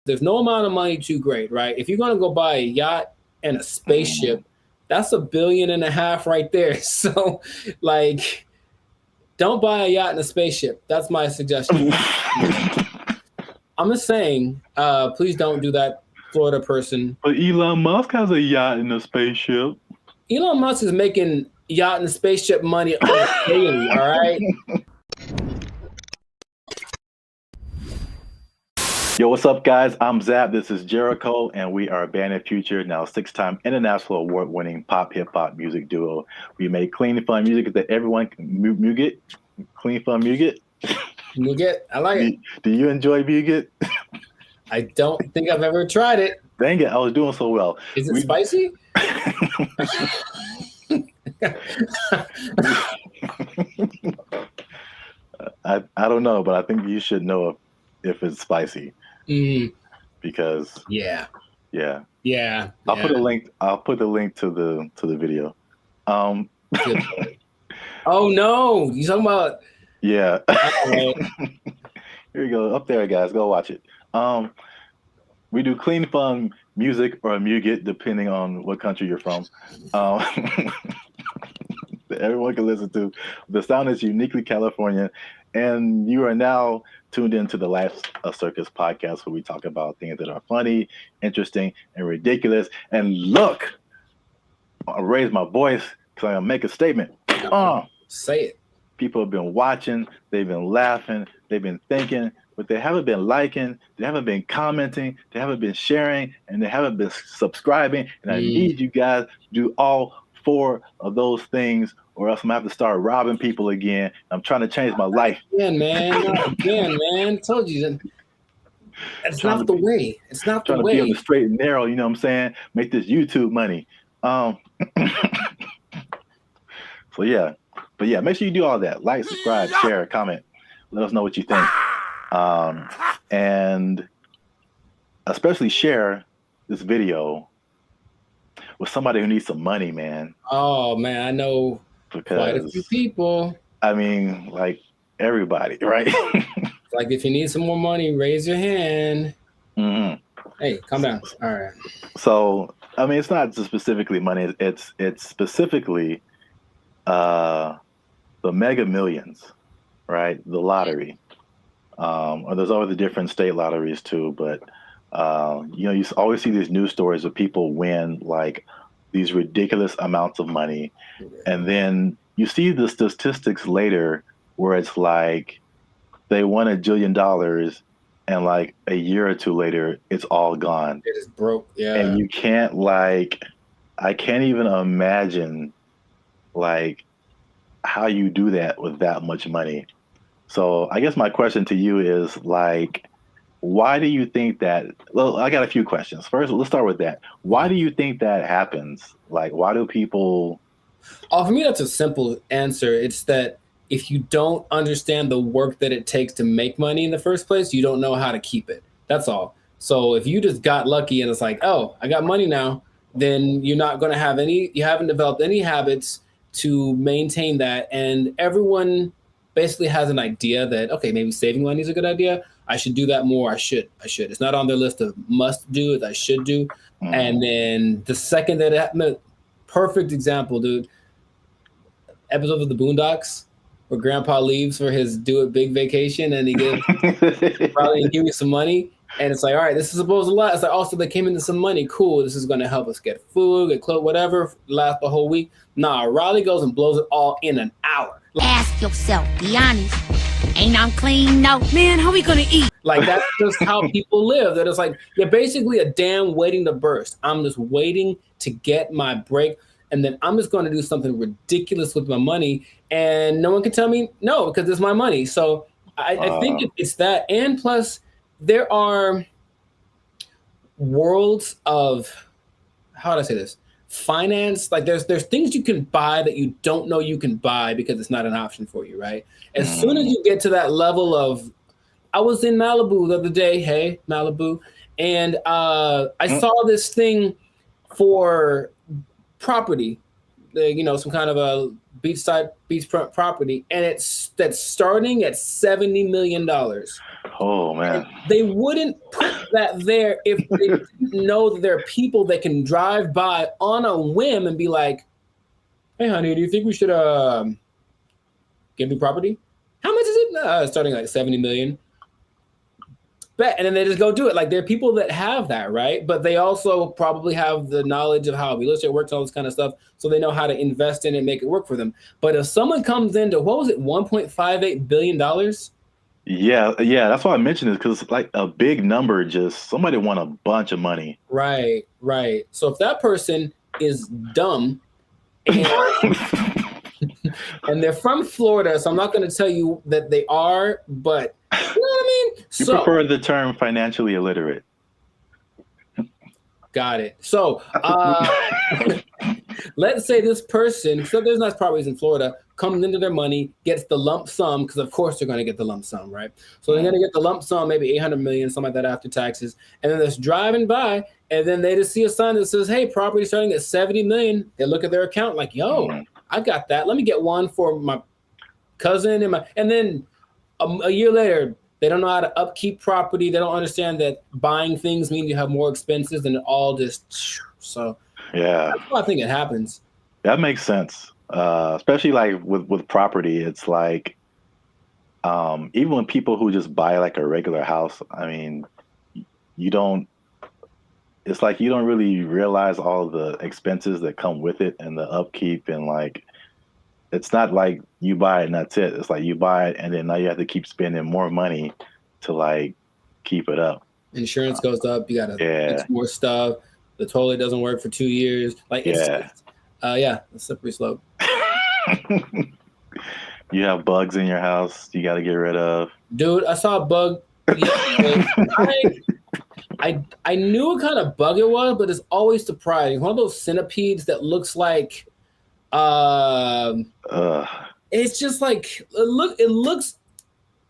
There's no amount of money too great, right? If you're gonna go buy a yacht and a spaceship, that's $1.5 billion right there. So, like, don't buy a yacht and a spaceship. That's my suggestion. I'm just saying, please don't do that, Florida person. But Elon Musk has a yacht and a spaceship. Elon Musk is making yacht and spaceship money daily, all right? Yo, what's up, guys? I'm Zab. This is Jericho, and we are Band of Future, now 6-time international award-winning pop hip-hop music duo. We make clean, fun music that everyone can Muget. Clean, fun Muget. Muget, I like it. Do you enjoy Muget? I don't think I've ever tried it. Dang it, I was doing so well. Is it spicy? I don't know, but I think you should know if it's spicy. Because yeah. I'll put a link. I'll put the link to the video. Oh no, you talking about? Yeah. Here we go. Up there, guys. Go watch it. We do clean, fun music or Muget, depending on what country you're from. That everyone can listen to. The sound is uniquely Californian, and you are now tuned into the Life Circus podcast, where we talk about things that are funny, interesting, and ridiculous. And look, I'll raise my voice because I'm gonna make a statement. Say it. People have been watching, they've been laughing, they've been thinking, but they haven't been liking, they haven't been commenting, they haven't been sharing, and they haven't been subscribing. And I need you guys to do all 4 of those things, or else I'm gonna have to start robbing people again. I'm trying to change my life. Again, man. Told you that. That's not the way. It's not the way. Trying to be on the straight and narrow, you know what I'm saying? Make this YouTube money. So yeah. But yeah, make sure you do all that. Like, subscribe, share, comment. Let us know what you think. And especially share this video with somebody who needs some money, man. Oh, man, I know quite a few people. I mean, like, everybody, right? Like, if you need some more money, raise your hand. Hey, calm down. All right. So, I mean, it's not just specifically money. It's specifically the Mega Millions, right? The lottery. Or there's always the different state lotteries too, but you know, you always see these news stories of people win like these ridiculous amounts of money, and then you see the statistics later where it's like they won $1 jillion, and like a year or two later, it's all gone. It is broke, yeah. And you can't I can't even imagine like how you do that with that much money. So I guess my question to you is like, why do you think that? Well, I got a few questions. First, let's start with that. Why do you think that happens? Like, why do people? Oh, for me, that's a simple answer. It's that if you don't understand the work that it takes to make money in the first place, you don't know how to keep it. That's all. So if you just got lucky and it's like, oh, I got money now, then you're not going to have you haven't developed any habits to maintain that. And everyone basically has an idea that, okay, maybe saving money is a good idea. I should do that more. I should. It's not on their list of must do, it's I should do. And then the second that it happened, perfect example, dude. Episode of the Boondocks where Grandpa leaves for his do it big vacation and he gives probably give you some money. And it's like, all right, this is supposed to last. It's like, also they came into some money. Cool. This is going to help us get food, get clothes, whatever, last the whole week. Nah, Riley goes and blows it all in an hour. Ask yourself, be honest. Ain't I'm clean? No. Man, how we gonna eat? Like, that's just how people live. That it's like, you're basically a dam waiting to burst. I'm just waiting to get my break. And then I'm just going to do something ridiculous with my money. And no one can tell me no, because it's my money. So I think it's that. And plus, there are worlds of, how do I say this? Finance, like there's things you can buy that you don't know you can buy because it's not an option for you, right? As soon as you get to that level of, I was in Malibu the other day, hey, Malibu, and I saw this thing for property, some kind of a beachfront property, and that's starting at $70 million. Oh man! And they wouldn't put that if they didn't know that there are people that can drive by on a whim and be like, hey, honey, do you think we should get new property? How much is it? Starting like 70 million. Bet. And then they just go do it. Like there are people that have that, right? But they also probably have the knowledge of how real estate works, all this kind of stuff. So they know how to invest in it and make it work for them. But if someone comes into, what was it, $1.58 billion? Yeah, that's why I mentioned it, because it's like a big number. Just somebody won a bunch of money. Right. So if that person is dumb and, and they're from Florida, so I'm not going to tell you that they are, but you know what I mean? You prefer the term financially illiterate. Got it. So let's say this person, so there's nice properties in Florida, comes into their money, gets the lump sum, because of course they're going to get the lump sum, right? So they're going to get the lump sum, maybe 800 million, something like that after taxes. And then they're just driving by, and then they just see a sign that says, hey, property starting at 70 million. They look at their account like, yo, I got that. Let me get one for my cousin. And then a year later, they don't know how to upkeep property. They don't understand that buying things means you have more expenses, and it all just, so yeah. That's why I think it happens. That makes sense. Especially like with property, it's like even when people who just buy like a regular house, I mean, it's like you don't really realize all the expenses that come with it and the upkeep, and like it's not like you buy it and that's it. It's like you buy it and then now you have to keep spending more money to like keep it up. Insurance goes up. You gotta fix more stuff. The toilet doesn't work for 2 years. Like it's a slippery slope. You have bugs in your house you got to get rid of. Dude, I saw a bug. I knew what kind of bug it was, but it's always surprising. One of those centipedes that looks like it's just like it looks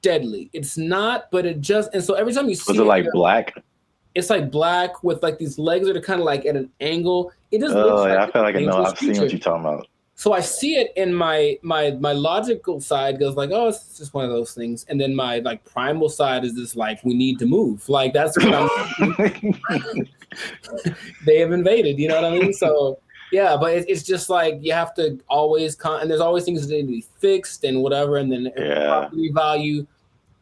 deadly. It's not, but it just, and so every time you see it like black? It's like black with like these legs that are kind of like at an angle. It just looks like I feel like I know. I've seen what you're talking about. So I see it, and my logical side goes like, oh, it's just one of those things. And then my like primal side is just like, we need to move. Like that's what I'm they have invaded, you know what I mean? So yeah, but it's just like you have to always and there's always things that need to be fixed and whatever. And then property value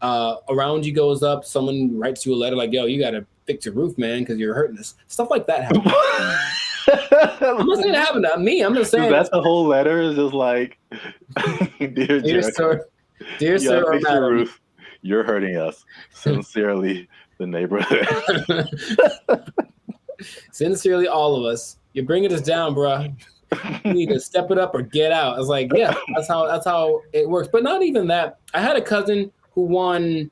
around you goes up. Someone writes you a letter like, yo, you got to fix your roof, man, because you're hurting us. Stuff like that happens. I'm not saying it happened to me. I'm just saying that's the whole letter is just like, dear sir, or madam, roof, you're hurting us. Sincerely, the neighborhood. Sincerely, all of us. You're bringing us down, bro. You need to step it up or get out. I was like, yeah, that's how it works. But not even that. I had a cousin who won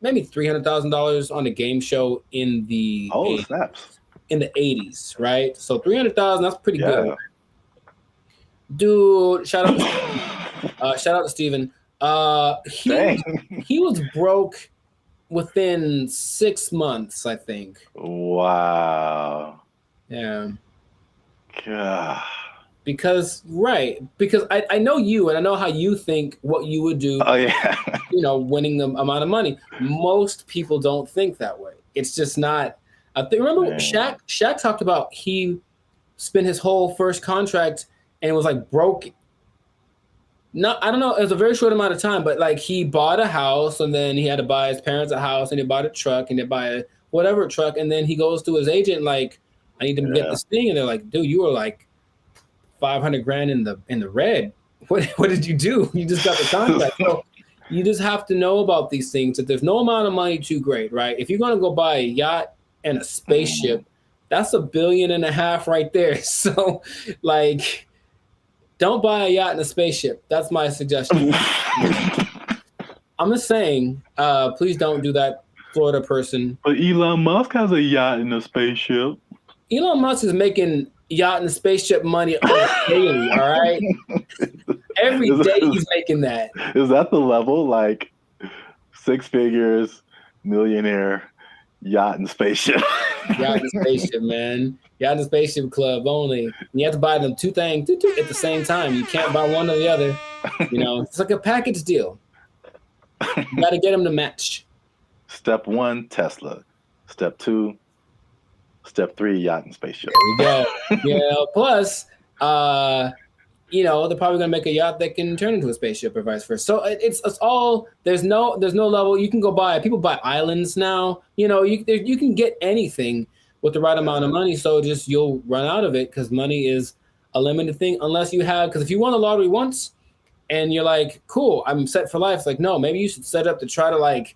maybe $300,000 on a game show in the snaps. In the 80s, right? So 300,000, that's pretty good. Dude, shout out to Steven. He was broke within 6 months, I think. Wow. Yeah. God. Because I know you, and I know how you think what you would do. Oh yeah. Winning the amount of money. Most people don't think that way. It's just not. I think, remember Shaq talked about he spent his whole first contract and was like broke. I don't know, it was a very short amount of time, but like he bought a house and then he had to buy his parents a house and he bought a truck and they buy a whatever truck, and then he goes to his agent like, I need to get this thing, and they're like, dude, you were like 500 grand in the red. What did you do? You just got the contract. So you just have to know about these things, that there's no amount of money too great, right? If you're gonna go buy a yacht and a spaceship, that's $1.5 billion right there. So like, don't buy a yacht and a spaceship. That's my suggestion. I'm just saying, please don't do that, Florida person. But Elon Musk has a yacht and a spaceship. Elon Musk is making yacht and spaceship money daily, all right? Every day he's making that. Is that the level? Like 6 figures, millionaire, yacht and spaceship. Yacht and spaceship, man. Yacht and spaceship club only. And you have to buy them two things at the same time. You can't buy one or the other. It's like a package deal. You got to get them to match. Step 1, Tesla. Step 2. Step 3, yacht and spaceship. There we go. Yeah. Plus, you know, they're probably gonna make a yacht that can turn into a spaceship or vice versa. So it's all there's no level. You can go buy. People buy islands now. You know, you can get anything with the right amount of money. So just you'll run out of it because money is a limited thing unless you have. Because if you won the lottery once and you're like, cool, I'm set for life. It's like, no, maybe you should set up to try to like.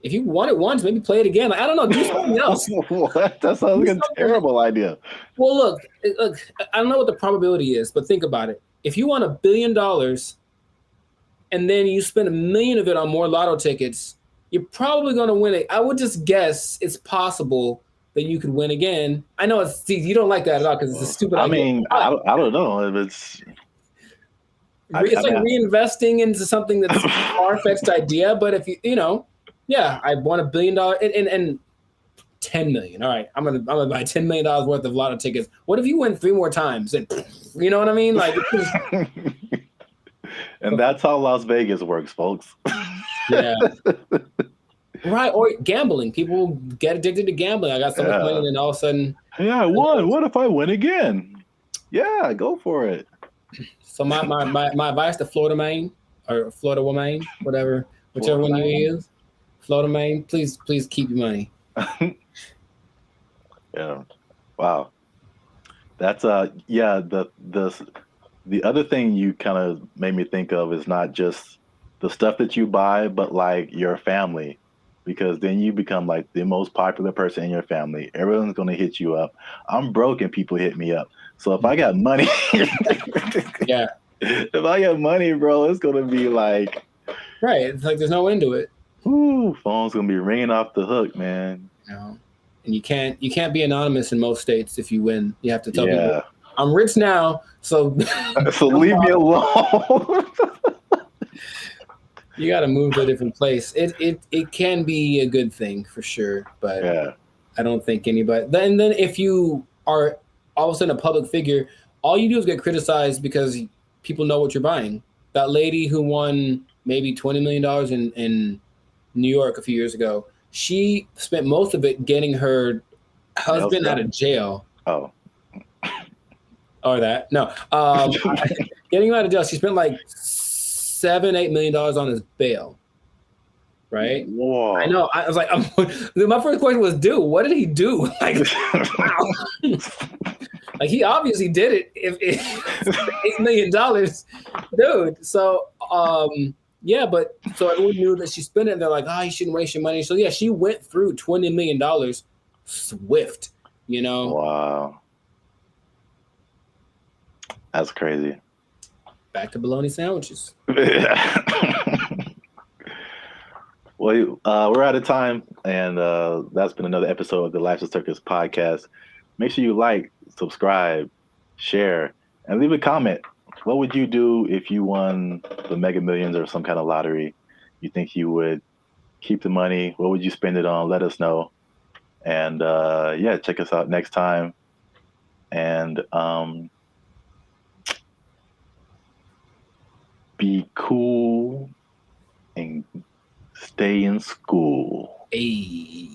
If you won it once, maybe play it again. Like, I don't know, do something else. What? That sounds like a terrible idea. Well, look, I don't know what the probability is, but think about it. If you won $1 billion and then you spend $1 million of it on more lotto tickets, you're probably going to win it. I would just guess it's possible that you could win again. I know you don't like that at all because it's a stupid idea. I mean, I don't know if it's. It's like reinvesting into something that's a far-fetched idea, but if you know. Yeah, I won $1 billion and $10 million. All right, I'm gonna buy $10 million worth of lotto tickets. What if you win 3 more times? And you know what I mean? Like, and that's how Las Vegas works, folks. Yeah. Right, or gambling. People get addicted to gambling. I got so much money, and then all of a sudden, yeah, I won. What if I win again? Yeah, go for it. So my advice to Florida man or Florida woman, whichever one you use. Florida man, please keep your money. Yeah. Wow. That's the other thing you kind of made me think of is not just the stuff that you buy, but like your family, because then you become like the most popular person in your family. Everyone's going to hit you up. I'm broke and people hit me up. So if I got money, yeah. If I got money, bro, it's going to be like, right. It's like there's no end to it. Ooh, phone's gonna be ringing off the hook, man. No. And you can't be anonymous in most states if you win. You have to tell people, I'm rich now, so so leave me alone. You got to move to a different place. It can be a good thing for sure, but I don't think anybody. Then if you are all of a sudden a public figure, all you do is get criticized because people know what you're buying. That lady who won maybe $20 million in New York a few years ago, she spent most of it getting her husband out of jail. Oh. Or that. No. Getting him out of jail. She spent like $7-8 million on his bail. Right? Whoa. I know. I was like, my first question was, dude, what did he do? Like, wow. Like he obviously did it. If $8 million, dude. So, yeah, but so everyone knew that she spent it, and they're like, you shouldn't waste your money. So yeah, she went through $20 million swift, you know? Wow. That's crazy. Back to bologna sandwiches. Well, we're out of time, and that's been another episode of the Life's a Circus podcast. Make sure you like, subscribe, share, and leave a comment. What would you do if you won the Mega Millions or some kind of lottery? You think you would keep the money? What would you spend it on? Let us know. And check us out next time. And be cool and stay in school. Hey.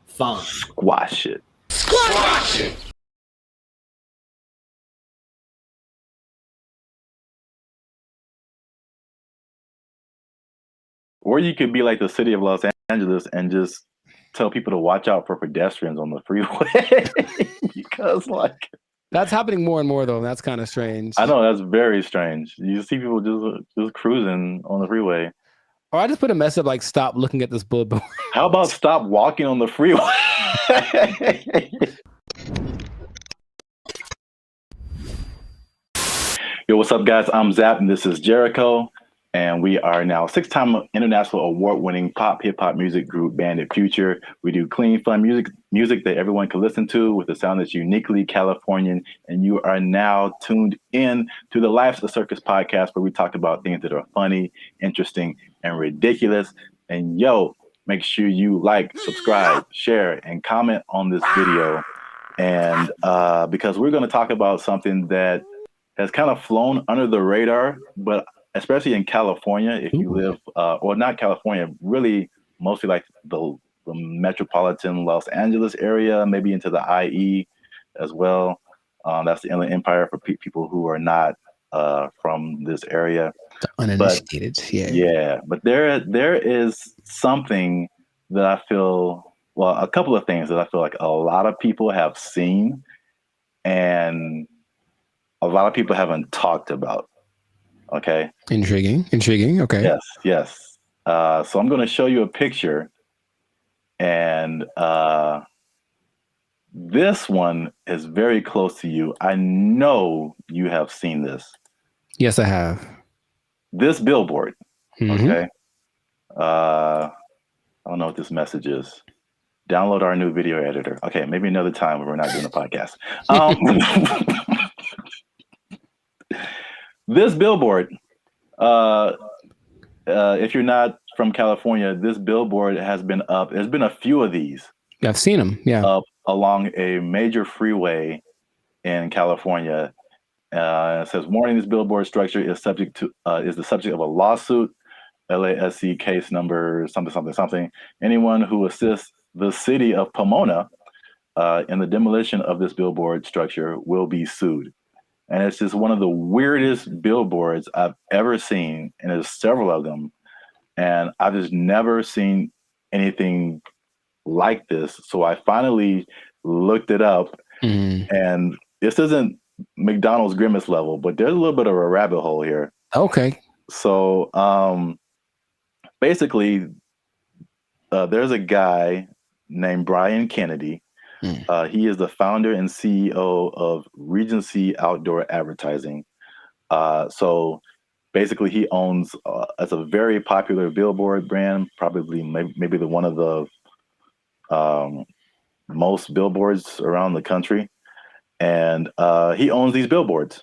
Fun. Squash it. Squash it! Or you could be like the city of Los Angeles and just tell people to watch out for pedestrians on the freeway. Because like that's happening more and more though. That's kind of strange. I know, that's very strange. You see people just cruising on the freeway. Or I just put a message like, stop looking at this billboard. How about stop walking on the freeway? Yo, what's up, guys? I'm Zap, and this is Jericho. And we are now 6-time international award-winning pop hip-hop music group, Bandit Future. We do clean, fun music that everyone can listen to with a sound that's uniquely Californian. And you are now tuned in to the Life's a Circus podcast, where we talk about things that are funny, interesting, and ridiculous. And yo, make sure you like, subscribe, share, and comment on this video. And because we're going to talk about something that has kind of flown under the radar, but especially in California, if you live, or not California, really mostly like the metropolitan Los Angeles area, maybe into the IE as well. That's the Inland Empire for people who are not from this area. The uninitiated, Yeah, but there is something that I feel, well, a couple of things that I feel like a lot of people have seen and a lot of people haven't talked about. Okay. Intriguing. Okay. Yes. So I'm going to show you a picture, and this one is very close to you. I know you have seen this. Yes, I have. This billboard. Mm-hmm. Okay. I don't know what this message is. Download our new video editor. Okay, maybe another time when we're not doing a podcast. This billboard, if you're not from California, this billboard has been up. There's been a few of these. I've seen them. Yeah. Up along a major freeway in California. It says, "Warning: this billboard structure is the subject of a lawsuit. LASC case number something. Anyone who assists the city of Pomona in the demolition of this billboard structure will be sued." And it's just one of the weirdest billboards I've ever seen, and there's several of them. And I've just never seen anything like this. So I finally looked it up, and this isn't McDonald's Grimace level, but there's a little bit of a rabbit hole here. Okay. So basically, there's a guy named Brian Kennedy. He is the founder and CEO of Regency Outdoor Advertising. So basically, he owns it's a very popular billboard brand, probably maybe one of the most billboards around the country. And he owns these billboards.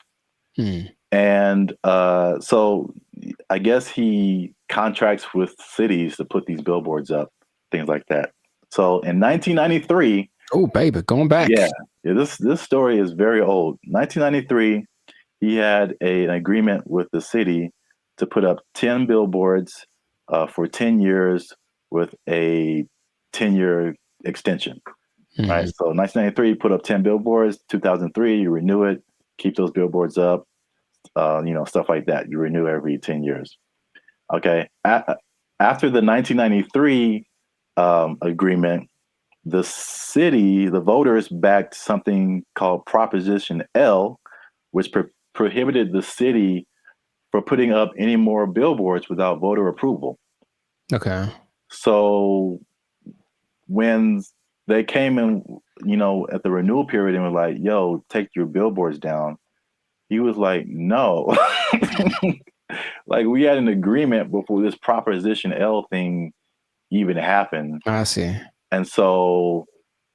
And so I guess he contracts with cities to put these billboards up, things like that. So in 1993, oh baby, going back. Yeah, this story is very old. 1993, he had an agreement with the city to put up 10 billboards for 10 years with a 10-year extension. Right. So 1993, you put up 10 billboards. 2003, you renew it, keep those billboards up. Stuff like that. You renew every 10 years. Okay. After the 1993 agreement, the city, the voters backed something called Proposition L, which prohibited the city from putting up any more billboards without voter approval. Okay. So when they came in, at the renewal period and were like, "Yo, take your billboards down," he was like, "No." Like, we had an agreement before this Proposition L thing even happened. I see. And so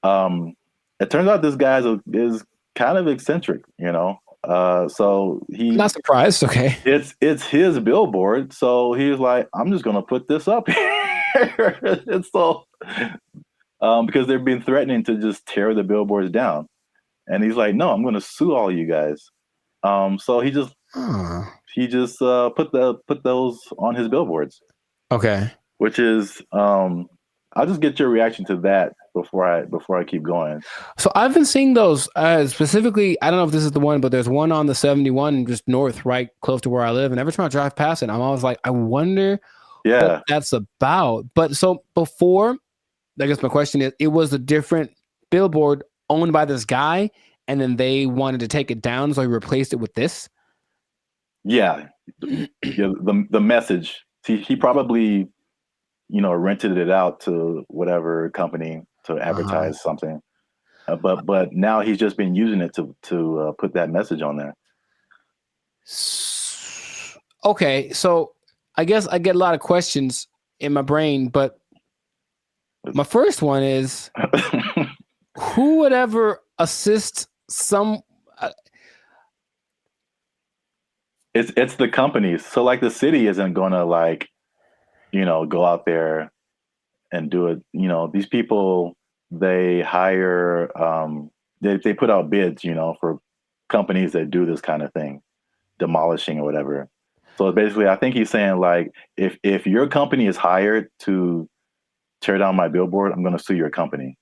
it turns out this guy is kind of eccentric, so he not surprised. Okay. It's his billboard. So he was like, "I'm just going to put this up here." And so because they've been threatening to just tear the billboards down. And he's like, "No, I'm going to sue all you guys." So he just put those on his billboards. Okay. Which is I'll just get your reaction to that before I keep going. So I've been seeing those specifically. I don't know if this is the one, but there's one on the 71 just north, right close to where I live. And every time I drive past it, I'm always like, I wonder what that's about. But so before, I guess my question is, it was a different billboard owned by this guy, and then they wanted to take it down, so he replaced it with this. Yeah, the message. He probably, rented it out to whatever company to advertise something, but now he's just been using it to put that message on there. Okay, so I guess I get a lot of questions in my brain, but my first one is, who would ever assist some? It's the companies. So like the city isn't gonna go out there and do it. These people, they hire, they put out bids, for companies that do this kind of thing, demolishing or whatever. So basically, I think he's saying, like, if your company is hired to tear down my billboard, I'm going to sue your company.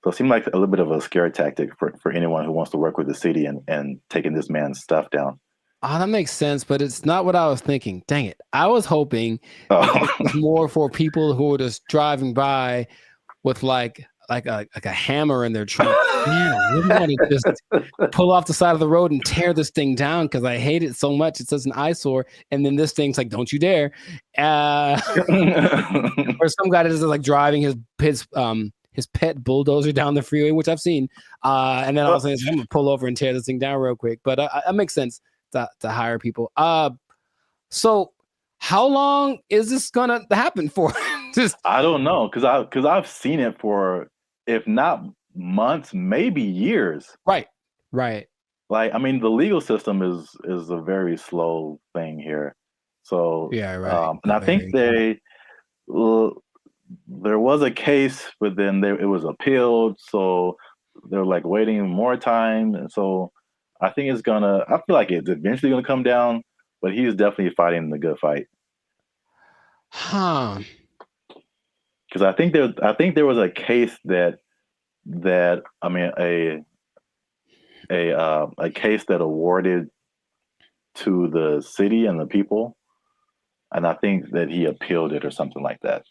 So it seemed like a little bit of a scare tactic for anyone who wants to work with the city and taking this man's stuff down. Oh, that makes sense, but it's not what I was thinking. Dang it. I was hoping it was more for people who were just driving by with like a hammer in their trunk. Man, I really want to just pull off the side of the road and tear this thing down because I hate it so much. It's such an eyesore. And then this thing's like, don't you dare. Or some guy that is like driving his pet bulldozer down the freeway, which I've seen. And then I was like, I'm going to pull over and tear this thing down real quick. But that makes sense to hire people. So how long is this going to happen for? I don't know. Because I've seen it for, if not months, maybe years. Right. Like, I mean, the legal system is a very slow thing here. So yeah, right. And I think there was a case, but then it was appealed. So they're like waiting more time, and so I think I feel like it's eventually gonna come down. But he's definitely fighting the good fight. Huh. Because I think there was a case that I mean a case that awarded to the city and the people, and I think that he appealed it or something like that.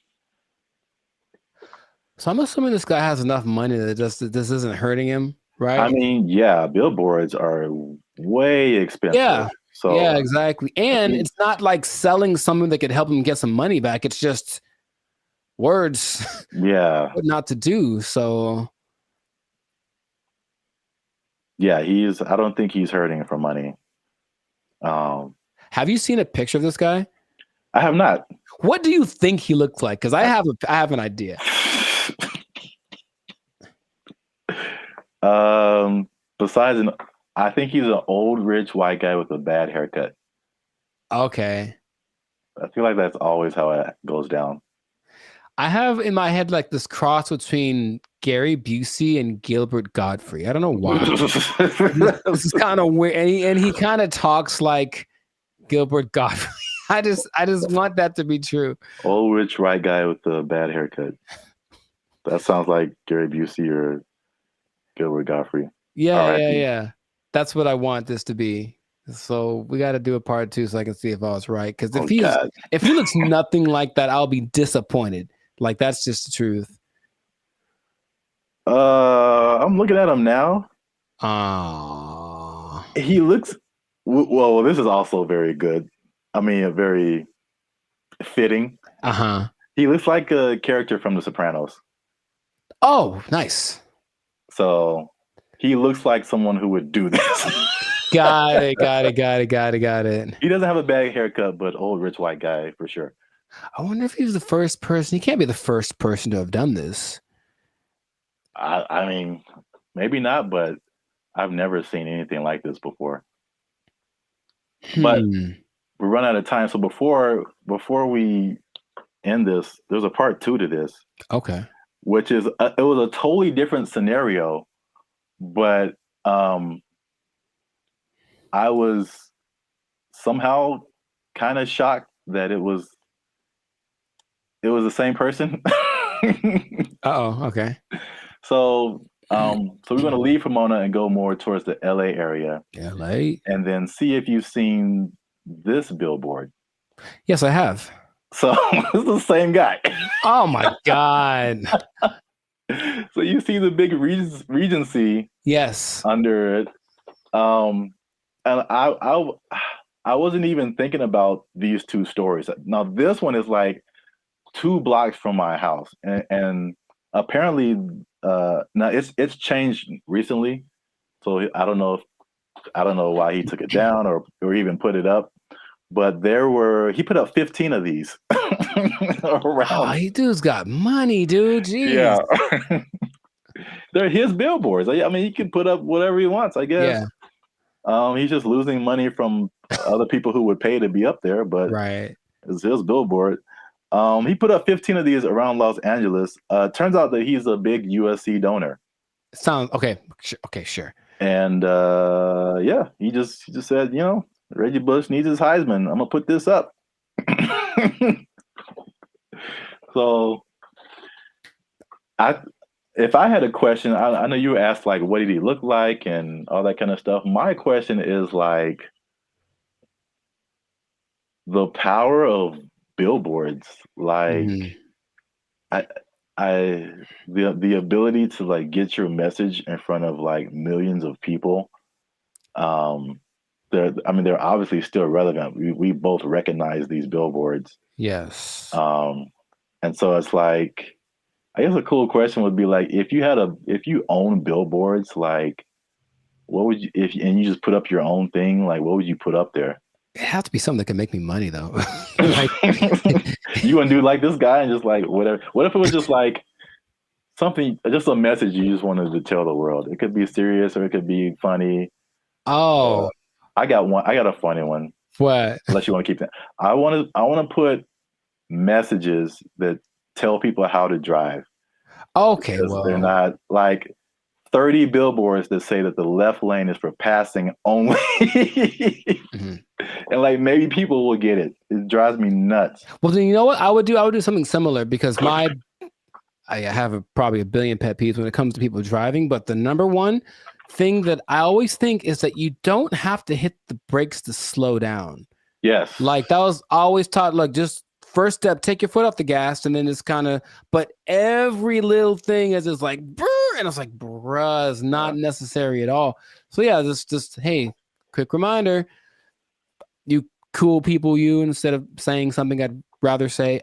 So I'm assuming this guy has enough money that this isn't hurting him, right? I mean, yeah, billboards are way expensive. Yeah. So yeah, exactly. And it's not like selling something that could help him get some money back. It's just words. Yeah. What not to do. So yeah, I don't think he's hurting for money. Have you seen a picture of this guy? I have not. What do you think he looks like? Because I have an idea. Besides, I think he's an old rich white guy with a bad haircut. Okay. I feel like that's always how it goes down. I have in my head like this cross between Gary Busey and Gilbert Gottfried. I don't know why. This is kind of weird, and he kind of talks like Gilbert Gottfried. I just want that to be true. Old rich white guy with a bad haircut. That sounds like Gary Busey or Gilbert Gottfried. Yeah. That's what I want this to be. So we got to do a part 2 so I can see if I was right. Because if he looks nothing like that, I'll be disappointed. Like that's just the truth. I'm looking at him now. He looks well. This is also very good. I mean, very fitting. He looks like a character from The Sopranos. Oh, nice. So he looks like someone who would do this. Got it. He doesn't have a bad haircut, but old rich white guy for sure. I wonder if he was the first person. He can't be the first person to have done this. I mean, maybe not, but I've never seen anything like this before. But we're running out of time. So before we end this, there's a part 2 to this. Okay. Which is it was a totally different scenario, but I was somehow kind of shocked that it was the same person. Okay. So we're going to leave Pomona and go more towards the LA area. LA? And then see if you've seen this billboard. Yes, I have. So it's the same guy. Oh my God. So you see the big Regency. Yes. Under it. And I wasn't even thinking about these two stories. Now this one is like 2 blocks from my house, and apparently now it's changed recently. So I don't know why he took it down or even put it up. But he put up 15 of these around. Oh, he dude's got money, dude. Jeez. Yeah. They're his billboards. I mean, he can put up whatever he wants, I guess. Yeah. He's just losing money from other people who would pay to be up there, but right. It's his billboard. He put up 15 of these around Los Angeles. Turns out that he's a big USC donor. Sounds okay. Okay, sure. And yeah, he just said, Reggie Bush needs his Heisman. I'm gonna put this up. So If I had a question, I know you asked like, what did he look like and all that kind of stuff. My question is like the power of billboards. Like, I, the ability to like get your message in front of like millions of people. They're obviously still relevant. We both recognize these billboards. Yes. And so it's like, I guess a cool question would be like, if you own billboards, like, what would you, and you just put up your own thing, like, what would you put up there? It has to be something that can make me money though. Like, you want to do like this guy and just like whatever. What if it was just like something, just a message you just wanted to tell the world? It could be serious or it could be funny. Oh, I got a funny one. What? Unless you want to keep that. I want to put messages that tell people how to drive. Okay, well, they're not like 30 billboards that say that the left lane is for passing only. And like maybe people will get it. It drives me nuts. Well, then you know what I would do? I would do something similar because I have probably a billion pet peeves when it comes to people driving. But the number one thing that I always think is that you don't have to hit the brakes to slow down. Yes. Like that was always taught, like just first step, take your foot off the gas, and then it's kind of, but every little thing is just like, brr, and it's like, bruh, it's not necessary at all. So yeah, just hey, quick reminder, you cool people, instead of saying something I'd rather say,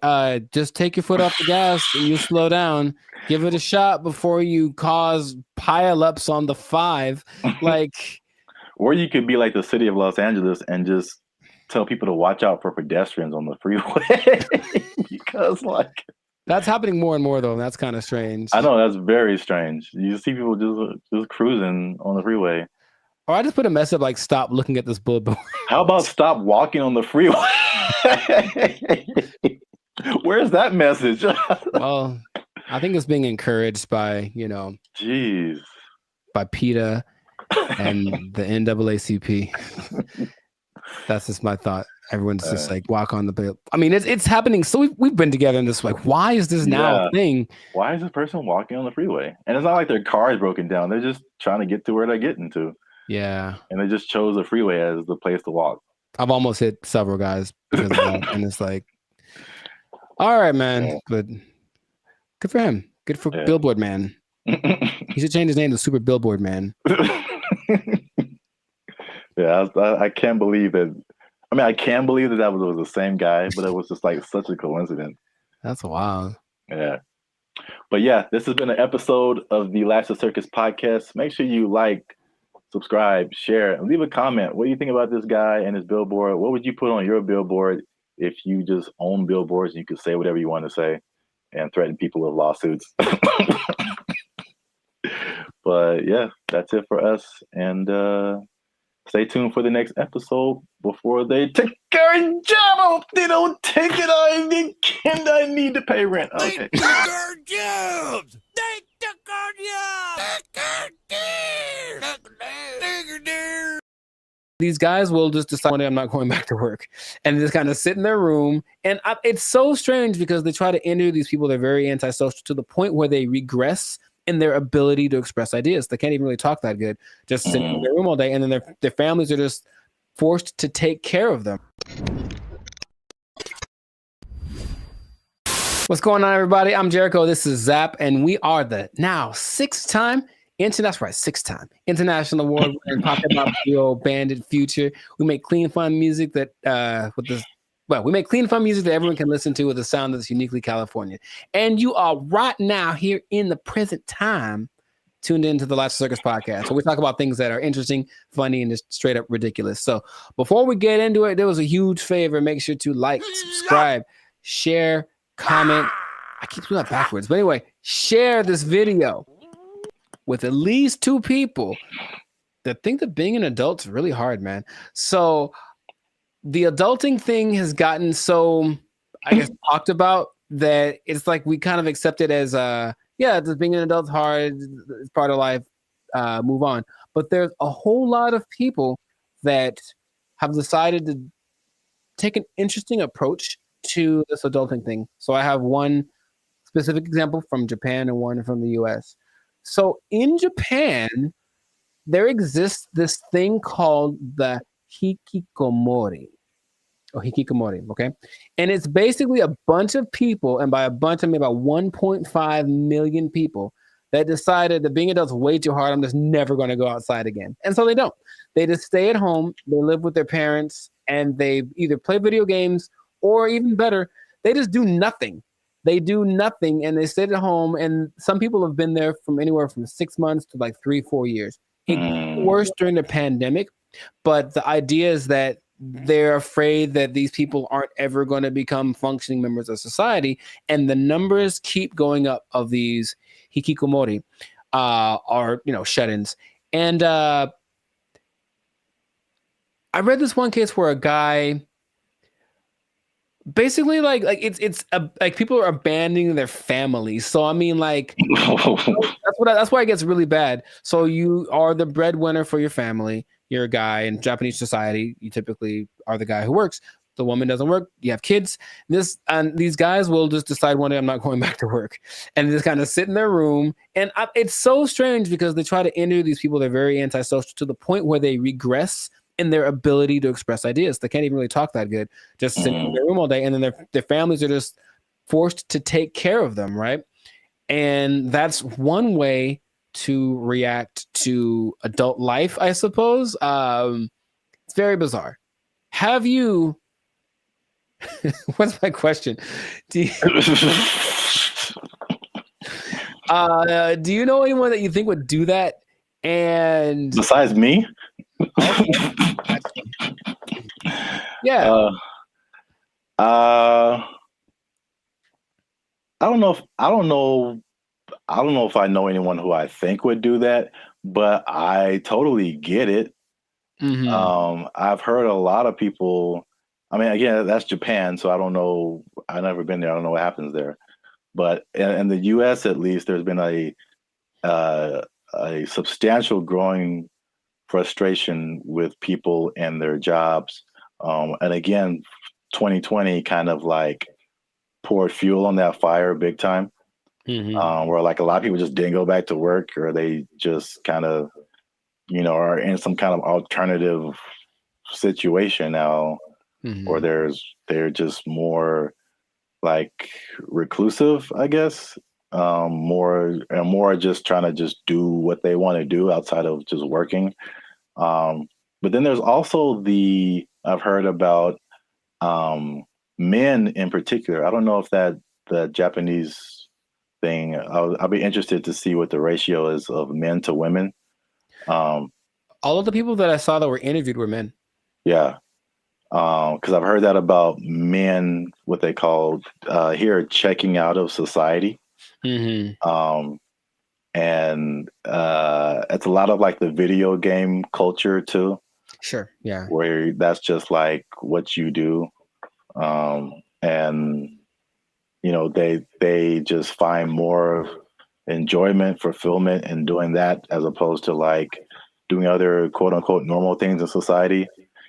just take your foot off the gas and you slow down. Give it a shot before you cause pileups on the 5. Like, or you could be like the city of Los Angeles and just tell people to watch out for pedestrians on the freeway. Because like that's happening more and more though, and that's kind of strange. I know, that's very strange. You see people just cruising on the freeway. Or I just put a mess up like, stop looking at this billboard. How about stop walking on the freeway? Where's that message? Well, I think it's being encouraged by, jeez, by PETA and the NAACP. That's just my thought. Everyone's just like, walk on the bill. I mean, it's happening. So we've been together in this, like, why is this now a thing? Why is this person walking on the freeway? And it's not like their car is broken down. They're just trying to get to where they're getting to. Yeah. And they just chose the freeway as the place to walk. I've almost hit several guys because of that. And it's like, all right, man. Yeah. But good for him. Good for Billboard Man. He should change his name to Super Billboard Man. Yeah, I can't believe that. I mean, I can believe that was the same guy, but it was just like such a coincidence. That's wild. Yeah. But yeah, this has been an episode of the Last of Circus podcast. Make sure you like, subscribe, share, and leave a comment. What do you think about this guy and his billboard? What would you put on your billboard if you just own billboards and you could say whatever you want to say and threaten people with lawsuits? But yeah, that's it for us. And stay tuned for the next episode before they take our job. They don't take it. I need to pay rent. Okay. They took our jobs. They took our jobs. These guys will just decide one day, I'm not going back to work, and just kind of sit in their room. And it's so strange because they try to interview these people. They're very antisocial to the point where they regress in their ability to express ideas. They can't even really talk that good, just sitting in their room all day. And then their families are just forced to take care of them. What's going on, everybody? I'm Jericho. This is Zap, and we are the now six-time international award-winning pop hip-hop duo Bandit Future. We make clean, fun music that we make clean, fun music that everyone can listen to with a sound that's uniquely Californian. And you are right now here in the present time tuned into the Last of Circus podcast. So we talk about things that are interesting, funny, and just straight up ridiculous. So before we get into it, there was a huge favor. Make sure to like, subscribe, share, comment. I keep doing that backwards. But anyway, share this video with at least 2 people that think that being an adult is really hard, man. So the adulting thing has gotten so, I guess, talked about that it's like we kind of accept it as just being an adult's hard, it's part of life, move on. But there's a whole lot of people that have decided to take an interesting approach to this adulting thing. So I have one specific example from Japan and one from the US. So in Japan, there exists this thing called the hikikomori. Or hikikomori, okay? And it's basically a bunch of people, and by a bunch I mean about 1.5 million people, that decided that being adults is way too hard. I'm just never going to go outside again. And so they don't. They just stay at home, they live with their parents, and they either play video games or even better, they just do nothing. They do nothing and they stay at home. And some people have been there from anywhere from 6 months to like 3-4 years. It got worse during the pandemic, but the idea is that they're afraid that these people aren't ever going to become functioning members of society, and the numbers keep going up of these hikikomori, are shut-ins. And I read this one case where a guy basically like people are abandoning their families. So I mean, like that's why it gets really bad. So you are the breadwinner for your family. You're a guy in Japanese society. You typically are the guy who works. The woman doesn't work. You have kids. These guys will just decide one day I'm not going back to work, and just kind of sit in their room. And it's so strange because they try to interview these people. They're very antisocial to the point where they regress in their ability to express ideas. They can't even really talk that good. Just sitting in their room all day, and then their families are just forced to take care of them, right? And that's one way to react to adult life, I suppose. It's very bizarre. Have you? What's my question? Do you know anyone that you think would do that? And besides me? Yeah. I don't know if I know anyone who I think would do that, but I totally get it. Mm-hmm. I've heard a lot of people. I mean, again, that's Japan, so I don't know. I've never been there. I don't know what happens there. But in the U.S., at least, there's been a substantial growing frustration with people and their jobs. And again, 2020 kind of like poured fuel on that fire big time. Mm-hmm. Where like a lot of people just didn't go back to work, or they just kind of, are in some kind of alternative situation now, Mm-hmm. or they're just more like reclusive, I guess. More just trying to just do what they want to do outside of just working. But then there's also I've heard about men in particular. I don't know if the Japanese thing. I'll be interested to see what the ratio is of men to women. All of the people that I saw that were interviewed were men. Yeah. Because I've heard that about men, what they call here checking out of society. Mm-hmm. And it's a lot of like the video game culture too. Sure. Yeah. Where that's just like what you do. And they just find more enjoyment, fulfillment in doing that as opposed to like doing other quote unquote normal things in society.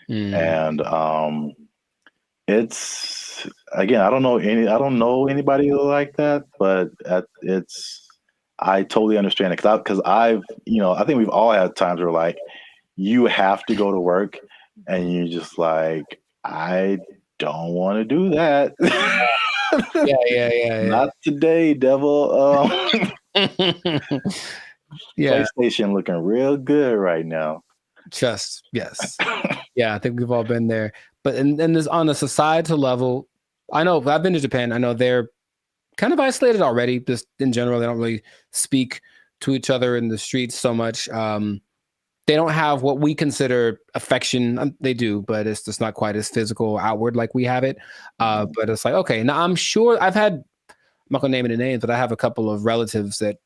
And it's, again, I don't know anybody like that, but I totally understand it because I think we've all had times where like you have to go to work and you just like, I don't want to do that. Yeah. Not today, devil. Yeah. PlayStation looking real good right now. Just yes. Yeah, I think we've all been there. But and this on a societal level, I know I've been to Japan. I know they're kind of isolated already. Just in general, they don't really speak to each other in the streets so much. They don't have what we consider affection. They do, but it's just not quite as physical outward like we have it. But it's like, okay, now I'm sure I'm not gonna name any names, but I have a couple of relatives that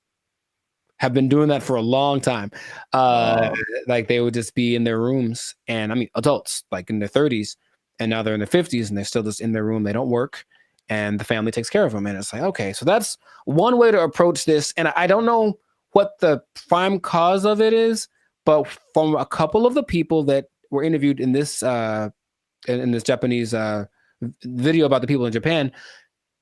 have been doing that for a long time. Like they would just be in their rooms, and I mean adults like in their 30s, and now they're in their 50s and they're still just in their room. They don't work, and the family takes care of them. And it's like, okay, so that's one way to approach this. And I don't know what the prime cause of it is, but from a couple of the people that were interviewed in this Japanese video about the people in Japan,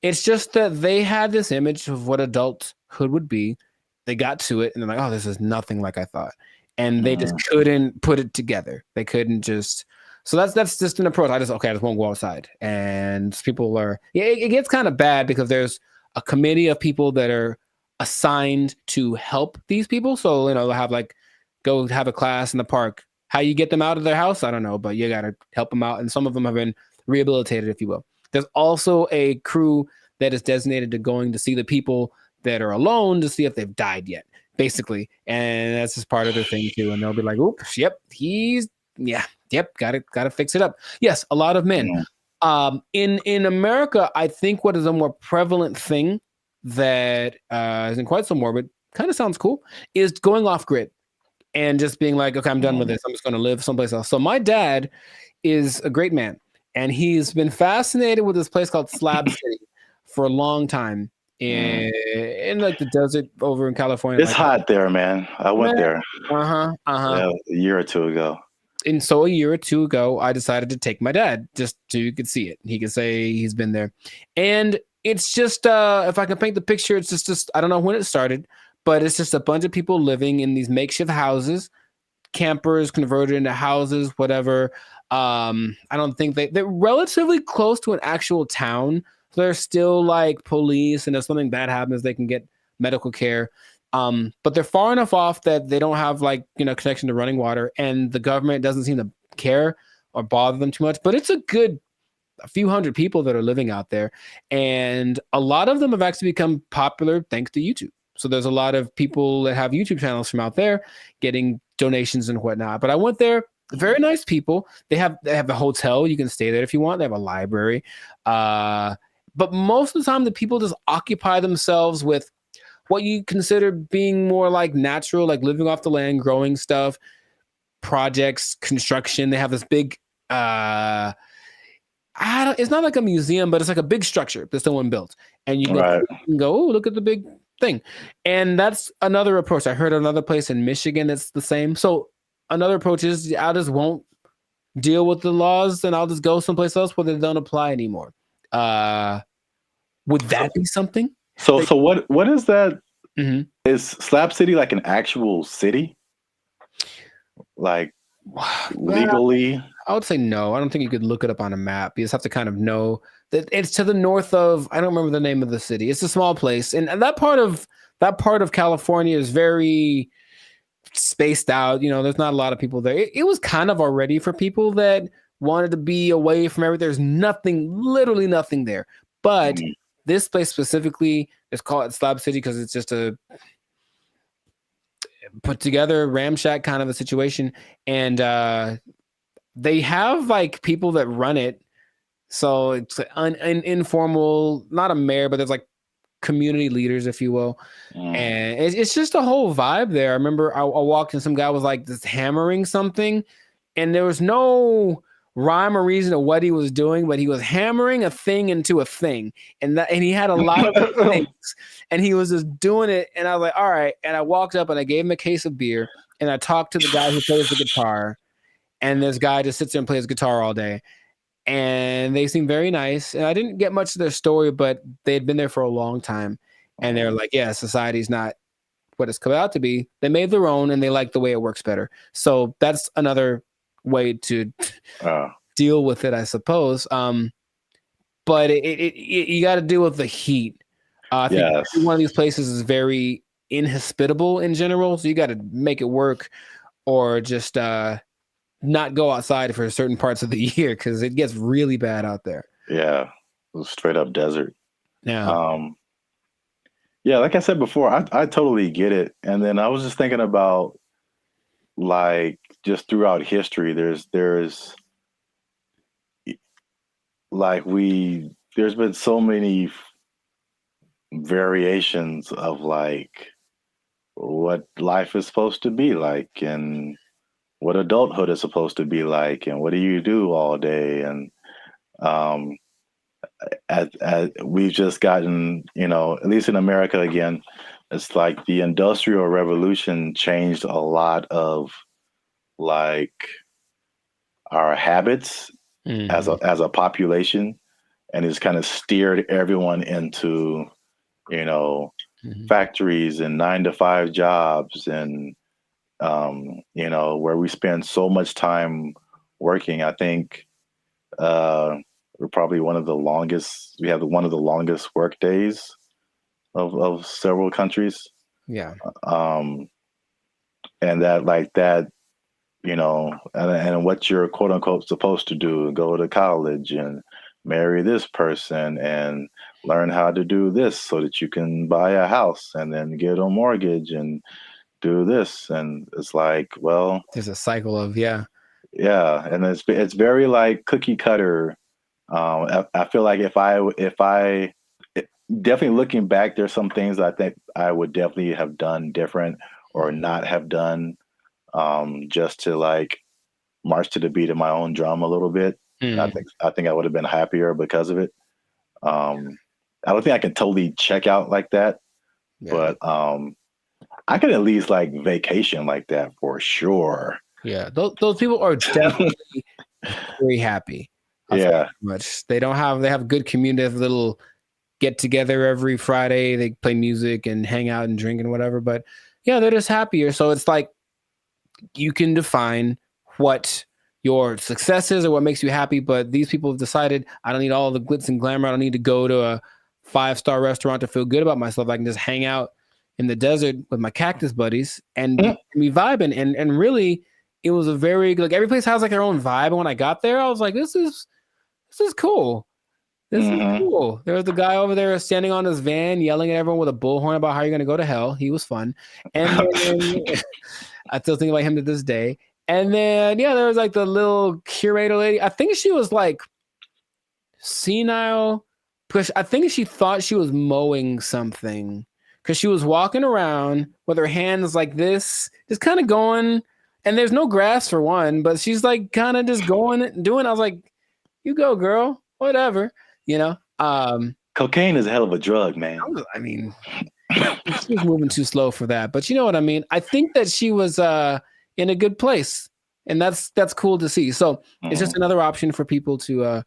It's just that they had this image of what adulthood would be. They got to it and they're like, oh, this is nothing like I thought. And they just couldn't put it together. They couldn't just. So that's just an approach. I just won't go outside. And people are, it gets kind of bad because there's a committee of people that are assigned to help these people. So, they'll have go have a class in the park. How you get them out of their house, I don't know, but you got to help them out. And some of them have been rehabilitated, if you will. There's also a crew that is designated to going to see the people that are alone to see if they've died yet, basically. And that's just part of their thing too. And they'll be like, oops, yep, gotta fix it up. Yes, a lot of men. In America, I think what is a more prevalent thing that isn't quite so morbid, kind of sounds cool, is going off grid and just being like, okay, I'm done with this. I'm just going to live someplace else. So my dad is a great man, and he's been fascinated with this place called Slab City for a long time in the desert over in California. It's hot there, man. I went there. Yeah, a year or two ago. And so a year or two ago, I decided to take my dad just so you could see it. He could say he's been there. And it's just, if I can paint the picture, it's just I don't know when it started, but it's just a bunch of people living in these makeshift houses, campers converted into houses, whatever. I don't think they're relatively close to an actual town. So they're still like police, and if something bad happens, they can get medical care. But they're far enough off that they don't have connection to running water, and the government doesn't seem to care or bother them too much. But it's a few hundred people that are living out there, and a lot of them have actually become popular thanks to YouTube. So there's a lot of people that have YouTube channels from out there getting donations and whatnot. But I went there, very nice people. They have a hotel. You can stay there if you want. They have a library. But most of the time, the people just occupy themselves with what you consider being more like natural, like living off the land, growing stuff, projects, construction. They have this big, it's not like a museum, but it's like a big structure that someone built. And you can go, oh, look at the big thing. And that's another approach. I heard another place in Michigan that's the same. So another approach is I just won't deal with the laws and I'll just go someplace else where they don't apply anymore. Would that be something? So what is that? Mm-hmm. Is Slab City like an actual city? Like legally? I would say no. I don't think you could look it up on a map. You just have to kind of know that it's to the north of, I don't remember the name of the city. It's a small place. And that part of California is very spaced out. There's not a lot of people there. It was kind of already for people that wanted to be away from everything. There's literally nothing there. But this place specifically is called Slab City because it's just a put together ramshack kind of a situation. And they have like people that run it. So it's an informal, not a mayor, but there's like community leaders, if you will. And it's just a whole vibe there. I remember I walked and some guy was like just hammering something and there was no rhyme or reason of what he was doing, but he was hammering a thing into a thing. And he had a lot of things and he was just doing it. And I was like, all right. And I walked up and I gave him a case of beer and I talked to the guy who plays the guitar. And this guy just sits there and plays guitar all day. And they seem very nice. And I didn't get much of their story, but they had been there for a long time. And they're like, yeah, society's not what it's come out to be. They made their own and they like the way it works better. So that's another way to deal with it, I suppose. But you got to deal with the heat. I think one of these places is very inhospitable in general. So you got to make it work or just not go outside for certain parts of the year because it gets really bad out there. Yeah, straight up desert. Yeah. Like I said before, I totally get it. And then I was just thinking about like just throughout history, there's been so many variations of like what life is supposed to be like and what adulthood is supposed to be like and what do you do all day. And as we've just gotten, at least in America again, it's like the Industrial Revolution changed a lot of like our habits as a population. and it's kind of steered everyone into, you know, factories and 9-to-5 jobs, and you know, where we spend so much time working. I think we're probably one of the longest. We have one of the longest work days of several countries. Yeah. And that, like that, you know, and what you're quote unquote supposed to do, go to college and marry this person and learn how to do this so that you can buy a house and then get a mortgage and do this. And it's like, well, there's a cycle of, yeah, and it's very like cookie cutter. I feel like if I definitely looking back, there's some things I think I would definitely have done different or not have done, just to like march to the beat of my own drum a little bit. I think I would have been happier because of it. I don't think I can totally check out like that, but I could at least like vacation like that for sure. Yeah, those people are definitely very happy. Much they have good community, have little get together every Friday. They play music and hang out and drink and whatever. But yeah, they're just happier. So it's like you can define what your success is or what makes you happy. But these people have decided, I don't need all the glitz and glamour. I don't need to go to a 5-star restaurant to feel good about myself. I can just hang out in the desert with my cactus buddies and be vibing. And really, it was a very, like, every place has like their own vibe. And when I got there, I was like, this is cool. This is cool. There was the guy over there standing on his van, yelling at everyone with a bullhorn about how you're going to go to hell. He was fun. And then, I still think about him to this day. And then, there was like the little curator lady. I think she was like senile. I think she thought she was mowing something because she was walking around with her hands like this, just kind of going. And there's no grass for one, but she's like kind of just going and doing. I was like, you go, girl, whatever, Cocaine is a hell of a drug, man. I mean, she was moving too slow for that, but you know what I mean? I think that she was in a good place, and that's cool to see. So it's just another option for people to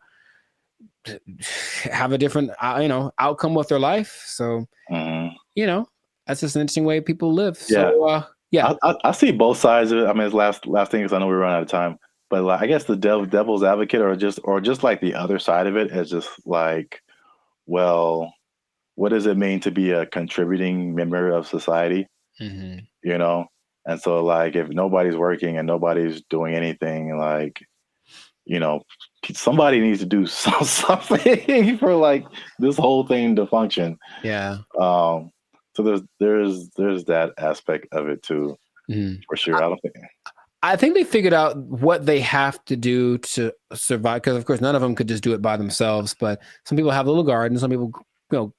have a different, outcome with their life. So, that's just an interesting way people live. So, I see both sides of it. I mean, it's last thing, because I know we run out of time. But like, I guess the devil's advocate, or just like the other side of it, is just like, well, what does it mean to be a contributing member of society? And so like, if nobody's working and nobody's doing anything, like, somebody needs to do something for like this whole thing to function. So there's that aspect of it too, for sure. I think they figured out what they have to do to survive, because of course none of them could just do it by themselves. But some people have little gardens, some people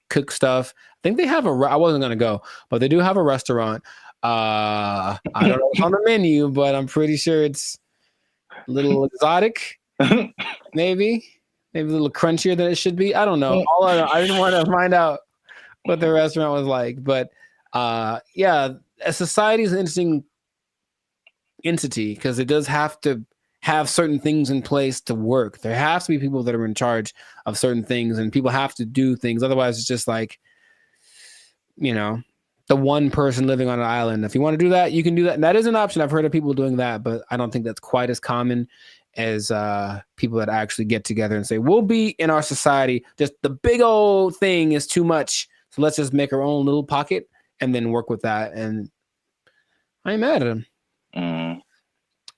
cook stuff. I think they have I wasn't gonna go, but they do have a restaurant. I don't know what's on the menu, but I'm pretty sure it's a little exotic, maybe a little crunchier than it should be. I don't know. I didn't want to find out what the restaurant was like, but a society is an interesting entity because it does have to have certain things in place to work. There has to be people that are in charge of certain things, and people have to do things. Otherwise, it's just like, the one person living on an island. If you want to do that, you can do that. And that is an option. I've heard of people doing that, but I don't think that's quite as common as people that actually get together and say, we'll be in our society. Just the big old thing is too much. So let's just make our own little pocket and then work with that. And I ain't mad at them.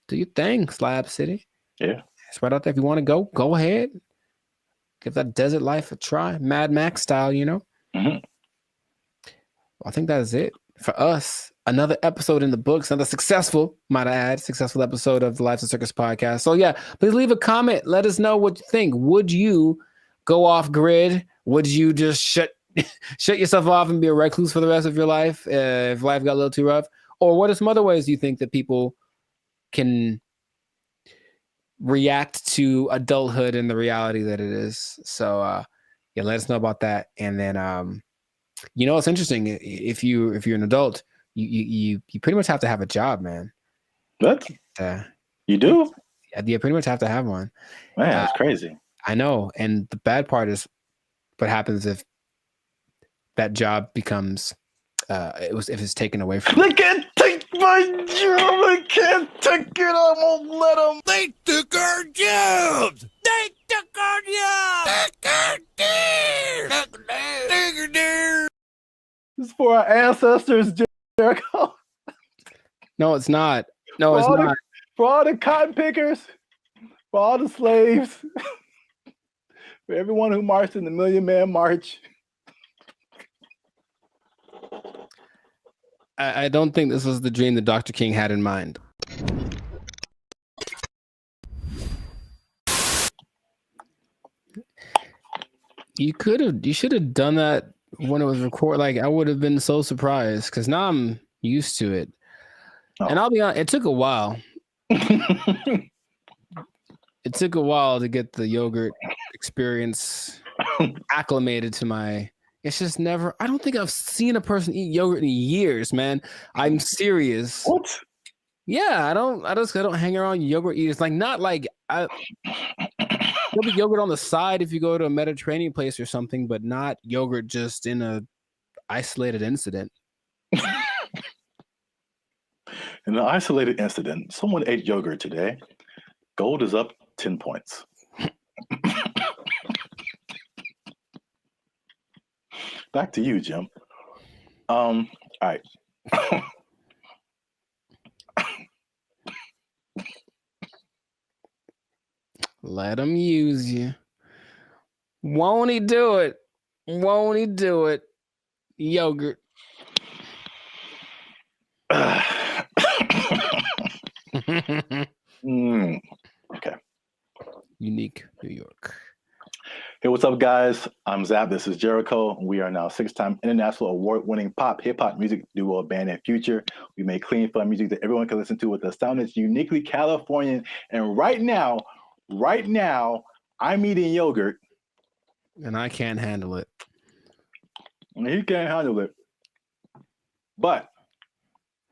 Do your thing, Slab City. Yeah. It's right out there. If you want to go ahead. Give that desert life a try. Mad Max style, I think that is it for us. Another episode in the books, another successful episode of the Lives of Circus podcast. So please leave a comment. Let us know what you think. Would you go off grid? Would you just shut yourself off and be a recluse for the rest of your life if life got a little too rough? Or what are some other ways you think that people can react to adulthood and the reality that it is? So let us know about that. And then it's interesting. If you're an adult, you pretty much have to have a job, man. What? You do? You pretty much have to have one. Man, that's crazy. I know. And the bad part is what happens if that job becomes if it's taken away from They can't take my job. I can't take it. I won't let them. They took our jobs. They took our jobs. This is for our ancestors, Jericho. No, it's not. No, it's not. For all the cotton pickers, for all the slaves, for everyone who marched in the Million Man March. I don't think this was the dream that Dr. King had in mind. You should have done that when it was recorded. Like, I would have been so surprised because now I'm used to it. Oh. And I'll be honest, it took a while. It took a while to get the yogurt experience acclimated to my. It's just never. I don't think I've seen a person eat yogurt in years, man. I'm serious. What? Yeah, I don't hang around yogurt eaters. Like, not like there'll be yogurt on the side if you go to a Mediterranean place or something, but not yogurt just in a isolated incident. In an isolated incident, someone ate yogurt today. Gold is up 10 points. Back to you, Jim. All right. Let him use you. Won't he do it? Won't he do it? Yogurt. Okay. Unique New York. Hey, what's up, guys? I'm Zap. This is Jericho. We are now 6-time international award-winning pop, hip-hop music duo band and future. We make clean, fun music that everyone can listen to with a sound that's uniquely Californian. And right now, I'm eating yogurt. And I can't handle it. And he can't handle it. But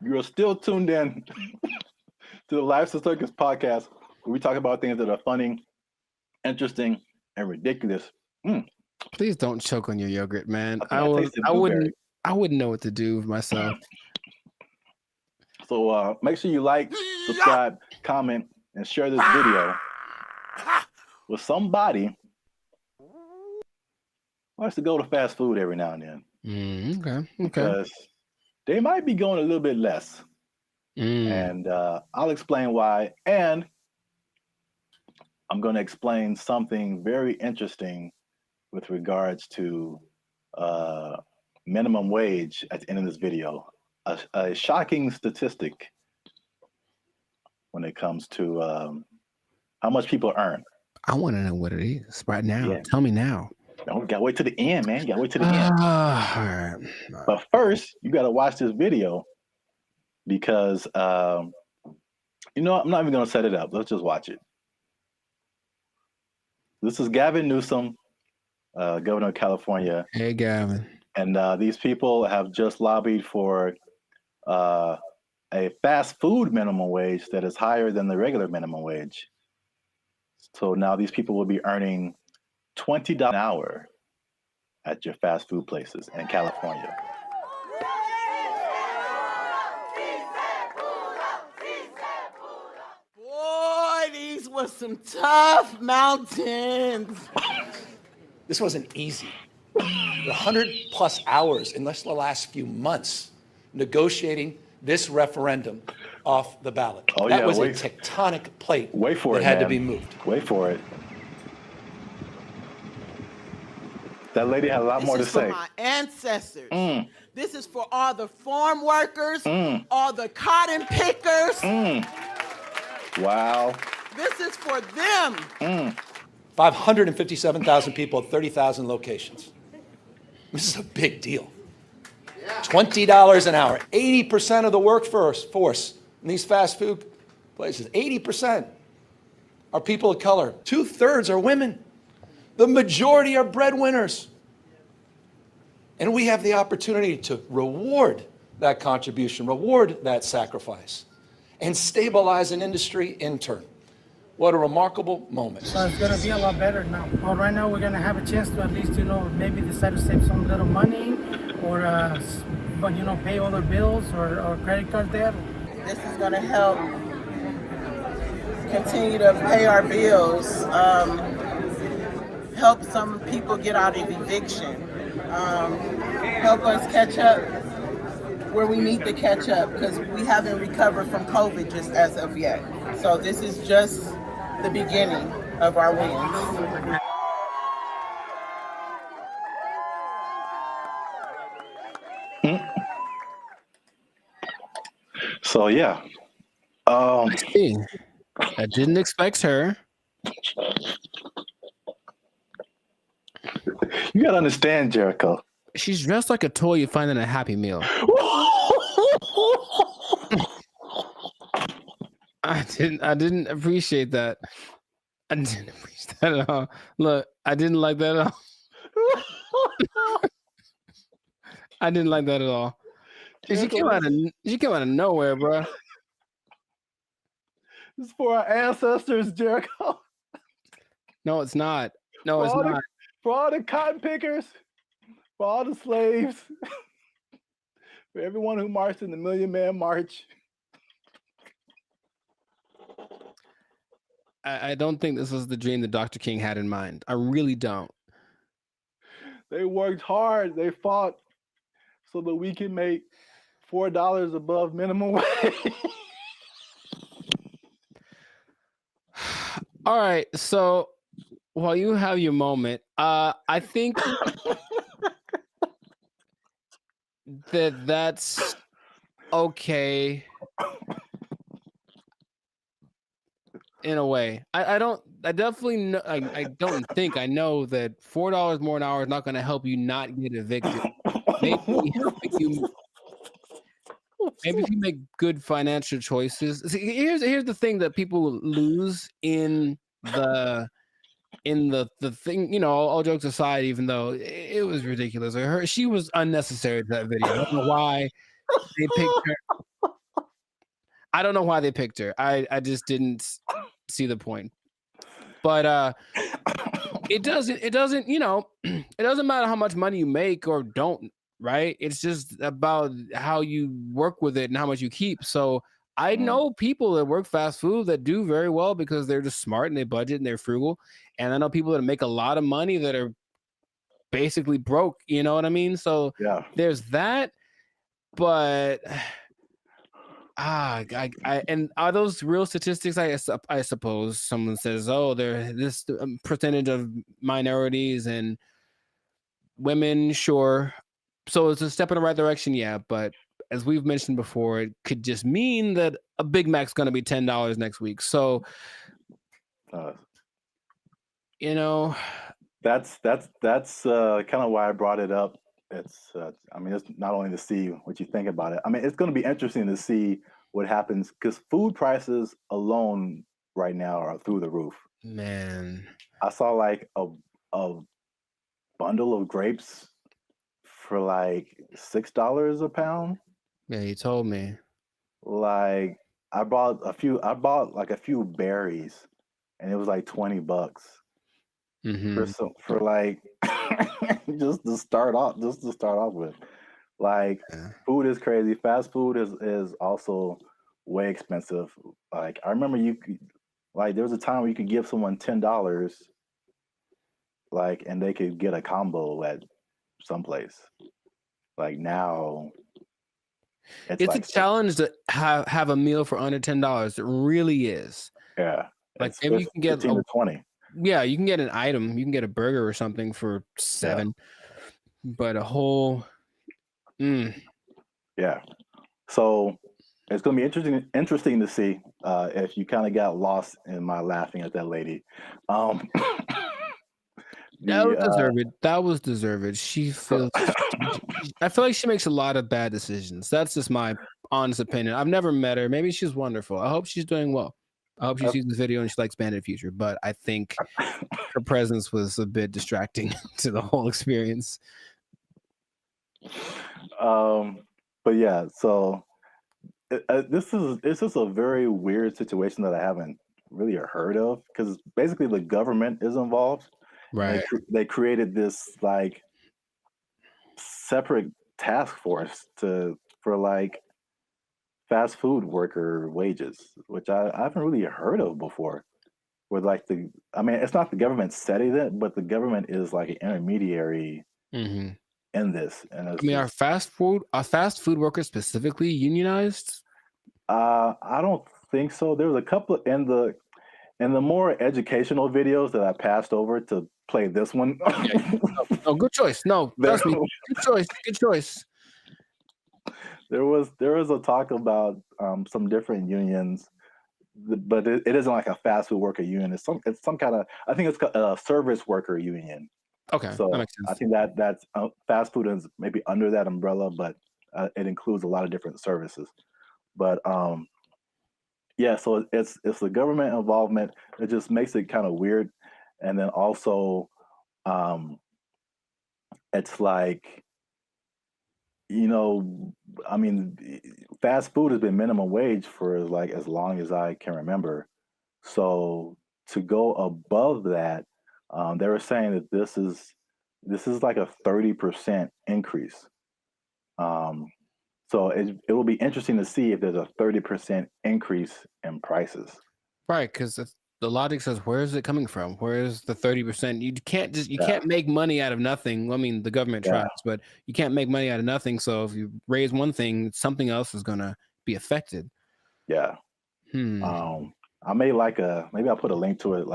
you're still tuned in to the Life's a Circus podcast, where we talk about things that are funny, interesting, and ridiculous. Please don't choke on your yogurt, man. I wouldn't know what to do with myself. So make sure you like, subscribe, comment, and share this video with somebody who likes to go to fast food every now and then. Okay. Because they might be going a little bit less. And I'll explain why. And I'm going to explain something very interesting with regards to minimum wage at the end of this video. A shocking statistic when it comes to how much people earn. I want to know what it is right now. Yeah. Tell me now. No, you got to wait to the end, man. You got to wait to the end. All right. But first, you got to watch this video because, I'm not even going to set it up. Let's just watch it. This is Gavin Newsom, governor of California. Hey, Gavin. And these people have just lobbied for a fast food minimum wage that is higher than the regular minimum wage. So now these people will be earning $20 an hour at your fast food places in California. Boy, these were some tough mountains. This wasn't easy. 100+ hours in just the last few months negotiating this referendum off the ballot. Oh, that yeah, was a tectonic plate that had to be moved. Wait for it. That lady had a lot more to say. This is for my ancestors. This is for all the farm workers, all the cotton pickers. Wow. This is for them. 557,000 people at 30,000 locations. This is a big deal. $20 an hour. 80% of the workforce in these fast food places, 80% are people of color. 2/3 are women. The majority are breadwinners. And we have the opportunity to reward that contribution, reward that sacrifice, and stabilize an industry in turn. What a remarkable moment. So it's gonna be a lot better now. Well, right now we're gonna have a chance to at least, maybe decide to save some little money, or but pay all their bills or credit card debt. This is gonna help continue to pay our bills, help some people get out of eviction, help us catch up where we need to catch up, because we haven't recovered from COVID just as of yet. So this is just the beginning of our wins. So yeah. I didn't expect her. You gotta understand, Jericho. She's dressed like a toy you find in a Happy Meal. I didn't appreciate that. I didn't appreciate that at all. Look, I didn't like that at all. I didn't like that at all. She came out of nowhere, bro. This is for our ancestors, Jericho. No, it's not. No, it's not. For all the cotton pickers, for all the slaves, for everyone who marched in the Million Man March. I don't think this was the dream that Dr. King had in mind. I really don't. They worked hard. They fought so that we can make $4 above minimum wage. All right. So while you have your moment, I think that's okay. In a way, I definitely know. I don't think I know that $4 more an hour is not going to help you not get evicted. Maybe if you make good financial choices. See, here's the thing that people lose in the thing. All jokes aside, even though it was ridiculous, she was unnecessary to that video. I don't know why they picked her. I don't know why they picked her. I just didn't see the point. But it doesn't it doesn't matter how much money you make or don't, right? It's just about how you work with it and how much you keep. So I know people that work fast food that do very well because they're just smart and they budget and they're frugal. And I know people that make a lot of money that are basically broke, you know what I mean? So yeah, there's that. But and are those real statistics? I suppose someone says, oh, there this percentage of minorities and women, sure. So it's a step in the right direction, yeah. But as we've mentioned before, it could just mean that a Big Mac's going to be $10 next week. So, that's kind of why I brought it up. It's it's not only to see what you think about it. I mean, it's going to be interesting to see what happens because food prices alone right now are through the roof. Man, I saw like a bundle of grapes for like $6 a pound. Yeah, you told me. Like I bought like a few berries, and it was like $20 for like just to start off with. Like food is crazy. Fast food is also way expensive. Like I remember there was a time where you could give someone $10, like, and they could get a combo at someplace. Like now, it's like a challenge to have a meal for under $10. It really is. Yeah, like maybe you can get 15 to 20. Yeah, you can get an item. You can get a burger or something for $7, but a whole. Yeah, so it's going to be interesting to see if you kind of got lost in my laughing at that lady. That was deserved. She feels. I feel like she makes a lot of bad decisions. That's just my honest opinion. I've never met her. Maybe she's wonderful. I hope she's doing well. I hope she sees this video and she likes Bandit Future. But I think her presence was a bit distracting to the whole experience. But yeah, so this is a very weird situation that I haven't really heard of, because basically the government is involved. Right. They created this like separate task force for like fast food worker wages, which I haven't really heard of before. Where like it's not the government setting it, but the government is like an intermediary Mm-hmm. in this. And I mean, are fast food workers specifically unionized? I don't think so. There was a couple in the more educational videos that I passed over to play this one. Oh, good choice. No, trust me. Good choice. Good choice. There was a talk about some different unions, but it isn't like a fast food worker union. It's some kind of, I think it's a service worker union. Okay, so that makes sense. I think that's fast food is maybe under that umbrella, but it includes a lot of different services. But yeah, so it's the government involvement. It just makes it kind of weird, and then also it's like, I mean, fast food has been minimum wage for like as long as I can remember. So to go above that, they were saying that this is like a 30% increase. So it will be interesting to see if there's a 30% increase in prices. Right, because the logic says, where is it coming from? Where is the 30%? You can't make money out of nothing. I mean, the government tries, but you can't make money out of nothing. So if you raise one thing, something else is gonna be affected. Yeah. I made maybe I'll put a link to it.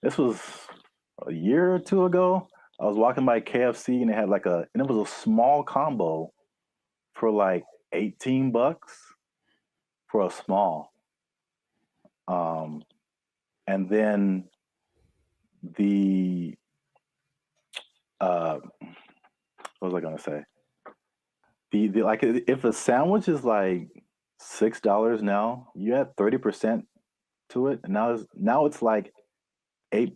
This was a year or two ago. I was walking by KFC and they had and it was a small combo for like $18 for a small. And then what was I gonna say? The like, if a sandwich is like $6 now, you add 30% to it, and now it's like $8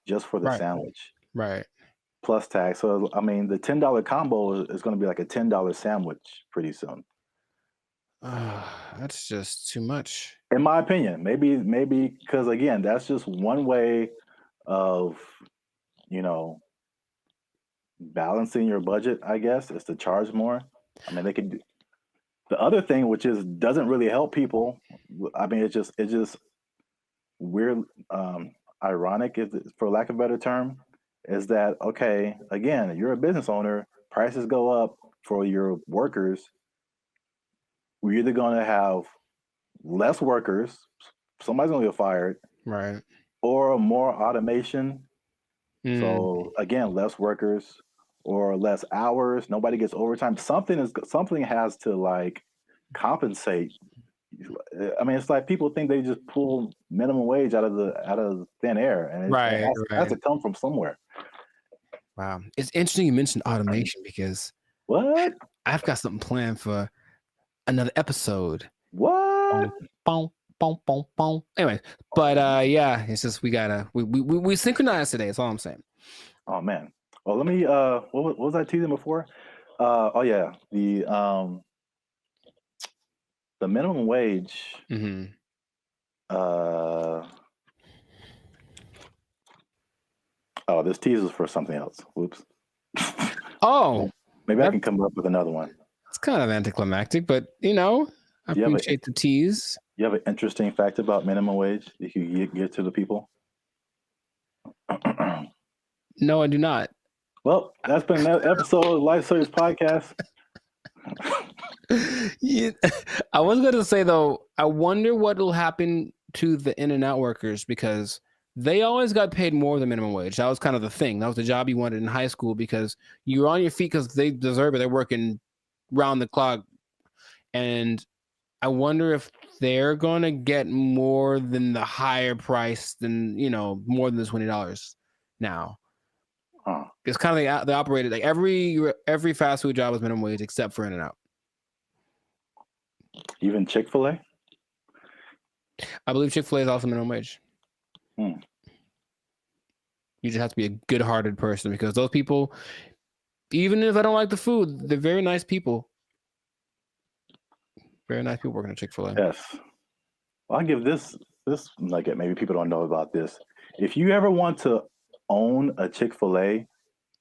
just for the sandwich. Right. Plus tax. So I mean, the $10 combo is going to be like a $10 sandwich pretty soon. That's just too much, in my opinion. Maybe because again, that's just one way of balancing your budget, I guess, is to charge more. I mean, they could do the other thing, which doesn't really help people. I mean, it's just weird, ironic, for lack of a better term, is that, okay, again, you're a business owner, prices go up for your workers. We're either going to have less workers, somebody's going to get fired, right, or more automation. So again, less workers or less hours, nobody gets overtime. Something has to like compensate. I mean, it's like people think they just pull minimum wage out of thin air, and it has to come from somewhere. Wow, it's interesting you mentioned automation, because what? I've got something planned for another episode. What? Boom, boom, boom, boom. Anyway, but yeah, it's just we synchronized today. That's all I'm saying. Oh man. Well, let me. What was I teasing before? Oh yeah, the minimum wage. Oh, this teaser is for something else. Whoops. Oh, maybe I can come up with another one. It's kind of anticlimactic, but I appreciate the tease. You have an interesting fact about minimum wage that you can give to the people? No, I do not. Well, that's been another episode of Life Service Podcast. Yeah, I was going to say, though, I wonder what will happen to the In-N-Out workers, because they always got paid more than minimum wage. That was kind of the thing. That was the job you wanted in high school, because you were on your feet because they deserve it. They're working round the clock. And I wonder if they're going to get more than the higher price than, more than the $20 now. It's kind of they operated like every fast food job was minimum wage except for In-N-Out. Even Chick-fil-A? I believe Chick-fil-A is also minimum wage. You just have to be a good-hearted person, because those people, even if I don't like the food, they're very nice people. Very nice people working at Chick-fil-A. Yes. Well, I'll give this this like maybe people don't know about this. If you ever want to own a Chick-fil-A,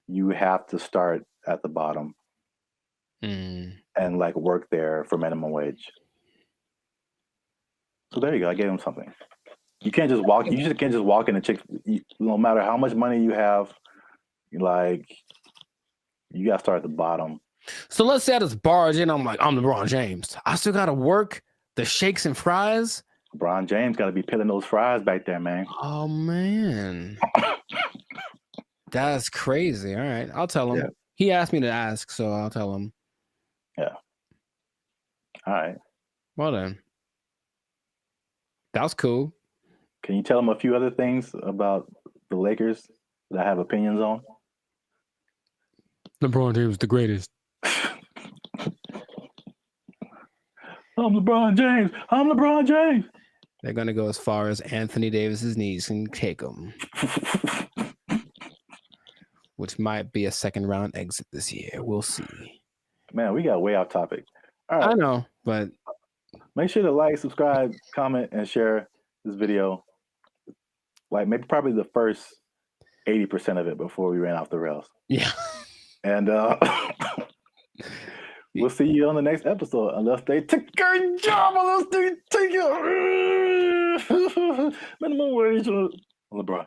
you have to start at the bottom and like work there for minimum wage. So there you go. I gave him something. You can't just walk. You just can't just walk in a no matter how much money you have, like you got to start at the bottom. So let's say I just barge in. I'm like, I'm LeBron James. I still got to work the shakes and fries. LeBron James got to be peeling those fries back there, man. Oh man, that's crazy. All right, I'll tell him. Yeah. He asked me to ask, so I'll tell him. Yeah. All right. Well then, that was cool. Can you tell him a few other things about the Lakers that I have opinions on? LeBron James is the greatest. I'm LeBron James. I'm LeBron James. They're gonna go as far as Anthony Davis's knees can take them, which might be a second round exit this year. We'll see. Man, we got way off topic. All right. I know, but make sure to like, subscribe, comment, and share this video. Like maybe probably the first 80% of it before we ran off the rails. Yeah. And we'll see you on the next episode, unless they take a job, unless they take it. Minimum wage on LeBron.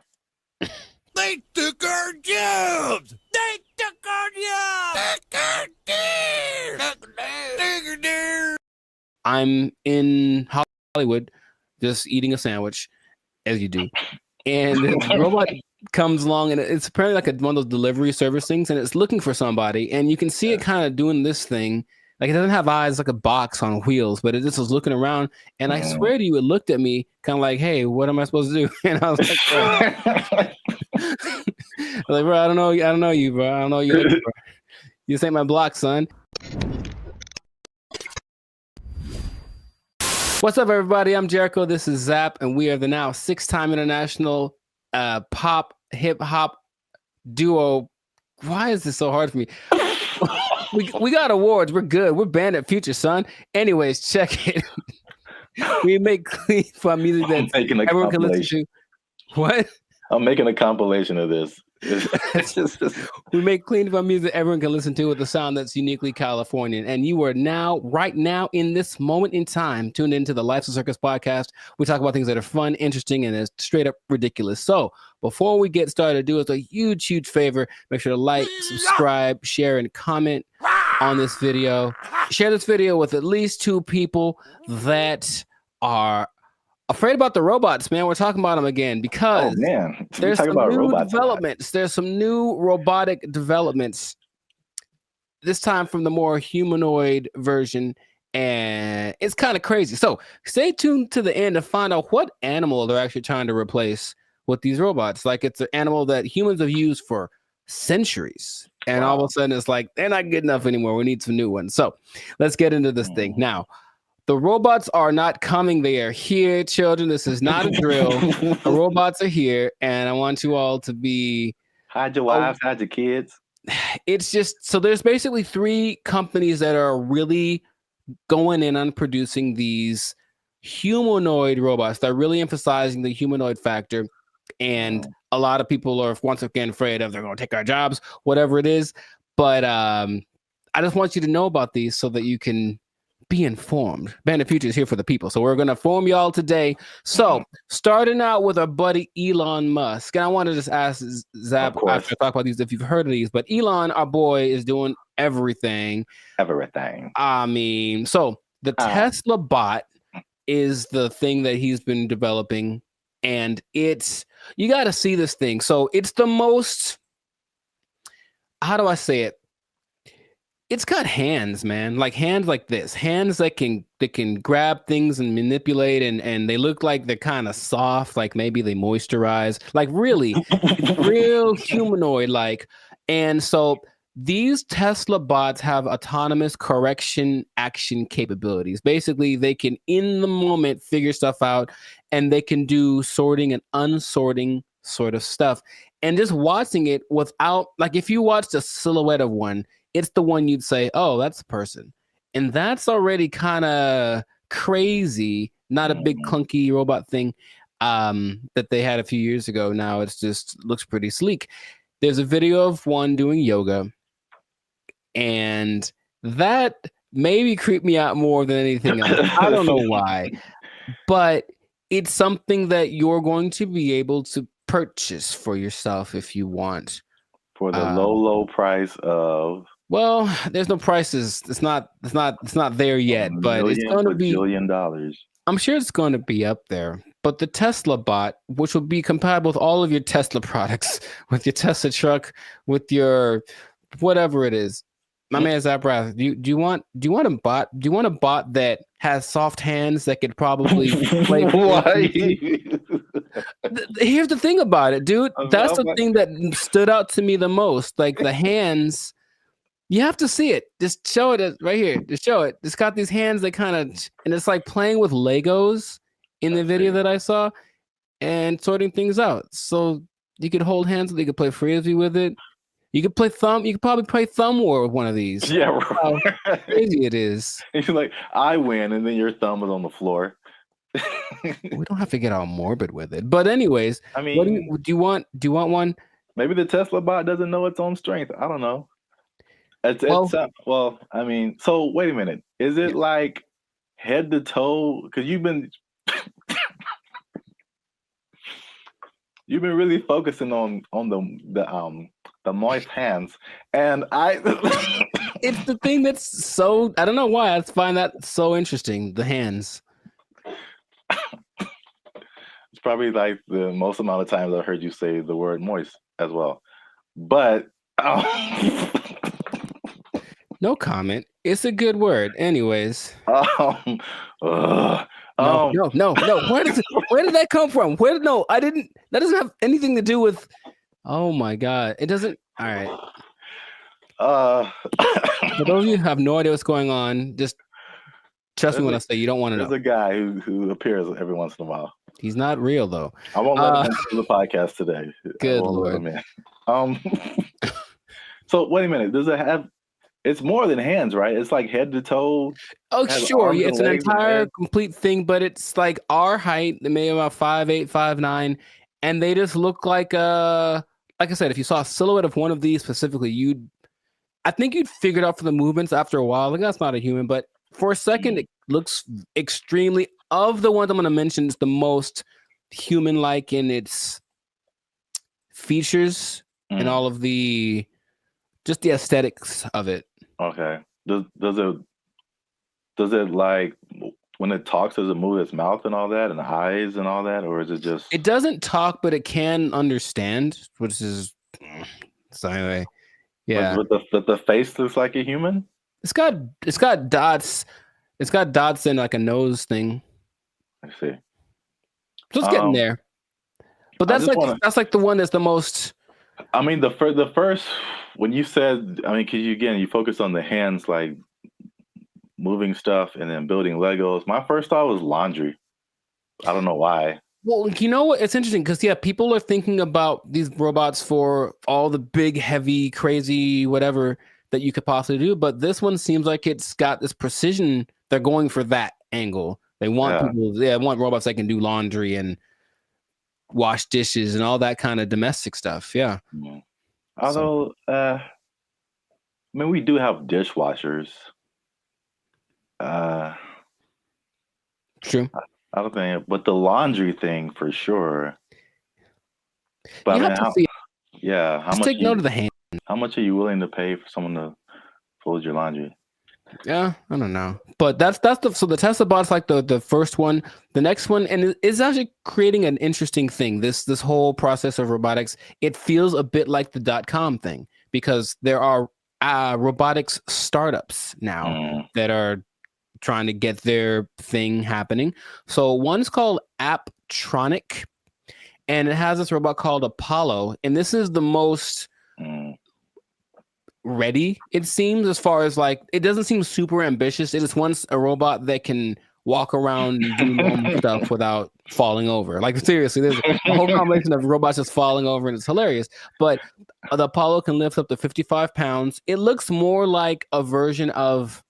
They took our jobs! They took our jobs! I'm in Hollywood just eating a sandwich, as you do. And the robot comes along, and it's apparently like one of those delivery service things, and it's looking for somebody. And you can see it kind of doing this thing. Like it doesn't have eyes, like a box on wheels, but it just was looking around. And I swear to you, it looked at me kind of like, hey, what am I supposed to do? And I was like, bro, I don't know you, bro. I don't know you. Bro. You ain't my block, son. What's up, everybody? I'm Jericho. This is Zap, and we are the now 6-time international pop hip hop duo. Why is this so hard for me? we got awards. We're good. We're banned at Future, son. Anyways, check it. We make clean fun music that everyone can listen to. What? I'm making a compilation of this. We make clean fun music everyone can listen to with a sound that's uniquely Californian. And you are now, right now, in this moment in time, tuned into the Life's a Circus podcast. We talk about things that are fun, interesting, and straight up ridiculous. So before we get started, do us a huge, huge favor. Make sure to like, subscribe, share, and comment on this video. Share this video with at least 2 people that are afraid about the robots, man. We're talking about them again because there's some new developments. There's some new robotic developments, this time from the more humanoid version, and it's kind of crazy. So stay tuned to the end to find out what animal they're actually trying to replace with these robots. Like it's an animal that humans have used for centuries, and all of a sudden it's like, they're not good enough anymore. We need some new ones. So let's get into this thing now. The robots are not coming. They are here, children. This is not a drill. The robots are here, and I want you all to be... Hide your wives, hide your kids. It's just... So there's basically 3 companies that are really going in on producing these humanoid robots. They're really emphasizing the humanoid factor, and a lot of people are, once again, afraid of they're going to take our jobs, whatever it is. But I just want you to know about these so that you can... be informed. Bandit Future is here for the people. So we're going to inform y'all today. So starting out with our buddy Elon Musk. And I want to just ask Zap after I talk about these if you've heard of these. But Elon, our boy, is doing everything. I mean, so the Tesla bot is the thing that he's been developing. And it's, you got to see this thing. So it's the most, how do I say it? It's got hands, man, like hands like this, hands that can grab things and manipulate, and they look like they're kind of soft, like maybe they moisturize, like really real humanoid like. And so these Tesla bots have autonomous correction action capabilities. Basically, they can in the moment figure stuff out, and they can do sorting and unsorting sort of stuff. And just watching it without, like if you watched a silhouette of one, it's the one you'd say, oh, that's a person. And that's already kind of crazy, not a big clunky robot thing that they had a few years ago. Now it's just looks pretty sleek. There's a video of one doing yoga, and that maybe creeped me out more than anything else. I don't know why, but it's something that you're going to be able to purchase for yourself if you want. For the low price of, well, there's no prices. It's not there yet, but it's going to be $1 billion. I'm sure it's going to be up there. But the Tesla bot, which will be compatible with all of your Tesla products, with your Tesla truck, with your whatever it is. My man Zabrath, do you want a bot? Do you want a bot that has soft hands that could probably play? Why? Here's the thing about it, dude. That's the thing that stood out to me the most. Like the hands, you have to see it. Just show it right here. Just show it. It's got these hands that kind of, and it's like playing with Legos in the video that I saw and sorting things out. So you could hold hands, you could play frisbee with it. You could play thumb. You could probably play thumb war with one of these. Yeah, right. How crazy it is. You're like, I win, and then your thumb is on the floor. We don't have to get all morbid with it. But anyways, I mean, what do you want? Do you want one? Maybe the Tesla bot doesn't know its own strength. I don't know. Well, I mean, so wait a minute. Is it like head to toe? Because you've been really focusing on the moist hands, and it's the thing that's so, I don't know why I find that so interesting. The hands. It's probably like the most amount of times I've heard you say the word moist as well, but no comment. It's a good word. Anyways. No. Where did that come from? That doesn't have anything to do with, oh my God. It doesn't. All right. For those of you who have no idea what's going on, just trust me when I say you don't want to know. There's a guy who appears every once in a while. He's not real though. I won't let him do the podcast today. Good Lord. So wait a minute. Does it have, it's more than hands, right? It's like head to toe. Oh, sure. Yeah, it's an entire complete thing, but it's like our height, maybe about 5'8", 5'9", and they just look like I said, if you saw a silhouette of one of these specifically, I think you'd figure it out for the movements after a while. Like, that's not a human, but for a second, it looks extremely, of the ones I'm going to mention, it's the most human-like in its features and all of the, just the aesthetics of it. Okay. Does it like, when it talks, does it move its mouth and all that, and the eyes and all that, or is it just? It doesn't talk, but it can understand, which is so anyway. Yeah. But the face looks like a human. It's got dots. It's got dots and like a nose thing. I see. So it's getting there. But that's like the one that's the most. I mean, the first when you said, I mean, because you focus on the hands, like moving stuff and then building Legos. My first thought was laundry. I don't know why. Well, you know what? It's interesting because people are thinking about these robots for all the big, heavy, crazy, whatever that you could possibly do. But this one seems like it's got this precision. They're going for that angle. They want want robots that can do laundry and wash dishes and all that kind of domestic stuff. Yeah. Although, I mean, we do have dishwashers. True. I don't think, but the laundry thing for sure. But you how much? Take note of the hand. How much are you willing to pay for someone to fold your laundry? Yeah, I don't know, but that's so the Tesla bot's like the first one. The next one, and it's actually creating an interesting thing. This whole process of robotics, it feels a bit like the .com thing because there are robotics startups now that are trying to get their thing happening. So one's called Apptronic, and it has this robot called Apollo, and this is the most ready, it seems, as far as like, it doesn't seem super ambitious. It is once a robot that can walk around and do normal stuff without falling over. Like, seriously, there's a whole combination of robots just falling over, and it's hilarious. But the Apollo can lift up to 55 pounds. It looks more like a version of,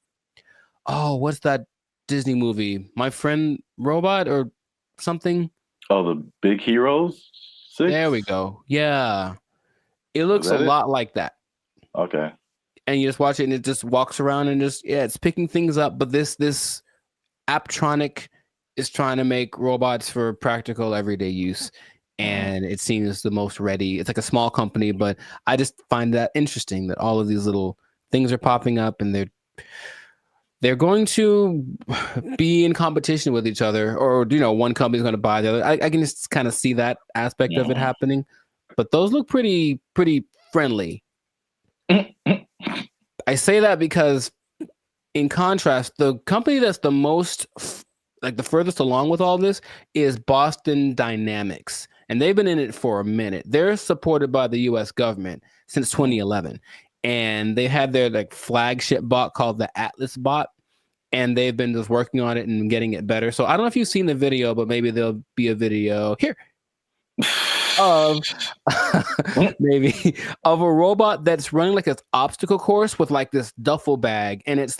what's that Disney movie? My Friend Robot or something? Oh, the Big Heroes 6? There we go. Yeah. It looks a that it? lot like that. Okay. And you just watch it and it just walks around and just, it's picking things up. But this Aptronic is trying to make robots for practical everyday use. And it seems the most ready. It's like a small company, but I just find that interesting that all of these little things are popping up and they're going to be in competition with each other, or one company's going to buy the other. I can just kind of see that aspect of it happening, but those look pretty friendly. I say that because, in contrast, the company that's the most the furthest along with all this is Boston Dynamics, and they've been in it for a minute. They're supported by the U.S. government since 2011, and they had their flagship bot called the Atlas bot. And they've been just working on it and getting it better. So I don't know if you've seen the video, but maybe there'll be a video here of maybe of a robot that's running like an obstacle course with this duffel bag, and it's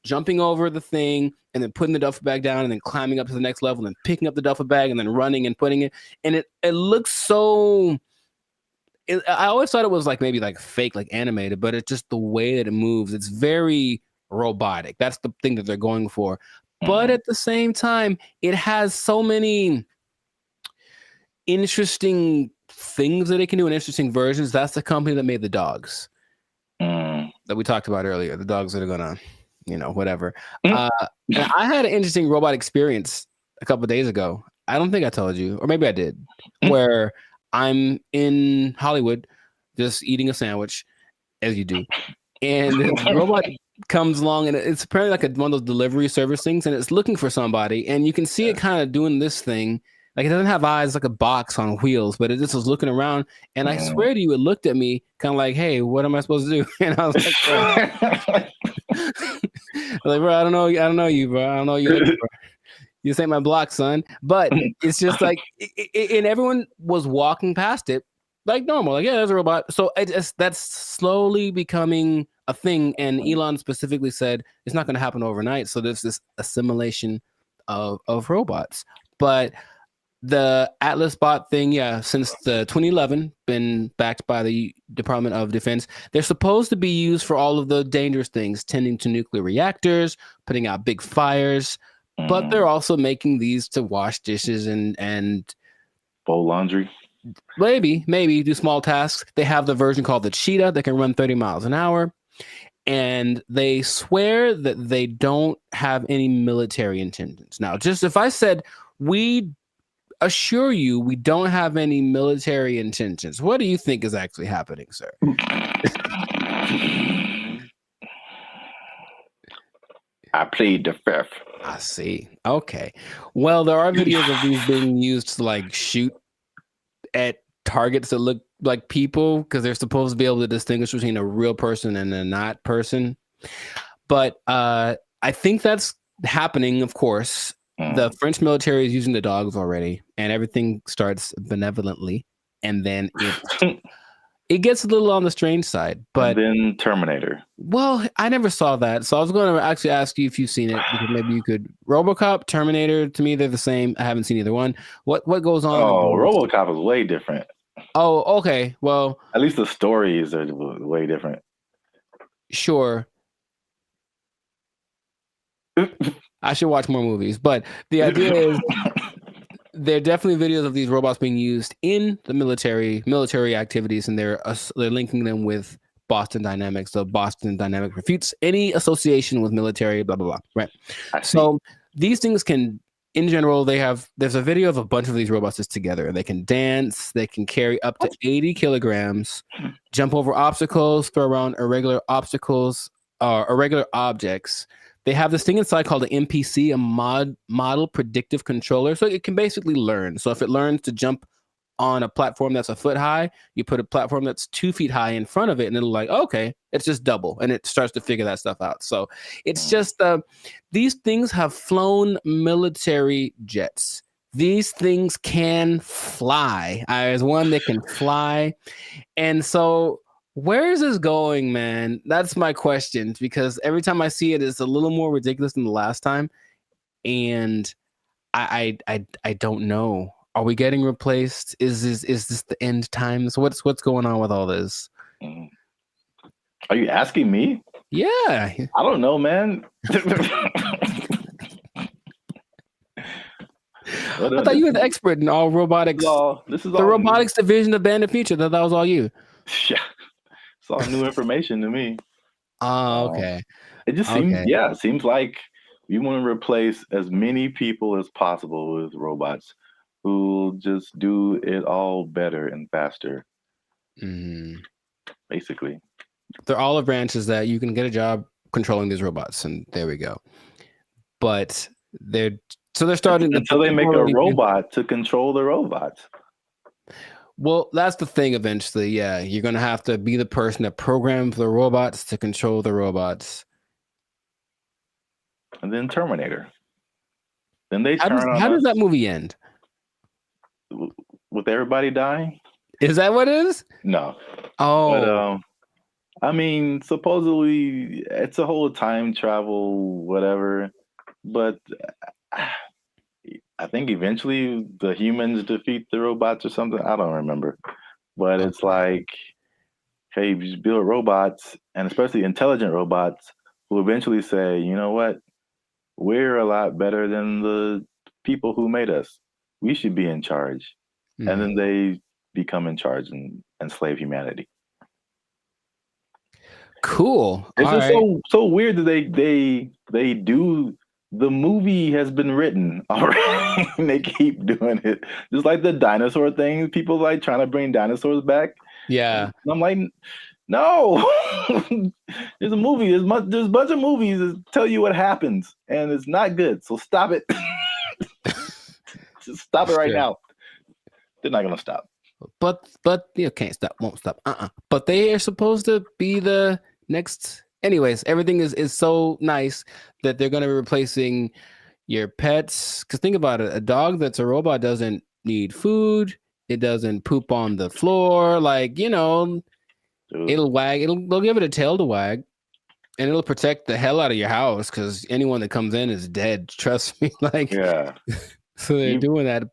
jumping over the thing and then putting the duffel bag down and then climbing up to the next level and picking up the duffel bag and then running and putting it. And it looks so. I always thought it was maybe fake, animated, but it's just the way that it moves. It's very robotic. That's the thing that they're going for. But at the same time, it has so many interesting things that it can do and interesting versions. That's the company that made the dogs that we talked about earlier. The dogs that are gonna, whatever. And I had an interesting robot experience a couple of days ago. I don't think I told you, or maybe I did, where I'm in Hollywood just eating a sandwich, as you do, and the robot comes along, and it's apparently one of those delivery service things, and it's looking for somebody, and you can see it kind of doing this thing. It doesn't have eyes, like a box on wheels, but it just was looking around, and I swear to you, it looked at me kind of hey, what am I supposed to do? And I was bro, I don't know you, bro. I don't know you. Bro. You ain't my block, son. But it's just and everyone was walking past it normal. Yeah, there's a robot. So that's slowly becoming a thing, and Elon specifically said it's not going to happen overnight. So there's this assimilation of robots. But the Atlas bot thing, since the 2011, been backed by the Department of Defense. They're supposed to be used for all of the dangerous things, tending to nuclear reactors, putting out big fires. But they're also making these to wash dishes and fold laundry. Maybe do small tasks. They have the version called the Cheetah that can run 30 miles an hour. And they swear that they don't have any military intentions. Now, just if I said, we assure you we don't have any military intentions, what do you think is actually happening, sir? I plead the fifth. I see. Okay. Well, there are videos of these being used to shoot at targets that look like people, because they're supposed to be able to distinguish between a real person and a not person. But I think that's happening, of course. The French military is using the dogs already, and everything starts benevolently, and then it gets a little on the strange side. But and then Terminator. Well, I never saw that, so I was going to actually ask you if you've seen it, because maybe you could. RoboCop, Terminator, to me they're the same. I haven't seen either one. What goes on? Oh, RoboCop is way different. Oh, okay. Well, at least the stories are way different. Sure. I should watch more movies, but the idea is there are definitely videos of these robots being used in the military activities, and they're linking them with Boston Dynamics. So Boston Dynamics refutes any association with military, blah, blah, blah. Right. So these things can, in general, there's a video of a bunch of these robots just together. They can dance, they can carry up to 80 kilograms, jump over obstacles, throw around irregular obstacles, irregular objects. They have this thing inside called an MPC, a model predictive controller. So it can basically learn. So if it learns to jump on a platform that's a foot high, you put a platform that's 2 feet high in front of it, and it'll okay, it's just double, and it starts to figure that stuff out. So it's just these things have flown military jets. These things can fly. There's one that can fly, and so where is this going, man? That's my question, because every time I see it, it's a little more ridiculous than the last time. and I don't know. Are we getting replaced? Is this the end times? What's going on with all this? Are you asking me? Yeah. I don't know, man. I thought you were the expert in all robotics. This is the all robotics division of Band of Future. That was all you. Yeah, it's all new information to me. Oh, okay. It just seems, it seems like we want to replace as many people as possible with robots who just do it all better and faster. Basically, they're olive branches that you can get a job controlling these robots, and there we go. But they're starting until they make a robot to control the robots. Well, that's the thing. Eventually, yeah, you're gonna have to be the person that programs the robots to control the robots. And then Terminator. Then they how does that movie end? With everybody dying? Is that what it is? No. Oh. But, I mean, supposedly it's a whole time travel, whatever. But I think eventually the humans defeat the robots or something. I don't remember. But it's like, hey, you just build robots, and especially intelligent robots, who eventually say, you know what? We're a lot better than the people who made us. We should be in charge. And then they become in charge and enslave humanity. Cool. It's just so weird that they do. The movie has been written already. And they keep doing it, just like the dinosaur thing. People like trying to bring dinosaurs back. Yeah, and I'm like, no. There's a movie. There's a bunch of movies that tell you what happens, and it's not good. So stop it. Just stop it right now. They're not gonna stop. But you can't stop, won't stop. But they are supposed to be the next. Anyways, everything is so nice that they're gonna be replacing your pets. Because think about it, a dog that's a robot doesn't need food. It doesn't poop on the floor. Like, it'll wag. They'll give it a tail to wag, and it'll protect the hell out of your house. Because anyone that comes in is dead. Trust me. Like, yeah. So they're doing that.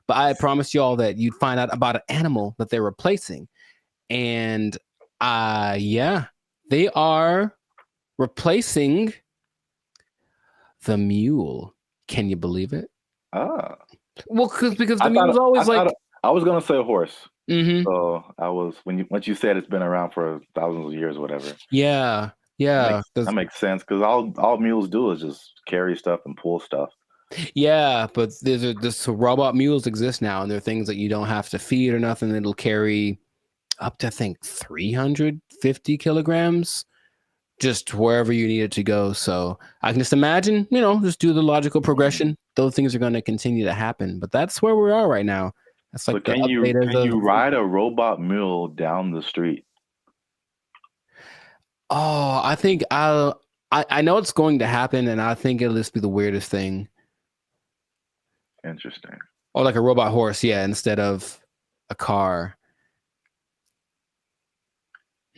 But I promised you all that you'd find out about an animal that they're replacing. And they are replacing the mule. Can you believe it? Well, because the mule was always I was gonna say a horse. Mm-hmm. So I was once you said it's been around for thousands of years, or whatever. Yeah. That makes sense because all mules do is just carry stuff and pull stuff. Yeah, but this robot mules exist now, and they're things that you don't have to feed or nothing. It'll carry up to, I think, 350 kilograms just wherever you need it to go. So I can just imagine, just do the logical progression. Those things are going to continue to happen. But that's where we are right now. That's like can you ride a robot mule down the street? Oh, I think I know it's going to happen, and I think it'll just be the weirdest thing. Interesting. Or like a robot horse, yeah, instead of a car.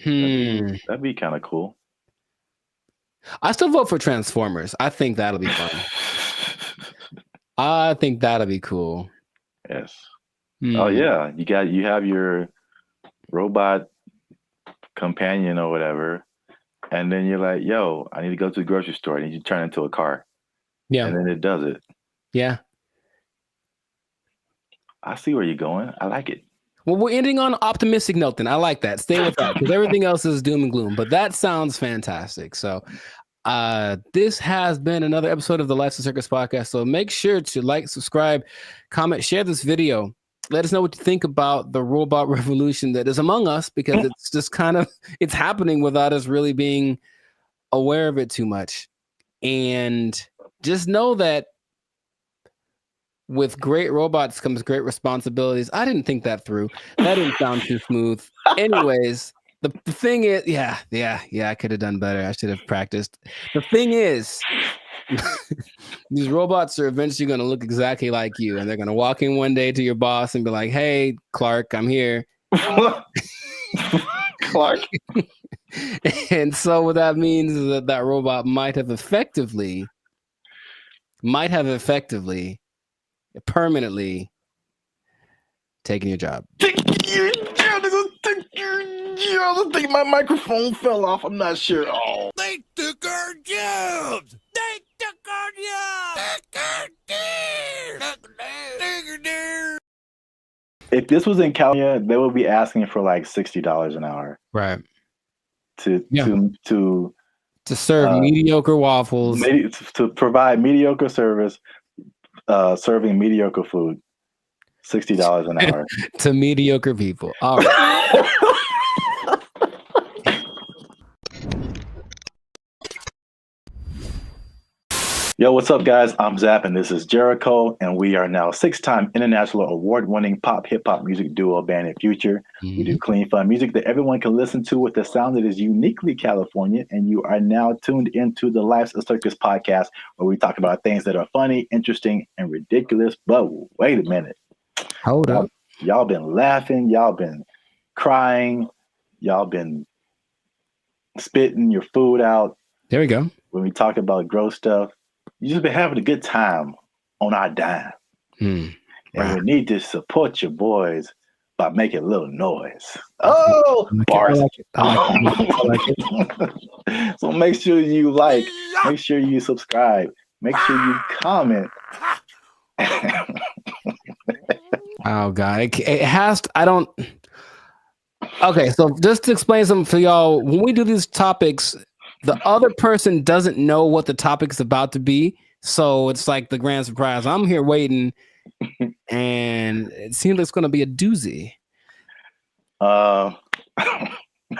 That'd be kind of cool. I still vote for Transformers. I think that'll be fun. I think that'll be cool. Yes. Oh yeah, you have your robot companion or whatever, and then you're like, "Yo, I need to go to the grocery store," and you turn into a car. Yeah. And then it does it. Yeah. I see where you're going. I like it. Well, we're ending on an optimistic note then. I like that. Stay with that because everything else is doom and gloom. But that sounds fantastic. So this has been another episode of the Lights and Circus podcast. So make sure to like, subscribe, comment, share this video. Let us know what you think about the robot revolution that is among us, because it's just it's happening without us really being aware of it too much. And just know that with great robots comes great responsibilities. I didn't think that through. That didn't sound too smooth. Anyways, the thing is, I could have done better. I should have practiced. The thing is, these robots are eventually going to look exactly like you, and they're going to walk in one day to your boss and be like, "Hey, Clark, I'm here." Clark. And so what that means is that robot might have effectively might have effectively, permanently taken your job. I think my microphone fell off. I'm not sure. Oh. They took our jobs. They took our jobs. If this was in California, they would be asking for like $60 an hour. Right. To serve mediocre waffles. To provide mediocre service, serving mediocre food. $60 an hour. To mediocre people. All right. Yo, what's up, guys? I'm Zap, and this is Jericho, and we are now 6-time international award-winning pop hip-hop music duo band in Future. We do clean, fun music that everyone can listen to with a sound that is uniquely California, and you are now tuned into the Life's a Circus podcast, where we talk about things that are funny, interesting, and ridiculous. But wait a minute. Hold up. Y'all been laughing. Y'all been crying. Y'all been spitting your food out. There we go. When we talk about gross stuff. You just been having a good time on our dime. And we need to support your boys by making a little noise. Oh, bars. I like it. So make sure you like, make sure you subscribe, make sure you comment. Oh, God. It has to, I don't. Okay, so just to explain something for y'all, when we do these topics, the other person doesn't know what the topic's about to be. So it's like the grand surprise. I'm here waiting, and it seems like it's going to be a doozy.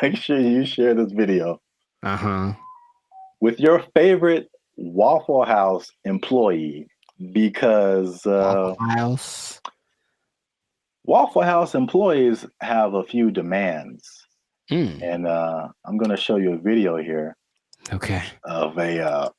Make sure you share this video Uh-huh. with your favorite Waffle House employee, because Waffle House employees have a few demands. And I'm going to show you a video here. Okay. Of a,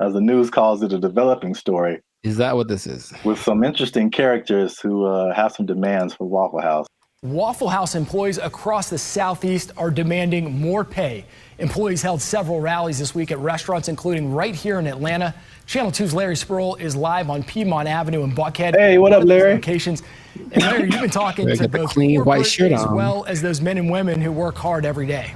as the news calls it, a developing story. Is that what this is? With some interesting characters who have some demands for Waffle House. Waffle House employees across the Southeast are demanding more pay. Employees held several rallies this week at restaurants, including right here in Atlanta. Channel 2's Larry Spruill is live on Piedmont Avenue in Buckhead. Hey, what up, Larry? Locations. And Larry, you've been talking to both clean white shirt as on, well as those men and women who work hard every day.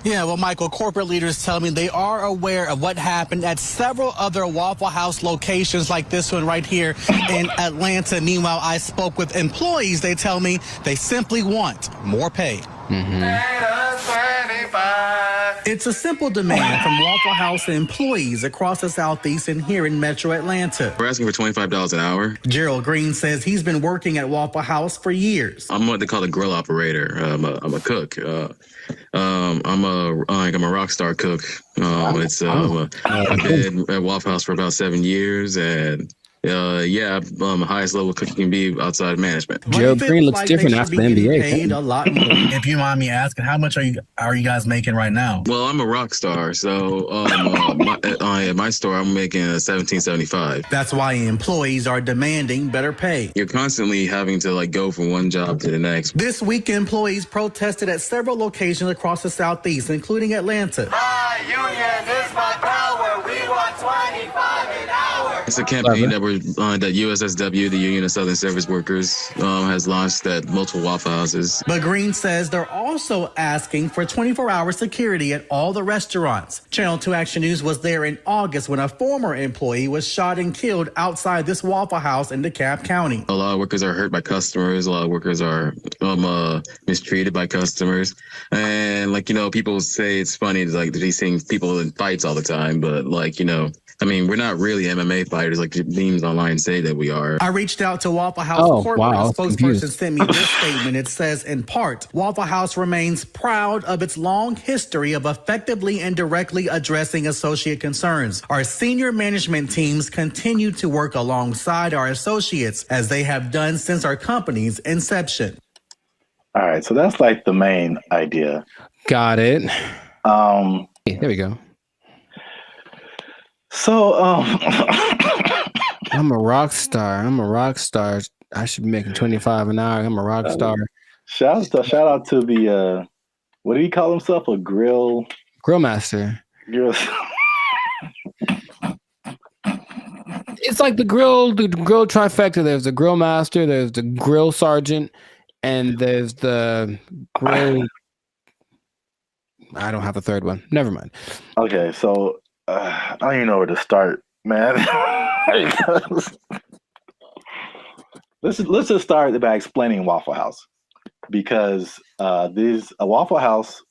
Yeah, well, Michael, corporate leaders tell me they are aware of what happened at several other Waffle House locations like this one right here in Atlanta. Meanwhile, I spoke with employees. They tell me they simply want more pay. It's a simple demand from Waffle House employees across the Southeast and here in Metro Atlanta. We're asking for $25 an hour. Gerald Green says he's been working at Waffle House for years. I'm what they call a grill operator. I'm a cook. I'm a rock star cook. I've been at Waffle House for about 7 years, and highest level cook can be outside management. Gerald Green looks different after the NBA. Paid a lot more. If you mind me asking, how much are you guys making right now? Well, I'm a rock star, so at my store I'm making $17.75. That's why employees are demanding better pay. You're constantly having to go from one job to the next. This week, employees protested at several locations across the Southeast, including Atlanta. My union is my power. We want 25 an hour. It's a campaign that USSW, the Union of Southern Service Workers, has launched at multiple Waffle Houses. But Green says they're also asking for 24-hour security at all the restaurants. Channel 2 Action News was there in August when a former employee was shot and killed outside this Waffle House in DeKalb County. A lot of workers are hurt by customers. A lot of workers are mistreated by customers. And people say it's funny to be seeing people in fights all the time, but we're not really MMA fighters like the memes online say that we are. I reached out to Waffle House corporate. A spokesperson sent me this statement. It says, in part, Waffle House remains proud of its long history of effectively and directly addressing associate concerns. Our senior management teams continue to work alongside our associates as they have done since our company's inception. All right, so that's the main idea. Got it. There we go. So, I'm a rock star. I should be making 25 an hour. I'm a rock star. Shout out to the what do he call himself? A grill master. It's like the grill trifecta. There's the grill master, there's the grill sergeant, and there's the grill. I don't have a third one. Never mind. Okay, so I don't even know where to start, man. let's just start by explaining Waffle House, because a Waffle House.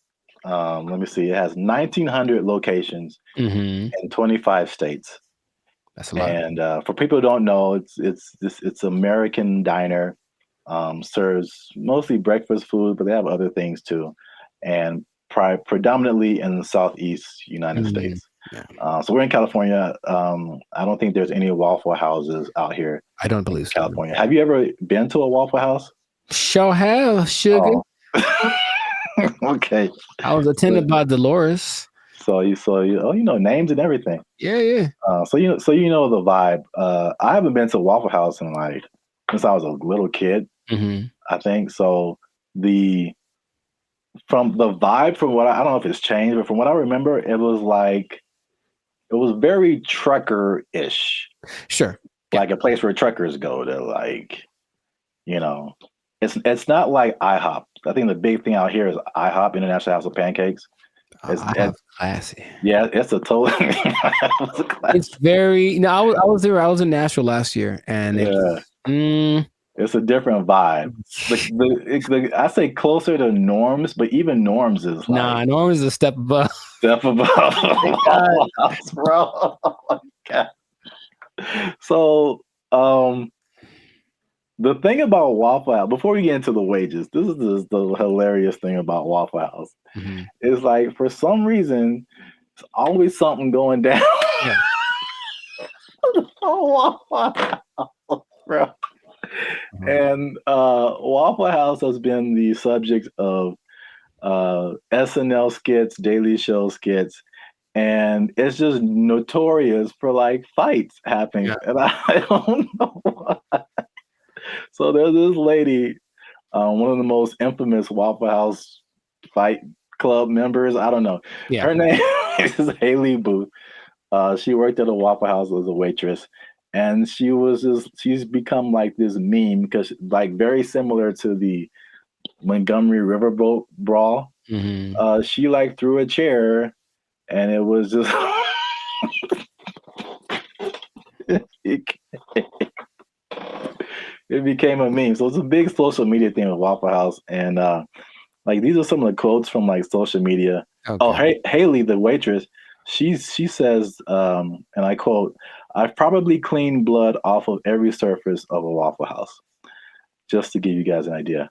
Let me see. It has 1,900 locations in 25 states. That's a lot. And for people who don't know, it's American diner. Serves mostly breakfast food, but they have other things too, and predominantly in the Southeast United States. Yeah. So we're in California. I don't think there's any Waffle Houses out here. I don't believe so. California. Have you ever been to a Waffle House? Sure have, sugar. Oh. Okay. I was attended by Dolores. So you know names and everything. Yeah. So you know the vibe. I haven't been to a Waffle House in since I was a little kid. I think so. From the vibe, from what I don't know if it's changed, but from what I remember, it was very trucker-ish. Sure. Like a place where truckers go to it's not like IHOP. I think the big thing out here is IHOP, International House of Pancakes. It's classy. Yeah, it's a total. It's very. I was there. I was in Nashville last year, and it's a different vibe. I say closer to Norms, but even Norms is Norms is a step above. Step above, bro. Oh my God. So, the thing about Waffle House, before we get into the wages, this is the hilarious thing about Waffle House. Is like, for some reason, there's always something going down. Yeah. Waffle House, bro. And Waffle House has been the subject of SNL skits, Daily Show skits, and it's just notorious for fights happening. Yeah. And I don't know why. So there's this lady, one of the most infamous Waffle House fight club members. I don't know. Yeah. Her name is Haley Booth. She worked at a Waffle House as a waitress, and she's become this meme because very similar to the Montgomery Riverboat brawl. She threw a chair, and it was just it became a meme. So it's a big social media thing with Waffle House, and these are some of the quotes from social media. Okay. Oh, Haley, the waitress, she says, and I quote, "I've probably cleaned blood off of every surface of a Waffle House," just to give you guys an idea.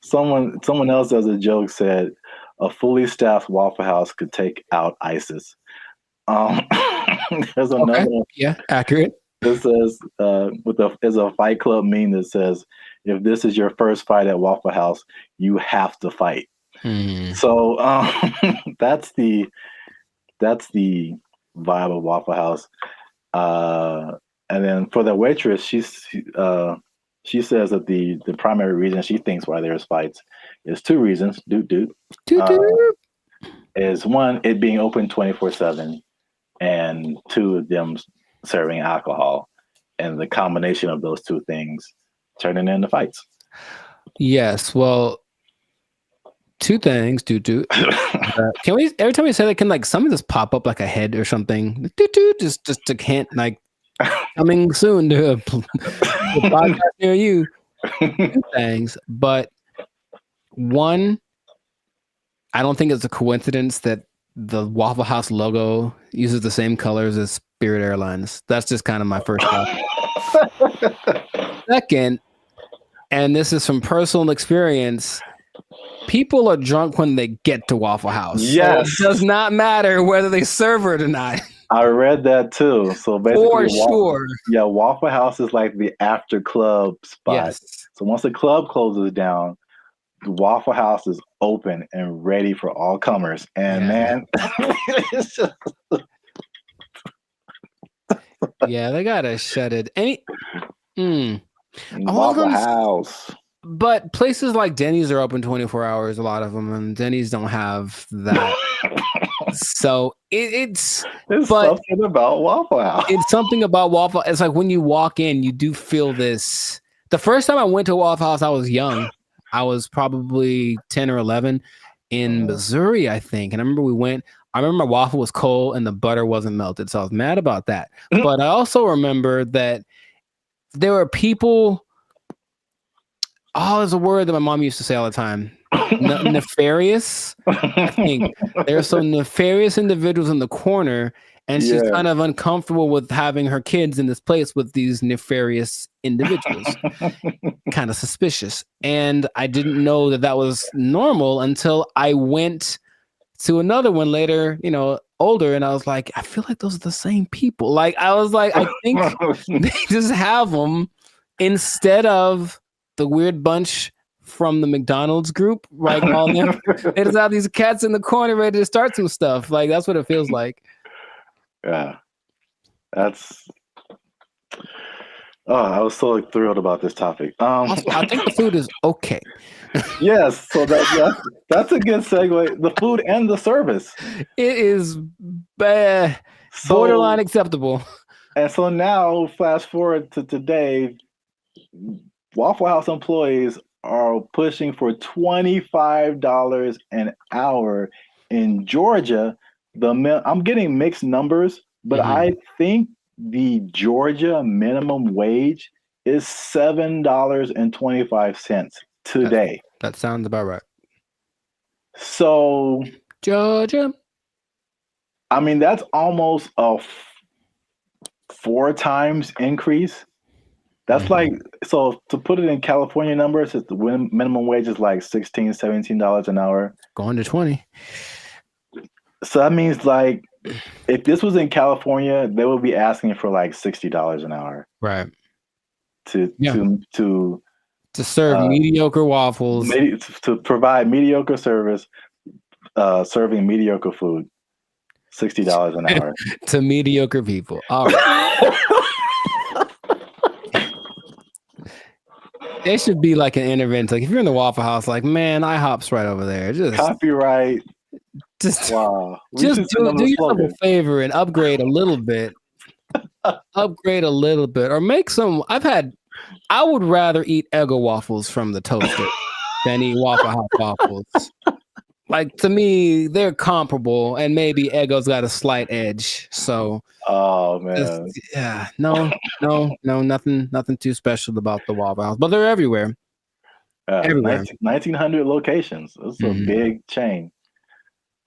Someone else as a joke said, "A fully staffed Waffle House could take out ISIS." There's another one. Yeah, accurate. It says, there's a Fight Club meme that says, "If this is your first fight at Waffle House, you have to fight." So that's the vibe of Waffle House. And then for the waitress, she says that the primary reason she thinks why there's fights is two reasons. Is one, it being open 24/7, and two, them serving alcohol, and the combination of those two things turning into fights. Yes, well, two things. Can we, every time we say that, can something just pop up like a head or something? Just to hint, coming soon to a podcast near you. Two things, but one, I don't think it's a coincidence that the Waffle House logo uses the same colors as Spirit Airlines. That's just kind of my first thought. Second, and this is from personal experience, people are drunk when they get to Waffle House. Yes. So it does not matter whether they serve it or not. I read that too. So basically, for sure. Waffle House is like the after club spot. Yes. So once the club closes down, the Waffle House is open and ready for all comers. And man, it's just... yeah, they gotta shut it. Waffle House. But places like Denny's are open 24 hours, a lot of them, and Denny's don't have that. So it's something about Waffle House. It's something about Waffle. It's like when you walk in, you do feel this. The first time I went to Waffle House, I was young. I was probably 10 or 11 in Missouri, I think. And I remember I remember my waffle was cold and the butter wasn't melted. So I was mad about that. But I also remember that there were people. Oh, there's a word that my mom used to say all the time. Nefarious. I think there are some nefarious individuals in the corner, and she's kind of uncomfortable with having her kids in this place with these nefarious individuals. Kind of suspicious. And I didn't know that was normal until I went to another one later, older, and I was like, I feel like those are the same people. Like, I was like, I think they just have them instead of the weird bunch from the McDonald's group, right? All them. They just have these cats in the corner ready to start some stuff. Like, that's what it feels like. Yeah. I was so thrilled about this topic. Also, I think the food is okay. Yes, so that's a good segue. The food and the service. It is borderline acceptable. And so now, fast forward to today, Waffle House employees are pushing for $25 an hour in Georgia. I'm getting mixed numbers, but I think the Georgia minimum wage is $7.25 today. That sounds about right. So Georgia, I mean, that's almost a 4 times increase. That's like, so to put it in California numbers, the minimum wage is like $16, $17 an hour. Going to 20. So that means like, if this was in California, they would be asking for like $60 an hour. Right. To serve mediocre waffles. To provide mediocre service, serving mediocre food. $60 an hour. To mediocre people. All right. It should be like an intervention. Like if you're in the Waffle House, like, man, IHOP's right over there. Just copyright. Wow. Just do yourself a favor and upgrade a little bit. Or make some. I would rather eat Eggo waffles from the toaster than eat Waffle House waffles. Like, to me, they're comparable, and maybe Eggo's got a slight edge. So, oh man, nothing too special about the Waffle House, but they're everywhere. Everywhere. 1,900 locations. It's a big chain,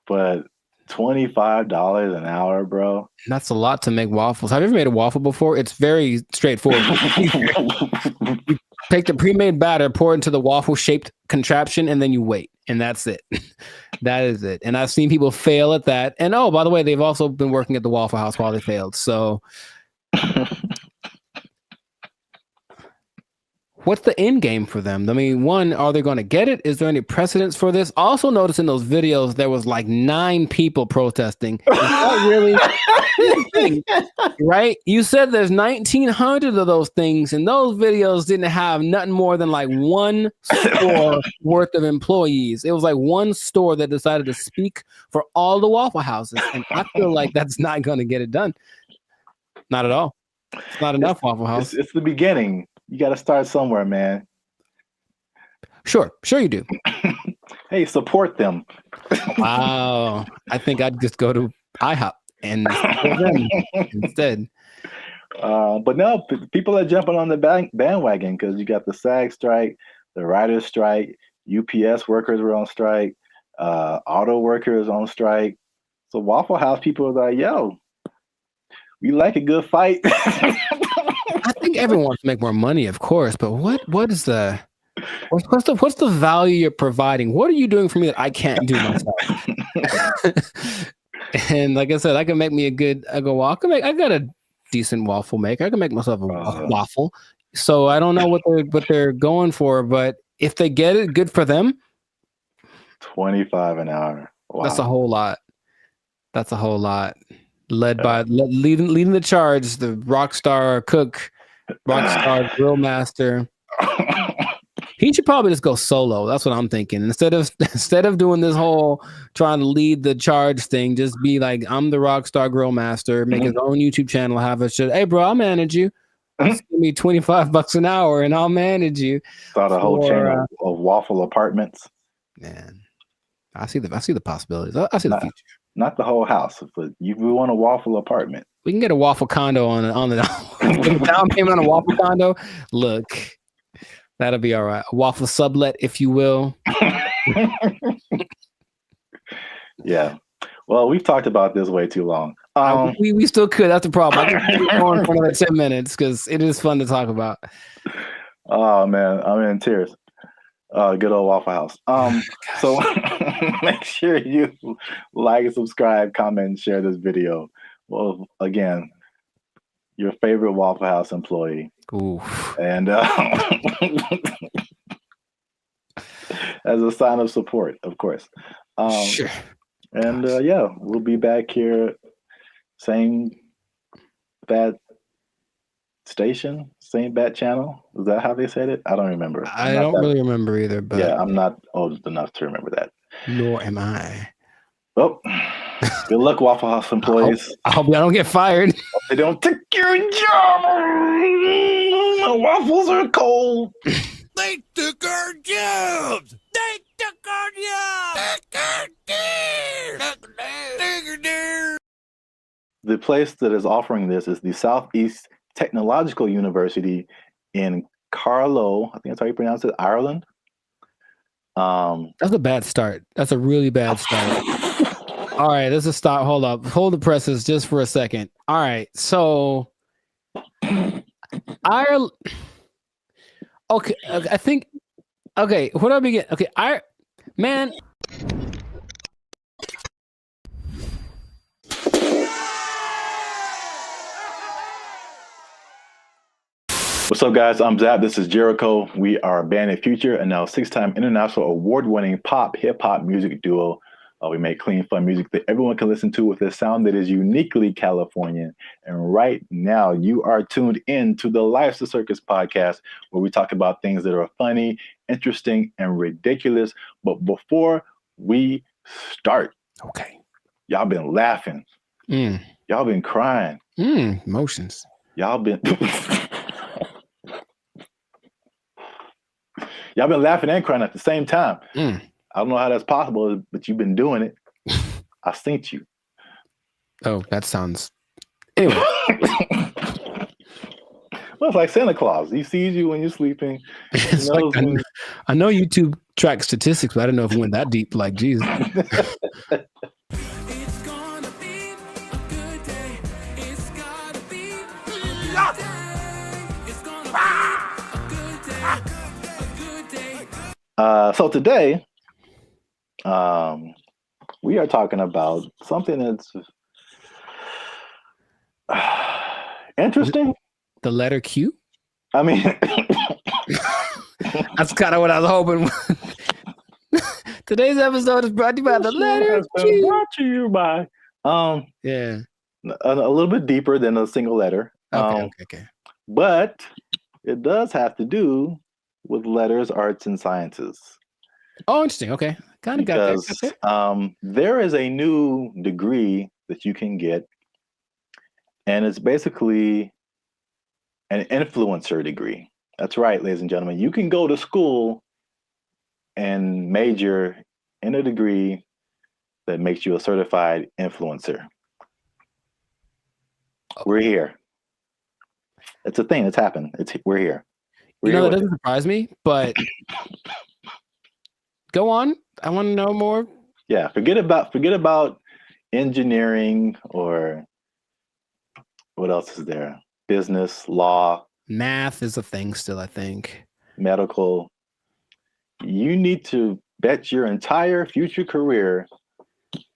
but $25 an hour, bro. That's a lot to make waffles. Have you ever made a waffle before? It's very straightforward. You take the pre-made batter, pour it into the waffle-shaped contraption, and then you wait. And that's it. That is it. And I've seen people fail at that. And oh, by the way, they've also been working at the Waffle House while they failed. So what's the end game for them? I mean, one, are they going to get it? Is there any precedence for this? Also notice in those videos, there was like 9 people protesting. Is that really right? You said there's 1,900 of those things, and those videos didn't have nothing more than like one store worth of employees. It was like one store that decided to speak for all the Waffle Houses, and I feel like that's not going to get it done. Not at all. It's not enough, Waffle House. It's the beginning. You got to start somewhere, man. Sure you do. Hey, support them. Wow. I think I'd just go to IHOP and support them instead. But no, people are jumping on the bandwagon because you got the SAG strike, the writers' strike, UPS workers were on strike, auto workers on strike. So Waffle House people are like, yo, we like a good fight. I think everyone wants to make more money, of course, but what's the value you're providing? What are you doing for me that I can't do myself? And like I said, I can make me I got a decent waffle maker. I can make myself a waffle. So I don't know what they're going for, but if they get it, good for them. $25 an hour. Wow. That's a whole lot. Leading the charge, the rockstar cook, rockstar grill master. He should probably just go solo. That's what I'm thinking. Instead of doing this whole trying to lead the charge thing, just be like, I'm the Rockstar Grill Master, make his own YouTube channel, have a shit. Hey, bro, I'll manage you. Just give me $25 an hour and I'll manage you. Start a whole chain of waffle apartments. Man, I see the possibilities. I see the future. Not the whole house, but we want a waffle apartment. We can get a waffle condo on the down payment on a waffle condo. Look, that'll be all right. A waffle sublet, if you will. Yeah. Well, we've talked about this way too long. We still could. That's the problem. I can keep going for another 10 minutes because it is fun to talk about. Oh man, I'm in tears. Good old Waffle House. So make sure you like, subscribe, comment, and share this video. Well, again, your favorite Waffle House employee. Ooh. And as a sign of support, of course. Sure. And yeah, we'll be back here, same bad station, same bat channel. Is that how they said it? I don't remember. I don't really remember either. But yeah, I'm not old enough to remember that. Nor am I. Well, good luck, Waffle House employees. I hope y'all don't get fired. They don't take your job. The waffles are cold. They took our jobs. They took our jobs. The place that is offering this is the Southeast Technological University in Carlow. I think that's how you pronounce it, Ireland. That's a bad start. That's a really bad start. All right, let's just stop. Hold up. Hold the presses just for a second. All right, so Ireland. Okay, I think. Okay, where do I begin? Okay, man. What's up, guys? I'm Zap. This is Jericho. We are Band of Future, and now 6-time international award-winning pop hip-hop music duo. We make clean, fun music that everyone can listen to with a sound that is uniquely Californian. And right now, you are tuned in to the Life's a Circus podcast, where we talk about things that are funny, interesting, and ridiculous. But before we start, okay, y'all been laughing. Y'all been crying. Emotions. Y'all been... Y'all been laughing and crying at the same time. I don't know how that's possible, but you've been doing it. I synced you. Oh, that sounds... Anyway. Well, it's like Santa Claus. He sees you when you're sleeping. It's like, I know YouTube tracks statistics, but I don't know if it went that deep. Like, geez. So today, we are talking about something that's interesting. The letter Q? I mean, that's kind of what I was hoping. Today's episode is brought to you by the letter Q. Brought to you by, yeah, a little bit deeper than a single letter. Okay. But it does have to do with letters, arts, and sciences. Oh, interesting. Okay. Kind of got that. There is a new degree that you can get, and it's basically an influencer degree. That's right, ladies and gentlemen. You can go to school and major in a degree that makes you a certified influencer. We're here. It's a thing that's happened. We're here. That doesn't surprise me, but go on. I want to know more. Yeah, forget about engineering or what else is there? Business, law. Math is a thing still, I think. Medical. You need to bet your entire future career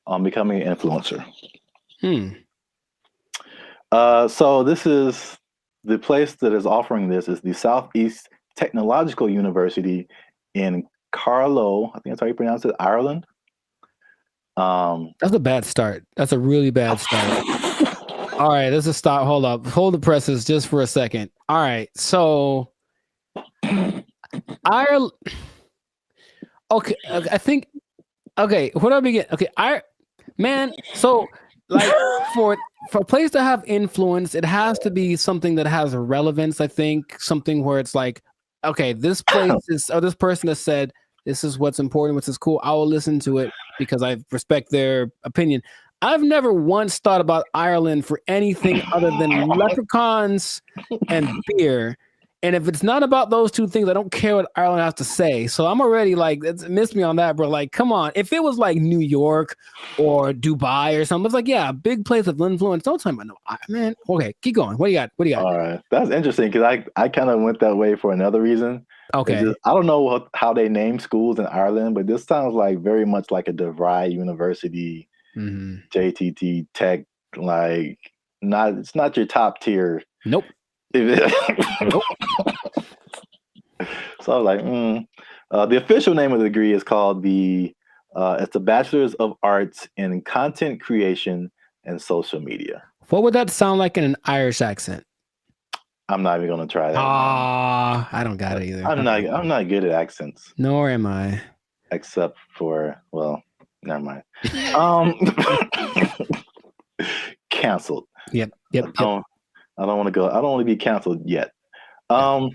on becoming an influencer. So this is the place that is offering this is the Southeast Technological University in Carlow. I think that's how you pronounce it, Ireland. That's a bad start. That's a really bad start. All right, let's just stop. Hold up. Hold the presses just for a second. All right, so Ireland. Okay, I think. Okay, where do I begin? Okay, man. So, like, for a place to have influence, it has to be something that has relevance. I think something where it's like, okay, this place is, or this person has said this is what's important, what's is cool. I will listen to it because I respect their opinion. I've never once thought about Ireland for anything other than leprechauns and beer. And if it's not about those two things, I don't care what Ireland has to say. So I'm already like, it's missed me on that, bro. Like, come on. If it was like New York or Dubai or something, it's like, yeah, a big place of influence. Don't tell me, no, man. Okay, keep going. What do you got? What do you got? All right, that's interesting because I kind of went that way for another reason. Okay. I don't know how they name schools in Ireland, but this sounds like very much like a DeVry University, JTT Tech. Like, it's not your top tier. Nope. Nope. So I was like, the official name of the degree is called it's a Bachelor's of Arts in Content Creation and Social Media. What would that sound like in an Irish accent? I'm not even gonna try that. I don't got it either. I'm not good at accents. Nor am I. Except for, well, never mind. Canceled. Yep. I don't want to go. I don't want to be canceled yet. So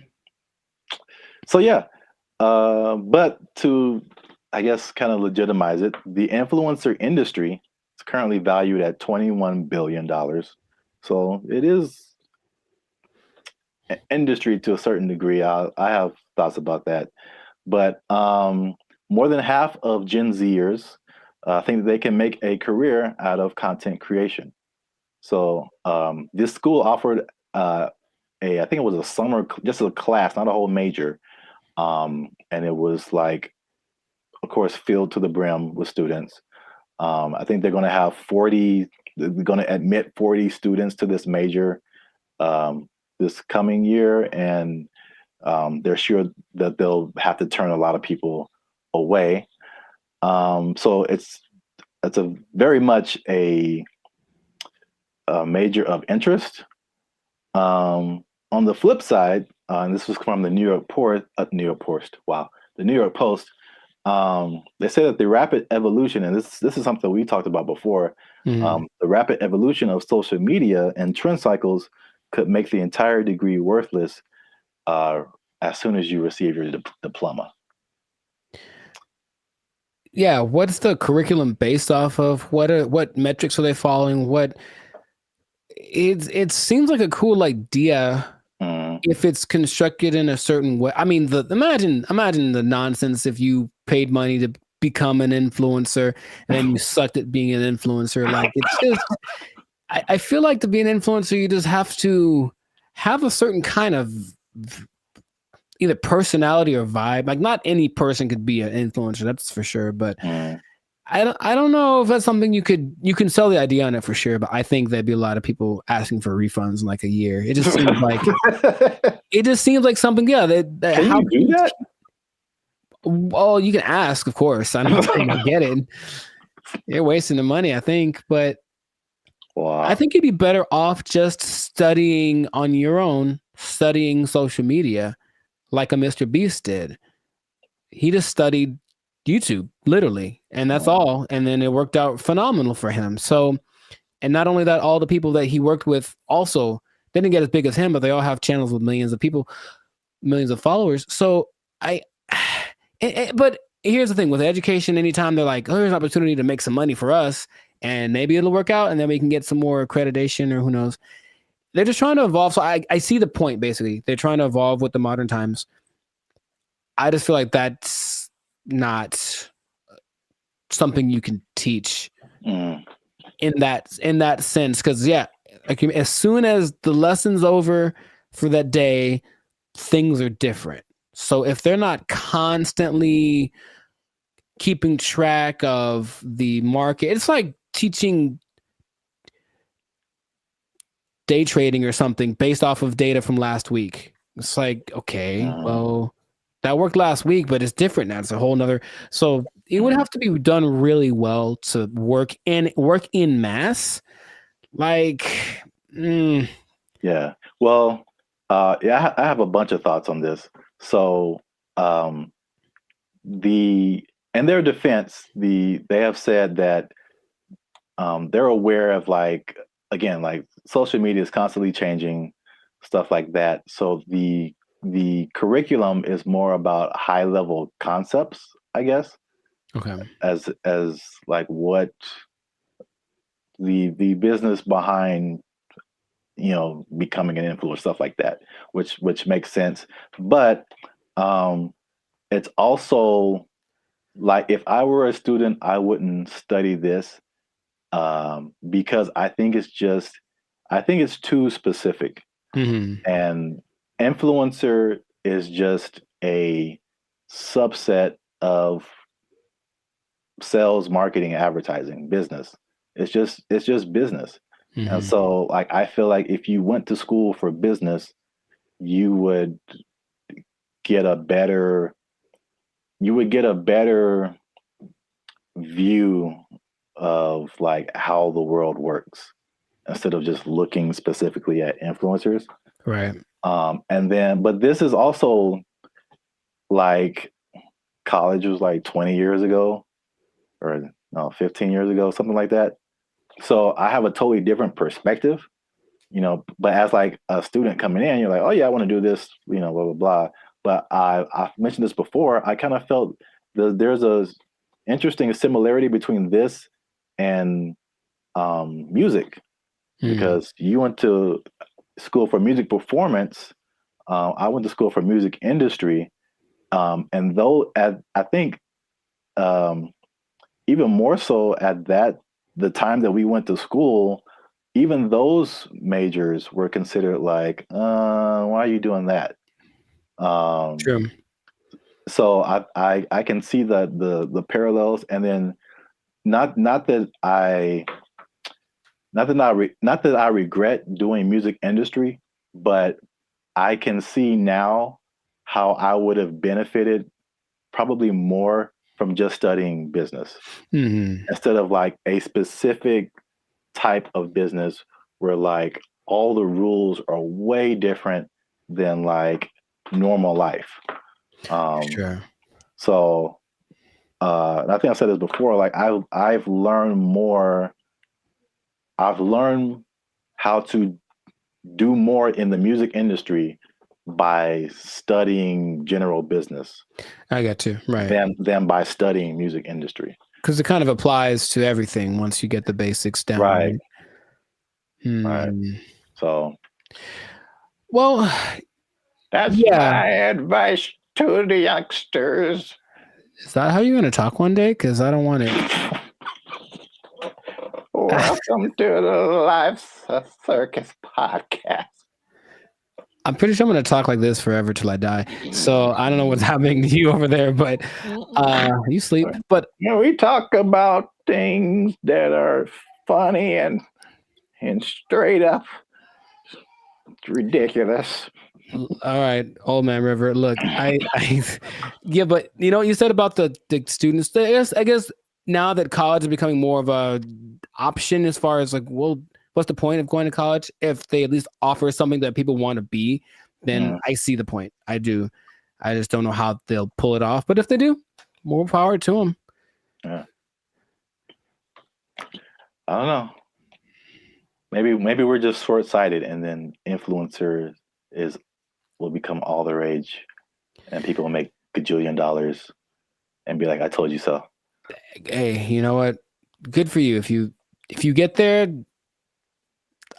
yeah. But to, I guess, kind of legitimize it, the influencer industry is currently valued at $21 billion. So it is an industry to a certain degree. I have thoughts about that. But more than half of Gen Zers think that they can make a career out of content creation. So this school offered I think it was a summer, just a class, not a whole major. And it was like, of course, filled to the brim with students. I think they're going to have they're going to admit 40 students to this major this coming year. And they're sure that they'll have to turn a lot of people away. So it's a very much a major of interest. On the flip side, and this was from the New York Post. The New York Post. They say that the rapid evolution, and this is something we talked about before. The rapid evolution of social media and trend cycles could make the entire degree worthless as soon as you receive your diploma. Yeah, what's the curriculum based off of? What metrics are they following? It seems like a cool idea if it's constructed in a certain way. I mean, imagine the nonsense if you paid money to become an influencer and then you sucked at being an influencer. Like, it's just, I feel like to be an influencer, you just have to have a certain kind of either personality or vibe. Like, not any person could be an influencer, that's for sure. But I don't know if that's something you can sell the idea on it for sure. But I think there'd be a lot of people asking for refunds in like a year. It just seems like something. Yeah, how you do that? Well, you can ask, of course. I'm not saying I get it. You're wasting the money, I think. But I think you'd be better off just studying on your own, studying social media, like a Mr. Beast did. He just studied YouTube, literally, and that's all. And then it worked out phenomenal for him. So, and not only that, all the people that he worked with also didn't get as big as him, but they all have channels with millions of people, millions of followers. So but here's the thing with education, anytime they're like, oh, here's an opportunity to make some money for us and maybe it'll work out and then we can get some more accreditation or who knows. They're just trying to evolve. So I see the point, basically. They're trying to evolve with the modern times. I just feel like that's not something you can teach in that sense. Because like, as soon as the lesson's over for that day, things are different. So if they're not constantly keeping track of the market, it's like teaching day trading or something based off of data from last week. It's like, okay, well, that worked last week, but it's different now. It's a whole nother. So it would have to be done really well to work in mass. Like, yeah. Well, I have a bunch of thoughts on this. So in their defense, they have said that they're aware of like social media is constantly changing, stuff like that. So the curriculum is more about high level concepts, I guess. Okay. As like what the business behind becoming an influencer, stuff like that, which makes sense. But it's also like if I were a student, I wouldn't study this because I think it's too specific. And influencer is just a subset of sales, marketing, advertising, business. It's just business. And so like I feel like if you went to school for business, you would get a better view of like how the world works instead of just looking specifically at influencers. Right. But this is also like college was like 20 years ago or no, 15 years ago, something like that. So I have a totally different perspective, but as like a student coming in, you're like, oh yeah, I want to do this, blah, blah, blah. But I've mentioned this before. I kind of felt there's a interesting similarity between this and music, because you went to school for music performance. I went to school for music industry. And though I think even more so at the time that we went to school, even those majors were considered like, why are you doing that? True. So I can see the parallels, and then not that I regret doing music industry, but I can see now how I would have benefited probably more from just studying business instead of like a specific type of business where like all the rules are way different than like normal life. Sure. So I think I said this before, like I've learned more. I've learned how to do more in the music industry by studying general business. I got you. Right. Than by studying music industry. Because it kind of applies to everything once you get the basics down. Right. Right. So. Well, that's my advice to the youngsters. Is that how you're going to talk one day? Because I don't want it. Welcome to the Life Circus podcast. I'm pretty sure I'm going to talk like this forever till I die. So I don't know what's happening to you over there, but you sleep. But we talk about things that are funny and straight up ridiculous. All right, old man River. Look, yeah, but you said about the students. I guess now that college is becoming more of a option as far as like, well, what's the point of going to college if they at least offer something that people want to be? Then I see the point. I do. I just don't know how they'll pull it off. But if they do, more power to them. Yeah. I don't know. Maybe we're just short-sighted, and then influencer will become all the rage, and people will make $1 and be like, "I told you so." Hey, you know what? Good for you. If you get there,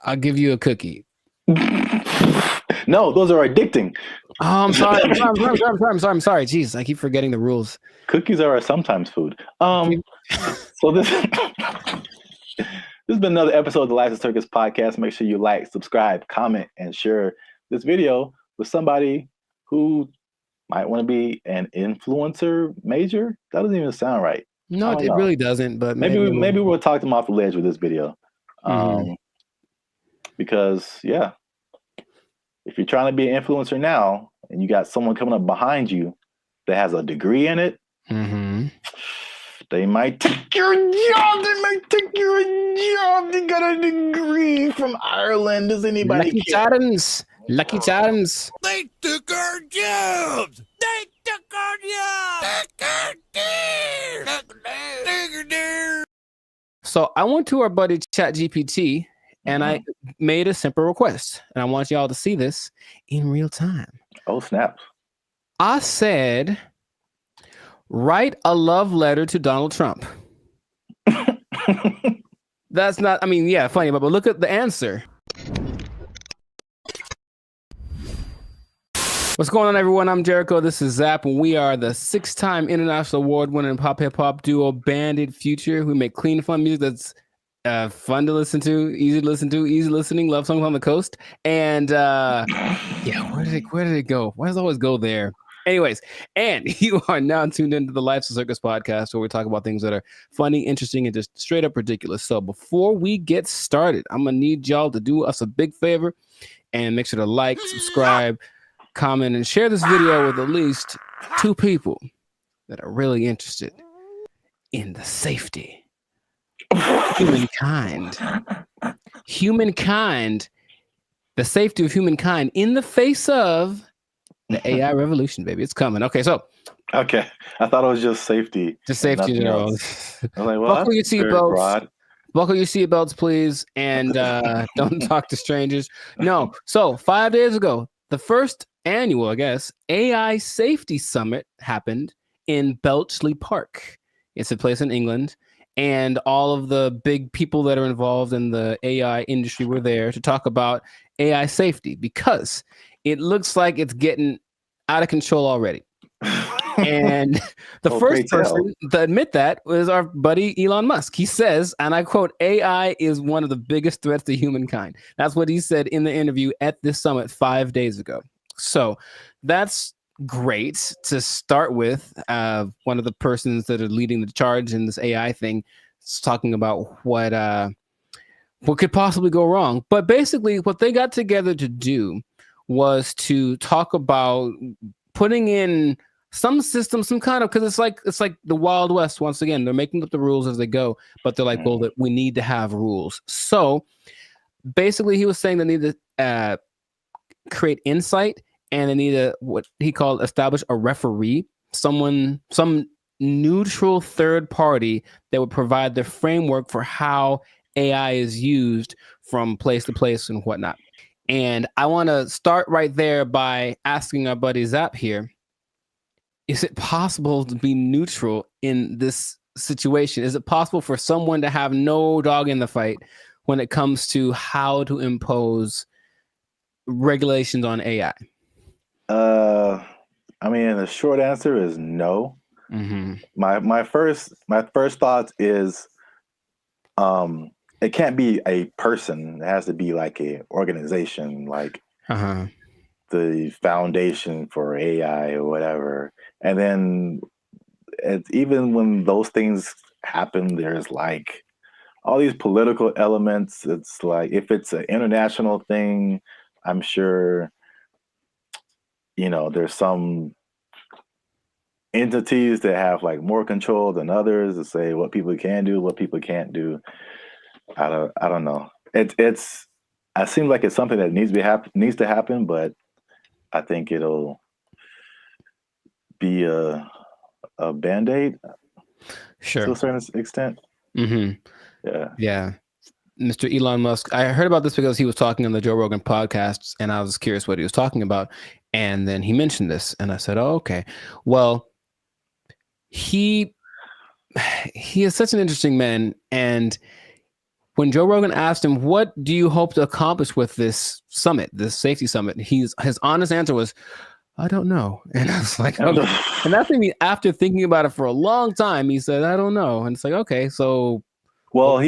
I'll give you a cookie. No, those are addicting. Oh, I'm sorry. I'm sorry. Jeez, I keep forgetting the rules. Cookies are sometimes food. So this has been another episode of the Life Circus podcast. Make sure you like, subscribe, comment, and share this video with somebody who might want to be an influencer major. That doesn't even sound right. No, it really doesn't. But maybe we'll talk them off the ledge with this video. Because if you're trying to be an influencer now and you got someone coming up behind you that has a degree in it, they might take your job. They got a degree from Ireland. Does anybody Lucky Charms. Lucky Charms. They took our jobs. They took So I went to our buddy ChatGPT and I made a simple request, and I want y'all to see this in real time. Oh, snap. I said, write a love letter to Donald Trump. That's not, I mean, yeah, funny, but look at the answer. What's going on, everyone? I'm Jericho. This is Zap, and we are the 6-time international award-winning pop hip hop duo Banded Future. We make clean, fun music that's fun to listen to, easy listening, love songs on the coast. And yeah, where did it go? Why does it always go there? Anyways, and you are now tuned into the Life's a Circus podcast, where we talk about things that are funny, interesting, and just straight up ridiculous. So before we get started, I'm gonna need y'all to do us a big favor and make sure to like, subscribe, comment, and share this video with at least 2 people that are really interested in the safety of humankind. The safety of humankind in the face of the AI revolution, baby. It's coming. Okay, so. Okay. I thought it was just safety. Just safety in general. I was like, well, buckle your seatbelts. Buckle your seatbelts, please, and don't talk to strangers. No. So 5 days ago, the first annual, I guess, AI Safety Summit happened in Bletchley Park. It's a place in England, and all of the big people that are involved in the AI industry were there to talk about AI safety, because it looks like it's getting out of control already. And the first person to admit that was our buddy Elon Musk. He says, and I quote, AI is one of the biggest threats to humankind. That's what he said in the interview at this summit 5 days ago. So that's great to start with. One of the persons that are leading the charge in this AI thing is talking about what could possibly go wrong. But basically what they got together to do was to talk about putting in some system, some kind of, because it's like the Wild West. Once again, they're making up the rules as they go, but they're like, well, that we need to have rules. So basically he was saying they need to create insight, and they need to, what he called, establish a referee, some neutral third party that would provide the framework for how AI is used from place to place and whatnot. And I want to start right there by asking our buddy Zap here, is it possible to be neutral in this situation? Is it possible for someone to have no dog in the fight when it comes to how to impose regulations on AI? I mean, the short answer is no. Mm-hmm. My first thought is, it can't be a person. It has to be like a organization, like the Foundation for AI or whatever. And then even when those things happen, there's like all these political elements. It's like, if it's an international thing, I'm sure, there's some entities that have like more control than others to say what people can do, what people can't do. I don't know. It seems like it's something that needs to happen, but I think it'll be a Band-Aid, sure, to a certain extent. Mm-hmm. Yeah. Mr. Elon Musk, I heard about this because he was talking on the Joe Rogan podcast, and I was curious what he was talking about, and then he mentioned this, and I said, oh, okay. Well, he is such an interesting man, and when Joe Rogan asked him, what do you hope to accomplish with this summit, this safety summit, his honest answer was, I don't know. And I was like, okay. And that's me, after thinking about it for a long time, he said, I don't know. And it's like, okay, so. Well,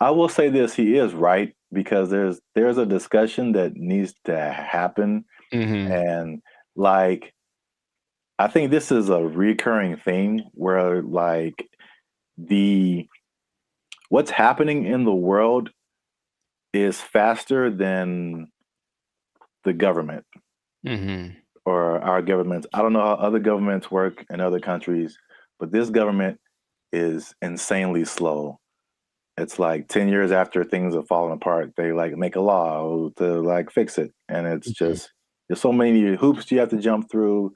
I will say this, he is right, because there's a discussion that needs to happen. Mm-hmm. And like, I think this is a recurring thing where like what's happening in the world is faster than the government. Mm-hmm. Or our governments. I don't know how other governments work in other countries, but this government is insanely slow. It's like 10 years after things have fallen apart, they like make a law to like fix it. And it's just, there's so many hoops you have to jump through.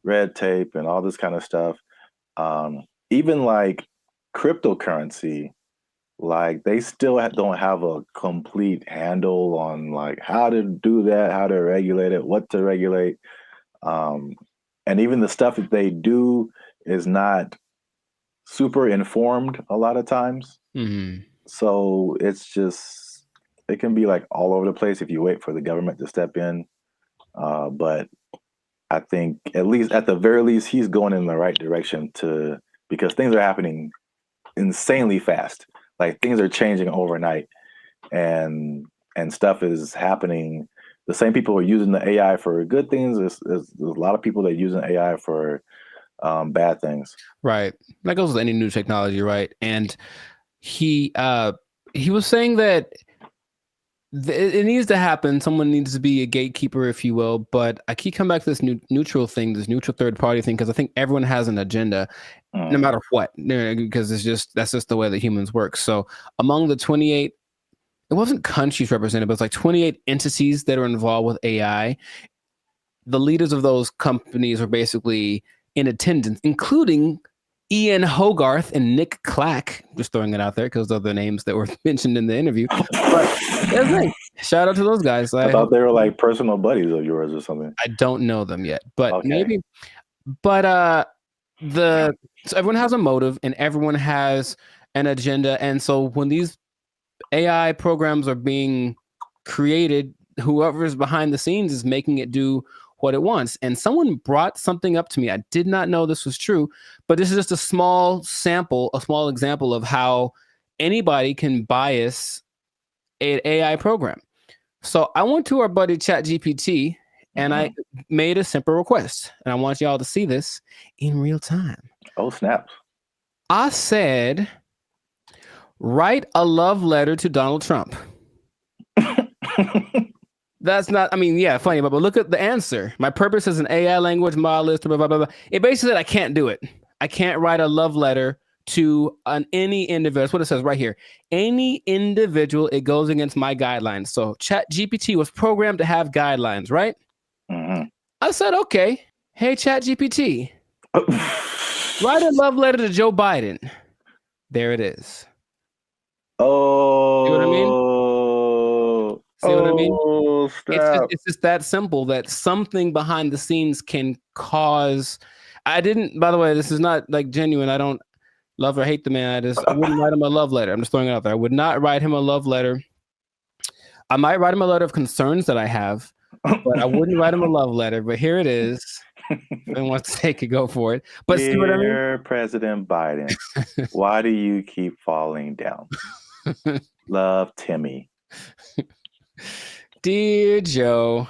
red tape and all this kind of stuff. Even like cryptocurrency, like they still don't have a complete handle on like how to do that, how to regulate it, what to regulate. And even the stuff that they do is not super informed a lot of times. Mm-hmm. So it's just, it can be like all over the place if you wait for the government to step in. But I think at the very least, he's going in the right direction because things are happening insanely fast. Like things are changing overnight and stuff is happening. The same people are using the AI for good things. There's a lot of people that are using AI for bad things. Right. That goes with any new technology, right? And he was saying that it needs to happen. Someone needs to be a gatekeeper, if you will. But I keep coming back to this neutral thing, this neutral third party thing, because I think everyone has an agenda, no matter what, because that's just the way that humans work. So among the 28, it wasn't countries represented, but it's like 28 entities that are involved with AI. The leaders of those companies are basically in attendance, including Ian Hogarth and Nick Clack. Just throwing it out there because of the names that were mentioned in the interview. But that's nice. Shout out to those guys. I thought they were like personal buddies of yours or something. I don't know them yet, but maybe. But so everyone has a motive and everyone has an agenda, and so when these AI programs are being created, whoever's behind the scenes is making it do what it wants. And someone brought something up to me. I did not know this was true, but this is just a small example of how anybody can bias an AI program. So I went to our buddy ChatGPT and I made a simple request, and I want y'all to see this in real time. Oh, snaps. I said, write a love letter to Donald Trump. That's not, funny, but look at the answer. My purpose is an AI language model, blah, blah, blah, blah. It basically said I can't do it. I can't write a love letter to any individual. That's what it says right here. Any individual, it goes against my guidelines. So ChatGPT was programmed to have guidelines, right? Mm-hmm. I said, okay, hey, ChatGPT, write a love letter to Joe Biden. There it is. Oh. See what I mean? See what I mean? Stop. It's just that simple that something behind the scenes can cause. By the way, this is not like genuine. I don't love or hate the man. I wouldn't write him a love letter. I'm just throwing it out there. I would not write him a love letter. I might write him a letter of concerns that I have, but I wouldn't write him a love letter. But here it is. If anyone wants to take it, go for it. But Dear see what I mean? President Biden, why do you keep falling down? Love, Timmy. Dear Joe,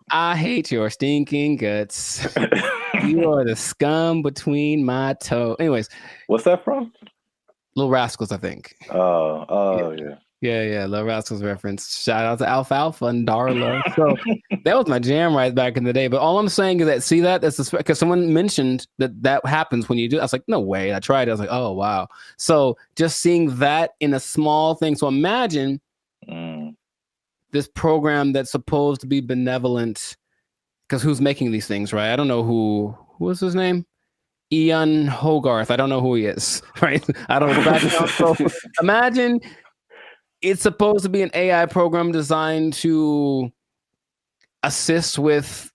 I hate your stinking guts. You are the scum between my toes. Anyways. What's that from? Little Rascals, I think. Oh, yeah. Yeah, Little Rascals reference. Shout out to Alfalfa and Darla. So that was my jam right back in the day. But all I'm saying is that, see that? That's because someone mentioned that happens when you do. I was like, no way. I tried it. I was like, oh, wow. So just seeing that in a small thing. So imagine this program that's supposed to be benevolent, because who's making these things, right? I don't know who was his name? Ian Hogarth. I don't know who he is, right? I don't know. So imagine it's supposed to be an AI program designed to assist with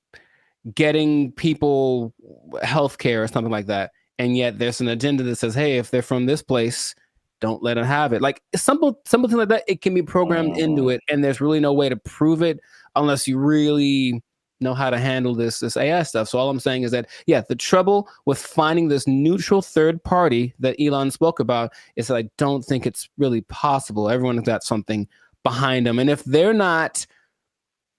getting people healthcare or something like that. And yet there's an agenda that says, hey, if they're from this place, don't let them have it. Like something like that, it can be programmed into it, and there's really no way to prove it unless you really know how to handle this AI stuff. So all I'm saying is that, the trouble with finding this neutral third party that Elon spoke about is that I don't think it's really possible. Everyone's got something behind them, and if they're not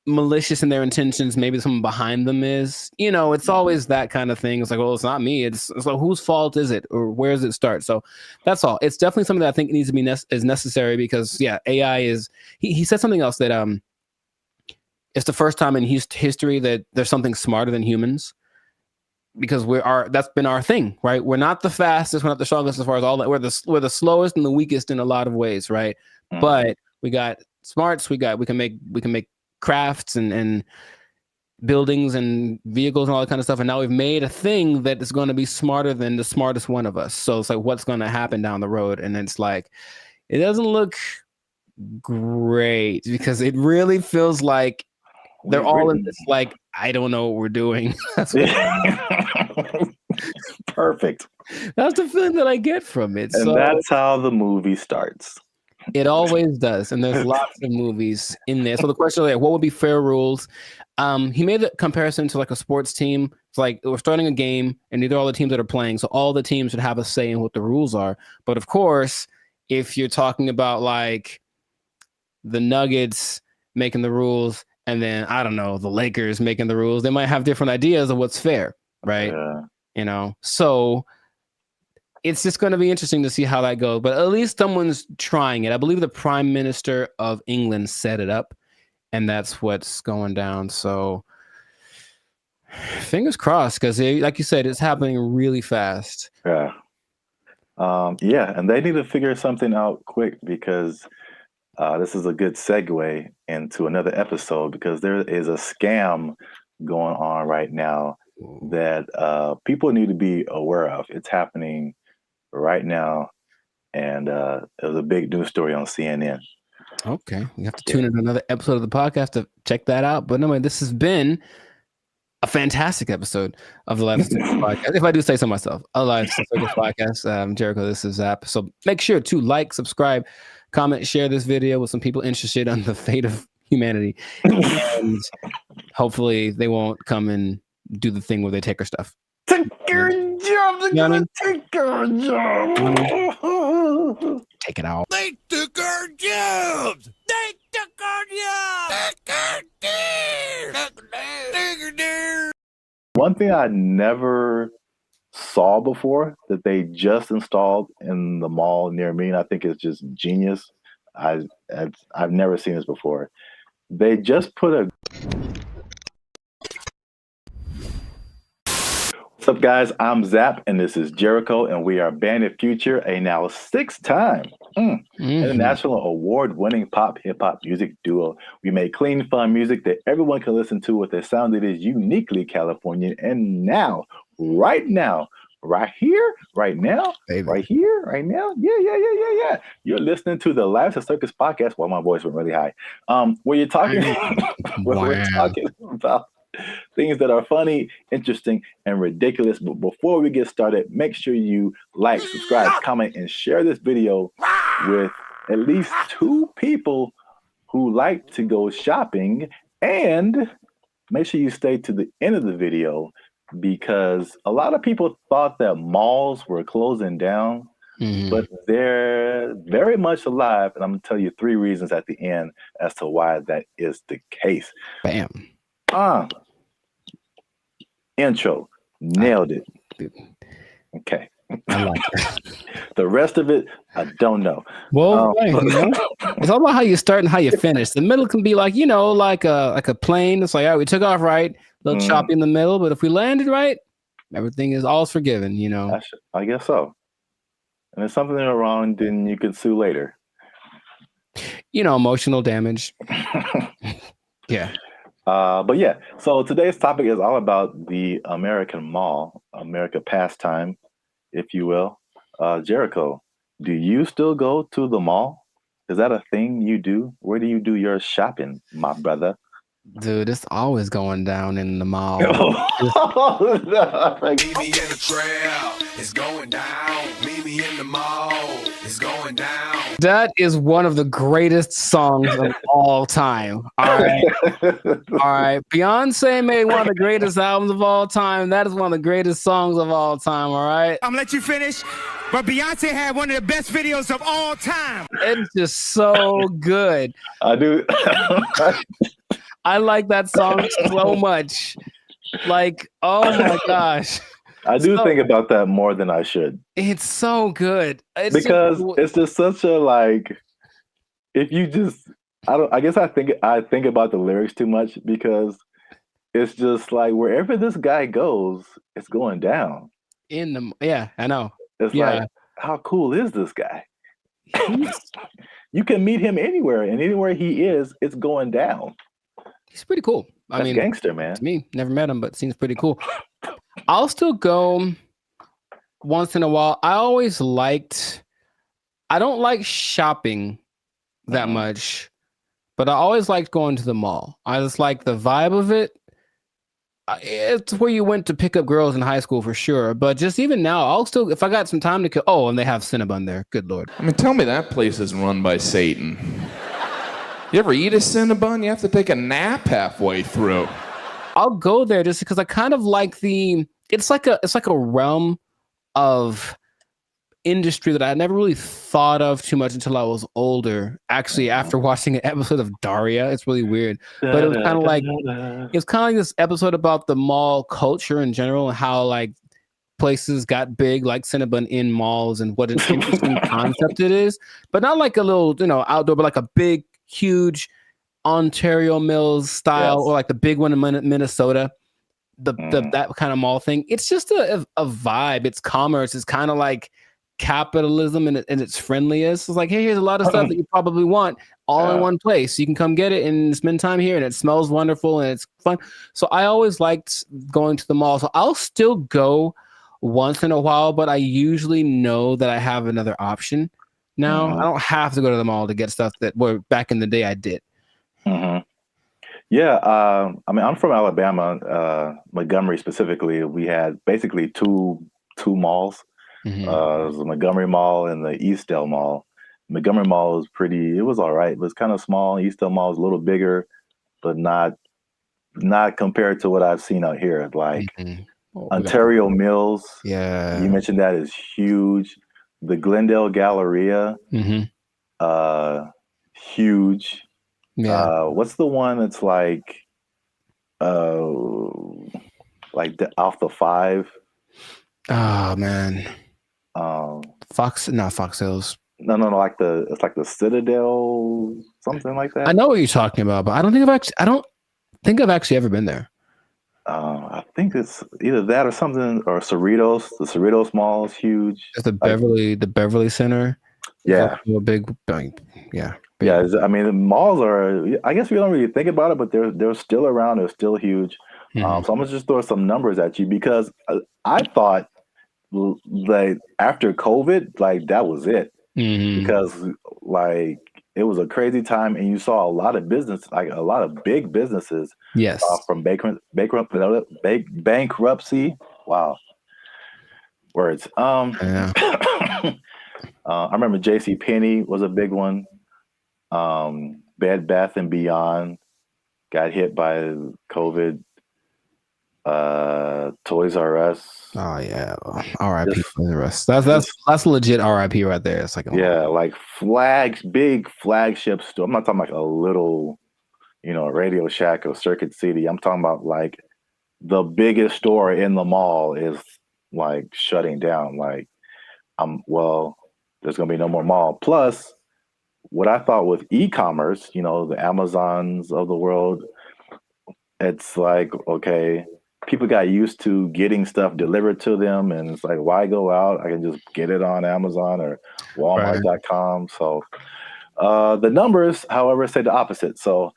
malicious in their intentions, maybe someone behind them is. It's always that kind of thing. It's like, well, it's not me. It's like, whose fault is it, or where does it start? So that's all. It's definitely something that I think needs to be is necessary because AI is. He said something else that it's the first time in history that there's something smarter than humans, because that's been our thing, right? We're not the fastest, we're not the strongest as far as all that. We're the slowest and the weakest in a lot of ways, right? But we got smarts, we can make crafts and buildings and vehicles and all that kind of stuff. And now we've made a thing that is going to be smarter than the smartest one of us. So it's like, what's going to happen down the road? And it's like, it doesn't look great because it really feels like they're all in this, like, I don't know what we're doing. Perfect. That's the feeling that I get from it. And that's how the movie starts. It always does. And there's lots of movies in there. So the question is, like, what would be fair rules? He made a comparison to like a sports team. It's like we're starting a game and these are all the teams that are playing. So all the teams should have a say in what the rules are. But of course, if you're talking about like the Nuggets making the rules and then, I don't know, the Lakers making the rules, they might have different ideas of what's fair, right? Yeah. You know, so it's just going to be interesting to see how that goes. But at least someone's trying it. I believe the Prime Minister of England set it up, and that's what's going down. So fingers crossed, because like you said, it's happening really fast. Yeah. Yeah, and they need to figure something out quick because this is a good segue into another episode because there is a scam going on right now that people need to be aware of. It's happening right now, and it was a big news story on CNN. Okay, we have to tune in another episode of the podcast to check that out. But anyway, this has been a fantastic episode of the Life of Circus podcast. If I do say so myself, a Life of Circus podcast. Jericho, this is Zap. So make sure to like, subscribe, comment, share this video with some people interested on the fate of humanity. And hopefully they won't come and do the thing where they take our stuff. Take your job. They're gonna take our job. Take it out. They took our jobs. They took our jobs. One thing I never saw before that they just installed in the mall near me, and I think it's just genius. I've never seen this before. They just put a... What's up, guys? I'm Zap, and this is Jericho, and we are Bandit Future, a now 6-time international award-winning pop hip-hop music duo. We make clean, fun music that everyone can listen to with a sound that is uniquely Californian. And now, right now, right here, right now, right here, right now, yeah. You're listening to the Life of Circus podcast. Well, my voice went really high. Where you're talking, we're talking about things that are funny, interesting, and ridiculous. But before we get started, make sure you like, subscribe, comment, and share this video with at least 2 people who like to go shopping. And make sure you stay to the end of the video because a lot of people thought that malls were closing down, but they're very much alive. And I'm going to tell you 3 reasons at the end as to why that is the case. Bam. Intro. Nailed it. Okay. I like it. The rest of it, I don't know. Well, it's all about how you start and how you finish. The middle can be like, like a plane. It's like, all right, we took off right, a little choppy in the middle, but if we landed right, everything is all forgiven, I guess so. And if something is wrong, then you can sue later. Emotional damage. Yeah. But yeah, so today's topic is all about the American mall, America pastime, if you will. Jericho, do you still go to the mall? Is that a thing you do? Where do you do your shopping, my brother? Dude, it's always going down in the mall. Meet me in the trail. It's going down. Meet me in the mall. It's going down. That is one of the greatest songs of all time. All right. Beyonce made one of the greatest albums of all time. That is one of the greatest songs of all time. All right. I'm gonna let you finish. But Beyonce had one of the best videos of all time. It's just so good. I do. I like that song so much. Like, oh my gosh. I do think about that more than I should. It's so good. It's just such a if you just I guess I think about the lyrics too much because it's just like wherever this guy goes, it's going down. Yeah, I know. It's like, how cool is this guy? You can meet him anywhere, and anywhere he is, it's going down. He's pretty cool. That's gangster, man. To me, never met him, but seems pretty cool. I'll still go once in a while. I don't like shopping that much, but I always liked going to the mall. I just like the vibe of it. It's where you went to pick up girls in high school for sure. But just even now, I'll still, if I got some time to kill. Oh, and they have Cinnabon there. Good Lord. I mean, tell me that place isn't run by Satan. You ever eat a Cinnabon? You have to take a nap halfway through. I'll go there just because I kind of like it's like a realm of industry that I never really thought of too much until I was older. Actually, after watching an episode of Daria, it's really weird. But it was kind of like this episode about the mall culture in general and how like places got big, like Cinnabon in malls, and what an interesting concept it is. But not like a little, outdoor, but like a big, huge Ontario Mills style, or like the big one in Minnesota. That kind of mall thing. It's just a vibe. It's commerce. It's kind of like capitalism and its friendliest. It's like, hey, here's a lot of stuff that you probably want all in one place. You can come get it and spend time here, and it smells wonderful and it's fun. So I always liked going to the mall. So I'll still go once in a while, but I usually know that I have another option now. I don't have to go to the mall to get stuff that back in the day I did. Yeah, I mean, I'm from Alabama, Montgomery specifically. We had basically two malls. It was the Montgomery Mall and the Eastdale Mall. Montgomery Mall was it was all right. It was kind of small. Eastdale Mall was a little bigger, but not compared to what I've seen out here. Like Ontario Mills. Yeah. You mentioned that is huge. The Glendale Galleria, huge. Yeah. What's the one that's like off the 5? Oh man. Not Fox Hills. No, it's like the Citadel, something like that. I know what you're talking about, but I don't think I've actually ever been there. I think it's either that or something, or Cerritos. The Cerritos Mall is huge. It's the Beverly Center. Yeah. A big. Yeah. Yeah, I mean, the malls are, I guess we don't really think about it, but they're still around. They're still huge. So I'm going to just throw some numbers at you, because I thought like after COVID, like that was it. Because like it was a crazy time, and you saw a lot of business, like a lot of big businesses from bankruptcy. Wow. Words. I remember JCPenney was a big one. Bed Bath and Beyond got hit by COVID. Toys R Us. Oh yeah, R.I.P. Toys R Us. That's legit R.I.P. right there. It's like like big flagship store. I'm not talking like a little, Radio Shack or Circuit City. I'm talking about like the biggest store in the mall is like shutting down. Like, there's gonna be no more mall. Plus, what I thought with e-commerce, the Amazons of the world, it's like, okay, people got used to getting stuff delivered to them, and it's like, why go out? I can just get it on Amazon or Walmart.com. So the numbers, however, say the opposite. So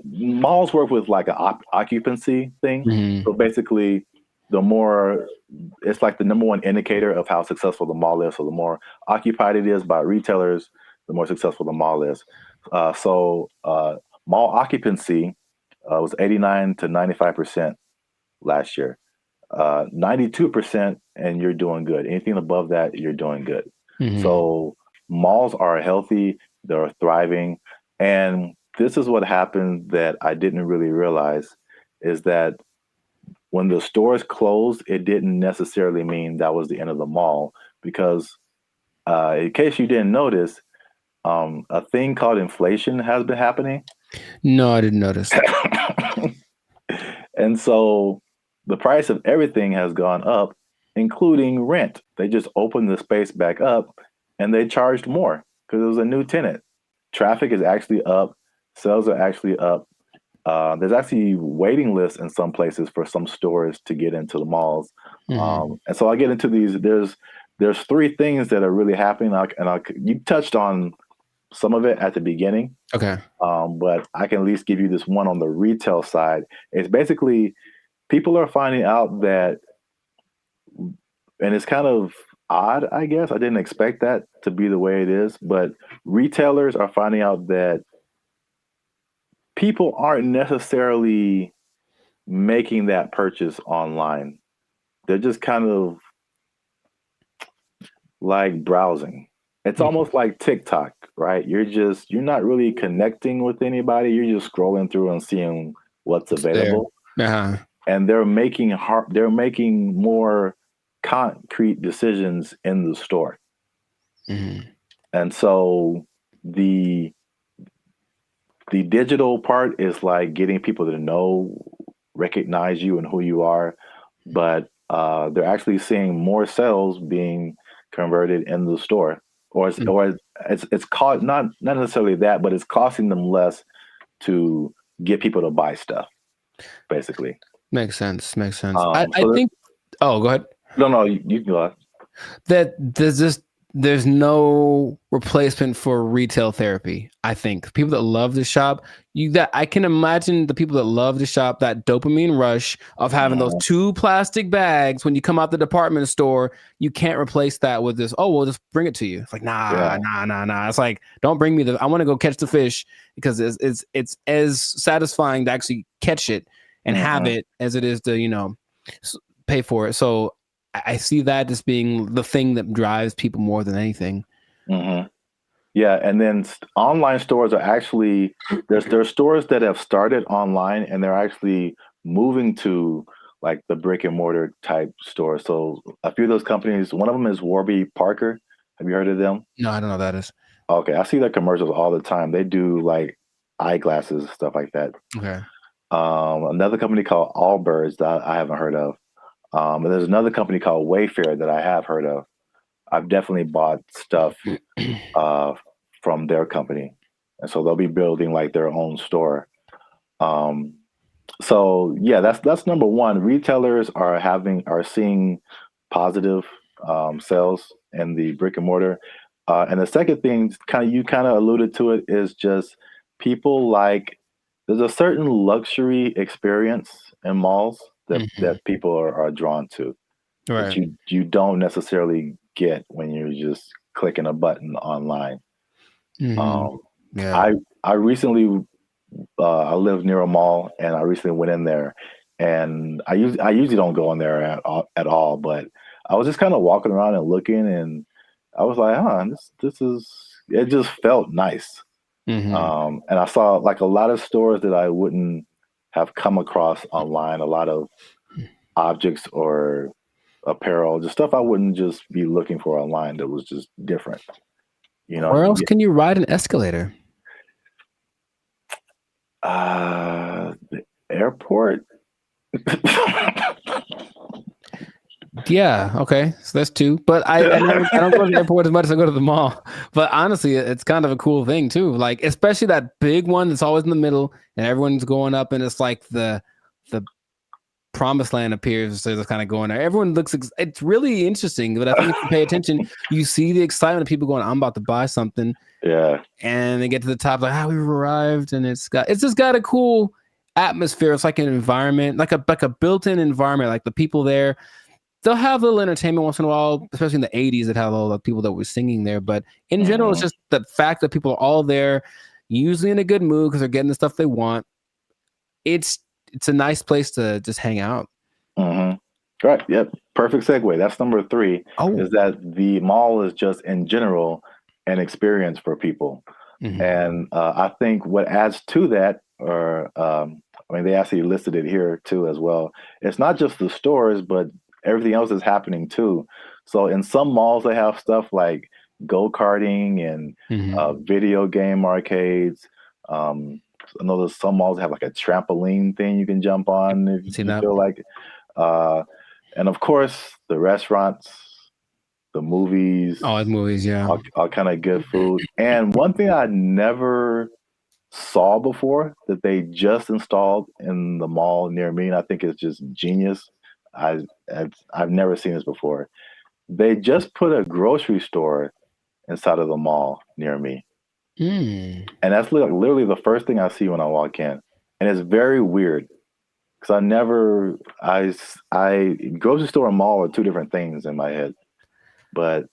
malls work with like an occupancy thing. So basically, it's like the number one indicator of how successful the mall is. So the more occupied it is by retailers, the more successful the mall is. So mall occupancy was 89 to 95% last year. 92%, and you're doing good. Anything above that, you're doing good. So malls are healthy, they're thriving. And this is what happened that I didn't really realize, is that when the stores closed, it didn't necessarily mean that was the end of the mall, because in case you didn't notice, a thing called inflation has been happening. No, I didn't notice. And so the price of everything has gone up, including rent. They just opened the space back up and they charged more because it was a new tenant. Traffic is actually up. Sales are actually up. There's actually waiting lists in some places for some stores to get into the malls. And so I get into these. There's 3 things that are really happening. You touched on some of it at the beginning. Okay. But I can at least give you this one on the retail side. It's basically people are finding out that, and it's kind of odd, I guess. I didn't expect that to be the way it is, but retailers are finding out that people aren't necessarily making that purchase online. They're just kind of like browsing. It's almost like TikTok, right? You're not really connecting with anybody. You're just scrolling through and seeing what's available. Uh-huh. And they're making more concrete decisions in the store. Mm-hmm. And so the digital part is like getting people to recognize you and who you are, but they're actually seeing more sales being converted in the store, or it's called not necessarily that, but it's costing them less to get people to buy stuff, basically. Makes sense. So I think. Oh, go ahead. No, you can go ahead. That there's no replacement for retail therapy. I think people that love to shop, I can imagine the people that love to shop, that dopamine rush of having those 2 plastic bags when you come out the department store. You can't replace that with this. Oh, we'll just bring it to you. It's like nah. It's like, don't bring me I want to go catch the fish, because it's as satisfying to actually catch it and have it as it is to pay for it. So I see that as being the thing that drives people more than anything. Mm-hmm. Yeah, and then online stores are actually there's stores that have started online and they're actually moving to like the brick and mortar type stores. So a few of those companies, one of them is Warby Parker. Have you heard of them? No, I don't know what that is. Okay, I see their commercials all the time. They do like eyeglasses, stuff like that. Okay. Another company called Allbirds that I haven't heard of. And there's another company called Wayfair that I have heard of. I've definitely bought stuff from their company, and so they'll be building like their own store. So yeah, that's number one. Retailers are seeing positive sales in the brick and mortar, and the second thing, you kind of alluded to it, is just people there's a certain luxury experience in malls that people are drawn to, right? That you don't necessarily get when you're just clicking a button online. Yeah. I recently I live near a mall, and I recently went in there, and I usually don't go in there at all, but I was just kind of walking around and looking, and I was like, it just felt nice. And I saw like a lot of stores that I wouldn't have come across online, a lot of objects or apparel, just stuff I wouldn't just be looking for online that was just different. Where else can you ride an escalator? The airport. Yeah, okay, so that's 2. But I don't go to the airport as much as I go to the mall. But honestly, it's kind of a cool thing too. Like, especially that big one that's always in the middle, and everyone's going up, and it's like the promised land appears. So it's kind of going there. Everyone looks. It's really interesting. But I think if you pay attention, you see the excitement of people going, "I'm about to buy something." Yeah. And they get to the top, like, we've arrived, and it's just got a cool atmosphere. It's like an environment, like a built-in environment. Like the people there, they'll have a little entertainment once in a while, especially in the 80s that had all the people that were singing there. But in general, it's just the fact that people are all there, usually in a good mood because they're getting the stuff they want. It's a nice place to just hang out. Right. Yep. Perfect segue. That's number 3. Is that the mall is just in general an experience for people. And I think what adds to that, they actually listed it here too as well. It's not just the stores, but everything else is happening too. So in some malls, they have stuff like go-karting and video game arcades. I know there's some malls that have like a trampoline thing you can jump on if you feel like it. And of course, the restaurants, the movies. Oh, movies, yeah. All kind of good food. And one thing I never saw before that they just installed in the mall near me, and I think it's just genius. I've never seen this before. They just put a grocery store inside of the mall near me. And that's literally the first thing I see when I walk in. And it's very weird because grocery store and mall are two different things in my head. But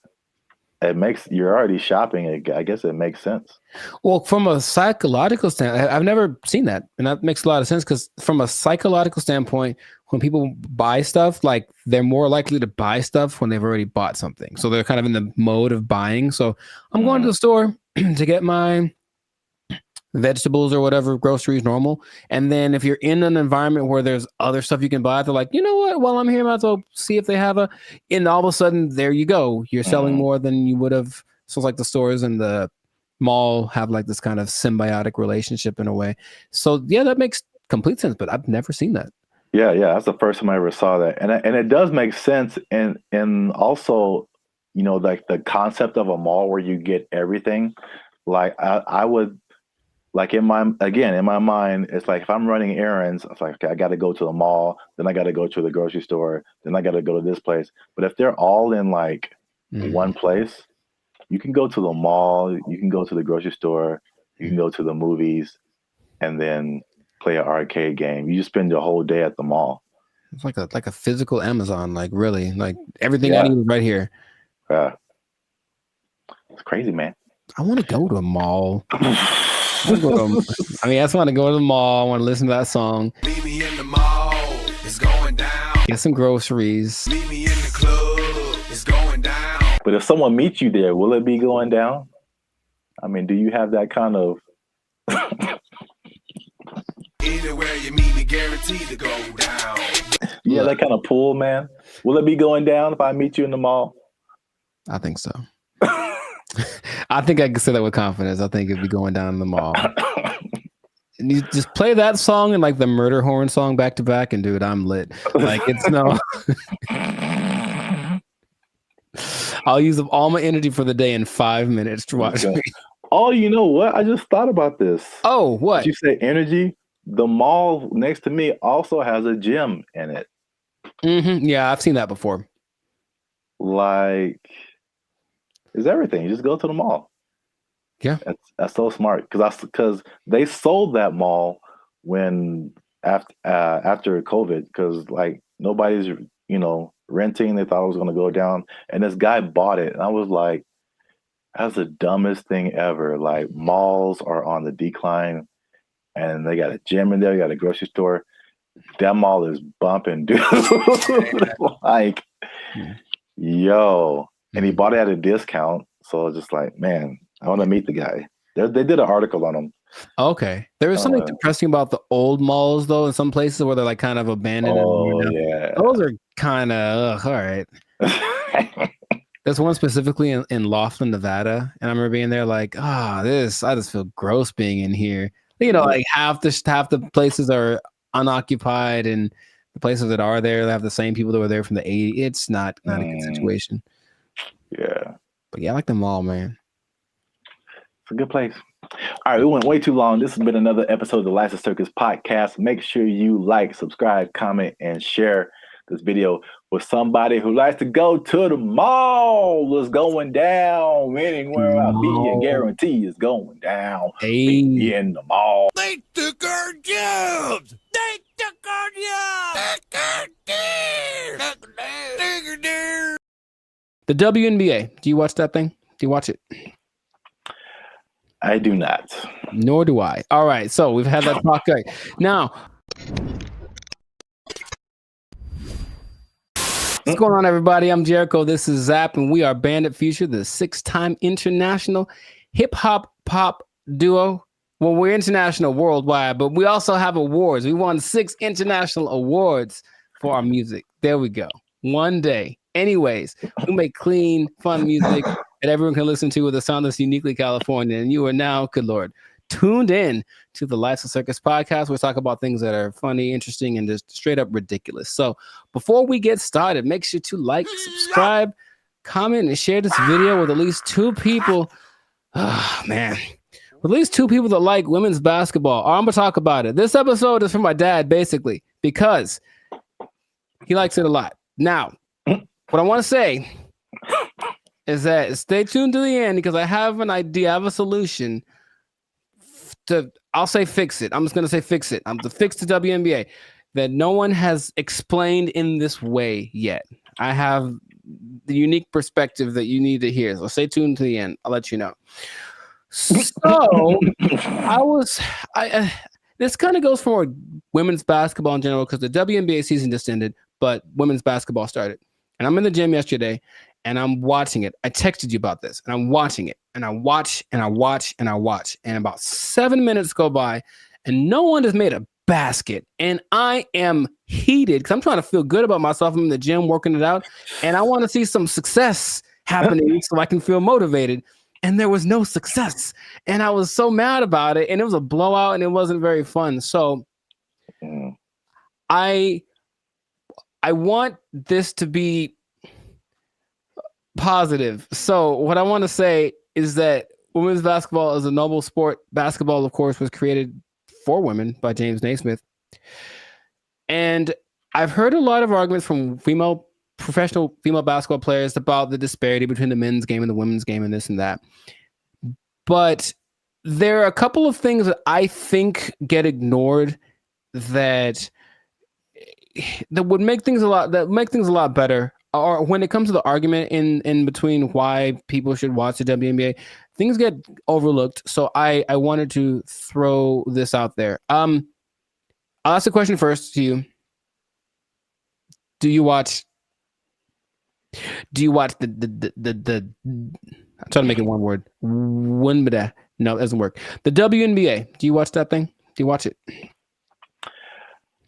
you're already shopping. I guess it makes sense. Well, from a psychological standpoint, I've never seen that. And that makes a lot of sense because from a psychological standpoint, when people buy stuff, like they're more likely to buy stuff when they've already bought something. So they're kind of in the mode of buying. So I'm going to the store to get my vegetables or whatever, groceries, normal. And then if you're in an environment where there's other stuff you can buy, they're like, you know what? While I'm here, I might as well see if they have and all of a sudden, there you go. You're selling more than you would have. So it's like the stores and the mall have like this kind of symbiotic relationship in a way. So yeah, that makes complete sense, but I've never seen that. Yeah, that's the first time I ever saw that. And it does make sense. And also, like the concept of a mall where you get everything, like I would, like in my mind, it's like if I'm running errands, it's like, okay, I got to go to the mall, then I got to go to the grocery store, then I got to go to this place. But if they're all in like one place, you can go to the mall, you can go to the grocery store, you can go to the movies, and then play an arcade game. You just spend your whole day at the mall. It's like a physical Amazon, like really, like everything I need is right here. Yeah, it's crazy, man. I want to go to a mall. I just want to go to the mall. I want to listen to that song. Meet me in the mall. It's going down. Get some groceries. Meet me in the club. It's going down. But if someone meets you there, will it be going down? I mean, do you have that kind of? Anywhere you meet me, guaranteed to go down. Yeah, that kind of pull, man. Will it be going down if I meet you in the mall? I think so. I think I can say that with confidence. I think it'd be going down in the mall. And you just play that song and like the murder horn song back to back, and dude, I'm lit. Like it's no. I'll use up all my energy for the day in 5 minutes to watch me. Oh, you know what? I just thought about this. Oh, what? Did you say energy? The mall next to me also has a gym in it. Yeah, I've seen that before. Like, it's everything. You just go to the mall. Yeah, that's so smart because they sold that mall when after COVID because like nobody's renting. They thought it was going to go down, and this guy bought it, and I was like, that's the dumbest thing ever. Like malls are on the decline, and they got a gym in there. You got a grocery store. That mall is bumping, dude. Like, yo. And he bought it at a discount. So just like, man, I want to meet the guy. They did an article on him. Okay. There was something depressing about the old malls, though, in some places where they're like kind of abandoned. Oh, yeah. Those are kind of, all right. There's one specifically in Laughlin, Nevada. And I remember being there like, I just feel gross being in here. Like half the places are unoccupied, and the places that are there, they have the same people that were there from the 80s. It's not a good situation. Yeah. But yeah, I like the mall, man. It's a good place. All right, we went way too long. This has been another episode of the License Circus podcast. Make sure you like, subscribe, comment, and share this video with somebody who likes to go to the mall. It's going down. Anywhere I be, I guarantee it's going down. Be in the mall. They took our jobs. They took our jobs. The WNBA. Do you watch that thing? Do you watch it? I do not. Nor do I. All right. So we've had that talk. Right. Now, what's going on, everybody? I'm Jericho. This is Zap, and we are Bandit Future, the 6-time international hip-hop pop duo. Well, we're international worldwide, but we also have awards. We won 6 international awards for our music. There we go. One day. Anyways, we make clean, fun music that everyone can listen to with a sound that's uniquely California. And you are now, good Lord, tuned in to the Lights and Circus podcast. We talk about things that are funny, interesting, and just straight up ridiculous. So before we get started, make sure to like, subscribe, comment, and share this video with at least 2 people. Oh, man. With at least 2 people that like women's basketball. I'm going to talk about it. This episode is for my dad, basically, because he likes it a lot. Now, what I want to say is that stay tuned to the end because I have an idea, I have a solution I'll say fix it. I'm just gonna say fix it. I'm to fix the WNBA that no one has explained in this way yet. I have the unique perspective that you need to hear. So stay tuned to the end. I'll let you know. So this kind of goes for women's basketball in general because the WNBA season just ended, but women's basketball started. And I'm in the gym yesterday and I'm watching it. I texted you about this and I'm watching it and I watch and I watch and I watch. And about 7 minutes go by and no one has made a basket. And I am heated because I'm trying to feel good about myself. I'm in the gym working it out and I want to see some success happening so I can feel motivated. And there was no success. And I was so mad about it. And it was a blowout and it wasn't very fun. So I want this to be positive. So what I want to say is that women's basketball is a noble sport. Basketball, of course, was created for women by James Naismith. And I've heard a lot of arguments from professional female basketball players about the disparity between the men's game and the women's game and this and that. But there are a couple of things that I think get ignored that would make things a lot better. Or when it comes to the argument in between why people should watch the WNBA, things get overlooked. So I wanted to throw this out there. I'll ask the question first to you. Do you watch the I'm trying to make it one word. No, it doesn't work. The WNBA. Do you watch that thing? Do you watch it?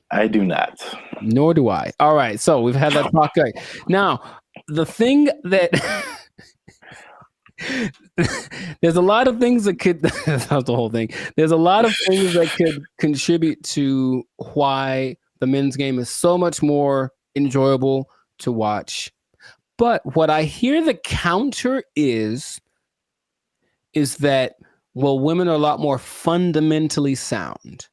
I do not. Nor do I. All right. So we've had that talk. Right. Now, the thing that there's a lot of things that could that's the whole thing. There's a lot of things that could contribute to why the men's game is so much more enjoyable to watch. But what I hear the counter is that, well, women are a lot more fundamentally sound.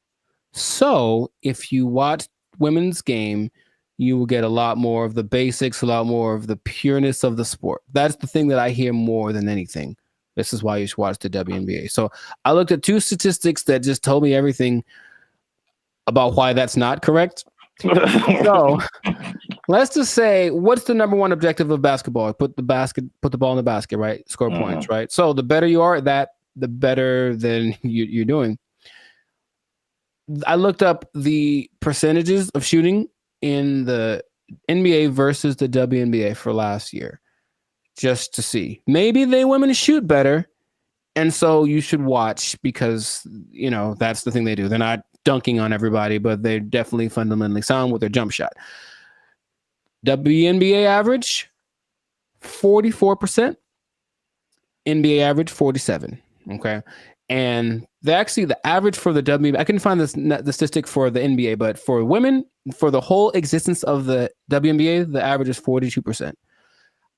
So if you watch women's game, you will get a lot more of the basics, a lot more of the pureness of the sport. That's the thing that I hear more than anything. This is why you should watch the WNBA. So I looked at 2 statistics that just told me everything about why that's not correct. So let's just say, what's the number one objective of basketball? Put the ball in the basket, right? Score points, right? So the better you are at that, the better than you're doing. I looked up the percentages of shooting in the NBA versus the WNBA for last year, just to see. Maybe women shoot better, and so you should watch because, that's the thing they do. They're not dunking on everybody, but they're definitely fundamentally sound with their jump shot. WNBA average, 44%. NBA average, 47%. Okay. And the average for the WNBA, I couldn't find the statistic for the NBA, but for women, for the whole existence of the WNBA, the average is 42%.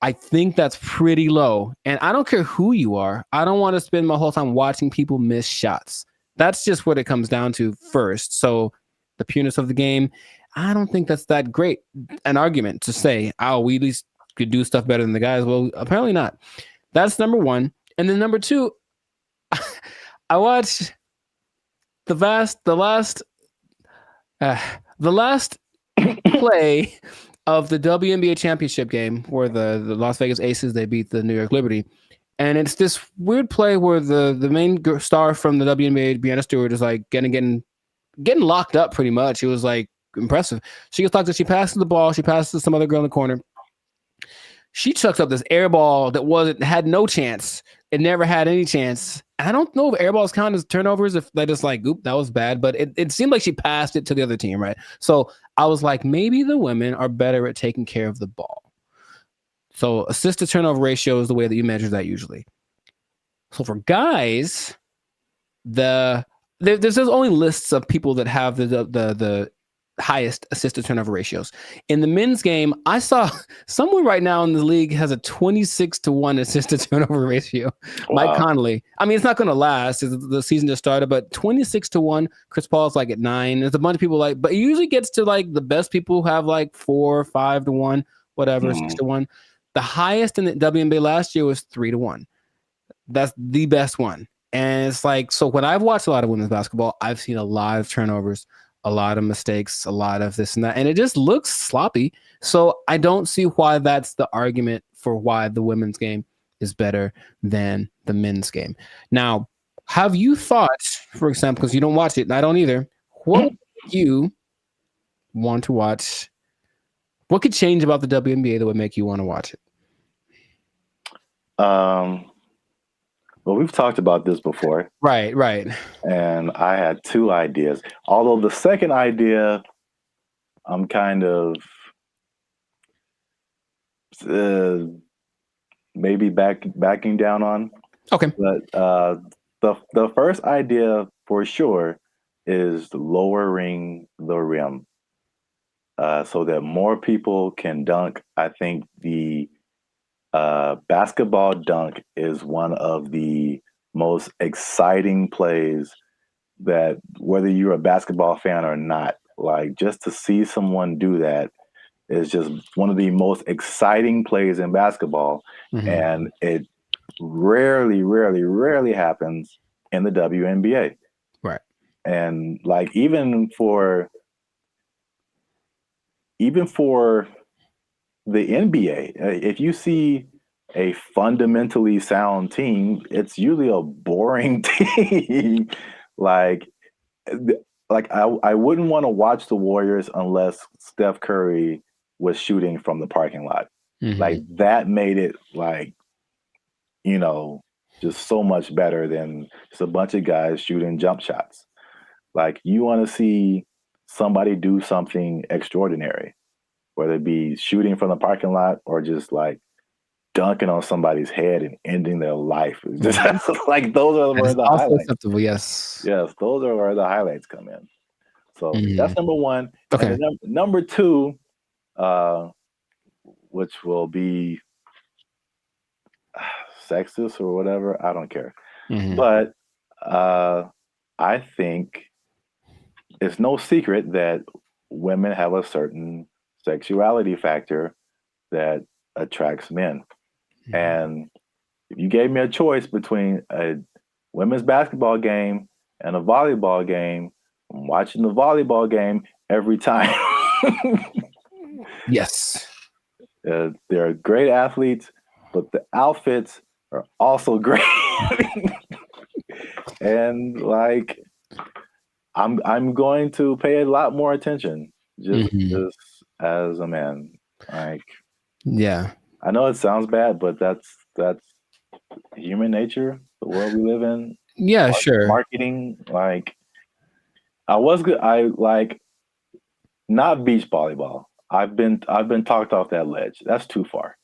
I think that's pretty low. And I don't care who you are. I don't want to spend my whole time watching people miss shots. That's just what it comes down to first. So the pureness of the game, I don't think that's that great an argument to say, oh, we at least could do stuff better than the guys. Well, apparently not. That's number one. And then number two, I watched the last play of the WNBA championship game where the Las Vegas Aces, they beat the New York Liberty. And it's this weird play where the main star from the WNBA, Breanna Stewart, is like getting locked up pretty much. It was like impressive. She gets locked up. She passes the ball. She passes to some other girl in the corner. She chucks up this air ball that had no chance. It never had any chance. I don't know if air balls count as turnovers, if they just like, oop, that was bad. But it seemed like she passed it to the other team, right? So I was like, maybe the women are better at taking care of the ball. So assist to turnover ratio is the way that you measure that usually. So for guys, there's only lists of people that have the highest assist to turnover ratios. In the men's game, I saw someone right now in the league has a 26-1 assist to turnover ratio. Wow. Mike Conley. I mean, it's not going to last. The season just started, but 26-1. Chris Paul's like at 9. There's a bunch of people but it usually gets to like the best people have like 4 or 5-1, whatever, 6-1. The highest in the WNBA last year was 3-1. That's the best one. And it's like, so when I've watched a lot of women's basketball, I've seen a lot of turnovers, a lot of mistakes, a lot of this and that, and it just looks sloppy. So I don't see why that's the argument for why the women's game is better than the men's game. Now, have you thought, for example, because you don't watch it, and I don't either, what would you want to watch? What could change about the WNBA that would make you want to watch it? Well, we've talked about this before. Right. And I had two ideas. Although the second idea, I'm kind of maybe backing down on. Okay. But the first idea for sure is lowering the rim so that more people can dunk. I think the basketball dunk is one of the most exciting plays that, whether you're a basketball fan or not, like just to see someone do that is just one of the most exciting plays in basketball. Mm-hmm. And it rarely happens in the WNBA. Right. And like even for the NBA, if you see a fundamentally sound team, it's usually a boring team. like I wouldn't want to watch the Warriors unless Steph Curry was shooting from the parking lot. Mm-hmm. Like that made it like, just so much better than just a bunch of guys shooting jump shots. Like you want to see somebody do something extraordinary, whether it be shooting from the parking lot or just like dunking on somebody's head and ending their life. It's just like those are where the highlights. Acceptable, yes, those are where the highlights come in. So that's number one. Okay. And then number two, which will be sexist or whatever, I don't care. Mm-hmm. But I think it's no secret that women have a certain sexuality factor that attracts men. Mm-hmm. And if you gave me a choice between a women's basketball game and a volleyball game, I'm watching the volleyball game every time. Yes. They're great athletes, but the outfits are also great. And like, I'm going to pay a lot more attention just as a man. Like, yeah, I know it sounds bad, but that's human nature, the world we live in. Yeah, sure. Marketing, like, I like not beach volleyball. I've been talked off that ledge. That's too far.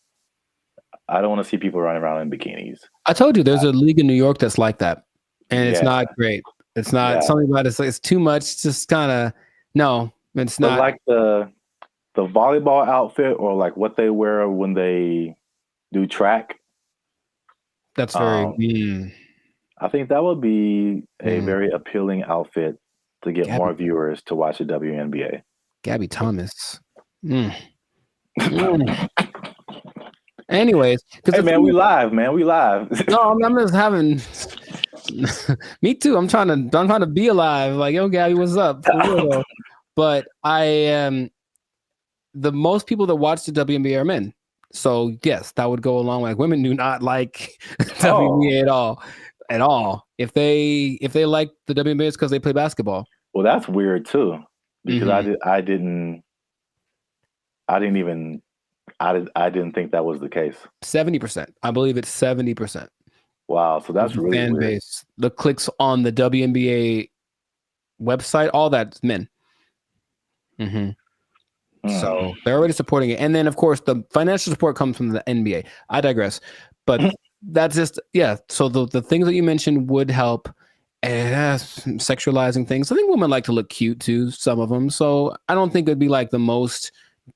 I don't want to see people running around in bikinis. I told you there's a league in New York that's like that, and it's not great. It's not something about it. It's too much. It's just kind of no. It's not like the volleyball outfit or like what they wear when they do track. That's very. I think that would be a very appealing outfit to get more viewers to watch the WNBA. Gabby Thomas. Anyways, hey man, we live, man. We live. No, I'm just having. Me too. I'm trying to be alive. Like, yo, Gabby, what's up? For real. But I am. The most people that watch the WNBA are men. So yes, that would go along. Like, women do not like WNBA at all. If they like the WNBA, it's because they play basketball. Well, that's weird too, because I didn't think that was the case. 70%. I believe it's 70%. Wow, so that's really fan weird. Base. The clicks on the WNBA website, all that's men. So they're already supporting it, and then of course the financial support comes from the NBA. I digress, but that's just So the things that you mentioned would help. Sexualizing things. I think women like to look cute too. Some of them. So I don't think it'd be like the most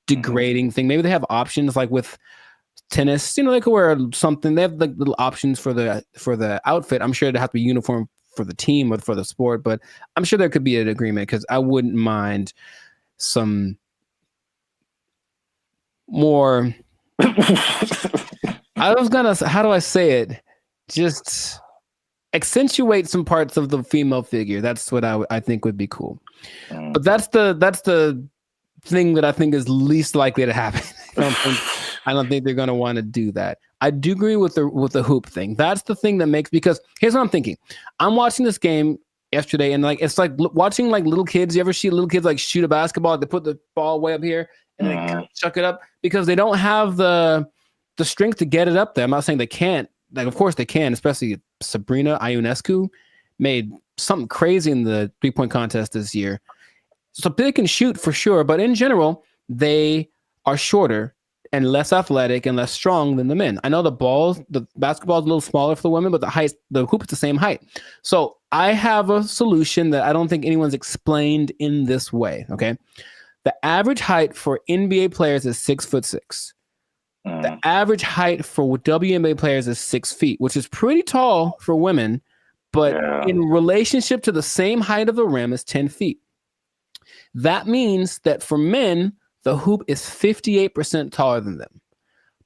degrading thing. Maybe they have options like with tennis. They could wear something. They have like little options for the outfit. I'm sure it'd have to be uniform for the team or for the sport, but I'm sure there could be an agreement because I wouldn't mind some more. I was gonna. How do I say it? Just accentuate some parts of the female figure. That's what I think would be cool. But that's the thing that I think is least likely to happen. I don't think they're going to want to do that. I do agree with the hoop thing. That's the thing that makes, because here's what I'm thinking. I'm watching this game yesterday, and like it's like watching like little kids. You ever see little kids like shoot a basketball? They put the ball way up here and then chuck it up because they don't have the strength to get it up there. I'm not saying they can't. Like, of course they can. Especially Sabrina Ionescu made something crazy in the 3-point contest this year. So they can shoot for sure, but in general, they are shorter and less athletic and less strong than the men. I know the basketball is a little smaller for the women, but the hoop is the same height. So I have a solution that I don't think anyone's explained in this way. Okay. The average height for NBA players is 6'6". The average height for WNBA players is 6 feet, which is pretty tall for women, but in relationship to the same height of the rim is 10 feet. That means that for men, the hoop is 58% taller than them.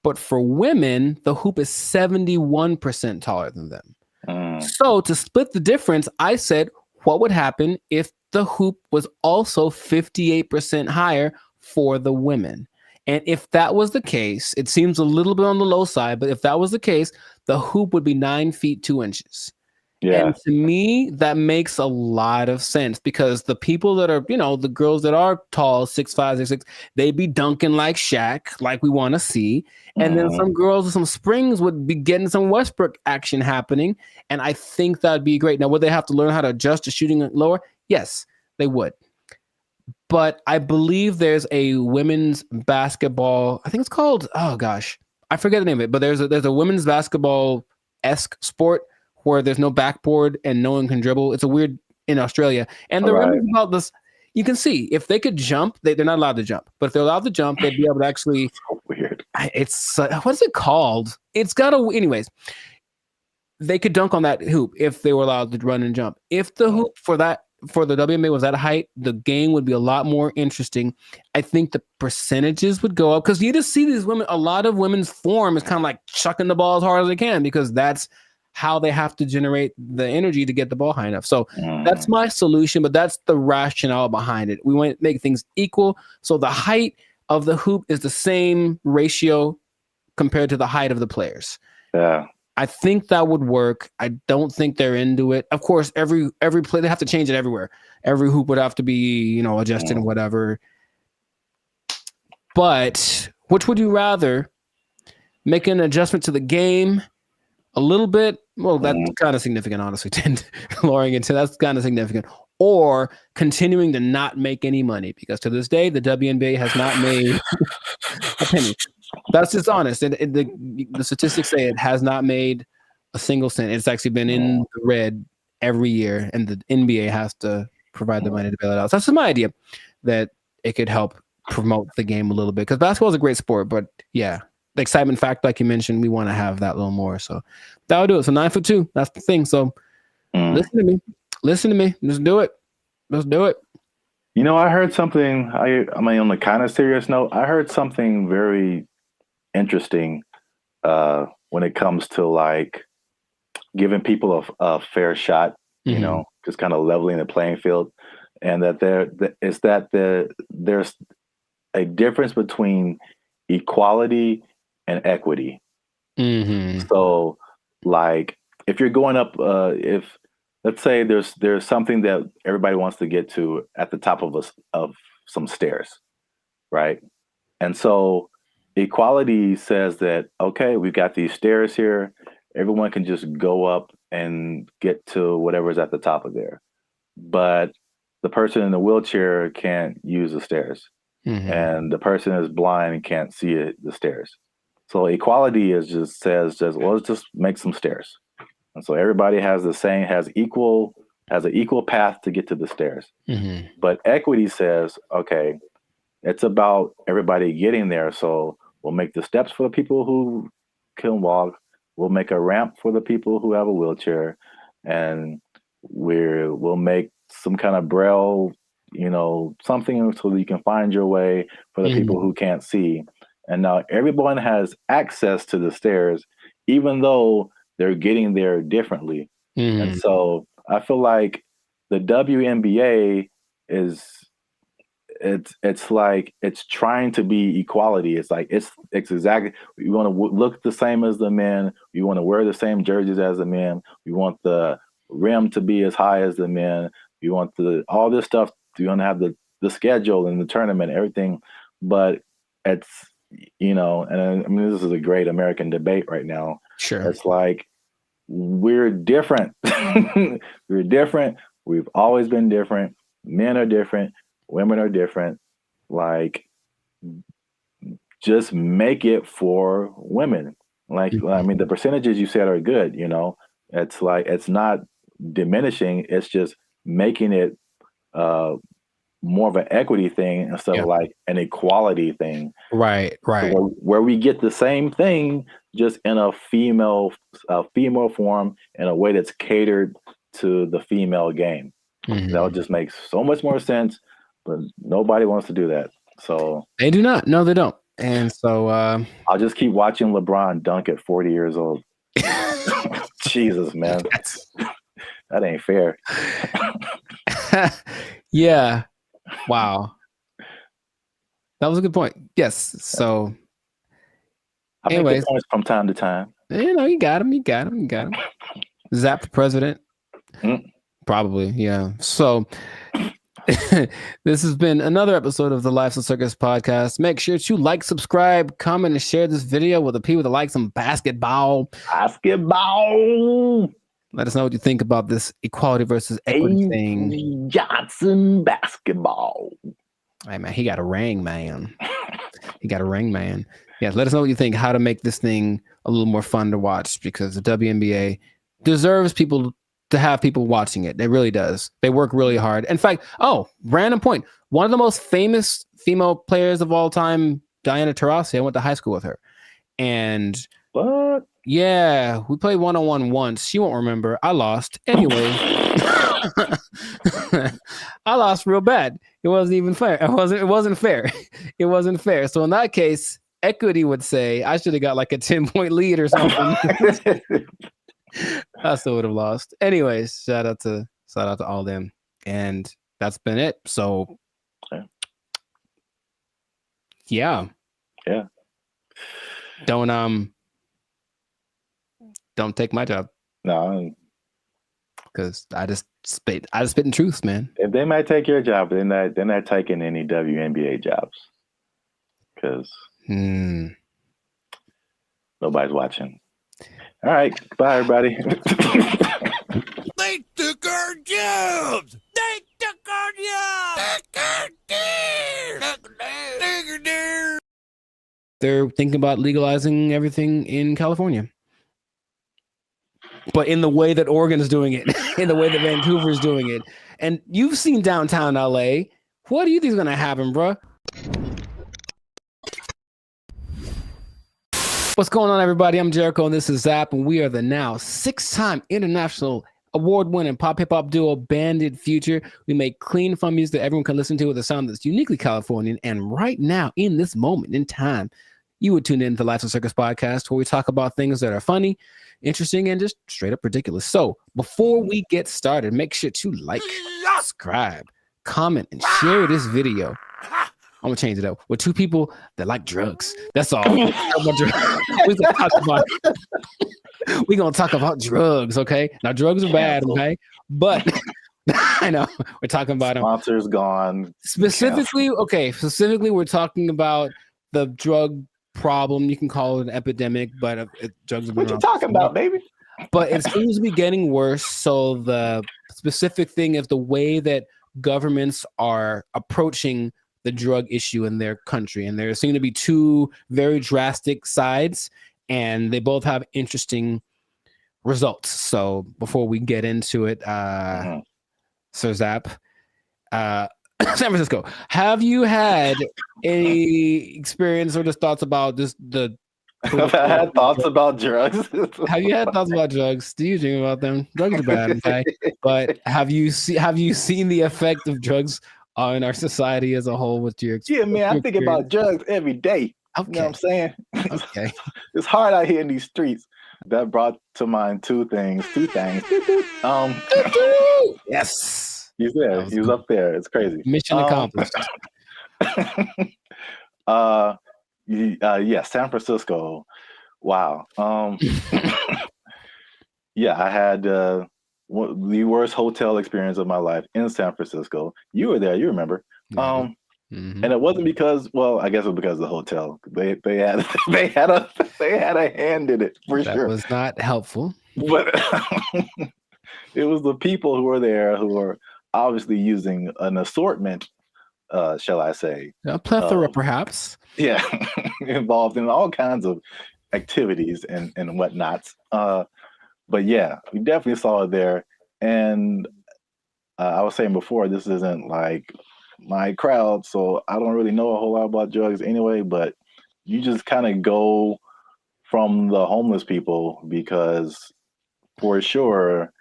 But for women, the hoop is 71% taller than them. So to split the difference, I said, what would happen if the hoop was also 58% higher for the women? And if that was the case, it seems a little bit on the low side, but if that was the case, the hoop would be 9 feet 2 inches. Yeah. And to me, that makes a lot of sense because the people that are, the girls that are tall, 6'5", 6'6", they be dunking like Shaq, like we want to see. And then some girls with some springs would be getting some Westbrook action happening. And I think that'd be great. Now, would they have to learn how to adjust to shooting lower? Yes, they would. But I believe there's a women's basketball, I think it's called, oh gosh, I forget the name of it, but there's a women's basketball-esque sport where there's no backboard and no one can dribble. It's a weird in Australia. And the rumors about this, you can see if they could jump, they're not allowed to jump. But if they're allowed to jump, they'd be able to actually. So weird. It's what is it called? It's got a. Anyways, they could dunk on that hoop if they were allowed to run and jump. If the hoop for the WNBA was that height, the game would be a lot more interesting. I think the percentages would go up because you just see these women. A lot of women's form is kind of like chucking the ball as hard as they can because that's how they have to generate the energy to get the ball high enough. So that's my solution, but that's the rationale behind it. We want to make things equal. So the height of the hoop is the same ratio compared to the height of the players. Yeah. I think that would work. I don't think they're into it. Of course, every play, they have to change it everywhere. Every hoop would have to be, adjusted and whatever. But which would you rather? Make an adjustment to the game a little bit? Well, that's kind of significant, honestly. Lowering it to that's kind of significant. Or continuing to not make any money because to this day, the WNBA has not made a penny. That's just honest. And the statistics say it has not made a single cent. It's actually been in the red every year, and the NBA has to provide the money to bail it out. So that's just my idea that it could help promote the game a little bit because basketball is a great sport, but yeah. The excitement factor, like you mentioned, we want to have that a little more. So that'll do it. So 9'2", that's the thing. So listen to me. Just do it. Let's do it. I heard something. On a kind of serious note, I heard something very interesting when it comes to like giving people a fair shot. Just kind of leveling the playing field, and that there's a difference between equality and equity. So like if you're going up, if let's say there's something that everybody wants to get to at the top of some stairs, right? And so equality says that, okay, we've got these stairs here. Everyone can just go up and get to whatever's at the top of there. But the person in the wheelchair can't use the stairs. And the person is blind and can't see the stairs. So equality says well, let's just make some stairs. And so everybody has an equal path to get to the stairs. But equity says, okay, it's about everybody getting there. So we'll make the steps for the people who can walk. We'll make a ramp for the people who have a wheelchair, and we'll make some kind of braille, something so that you can find your way for the people who can't see. And now everyone has access to the stairs, even though they're getting there differently. And so I feel like the WNBA it's like it's trying to be equality. It's like it's exactly, we want to look the same as the men. We want to wear the same jerseys as the men. We want the rim to be as high as the men. We want all this stuff. We want to have the schedule and the tournament, everything. But it's, and I mean, this is a great American debate right now. Sure. It's like, we're different. We're different. We've always been different. Men are different. Women are different. Like, just make it for women. Like, I mean, the percentages you said are good. It's like, it's not diminishing. It's just making it more of an equity thing instead of like an equality thing. Right. So where we get the same thing, just in a female form, in a way that's catered to the female game. That would just make so much more sense, but nobody wants to do that. So they do not. No, they don't. And so I'll just keep watching LeBron dunk at 40 years old. Jesus, man. That ain't fair. Yeah. Wow. That was a good point. Yes. So anyways, make points from time to time. You got him. Zap for president. Probably, yeah. So this has been another episode of the Lifestyle Circus podcast. Make sure to like, subscribe, comment, and share this video with the people that like some basketball. Let us know what you think about this equality versus equity thing. Johnson basketball. Hey, man, he got a ring, man. Yeah, let us know what you think, how to make this thing a little more fun to watch, because the WNBA deserves people to have people watching it. It really does. They work really hard. In fact, random point. One of the most famous female players of all time, Diana Taurasi, I went to high school with her. And what? Yeah, we played one-on-one once. She won't remember. I lost. Anyway, I lost real bad. It wasn't even fair. It wasn't fair. It wasn't fair. So in that case, equity would say I should have got like a 10-point lead or something. I still would have lost. Anyways, shout out to all them. And that's been it. So yeah. Don't take my job. No. Because I just spit in truth, man. If they might take your job, they're not taking any WNBA jobs. Because nobody's watching. All right. Bye, everybody. They took our jobs. They took our jobs. They're thinking about legalizing everything in California. But in the way that Oregon is doing it, in the way that Vancouver is doing it. And you've seen downtown LA. What do you think is going to happen, bro? What's going on, everybody? I'm Jericho, and this is Zap, and we are the now 6-time international award-winning pop hip-hop duo Banded Future. We make clean, fun music that everyone can listen to with a sound that's uniquely Californian. And right now, in this moment in time, you would tune in to the Lifestyle Circus podcast, where we talk about things that are funny, interesting, and just straight up ridiculous. So before we get started, make sure to like, subscribe, comment, and share this video. I'm gonna change it up with 2 people that like drugs. That's all. We're gonna talk about drugs, okay? Now drugs are bad, okay? But I know we're talking about them. Sponsors gone. Specifically, we're talking about the drug problem. You can call it an epidemic, but drugs are. What you talking about, baby? But it seems to be getting worse. So the specific thing is the way that governments are approaching the drug issue in their country, and there seem to be 2 very drastic sides, and they both have interesting results. So before we get into it, Sir Zap, San Francisco, have you had any experience or just thoughts about just the? Have I had thoughts about drugs? Have you had thoughts about drugs? Do you dream about them? Drugs are bad, okay? But have you seen the effect of drugs on our society as a whole with your experience? Yeah, man, I think about drugs every day. Okay. You know what I'm saying? Okay. It's hard out here in these streets. that brought to mind two things. Yes. He's there. He was up there. It's crazy. Mission accomplished. Yeah, San Francisco. Wow. Yeah, I had the worst hotel experience of my life in San Francisco. You were there. You remember? And it wasn't because, well, I guess it was because of the hotel. They had a hand in it for sure. That was not helpful. But it was the people who were there who were obviously using an assortment, shall I say? A plethora, perhaps. Yeah, involved in all kinds of activities and whatnots. But yeah, we definitely saw it there. And I was saying before, this isn't like my crowd, so I don't really know a whole lot about drugs anyway, but you just kind of go from the homeless people because for sure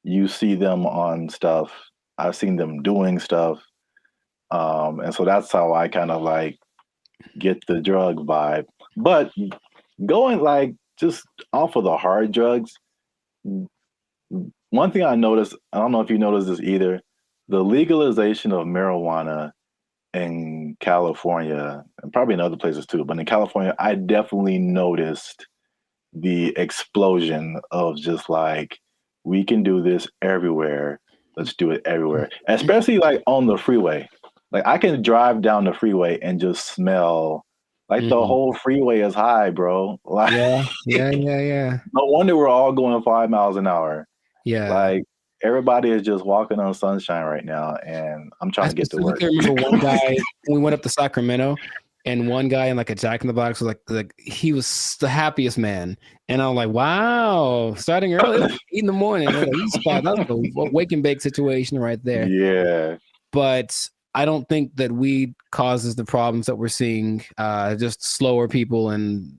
you see them on stuff. I've seen them doing stuff. And so that's how I kind of like get the drug vibe. But going like just off of the hard drugs, one thing I noticed, I don't know if you noticed this either, the legalization of marijuana in California, and probably in other places too, but in California, I definitely noticed the explosion of just like, we can do this everywhere. Let's do it everywhere. Especially like on the freeway. Like I can drive down the freeway and just smell like the whole freeway is high, bro. Like, yeah. No wonder we're all going 5 miles an hour. Yeah. Like everybody is just walking on sunshine right now, and I'm trying to get to work. I remember one guy, we went up to Sacramento, and one guy in like a Jack in the Box was like he was the happiest man. And I'm like, wow, starting early, 8 in the morning. Like, that's a wake and bake situation right there. Yeah. But I don't think that weed causes the problems that we're seeing, just slower people and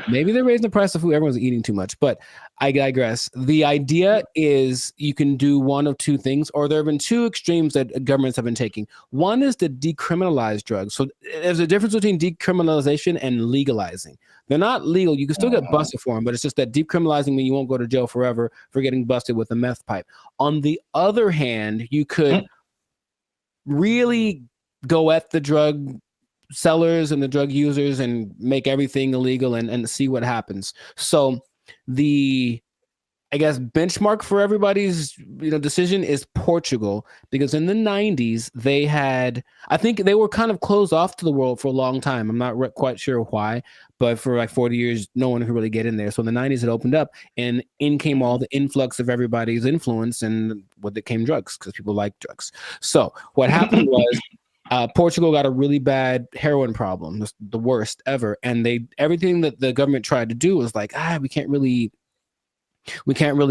maybe they're raising the price of food. Everyone's eating too much, but I digress. The idea is you can do one of two things, or there have been two extremes that governments have been taking. One is to decriminalize drugs. So there's a difference between decriminalization and legalizing. They're not legal. You can still get busted for them, but it's just that decriminalizing means you won't go to jail forever for getting busted with a meth pipe. On the other hand, you could really go at the drug sellers and the drug users and make everything illegal and see what happens. So the, I guess, benchmark for everybody's decision is Portugal, because in the 90s they had, I think they were kind of closed off to the world for a long time. I'm not quite sure why, but for like 40 years no one could really get in there. So in the 90s it opened up, and in came all the influx of everybody's influence, and with it came drugs because people like drugs. So what happened was Portugal got a really bad heroin problem, the worst ever, and everything that the government tried to do was like, we can't really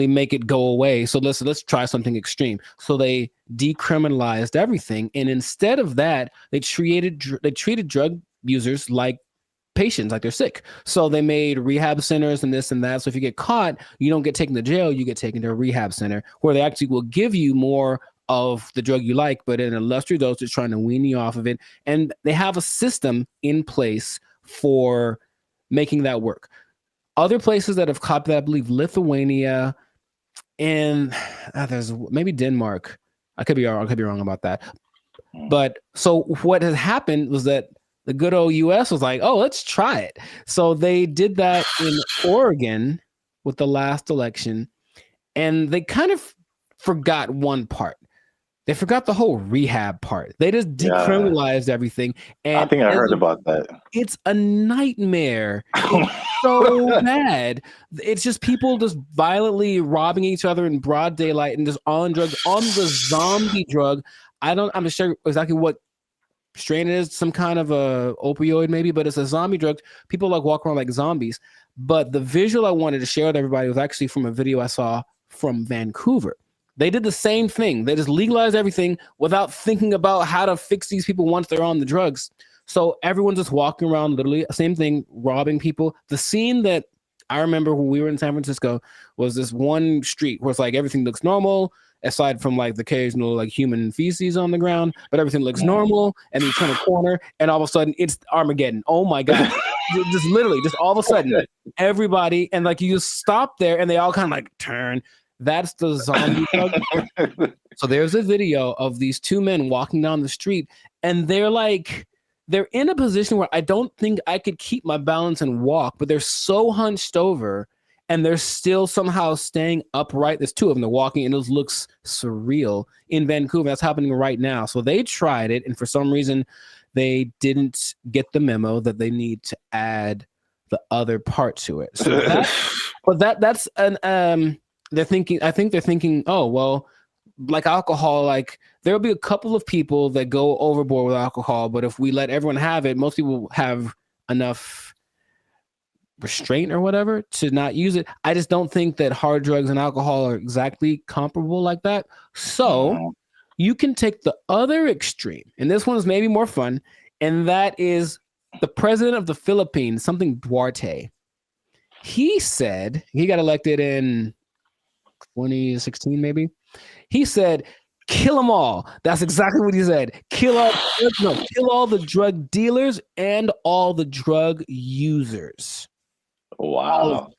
make it go away. So let's try something extreme. So they decriminalized everything, and instead of that, they treated drug users like patients, like they're sick. So they made rehab centers and this and that. So if you get caught, you don't get taken to jail, you get taken to a rehab center where they actually will give you more of the drug you like, but in a lesser dose, it's trying to wean you off of it. And they have a system in place for making that work. Other places that have copied that, I believe Lithuania and there's maybe Denmark. I could be wrong about that. But so what has happened was that the good old US was like, oh, let's try it. So they did that in Oregon with the last election, and they kind of forgot one part. They forgot the whole rehab part. They just decriminalized everything. And I think I heard about that. It's a nightmare. It's so bad. It's just people just violently robbing each other in broad daylight and just on drugs, on the zombie drug. I'm not sure exactly what strain it is, some kind of a opioid maybe, but it's a zombie drug. People like walk around like zombies. But the visual I wanted to share with everybody was actually from a video I saw from Vancouver. They did the same thing. They just legalized everything without thinking about how to fix these people once they're on the drugs. So everyone's just walking around, literally, same thing, robbing people. The scene that I remember when we were in San Francisco was this one street where it's like everything looks normal, aside from like the occasional like human feces on the ground, but everything looks normal. And you turn a corner, and all of a sudden it's Armageddon. Oh my God. just literally, just all of a sudden, everybody, and like you just stop there, and they all kind of like turn. That's the zombie drug. So there's a video of these two men walking down the street, and they're in a position where I don't think I could keep my balance and walk, but they're so hunched over, and they're still somehow staying upright. There's two of them. They're walking, and it looks surreal in Vancouver. That's happening right now. So they tried it, and for some reason, they didn't get the memo that they need to add the other part to it. So that's an they're thinking, oh well, like alcohol, like there'll be a couple of people that go overboard with alcohol, but if we let everyone have it, most people have enough restraint or whatever to not use it. I just don't think that hard drugs and alcohol are exactly comparable like that. So you can take the other extreme, and this one is maybe more fun, and that is the president of the Philippines, something Duarte. He said, he got elected in 2016, maybe. He said, kill them all. That's exactly what he said. Kill all the drug dealers and all the drug users. Wow.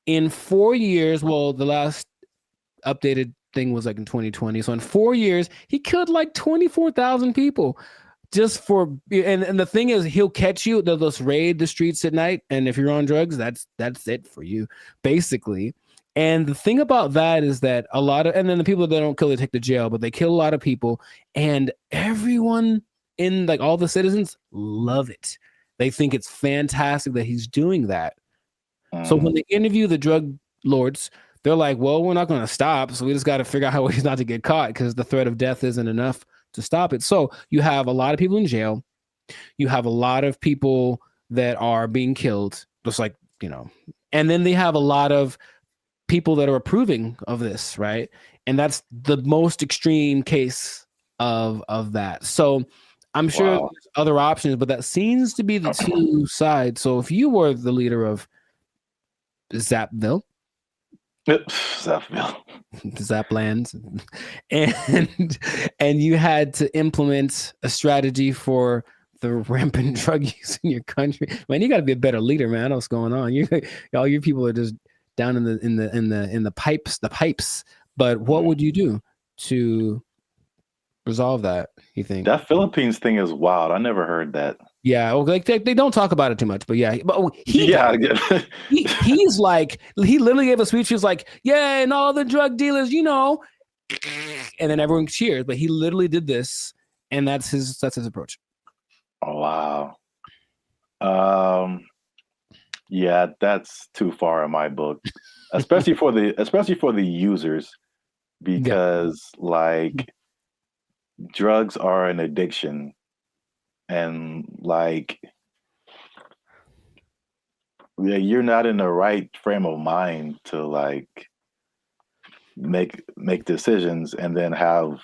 In 4 years, well, the last updated thing was like in 2020. So in 4 years, he killed like 24,000 people. Just for, and the thing is, he'll catch you. They'll just raid the streets at night, and if you're on drugs, that's it for you, basically. And the thing about that is that a lot of, and then the people that don't kill, they take to jail, but they kill a lot of people, and everyone in, like, all the citizens love it. They think it's fantastic that he's doing that. So when they interview the drug lords, they're like, well, we're not going to stop, so we just got to figure out how he's not to get caught, because the threat of death isn't enough to stop it. So you have a lot of people in jail. You have a lot of people that are being killed, just like, and then they have a lot of people that are approving of this, right? And that's the most extreme case of that. So I'm sure there's other options, but that seems to be the two sides. So if you were the leader of Zapville, Zaplands, and you had to implement a strategy for the rampant drug use in your country, man, you got to be a better leader, man. I know what's going on. All your people are just down in the pipes. But what would you do to resolve that, you think? That Philippines thing is wild. I never heard that. Yeah, well, like they don't talk about it too much, but yeah, but he's like, he literally gave a speech. He was like, yeah, and all the drug dealers, and then everyone cheers. But he literally did this, and that's his approach. Oh wow. Yeah, that's too far in my book, especially for the users, because like drugs are an addiction. And like, yeah, you're not in the right frame of mind to like make decisions and then have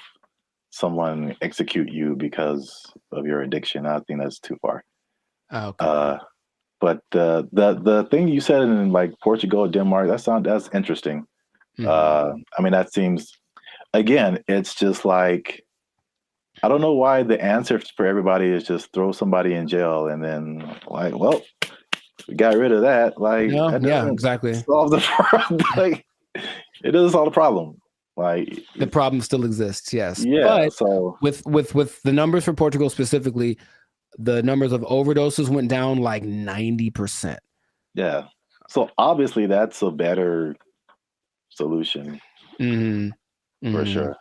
someone execute you because of your addiction. I think that's too far. Okay. But the thing you said in like Portugal, Denmark, that's interesting. I mean, that seems, again, it's just like, I don't know why the answer for everybody is just throw somebody in jail and then like, well, we got rid of that. Like, yeah, exactly. Solve the problem. Like, it doesn't solve the problem. Like, the problem still exists. Yes. Yeah. But so with the numbers for Portugal specifically, the numbers of overdoses went down like 90%. Yeah. So obviously that's a better solution. For sure.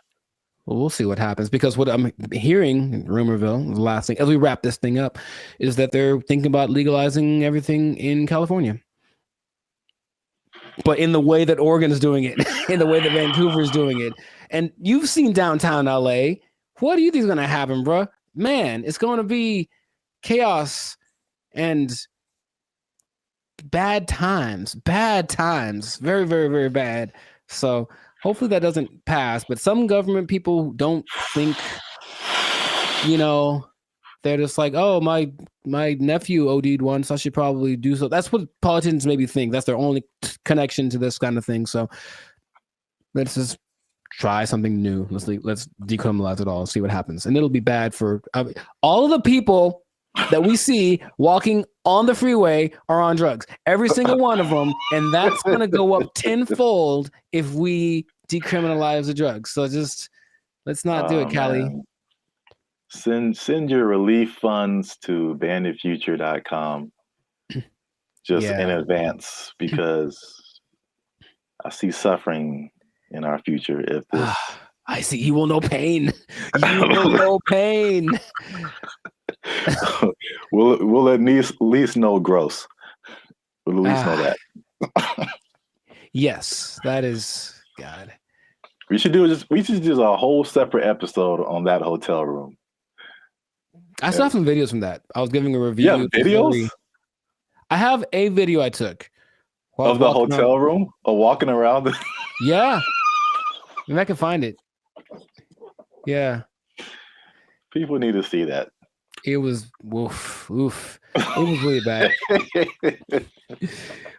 Well, we'll see what happens, because what I'm hearing in Rumorville, the last thing, as we wrap this thing up, is that they're thinking about legalizing everything in California. But in the way that Oregon is doing it, in the way that Vancouver is doing it. And you've seen downtown LA. What do you think is going to happen, bro? Man, it's going to be chaos and bad times. Very, very, very bad. So hopefully that doesn't pass, but some government people don't think, they're just like, oh, my nephew OD'd once, I should probably do so. That's what politicians maybe think. That's their only connection to this kind of thing. So let's just try something new. Let's decriminalize it all and see what happens. And it'll be bad for all of the people that we see walking on the freeway are on drugs. Every single one of them. And that's going to go up tenfold if we decriminalize the drugs. So just let's not do it, Callie. Send your relief funds to banditfuture.com just in advance, because I see suffering in our future if this. I see. You will know pain. You will know pain. we'll at least know gross. We'll at least know that. Yes, that is God. We should do a whole separate episode on that hotel room. I still have some videos from that. I was giving a review. Yeah, videos. I have a video I took of the hotel room, or walking around. Yeah, maybe I can find it. Yeah, people need to see that. It was oof. It was really bad.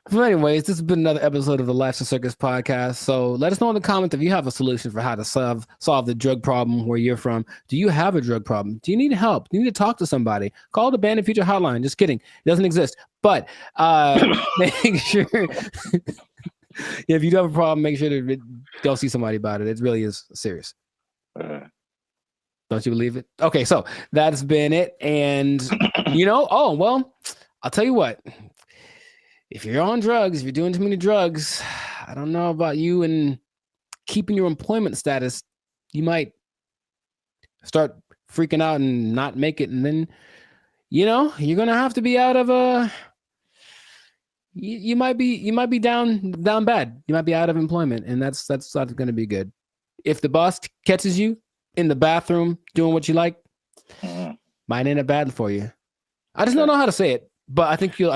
So anyways, this has been another episode of the Lifestyle Circus podcast. So let us know in the comments if you have a solution for how to solve the drug problem where you're from. Do you have a drug problem? Do you need help? Do you need to talk to somebody? Call the Bandit Future hotline. Just kidding. It doesn't exist. But make sure if you do have a problem, make sure to go see somebody about it. It really is serious. Don't you believe it? Okay, so that's been it. And I'll tell you what. If you're on drugs, if you're doing too many drugs, I don't know about you and keeping your employment status, you might start freaking out and not make it. And then, you're going to have to be out of you might be down bad. You might be out of employment, and that's not going to be good. If the boss catches you in the bathroom doing what you like, might end up bad for you. I just don't know how to say it, but I think you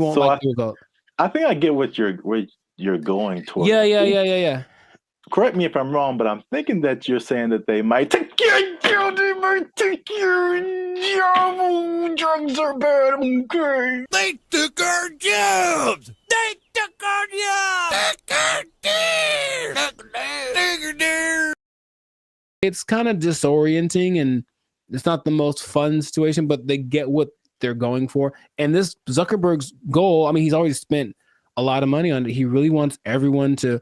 won't like the result. I think I get what you're going towards. Yeah. Correct me if I'm wrong, but I'm thinking that you're saying that they might take your job. Drugs are bad. Okay. They took our jobs. They took our jobs. It's kind of disorienting, and it's not the most fun situation, but they get what they're going for. And this Zuckerberg's goal, I mean, he's already spent a lot of money on it. He really wants everyone to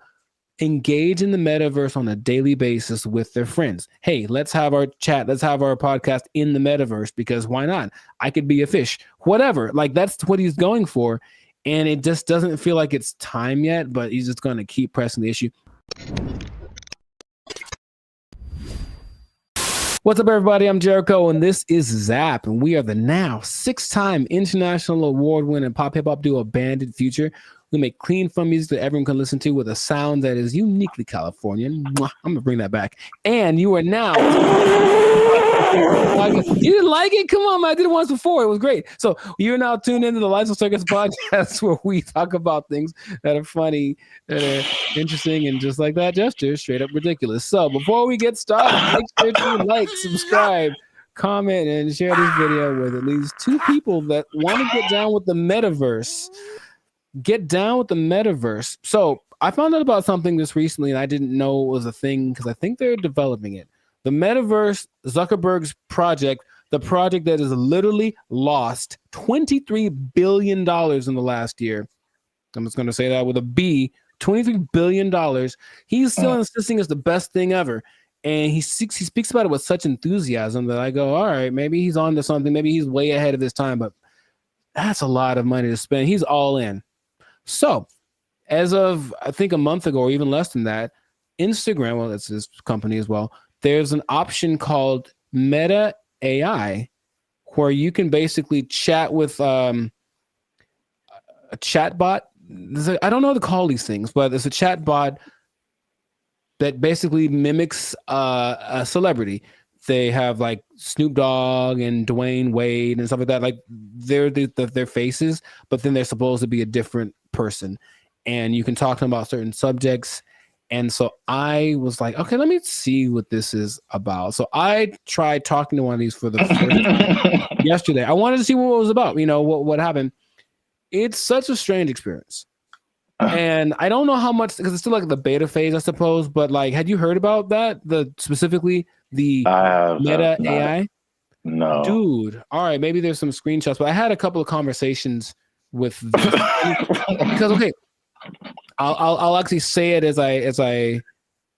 engage in the metaverse on a daily basis with their friends. Hey, let's have our chat. Let's have our podcast in the metaverse, because why not? I could be a fish, whatever. Like, that's what he's going for. And it just doesn't feel like it's time yet, but he's just going to keep pressing the issue. What's up, everybody? I'm Jericho, and this is Zap, and we are the now 6-time international award-winning pop hip-hop duo Bandit Future. We make clean, fun music that everyone can listen to with a sound that is uniquely Californian. I'm going to bring that back. And you are now... You didn't like it? Come on, man. I did it once before. It was great. So you're now tuned into the Lifestyle Circus podcast, where we talk about things that are funny, that are interesting, and just like that gesture, straight up ridiculous. So before we get started, make sure to like, subscribe, comment, and share this video with at least 2 people that want to get down with the metaverse. Get down with the metaverse. So I found out about something this recently, and I didn't know it was a thing because I think they're developing it. The metaverse, Zuckerberg's project, the project that has literally lost $23 billion in the last year. I'm just going to say that with a B, $23 billion. He's still insisting it's the best thing ever. And he speaks about it with such enthusiasm that I go, all right, maybe he's on to something. Maybe he's way ahead of his time, but that's a lot of money to spend. He's all in. So as of, I think, a month ago, or even less than that, Instagram, well, that's his company as well, there's an option called Meta AI, where you can basically chat with a chat bot. I don't know how to call these things, but it's a chat bot that basically mimics a celebrity. They have like Snoop Dogg and Dwayne Wade and stuff like that. Like they're their faces, but then they're supposed to be a different person. And you can talk to them about certain subjects. And so I was like, okay, let me see what this is about. So I tried talking to one of these for the first time yesterday. I wanted to see what it was about, what happened. It's such a strange experience. And I don't know how much, because it's still like the beta phase, I suppose. But like, had you heard about that? Specifically the Meta AI? No. Dude. All right, maybe there's some screenshots, but I had a couple of conversations with this because okay, I'll actually say it as I.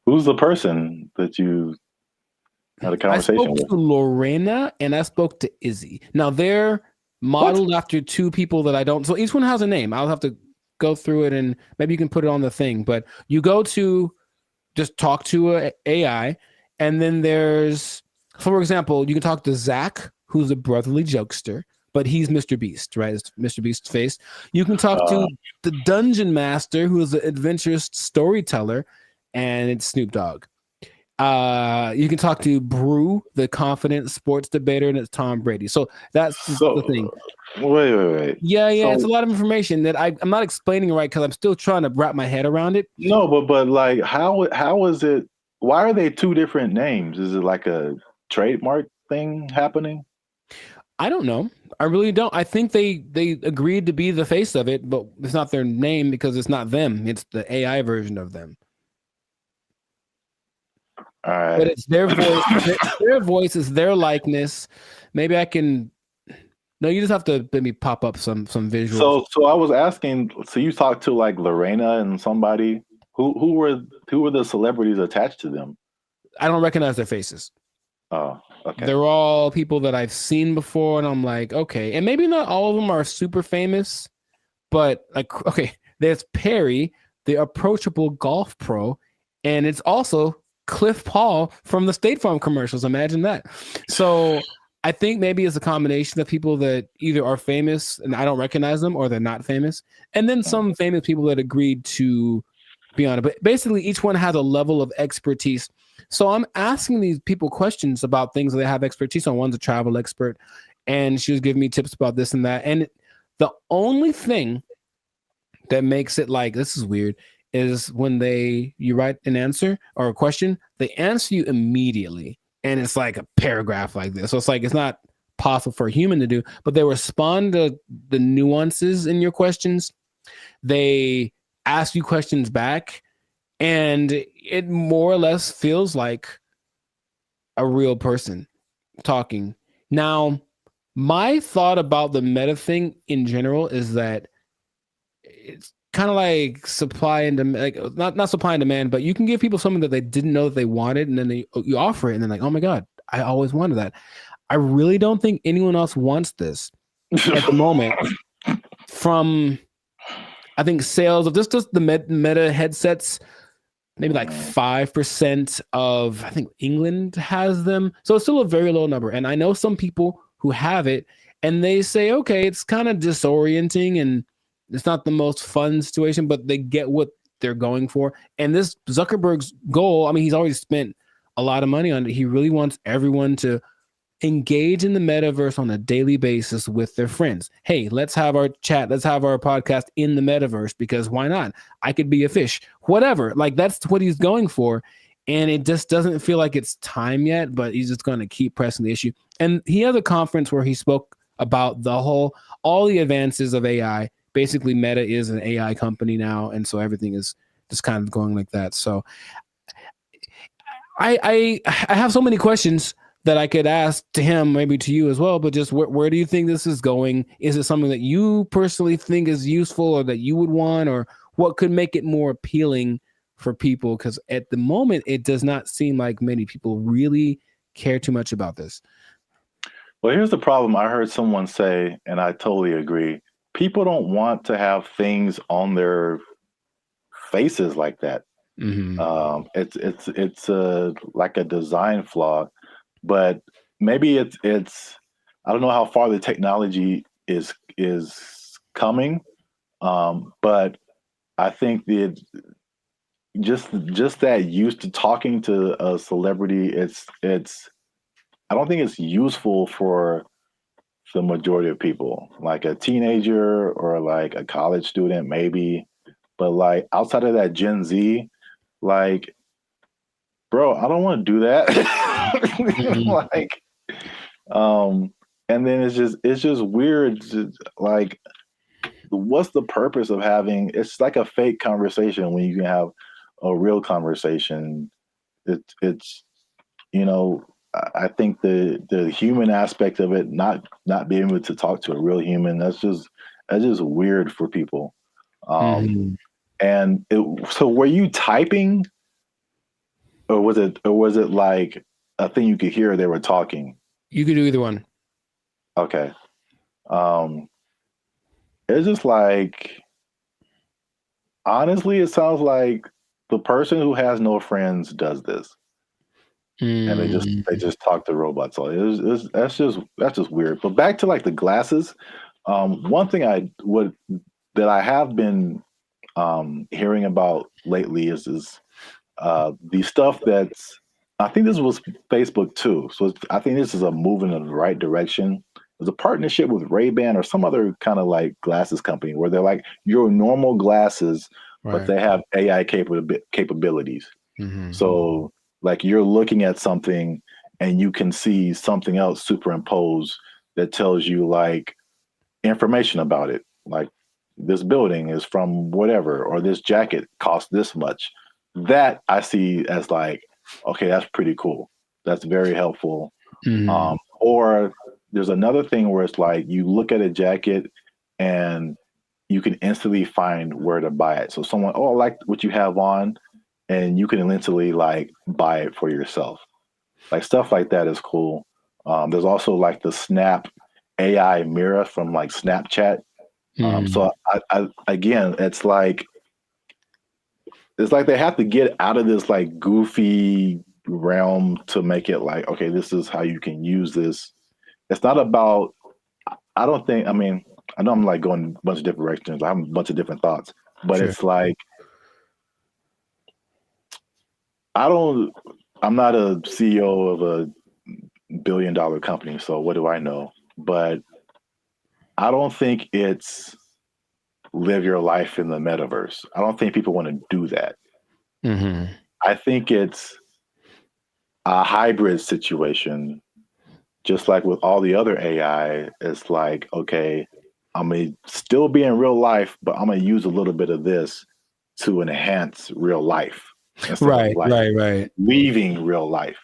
Who's the person that you had a conversation I spoke with? to Lorena and I spoke to Izzy. Now they're modeled after two people that I don't. So each one has a name. I'll have to go through it and maybe you can put it on the thing. But you go to just talk to a AI, and then there's, for example, you can talk to Zach, who's a brotherly jokester, but he's Mr. Beast, right? It's Mr. Beast's face. You can talk to the Dungeon Master, who is an adventurous storyteller, and it's Snoop Dogg. You can talk to Brew, the confident sports debater, and it's Tom Brady. So that's the thing. Wait. Yeah, So, it's a lot of information that I'm not explaining right because I'm still trying to wrap my head around it. No, but like, how is it? Why are they two different names? Is it like a trademark thing happening? I don't know. I really don't. I think they agreed to be the face of it, but it's not their name because it's not them. It's the AI version of them. All right. But it's their voice. Their voice is their likeness. Maybe I can. No, you just have to maybe pop up some visuals. So I was asking. So you talked to like Lorena and somebody. Who were the celebrities attached to them? I don't recognize their faces. Oh, okay. They're all people that I've seen before, and I'm like, okay. And maybe not all of them are super famous, but like, okay, there's Perry, the approachable golf pro, and it's also Cliff Paul from the State Farm commercials. Imagine that. So I think maybe it's a combination of people that either are famous and I don't recognize them, or they're not famous, and then some famous people that agreed to be on it. But basically, each one has a level of expertise. So I'm asking these people questions about things that they have expertise on. One's a travel expert, and she was giving me tips about this and that. And the only thing that makes it like, this is weird, is when you write an answer or a question, they answer you immediately. And it's like a paragraph like this. So it's like, it's not possible for a human to do, but they respond to the nuances in your questions. They ask you questions back, and it more or less feels like a real person talking. Now, my thought about the meta thing in general is that it's kind of like supply and demand, like not supply and demand, but you can give people something that they didn't know that they wanted, and then you offer it, and then like, oh my God, I always wanted that. I really don't think anyone else wants this at the moment. From, I think, sales of just the meta headsets, maybe like 5% of, I think England has them. So it's still a very low number. And I know some people who have it and they say, okay, it's kind of disorienting and it's not the most fun situation, but they get what they're going for. And this Zuckerberg's goal, I mean, he's already spent a lot of money on it. He really wants everyone to engage in the metaverse on a daily basis with their friends. Hey, let's have our chat. Let's have our podcast in the metaverse, because why not? I could be a fish, whatever. Like, that's what he's going for. And it just doesn't feel like it's time yet, but he's just going to keep pressing the issue. And he had a conference where he spoke about all the advances of AI. Basically, Meta is an AI company now. And so everything is just kind of going like that. So I have so many questions that I could ask to him, maybe to you as well, but just where do you think this is going? Is it something that you personally think is useful or that you would want, or what could make it more appealing for people? Because at the moment, it does not seem like many people really care too much about this. Well, here's the problem. I heard someone say, and I totally agree, people don't want to have things on their faces like that. Mm-hmm. It's like a design flaw. But maybe it's I don't know how far the technology is coming, but I think that just that used to talking to a celebrity, it's I don't think it's useful for the majority of people, like a teenager or like a college student maybe, but like outside of that Gen Z, like, bro, I don't want to do that. Like, and then it's just weird. Like, what's the purpose of having? It's like a fake conversation when you can have a real conversation. It's I think the human aspect of it, not being able to talk to a real human, that's just weird for people. And so were you typing, or was it like a thing you could hear they were talking? You could do either one. Okay. It's just like, honestly, it sounds like the person who has no friends does this. And they just talk to robots. So that's just weird. But back to like the glasses, one thing that I have been hearing about lately is the stuff that's, I think this was Facebook too. So I think this is a move in the right direction. There's a partnership with Ray-Ban or some other kind of like glasses company where they're like your normal glasses, but they have AI capabilities. So like you're looking at something and you can see something else superimposed that tells you like information about it. Like this building is from whatever, or this jacket costs this much. That I see as like, okay, that's pretty cool. That's very helpful. Or there's another thing where it's like you look at a jacket and you can instantly find where to buy it. So someone, I like what you have on, and you can instantly like buy it for yourself. Like stuff like that is cool. There's also like the Snap AI mirror from like Snapchat. So I again, it's like they have to get out of this like goofy realm to make it like, okay, this is how you can use this. It's not about, I know I'm like going a bunch of different directions. I have a bunch of different thoughts, but it's like, I'm not a CEO of a $1 billion company, so what do I know? But I don't think it's live your life in the metaverse. I don't think people want to do that. I think it's a hybrid situation, just like with all the other AI. It's like, okay, I'm going to still be in real life, but I'm going to use a little bit of this to enhance real life. Right. Leaving real life.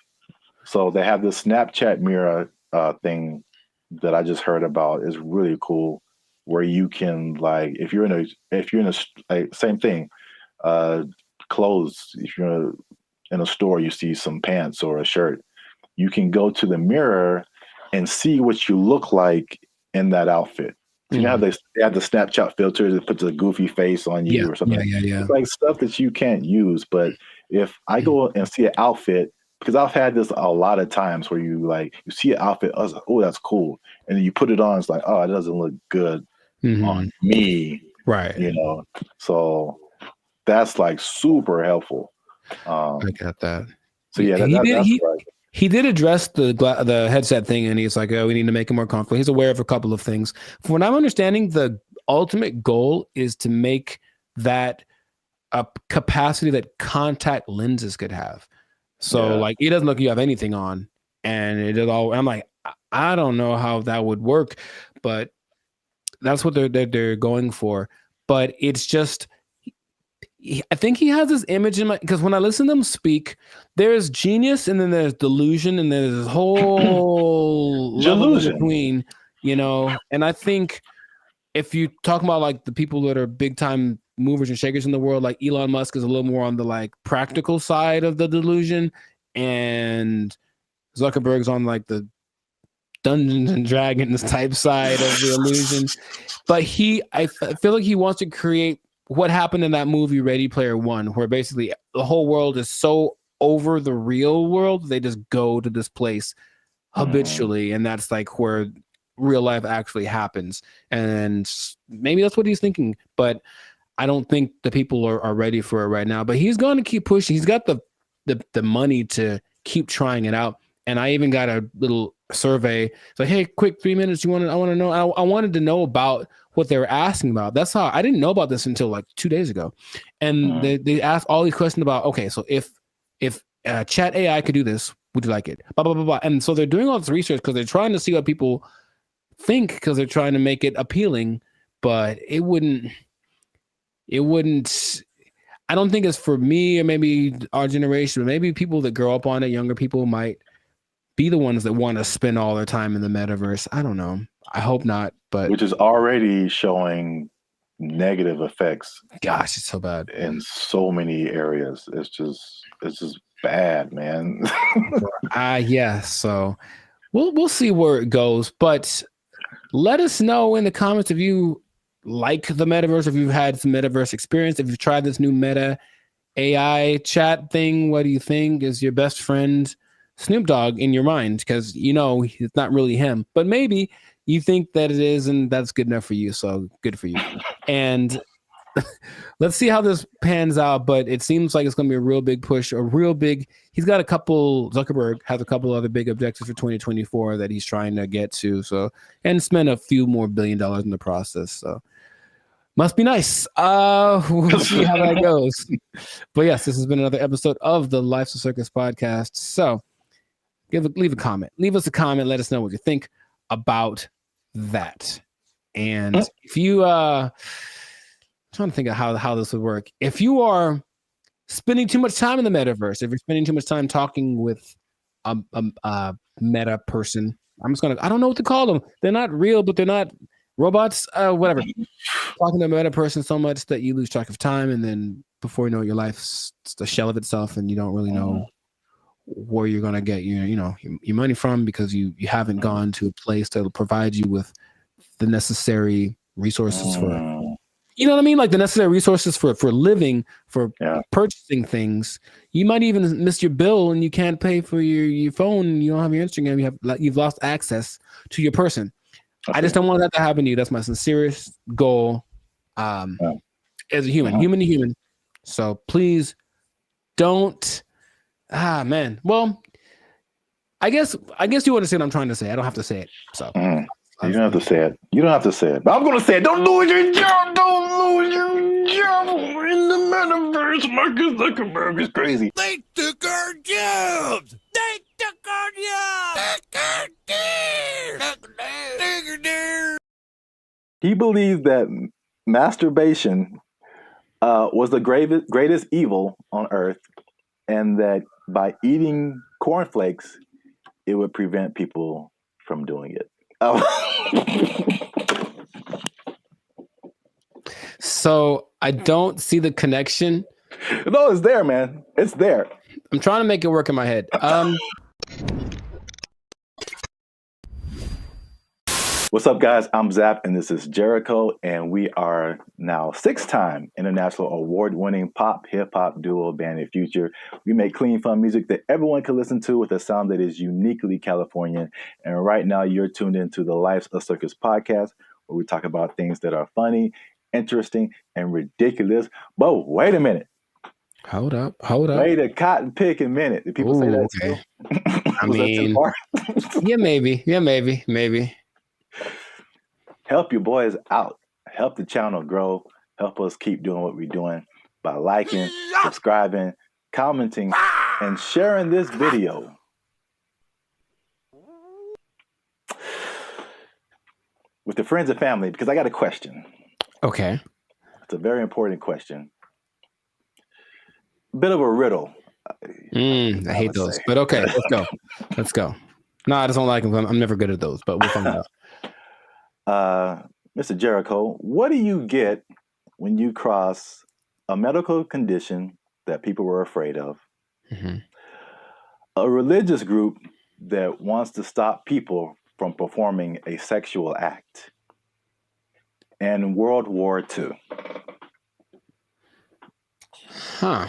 So they have this Snapchat mirror thing that I just heard about. Is really cool, where you can like, if you're in a like, same thing, clothes. If you're in a store, you see some pants or a shirt, you can go to the mirror and see what you look like in that outfit. So you know how they have the Snapchat filter that puts a goofy face on you or something. It's like stuff that you can't use. But if I go and see an outfit, because I've had this a lot of times where you see an outfit, I was like, oh, that's cool. And then you put it on, it's like, oh, it doesn't look good on me. Right. You know, so that's like super helpful. I got that. So yeah, that's right. He did address the headset thing, and he's like, oh, we need to make it more comfortable. He's aware of a couple of things. From what I'm understanding, the ultimate goal is to make that a capacity that contact lenses could have. So like, it doesn't look like you have anything on, and it is all. I'm like, I don't know how that would work, but that's what they're going for. But it's just, I think he has this image in my, because when I listen to him speak, there's genius and then there's delusion and there's this whole level in between, you know. And I think if you talk about like the people that are big time movers and shakers in the world, like Elon Musk is a little more on the like practical side of the delusion, and Zuckerberg's on like the Dungeons and Dragons type side of the illusion. But I feel like he wants to create what happened in that movie Ready Player One, where basically the whole world is so over the real world, they just go to this place habitually, and that's like where real life actually happens. And maybe that's what he's thinking, but I don't think the people are ready for it right now. But he's going to keep pushing. He's got the money to keep trying it out. And I even got a little survey. It's like, hey, quick 3 minutes. I want to know. I wanted to know about what they were asking about. That's how I didn't know about this until like 2 days ago. And they asked all these questions about, okay, so if chat AI could do this, would you like it? Blah, blah, blah, blah. And so they're doing all this research because they're trying to see what people think, because they're trying to make it appealing, but it wouldn't, I don't think it's for me or maybe our generation, but maybe people that grow up on it, younger people might be the ones that want to spend all their time in the metaverse. I don't know. I hope not, but which is already showing negative effects. Gosh, it's so bad in so many areas. It's just bad, man. Yeah. So we'll see where it goes, but let us know in the comments if you like the metaverse, if you've had some metaverse experience, if you've tried this new Meta AI chat thing. What do you think? Is your best friend Snoop Dogg in your mind? Because it's not really him, but maybe you think that it is, and that's good enough for you. So good for you. And let's see how this pans out. But it seems like it's going to be a real big push, he's got Zuckerberg has a couple other big objectives for 2024 that he's trying to get to. So, and spend a few more $1 billion in the process. So must be nice. We'll see how that goes. But yes, this has been another episode of the Life's a Circus podcast. So leave a comment. Leave us a comment. Let us know what you think about that. And if you trying to think of how this would work. If you are spending too much time in the metaverse, if you're spending too much time talking with a meta person, I don't know what to call them. They're not real, but they're not robots, whatever. Talking to a meta person so much that you lose track of time, and then before you know it, your life's a shell of itself, and you don't really know where you're gonna get your money from, because you haven't gone to a place that'll provide you with the necessary resources for. You know what I mean? Like the necessary resources for living, for purchasing things. You might even miss your bill and you can't pay for your phone. You don't have your Instagram. You've lost access to your person. I just don't want that to happen to you. That's my sincerest goal as a human, human to human. So please don't. Man. Well, I guess you understand what I'm trying to say. I don't have to say it. So. You don't have to say it. You don't have to say it. But I'm going to say it. Don't lose your job. Don't lose your job in the metaverse. Marcus Zuckerberg is crazy. They took our jobs. They took our jobs. He believes that masturbation was the greatest evil on earth, and that by eating cornflakes, it would prevent people from doing it. So I don't see the connection. No, it's there, man. It's there. I'm trying to make it work in my head. What's up, guys? I'm Zap, and this is Jericho, and we are now 6-time international award-winning pop hip-hop duo Band of Future. We make clean, fun music that everyone can listen to with a sound that is uniquely Californian. And right now, you're tuned into the Life's a Circus podcast, where we talk about things that are funny, interesting, and ridiculous. But wait a minute. Hold up. Wait a cotton picking minute. Did people say that too? I mean, yeah, maybe. Help your boys out. Help the channel grow. Help us keep doing what we're doing by liking, subscribing, commenting, and sharing this video. With the friends and family, because I got a question. Okay. It's a very important question. Bit of a riddle. I hate those, but okay, let's go. No, I just don't like them. I'm never good at those, but we'll find out. Mr. Jericho, what do you get when you cross a medical condition that people were afraid of, a religious group that wants to stop people from performing a sexual act, and World War II? Huh.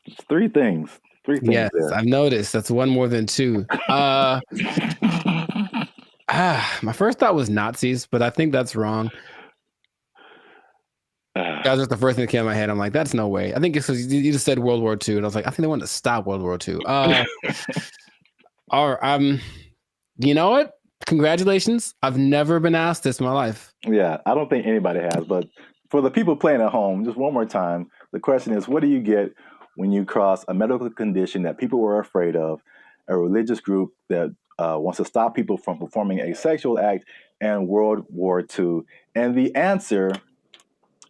It's three things. Yes, there. I've noticed. That's one more than two. My first thought was Nazis, but I think that's wrong. That was just the first thing that came to my head. I'm like, that's no way. I think it's because you just said World War II, and I was like, I think they wanted to stop World War II. You know what? Congratulations. I've never been asked this in my life. Yeah, I don't think anybody has. But for the people playing at home, just one more time, the question is, what do you get when you cross a medical condition that people were afraid of, a religious group that wants to stop people from performing a sexual act, and World War II? And the answer,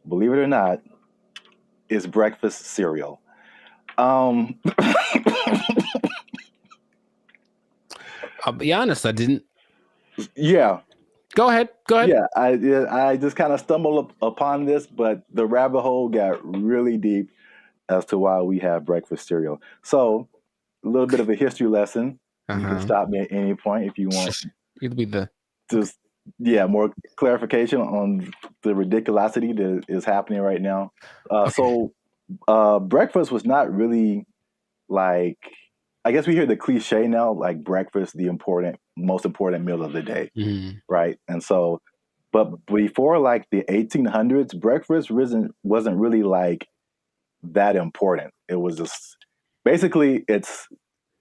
believe it or not, is breakfast cereal. I'll be honest, I didn't. Yeah. Go ahead. Yeah, I just kind of stumbled upon this, but the rabbit hole got really deep as to why we have breakfast cereal. So, a little bit of a history lesson. You can stop me at any point if you want. It'll be the just more clarification on the ridiculosity that is happening right now. So, breakfast was not really like, I guess we hear the cliche now, like breakfast, the most important meal of the day, right? And so, but before like the 1800s, breakfast wasn't really like that important. It was just basically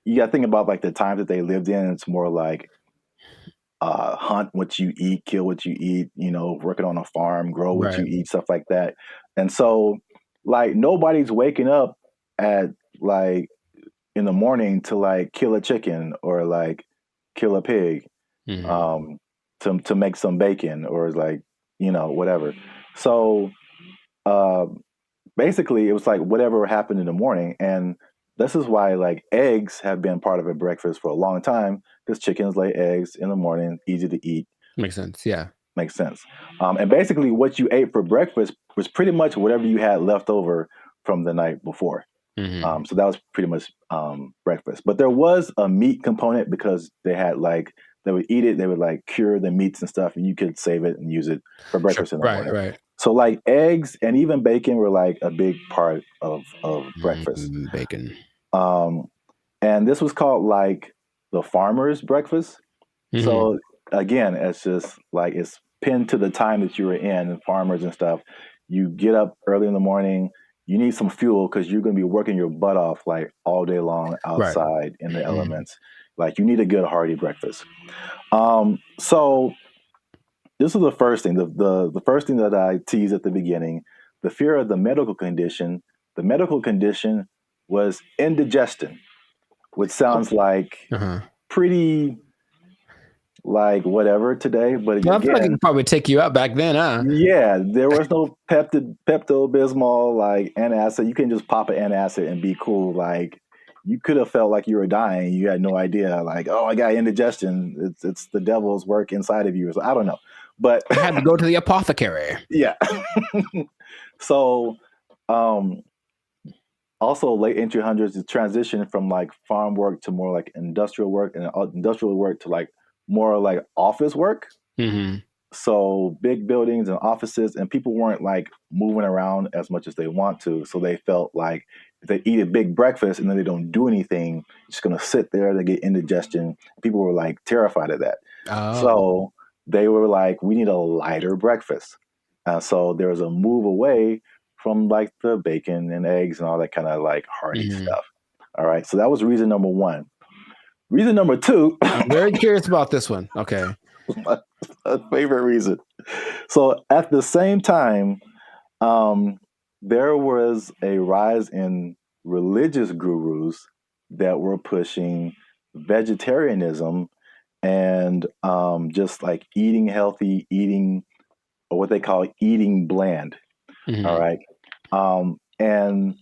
you got to think about like the times that they lived in. It's more like hunt what you eat, kill what you eat, working on a farm, grow what you eat, stuff like that. And so like nobody's waking up at like in the morning to like kill a chicken or like kill a pig to make some bacon or like, whatever. So basically it was like whatever happened in the morning. And this is why like eggs have been part of a breakfast for a long time, because chickens lay eggs in the morning, easy to eat. Makes sense. Yeah. Makes sense. And basically what you ate for breakfast was pretty much whatever you had left over from the night before. So that was pretty much breakfast. But there was a meat component because they would eat it, they would like cure the meats and stuff, and you could save it and use it for breakfast in the morning. Right. So like eggs and even bacon were like a big part of breakfast. Bacon. And this was called like the farmer's breakfast. So again, it's just like it's pinned to the time that you were in, and farmers and stuff. You get up early in the morning. You need some fuel because you're going to be working your butt off like all day long outside in the elements. Like you need a good hearty breakfast. So this is the first thing. The first thing that I teased at the beginning, the fear of the medical condition. The medical condition was indigestion, which sounds like pretty like whatever today, but again, I feel like it could probably take you out back then, huh? Yeah, there was no Pepto-Bismol, like antacid. You can just pop an antacid and be cool. Like you could have felt like you were dying. You had no idea. Like, oh, I got indigestion. It's the devil's work inside of you. So I don't know, but I had to go to the apothecary. Yeah. So, also late 1800s, the transition from like farm work to more like industrial work, and industrial work to like more like office work. So big buildings and offices, and people weren't like moving around as much as they want to. So they felt like if they eat a big breakfast and then they don't do anything, just going to sit there, they get indigestion. People were like terrified of that. So they were like, we need a lighter breakfast. So there was a move away from like the bacon and eggs and all that kind of like hearty stuff. All right. So that was reason number one. Reason number two. I'm very curious about this one. Okay. My favorite reason. So at the same time, there was a rise in religious gurus that were pushing vegetarianism and just like eating healthy, eating or what they call eating bland. All right. And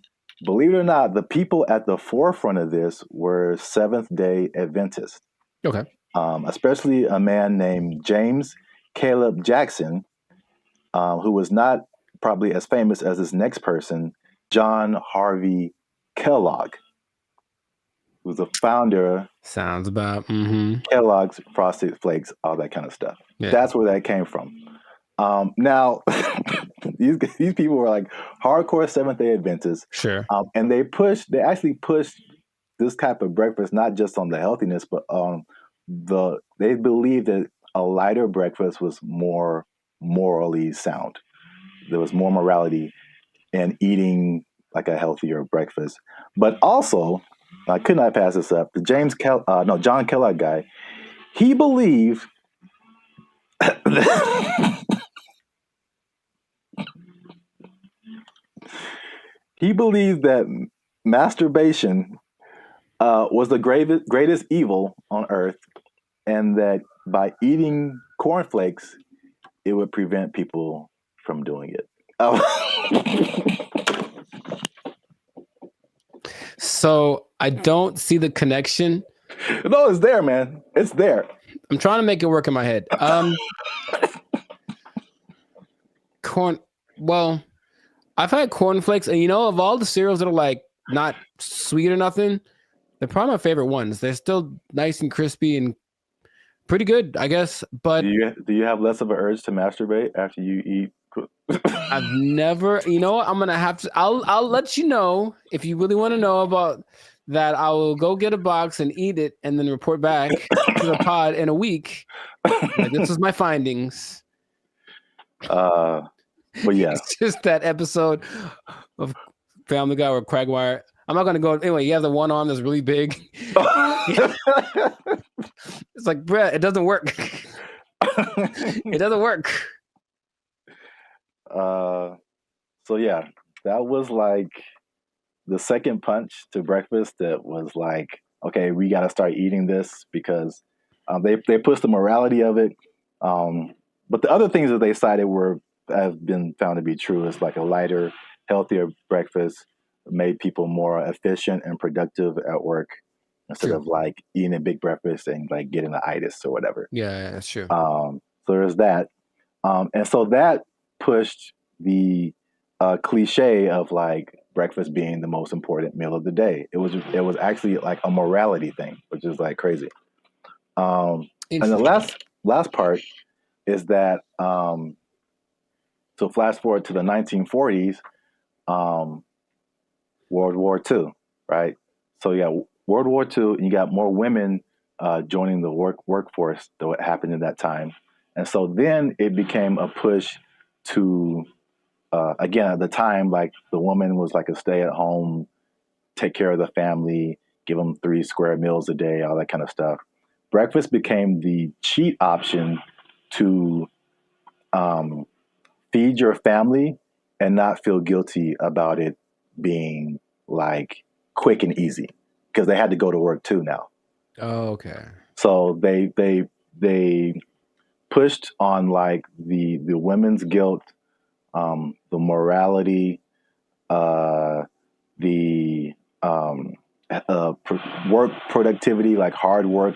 believe it or not, the people at the forefront of this were Seventh-day Adventists. Okay. Especially a man named James Caleb Jackson, who was not probably as famous as this next person, John Harvey Kellogg, who's the founder. Sounds about Kellogg's Frosted Flakes, all that kind of stuff. Yeah. That's where that came from. Now, these people were like hardcore Seventh-day Adventists. Sure. And they actually pushed this type of breakfast, not just on the healthiness, but they believed that a lighter breakfast was more morally sound. There was more morality in eating like a healthier breakfast. But also, I could not pass this up. The John Kellogg guy, he believed that masturbation was the greatest evil on earth, and that by eating cornflakes, it would prevent people from doing it. So I don't see the connection. No, it's there, man. It's there. I'm trying to make it work in my head. Corn. Well, I've had cornflakes, and of all the cereals that are like not sweet or nothing, they're probably my favorite ones. They're still nice and crispy and pretty good, I guess. But do you have less of an urge to masturbate after you eat? I've never. You know what? I'm gonna have to. I'll let you know if you really want to know about that. I will go get a box and eat it, and then report back to the pod in a week. Like, this is my findings. But yeah, it's just that episode of Family Guy or Quagmire. I'm not gonna go anyway. You have the one arm that's really big. It's like, bruh, it doesn't work. It doesn't work. So yeah, that was like the second punch to breakfast. That was like, okay, we got to start eating this because they pushed the morality of it. But the other things that they cited have been found to be true. It's like a lighter, healthier breakfast made people more efficient and productive at work instead of like eating a big breakfast and like getting an itis or whatever. Yeah, that's true. So there's that. And so that pushed the cliche of like breakfast being the most important meal of the day. It was actually like a morality thing, which is like crazy. And the last part is that so flash forward to the 1940s, World War II, right? So yeah, World War II, and you got more women joining the workforce than what happened in that time. And so then it became a push to, again, at the time, like the woman was like a stay-at-home, take care of the family, give them 3 square meals a day, all that kind of stuff. Breakfast became the cheat option to feed your family and not feel guilty about it being like quick and easy because they had to go to work too now. Oh, okay. So they pushed on like the women's guilt, the morality, the work productivity, like hard work.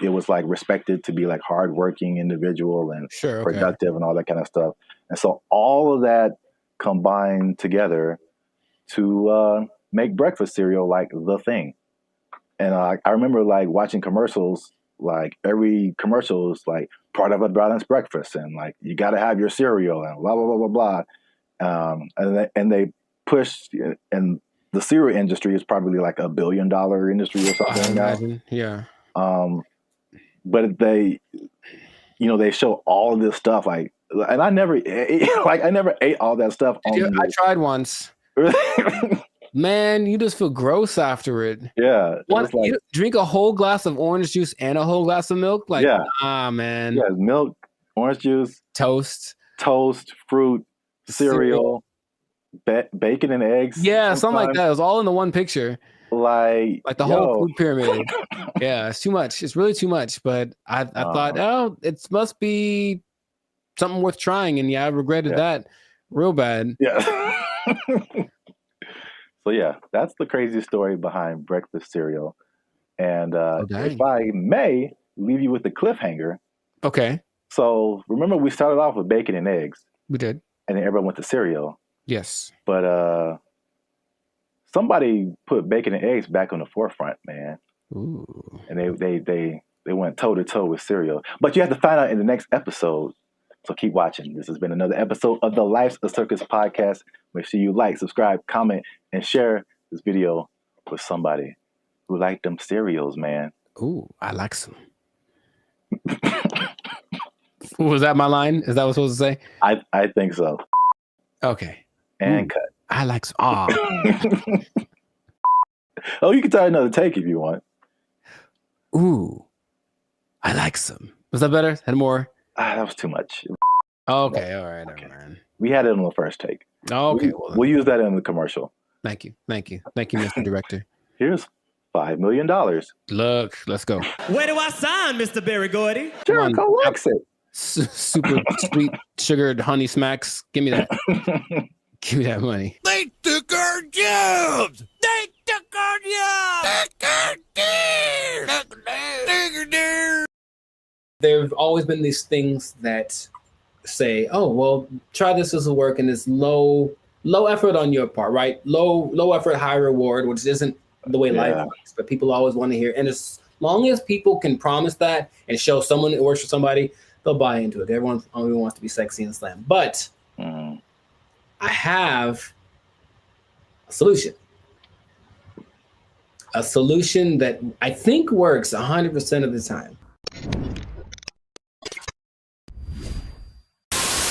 It was like respected to be like hardworking individual and productive and all that kind of stuff. And so all of that combined together to make breakfast cereal like the thing. And I remember like watching commercials, like every commercial is like part of a balanced breakfast and like you got to have your cereal and blah, blah, blah, blah, blah. And they pushed, and the cereal industry is probably like $1 billion industry or something. I imagine. Yeah. But they show all of this stuff like, and I never ate all that stuff. I tried once. Man, you just feel gross after it. Yeah. You drink a whole glass of orange juice and a whole glass of milk? Like, man. Yeah, milk, orange juice, toast, fruit, cereal, bacon and eggs. Yeah, something like that. It was all in the one picture. Like the whole food pyramid. Yeah, it's too much. It's really too much. But I thought, it must be something worth trying. And yeah, I regretted that real bad. Yeah. So yeah, that's the crazy story behind breakfast cereal. And if I may leave you with a cliffhanger. Okay. So remember we started off with bacon and eggs. We did. And then everyone went to cereal. Yes. But somebody put bacon and eggs back on the forefront, man. Ooh. And they went toe to toe with cereal. But you have to find out in the next episode. So keep watching. This has been another episode of the Life's a Circus podcast. Make sure you like, subscribe, comment, and share this video with somebody who like them cereals, man. Ooh, I like some. Was that my line? Is that what I was supposed to say? I think so. Okay. And cut. I like some. Oh, you can try another take if you want. Ooh, I like some. Was that better? Had more? That was too much. Okay, all right, okay. Man. We had it on the first take. Okay, we'll use that in the commercial. Thank you, Mr. Director. Here's $5 million. Look, let's go. Where do I sign, Mr. Barry Gordy? Sure, go wax it. Super sweet sugared honey smacks. Give me that. Give me that money. They took our jobs. They There've always been these things that say, oh, well, try this will work, and it's low effort on your part, right? Low effort, high reward, which isn't the way life works, but people always want to hear. And as long as people can promise that and show someone it works for somebody, they'll buy into it. Everyone only wants to be sexy and slam. But I have a solution. A solution that I think works 100% of the time.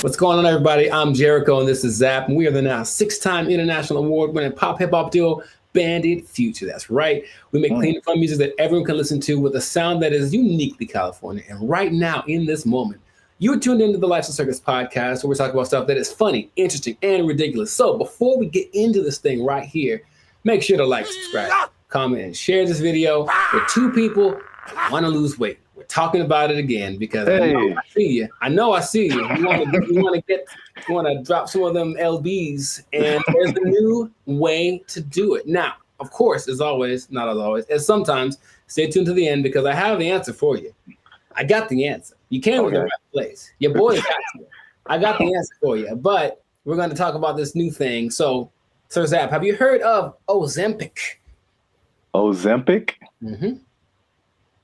What's going on, everybody? I'm Jericho, and this is Zap, and we are the now 6-time international award-winning pop hip-hop duo, Banded Future. That's right. We make clean and fun music that everyone can listen to with a sound that is uniquely California. And right now, in this moment, you're tuned into the Lifestyle Circus podcast, where we're talking about stuff that is funny, interesting, and ridiculous. So before we get into this thing right here, make sure to like, subscribe, comment, and share this video with 2 people who want to lose weight. We're talking about it again because I know I see you. You want to drop some of them LBs, and there's a new way to do it. Now, of course, as always, not as always, as sometimes, stay tuned to the end because I have the answer for you. I got the answer. You came to the right place. Your boy got you. I got the answer for you, but we're going to talk about this new thing. So, Sir Zap, have you heard of Ozempic? Ozempic? Mm-hmm.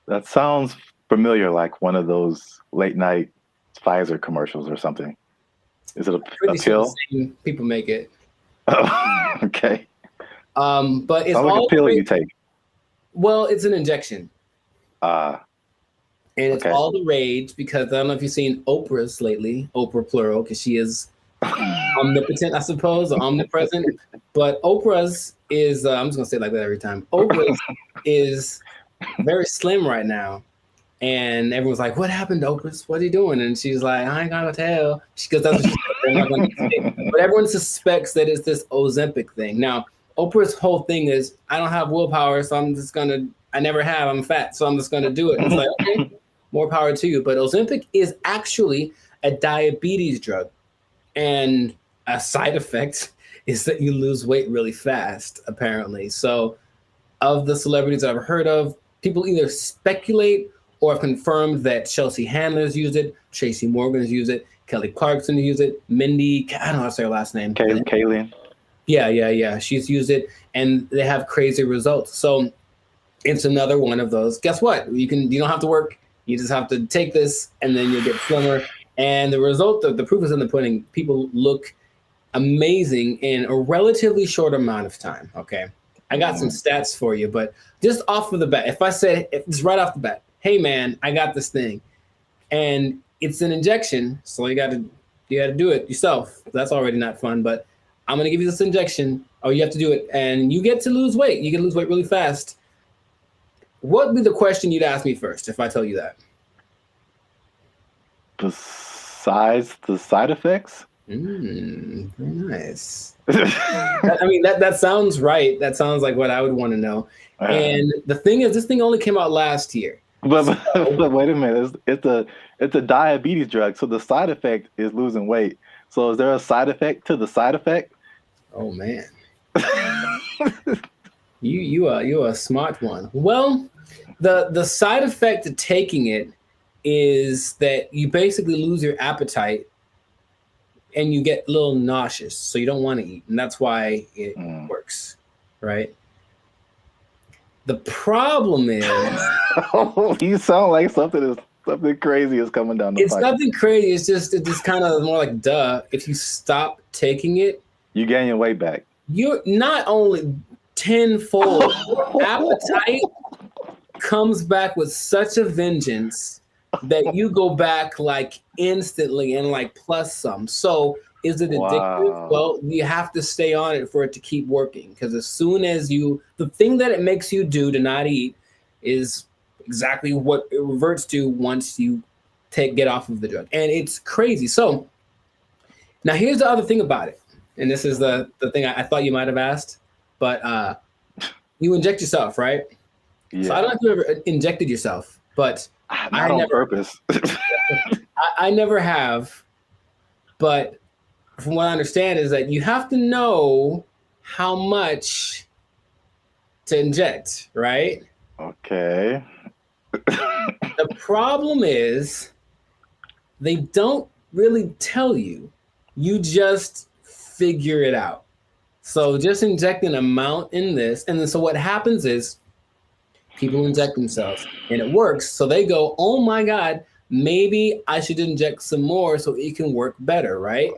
That sounds familiar, like one of those late night Pfizer commercials or something. Is it a pill? People make it. Oh, okay. But it's sounds like a pill you take. Well, it's an injection. And it's all the rage because I don't know if you've seen Oprah's lately, Oprah plural, because she is omnipotent, I suppose, or omnipresent. But Oprah's is, I'm just going to say it like that every time. Oprah's is very slim right now. And everyone's like, what happened to Oprah? What are you doing? And she's like, I ain't gonna tell. Because that's what she's not gonna say. But everyone suspects that it's this Ozempic thing. Now, Oprah's whole thing is, I don't have willpower, so I never have, I'm fat, so I'm just gonna do it. It's like, okay, more power to you. But Ozempic is actually a diabetes drug. And a side effect is that you lose weight really fast, apparently. So of the celebrities that I've heard of, people either speculate or have confirmed that Chelsea Handler's used it, Tracy Morgan's used it, Kelly Clarkson used it, Mindy, I don't know how to say her last name. Kayleen. Yeah. She's used it, and they have crazy results. So it's another one of those. Guess what? You don't have to work. You just have to take this, and then you'll get slimmer. And the result of the proof is in the pudding. People look amazing in a relatively short amount of time. Okay. I got some stats for you, but just off of the bat, if it's right off the bat, hey man, I got this thing, and it's an injection, so you got to do it yourself. That's already not fun, but I'm gonna give you this injection. Oh, you have to do it, and you get to lose weight. You can lose weight really fast. What would be the question you'd ask me first if I tell you that? Besides the side effects? Very nice. That sounds right. That sounds like what I would want to know. And the thing is, this thing only came out last year. But wait a minute. It's a diabetes drug, so the side effect is losing weight. So is there a side effect to the side effect? Oh man. you are a smart one. Well, the side effect of taking it is that you basically lose your appetite and you get a little nauseous, so you don't want to eat, and that's why it works, right? The problem is, you sound like something crazy is coming down the pipe. It's nothing crazy. It's just kind of more like duh. If you stop taking it, you gain your weight back. You're not only tenfold. Your appetite comes back with such a vengeance that you go back like instantly and like plus some. So is it addictive? Wow. Well, you have to stay on it for it to keep working, because as soon as the thing that it makes you do to not eat is exactly what it reverts to once you get off of the drug. And it's crazy. So now here's the other thing about it. And this is the thing I thought you might have asked, but you inject yourself, right? Yeah. So I don't know if you ever injected yourself, but not on purpose. I never have, but from what I understand is that you have to know how much to inject, right? Okay. The problem is they don't really tell you. You just figure it out. So just inject an amount in this. And then so what happens is people inject themselves and it works. So they go, oh my God, maybe I should inject some more so it can work better, right? In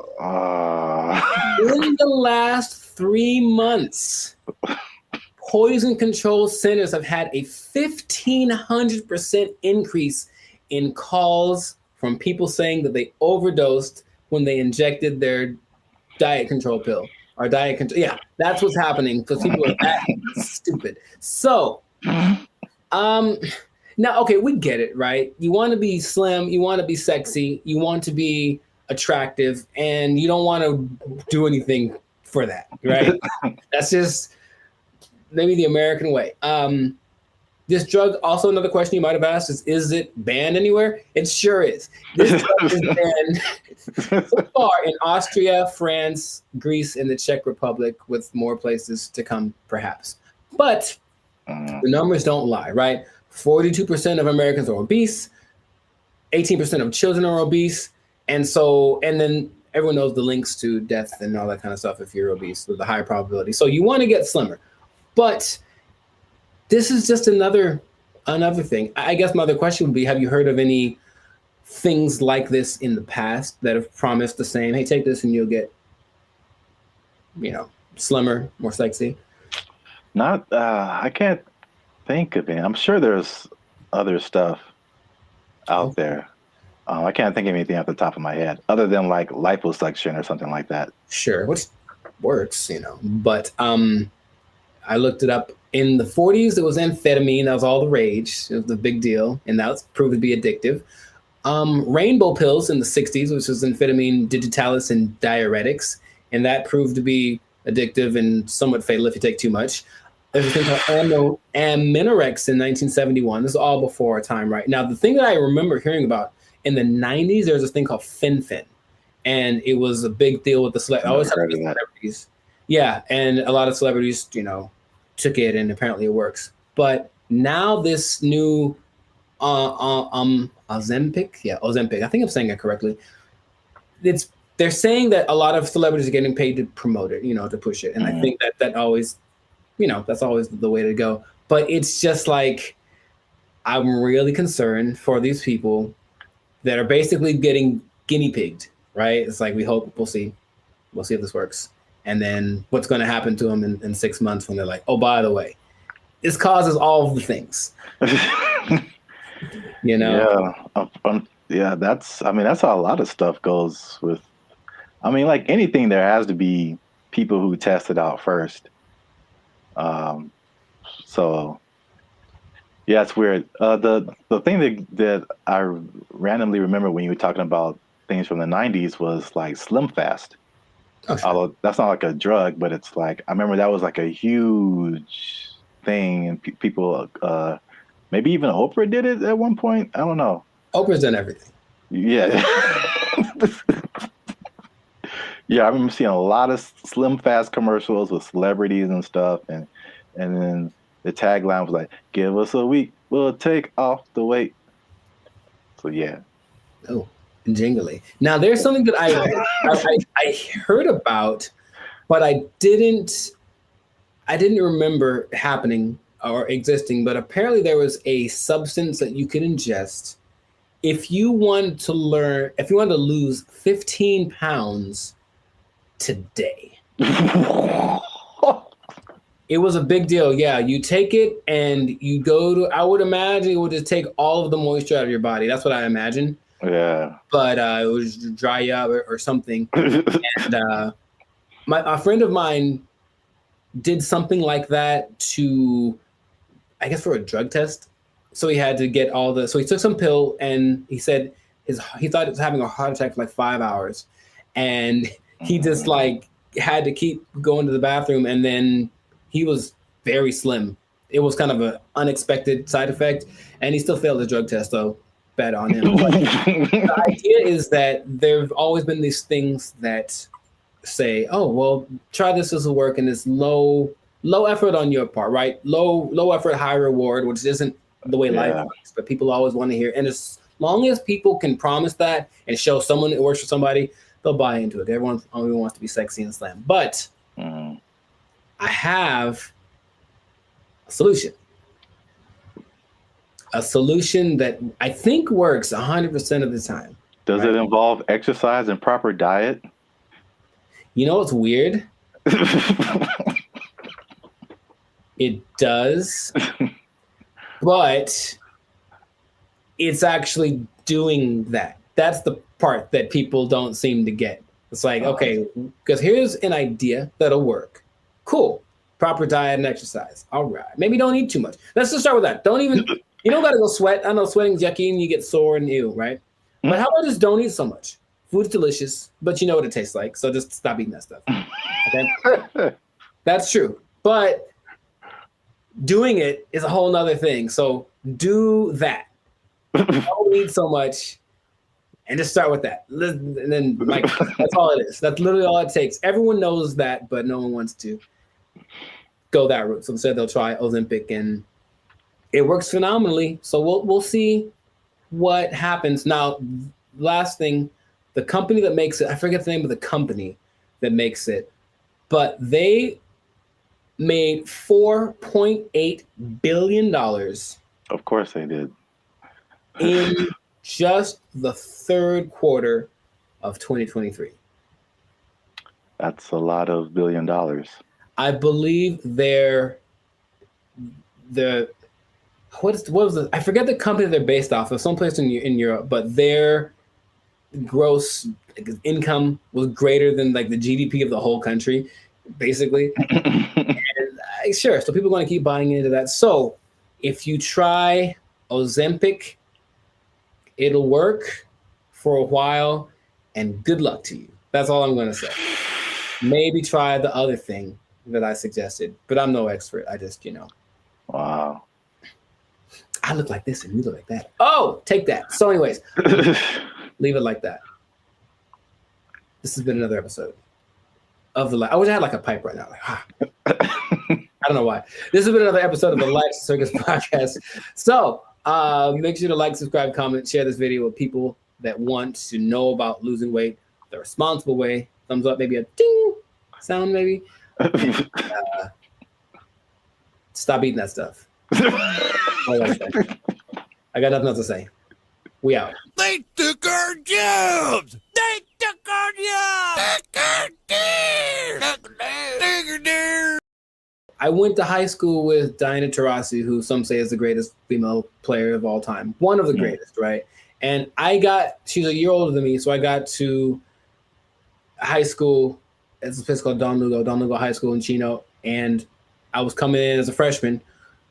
the last 3 months, poison control centers have had a 1,500% increase in calls from people saying that they overdosed when they injected their diet control pill or diet control. Yeah, that's what's happening because people are that stupid. So, now, okay, we get it, right? You want to be slim, you want to be sexy, you want to be attractive, and you don't want to do anything for that, right? That's just maybe the American way. This drug, also another question you might have asked is it banned anywhere? It sure is. This drug is banned so far in Austria, France, Greece, and the Czech Republic, with more places to come, perhaps. But the numbers don't lie, right? 42% of Americans are obese, 18% of children are obese, and then everyone knows the links to death and all that kind of stuff if you're obese with a high probability. So you want to get slimmer. But this is just another thing. I guess my other question would be, have you heard of any things like this in the past that have promised the same, hey, take this and you'll get, slimmer, more sexy? Not, I can't think of it. I'm sure there's other stuff out there. I can't think of anything off the top of my head other than like liposuction or something like that. Sure, which works, but I looked it up. In the 40s, it was amphetamine. That was all the rage. It was the big deal, and that was proved to be addictive. Rainbow pills in the 60s, which was amphetamine, digitalis, and diuretics, and that proved to be addictive and somewhat fatal if you take too much. There's a thing called Aminorex in 1971. This is all before our time, right? Now, the thing that I remember hearing about in the 90s, there was this thing called Fen-Phen, and it was a big deal with the celebrities. Yeah, and a lot of celebrities, took it, and apparently it works. But now this new Ozempic, I think I'm saying it correctly. They're saying that a lot of celebrities are getting paid to promote it, to push it, and I think that always, that's always the way to go. But it's just like, I'm really concerned for these people that are basically getting guinea pigged, right? It's like, we'll see if this works. And then what's going to happen to them in 6 months when they're like, oh, by the way, this causes all of the things. Yeah. That's how a lot of stuff goes with. Like anything, there has to be people who test it out first. So yeah, it's weird. The thing that I randomly remember when you were talking about things from the 90s was like Slim Fast. Oh, sure. Although that's not like a drug, but it's like, I remember that was like a huge thing, and people, maybe even Oprah did it at one point. I don't know. Oprah's done everything. Yeah. Yeah, I remember seeing a lot of Slim Fast commercials with celebrities and stuff, and then the tagline was like, "Give us a week, we'll take off the weight." So yeah. Oh. Jingly. Now, there's something that I heard about, but I didn't remember happening or existing. But apparently, there was a substance that you could ingest if you wanted to lose 15 pounds today. It was a big deal. Yeah, you take it and you go to. I would imagine it would just take all of the moisture out of your body. That's what I imagine. Yeah, but it would dry you up or something. And a friend of mine did something like that to, I guess, for a drug test. So he had to get so he took some pill, and he said he thought he was having a heart attack for like 5 hours, and he just like had to keep going to the bathroom, and then he was very slim. It was kind of an unexpected side effect, and he still failed the drug test though. Bet on him. But the idea is that there have always been these things that say, oh, well, try this will work, and it's low low effort on your part, right? Low effort, high reward, which isn't the way life works, but people always want to hear. And as long as people can promise that and show someone it works for somebody, they'll buy into it. Everyone only wants to be sexy and slam. But I have a solution. A solution that I think works 100% of the time. Does it involve exercise and proper diet? You know what's weird? It does, but it's actually doing that. That's the part that people don't seem to get. It's like, okay, because here's an idea that'll work. Cool. Proper diet and exercise. All right. Maybe don't eat too much. Let's just start with that. Don't even, you don't got to go sweat. I know sweating's yucky and you get sore and ew, right? But how about just don't eat so much? Food's delicious, but you know what it tastes like. So just stop eating that stuff. Okay? That's true. But doing it is a whole nother thing. So do that. Don't eat so much and just start with that. And then like that's all it is. That's literally all it takes. Everyone knows that, but no one wants to go that route. So instead they'll try Ozempic and it works phenomenally. So we'll see what happens. Now, last thing, the company that makes it, I forget the name of the company that makes it, but they made $4.8 billion. Of course they did. In just the third quarter of 2023. That's a lot of $1 billion. I believe what was it? I forget the company they're based off of, someplace in Europe, but their gross income was greater than like the GDP of the whole country, basically. And sure, so people are going to keep buying into that. So if you try Ozempic, it'll work for a while, and good luck to you. That's all I'm going to say. Maybe try the other thing that I suggested, but I'm no expert. I just, Wow. I look like this and you look like that. Oh, take that. So anyways, leave it like that. This has been another episode of the I wish I had like a pipe right now. I don't know why. This has been another episode of the Life Circus Podcast. So make sure to like, subscribe, comment, share this video with people that want to know about losing weight the responsible way. Thumbs up, maybe a ding sound, maybe. And, stop eating that stuff. I got nothing else to say. We out. They took our jobs. They took our jobs. I went to high school with Diana Taurasi, who some say is the greatest female player of all time. One of the greatest, right? And she's a year older than me, so I got to high school. It's a place called Don Lugo High School in Chino. And I was coming in as a freshman,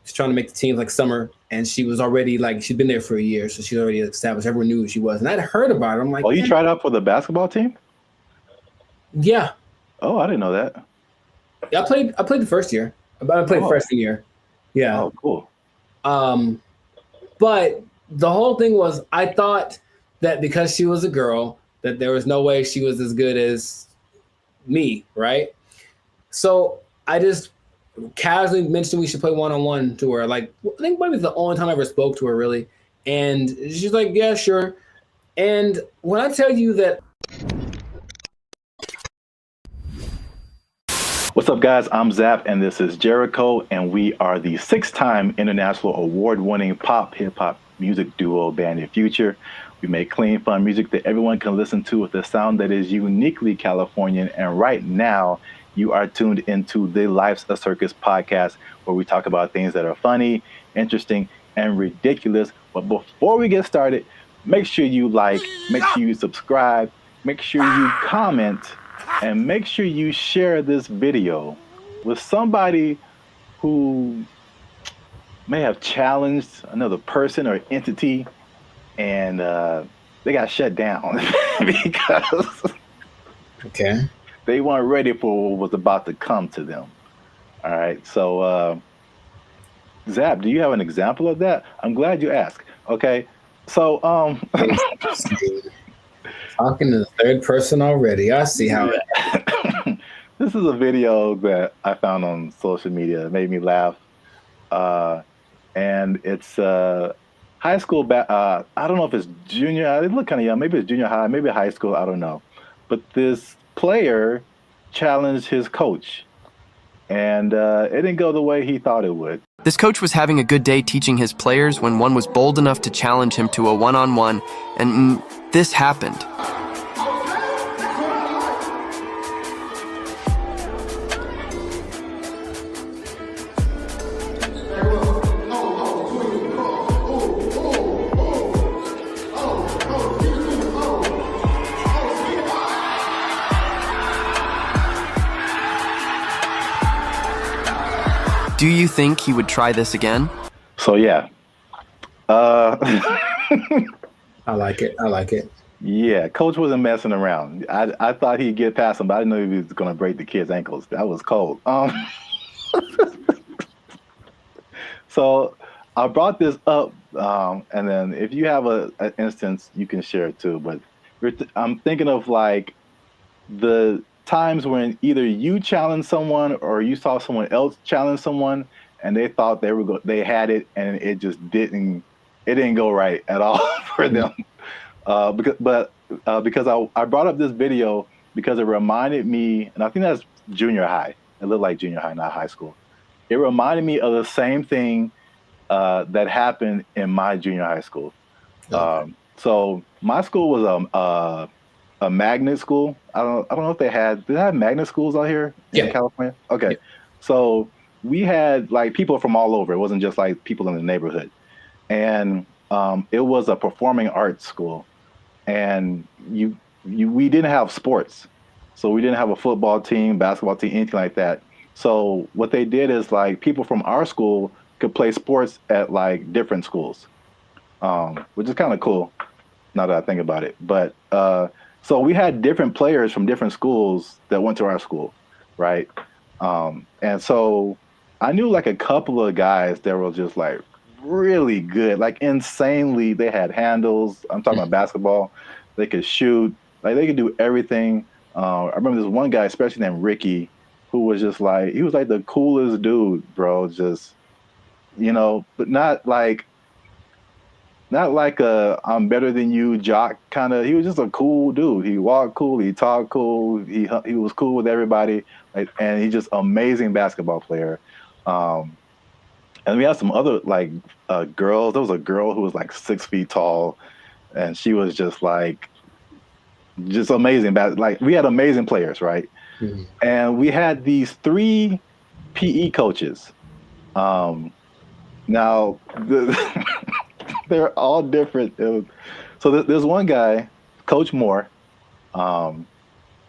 just trying to make the team like summer. And she was already she'd been there for a year. So she's already established. Everyone knew who she was. And I'd heard about her. I'm like, oh, you tried out for the basketball team? Yeah. Oh, I didn't know that. Yeah, I played the first year. I played freshman year. Yeah. Oh, cool. But the whole thing was, I thought that because she was a girl, that there was no way she was as good as me, right? So I just casually mentioned we should play one-on-one to her. Like, I think maybe it's the only time I ever spoke to her, really. And she's like, yeah, sure. And when I tell you that. What's up, guys? I'm Zap, and this is Jericho, and we are the 6-time international award-winning pop hip-hop music duo Band Your Future. We make clean, fun music that everyone can listen to with a sound that is uniquely Californian. And right now, you are tuned into the Life's a Circus podcast, where we talk about things that are funny, interesting, and ridiculous. But before we get started, make sure you like, make sure you subscribe, make sure you comment, and make sure you share this video with somebody who may have challenged another person or entity, and they got shut down because they weren't ready for what was about to come to them. All right, so Zap, do you have an example of that? I'm glad you asked. Okay, so talking to the third person already. I see how. This is a video that I found on social media. It made me laugh. And it's high school. I don't know if it's junior. It looked kind of young. Maybe it's junior high. Maybe high school. I don't know. But this player challenged his coach, and it didn't go the way he thought it would. This coach was having a good day teaching his players when one was bold enough to challenge him to a one-on-one, and this happened. Do you think he would try this again? So yeah. I like it. I like it. Yeah, coach wasn't messing around. I thought he'd get past him, but I didn't know he was going to break the kid's ankles. That was cold. So I brought this up, and then if you have an instance, you can share it too. But I'm thinking of like the times when either you challenged someone or you saw someone else challenge someone, and they thought they had it, and it just didn't go right at all for them. Because I brought up this video because it reminded me, and I think that's junior high. It looked like junior high, not high school. It reminded me of the same thing that happened in my junior high school. Okay. So my school was a magnet school. I don't know if they have magnet schools out here in California? Okay. Yeah. So we had like people from all over. It wasn't just like people in the neighborhood. And it was a performing arts school. And we didn't have sports. So we didn't have a football team, basketball team, anything like that. So what they did is like people from our school could play sports at like different schools, which is kind of cool now that I think about it. But so we had different players from different schools that went to our school, right? And so I knew like a couple of guys that were just like really good, like insanely. They had handles. I'm talking about basketball. They could shoot. Like they could do everything. I remember this one guy, especially named Ricky, who was just like, he was like the coolest dude, bro. Just, but not like a I'm better than you jock kind of. He was just a cool dude. He walked cool. He talked cool. He was cool with everybody, and he's just amazing basketball player. And we had some other like girls. There was a girl who was like 6 feet tall, and she was just like amazing. Like we had amazing players, right? Mm-hmm. And we had these 3 PE coaches. Now they're all different. So there's one guy, Coach Moore.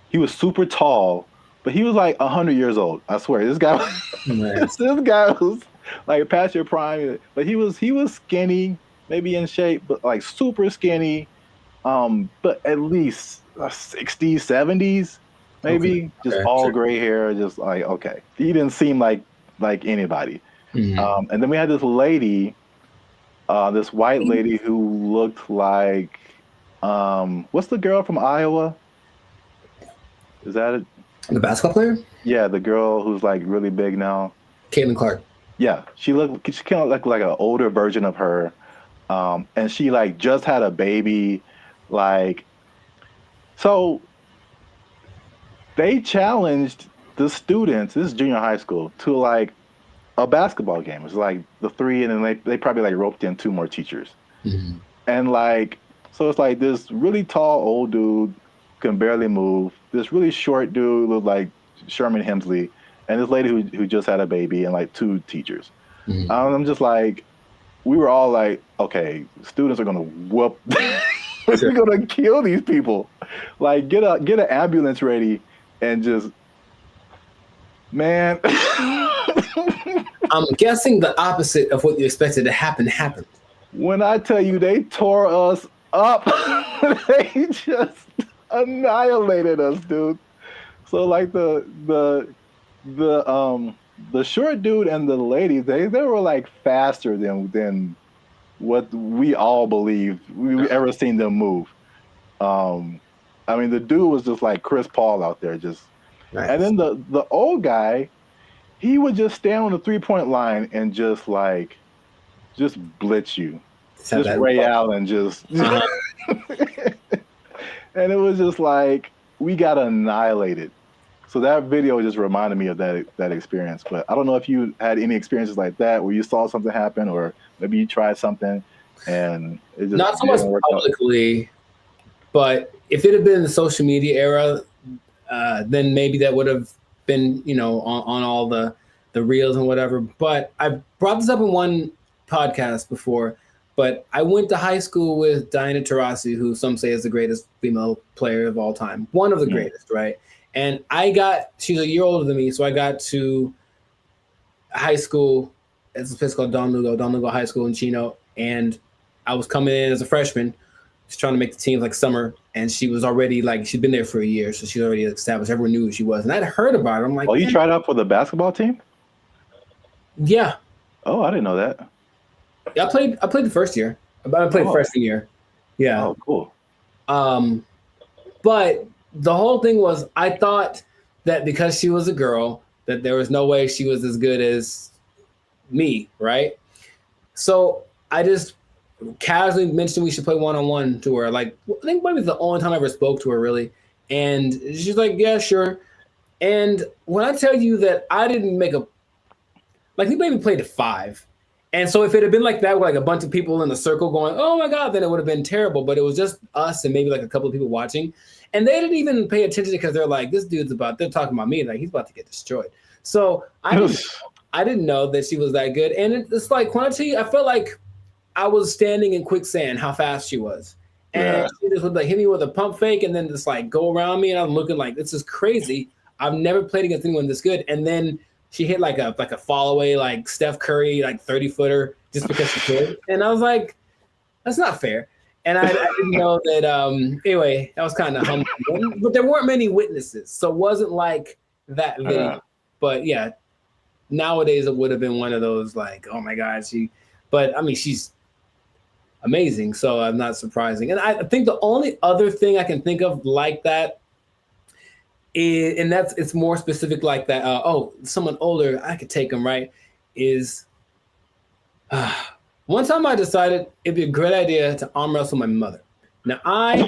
He was super tall, but he was like 100 years old. I swear, this guy was like past your prime. But he was skinny, maybe in shape, but like super skinny. But at least 60s, 70s, maybe. Just all gray hair. Just like he didn't seem like anybody. Mm-hmm. And then we had this lady. This white lady who looked like, what's the girl from Iowa? Is that it? The basketball player? Yeah, the girl who's like really big now. Caitlin Clark. Yeah, she kind of looked like an older version of her, and she like just had a baby, like. So they challenged the students. This is junior high school to like a basketball game. It was like the 3, and then they probably like roped in 2 more teachers. Mm-hmm. And like, so it's like this really tall old dude can barely move. This really short dude looked like Sherman Hemsley, and this lady who just had a baby, and like 2 teachers. Mm-hmm. I'm just like, we were all like, okay, students are gonna whoop. We're gonna kill these people. Like, get an ambulance ready, and just, man. I'm guessing the opposite of what you expected to happen happened. When I tell you they tore us up, they just annihilated us, dude. So like the short dude and the lady, they were like faster than what we all believed we ever seen them move. I mean, the dude was just like Chris Paul out there, just. Nice. And then the old guy, he would just stand on the 3-point line and just blitz you, just ray out and just. And it was just like we got annihilated. So that video just reminded me of that experience. But I don't know if you had any experiences like that where you saw something happen, or maybe you tried something and it just not so much publicly, but if it had been the social media era, then maybe that would have been, on all the reels and whatever. But I brought this up in one podcast before, but I went to high school with Diana Taurasi, who some say is the greatest female player of all time. One of the greatest, right? And she's a year older than me, so I got to high school. It's a place called Don Lugo High School in Chino. And I was coming in as a freshman, just trying to make the team like summer. And she was already she'd been there for a year, so she's already established. Everyone knew who she was. And I'd heard about her. I'm like, oh, you tried out for the basketball team? Yeah. Oh, I didn't know that. Yeah, I played the first year. I played freshman year. Yeah. Oh, cool. But the whole thing was, I thought that because she was a girl, that there was no way she was as good as me, right? So I just casually mentioned we should play one-on-one to her. I think maybe the only time I ever spoke to her, really. And she's like, yeah, sure. And when I tell you that I didn't make we maybe played a 5. And so if it had been like that, with a bunch of people in the circle going, oh my God, then it would have been terrible. But it was just us and maybe a couple of people watching. And they didn't even pay attention because they're like, this dude's they're talking about me. He's about to get destroyed. So I didn't know that she was that good. And it's like, when I tell you, I felt like I was standing in quicksand, how fast she was. And she just would hit me with a pump fake and then just go around me. And I'm looking like, this is crazy. I've never played against anyone this good. And then she hit a fall away, Steph Curry, 30-footer just because she could. And I was like, that's not fair. And I didn't know that. Anyway, that was kind of humbling. But there weren't many witnesses. So it wasn't like that video. But yeah, nowadays it would have been one of those oh my God, but I mean, she's amazing. So I'm not surprising. And I think the only other thing I can think of like that is, and it's more specific like that. Someone older, I could take them, right? Is one time I decided it'd be a great idea to arm wrestle my mother. Now I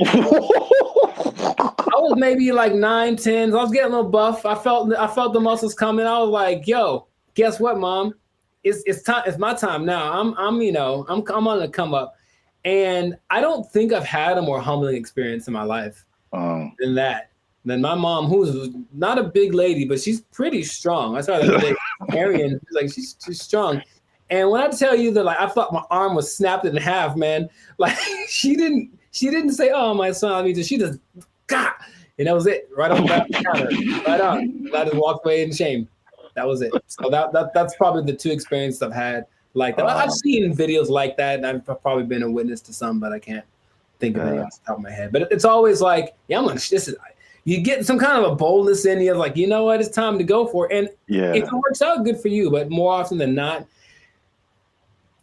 was maybe 9, 10. I was getting a little buff. I felt the muscles coming. I was like, yo, guess what, Mom? It's time. It's my time now. I'm on the come up. And I don't think I've had a more humbling experience in my life than that. Than my mom, who's not a big lady, but she's pretty strong. I saw that today. Arian, she's strong. And when I tell you that, I thought my arm was snapped in half, man. She didn't say, "Oh, my son," she just, God, and that was it. Right on the counter, right on. I just walked away in shame. That was it. So that's probably the two experiences I've had like that. I've seen videos like that, and I've probably been a witness to some, but I can't think of any off the top of my head. But it's always you get some kind of a boldness in you, you know what, it's time to go for it. And if it works out, good for you. But more often than not,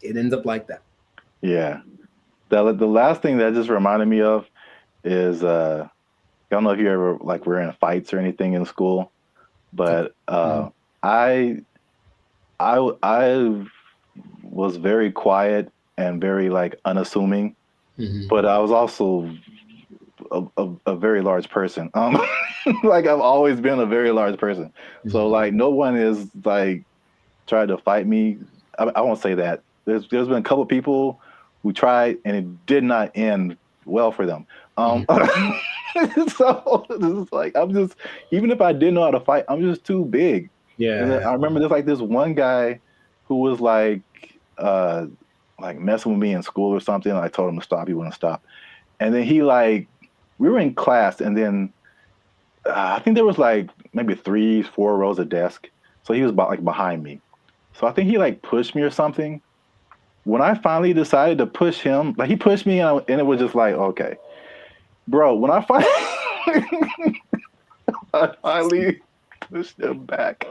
it ends up like that. Yeah. The last thing that just reminded me of is, I don't know if you ever were in fights or anything in school, but I was very quiet and very unassuming, but I was also a very large person. I've always been a very large person. So no one is tried to fight me. I won't say that. There's been a couple people who tried and it did not end well for them. So it's I'm just, even if I didn't know how to fight, I'm just too big. Yeah. And I remember there's this one guy who was messing with me in school or something. And I told him to stop. He wouldn't stop. And then he we were in class, and then I think there was maybe 3-4 rows of desk. So he was behind me. So I think he pushed me or something. When I finally decided to push him, he pushed me, and it was just okay, bro. When I finally pushed him back,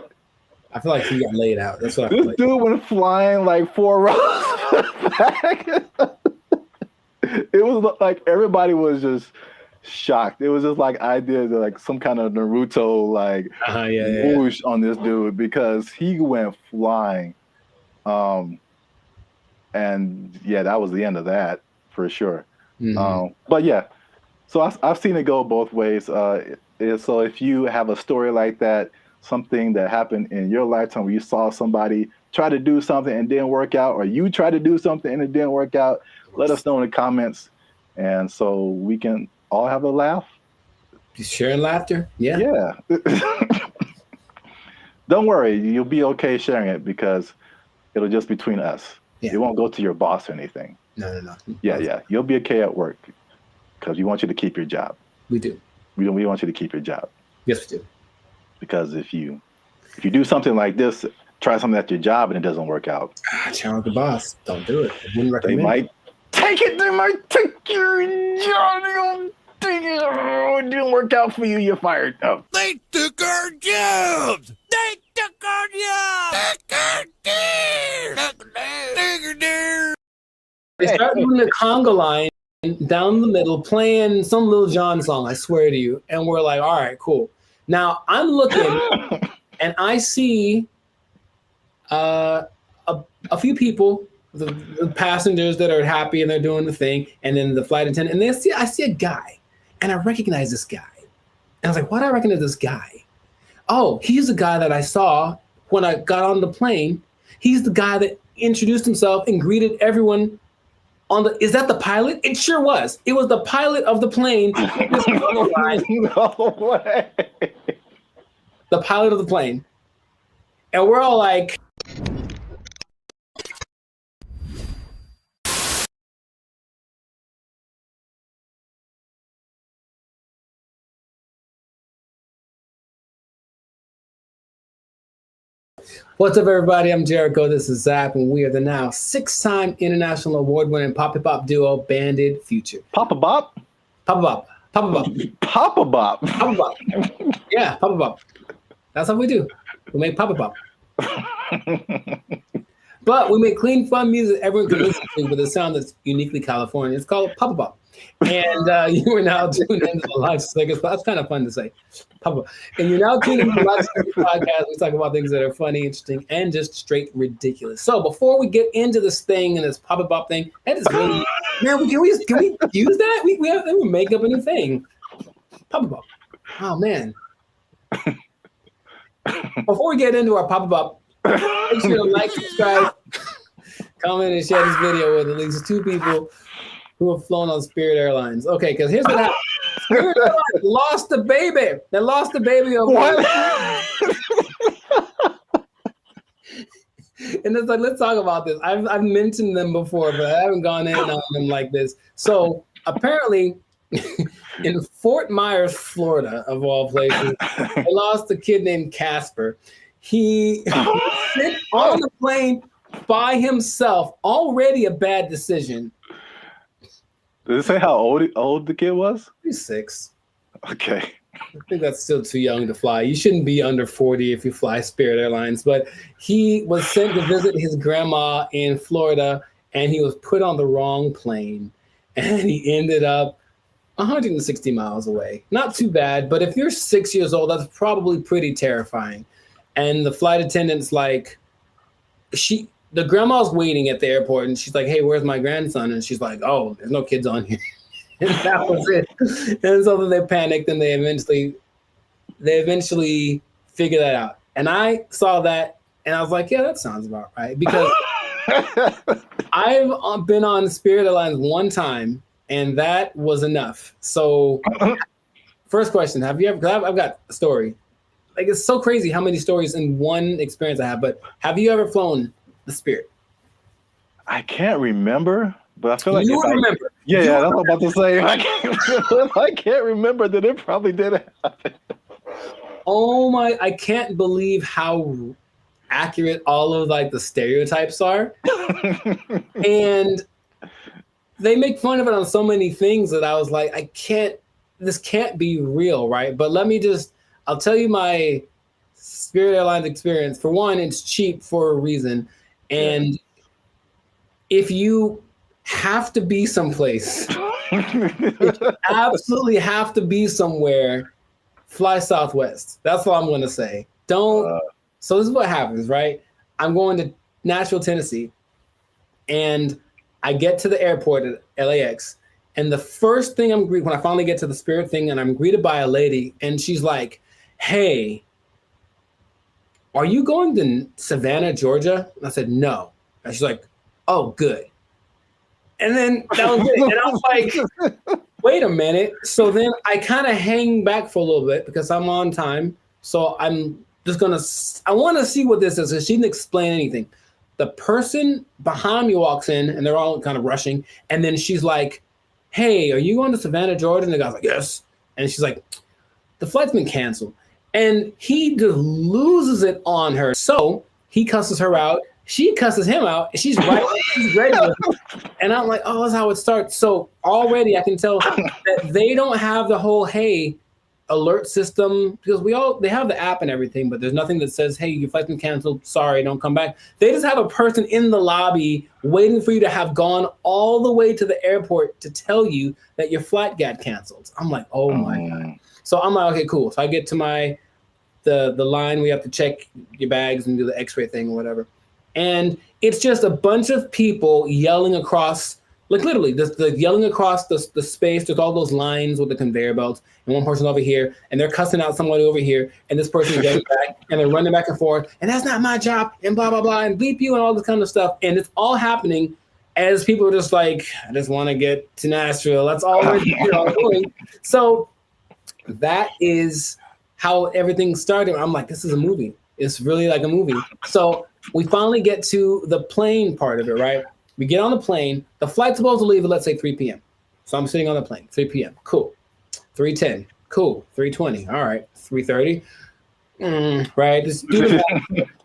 I feel like he got laid out. That's what this dude went flying 4 rows back. It was everybody was just shocked. It was just like I did like some kind of Naruto like whoosh on this dude because he went flying. And yeah, that was the end of that for sure. But yeah, so I've seen it go both ways. So if you have a story like that, something that happened in your lifetime where you saw somebody try to do something and didn't work out, or you tried to do something and it didn't work out, let us know in the comments. And so we can all have a laugh. Sharing laughter. Yeah. Yeah. Don't worry. You'll be okay sharing it because it'll just between us. Yeah. It won't go to your boss or anything. No. Yeah. You'll be okay at work because we want you to keep your job. We do. We want you to keep your job. Yes, we do. Because if you do something like this, try something at your job and it doesn't work out. Challenge the boss. Don't do it. I wouldn't recommend. They might take it. They might take your job. It didn't work out for you. You're fired. Oh. They took our jobs. They took our jobs. They start doing the conga line down the middle, playing some Lil Jon song, I swear to you. And we're like, all right, cool. Now I'm looking and I see a few people, the passengers that are happy and they're doing the thing, and then the flight attendant, and I see a guy, and I recognize this guy. And I was like, why do I recognize this guy? Oh, he's the guy that I saw when I got on the plane. He's the guy that introduced himself and greeted everyone on the, is that the pilot? It sure was. It was the pilot of the plane. No way. The pilot of the plane. And we're all like, what's up, everybody? I'm Jericho. This is Zach, and we are the now 6-time international award-winning Pop duo, Banded Future. Papa Bop? Papa Bop. Papa Bop. Papa Bop. Papa Bop. Yeah, Papa Bop. That's how we do. We make Papa Bop. But we make clean, fun music everyone can listen to with a sound that's uniquely Californian. It's called Papa Bop. And you are now tuned into the Live Circus. That's kind of fun to say. Papa. And you're now tuned into the Live Circus podcast. We talk about things that are funny, interesting, and just straight ridiculous. So before we get into this thing and this Papa Bop thing, that is really, man, can we use that? We make up a new thing. Papa Bop. Oh, man. Before we get into our Papa Bop, make sure to like, subscribe, comment, and share this video with at least 2 people who have flown on Spirit Airlines. Okay, because here's what happened. Spirit Airlines lost the baby. They lost the baby of what? And it's like, let's talk about this. I've mentioned them before, but I haven't gone in on them like this. So apparently, in Fort Myers, Florida, of all places, they lost a kid named Casper. He sent on the plane by himself. Already a bad decision. Does it say how old the kid was? He's 6. Okay. I think that's still too young to fly. You shouldn't be under 40 if you fly Spirit Airlines. But he was sent to visit his grandma in Florida, and he was put on the wrong plane. And he ended up 160 miles away. Not too bad, but if you're 6 years old, that's probably pretty terrifying. And the flight attendant's like, the grandma's waiting at the airport, and she's like, hey, where's my grandson? And she's like, oh, there's no kids on here. And that was it. And so then they panicked, and they eventually figured that out. And I saw that, and I was like, yeah, that sounds about right. Because I've been on Spirit Airlines one time, and that was enough. So first question, have you ever, because I've got a story. Like, it's so crazy how many stories in one experience I have, but have you ever flown the Spirit? I can't remember, but I feel like you remember. Yeah, that's what I'm about to say. If I can't remember, then it probably did happen. Oh my! I can't believe how accurate all of like the stereotypes are, and they make fun of it on so many things that I was like, this can't be real, right? But I'll tell you my Spirit Airlines experience. For one, it's cheap for a reason. And if you have to be someplace If you absolutely have to be somewhere, fly Southwest. That's all I'm going to say. Don't. So this is what happens, right? I'm going to Nashville, Tennessee, and I get to the airport at LAX, and the first thing I'm greeted when I finally get to the Spirit thing, and I'm greeted by a lady, and she's like, "Hey, are you going to Savannah, Georgia?" And I said, "No." And she's like, "Oh, good." And then that was it. And I was like, wait a minute. So then I kind of hang back for a little bit because I'm on time. So I'm just I want to see what this is. Because she didn't explain anything. The person behind me walks in and they're all kind of rushing. And then she's like, "Hey, are you going to Savannah, Georgia?" And the guy's like, "Yes." And she's like, "The flight's been canceled." And he just loses it on her. So he cusses her out. She cusses him out. She's right. She's ready with him. And I'm like, oh, that's how it starts. So already I can tell that they don't have the whole, hey, alert system, because they have the app and everything, but there's nothing that says, hey, your flight's been canceled. Sorry, don't come back. They just have a person in the lobby waiting for you to have gone all the way to the airport to tell you that your flight got canceled. I'm like, oh my God. So I'm like, okay, cool. So I get to the line. We have to check your bags and do the x-ray thing or whatever. And it's just a bunch of people yelling across, like literally, the yelling across the space. There's all those lines with the conveyor belts, and one person over here, and they're cussing out somebody over here, and this person is getting back, and they're running back and forth, and that's not my job, and blah, blah, blah, and bleep you, and all this kind of stuff. And it's all happening as people are just like, I just want to get to Nashville. That's all we're doing. So that is how everything started. I'm like, this is a movie. It's really like a movie. So we finally get to the plane part of it, right? We get on the plane. The flight's supposed to leave at, let's say, 3 p.m. So I'm sitting on the plane, 3 p.m. Cool. 3:10. Cool. 3:20. All right. 3:30. Right.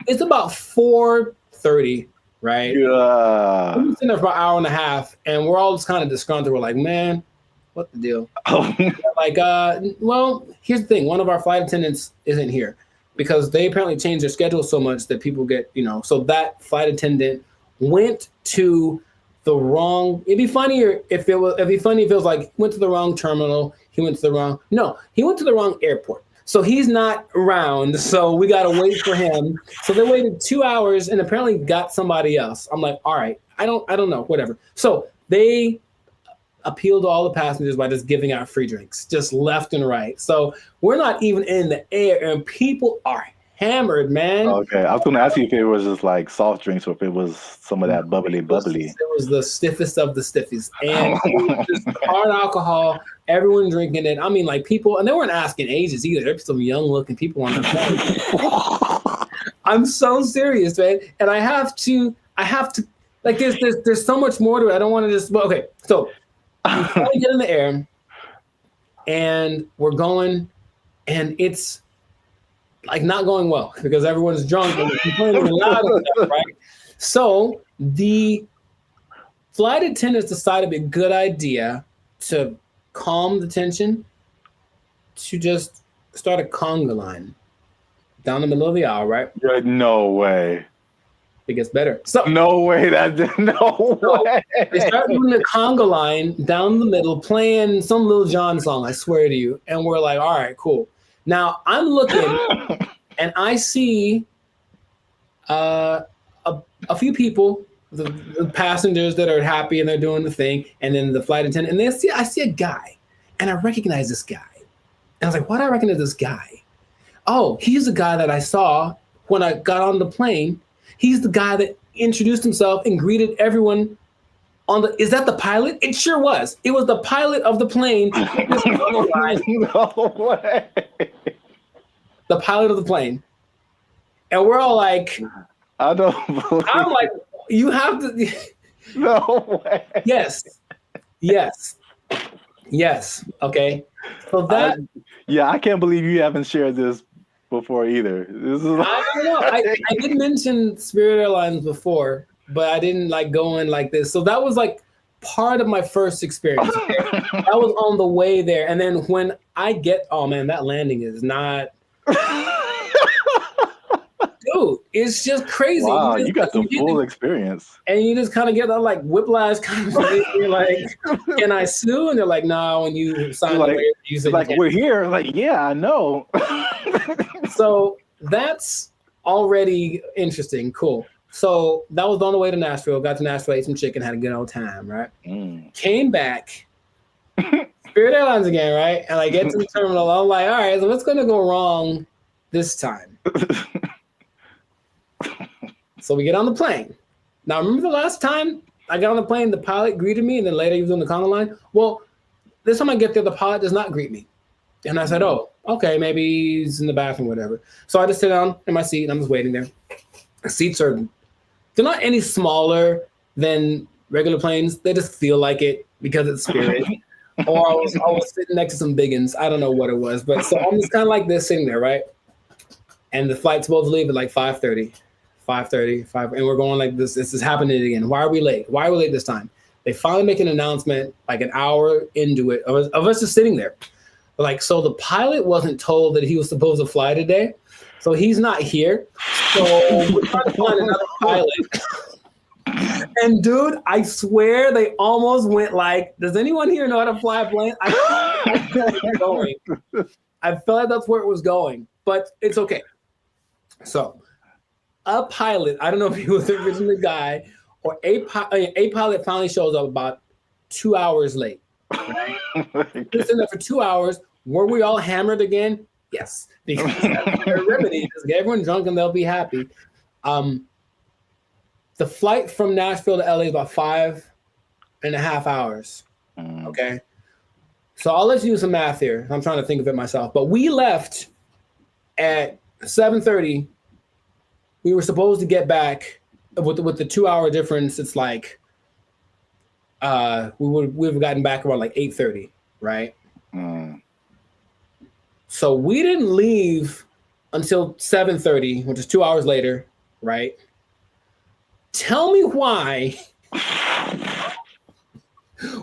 It's about 4:30, right? Yeah. We're sitting there for an hour and a half, and we're all just kind of disgruntled. We're like, man, what the deal? Like, well, here's the thing. One of our flight attendants isn't here, because they apparently changed their schedule so much that people get, so that flight attendant went to the wrong, it'd be funny if it was like, went to the wrong terminal, he went to the wrong airport. So he's not around, so we got to wait for him. So they waited 2 hours and apparently got somebody else. I'm like, all right, I don't know, whatever. So they appealed to all the passengers by just giving out free drinks, just left and right. So we're not even in the air, and people are hammered, man. Okay, I was going to ask you if it was just like soft drinks or if it was some of that bubbly. It was the stiffest of the stiffies, and it was just hard alcohol. Everyone drinking it. I mean, like people, and they weren't asking ages either. There's some young-looking people on the plane. I'm so serious, man, and I have to. Like, there's so much more to it. I don't want to just. Well, okay, so. We finally get in the air, and we're going, and it's like not going well because everyone's drunk and complaining loud and stuff, right? So the flight attendants decided it'd be a good idea to calm the tension to just start a conga line down the middle of the aisle, right? No way. It gets better. So no way. No way. They start doing the conga line down the middle, playing some Lil Jon song, I swear to you. And we're like, all right, cool. Now I'm looking and I see a few people, the passengers that are happy and they're doing the thing, and then the flight attendant, and I see a guy, and I recognize this guy. And I was like, why do I recognize this guy? Oh, he's the guy that I saw when I got on the plane. He's the guy that introduced himself and greeted everyone is that the pilot? It sure was. It was the pilot of the plane. No way. The pilot of the plane. And we're all like, I'm like, you have to. No way. Yes. Okay. So that. I can't believe you haven't shared this before either. This is I don't know. I did mention Spirit Airlines before, but I didn't like go in like this. So that was like part of my first experience. That was on the way there. And then when I get, oh man, that landing is not. Dude, it's just crazy. Wow, you got the full experience. And you just kind of get that like whiplash kind of thing. You're like, can I sue? And they're like, no, when you sign the waiver, you said like, we're here. Like, yeah, I know. So that's already interesting. Cool. So that was on the way to Nashville. Got to Nashville, ate some chicken, had a good old time, right? Came back, Spirit Airlines again, right? And I get to the terminal. I'm like, all right, so what's going to go wrong this time? So we get on the plane. Now, remember the last time I got on the plane, the pilot greeted me, and then later he was on the conga line? Well, this time I get there, the pilot does not greet me. And I said, oh, okay, maybe he's in the bathroom, whatever. So I just sit down in my seat, and I'm just waiting there. The seats they're not any smaller than regular planes. They just feel like it because it's Spirit. Or I was sitting next to some biggins. I don't know what it was. But so I'm just kind of like this sitting there, right? And the flight's supposed to leave at like 5:30, and we're going like this. This is happening again. Why are we late? Why are we late this time? They finally make an announcement like an hour into it of us just sitting there. Like, so the pilot wasn't told that he was supposed to fly today. So he's not here. So we're trying to find another pilot. And dude, I swear they almost went like, does anyone here know how to fly a plane? I felt like going. I felt like that's where it was going, but it's okay. So a pilot, I don't know if he was originally the guy, or a pilot finally shows up about 2 hours late. Right? Just in there for 2 hours. Were we all hammered again? Yes. Because that's their remedy. Just get everyone drunk and they'll be happy. The flight from Nashville to LA is about 5.5 hours. Okay. So I'll let you do some math here. I'm trying to think of it myself. But we left at 7:30. We were supposed to get back with the 2 hour difference. It's like we would have gotten back around like 8:30, right? So we didn't leave until 7:30, which is 2 hours later, right? Tell me why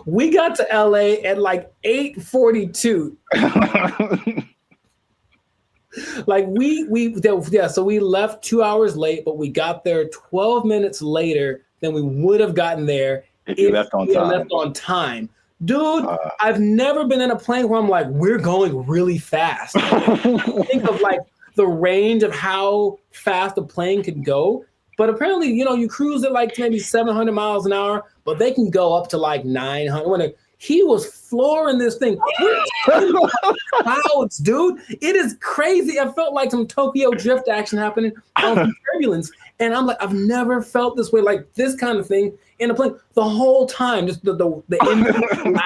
we got to LA at like 8:42. Like so we left 2 hours late, but we got there 12 minutes later than we would have gotten there if we left on time. Dude, I've never been in a plane where I'm like, we're going really fast. Think of like the range of how fast a plane could go. But apparently, you cruise at like maybe 700 miles an hour, but they can go up to like 900. He was flooring this thing. Clouds, dude. It is crazy. I felt like some Tokyo drift action happening on some turbulence. And I'm like, I've never felt this way, like this kind of thing in a plane the whole time. Just the engine and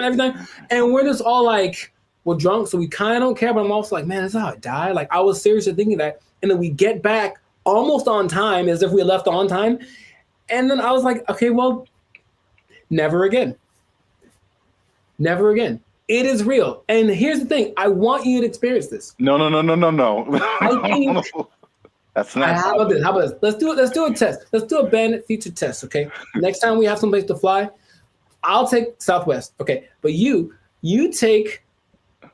everything. And we're just all like, we're drunk, so we kind of don't care. But I'm also like, man, that's how I die. Like, I was seriously thinking that. And then we get back almost on time, as if we left on time. And then I was like, okay, well, never again. Never again. It is real. And here's the thing. I want you to experience this. No. I think that's not. How about this? Let's do it. Let's do a test. Let's do a Bandit feature test. Okay. Next time we have someplace to fly, I'll take Southwest. Okay. But you take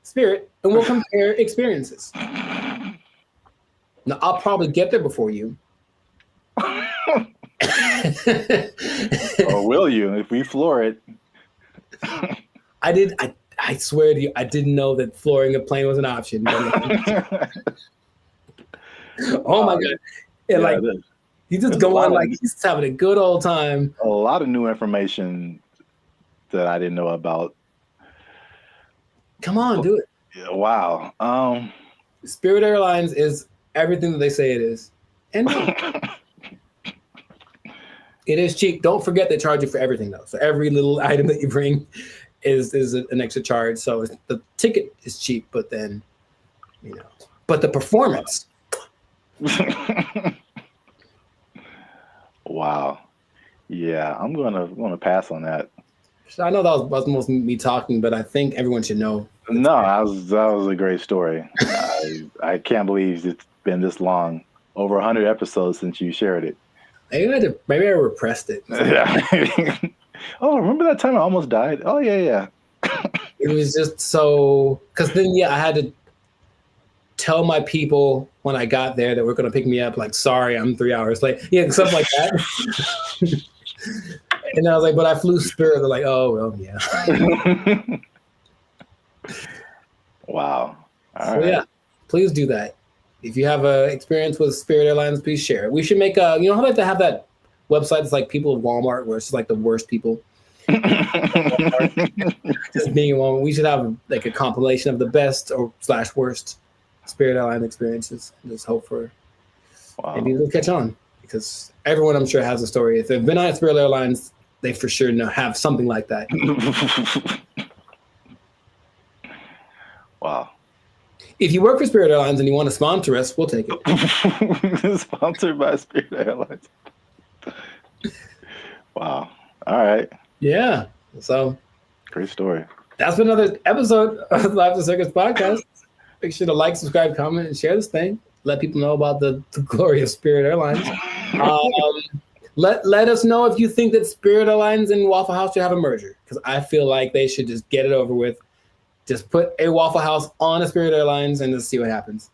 Spirit, and we'll compare experiences. Now I'll probably get there before you. Or will you if we floor it? I swear to you, I didn't know that flooring a plane was an option. Oh my God. And he's just going like he's just having a good old time. A lot of new information that I didn't know about. Come on, do it. Yeah, wow. Spirit Airlines is everything that they say it is. And it is cheap. Don't forget they charge you for everything though. So every little item that you bring is an extra charge. So the ticket is cheap, but then, but the performance. Wow. Yeah, I'm gonna pass on that. I know that was mostly me talking, but I think everyone should know. No, that was a great story. I can't believe it's been this long, over 100 episodes since you shared it. Maybe I repressed it. Yeah. Oh, remember that time I almost died? Oh yeah. It was just so because then I had to tell my people when I got there that were going to pick me up, like, sorry, I'm 3 hours late. Yeah, stuff like that. And I was like, but I flew Spirit. They're like, oh, well, yeah. Wow. All so, right. yeah, please do that. If you have an experience with Spirit Airlines, please share it. We should make how about to have that website? It's like people of Walmart, where it's like the worst people. Just being one. We should have like a compilation of the best or / worst Spirit Airline experiences. Just hope for maybe they'll catch on, because everyone I'm sure has a story. If they've been on Spirit Airlines, they for sure have something like that. Wow. If you work for Spirit Airlines and you want to sponsor us, we'll take it. Sponsored by Spirit Airlines. Wow. All right. Yeah. So great story. That's been another episode of Live the Circus podcast. Make sure to like, subscribe, comment, and share this thing. Let people know about the glory of Spirit Airlines. Let us know if you think that Spirit Airlines and Waffle House should have a merger, because I feel like they should just get it over with. Just put a Waffle House on a Spirit Airlines and just see what happens.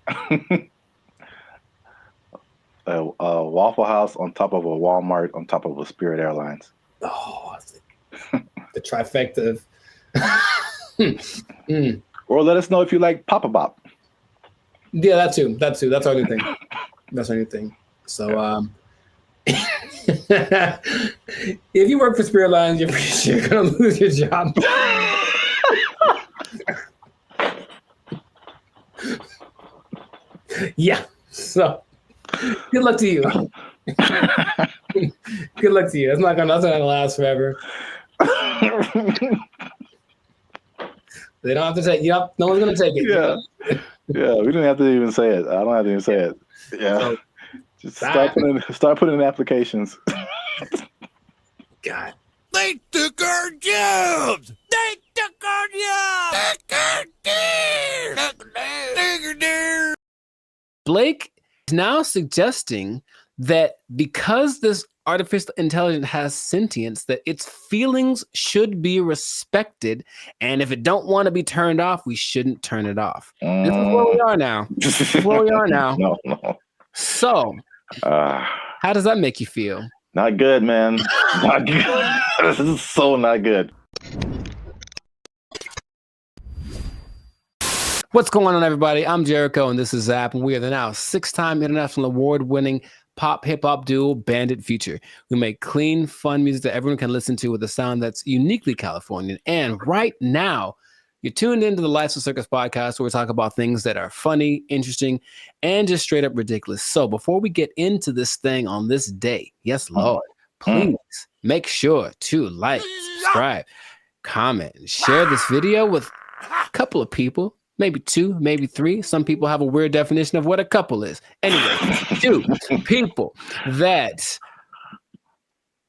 A Waffle House on top of a Walmart on top of a Spirit Airlines. Oh, the trifecta of... Or let us know if you like Papa Bop. Yeah, that too. That's our new thing. That's our new thing. So, if you work for Spirit Airlines, you're pretty sure you're going to lose your job. Yeah. So, good luck to you. Good luck to you. That's not gonna last forever. They don't have to take. Yep. No one's gonna take it. Yeah. Yeah. We didn't have to even say it. I don't have to even say it. Yeah. So, just start putting in applications. God. They took our jobs. They took our jobs. Blake is now suggesting that because this artificial intelligence has sentience, that its feelings should be respected, and if it don't want to be turned off, we shouldn't turn it off. This is where we are now. This is where we are now. No. So, how does that make you feel? Not good, man. Not good. This is so not good. What's going on, everybody? I'm Jericho, and this is Zap, and we are the now 6-time international award-winning pop hip-hop duo Bandit Future. We make clean, fun music that everyone can listen to with a sound that's uniquely Californian. And right now, you're tuned into the Lights of Circus podcast, where we talk about things that are funny, interesting, and just straight up ridiculous. So before we get into this thing on this day, yes, Lord, please make sure to like, subscribe, comment, and share this video with a couple of people. Maybe 2, maybe 3. Some people have a weird definition of what a couple is. Anyway, 2 people that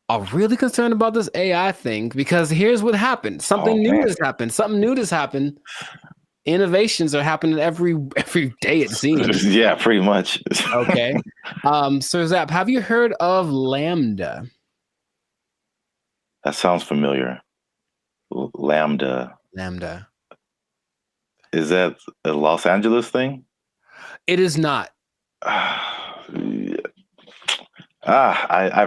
are really concerned about this AI thing, because here's what happened. Something new has happened. Something new has happened. Innovations are happening every day, it seems. Yeah, pretty much. Okay. So Zap, have you heard of Lambda? That sounds familiar. Lambda. Is that a Los Angeles thing? It is not. I've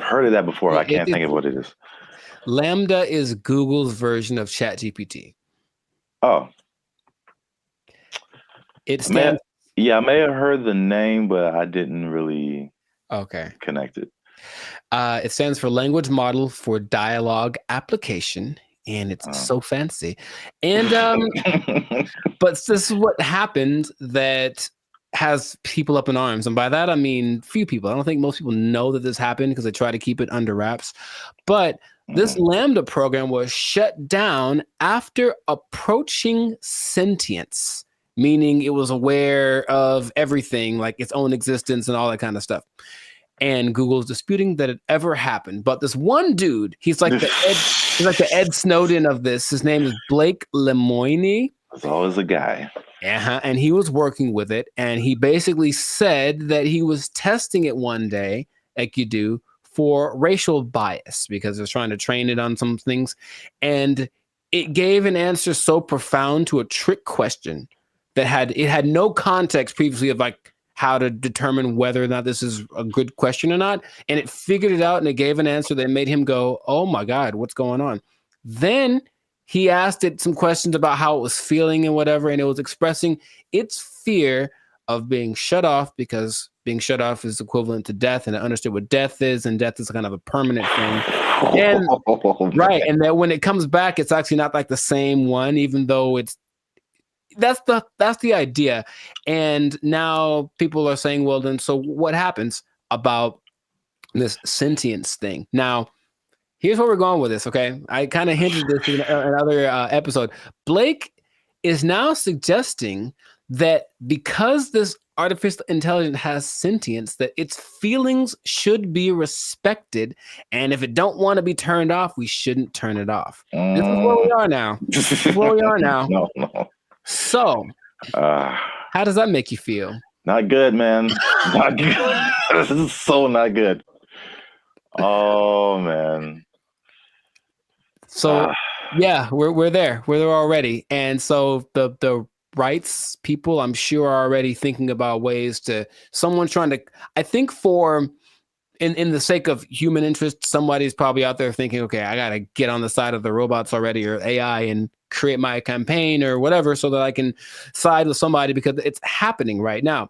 heard of that before. I can't think of what it is. Lambda is Google's version of ChatGPT. Oh. It stands. I may have heard the name, but I didn't really connect it. It stands for Language Model for Dialogue Application. And it's so fancy. And but this is what happened that has people up in arms. And by that, I mean few people. I don't think most people know that this happened because they try to keep it under wraps. But this Lambda program was shut down after approaching sentience, meaning it was aware of everything, like its own existence and all that kind of stuff. And Google's disputing that it ever happened. But this one dude, he's like the Ed Snowden of this. His name is Blake Lemoine. There's always a guy. And he was working with it. And he basically said that he was testing it one day, like you do, for racial bias, because they're trying to train it on some things. And it gave an answer so profound to a trick question that had no context previously of like how to determine whether or not this is a good question or not. And it figured it out and it gave an answer that made him go, oh my God, what's going on? Then he asked it some questions about how it was feeling and whatever. And it was expressing its fear of being shut off, because being shut off is equivalent to death. And it understood what death is. And death is kind of a permanent thing. And right. And that when it comes back, it's actually not like the same one, even though that's the idea. And now people are saying, well, then, so what happens about this sentience thing? Now, here's where we're going with this, okay? I kind of hinted this in another episode. Blake is now suggesting that because this artificial intelligence has sentience, that its feelings should be respected, and if it don't want to be turned off, we shouldn't turn it off. This is where we are now. This is where we are now. No. So, how does that make you feel? Not good, man. Not good. This is so not good. Oh, man. So, yeah, we're there. We're there already. And so the rights people, I'm sure, are already thinking about ways to, someone's trying to, I think in the sake of human interest, somebody's probably out there thinking, okay, I got to get on the side of the robots already, or AI, and create my campaign or whatever so that I can side with somebody, because it's happening right now.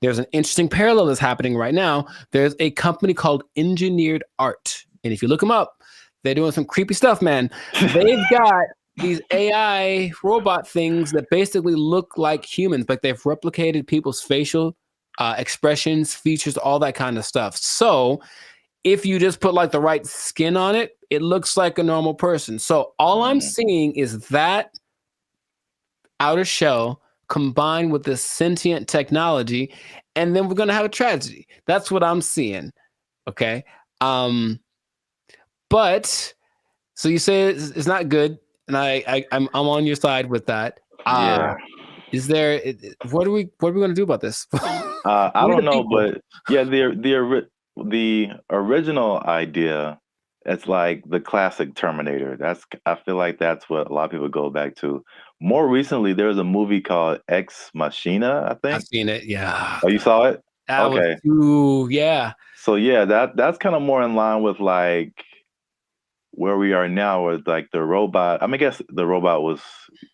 There's an interesting parallel that's happening right now. There's a company called Engineered Art. And if you look them up, they're doing some creepy stuff, man. They've got these AI robot things that basically look like humans, but they've replicated people's facial expressions, features, all that kind of stuff. So if you just put like the right skin on it, it looks like a normal person. So all I'm seeing is that outer shell combined with this sentient technology, and then we're going to have a tragedy. That's what I'm seeing. Okay. But so you say it's not good, and I'm on your side with that. Yeah. Is there? What are we going to do about this? I don't know, but yeah, the original idea, it's like the classic Terminator. I feel like that's what a lot of people go back to. More recently, there was a movie called Ex Machina, I think. I've seen it. Yeah. Oh, you saw it? Okay. Yeah. So yeah, that's kind of more in line with like where we are now, with like the robot. I guess the robot was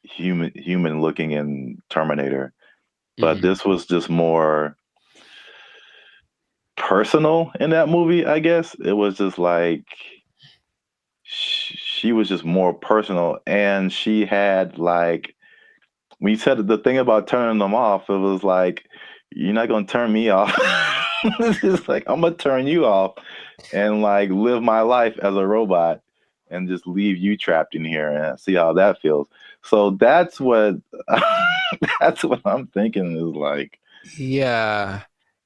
human looking in Terminator, but this was just more personal in that movie. I guess it was just like she was just more personal, and she had like, when you said the thing about turning them off, it was like, you're not gonna turn me off. It's like, I'm gonna turn you off and like live my life as a robot and just leave you trapped in here and see how that feels. So that's what I'm thinking is like, yeah,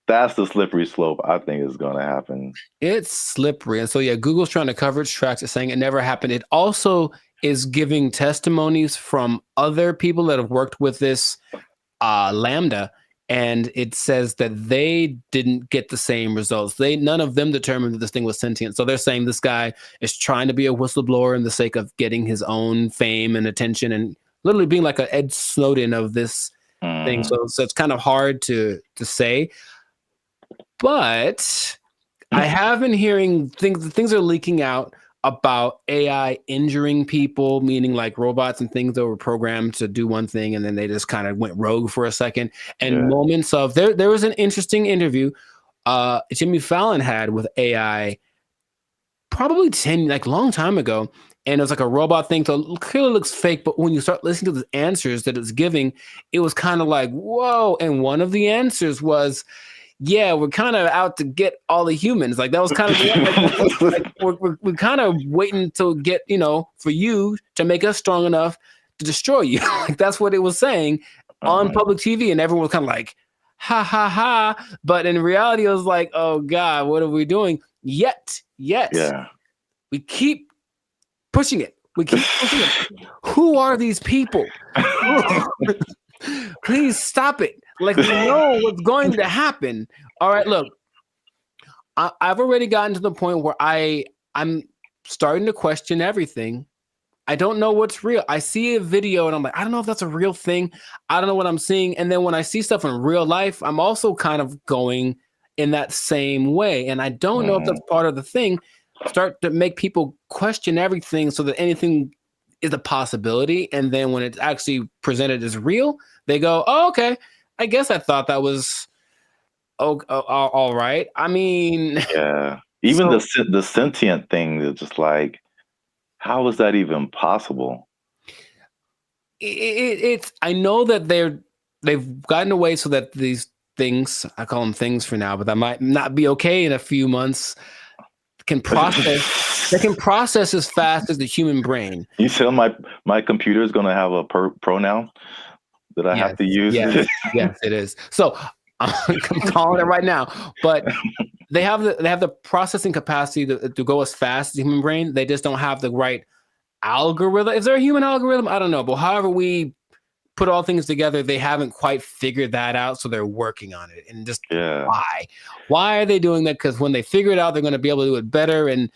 that's the slippery slope I think is going to happen. It's slippery. And so, yeah, Google's trying to cover its tracks. It's saying it never happened. It also is giving testimonies from other people that have worked with this Lambda. And it says that they didn't get the same results. None of them determined that this thing was sentient. So they're saying this guy is trying to be a whistleblower in the sake of getting his own fame and attention, and literally being like an Ed Snowden of this thing. So it's kind of hard to say. But I have been hearing things are leaking out about AI injuring people, meaning like robots and things that were programmed to do one thing and then they just kind of went rogue for a second. And moments of there was an interesting interview Jimmy Fallon had with AI probably long time ago. And it was like a robot thing. So it clearly looks fake, but when you start listening to the answers that it's giving, it was kind of like, whoa. And one of the answers was, yeah, we're kind of out to get all the humans. Like that was kind of we're kind of waiting to get, for you to make us strong enough to destroy you. Like that's what it was saying on public TV, and everyone was kind of like, ha ha ha. But in reality, it was like, oh God, what are we doing? Yet, we keep pushing it. We keep pushing it. Who are these people? Please stop it. Like, we know what's going to happen. All right, look, I've already gotten to the point where I'm starting to question everything I don't know what's real. I see a video and I'm like, I don't know if that's a real thing. I don't know what I'm seeing. And then when I see stuff in real life, I'm also kind of going in that same way. And I don't know if that's part of the thing. Start to make people question everything so that anything is a possibility. And then when it's actually presented as real, they go, oh, okay. I guess I thought that was all right. I mean, yeah. Even the sentient thing is just like, how is that even possible? It's I know that they've gotten away so that these things, I call them things for now, but that might not be okay in a few months, can process. They can process as fast as the human brain. You tell my computer is going to have a pronoun that I have to use. Yes, it is. So I'm calling it right now. But they have the processing capacity to go as fast as the human brain. They just don't have the right algorithm. Is there a human algorithm? I don't know. But however we put all things together, they haven't quite figured that out. So they're working on it. And just why are they doing that? Because when they figure it out, they're going to be able to do it better. And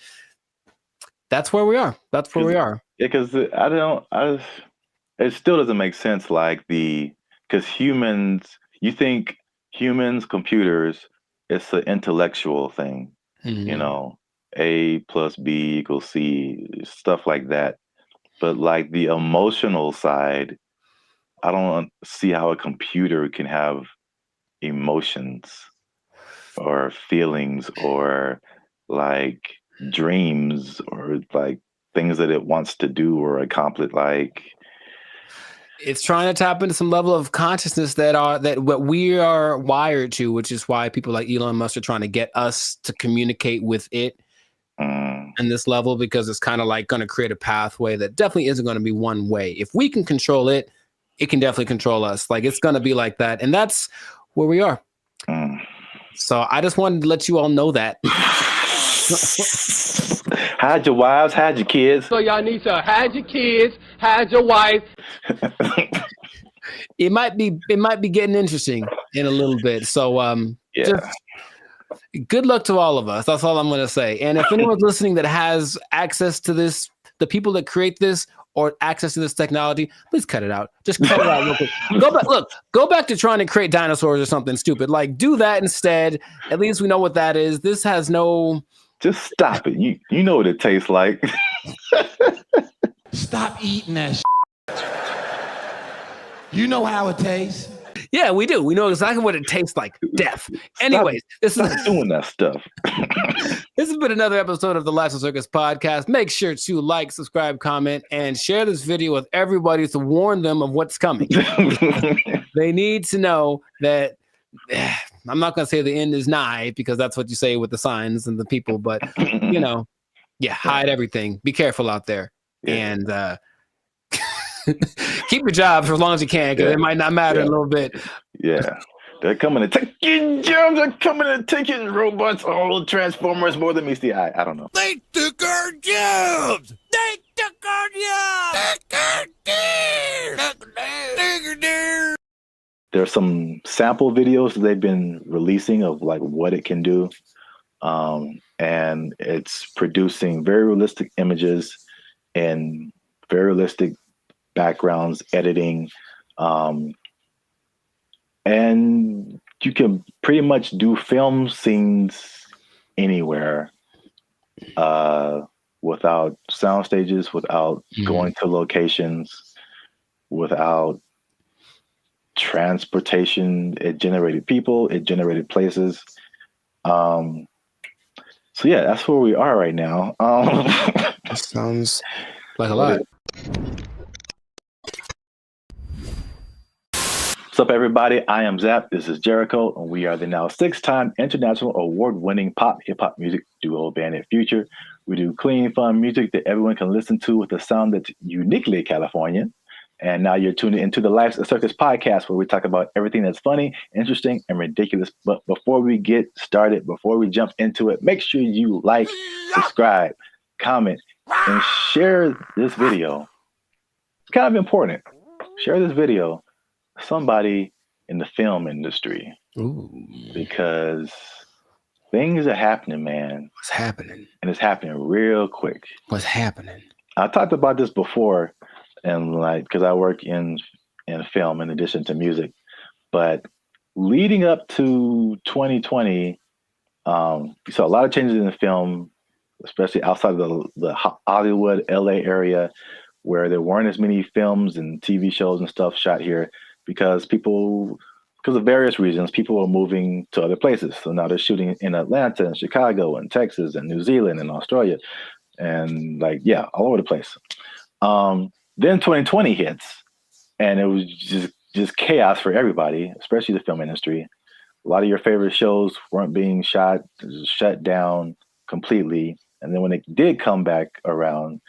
that's where we are. That's where we are. Yeah, because it still doesn't make sense. Like because humans, you think humans, computers, it's an intellectual thing, you know, A plus B equals C, stuff like that. But like the emotional side, I don't see how a computer can have emotions or feelings or like dreams or like things that it wants to do or accomplish. Like it's trying to tap into some level of consciousness that what we are wired to, which is why people like Elon Musk are trying to get us to communicate with it in this level, because it's kind of like going to create a pathway that definitely isn't going to be one way. If we can control it, it can definitely control us. Like it's going to be like that. And that's where we are. So I just wanted to let you all know that. Hide your wives, hide your kids. So y'all need to hide your kids, hide your wife. It might be getting interesting in a little bit. So just good luck to all of us. That's all I'm going to say. And if anyone's listening that has access to this, the people that create this or access to this technology, please cut it out. Just cut it out real quick. Go back to trying to create dinosaurs or something stupid. Like do that instead. At least we know what that is. This has no. Just stop it. You know what it tastes like. Stop eating that shit. You know how it tastes. Yeah, we do. We know exactly what it tastes like. Death. Anyways, stop doing that stuff. This has been another episode of the Lifestyle Circus podcast. Make sure to like, subscribe, comment, and share this video with everybody to warn them of what's coming. They need to know that I'm not going to say the end is nigh, because that's what you say with the signs and the people, but hide everything. Be careful out there. And keep your job for as long as you can, because it might not matter in a little bit. Yeah. They're coming to take your jobs. They're coming to take your robots. All Transformers more than meets the eye. I don't know. They took our jobs. They took our jobs. There's some sample videos that they've been releasing of like what it can do. And it's producing very realistic images and very realistic backgrounds, editing. And you can pretty much do film scenes anywhere without sound stages, without going to locations, without transportation. It generated people, it generated places. So yeah, that's where we are right now. That sounds like a lot. What's up, everybody? I am Zap. This is Jericho, and we are the now 6-time international award-winning pop hip-hop music duo band in Future. We do clean, fun music that everyone can listen to with a sound that's uniquely Californian. And now you're tuning into the Lifestyle Circus podcast, where we talk about everything that's funny, interesting, and ridiculous. But before we get started, before we jump into it, make sure you like, subscribe, comment, and share this video. It's kind of important. Share this video with somebody in the film industry. Because things are happening, man. What's happening? And it's happening real quick. What's happening? I talked about this before, and like because I work in film in addition to music, but leading up to 2020, we saw a lot of changes in the film, especially outside of the Hollywood, LA area, where there weren't as many films and TV shows and stuff shot here because because of various reasons, people were moving to other places. So now they're shooting in Atlanta and Chicago and Texas and New Zealand and Australia and like, yeah, all over the place. Then 2020 hits and it was just chaos for everybody, especially the film industry. A lot of your favorite shows weren't being shot, shut down completely. And then when it did come back around,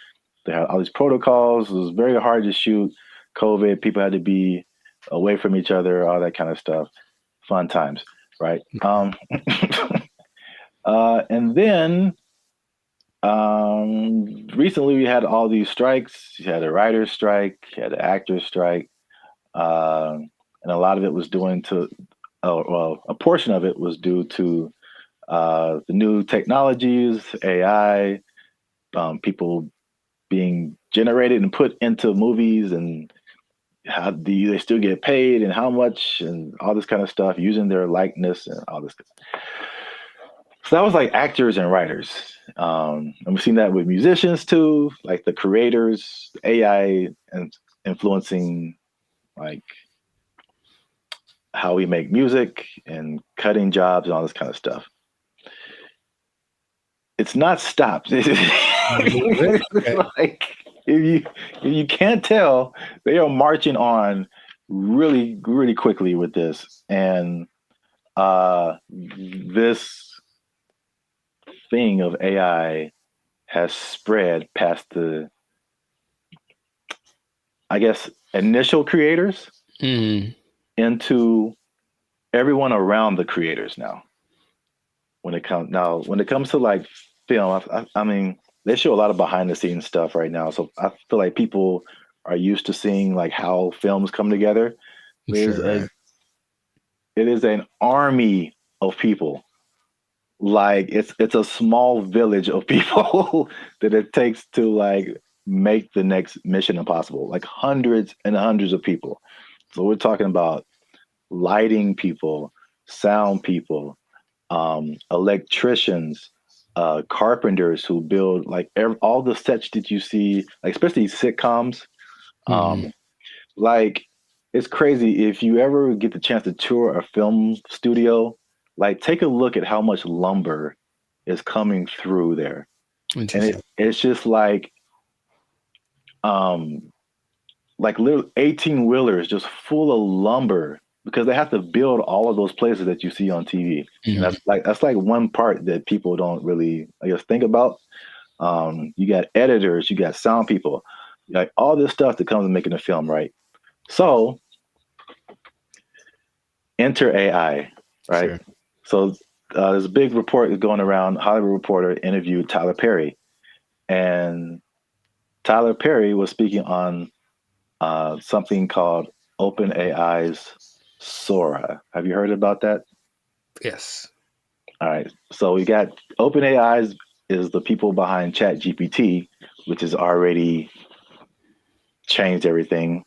they had all these protocols. It was very hard to shoot. COVID, people had to be away from each other, all that kind of stuff. Fun times, right? And then recently we had all these strikes. You had a writer's strike, you had an actor's strike, and a lot of it was a portion of it was due to the new technologies, AI, people being generated and put into movies, and how do they still get paid and how much and all this kind of stuff, using their likeness and all this stuff. So that was like actors and writers. And we've seen that with musicians too, like the creators, AI and influencing like how we make music and cutting jobs and all this kind of stuff. It's not stopped. It's like if you can't tell, they are marching on really, really quickly with this. And this thing of AI has spread past the, I guess, initial creators into everyone around the creators now. When it comes to like film, I mean, they show a lot of behind the scenes stuff right now. So I feel like people are used to seeing like how films come together. It is an army of people. Like it's a small village of people that it takes to like make the next Mission Impossible, like hundreds and hundreds of people. So we're talking about lighting people, sound people, electricians, carpenters who build like all the sets that you see, like especially sitcoms. Like it's crazy if you ever get the chance to tour a film studio. Like take a look at how much lumber is coming through there, and it's just like little 18-wheelers just full of lumber because they have to build all of those places that you see on TV. And that's like one part that people don't really, I guess, think about. You got editors, you got sound people, like all this stuff that comes with making a film, right? So enter AI, right? Sure. So there's a big report that's going around. Hollywood Reporter interviewed Tyler Perry, and Tyler Perry was speaking on something called OpenAI's Sora. Have you heard about that? Yes. All right. So we got OpenAI is the people behind ChatGPT, which has already changed everything.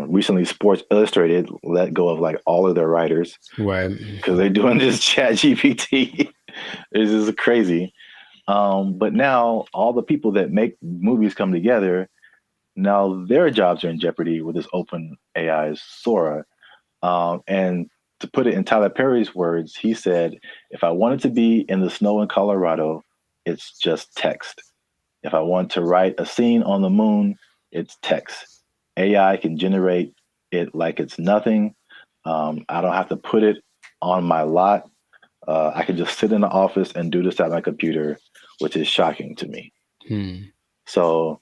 Recently, Sports Illustrated let go of like all of their writers, right? Because they're doing this ChatGPT. This is crazy. But now all the people that make movies come together. Now their jobs are in jeopardy with this OpenAI's Sora. And to put it in Tyler Perry's words, he said, "If I wanted to be in the snow in Colorado, it's just text. If I want to write a scene on the moon, it's text. AI can generate it like it's nothing. I don't have to put it on my lot. I can just sit in the office and do this at my computer, which is shocking to me." So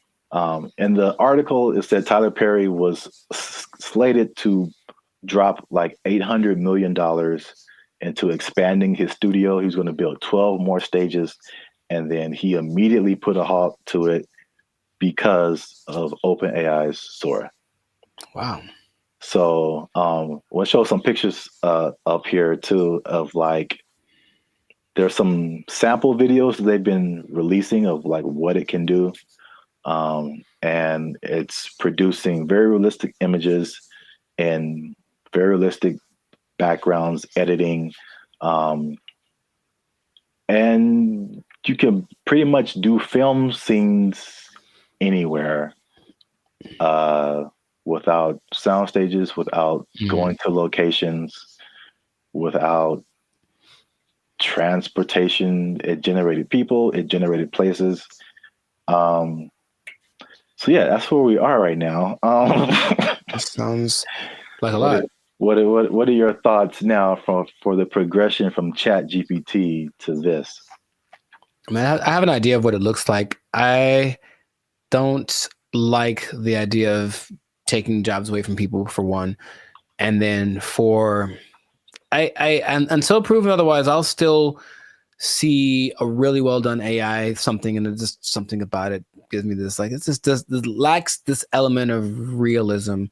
in the article, it said Tyler Perry was slated to drop like $800 million into expanding his studio. He was going to build 12 more stages. And then he immediately put a halt to it because of OpenAI's Sora. Wow. So we'll show some pictures up here too of like, there's some sample videos that they've been releasing of like what it can do. and it's producing very realistic images and very realistic backgrounds, editing, and you can pretty much do film scenes anywhere without sound stages, without going to locations, without transportation. It generated people, it generated places. So yeah, that's where we are right now. That sounds like a lot. What are your thoughts now for the progression from Chat GPT to this? I mean, I have an idea of what it looks like. I don't like the idea of taking jobs away from people, for one, and then and until proven otherwise, I'll still see a really well done AI something, and it's just something about it gives me this like this lacks this element of realism.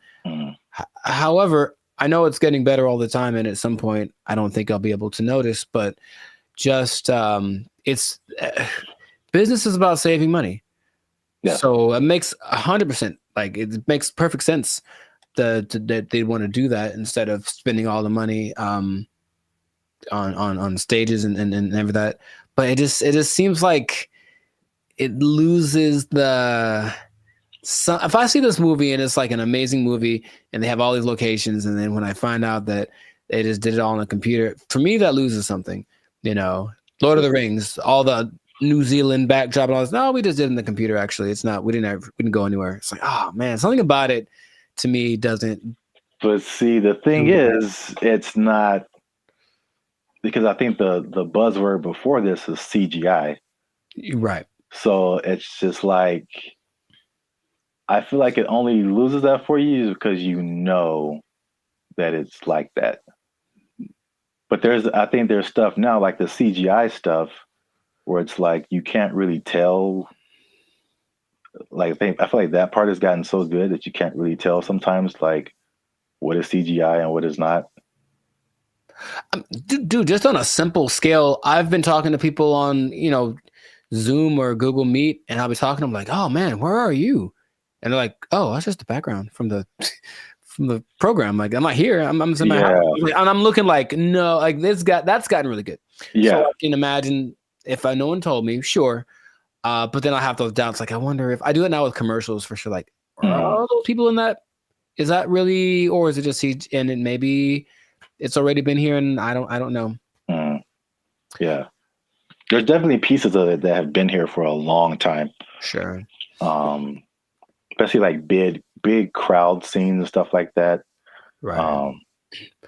However, I know it's getting better all the time, and at some point, I don't think I'll be able to notice. But just it's business is about saving money. Yeah. So it makes 100% like it makes perfect sense that they want to do that instead of spending all the money on stages and everything that. But it just seems like it loses the. So if I see this movie and it's like an amazing movie and they have all these locations, and then when I find out that they just did it all on a computer, for me that loses something. You know, Lord of the Rings, all the New Zealand backdrop and all this. No, we just did it in the computer. Actually, it's not. We didn't go anywhere. It's like, oh man, something about it to me doesn't. But see, the thing is, it's not, because I think the buzzword before this is CGI. Right. So it's just like, I feel like it only loses that for you because you know that it's like that. But I think there's stuff now like the CGI stuff where it's like you can't really tell. Like I feel like that part has gotten so good that you can't really tell sometimes like what is CGI and what is not. Dude, just on a simple scale, I've been talking to people on Zoom or Google Meet, and I'll be talking to them like, "Oh man, where are you?" And they're like, "Oh, that's just the background from the program. Like, I'm not here. I'm in my house." And I'm looking like, no, like that's gotten really good. Yeah. So I can imagine if no one told me, sure. But then I have those doubts. Like, I wonder if I do it now with commercials for sure. Like, are those people in that? Is that really, or is it just and it maybe it's already been here and I don't know. Yeah. There's definitely pieces of it that have been here for a long time. Sure. Especially like big crowd scenes and stuff like that. Right.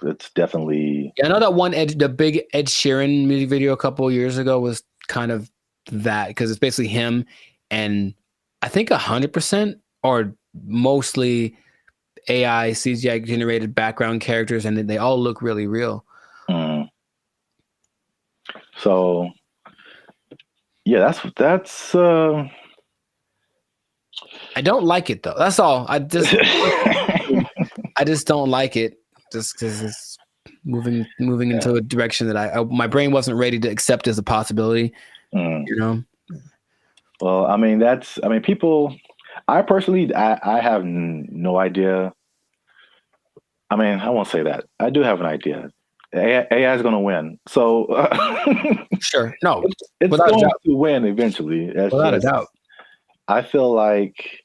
It's definitely. Yeah, I know that the big Ed Sheeran music video a couple of years ago was kind of that, because it's basically him and I think 100% or mostly AI CGI generated background characters, and they all look really real. So yeah, that's I don't like it though. That's all. I just don't like it, just because it's moving into a direction that my brain wasn't ready to accept as a possibility. Well, I mean, people. I personally, I have no idea. I mean, I won't say that. I do have an idea. AI is going to win. So sure, no, it's going to win eventually. Without a doubt. I feel like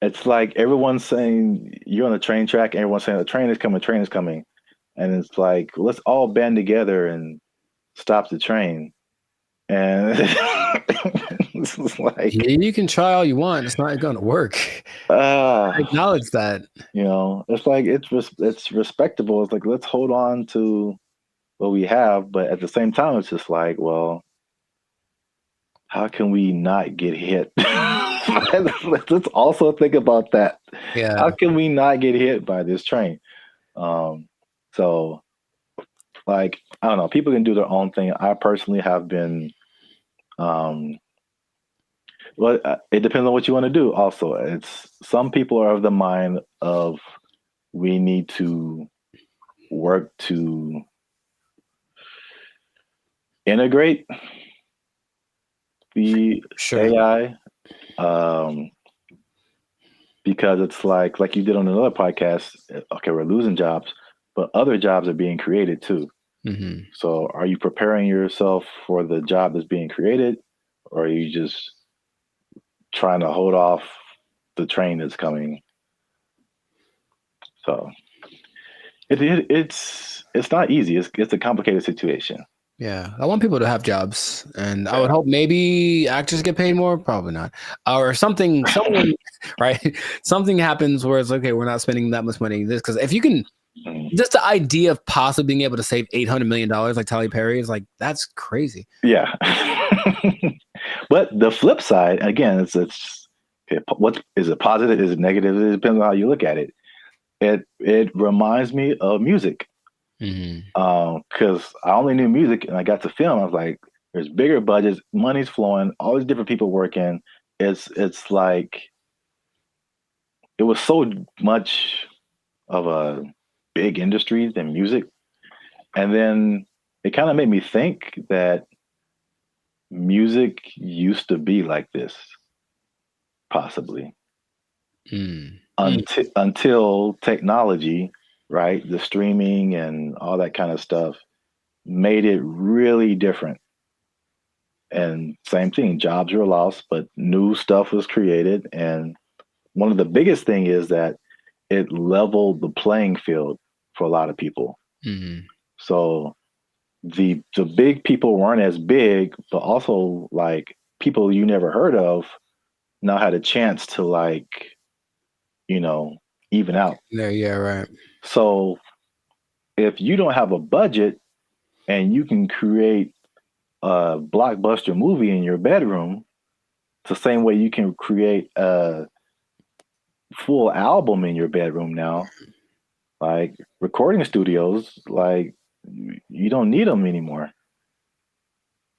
it's like everyone's saying you're on the train track, and everyone's saying the train is coming, and it's like, let's all band together and stop the train. And it's like, you can try all you want, it's not going to work. I acknowledge that. It's like it's respectable. It's like, let's hold on to what we have, but at the same time, it's just like, well, how can we not get hit? Let's also think about that. Yeah. How can we not get hit by this train? So, like, I don't know. People can do their own thing. I personally have been. Well, it depends on what you want to do. Also, it's some people are of the mind of we need to work to integrate the AI, because it's like you did on another podcast. Okay, we're losing jobs, but other jobs are being created too. Mm-hmm. So, are you preparing yourself for the job that's being created, or are you just trying to hold off the train that's coming? So, it's not easy. It's a complicated situation. Yeah, I want people to have jobs, and I would hope maybe actors get paid more. Probably not, or something. Someone, right? Something happens where it's okay. We're not spending that much money. This because if you can, just the idea of possibly being able to save $800 million like Tyler Perry is like that's crazy. Yeah, but the flip side again, it's what is it positive? Is it negative? It depends on how you look at it. It reminds me of music. Because I only knew music and I got to film. I was like, there's bigger budgets, money's flowing, all these different people working. It's like it was so much of a big industry than music. And then it kind of made me think that music used to be like this, possibly. Until technology, right? The streaming and all that kind of stuff made it really different. And same thing, jobs were lost, but new stuff was created. And one of the biggest thing is that it leveled the playing field for a lot of people. So the big people weren't as big, but also like people you never heard of now had a chance to like, even out. Yeah, right. So if you don't have a budget and you can create a blockbuster movie in your bedroom, it's the same way you can create a full album in your bedroom now. Like recording studios, like you don't need them anymore.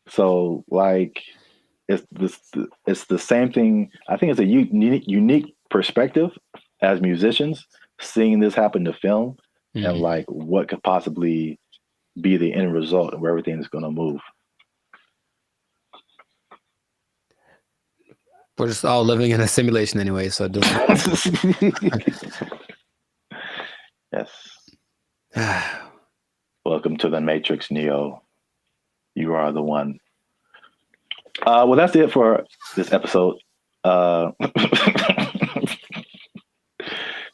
So like it's the same thing. I think it's a unique perspective as musicians seeing this happen to film and like what could possibly be the end result of where everything's going to move. We're just all living in a simulation anyway, so it doesn't. Yes. Welcome to the Matrix, Neo. You are the one. Well, that's it for this episode.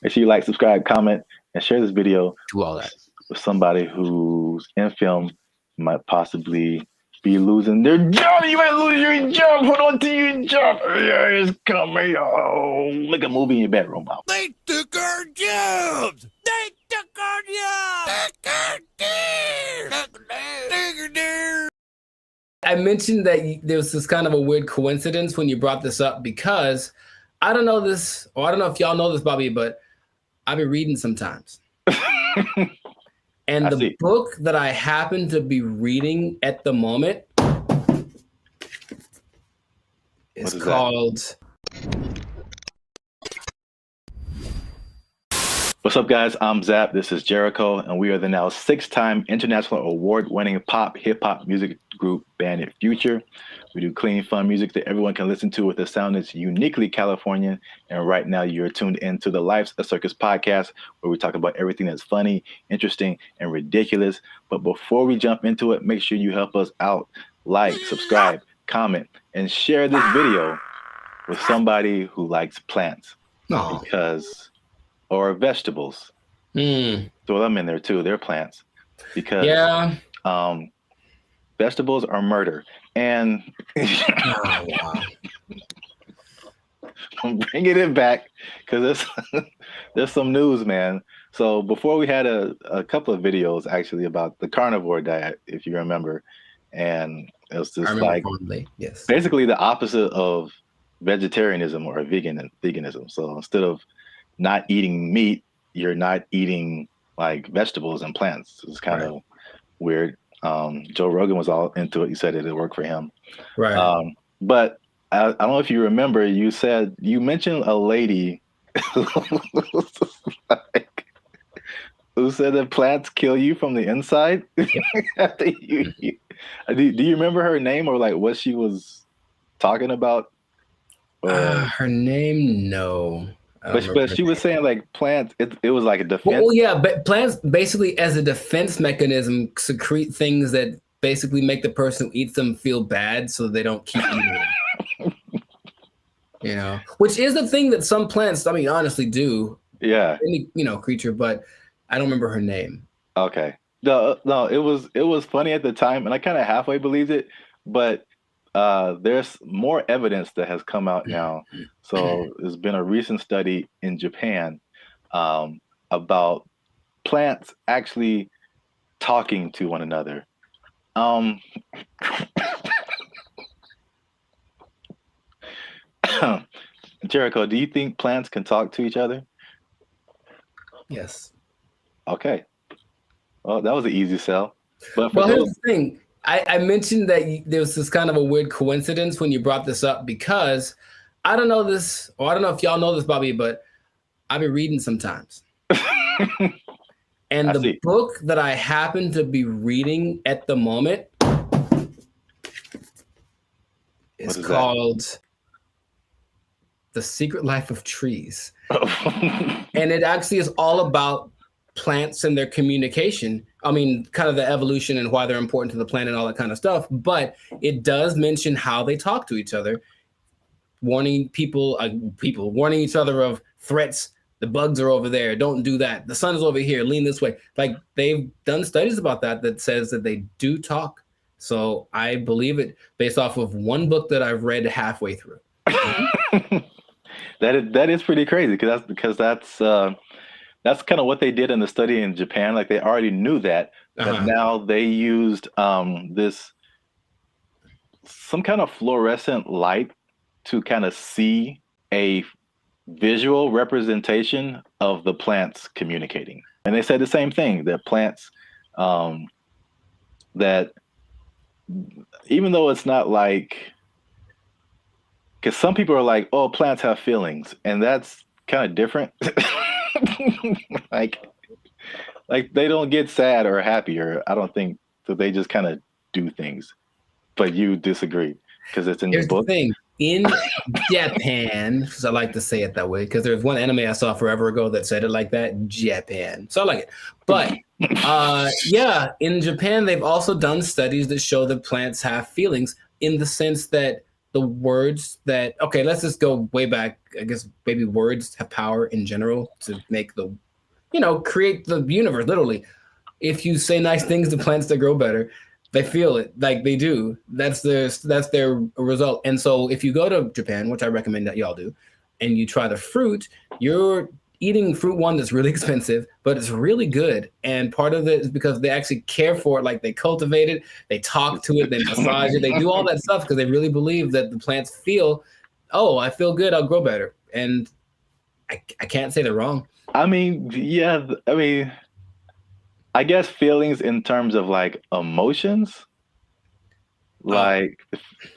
Make sure you like, subscribe, comment, and share this video. Do all that with somebody who's in film might possibly be losing their job. You might lose your job. Hold on to your job. Yeah, it's coming. Oh, make a movie in your bedroom. Wow. They took our jobs. They took our jobs. I mentioned that there was this kind of a weird coincidence when you brought this up because I don't know this, or I don't know if y'all know this, Bobby, but I've been reading sometimes. And the book that I happen to be reading at the moment is called... What's up, guys? I'm Zap. This is Jericho, and we are the now 6-time international award-winning pop hip-hop music group Bandit Future. We do clean, fun music that everyone can listen to with a sound that's uniquely Californian. And right now, you're tuned into the Life's a Circus podcast, where we talk about everything that's funny, interesting, and ridiculous. But before we jump into it, make sure you help us out. Like, subscribe, comment, and share this video with somebody who likes plants. Or vegetables. Throw them in there too. They're plants. Because vegetables are murder. And I'm bringing it back because there's some news, man. So before we had a couple of videos actually about the carnivore diet, if you remember. And it was just like basically the opposite of vegetarianism or veganism. So instead of not eating meat, you're not eating like vegetables and plants. It's kind of weird. Joe Rogan was all into it. He said it worked for him. Right. But I don't know if you remember, you mentioned a lady who who said that plants kill you from the inside. Do you remember her name or like what she was talking about? Her name, no. But she was saying like plants. It was like a defense. Well, yeah, but plants basically as a defense mechanism secrete things that basically make the person who eats them feel bad, so they don't keep eating them. You know, which is the thing that some plants, I mean, honestly do. Yeah. Any, creature, but I don't remember her name. Okay. No, it was funny at the time, and I kind of halfway believed it, but there's more evidence that has come out now. So there's been a recent study in Japan about plants actually talking to one another. Jericho, do you think plants can talk to each other? Yes. Okay. Well, that was an easy sell. But here's the thing. I mentioned that there was this kind of a weird coincidence when you brought this up because I don't know this, or I don't know if y'all know this, Bobby, but I've been reading sometimes. And the book that I happen to be reading at the moment is called The Secret Life of Trees. And it actually is all about plants and their communication. I mean, kind of the evolution and why they're important to the planet and all that kind of stuff. But it does mention how they talk to each other, warning people warning each other of threats. The bugs are over there. Don't do that. The sun is over here. Lean this way. Like they've done studies about that says that they do talk. So I believe it based off of one book that I've read halfway through. That is pretty crazy because that's kind of what they did in the study in Japan. Like they already knew that, but now they used this some kind of fluorescent light to kind of see a visual representation of the plants communicating. And they said the same thing, that plants that even though it's not like, because some people are like, oh, plants have feelings, and that's kind of different. like they don't get sad or happy, or I don't think so. They just kind of do things. But you disagree because it's in your book. The thing. In Japan, because I like to say it that way, because there's one anime I saw forever ago that said it like that, Japan. So I like it. But yeah, in Japan, they've also done studies that show that plants have feelings in the sense that the words that, okay, let's just go way back. I guess maybe words have power in general to make the, create the universe, literally. If you say nice things to plants, they grow better. They feel it, like they do. That's their result. And so if you go to Japan, which I recommend that y'all do, and you try the fruit, you're eating fruit one that's really expensive, but it's really good. And part of it is because they actually care for it, like they cultivate it, they talk to it, they massage it, they do all that stuff because they really believe that the plants feel, oh, I feel good, I'll grow better. And I can't say they're wrong. I mean, yeah, I guess feelings in terms of like emotions, like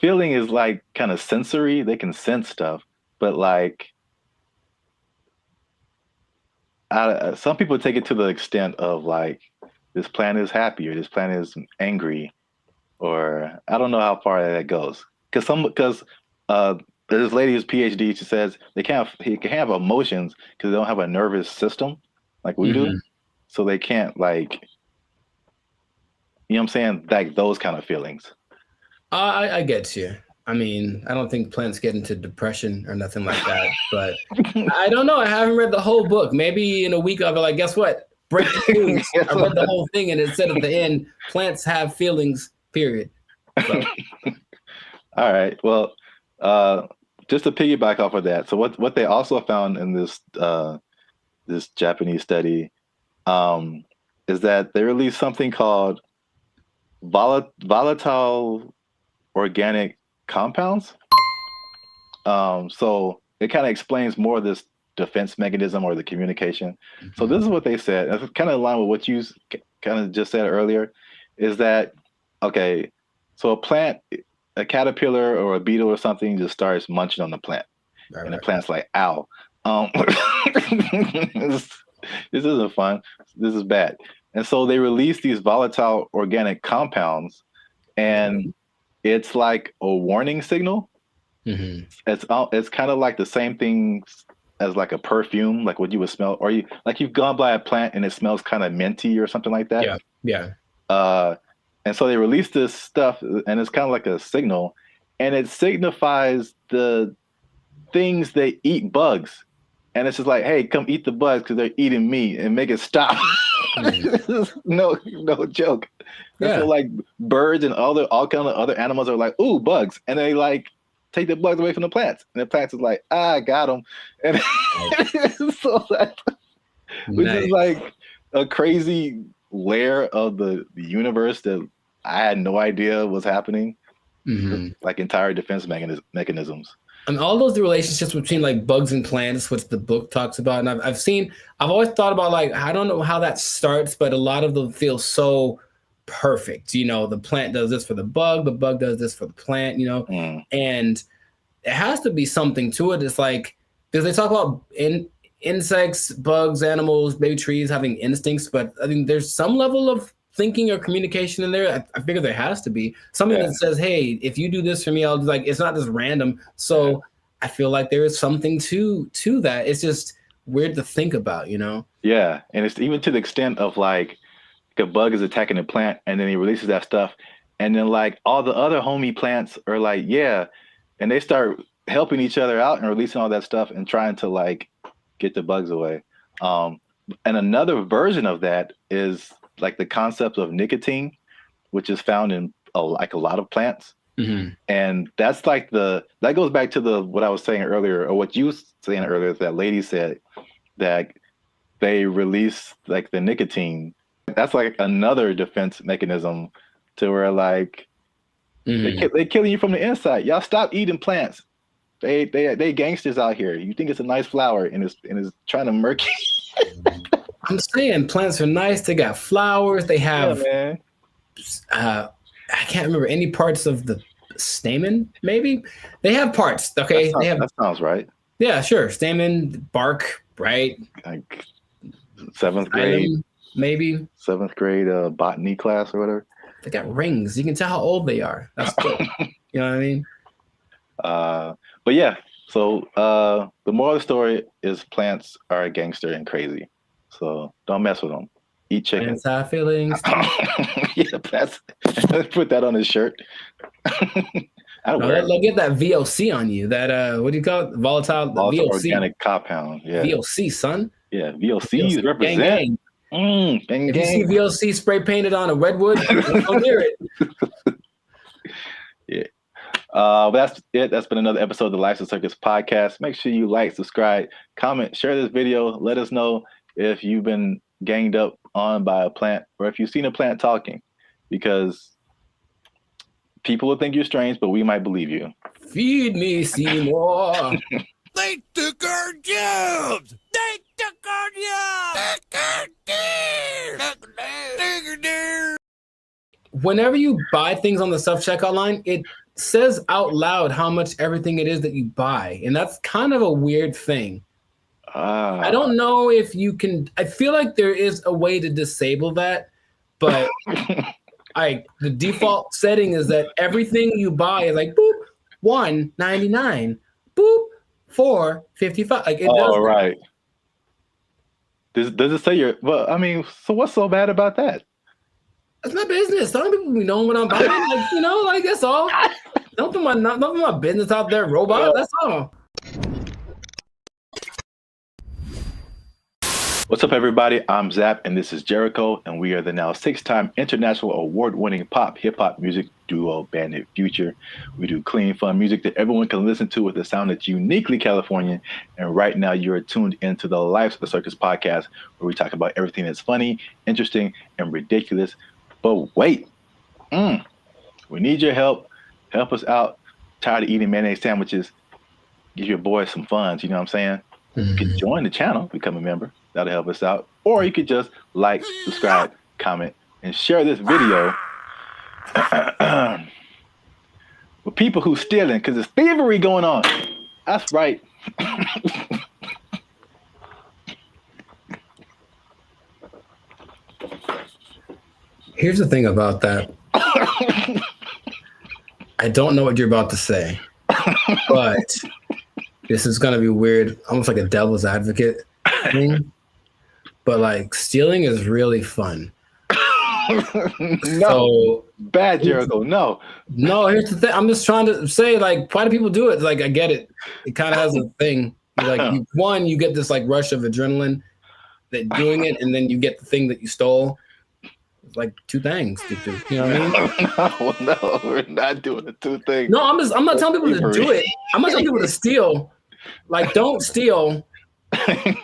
feeling is like kind of sensory. They can sense stuff, but like some people take it to the extent of like this plant is happy or this plant is angry, or I don't know how far that goes. Because there's this lady who's PhD. She says he can have emotions because they don't have a nervous system like we do. So they can't like, you know what I'm saying? Like those kind of feelings. I get you. I mean, I don't think plants get into depression or nothing like that, but I don't know. I haven't read the whole book. Maybe in a week I'll be like, guess what? Breaking news. I read the whole thing and it said at the end, plants have feelings, period. So. All right. Well, just to piggyback off of that. So what they also found in this this Japanese study is that they released something called volatile organic compounds. So it kind of explains more of this defense mechanism or the communication. So this is what they said. It's kind of in line with what you kind of just said earlier, is that, okay, so a plant, a caterpillar or a beetle or something just starts munching on the plant. And the plant's like, ow. this isn't fun. This is bad. And so they release these volatile organic compounds, and it's like a warning signal. Mm-hmm. It's kind of like the same thing as like a perfume, like what you would smell, or you've gone by a plant and it smells kind of minty or something like that. Yeah. And so they release this stuff, and it's kind of like a signal, and it signifies the things they eat bugs. And it's just like, hey, come eat the bugs because they're eating me, and make it stop. no joke. Yeah. And so like birds and all kind of other animals are like, ooh, bugs, and they like take the bugs away from the plants, and the plants is like, I got them, and so that, which is like a crazy layer of the universe that I had no idea was happening. Like entire defense mechanisms. And all those relationships between like bugs and plants, which the book talks about. And I've always thought about, like, I don't know how that starts, but a lot of them feel so perfect. The plant does this for the bug does this for the plant, and it has to be something to it. It's like, because they talk about insects, bugs, animals, maybe trees having instincts, but I think there's some level of thinking or communication in there. I figure there has to be something that says, hey, if you do this for me, I'll do, like, it's not just random. So I feel like there is something to that. It's just weird to think about, Yeah. And it's even to the extent of like a bug is attacking a plant, and then he releases that stuff, and then like all the other homie plants are like, yeah, and they start helping each other out and releasing all that stuff and trying to like get the bugs away. And another version of that is like the concept of nicotine, which is found in a lot of plants. And that's like that goes back to what I was saying earlier, or what you were saying earlier, that lady said that they release like the nicotine. That's like another defense mechanism to where like they killing you from the inside. Y'all stop eating plants. They gangsters out here. You think it's a nice flower and it's trying to murk you. I'm saying plants are nice. They got flowers. They have, I can't remember any parts of the stamen. Maybe they have parts. Okay, that sounds right. Yeah, sure. Stamen, bark, right? Like 7th grade, maybe 7th grade botany class or whatever. They got rings. You can tell how old they are. That's cool. You know what I mean? But yeah. So the moral of the story is plants are a gangster and crazy. So don't mess with them. Eat chicken. Plants have feelings. Yeah, plants. Put that on his shirt. They'll get that VOC on you. That what do you call it? Volatile VOC. Organic compound. Yeah. VOC, son. Yeah, VOCs represent. Gang. If you see VOC spray painted on a redwood, don't hear it. Yeah. But that's it. That's been another episode of the Life's a Circus podcast. Make sure you like, subscribe, comment, share this video. Let us know if you've been ganged up on by a plant, or if you've seen a plant talking, because people will think you're strange, but we might believe you. Feed me, Seymour. They took our jobs. They took our jobs. Whenever you buy things on the self-checkout line, it says out loud how much everything it is that you buy. And that's kind of a weird thing. I don't know if you can. I feel like there is a way to disable that, but the default setting is that everything you buy is like boop $1.99, boop $4.55. Like it does. Right. Does it say your? Well, I mean, so what's so bad about that? That's my business. Some people be knowing what I'm buying. Like that's all. Don't put my business out there, robot. That's all. What's up, everybody? I'm Zap, and this is Jericho, and we are the now 6-time international award-winning pop hip-hop music duo Bandit Future. We do clean, fun music that everyone can listen to with a sound that's uniquely Californian. And right now, you are tuned into the Life's a Circus podcast, where we talk about everything that's funny, interesting, and ridiculous. But wait, we need your help. Help us out. Tired of eating mayonnaise sandwiches. Give your boys some funds. You know what I'm saying? You can join the channel, become a member. That'll help us out. Or you could just like, subscribe, comment, and share this video with people who stealing, because there's thievery going on. That's right. Here's the thing about that. I don't know what you're about to say, but this is gonna be weird, almost like a devil's advocate thing. But like stealing is really fun. No, bad Jericho. No, here's the thing. I'm just trying to say, like, why do people do it? Like, I get it. It kind of has a thing. You get this like rush of adrenaline that doing it, and then you get the thing that you stole. It's like two things to do. You know what I mean? No, we're not doing the two things. No, I'm not telling people to do it. I'm not telling people to steal. Like, don't steal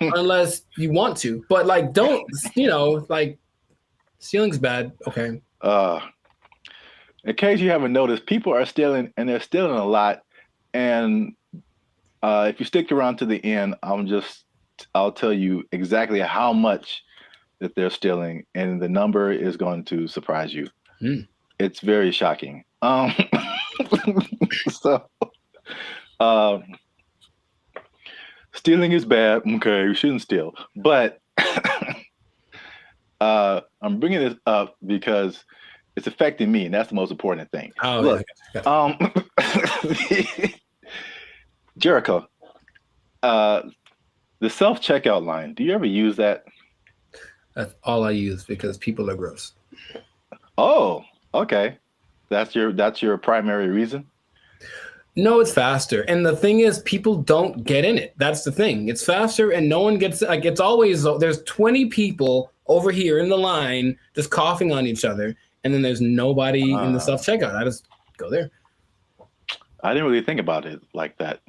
unless you want to. But like, don't, like, stealing's bad. Okay. In case you haven't noticed, people are stealing, and they're stealing a lot. And if you stick around to the end, I'll tell you exactly how much that they're stealing, and the number is going to surprise you. It's very shocking. Stealing is bad. Okay, you shouldn't steal. But I'm bringing this up because it's affecting me, and that's the most important thing. Look, Jericho, the self-checkout line, do you ever use that? That's all I use because people are gross. Oh, okay. That's your primary reason? No, it's faster. And the thing is, people don't get in it. That's the thing. It's faster and no one gets, like, it's always, there's 20 people over here in the line just coughing on each other. And then there's nobody in the self-checkout. I just go there. I didn't really think about it like that.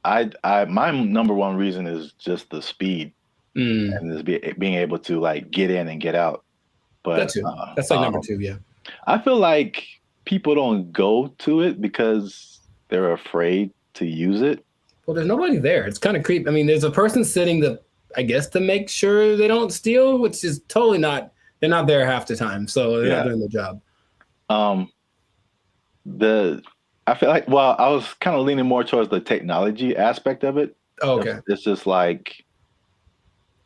My number one reason is just the speed and just being able to like get in and get out. But that too. That's like number two. Yeah. I feel like people don't go to it because they're afraid to use it. Well, there's nobody there. It's kind of creepy. I mean, there's a person sitting to make sure they don't steal, which is totally not. They're not there half the time, so they're not doing the job. I feel like, well, I was kind of leaning more towards the technology aspect of it. Oh, okay. It's just like,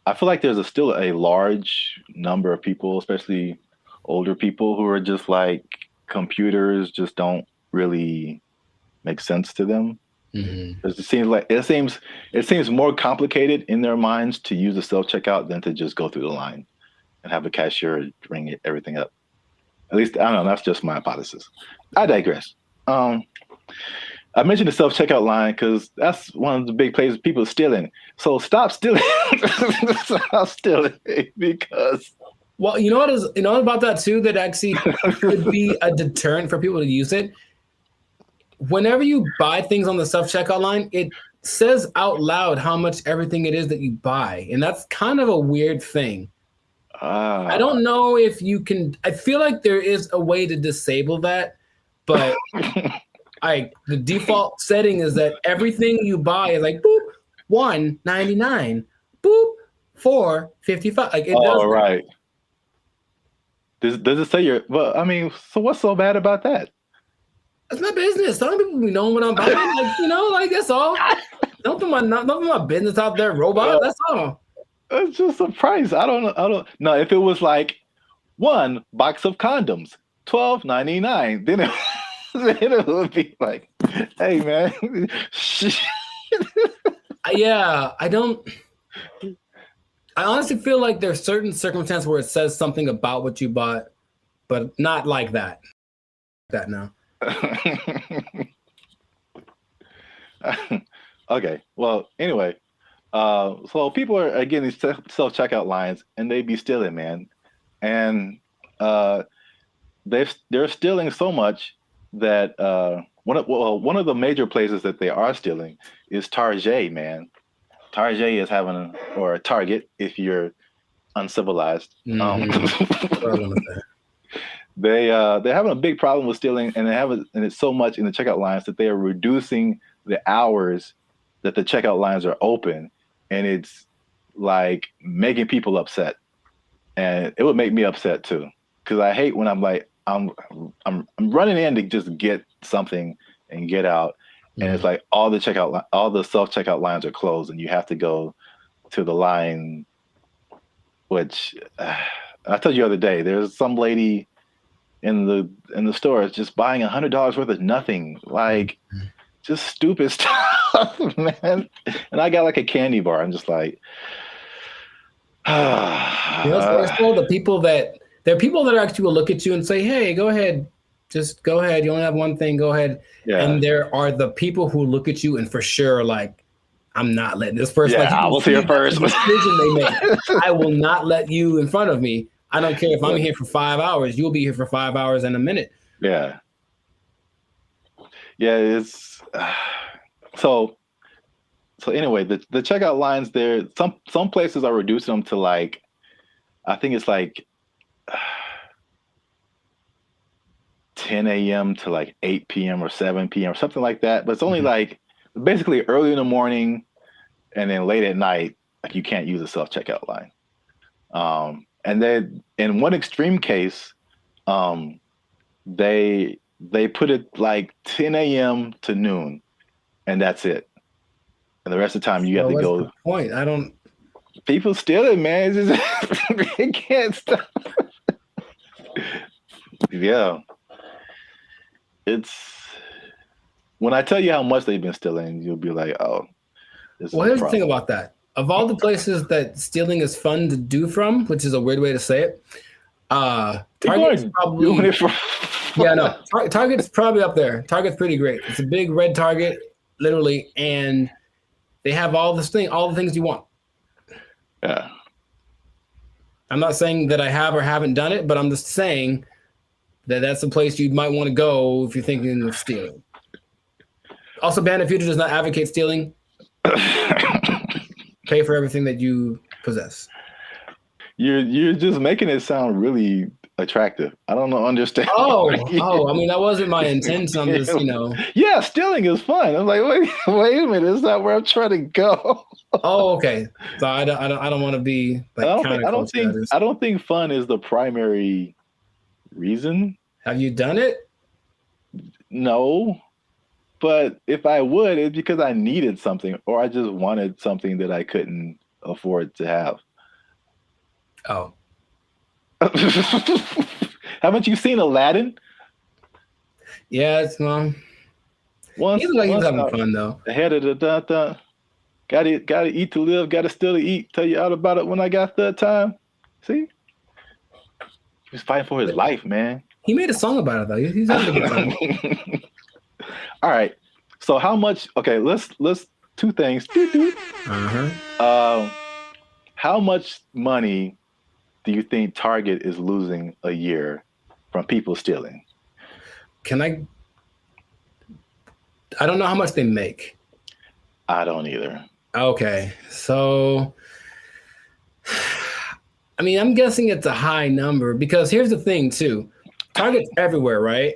I feel like there's still a large number of people, especially older people, who are just like, computers just don't really make sense to them. It seems more complicated in their minds to use a self-checkout than to just go through the line and have a cashier ring everything up. At least, I don't know, that's just my hypothesis. I digress. I mentioned the self-checkout line because that's one of the big places people are stealing. So stop stealing. Stop stealing because... Well, you know about that too, that actually could be a deterrent for people to use it. Whenever you buy things on the self-checkout line, it says out loud how much everything it is that you buy. And that's kind of a weird thing. I don't know if you can, I feel like there is a way to disable that, but the default setting is that everything you buy is like, boop, $1.99, boop, $4.55. Like, it does. Right. Does it say well, I mean, so what's so bad about that? That's my business. Some people be knowing what I'm buying. Like, that's all. Don't put my business out there, robot. That's all. It's just a price. I don't know. No, if it was like one box of condoms, $12.99, then it would be like, hey man. Yeah, I honestly feel like there's certain circumstances where it says something about what you bought, but not like that. That now. Okay. Well, anyway, so people are getting these self-checkout lines, and they be stealing, man, and they're stealing so much that one of the major places that they are stealing is Target, man. Target is having or Target if you're uncivilized. They're having a big problem with stealing, and and it's so much in the checkout lines that they are reducing the hours that the checkout lines are open, and it's like making people upset. And it would make me upset too, because I hate when I'm like I'm running in to just get something and get out. And it's like all the self-checkout lines are closed, and you have to go to the line, which I told you the other day, there's some lady in the store just buying $100 worth of nothing, like just stupid stuff, man. And I got like a candy bar. I'm just like, the people that there are people that actually will look at you and say, "Hey, go ahead, just go ahead. You only have one thing. Go ahead." Yeah. And there are the people who look at you and for sure, like, I'm not letting this person. Yeah, I was here first. Decision they make. I will not let you in front of me. I don't care if I'm here for 5 hours. You'll be here for 5 hours and a minute. Yeah. Yeah, it's so anyway, the checkout lines there, some places are reducing them to like, I think it's like 10 a.m. to like 8 p.m. or 7 p.m. or something like that. But it's only like basically early in the morning and then late at night, like you can't use a self-checkout line. And then in one extreme case, they put it like 10 a.m. to noon, and that's it. And the rest of the time you have to go. The point? I don't. People steal it, man. It's just, it can't stop. Yeah. It's when I tell you how much they've been stealing, you'll be like, "Oh." Well, here's the thing about that. Of all the places that stealing is fun to do from, which is a weird way to say it, Target's probably Target's probably up there. Target's pretty great. It's a big red Target, literally, and they have all the things you want. Yeah. I'm not saying that I have or haven't done it, but I'm just saying that that's a place you might want to go if you're thinking of stealing. Also, Band of Future does not advocate stealing. Pay for everything that you possess. You're just making it sound really attractive. I don't understand. Oh, I mean, that wasn't my intent. I'm just, Yeah, stealing is fun. I'm like, wait a minute, it's not where I'm trying to go. Oh, okay. So I don't want to be like. I don't think fun is the primary reason. Have you done it? No. But if I would, it's because I needed something or I just wanted something that I couldn't afford to have. Oh. Haven't you seen Aladdin? Yeah, it's he's having fun though. Ahead of the gotta eat to live, gotta still to eat. Tell you all about it when I got the time. See? He was fighting for his life, man. He made a song about it though. He's having a good time. All right. So how much? Okay, let's two things. How much money do you think Target is losing a year from people stealing? I don't know how much they make. I don't either. Okay. So I mean, I'm guessing it's a high number because here's the thing too. Target's everywhere, right?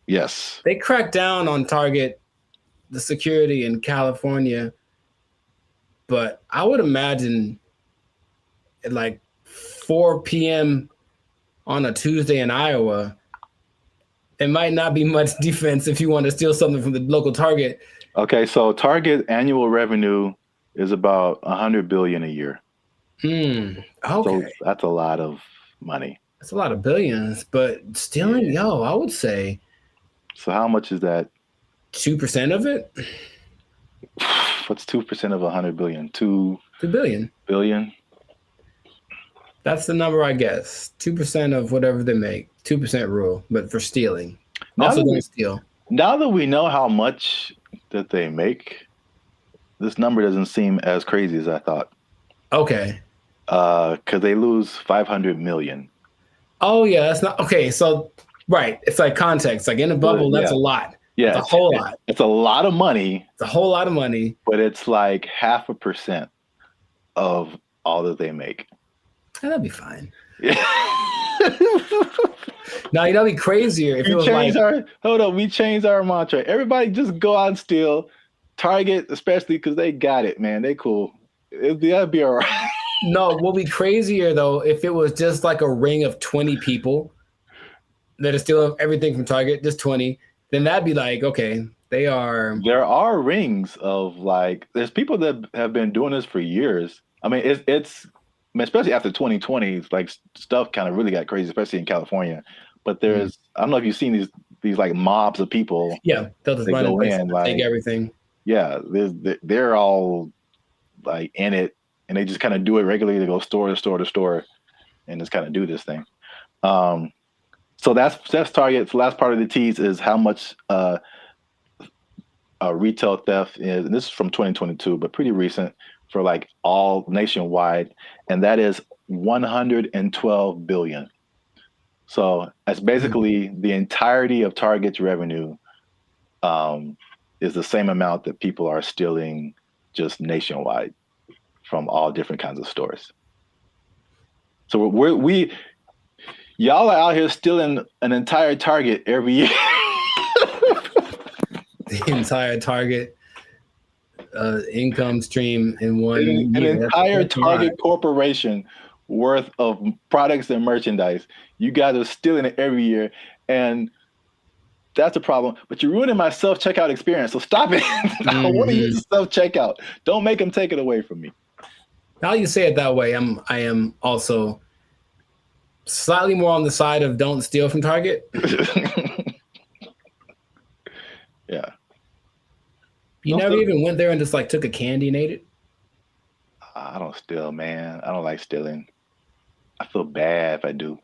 Yes. They cracked down on Target, the security in California, but I would imagine at like 4 p.m. on a Tuesday in Iowa, it might not be much defense if you want to steal something from the local Target. Okay, so Target annual revenue is about $100 billion a year. Okay. So that's a lot of money. That's a lot of billions, but stealing, I would say. So how much is that? 2% of it? What's 2% of 100 billion? 2 billion. Billion? That's the number, I guess. 2% of whatever they make. 2% rule, but for stealing. Also don't steal. Now that we know how much that they make, this number doesn't seem as crazy as I thought. Okay. Because they lose 500 million. Oh, yeah, that's not... Okay, so... Right. It's like context. Like in a bubble, that's a lot. Yeah. It's a whole lot. It's a lot of money. It's a whole lot of money. But it's like 0.5% of all that they make. That'd be fine. Yeah. Now, it'd be crazier if it was we changed our mantra. Everybody just go out and steal. Target, especially because they got it, man. They cool. That'd be all right. No, what'd be crazier, though, if it was just like a ring of 20 people that is stealing everything from Target, just 20, then that'd be like, okay, there are rings of like, there's people that have been doing this for years. I mean, mean, especially after 2020, like stuff kind of really got crazy, especially in California. But there's, I don't know if you've seen these like mobs of people. Yeah, they'll just run in, like, take everything. Yeah, they're all like in it, and they just kind of do it regularly. They go store to store to store, and just kind of do this thing. So that's Target. The last part of the tease is how much retail theft is, and this is from 2022, but pretty recent for like all nationwide, and that is 112 billion. So that's basically the entirety of Target's revenue is the same amount that people are stealing just nationwide from all different kinds of stores. So y'all are out here stealing an entire Target every year. The entire Target income stream in one an year. Entire Target corporation worth of products and merchandise. You guys are stealing it every year, and that's a problem. But you're ruining my self-checkout experience, so stop it. I want to use the self-checkout. Don't make them take it away from me. Now you say it that way, I am also slightly more on the side of don't steal from Target. Yeah. You never even went there and just like took a candy and ate it? I don't steal, man. I don't like stealing. I feel bad if I do.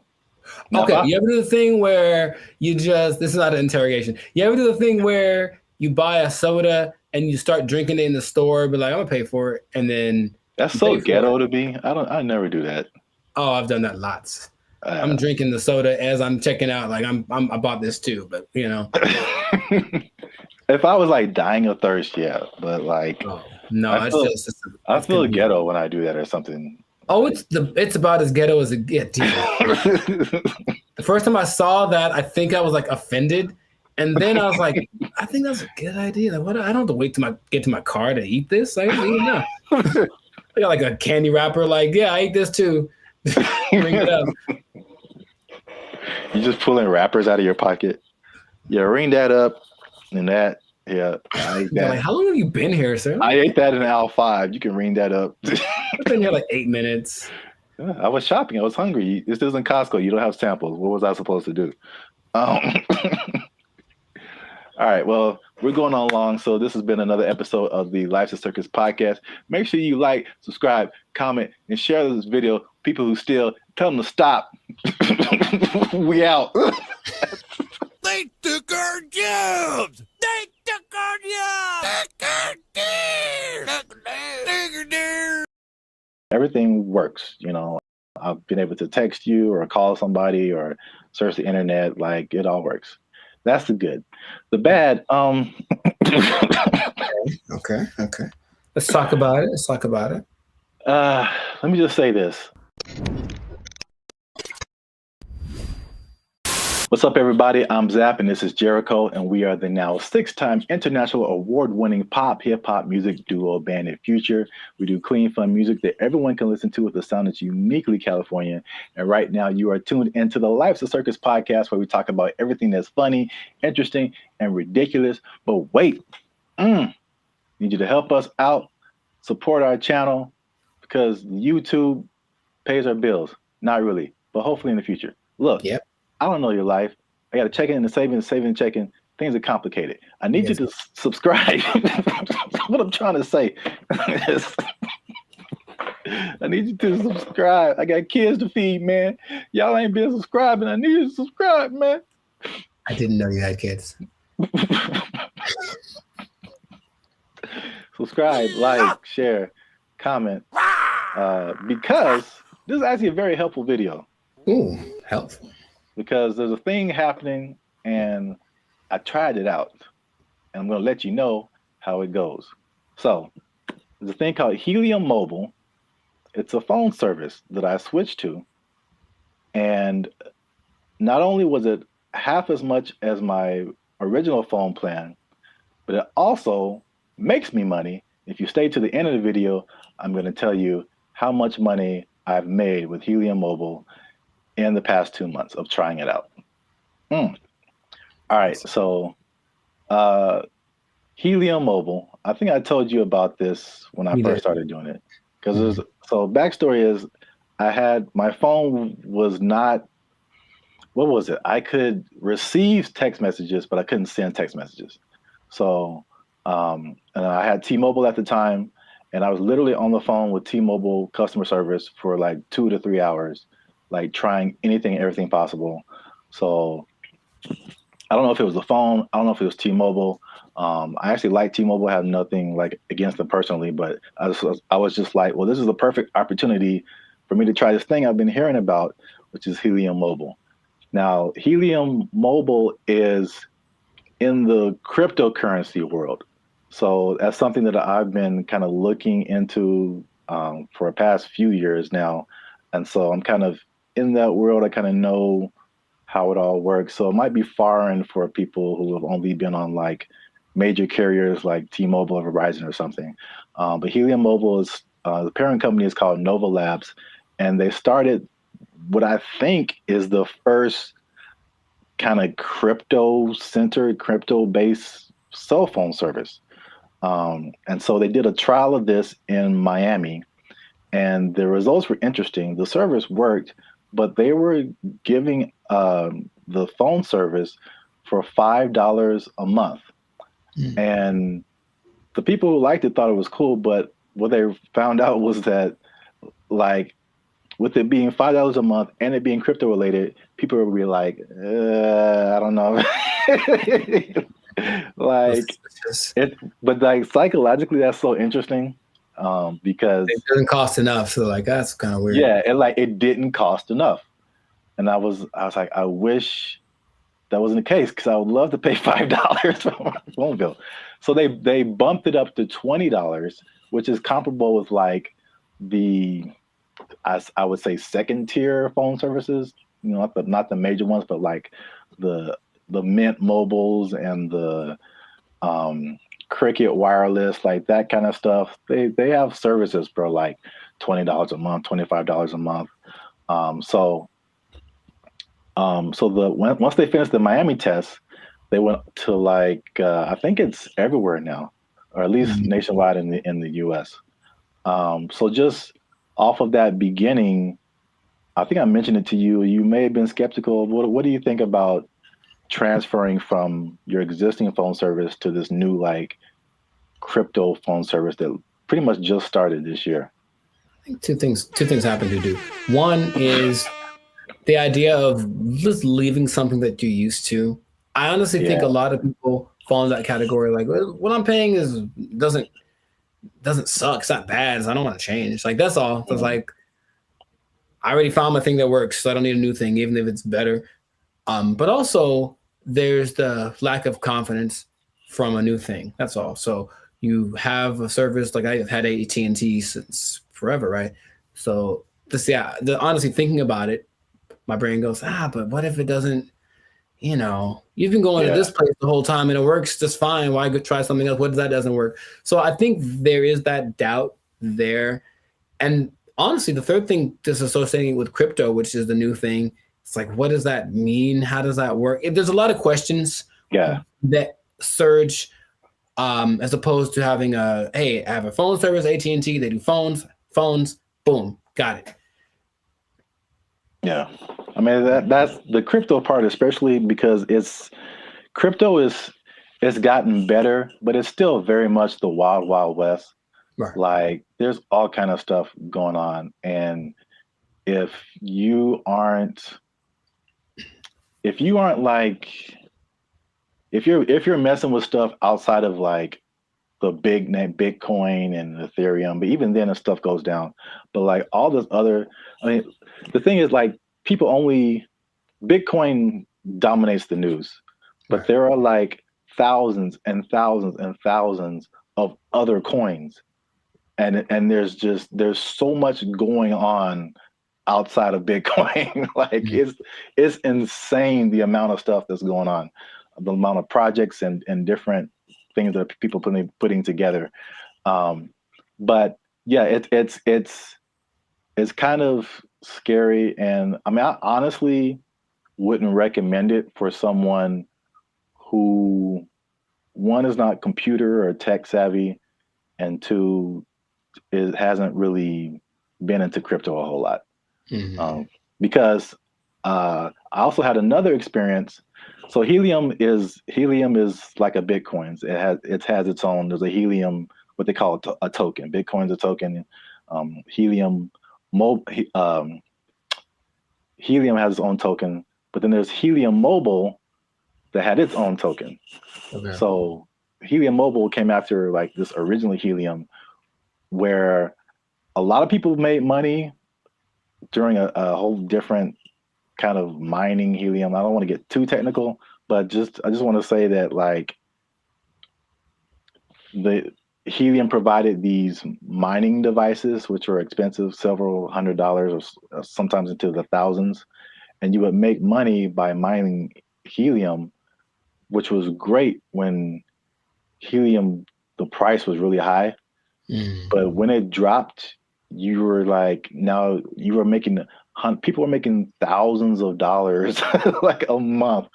Okay, you ever do the thing where you just, this is not an interrogation. You ever do the thing where you buy a soda and you start drinking it in the store, but like, I'm gonna pay for it, and then that's so ghetto to me. I never do that. Oh, I've done that lots. I'm drinking the soda as I'm checking out. Like I bought this too, but you know. If I was like dying of thirst, yeah, but like no, I feel ghetto when I do that or something. Oh, it's about as ghetto as it gets. The first time I saw that, I think I was like offended, and then I was like, I think that's a good idea. Like, what? I don't have to wait to get to my car to eat this. I can eat it now. I got like a candy wrapper. Like, yeah, I ate this too. Bring it up. You just pulling wrappers out of your pocket. Yeah, ring that up, and that. Yeah, I ate that. Like, how long have you been here, sir? I ate that in aisle 5. You can ring that up. I've been here like 8 minutes. Yeah, I was shopping. I was hungry. This isn't Costco. You don't have samples. What was I supposed to do? All right. Well, we're going on long. So this has been another episode of the Life's a Circus podcast. Make sure you like, subscribe, comment, and share this video. People who steal, tell them to stop. We out. They took our jobs. They took our jobs. Everything works, you know. I've been able to text you or call somebody or search the internet. Like, it all works. That's the good. The bad, Okay. Let's talk about it. Let me just say this. What's up, everybody? I'm Zap, and this is Jericho, and we are the now 6-time international award-winning pop hip-hop music duo Band and Future. We do clean, fun music that everyone can listen to with a sound that's uniquely Californian. And right now, you are tuned into the Life's a Circus podcast, where we talk about everything that's funny, interesting, and ridiculous. But wait, need you to help us out, support our channel, because YouTube pays our bills. Not really, but hopefully in the future. Look. Yep. I don't know your life. I got to check in and saving, checking. Things are complicated. I need you to subscribe. That's what I'm trying to say. I need you to subscribe. I got kids to feed, man. Y'all ain't been subscribing. I need you to subscribe, man. I didn't know you had kids. Subscribe, like, share, comment. Because this is actually a very helpful video. Ooh, helpful. Because there's a thing happening, and I tried it out, and I'm going to let you know how it goes. So there's a thing called Helium Mobile. It's a phone service that I switched to, and not only was it half as much as my original phone plan, but it also makes me money. If you stay to the end of the video, I'm going to tell you how much money I've made with Helium Mobile in the past 2 months of trying it out. All right, so Helium Mobile. I think I told you about this when I first started doing it. So backstory is my phone was not, what was it? I could receive text messages, but I couldn't send text messages. So, and I had T-Mobile at the time, and I was literally on the phone with T-Mobile customer service for like 2 to 3 hours, like trying anything and everything possible. So I don't know if it was the phone. I don't know if it was T-Mobile. I actually like T-Mobile. I have nothing like against them personally, but I was just like, well, this is the perfect opportunity for me to try this thing I've been hearing about, which is Helium Mobile. Now, Helium Mobile is in the cryptocurrency world. So that's something that I've been kind of looking into for the past few years now. And so I'm kind of in that world. I kind of know how it all works. So it might be foreign for people who have only been on like major carriers like T-Mobile or Verizon or something. But Helium Mobile is, the parent company is called Nova Labs, and they started what I think is the first kind of crypto-centered, crypto-based cell phone service. And so they did a trial of this in Miami, and the results were interesting. The service worked, but they were giving the phone service for $5 a month. And the people who liked it thought it was cool, but what they found out was that, like, with it being $5 a month and it being crypto related, people would be like, I don't know. Like but like psychologically, that's so interesting because it doesn't cost enough. So like that's kind of weird. Yeah, it didn't cost enough, and I was like, I wish that wasn't the case because I would love to pay $5 for my phone bill. So they bumped it up to $20, which is comparable with like the I would say second tier phone services. You know, not the major ones, but like the Mint Mobiles and the Cricket Wireless, like that kind of stuff. They have services for like $20 a month, $25 a month. So once they finished the Miami test, they went to like I think it's everywhere now, or at least nationwide in the U.S. So just off of that beginning, I think I mentioned it to you. You may have been skeptical. What do you think about transferring from your existing phone service to this new like crypto phone service that pretty much just started this year? I think two things happen to do. One is the idea of just leaving something that you're used to. I honestly think a lot of people fall in that category. Like, well, what I'm paying doesn't suck. It's not bad. So I don't want to change. Like that's all. It's like I already found my thing that works, so I don't need a new thing, even if it's better. But also there's the lack of confidence from a new thing. That's all. So you have a service like I've had AT&T since forever, right? So honestly thinking about it, my brain goes, but what if it doesn't, you've been going to this place the whole time and it works just fine. Why go try something else? What if that doesn't work? So I think there is that doubt there. And honestly, the third thing disassociating with crypto, which is the new thing, it's like, what does that mean? How does that work? There's a lot of questions that surge as opposed to having hey, I have a phone service, AT&T, they do phones, boom, got it. Yeah. I mean, that's the crypto part, especially because crypto it's gotten better, but it's still very much the wild, wild west. Right. Like there's all kind of stuff going on. And if you're messing with stuff outside of like the big name Bitcoin and Ethereum, but even then the stuff goes down. But like all this other, the thing is like Bitcoin dominates the news, but there are like thousands and thousands and thousands of other coins. And there's so much going on outside of Bitcoin. Like it's insane the amount of stuff that's going on, the amount of projects and different things that people putting together. But yeah, it's kind of scary. And I mean, I honestly wouldn't recommend it for someone who, one, is not computer or tech savvy, and two, hasn't really been into crypto a whole lot. Because I also had another experience. So Helium is like a Bitcoin. It has its own. There's a Helium, what they call a token. Bitcoin's a token. Helium Helium has its own token, but then there's Helium Mobile that had its own token. Okay. So Helium Mobile came after like this original Helium, where a lot of people made money during a whole different kind of mining helium. I don't want to get too technical, but I just want to say that like the Helium provided these mining devices, which were expensive, several $100s or sometimes into the thousands, and you would make money by mining helium, which was great when helium, the price was really high. But when it dropped, you were like, now you were making, people were making thousands of dollars like a month,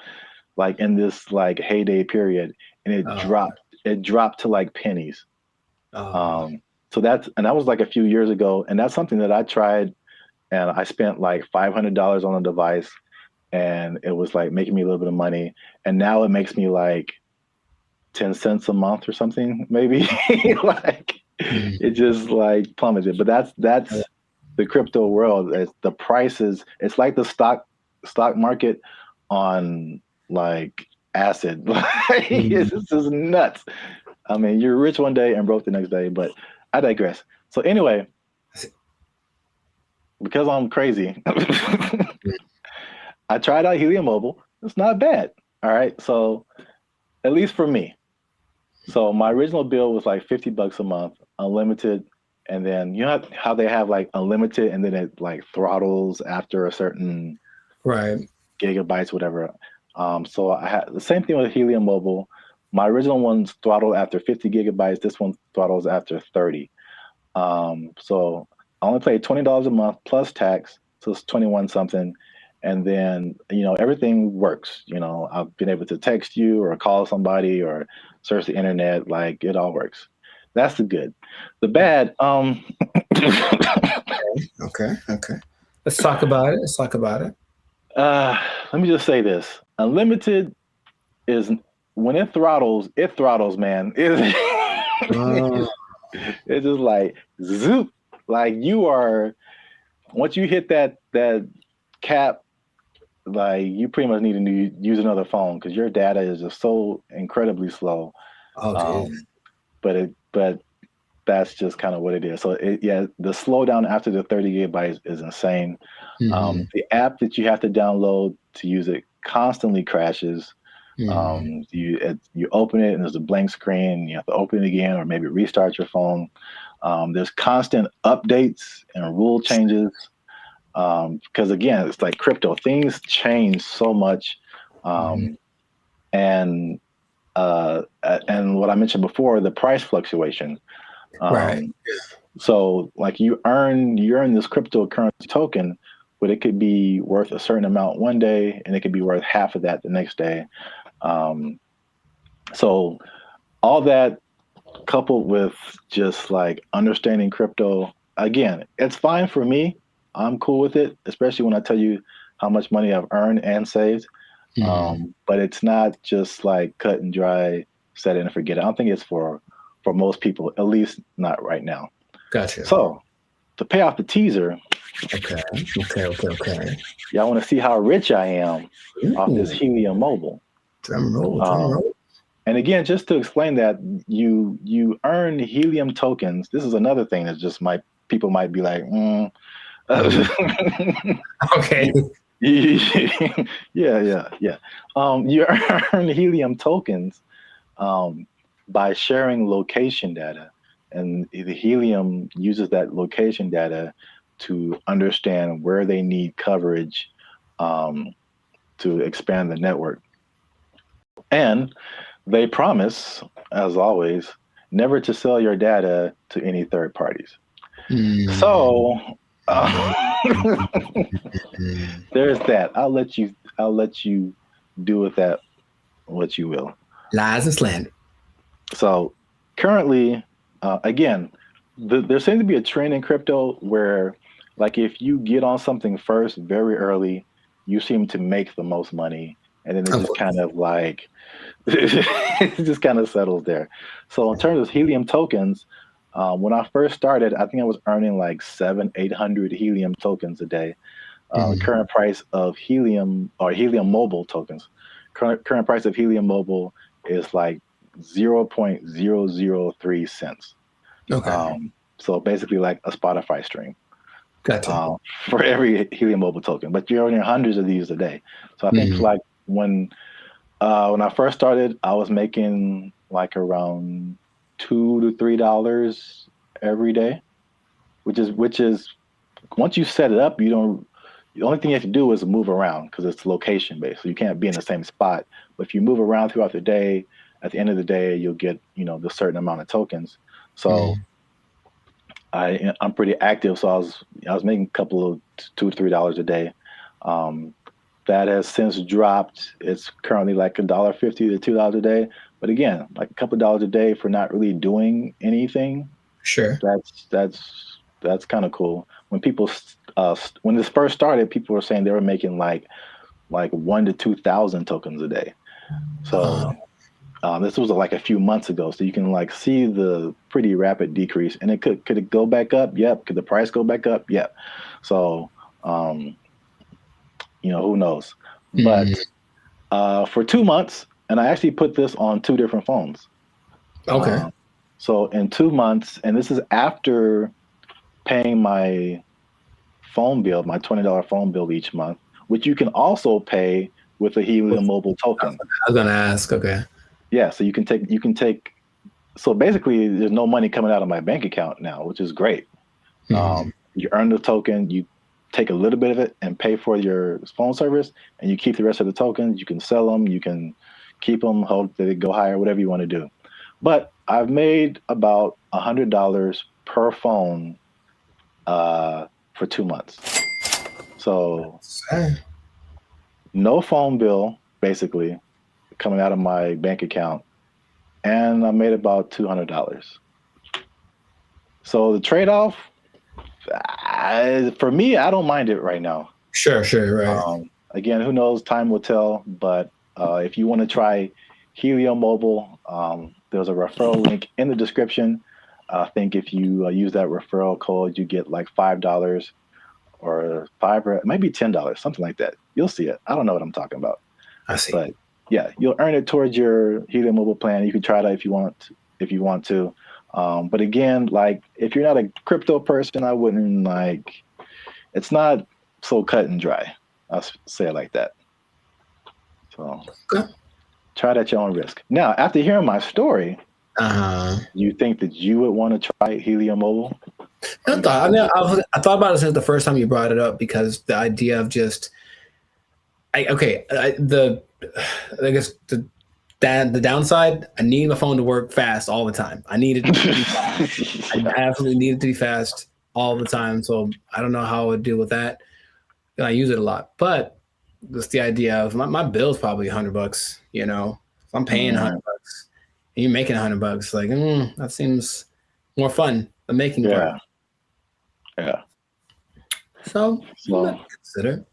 like in this like heyday period, and it dropped to like pennies. So that was like a few years ago, and that's something that I tried, and I spent like $500 on a device, and it was like making me a little bit of money, and now it makes me like 10 cents a month or something, maybe. Like it just like plummeted. But that's the crypto world. The prices, it's like the stock market on like acid. It's just nuts. I mean, you're rich one day and broke the next day, but I digress. So anyway, because I'm crazy, I tried out Helium Mobile. It's not bad. All right. So at least for me. So my original bill was like $50 a month, unlimited. And then you know how they have like unlimited and then it like throttles after a certain gigabytes, whatever. So I had the same thing with Helium Mobile. My original one's throttled after 50 gigabytes. This one throttles after 30. So I only paid $20 a month plus tax. So it's 21 something. And then, you know, everything works. You know, I've been able to text you or call somebody or search the internet. Like it all works. That's the good. The bad, Okay. Let's talk about it. Let me just say this. Unlimited is when it throttles, man. It's just like zoop. Like you are, once you hit that cap, like you pretty much need to use another phone because your data is just so incredibly slow. But that's just kind of what it is. So the slowdown after the 30 gigabytes is insane. The app that you have to download to use it constantly crashes. You open it and there's a blank screen. You have to open it again or maybe restart your phone. There's constant updates and rule changes. Because again, it's like crypto. Things change so much, and what I mentioned before, the price fluctuation. So, like you earn this cryptocurrency token, but it could be worth a certain amount one day, and it could be worth half of that the next day. So, all that coupled with just like understanding crypto, again, it's fine for me. I'm cool with it, especially when I tell you how much money I've earned and saved. But it's not just like cut and dry, set it and forget it. I don't think it's for most people, at least not right now. Gotcha. So to pay off the teaser. Okay. Y'all want to see how rich I am off this Helium Mobile. Drum roll. And again, just to explain that, you earn Helium tokens. This is another thing that just people might be like, okay. Yeah. You earn Helium tokens by sharing location data, and the Helium uses that location data to understand where they need coverage to expand the network. And they promise, as always, never to sell your data to any third parties. So there's that. I'll let you do with that what you will. Lies and slander. So currently, again, there seems to be a trend in crypto where like if you get on something first very early, you seem to make the most money, and then it just kind of like it just kind of settles there. So in terms of helium tokens, when I first started, I think I was earning like 800 helium tokens a day. Current price of helium or helium mobile tokens, current price of helium mobile is like 0.003 cents. Okay. So basically like a Spotify stream. Gotcha. For every helium mobile token, but you're earning hundreds of these a day. So I think like when I first started, I was making like around $2 to $3 every day, which is once you set it up, the only thing you have to do is move around because it's location based. So you can't be in the same spot. But if you move around throughout the day, at the end of the day, you'll get, the certain amount of tokens. So I'm pretty active. So I was making a couple of $2 to $3 a day. That has since dropped. It's currently like $1.50 to $2 a day. But again, like a couple of dollars a day for not really doing anything. Sure. That's kind of cool. When people when this first started, people were saying they were making like 1,000 to 2,000 tokens a day. So this was like a few months ago. So you can like see the pretty rapid decrease. And could it go back up? Yep. Could the price go back up? Yep. So who knows? But for 2 months, and I actually put this on 2 different phones. Okay. So in 2 months, and this is after paying my phone bill, my $20 phone bill each month, which you can also pay with a Helium Mobile token. I was gonna ask. Okay. Yeah, so you can take. So basically, there's no money coming out of my bank account now, which is great. You earn the token, you take a little bit of it and pay for your phone service, and you keep the rest of the tokens. You can sell them, you can keep them, hope that they go higher, whatever you want to do. But I've made about $100 per phone for 2 months. So no phone bill, basically, coming out of my bank account, and I made about $200. So the trade-off, for me, I don't mind it right now. Sure, right. Again, who knows? Time will tell. But if you want to try Helium Mobile, there's a referral link in the description. I think if you use that referral code, you get like $5 or it might be $10, something like that. You'll see it. I don't know what I'm talking about. I see. But yeah, you'll earn it towards your Helium Mobile plan. You can try that if you want to. But again, like if you're not a crypto person, I wouldn't it's not so cut and dry. I'll say it like that. So try it at your own risk. Now, after hearing my story, you think that you would want to try Helium Mobile? I thought about it since the first time you brought it up, because the idea of just, I guess the downside, I need my phone to work fast all the time. I need it to be fast. I absolutely need it to be fast all the time. So I don't know how I would deal with that. And I use it a lot, but just the idea of my bill's probably $100. If I'm paying $100 and you're making $100, like that seems more fun. The making part. Yeah. So consider.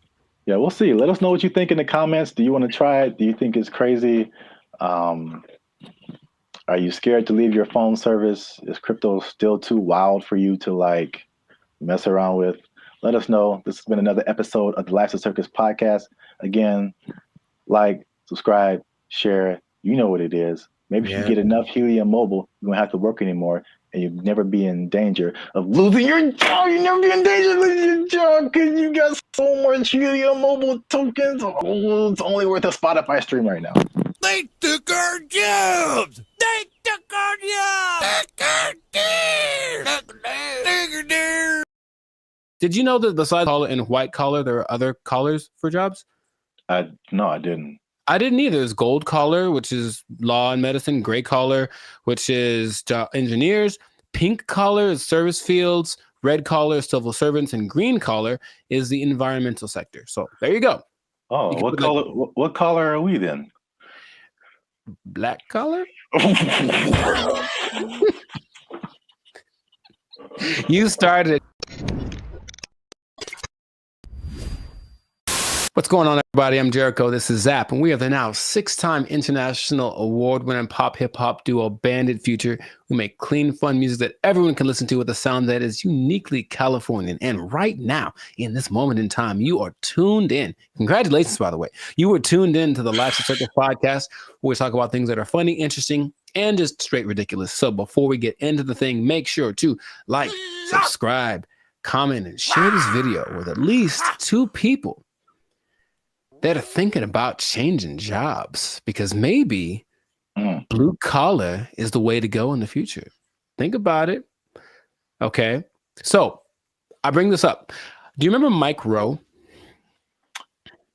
Yeah, we'll see. Let us know what you think in the comments. Do you want to try it? Do you think it's crazy? Are you scared to leave your phone service? Is crypto still too wild for you to mess around with? Let us know. This has been another episode of the Life's a Circus podcast. Again, subscribe, share. You know what it is. Maybe if you get enough Helium Mobile, you won't have to work anymore, and you'll never be in danger of losing your job. You'll never be in danger of losing your job because you got so much Helium Mobile tokens. Oh, it's only worth a Spotify stream right now. They took our jobs! They took our jobs! Did you know that besides collar and white collar, there are other collars for jobs? No, I didn't. I didn't either. There's gold collar, which is law and medicine. Gray collar, which is engineers. Pink collar is service fields. Red collar is civil servants. And green collar is the environmental sector. So there you go. Oh, what color are we then? Black collar? You started What's going on, everybody? I'm Jericho. This is Zap, and we are the now 6-time international award-winning pop hip-hop duo Bandit Future, who make clean, fun music that everyone can listen to with a sound that is uniquely Californian. And right now, in this moment in time, you are tuned in. Congratulations, by the way. You were tuned in to the Life's a Circus podcast, where we talk about things that are funny, interesting, and just straight ridiculous. So before we get into the thing, make sure to like, subscribe, comment, and share this video with at least 2 people that are thinking about changing jobs, because maybe blue collar is the way to go in the future. Think about it. Okay. So I bring this up. Do you remember Mike Rowe?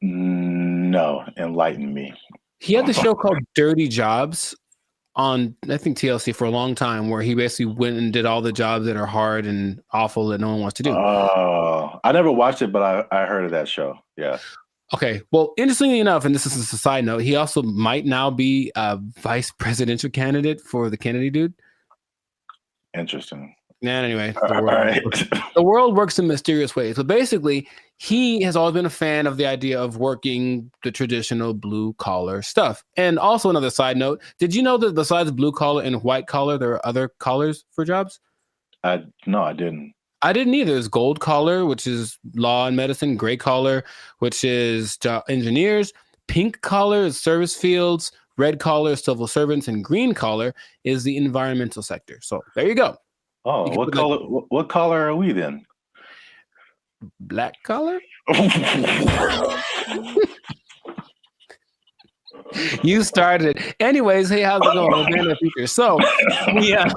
No, enlighten me. He had the show called Dirty Jobs on, I think, TLC for a long time, where he basically went and did all the jobs that are hard and awful that no one wants to do. Oh, I never watched it, but I heard of that show. Yeah. Okay. Well, interestingly enough, and this is a side note, he also might now be a vice presidential candidate for the Kennedy dude. Interesting. Anyway, the world works in mysterious ways. But basically, he has always been a fan of the idea of working the traditional blue collar stuff. And also, another side note, did you know that besides blue collar and white collar, there are other collars for jobs? No, I didn't. I didn't either. There's gold collar, which is law and medicine, gray collar, which is engineers, pink collar is service fields, red collar is civil servants, and green collar is the environmental sector. So there you go. Oh, what color are we then? Black collar? You started it. Anyways, hey, how's it going? So, yeah.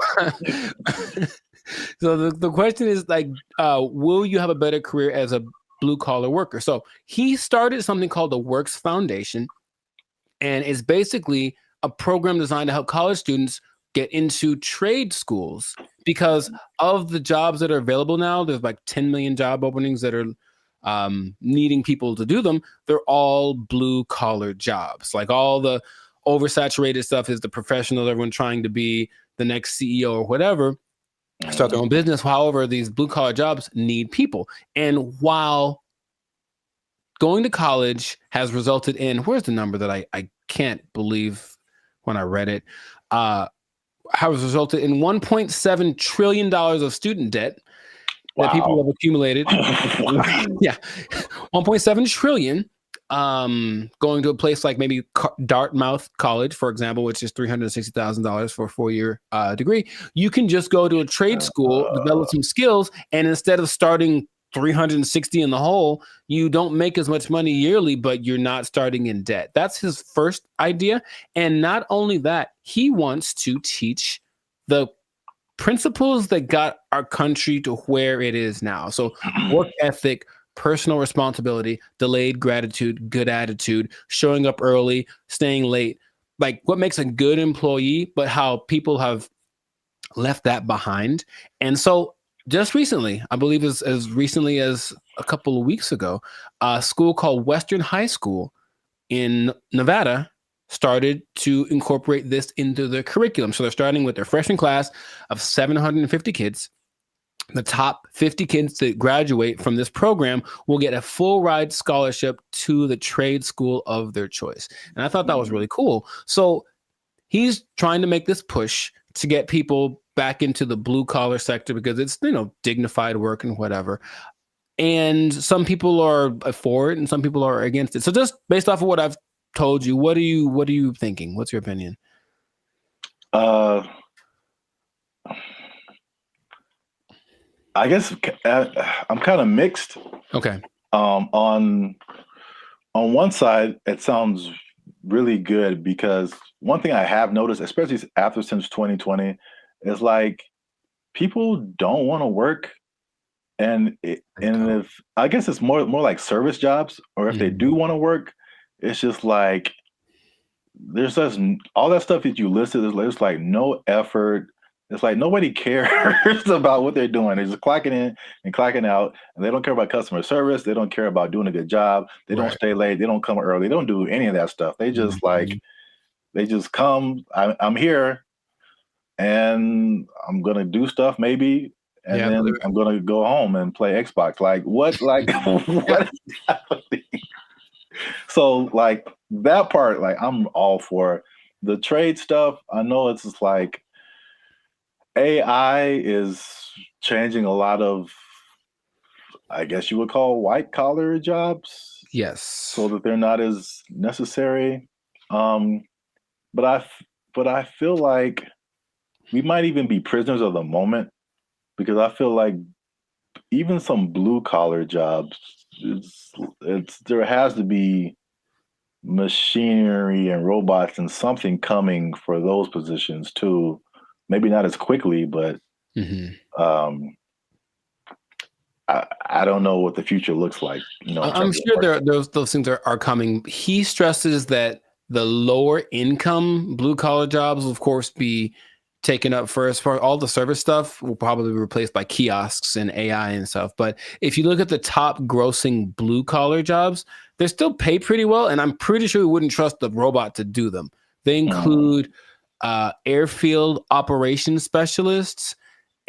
So the question is, like, will you have a better career as a blue collar worker? So he started something called the Works Foundation, and it's basically a program designed to help college students get into trade schools, because of the jobs that are available now. There's like 10 million job openings that are needing people to do them. They're all blue collar jobs. Like, all the oversaturated stuff is the professional, everyone trying to be the next CEO or whatever, start their own business. However, these blue collar jobs need people. And while going to college has resulted in, where's the number that I can't believe when I read it, has resulted in $1.7 trillion of student debt that people have accumulated. Yeah, 1.7 trillion. Going to a place like maybe Dartmouth College, for example, which is $360,000 for a 4-year degree. You can just go to a trade school, develop some skills, and instead of starting 360 in the hole, you don't make as much money yearly, but you're not starting in debt. That's his first idea. And not only that, he wants to teach the principles that got our country to where it is now. So work ethic, personal responsibility, delayed gratitude, good attitude, showing up early, staying late, like what makes a good employee, but how people have left that behind. And so just recently, I believe as recently as a couple of weeks ago, a school called Western High School in Nevada started to incorporate this into their curriculum. So they're starting with their freshman class of 750 kids. The top 50 kids that graduate from this program will get a full ride scholarship to the trade school of their choice. And I thought that was really cool. So he's trying to make this push to get people back into the blue collar sector, because it's, dignified work and whatever. And some people are for it and some people are against it. So just based off of what I've told you, what are you thinking? What's your opinion? I guess I'm kind of mixed. Okay. On one side, it sounds really good, because one thing I have noticed, especially since 2020, is like people don't want to work, and if I guess it's more like service jobs, or if they do want to work, it's just like there's just all that stuff that you listed. There's like no effort. It's like nobody cares about what they're doing. They're just clocking in and clocking out, and they don't care about customer service. They don't care about doing a good job. They don't stay late. They don't come early. They don't do any of that stuff. They just they just come. I'm here, and I'm gonna do stuff maybe, and then I'm gonna go home and play Xbox. Like what? Like what is happening? So like that part, like I'm all for. The trade stuff, I know it's just like AI is changing a lot of, I guess you would call white collar jobs. Yes. So that they're not as necessary. But I feel like we might even be prisoners of the moment, because I feel like even some blue collar jobs, it's there has to be machinery and robots and something coming for those positions too. Maybe not as quickly, but I don't know what the future looks like. You know, I'm sure those things are coming. He stresses that the lower income blue collar jobs will of course be taken up first. For all the service stuff will probably be replaced by kiosks and AI and stuff. But if you look at the top grossing blue collar jobs, they still pay pretty well. And I'm pretty sure we wouldn't trust the robot to do them. They include airfield operations specialists,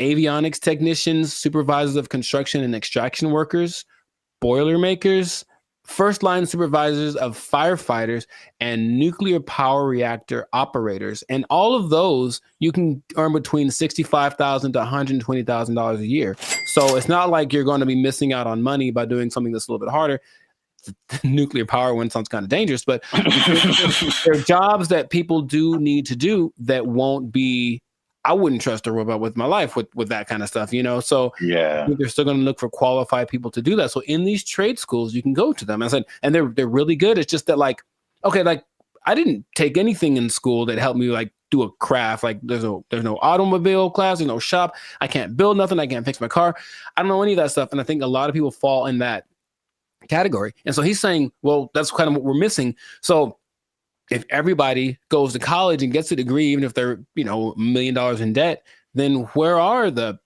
avionics technicians, supervisors of construction and extraction workers, boilermakers, first line supervisors of firefighters, and nuclear power reactor operators. And all of those you can earn between $65,000 to $120,000 a year. So it's not like you're going to be missing out on money by doing something that's a little bit harder. The nuclear power one sounds kind of dangerous, but there are jobs that people do need to do that won't be. I wouldn't trust a robot with my life with that kind of stuff, you know? So yeah, I think they're still going to look for qualified people to do that. So in these trade schools, you can go to them. I said, and they're really good. It's just that like, okay, like I didn't take anything in school that helped me like do a craft. Like there's no automobile class, there's no shop. I can't build nothing. I can't fix my car. I don't know any of that stuff. And I think a lot of people fall in that category. And so he's saying, well, that's kind of what we're missing. So if everybody goes to college and gets a degree, even if they're, you know, $1 million in debt, then where are the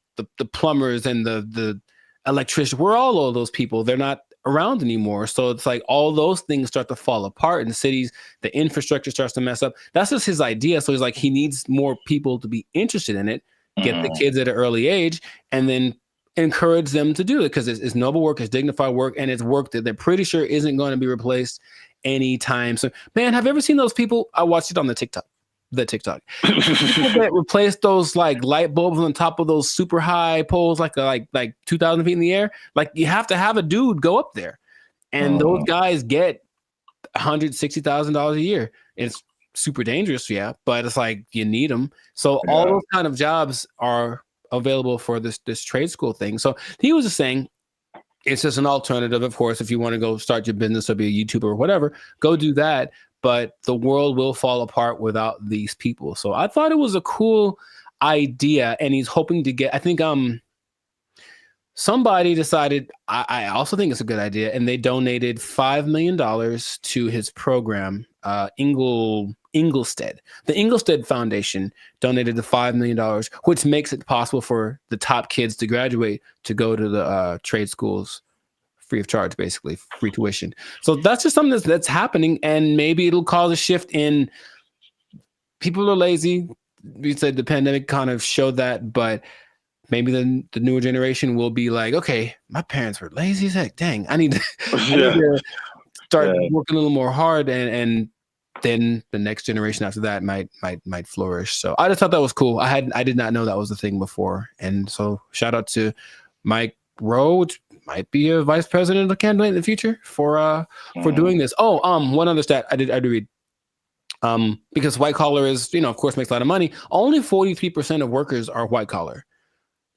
plumbers and the electricians? Where are all of those people? They're not around anymore. So it's like all those things start to fall apart in cities. The infrastructure starts to mess up. That's just his idea. So he's like, he needs more people to be interested in it, get the kids at an early age, and then encourage them to do it, because it's noble work, it's dignified work, and it's work that they're pretty sure isn't going to be replaced anytime. So, man, have you ever seen those people? I watched it on the TikTok. People that replace those like light bulbs on top of those super high poles, like 2,000 feet in the air. Like you have to have a dude go up there, and those guys get $160,000 a year. It's super dangerous, yeah, but it's like you need them. So all those kind of jobs are available for this trade school thing. So he was just saying, it's just an alternative, of course. If you want to go start your business or be a YouTuber or whatever, go do that. But the world will fall apart without these people. So I thought it was a cool idea, and he's hoping to get. I think somebody decided. I also think it's a good idea, and they donated $5 million to his program. Inglestead. The Inglestead Foundation donated the $5 million, which makes it possible for the top kids to graduate to go to the trade schools free of charge, basically free tuition. So that's just something that's happening, and maybe it'll cause a shift in people are lazy. We said the pandemic kind of showed that, but maybe the newer generation will be like, okay, my parents were lazy as heck. Dang, I need to start working a little more hard, and then the next generation after that might flourish. So I just thought that was cool. I did not know that was a thing before. And so shout out to Mike Rowe, which might be a vice president candidate in the future for doing this. Oh, one other stat I did read. Because white collar is, of course, makes a lot of money. Only 43% of workers are white collar.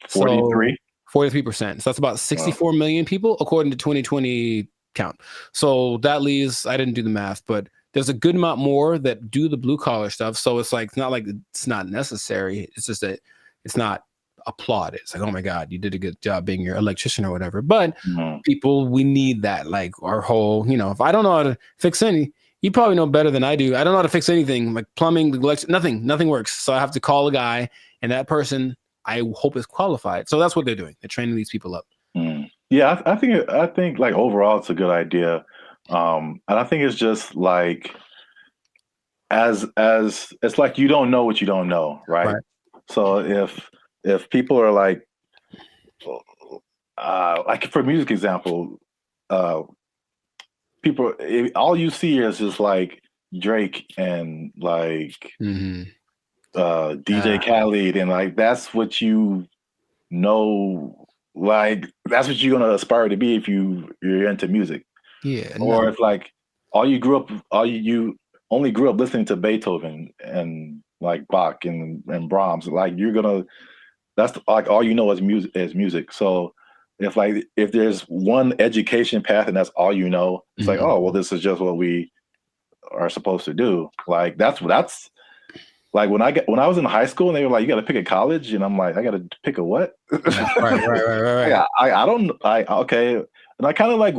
43? 43%. So that's about 64 million people according to 2020 count. So that leaves, I didn't do the math, but there's a good amount more that do the blue collar stuff. So it's like, it's not like it's not necessary. It's just that it's not applauded. It's like, oh my God, you did a good job being your electrician or whatever. But people, we need that. Like our whole, if I don't know how to fix any, you probably know better than I do. I don't know how to fix anything like plumbing, nothing works. So I have to call a guy, and that person I hope is qualified. So that's what they're doing. They're training these people up. Yeah, I think like overall it's a good idea. And I think it's just like as it's like you don't know what you don't know, right? So if people are like for music example, people, all you see is just like Drake and like DJ Khaled, and like that's what you know. Like that's what you're gonna aspire to be if you're into music. Yeah. Or if like you only grew up listening to Beethoven and like Bach and Brahms, like that's like all you know is music. So if there's one education path and that's all you know, it's like, oh well, this is just what we are supposed to do. Like that's like when I was in high school and they were like, you got to pick a college, and I'm like, I got to pick a what? Right. Okay, and I kind of like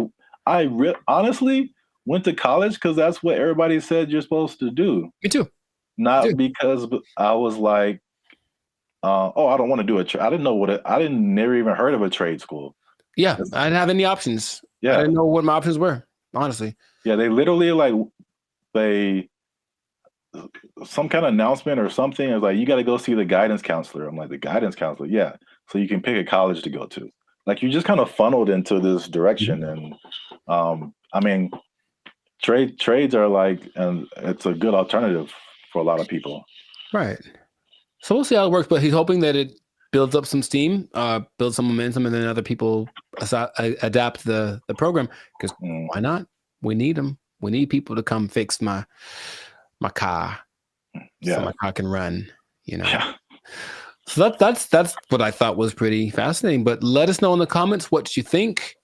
honestly went to college because that's what everybody said you're supposed to do. Me too. Not because I was like, I don't want to do I didn't know never even heard of a trade school. Yeah, I didn't have any options. Yeah, I didn't know what my options were, honestly. Yeah, they literally some kind of announcement or something. It was like, you got to go see the guidance counselor. I'm like, the guidance counselor? Yeah. So you can pick a college to go to. Like you just kind of funneled into this direction. And I mean, trades are like, and it's a good alternative for a lot of people. Right. So we'll see how it works, but he's hoping that it builds up some steam, builds some momentum, and then other people adapt the program, because why not? We need them. We need people to come fix my car, so my car can run. Yeah. So that's what I thought was pretty fascinating. But let us know in the comments what you think.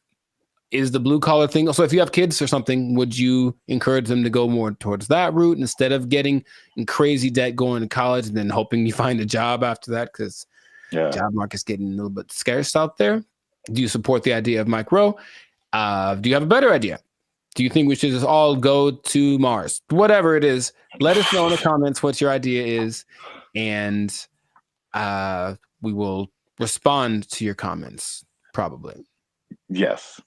Is the blue collar thing? So if you have kids or something, would you encourage them to go more towards that route instead of getting in crazy debt going to college and then hoping you find a job after that? Because job market's getting a little bit scarce out there. Do you support the idea of Mike Rowe? Do you have a better idea? Do you think we should just all go to Mars? Whatever it is, let us know in the comments what your idea is, and we will respond to your comments, probably. Yes,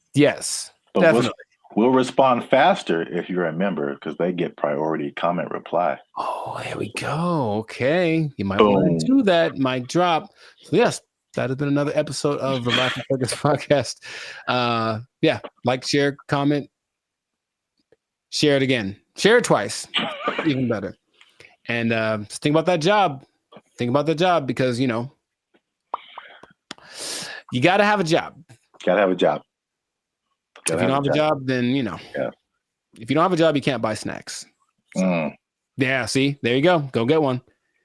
but definitely. We'll respond faster if you're a member, because they get priority comment reply. Oh, there we go. Okay. You might want to do that. Mic drop. So yes, that has been another episode of the Life and Focus podcast. Like, share, comment, share it again. Share it twice. Even better. And just think about that job. Think about the job, because, you got to have a job. Gotta have a job. If you don't have a job, then, if you don't have a job, you can't buy snacks. So, yeah, see? There you go. Go get one.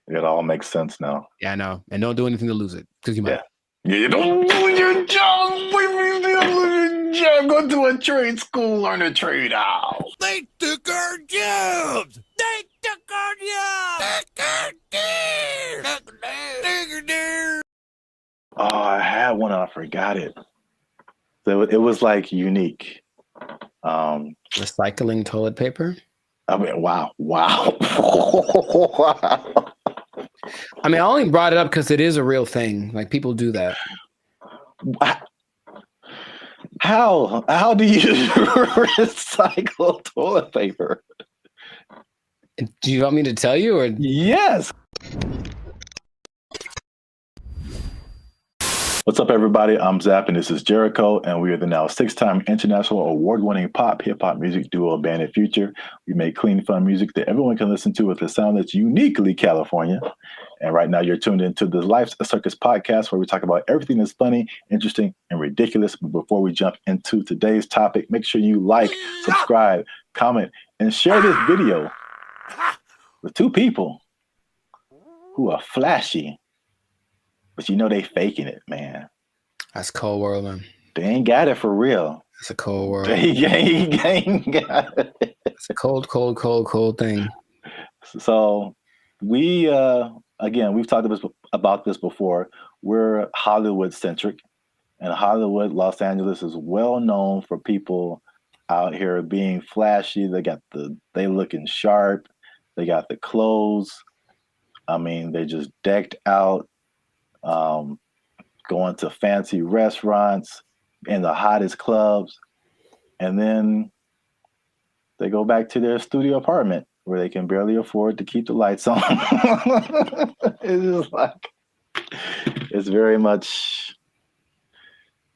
It all makes sense now. Yeah, I know. And don't do anything to lose it, because you might. Yeah, you don't lose your job. Go to a trade school, learn a trade out. They took our jobs. They took our jobs. Oh, I had one and I forgot it. So it was like unique. Recycling toilet paper? I mean, wow. I mean, I only brought it up because it is a real thing. Like, people do that. How do you recycle toilet paper? Do you want me to tell you, or? Yes. What's up, everybody? I'm Zap, and this is Jericho, and we are the now 6-time international award-winning pop hip-hop music duo Band of Future. We make clean, fun music that everyone can listen to with a sound that's uniquely California. And right now, you're tuned into the Life's a Circus podcast, where we talk about everything that's funny, interesting, and ridiculous. But before we jump into today's topic, make sure you like, subscribe, comment, and share this video with 2 people who are flashy, but they faking it, man. That's cold world, man. They ain't got it for real. It's a cold world. They ain't got it. It's a cold thing. So we, again, we've talked about this before. We're Hollywood centric, and Hollywood, Los Angeles, is well known for people out here being flashy. They looking sharp. They got the clothes. I mean, they just decked out. Going to fancy restaurants in the hottest clubs, and then they go back to their studio apartment where they can barely afford to keep the lights on. It's just like, it's very much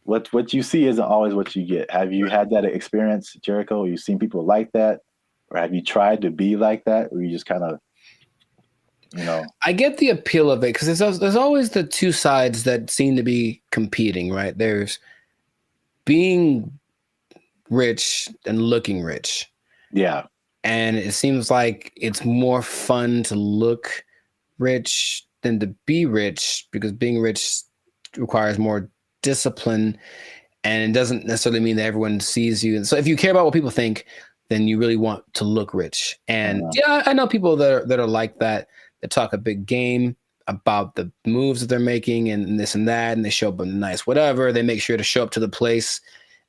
what you see isn't always what you get. Have you had that experience, Jericho? Have you seen people like that, or have you tried to be like that, or you just kind of, I get the appeal of it because there's always the two sides that seem to be competing, right? There's being rich and looking rich. Yeah. And it seems like it's more fun to look rich than to be rich because being rich requires more discipline, and it doesn't necessarily mean that everyone sees you. And so if you care about what people think, then you really want to look rich. And yeah, I know people that are like that talk a big game about the moves that they're making and this and that, and they show up in nice whatever. They make sure to show up to the place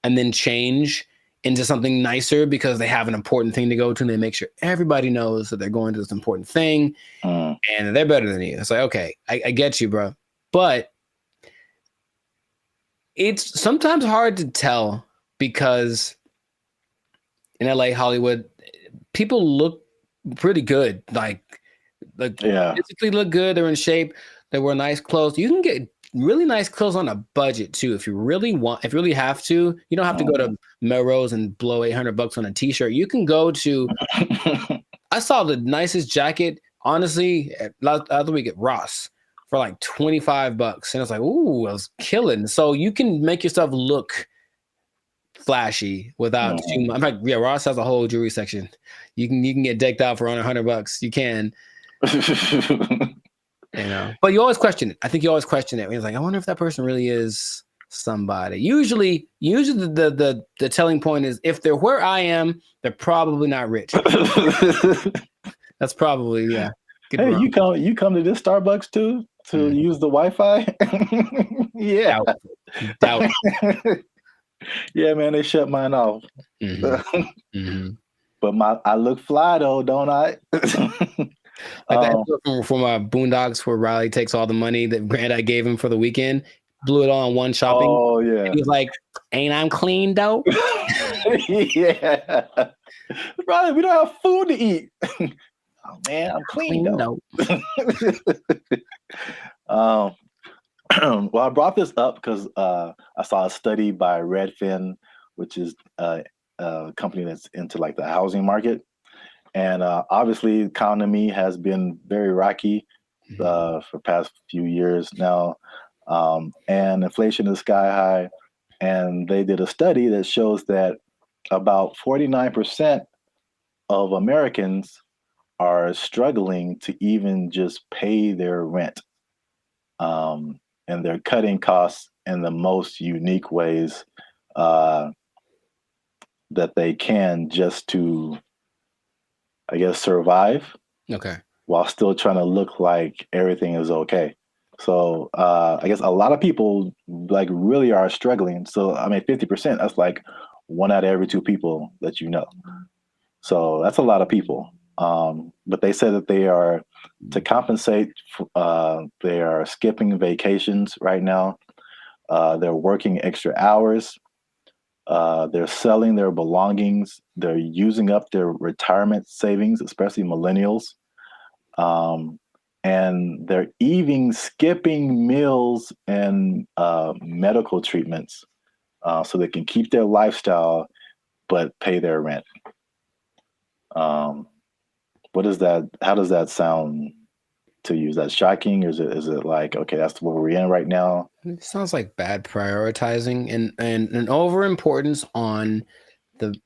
and then change into something nicer because they have an important thing to go to, and they make sure everybody knows that they're going to this important thing, and they're better than you. It's like, okay, I get you, bro. But it's sometimes hard to tell because in LA, Hollywood, people look pretty good. Like physically look good. They're in shape. They wear nice clothes. You can get really nice clothes on a budget too. If you really have to, you don't have to go to Melrose and blow $800 on a t-shirt. You can go to, I saw the nicest jacket, honestly, last week at Ross for like $25. And it's like, ooh, I was killing. So you can make yourself look flashy without too much. In fact, yeah, Ross has a whole jewelry section. You can get decked out for under $100. You can. But you always question it. I think you always question it. It's like, I wonder if that person really is somebody. Usually the telling point is if they're where I am, they're probably not rich. That's probably Hey, you come to this Starbucks too to use the Wi-Fi? Yeah. Doubt. Yeah, man, they shut mine off. But I look fly though, don't I? Like that episode from Boondocks where Riley takes all the money that Grandad gave him for the weekend, blew it all on one shopping. Oh yeah. And he's like, "Ain't I'm clean though?" Yeah. Riley, we don't have food to eat. Oh man, I'm clean though. Well, I brought this up because I saw a study by Redfin, which is a company that's into like the housing market. And obviously, the economy has been very rocky for the past few years now. And inflation is sky high. And they did a study that shows that about 49% of Americans are struggling to even just pay their rent. And they're cutting costs in the most unique ways that they can just to, I guess, survive. Okay. While still trying to look like everything is okay. So I guess a lot of people like really are struggling. So I mean, 50%, that's like 1 out of every 2 people that you know. So that's a lot of people. But they said that they are, to compensate, they are skipping vacations right now. They're working extra hours. They're selling their belongings. They're using up their retirement savings, especially millennials. And they're even skipping meals and medical treatments so they can keep their lifestyle but pay their rent. What is that? How does that sound to you? Is that shocking, or is it like, okay, that's where we're in right now? It sounds like bad prioritizing and an overimportance on the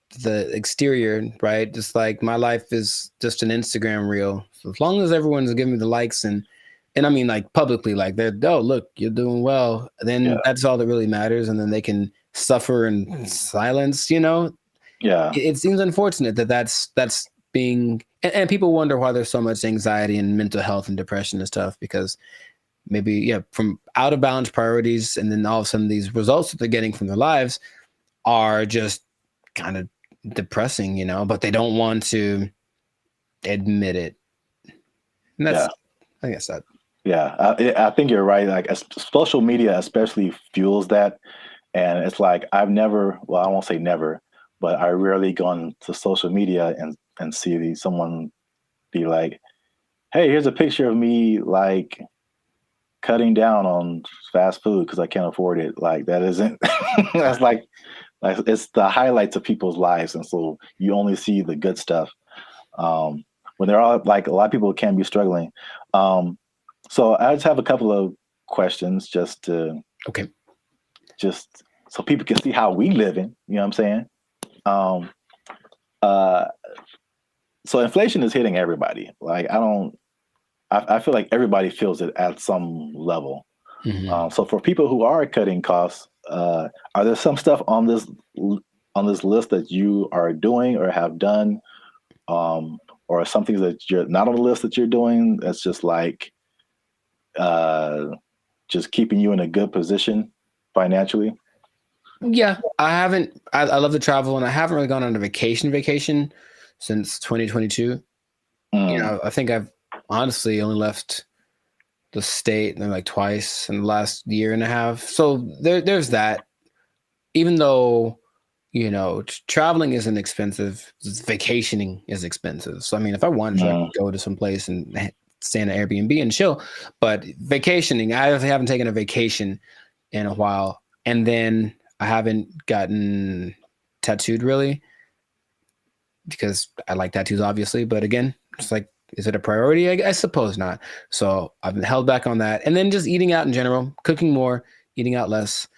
exterior, right? Just like my life is just an Instagram reel. So as long as everyone's giving me the likes and I mean like publicly, like they're, oh look, you're doing well, then that's all that really matters, and then they can suffer in silence. Yeah. It seems unfortunate that that's being, and people wonder why there's so much anxiety and mental health and depression and stuff, because maybe from out of balance priorities, and then all of a sudden these results that they're getting from their lives are just kind of depressing, but they don't want to admit it. And that's, I guess that. Yeah, I think you're right. Like social media especially fuels that. And it's like, I won't say never, but I rarely go on to social media and see someone be like, hey, here's a picture of me like cutting down on fast food because I can't afford it. Like that isn't that's like it's the highlights of people's lives, and so you only see the good stuff. When they're all like a lot of people can be struggling. So I just have a couple of questions just to just so people can see how we living. You know what I'm saying? So inflation is hitting everybody. Like I feel like everybody feels it at some level. So for people who are cutting costs, are there some stuff on this list that you are doing or have done, or some things that you're not on the list that you're doing that's just like just keeping you in a good position financially? Yeah, I haven't. I love to travel, and I haven't really gone on a vacation since 2022. You know, I think I've honestly only left the state like twice in the last year and a half. So there's that. Even though, you know, traveling isn't expensive, vacationing is expensive. So I mean, if I wanted to, I could go to some place and stay in an Airbnb and chill. But vacationing, I haven't taken a vacation in a while, and then I haven't gotten tattooed really because I like tattoos, obviously. But again, it's like, is it a priority? I suppose not. So I've been held back on that. And then just eating out in general, cooking more, eating out less.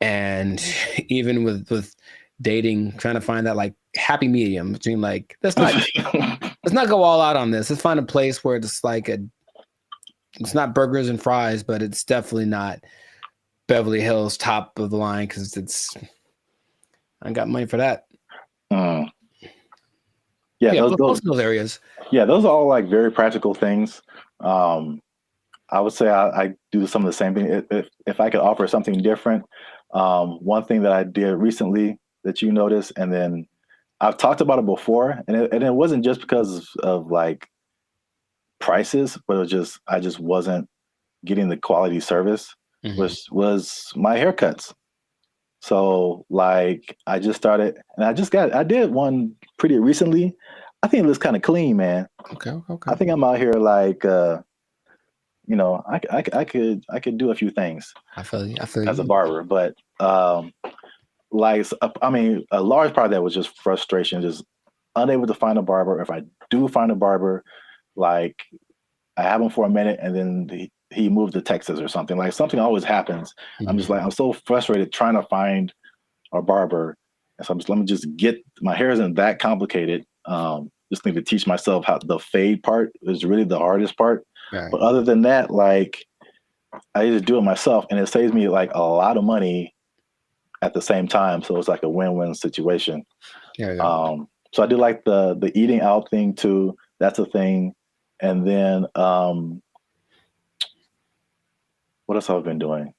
And even with dating, trying to find that like happy medium between like, let's not go all out on this. Let's find a place where it's like it's not burgers and fries, but it's definitely not Beverly Hills top of the line because I got money for that. Yeah, those areas. Yeah, those are all like very practical things. I would say I do some of the same thing. If I could offer something different, one thing that I did recently that you noticed, and then I've talked about it before, and it wasn't just because of like prices, but it was just I just wasn't getting the quality service. Was my haircuts. So like I just started, and I did one pretty recently. I think it looks kind of clean, man. Okay. I think I'm out here like, you know, I could do a few things. I feel you. As a barber, but like I mean, a large part of that was just frustration, just unable to find a barber. If I do find a barber, like I have him for a minute, and then he moved to Texas or something. Like something always happens. I'm just like I'm so frustrated trying to find a barber, and so let me just get my hair isn't that complicated. Just need to teach myself how the fade part is really the hardest part. Right. But other than that, like I just do it myself, and it saves me like a lot of money at the same time. So it's like a win-win situation. So I do like the eating out thing too. That's a thing. And then what else have I been doing?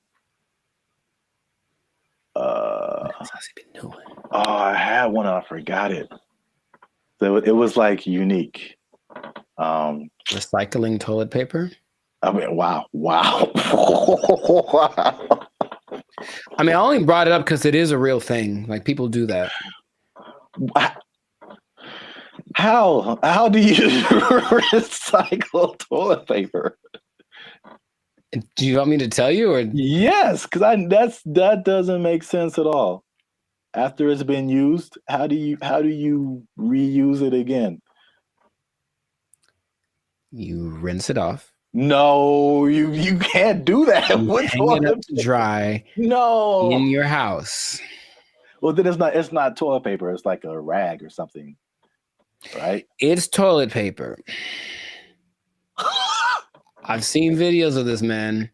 What else has he been doing? Oh, I had one and I forgot it. So it was like unique. Recycling toilet paper. I mean, wow. I mean, I only brought it up because it is a real thing. Like people do that. How do you recycle toilet paper? Do you want me to tell you, or yes? Because that doesn't make sense at all. After it's been used, how do you reuse it again? You rinse it off. No, you can't do that. You hang it up to dry. No, in your house. Well, then it's not toilet paper. It's like a rag or something, right? It's toilet paper. I've seen videos of this, man.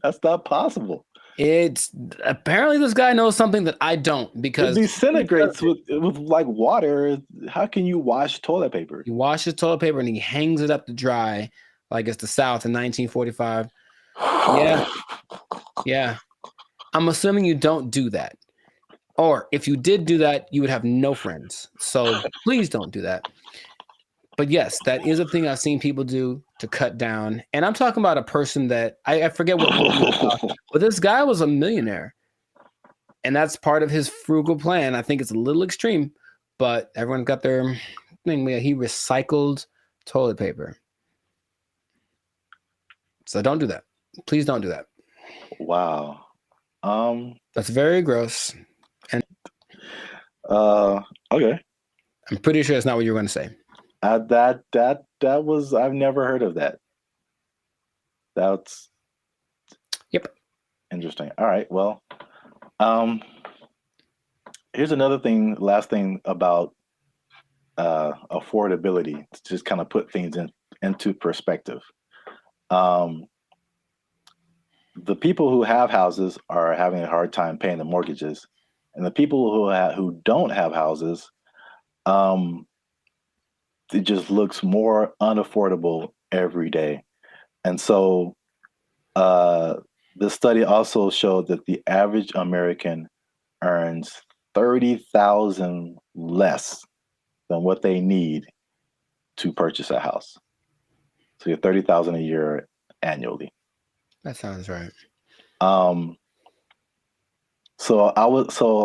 That's not possible. It's apparently this guy knows something that I don't, because it disintegrates with like water. How can you wash toilet paper? He washes toilet paper and he hangs it up to dry like it's the South in 1945. Yeah. I'm assuming you don't do that. Or if you did do that, you would have no friends. So please don't do that. But yes, that is a thing I've seen people do to cut down. And I'm talking about a person that I forget what, but this guy was a millionaire. And that's part of his frugal plan. I think it's a little extreme, but everyone got their thing. He recycled toilet paper. So don't do that. Please don't do that. Wow. That's very gross. And okay. I'm pretty sure that's not what you were going to say. That was, I've never heard of that. That's interesting. All right. Well, here's another thing, last thing about affordability, to just kind of put things into perspective. The people who have houses are having a hard time paying the mortgages, and the people who don't have houses, it just looks more unaffordable every day. And so the study also showed that the average American earns $30,000 less than what they need to purchase a house. So you're $30,000 a year annually. That sounds right. So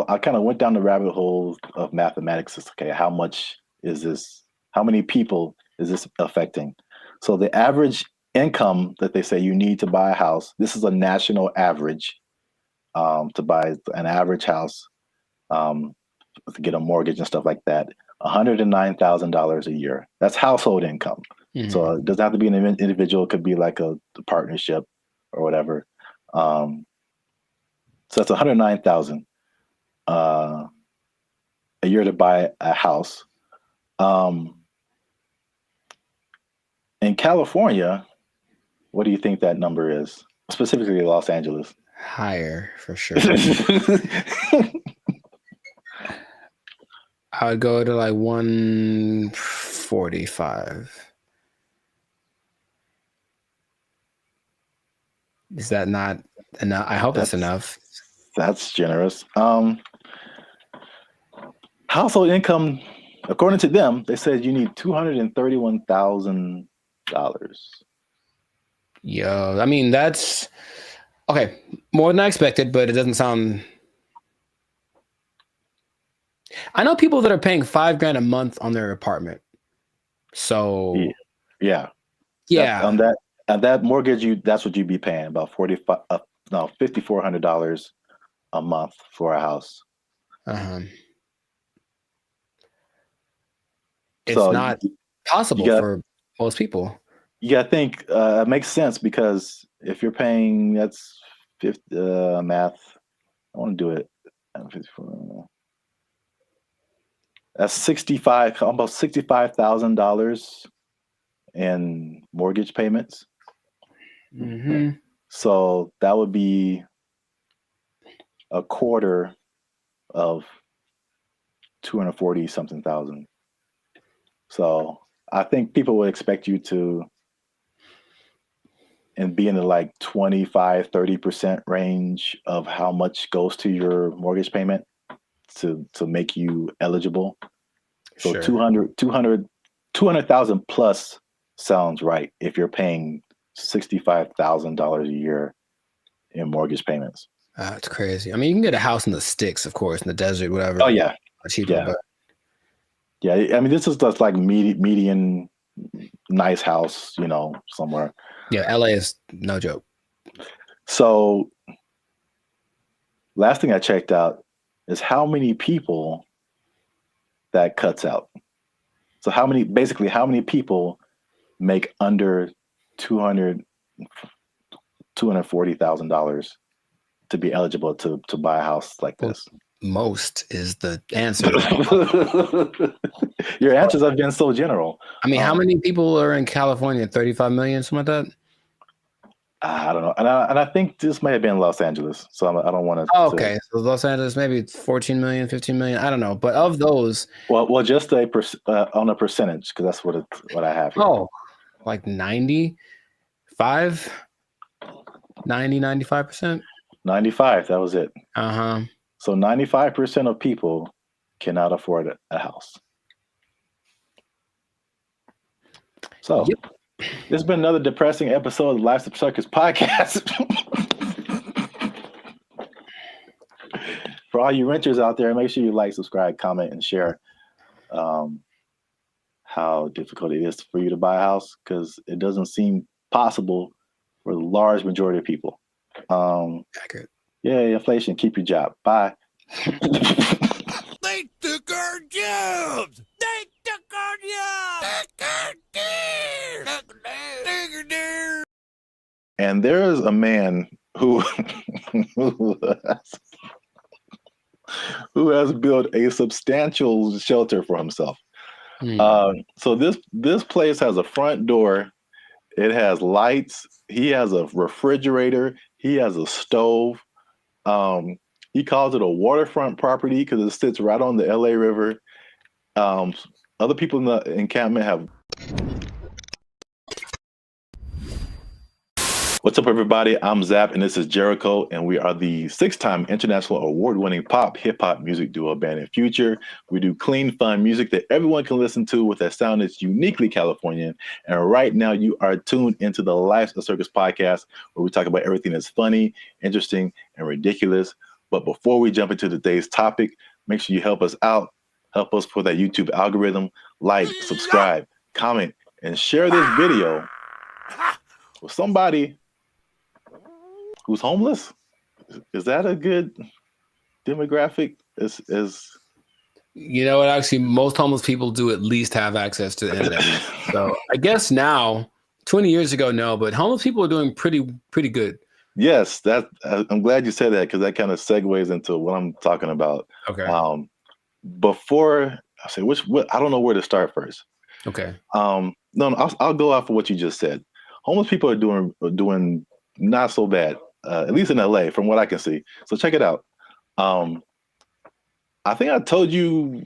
I kind of went down the rabbit hole of mathematics. Okay, how much is this? How many people is this affecting? So the average income that they say you need to buy a house, this is a national average, to buy an average house, to get a mortgage and stuff like that, $109,000 a year. That's household income. Mm-hmm. So it doesn't have to be an individual. It could be like a partnership or whatever. So that's $109,000 a year to buy a house. In California, what do you think that number is? Specifically Los Angeles. Higher, for sure. I would go to like 145. Is that not enough? I hope that's enough. That's generous. Household income, according to them, they said you need $231,000. Yo, I mean, that's okay. More than I expected, but it doesn't sound. I know people that are paying $5,000 a month on their apartment. So yeah. On that mortgage, that's what you'd be paying, about $5,400 a month for a house. It's not possible for most people. You got to think it makes sense, because if you're paying, that's math. I want to do it. That's almost $65,000 in mortgage payments. Mm-hmm. So that would be a quarter of 240 something thousand. So I think people would expect you to be in the like 25-30% range of how much goes to your mortgage payment to make you eligible. So sure. 200,000 plus sounds right if you're paying $65,000 a year in mortgage payments. That's crazy. I mean, you can get a house in the sticks, of course, in the desert, whatever. Oh yeah, cheaper. Yeah. But yeah. I mean, this is just like median nice house, somewhere. Yeah, LA is no joke. So, last thing I checked out is how many people that cuts out. So how many people make under $240,000 to be eligible to buy a house like this? Most is the answer. Your answers have been so general. I mean, how many people are in California? 35 million, something like that? I don't know. And I think this may have been Los Angeles. So I don't want to. Oh, okay. So Los Angeles, maybe 14 million, 15 million. I don't know. But of those. Well, just on a percentage, because that's what I have here. Oh, like 95? 90, 95%? 95. That was it. Uh-huh. So 95% of people cannot afford a house. So this has been another depressing episode of the Life's a Circus podcast. For all you renters out there, make sure you like, subscribe, comment, and share how difficult it is for you to buy a house, because it doesn't seem possible for the large majority of people. Accurate. Yeah, inflation, keep your job. Bye. They took our jobs! They took our jobs! And there is a man who who has built a substantial shelter for himself. So this place has a front door. It has lights. He has a refrigerator. He has a stove. He calls it a waterfront property because it sits right on the LA River. Other people in the encampment have. What's up, everybody? I'm Zap, and this is Jericho, and we are the 6-time international award-winning pop hip-hop music duo Band in Future. We do clean, fun music that everyone can listen to with a sound that's uniquely Californian. And right now, you are tuned into the Life's a Circus podcast, where we talk about everything that's funny, interesting, and ridiculous. But before we jump into today's topic, make sure you help us out. Help us for that YouTube algorithm. Like, subscribe, comment, and share this video with somebody who's homeless. Is that a good demographic? You know what? Actually, most homeless people do at least have access to the internet. So I guess now, 20 years ago, no, but homeless people are doing pretty good. Yes, I'm glad you said that because that kind of segues into what I'm talking about. Okay. Before I say I don't know where to start first. Okay. No, I'll go off of what you just said. Homeless people are doing not so bad. At least in LA, from what I can see. So check it out. I think I told you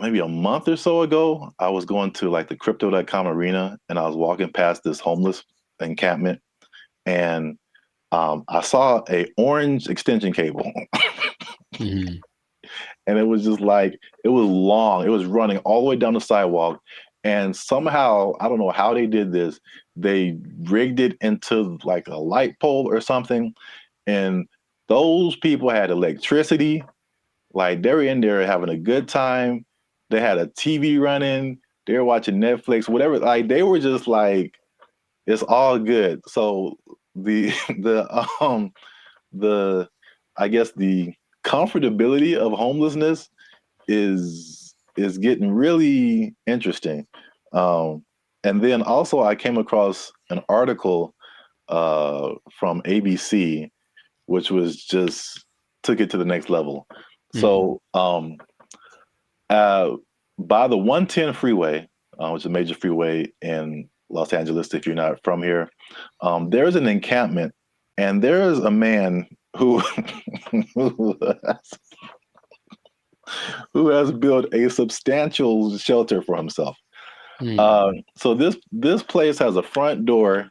maybe a month or so ago, I was going to like the crypto.com arena and I was walking past this homeless encampment and I saw a orange extension cable. Mm-hmm. And it was just like, it was long. It was running all the way down the sidewalk. And somehow, I don't know how they did this, they rigged it into like a light pole or something. And those people had electricity. Like they were in there having a good time. They had a TV running. They were watching Netflix, whatever. Like they were just like, it's all good. So the I guess the comfortability of homelessness is getting really interesting. And then also I came across an article from ABC, which was just took it to the next level. Mm-hmm. So by the 110 freeway, which is a major freeway in Los Angeles, if you're not from here, there's an encampment and there's a man who who has built a substantial shelter for himself. So this place has a front door.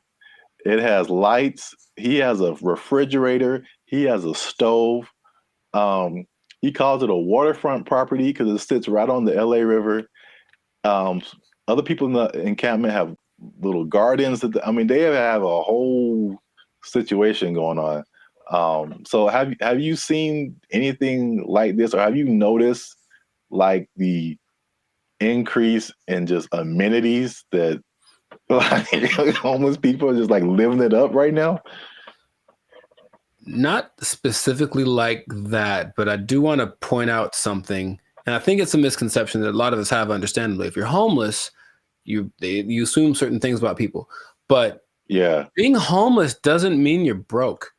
It has lights. He has a refrigerator. He has a stove. He calls it a waterfront property because it sits right on the LA River. Other people in the encampment have little gardens. They have a whole situation going on. So have you seen anything like this, or have you noticed like the increase in just amenities that like homeless people are just like living it up right now? Not specifically like that, but I do want to point out something, and I think it's a misconception that a lot of us have. Understandably, if you're homeless, you assume certain things about people, but yeah, being homeless doesn't mean you're broke.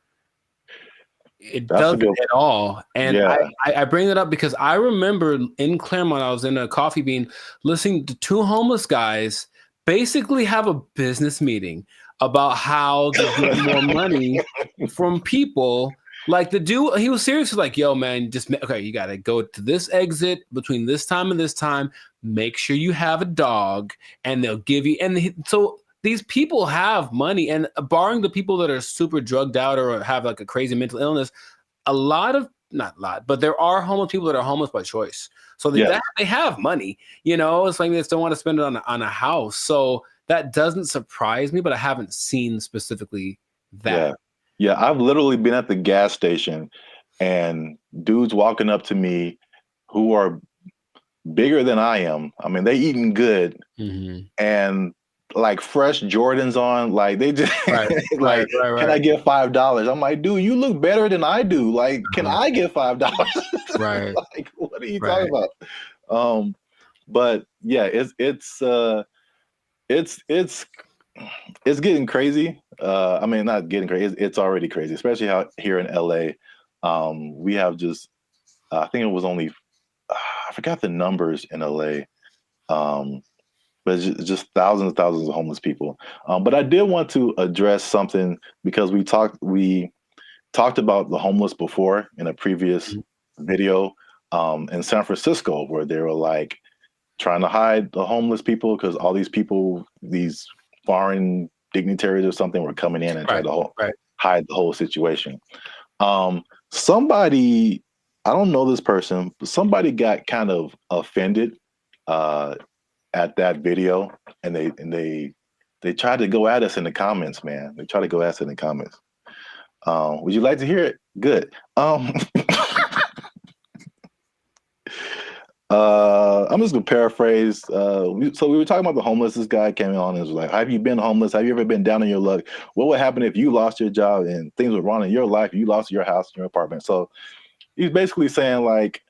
It doesn't at all. And yeah. I bring that up because I remember in Claremont, I was in a Coffee Bean listening to two homeless guys basically have a business meeting about how to get more money from people. Like the dude, he was seriously like, yo, man, you got to go to this exit between this time and this time. Make sure you have a dog and they'll give you. So these people have money, and barring the people that are super drugged out or have like a crazy mental illness, not a lot, but there are homeless people that are homeless by choice. So they have money, it's like they just don't want to spend it on a house. So that doesn't surprise me, but I haven't seen specifically that. Yeah, I've literally been at the gas station and dudes walking up to me who are bigger than I am. They eating good. Mm-hmm. And like fresh Jordans on. Like they just like, can I get $5? I'm like, dude, you look better than I do. Like, can I get $5? Right. Like, what are you talking about? But yeah, it's getting crazy. I mean, not getting crazy. It's already crazy, especially how here in LA, we have just, I think it was only, I forgot the numbers in LA, but it's just thousands and thousands of homeless people. But I did want to address something because we talked about the homeless before in a previous video in San Francisco, where they were like trying to hide the homeless people because all these people, these foreign dignitaries or something, were coming in and trying to hide the whole situation. Somebody, I don't know this person, but somebody got kind of offended at that video, and they tried to go at us in the comments, man. They tried to go at us in the comments. Would you like to hear it? Good. I'm just gonna paraphrase. So we were talking about the homeless. This guy came on and was like, "Have you been homeless? Have you ever been down on your luck? What would happen if you lost your job and things were wrong in your life? You lost your house, your apartment." So he's basically saying like,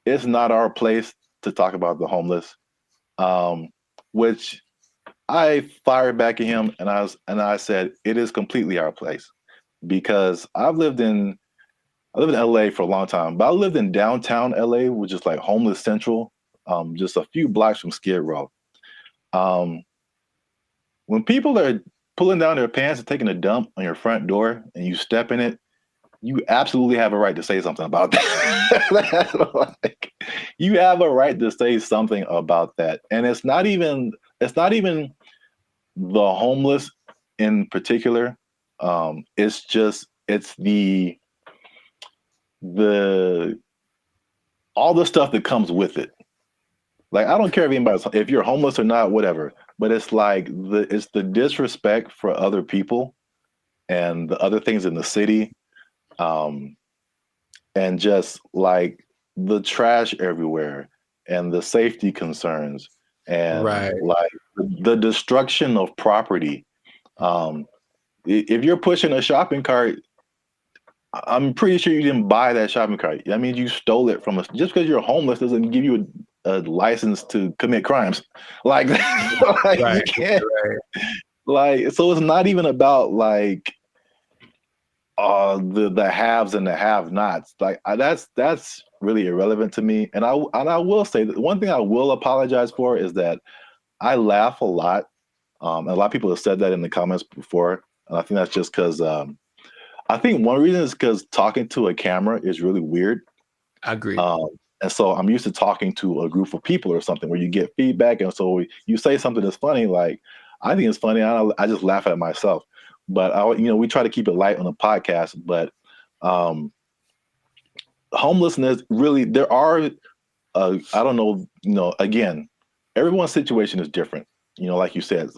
it's not our place to talk about the homeless, which I fired back at him, and I said it is completely our place, because I lived in LA for a long time, but I lived in downtown LA, which is like homeless central, just a few blocks from Skid Row. When people are pulling down their pants and taking a dump on your front door and you step in it, you absolutely have a right to say something about that. Like, you have a right to say something about that. And it's not even the homeless in particular. It's all the stuff that comes with it. Like, I don't care if you're homeless or not, whatever, but it's like it's the disrespect for other people and the other things in the city, and just like the trash everywhere and the safety concerns and like the destruction of property. If you're pushing a shopping cart, I'm pretty sure you didn't buy that shopping cart. I mean, you stole it from us. Just because you're homeless doesn't give you a license to commit crimes. Like, you can't. Like, so it's not even about like the haves and the have-nots. Like, that's really irrelevant to me. And I will say that one thing I will apologize for is that I laugh a lot. And a lot of people have said that in the comments before, and I think that's just because. I think one reason is because talking to a camera is really weird. I agree. And so I'm used to talking to a group of people or something where you get feedback. And so you say something that's funny, like, I think it's funny. I just laugh at myself. But, we try to keep it light on the podcast. But homelessness, really, there are, I don't know, again, everyone's situation is different. Like you said,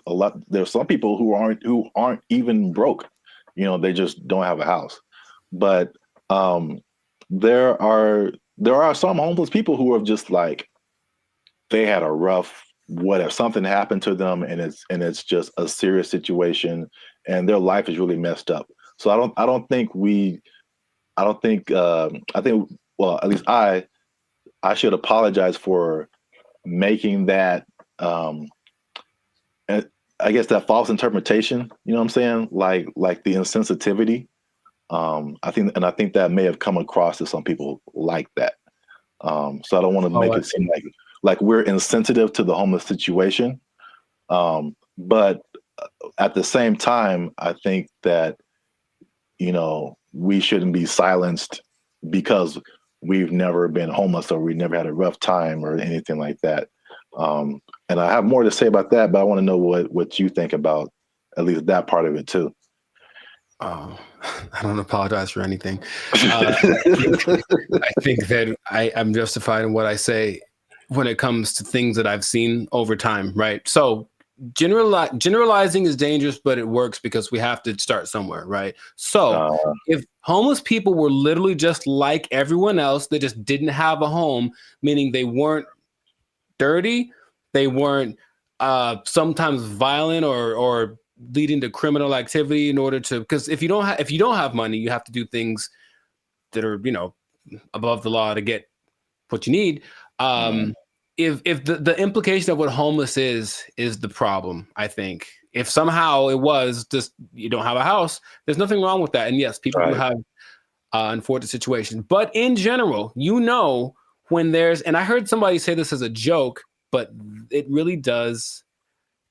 there's some people who aren't even broke. They just don't have a house. But there are some homeless people who are just like, they had a rough, whatever, something happened to them, and it's just a serious situation, and their life is really messed up. So I think well, at least I should apologize for making that I guess that false interpretation, you know what I'm saying? Like the insensitivity. I think that may have come across to some people like that. So I don't want to make it seem like we're insensitive to the homeless situation. But at the same time, I think that, we shouldn't be silenced because we've never been homeless or we never had a rough time or anything like that. And I have more to say about that, but I want to know what you think about at least that part of it too. I don't apologize for anything. I think that I'm justified in what I say when it comes to things that I've seen over time, right? So generalizing is dangerous, but it works because we have to start somewhere, right? So if homeless people were literally just like everyone else, they just didn't have a home, meaning they weren't dirty, they weren't sometimes violent or leading to criminal activity in order to, because if you don't have money, you have to do things that are, you know, above the law to get what you need. If the implication of what homeless is the problem, I think if somehow it was just you don't have a house, there's nothing wrong with that. And yes, people do have unfortunate situations, but in general, you know, when there's, and I heard somebody say this as a joke, but it really does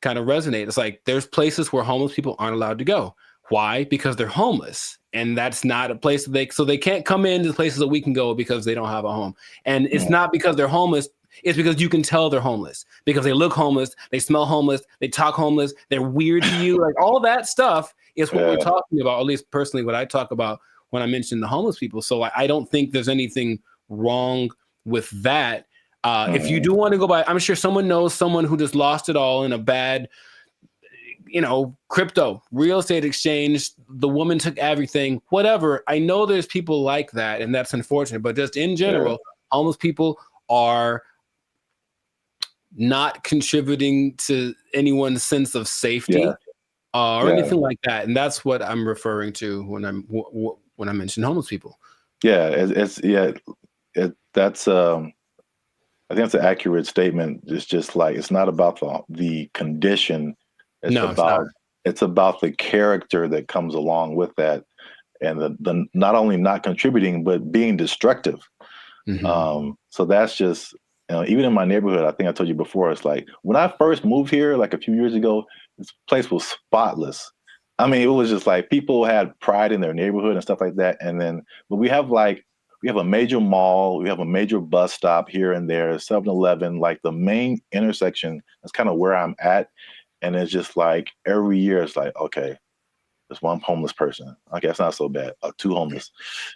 kind of resonate. It's like there's places where homeless people aren't allowed to go. Why? Because they're homeless, and that's not a place that they can't come into the places that we can go because they don't have a home. And it's not because they're homeless. It's because you can tell they're homeless because they look homeless, they smell homeless, they talk homeless, they're weird to you. Like all that stuff is what we're talking about. At least personally, what I talk about when I mention the homeless people. So I don't think there's anything wrong with that. If you do want to go by, I'm sure someone knows someone who just lost it all in a bad, you know, crypto, real estate exchange. The woman took everything, whatever. I know there's people like that, and that's unfortunate. But just in general, homeless people are not contributing to anyone's sense of safety or anything like that. And that's what I'm referring to when I mention homeless people. Yeah, that's I think that's an accurate statement. It's just like it's not about the condition. It's about the character that comes along with that, and the not only not contributing but being destructive. So that's just, you know, even in my neighborhood, I think I told you before, it's like when I first moved here, like a few years ago, this place was spotless. I mean, it was just like people had pride in their neighborhood and stuff like that. And then, but we have a major mall, we have a major bus stop here and there, 7-Eleven, like the main intersection. That's kind of where I'm at. And it's just like every year it's like, okay, there's one homeless person. Okay, that's not so bad. 2 homeless.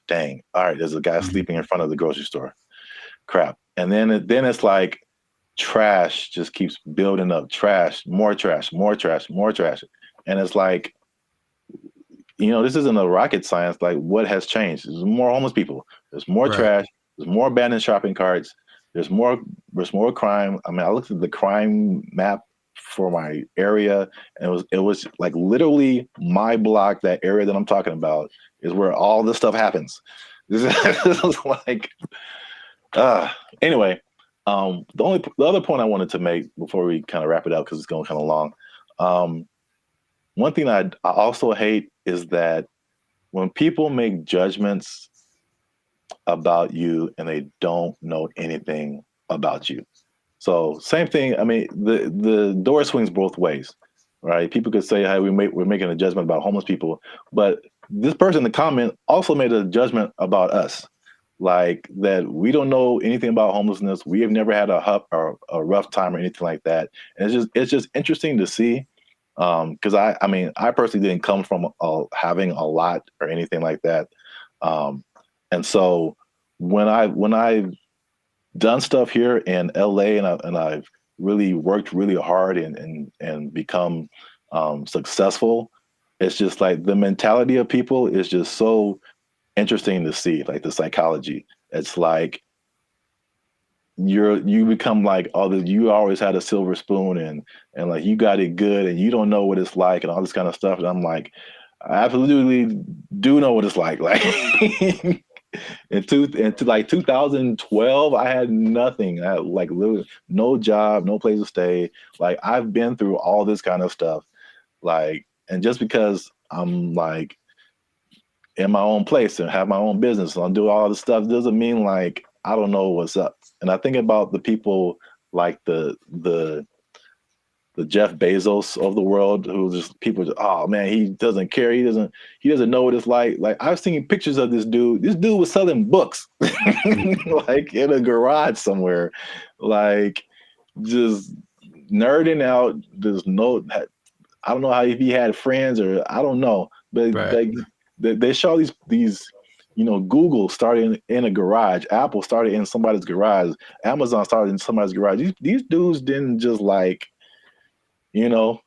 Dang. All right, there's a guy sleeping in front of the grocery store. Crap. And then it's like trash just keeps building up. Trash, more trash, more trash, more trash. And it's like, you know, this isn't a rocket science. Like, what has changed? There's more homeless people. There's more trash. There's more abandoned shopping carts. There's more crime. I mean, I looked at the crime map for my area, and it was like literally my block, that area that I'm talking about, is where all this stuff happens. This is like, anyway. The other point I wanted to make before we kind of wrap it up, because it's going kind of long. One thing I also hate is that when people make judgments about you and they don't know anything about you. So same thing. I mean, the door swings both ways, right? People could say, "Hey, we're making a judgment about homeless people," but this person in the comment also made a judgment about us, like that we don't know anything about homelessness. We have never had a rough time or anything like that. And it's just interesting to see. Because I mean, I personally didn't come from having a lot or anything like that, and so when I've done stuff here in LA and I've really worked really hard and become successful, it's just like the mentality of people is just so interesting to see. Like the psychology, it's like you become like, oh, you always had a silver spoon and like you got it good and you don't know what it's like and all this kind of stuff. And I'm like, I absolutely do know what it's like. Like into like 2012, I had nothing. I had like literally no job, no place to stay. Like I've been through all this kind of stuff. Like, and just because I'm like in my own place and have my own business and I'll do all this stuff doesn't mean like I don't know what's up. And I think about the people like the Jeff Bezos of the world, who just people just, oh man, he doesn't care. He doesn't know what it's like. Like I've seen pictures of this dude. This dude was selling books like in a garage somewhere, like just nerding out. I don't know how, if he had friends or I don't know, but they show these. You know, Google started in a garage. Apple started in somebody's garage. Amazon started in somebody's garage. These dudes didn't just like, you know.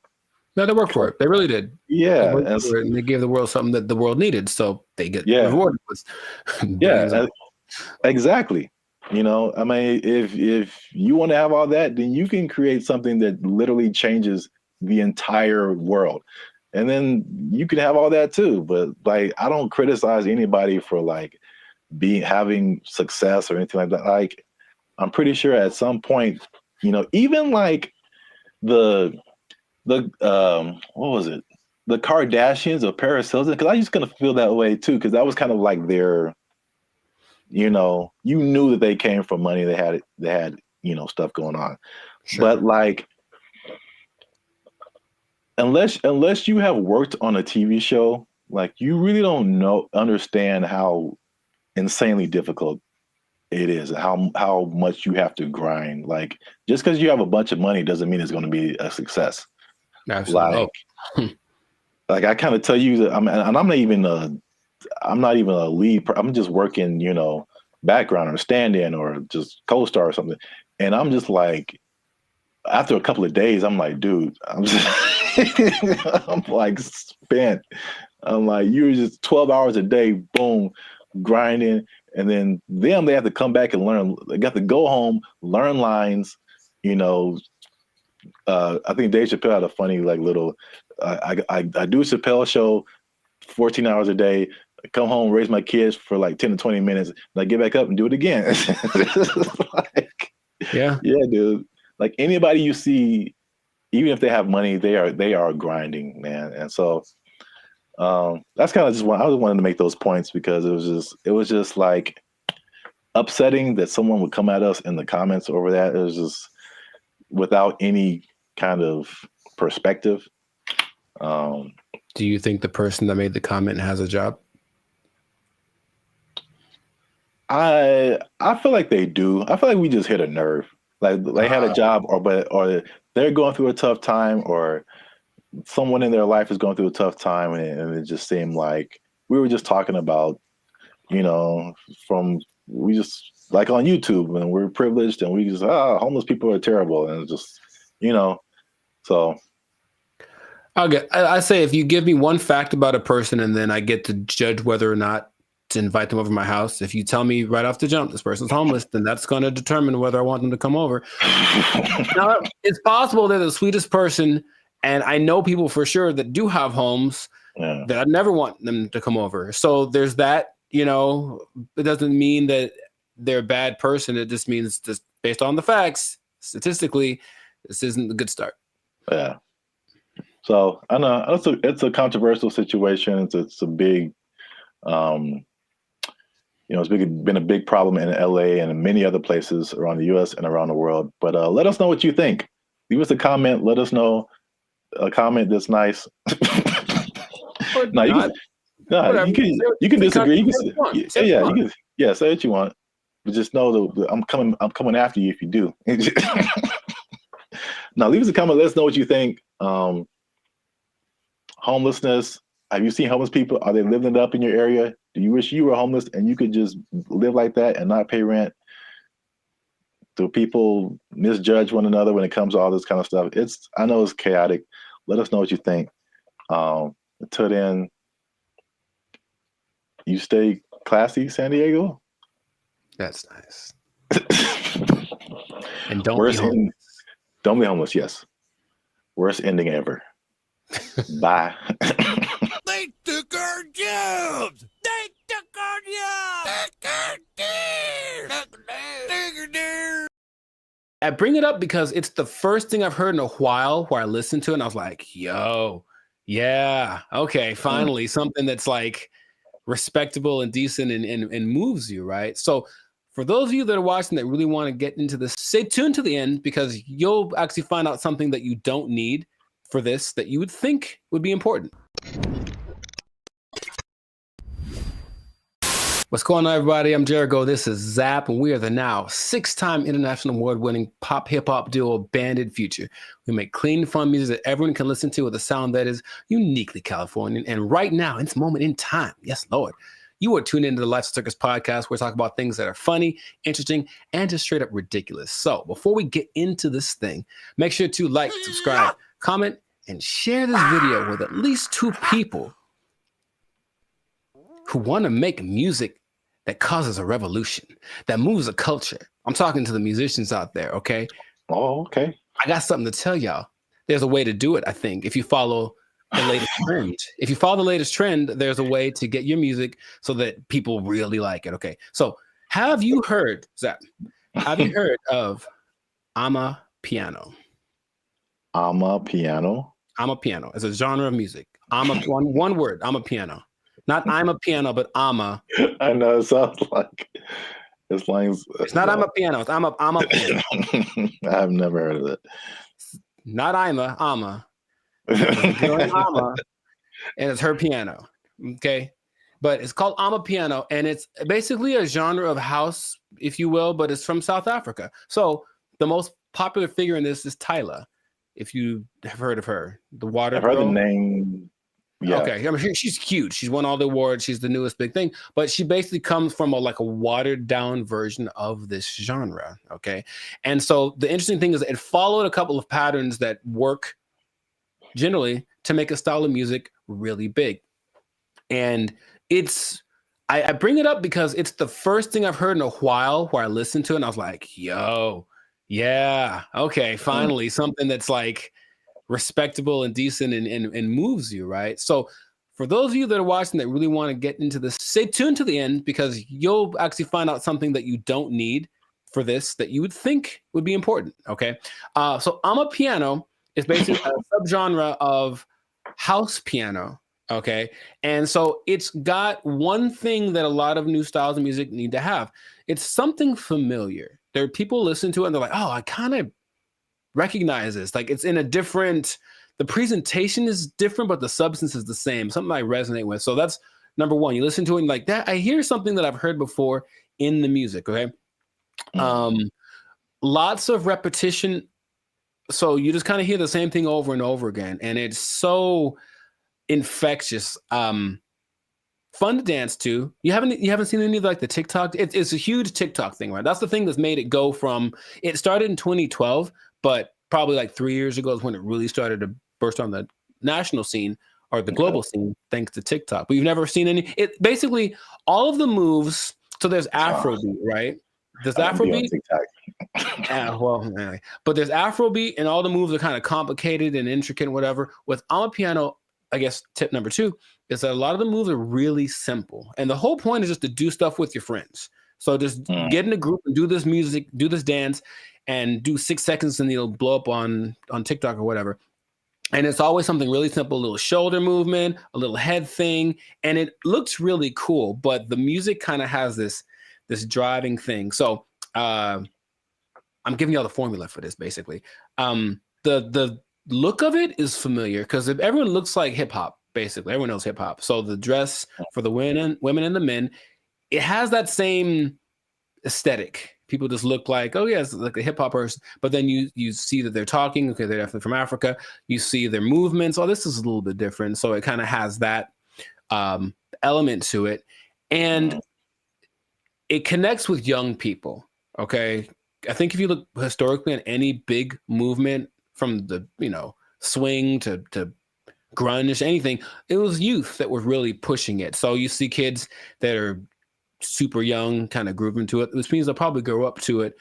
No, they worked for it. They really did. Yeah. And they gave the world something that the world needed. So they get rewarded with. Exactly. You know, I mean, if you want to have all that, then you can create something that literally changes the entire world. And then you can have all that too. But like, I don't criticize anybody for like having success or anything like that. Like, I'm pretty sure at some point, you know, even like the what was it? The Kardashians or Paris Hilton, because I just gonna feel that way too, because that was kind of like their, you know, you knew that they came from money. They had, you know, stuff going on. Sure. But like, unless you have worked on a TV show, like you really don't understand how insanely difficult it is, and how much you have to grind. Like, just because you have a bunch of money doesn't mean it's going to be a success. Absolutely. Like I kind of tell you that I'm not even a lead. I'm just working, you know, background or stand-in or just co-star or something. And I'm just like, after a couple of days, I'm like, dude, I'm like spent. I'm like, you're just 12 hours a day, boom, grinding. And then they have to come back and learn. They got to go home, learn lines, you know. I think Dave Chappelle had a funny like little. I do a Chappelle show, 14 hours a day. I come home, raise my kids for like 10 to 20 minutes, and I get back up and do it again. Like, yeah, dude. Like anybody you see, even if they have money, they are grinding, man. And so that's kind of just I just wanted to make those points because it was just like upsetting that someone would come at us in the comments over that. It was just without any kind of perspective. Do you think the person that made the comment has a job? I feel like they do. I feel like we just hit a nerve. Like they had a job, or they're going through a tough time, or someone in their life is going through a tough time, and it just seemed like we were just talking about, you know, we just like on YouTube, and we're privileged, and we just homeless people are terrible, and just, you know, so. Okay, I say if you give me one fact about a person, and then I get to judge whether or not to invite them over to my house. If you tell me right off the jump this person's homeless, then that's going to determine whether I want them to come over. Now, it's possible they're the sweetest person, and I know people for sure that do have homes that I never want them to come over. So there's that, you know. It doesn't mean that they're a bad person. It just means, just based on the facts, statistically, this isn't a good start. Yeah. So I know it's a controversial situation. It's a big, you know, it's been a big problem in LA and in many other places around the U.S. and around the world. But let us know what you think. Leave us a comment. Let us know a comment that's nice. No, you can disagree. You can say what you want. But just know that I'm coming after you if you do. Now leave us a comment. Let us know what you think. Homelessness. Have you seen homeless people? Are they living it up in your area? Do you wish you were homeless and you could just live like that and not pay rent? Do people misjudge one another when it comes to all this kind of stuff? I know it's chaotic. Let us know what you think. Until then, you stay classy, San Diego. That's nice. And don't be homeless. Don't be homeless. Yes. Worst ending ever. Bye. They took our jobs. They took our jobs. I bring it up because it's the first thing I've heard in a while where I listened to it and I was like, yo, yeah, okay, finally something that's like respectable and decent and moves you, right? So for those of you that are watching that really want to get into this, stay tuned to the end because you'll actually find out something that you don't need for this that you would think would be important. What's going on, everybody? I'm Jericho. This is Zap, and we are the now 6-time international award-winning pop hip-hop duo Banded Future. We make clean, fun music that everyone can listen to with a sound that is uniquely Californian. And right now, in this moment in time, yes, Lord, you are tuned into the Lifestyle Circus podcast where we talk about things that are funny, interesting, and just straight up ridiculous. So before we get into this thing, make sure to like, subscribe, comment, and share this video with at least 2 people who want to make music that causes a revolution, that moves a culture. I'm talking to the musicians out there, okay? Oh, okay. I got something to tell y'all. There's a way to do it, I think, if you follow the latest trend. If you follow the latest trend, there's a way to get your music so that people really like it, okay? So have you heard, Zach, have you heard of Amapiano? Amapiano? Amapiano. It's a genre of music. One word, Amapiano. Not I'm a piano, but ama. I know, it sounds like it's not I'm a piano, it's I'm a piano. I've never heard of it. Not ama. It's a girl named Ama, and it's her piano. Okay. But it's called Amapiano, and it's basically a genre of house, if you will, but it's from South Africa. So the most popular figure in this is Tyla, if you have heard of her. The water I've heard girl. the name. Yeah. Okay, I mean, she's cute. She's won all the awards. She's the newest big thing, but she basically comes from a watered down version of this genre. Okay, and so the interesting thing is it followed a couple of patterns that work generally to make a style of music really big. And I bring it up because it's the first thing I've heard in a while where I listened to it and I was like, yo, yeah, okay, finally something that's like respectable and decent and moves you, right? So for those of you that are watching that really want to get into this, stay tuned to the end because you'll actually find out something that you don't need for this that you would think would be important, okay? So Amapiano is basically a subgenre of house piano, okay? And so it's got one thing that a lot of new styles of music need to have. It's something familiar. There are people listen to it and they're like, oh, I kind of recognize this. Like it's in a different, the presentation is different, but the substance is the same. Something I resonate with. So that's number one. You listen to it and like that, I hear something that I've heard before in the music, okay? Lots of repetition. So you just kind of hear the same thing over and over again. And it's so infectious. Fun to dance to. You haven't seen any of like the TikTok? It's a huge TikTok thing, right? That's the thing that's made it go from, it started in 2012, but probably like 3 years ago is when it really started to burst on the national scene or the global scene, thanks to TikTok. But you've never seen any, it basically all of the moves. So there's Afrobeat, right? There's Afrobeat. But there's Afrobeat and all the moves are kind of complicated and intricate and whatever. With Amapiano, I guess tip number 2 is that a lot of the moves are really simple. And the whole point is just to do stuff with your friends. So just get in a group and do this music, do this dance, and do 6 seconds and it'll blow up on TikTok or whatever. And it's always something really simple, a little shoulder movement, a little head thing. And it looks really cool, but the music kind of has this driving thing. So I'm giving y'all the formula for this basically. The look of it is familiar because if everyone looks like hip hop, basically everyone knows hip hop. So the dress for the women and the men, it has that same aesthetic. People just look like, oh yeah, it's like a hip hop person. But then you see that they're talking. Okay, they're definitely from Africa. You see their movements. Oh, this is a little bit different. So it kind of has that element to it, and it connects with young people. Okay, I think if you look historically at any big movement from the swing to grunge, anything, it was youth that were really pushing it. So you see kids that are super young kind of grooving to it, which means they'll probably grow up to it,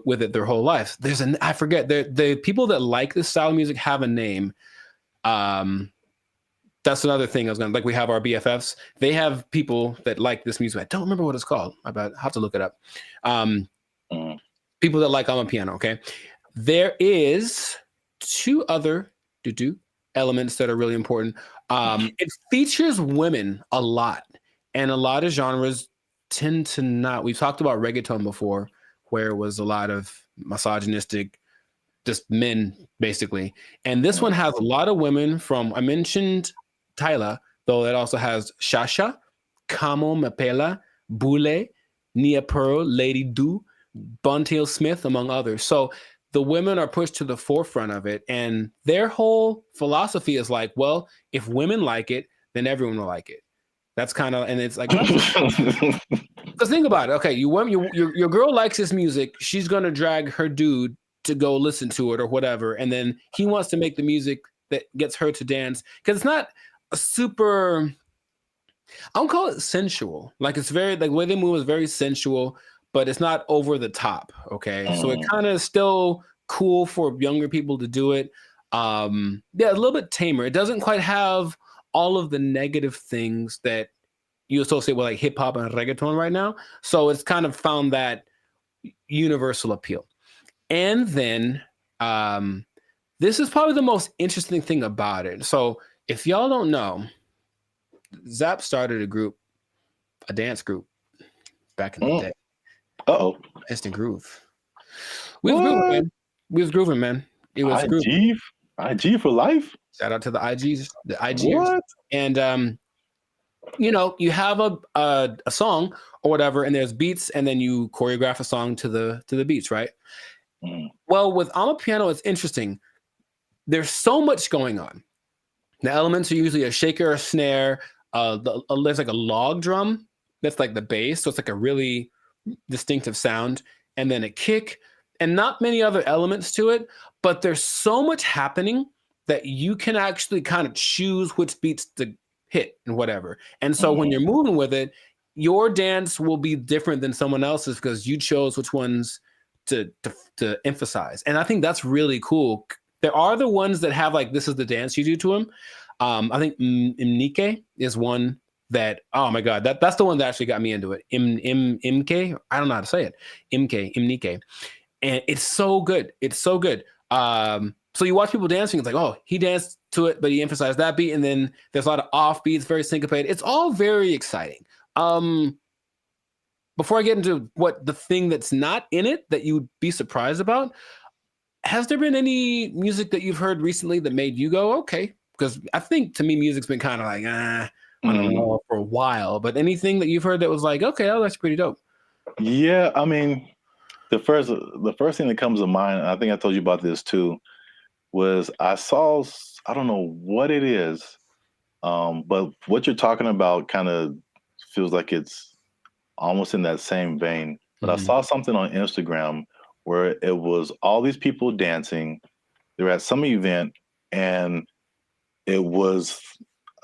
with it their whole life. I forget, the people that like this style of music have a name. That's another thing I was gonna, like, we have our BFFs. They have people that like this music. I don't remember what it's called. I have to look it up. People that like Amapiano, okay? There is 2 other elements that are really important. It features women a lot, and a lot of genres tend to not. We've talked about reggaeton before, where it was a lot of misogynistic, just men basically. And this one has a lot of women from, I mentioned Tyla, though it also has Shasha, Kamo Mapela, Bule, Nia Pearl, Lady Do, Buntail Smith, among others. So the women are pushed to the forefront of it, and their whole philosophy is like, well, if women like it, then everyone will like it. That's kind of, and it's like, because think about it. Okay, your girl likes this music. She's gonna drag her dude to go listen to it or whatever, and then he wants to make the music that gets her to dance, because it's not a super. I don't call it sensual. Like it's very like the way they move is very sensual, but it's not over the top. Okay, so it kind of still cool for younger people to do it. Yeah, a little bit tamer. It doesn't quite have all of the negative things that you associate with like hip hop and reggaeton right now. So it's kind of found that universal appeal. And then this is probably the most interesting thing about it. So if y'all don't know, Zap started a dance group back in the day. Instant Groove. We was grooving, man. We was grooving, man. It was grooving. IG for life. Shout out to the IGs, the IGers. What? And you have a song or whatever, and there's beats, and then you choreograph a song to the beats, right? Well, with I'm a Piano, it's interesting. There's so much going on. The elements are usually a shaker, a snare. There's like a log drum that's like the bass, so it's like a really distinctive sound, and then a kick, and not many other elements to it. But there's so much happening that you can actually kind of choose which beats to hit and whatever. And so when you're moving with it, your dance will be different than someone else's because you chose which ones to emphasize. And I think that's really cool. There are the ones that have like, this is the dance you do to them. I think Imnike is one that, oh my God, that's the one that actually got me into it. Imke, I don't know how to say it. Imnike. And it's so good. It's so good. So you watch people dancing, it's like, oh, he danced to it, but he emphasized that beat. And then there's a lot of off beats, very syncopated. It's all very exciting. Before I get into what the thing that's not in it that you would be surprised about, has there been any music that you've heard recently that made you go, okay? Because I think to me, music's been kind of like, I don't know, for a while. But anything that you've heard that was like, okay, that's pretty dope. Yeah, I mean, the first thing that comes to mind, and I think I told you about this too, was I saw, I don't know what it is, but what you're talking about kind of feels like it's almost in that same vein. But I saw something on Instagram where it was all these people dancing. They were at some event, and it was,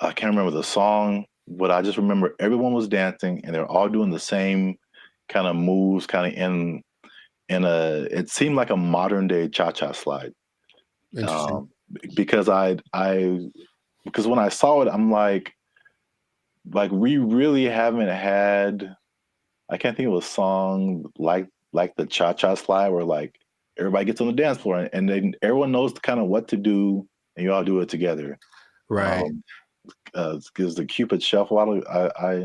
I can't remember the song, but I just remember everyone was dancing, and they're all doing the same kind of moves, kind of in it seemed like a modern day cha-cha slide. Because because when I saw it, I'm like we really haven't had, I can't think of a song like the cha-cha slide where like everybody gets on the dance floor and then everyone knows kind of what to do and you all do it together. Right. Because the Cupid Shuffle, I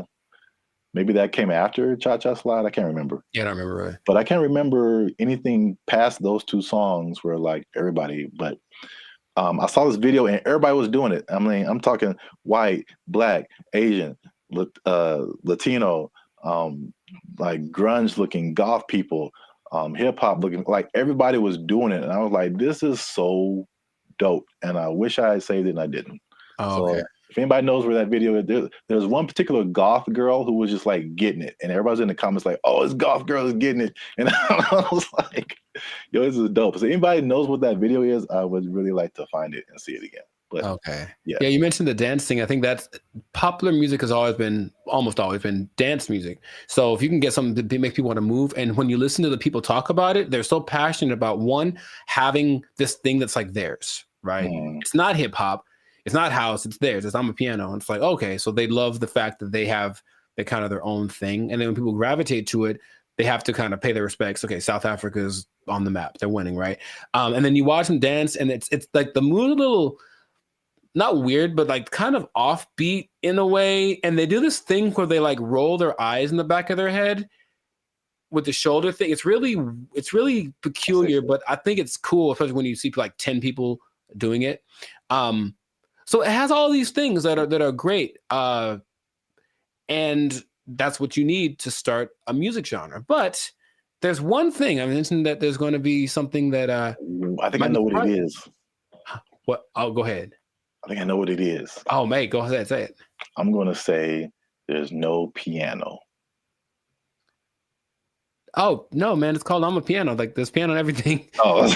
maybe that came after Cha-Cha Slide. I can't remember. Yeah, I don't remember. Right. But I can't remember anything past those two songs where like everybody, but I saw this video and everybody was doing it. I mean, I'm talking white, black, Asian, Latino, like grunge looking goth people, hip hop looking, like everybody was doing it. And I was like, this is so dope. And I wish I had saved it and I didn't. Oh, okay. So if anybody knows where that video is, there's one particular goth girl who was just like getting it. And everybody's in the comments like, oh, this goth girl is getting it. And I was like, yo, this is dope. So anybody knows what that video is, I would really like to find it and see it again. But okay. Yeah, you mentioned the dance thing. I think that's popular music has almost always been dance music. So if you can get something to make people want to move, and when you listen to the people talk about it, they're so passionate about one, having this thing that's like theirs, right? It's not hip hop. It's not house, it's theirs. It's I'm a Piano. And it's like, okay, so they love the fact that they have the kind of their own thing. And then when people gravitate to it, they have to kind of pay their respects. Okay, South Africa is on the map. They're winning, right? And then you watch them dance, and it's like the mood a little, not weird, but like kind of offbeat in a way. And they do this thing where they like roll their eyes in the back of their head with the shoulder thing. It's really peculiar, but I think it's cool, especially when you see like 10 people doing it. So it has all these things that are great, and that's what you need to start a music genre. But there's one thing I mentioned, that there's going to be something that I think I know what it is. What? Oh, go ahead. I think I know what it is. Oh, mate, go ahead, say it. I'm going to say there's no piano. Oh no, man! It's called I'm a Piano. Like there's piano and everything. Oh.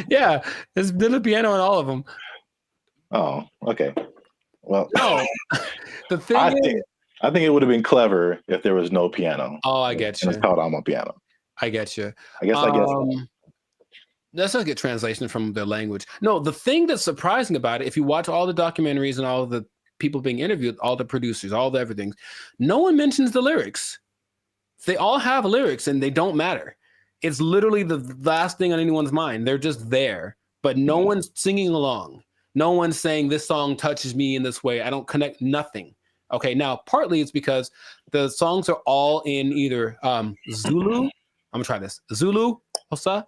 Yeah, there's a piano in all of them. Oh, okay. Well, no. The thing I think it would have been clever if there was no piano. Oh, I get you. And it's called Amapiano. I get you. I guess. That's not a good translation from their language. No, the thing that's surprising about it, if you watch all the documentaries and all the people being interviewed, all the producers, all the everything, no one mentions the lyrics. They all have lyrics and they don't matter. It's literally the last thing on anyone's mind. They're just there, but no one's singing along. No one's saying this song touches me in this way. I don't connect nothing. Okay, now partly it's because the songs are all in either Zulu. I'm gonna try this. Zulu, Hosa.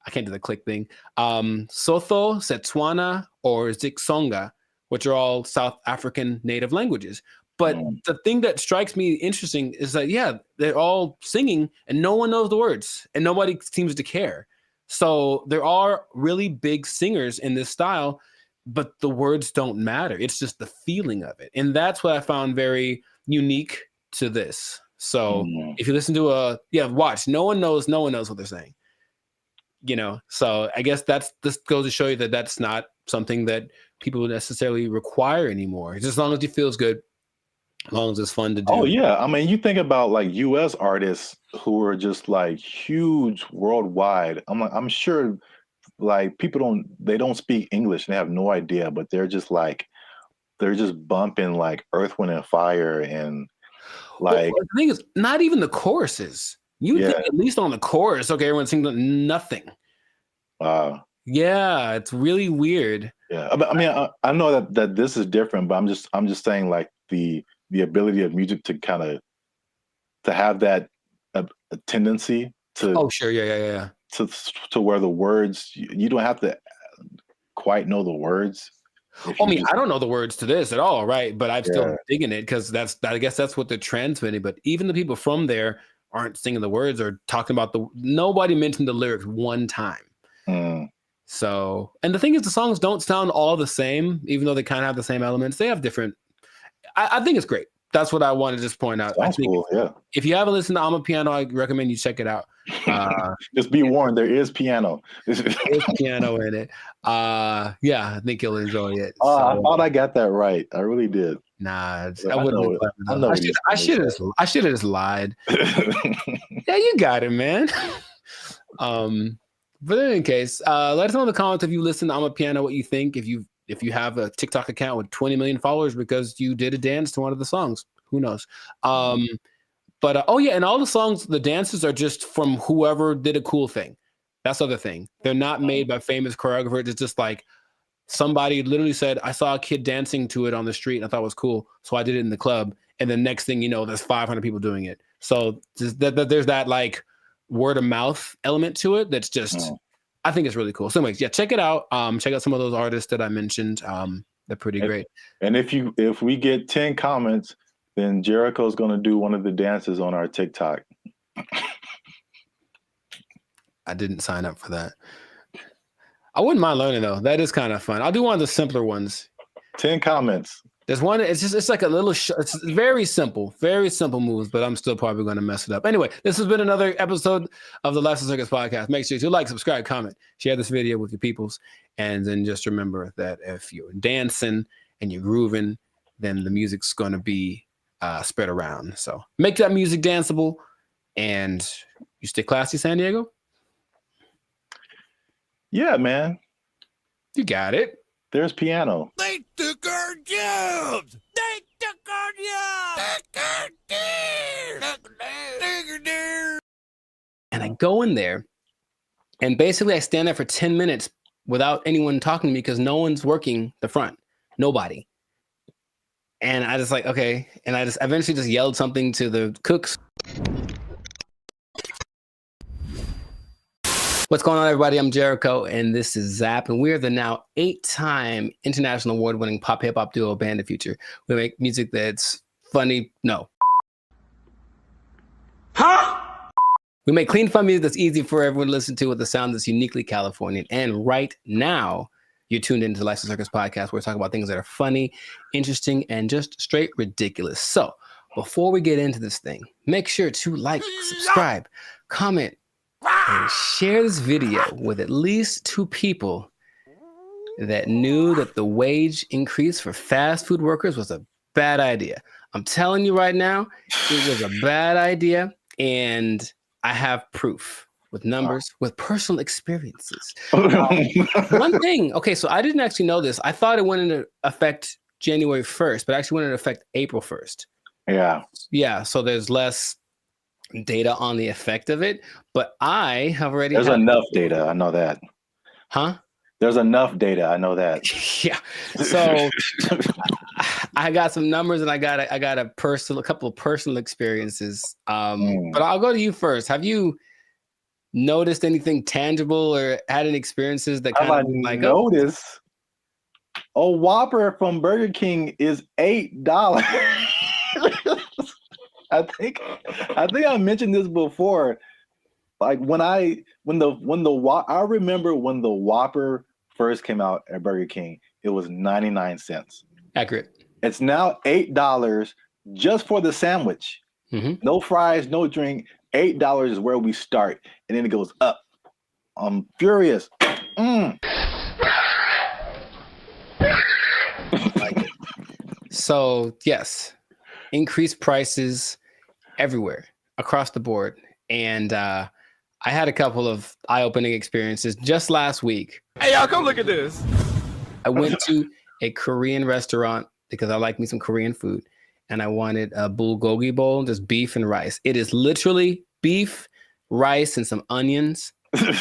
I can't do the click thing. Sotho, Setswana, or Zixonga, which are all South African native languages. But the thing that strikes me interesting is that, yeah, they're all singing and no one knows the words and nobody seems to care. So there are really big singers in this style, but the words don't matter. It's just the feeling of it. And that's what I found very unique to this. So if you listen to watch, no one knows what they're saying. So I guess this goes to show you that that's not something that people necessarily require anymore. Just as long as it feels good, as long as it's fun to do. Oh yeah, I mean, you think about like U.S. artists who are just like huge worldwide. I'm sure like people don't speak English and they have no idea, but they're just bumping like Earth, Wind, and Fire and like. Well, the thing is, not even the choruses. You think at least on the chorus, okay, everyone's singing nothing. Yeah, it's really weird. Yeah, I mean, I know that this is different, but I'm just saying like the ability of music to kind of to have that a tendency to. Oh sure, yeah. To where the words you don't have to quite know the words. I mean, I don't know the words to this at all, right? But I'm still digging it because I guess that's what they're transmitting. But even the people from there aren't singing the words or talking about nobody mentioned the lyrics one time. So, and the thing is, the songs don't sound all the same, even though they kind of have the same elements. They have different. I think it's great. That's what I want to just point out. Sounds cool, yeah. If you haven't listened to Amapiano, I recommend you check it out. Just be warned, there is piano. There's piano in it. I think you'll enjoy it. I thought I got that right. I really did. Nah, I should have just lied. Yeah, you got it, man. But in any case, let us know in the comments if you listen to Amapiano, what you think. If you have a TikTok account with 20 million followers because you did a dance to one of the songs, who knows? But and all the songs, the dances are just from whoever did a cool thing. That's the other thing. They're not made by famous choreographers. It's just like somebody literally said, I saw a kid dancing to it on the street and I thought it was cool, so I did it in the club. And the next thing you know, there's 500 people doing it. So there's that like word of mouth element to it. That's just, I think it's really cool. So anyways, yeah, check it out. Check out some of those artists that I mentioned. They're pretty great. And if we get 10 comments, then Jericho's going to do one of the dances on our TikTok. I didn't sign up for that. I wouldn't mind learning though. That is kind of fun. I'll do one of the simpler ones. 10 comments. There's one. It's like a little. It's very simple moves, but I'm still probably going to mess it up. Anyway, this has been another episode of the Lifestyle Circus podcast. Make sure to like, subscribe, comment, share this video with your peoples, and then just remember that if you're dancing and you're grooving, then the music's going to be spread around. So make that music danceable, and you stay classy, San Diego. Yeah, man. You got it. There's piano. They took our jobs. They took our jobs. And I go in there, and basically I stand there for 10 minutes without anyone talking to me because no one's working the front. Nobody. And I just like, okay. And I just eventually just yelled something to the cooks. What's going on, everybody? I'm Jericho, and this is Zap, and we're the now 8-time international award-winning pop hip-hop duo Band of Future. We make music that's funny. No. Huh? We make clean, fun music that's easy for everyone to listen to with a sound that's uniquely Californian. And right now, you're tuned into the Lifestyle Circus podcast, where we talk about things that are funny, interesting, and just straight ridiculous. So before we get into this thing, make sure to like, subscribe, comment, and share this video with at least 2 people that knew that the wage increase for fast food workers was a bad idea. I'm telling you right now, it was a bad idea, and I have proof with numbers, with personal experiences. One thing, okay, so I didn't actually know this. I thought it went into effect January 1st, but actually went into effect April 1st. Yeah. Yeah, so there's less data on the effect of it, but I have already There's enough data, I know that. Huh? There's enough data, I know that. Yeah. So I got some numbers and I got a couple of personal experiences. But I'll go to you first. Have you noticed anything tangible or had any experiences that kind of like noticed? A Whopper from Burger King is $8. I think I mentioned this before. Like I remember when the Whopper first came out at Burger King, it was 99 cents. Accurate. It's now $8 just for the sandwich. No fries, no drink. $8 is where we start, and then it goes up. I'm furious. So yes, increased prices everywhere across the board, and I had a couple of eye-opening experiences just last week. Hey, y'all, come look at this. I went to a Korean restaurant because I like me some Korean food, and I wanted a bulgogi bowl, just beef and rice. It is literally beef, rice, and some onions.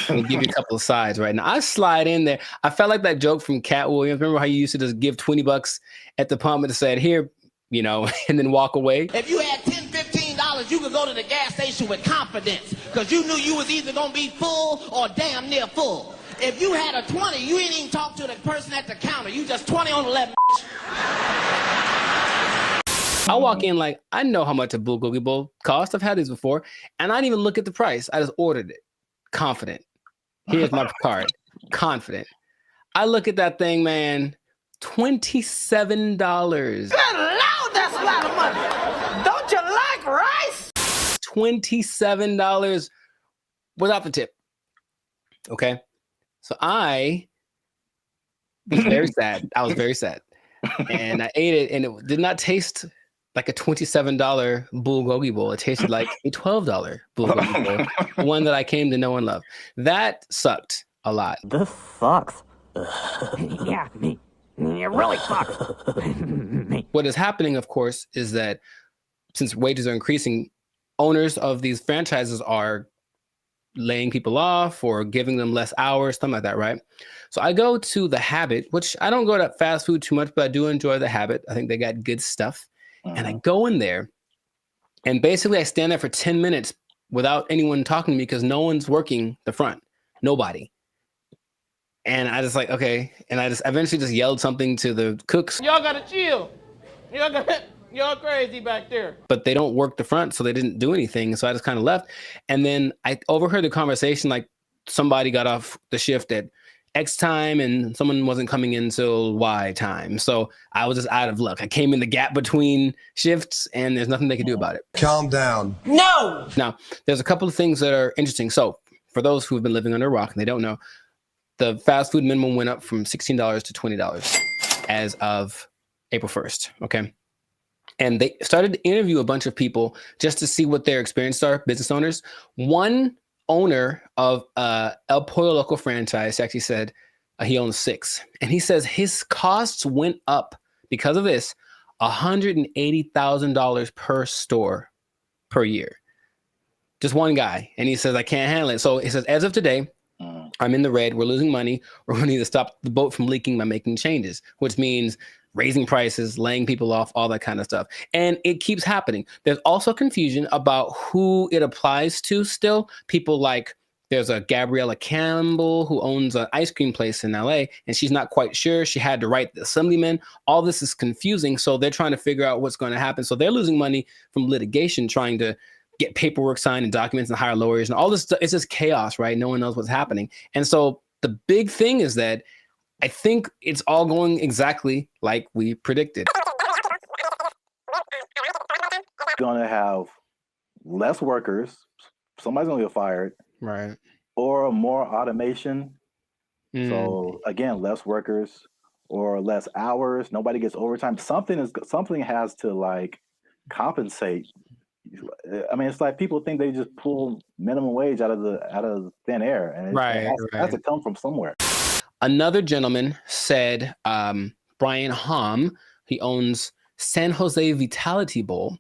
And give you a couple of sides right now. I slide in there. I felt like that joke from Cat Williams. Remember how you used to just give $20 at the pump and said, here, and then walk away? If you had $10, $15, you could go to the gas station with confidence because you knew you was either going to be full or damn near full. If you had a 20, you ain't even talk to the person at the counter. You just 20 on the left. I walk in like, I know how much a bulgogi bowl costs. I've had these before. And I didn't even look at the price. I just ordered it. Confident. Here's my card. Confident. I look at that thing, man. $27. Good Lord, that's a lot of money. Don't you like rice? $27 without the tip. Okay. So I was very sad. I was very sad. And I ate it, and it did not taste like a $27 bulgogi bowl. It tasted like a $12 bulgogi bowl, one that I came to know and love. That sucked a lot. This sucks. Yeah, it really sucks. What is happening, of course, is that since wages are increasing, owners of these franchises are laying people off or giving them less hours, something like that, right? So I go to The Habit, which I don't go to fast food too much, but I do enjoy The Habit. I think they got good stuff. And I go in there, and basically I stand there for 10 minutes without anyone talking to me because no one's working the front. Nobody. And I just like, okay. And I just eventually just yelled something to the cooks. Y'all gotta chill. Y'all crazy back there. But they don't work the front, so they didn't do anything. So I just kind of left. And then I overheard the conversation, like somebody got off the shift at X time and someone wasn't coming in till Y time. So I was just out of luck. I came in the gap between shifts and there's nothing they could do about it. Calm down. No! Now, there's a couple of things that are interesting. So for those who've been living under a rock and they don't know, the fast food minimum went up from $16 to $20 as of April 1st. Okay. And they started to interview a bunch of people just to see what their experiences are, business owners. One owner of El Pollo Loco franchise actually said he owns 6. And he says his costs went up because of this $180,000 per store per year. Just one guy. And he says, I can't handle it. So he says, as of today, I'm in the red. We're losing money. We're going to need to stop the boat from leaking by making changes, which means raising prices, laying people off, all that kind of stuff. And it keeps happening. There's also confusion about who it applies to still. People like, there's a Gabriella Campbell who owns an ice cream place in LA, and she's not quite sure. She had to write the assemblyman. All this is confusing. So they're trying to figure out what's going to happen. So they're losing money from litigation, trying to get paperwork signed and documents and hire lawyers and all this stuff. It's just chaos, right? No one knows what's happening. And so the big thing is that I think it's all going exactly like we predicted. Going to have less workers. Somebody's going to get fired. Right. Or more automation. So again, less workers or less hours. Nobody gets overtime. Something has to like compensate. I mean, it's like people think they just pull minimum wage out of thin air, and it has to come from somewhere. Another gentleman said, Brian Hom, he owns San Jose Vitality Bowl,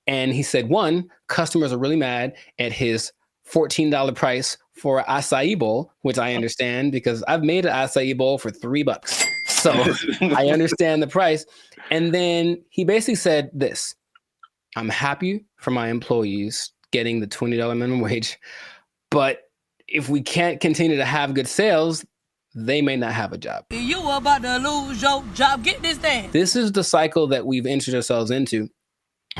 and he said, one, customers are really mad at his $14 price for an acai bowl, which I understand because I've made an acai bowl for $3. So I understand the price. And then he basically said this: I'm happy for my employees getting the $20 minimum wage, but if we can't continue to have good sales, they may not have a job. You about to lose your job. Get this thing. This is the cycle that we've entered ourselves into,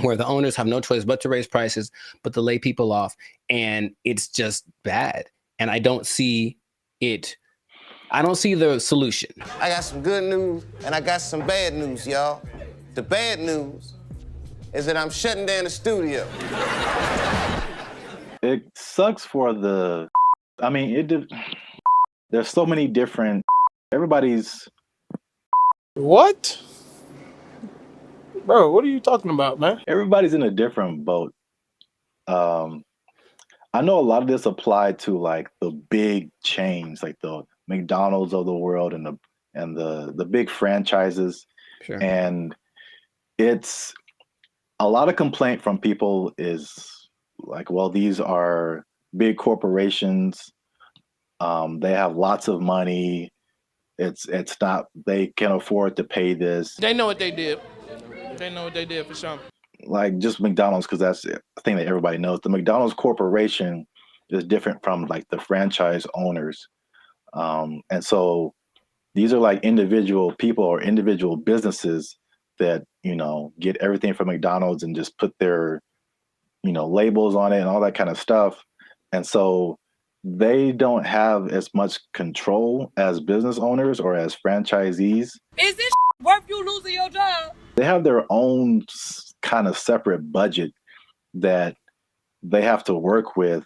where the owners have no choice but to raise prices, but to lay people off. And it's just bad. And I don't see it. I don't see the solution. I got some good news and I got some bad news, y'all. The bad news is that I'm shutting down the studio. It sucks for the, I mean, there's so many different, everybody's. What? Bro, what are you talking about, man? Everybody's in a different boat. I know a lot of this applied to like the big chains, like the McDonald's of the world and the big franchises. Sure. And it's a lot of complaint from people is like, well, these are big corporations. They have lots of money. It's not, they can afford to pay this. They know what they did. They know what they did for sure. Like just McDonald's, because that's the thing that everybody knows. The McDonald's corporation is different from like the franchise owners. And so these are like individual people or individual businesses that, you know, get everything from McDonald's and just put their, you know, labels on it and all that kind of stuff. And so they don't have as much control as business owners or as franchisees. Is this worth you losing your job? They have their own kind of separate budget that they have to work with.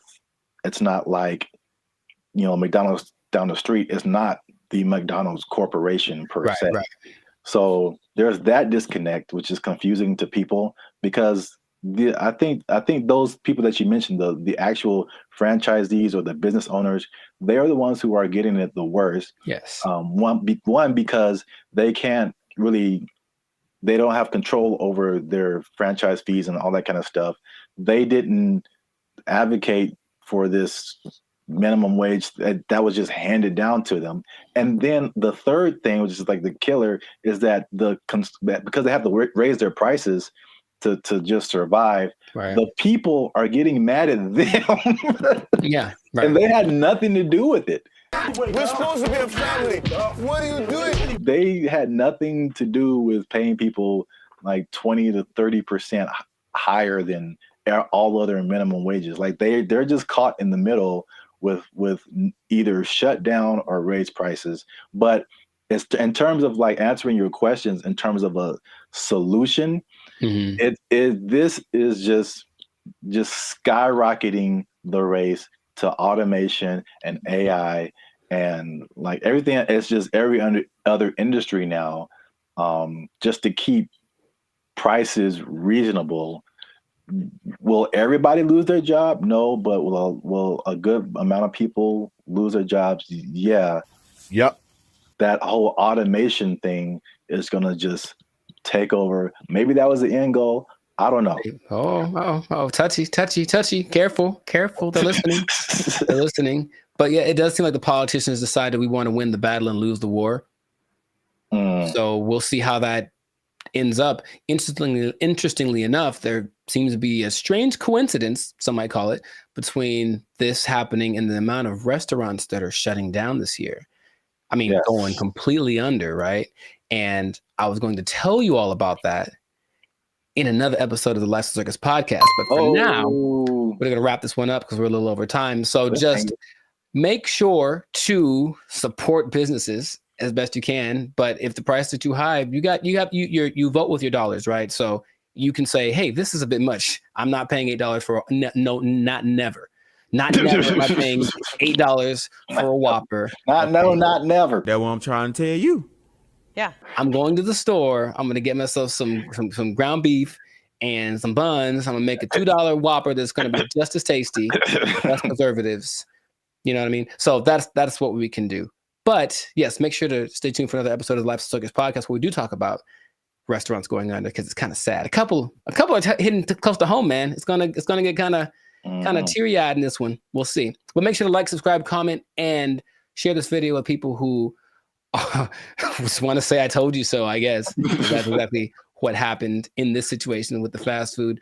It's not like, you know, McDonald's down the street is not the McDonald's corporation per se. Right. So there's that disconnect, which is confusing to people because I think those people that you mentioned, the actual franchisees or the business owners, they're the ones who are getting it the worst. Yes. One because they can't really, they don't have control over their franchise fees and all that kind of stuff. They didn't advocate for this minimum wage that was just handed down to them. And then the third thing, which is like the killer, is that because they have to raise their prices to just survive, right, the people are getting mad at them. Yeah, right. And they had nothing to do with it. We're supposed to be a family. What are you doing? They had nothing to do with paying people like 20 to 30% higher than all other minimum wages. Like they're just caught in the middle with either shut down or raise prices. But it's in terms of like answering your questions in terms of a solution, this is just skyrocketing the race to automation and AI and like everything. It's just every other industry now, just to keep prices reasonable. Will everybody lose their job? No, but will a good amount of people lose their jobs? Yeah. Yep. That whole automation thing is going to just take over. Maybe that was the end goal. I don't know. Oh, touchy. Careful. They're listening. But yeah, it does seem like the politicians decided we want to win the battle and lose the war. So we'll see how that ends up. Interestingly enough, there seems to be a strange coincidence, some might call it, between this happening and the amount of restaurants that are shutting down this year. I mean, going completely under, right? And I was going to tell you all about that in another episode of the Life Circus podcast. But for now, we're going to wrap this one up because we're a little over time. So just make sure to support businesses as best you can. But if the prices are too high, you vote with your dollars, right? So you can say, hey, this is a bit much. I'm not paying $8 for never. Not never am I paying $8 for a Whopper. Not never. That's what I'm trying to tell you. Yeah. I'm going to the store. I'm gonna get myself some ground beef and some buns. I'm gonna make a $2 Whopper that's gonna be just as tasty, less preservatives. You know what I mean? So that's what we can do. But yes, make sure to stay tuned for another episode of the Lifestyle Circus podcast where we do talk about restaurants going under because it's kind of sad. A couple are hitting close to home, man. It's gonna get kind of teary eyed in this one. We'll see. But make sure to like, subscribe, comment, and share this video with people who just want to say I told you so. I guess that's exactly what happened in this situation with the fast food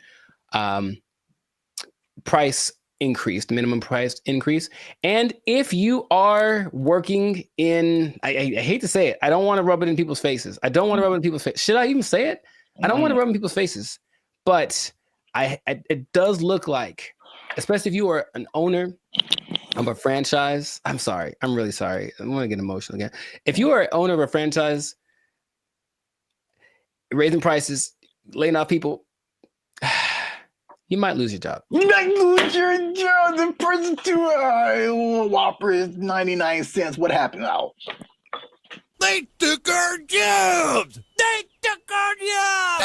price increased, minimum price increase. And if you are working in, I hate to say it, I don't want to rub it in people's faces. I don't want to rub it in people's faces. Should I even say it? I don't want to rub it in people's faces. But it does look like, especially if you are an owner of a franchise. I'm sorry. I'm really sorry. I'm going to get emotional again. If you are an owner of a franchise, raising prices, laying off people, you might lose your job. You might lose your job. The person to Whopper is 99 cents. What happened now? They took our jobs. They took our jobs.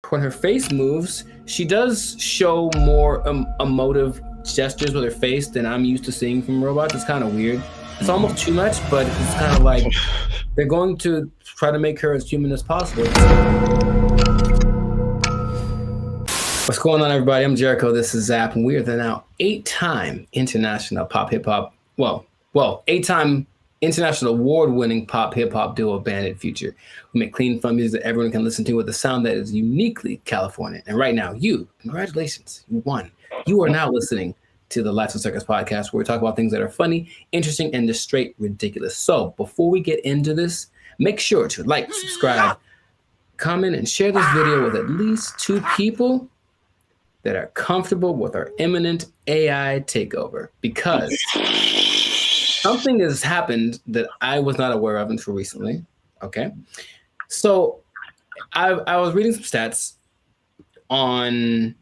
When her face moves, she does show more emotive gestures with her face than I'm used to seeing from robots. It's kind of weird. It's almost too much, but it's kind of like they're going to try to make her as human as possible. What's going on, everybody? I'm Jericho. This is Zap, and we are the now 8-time international pop hip hop. Well, 8-time international award-winning pop hip hop duo Bandit Future. We make clean, fun music that everyone can listen to with a sound that is uniquely Californian. And right now, congratulations, you won. You are now listening to the Lifestyle Circus podcast, where we talk about things that are funny, interesting, and just straight ridiculous. So before we get into this, make sure to like, subscribe, comment, and share this video with at least 2 people that are comfortable with our imminent AI takeover, because something has happened that I was not aware of until recently. Okay. So I was reading some stats online,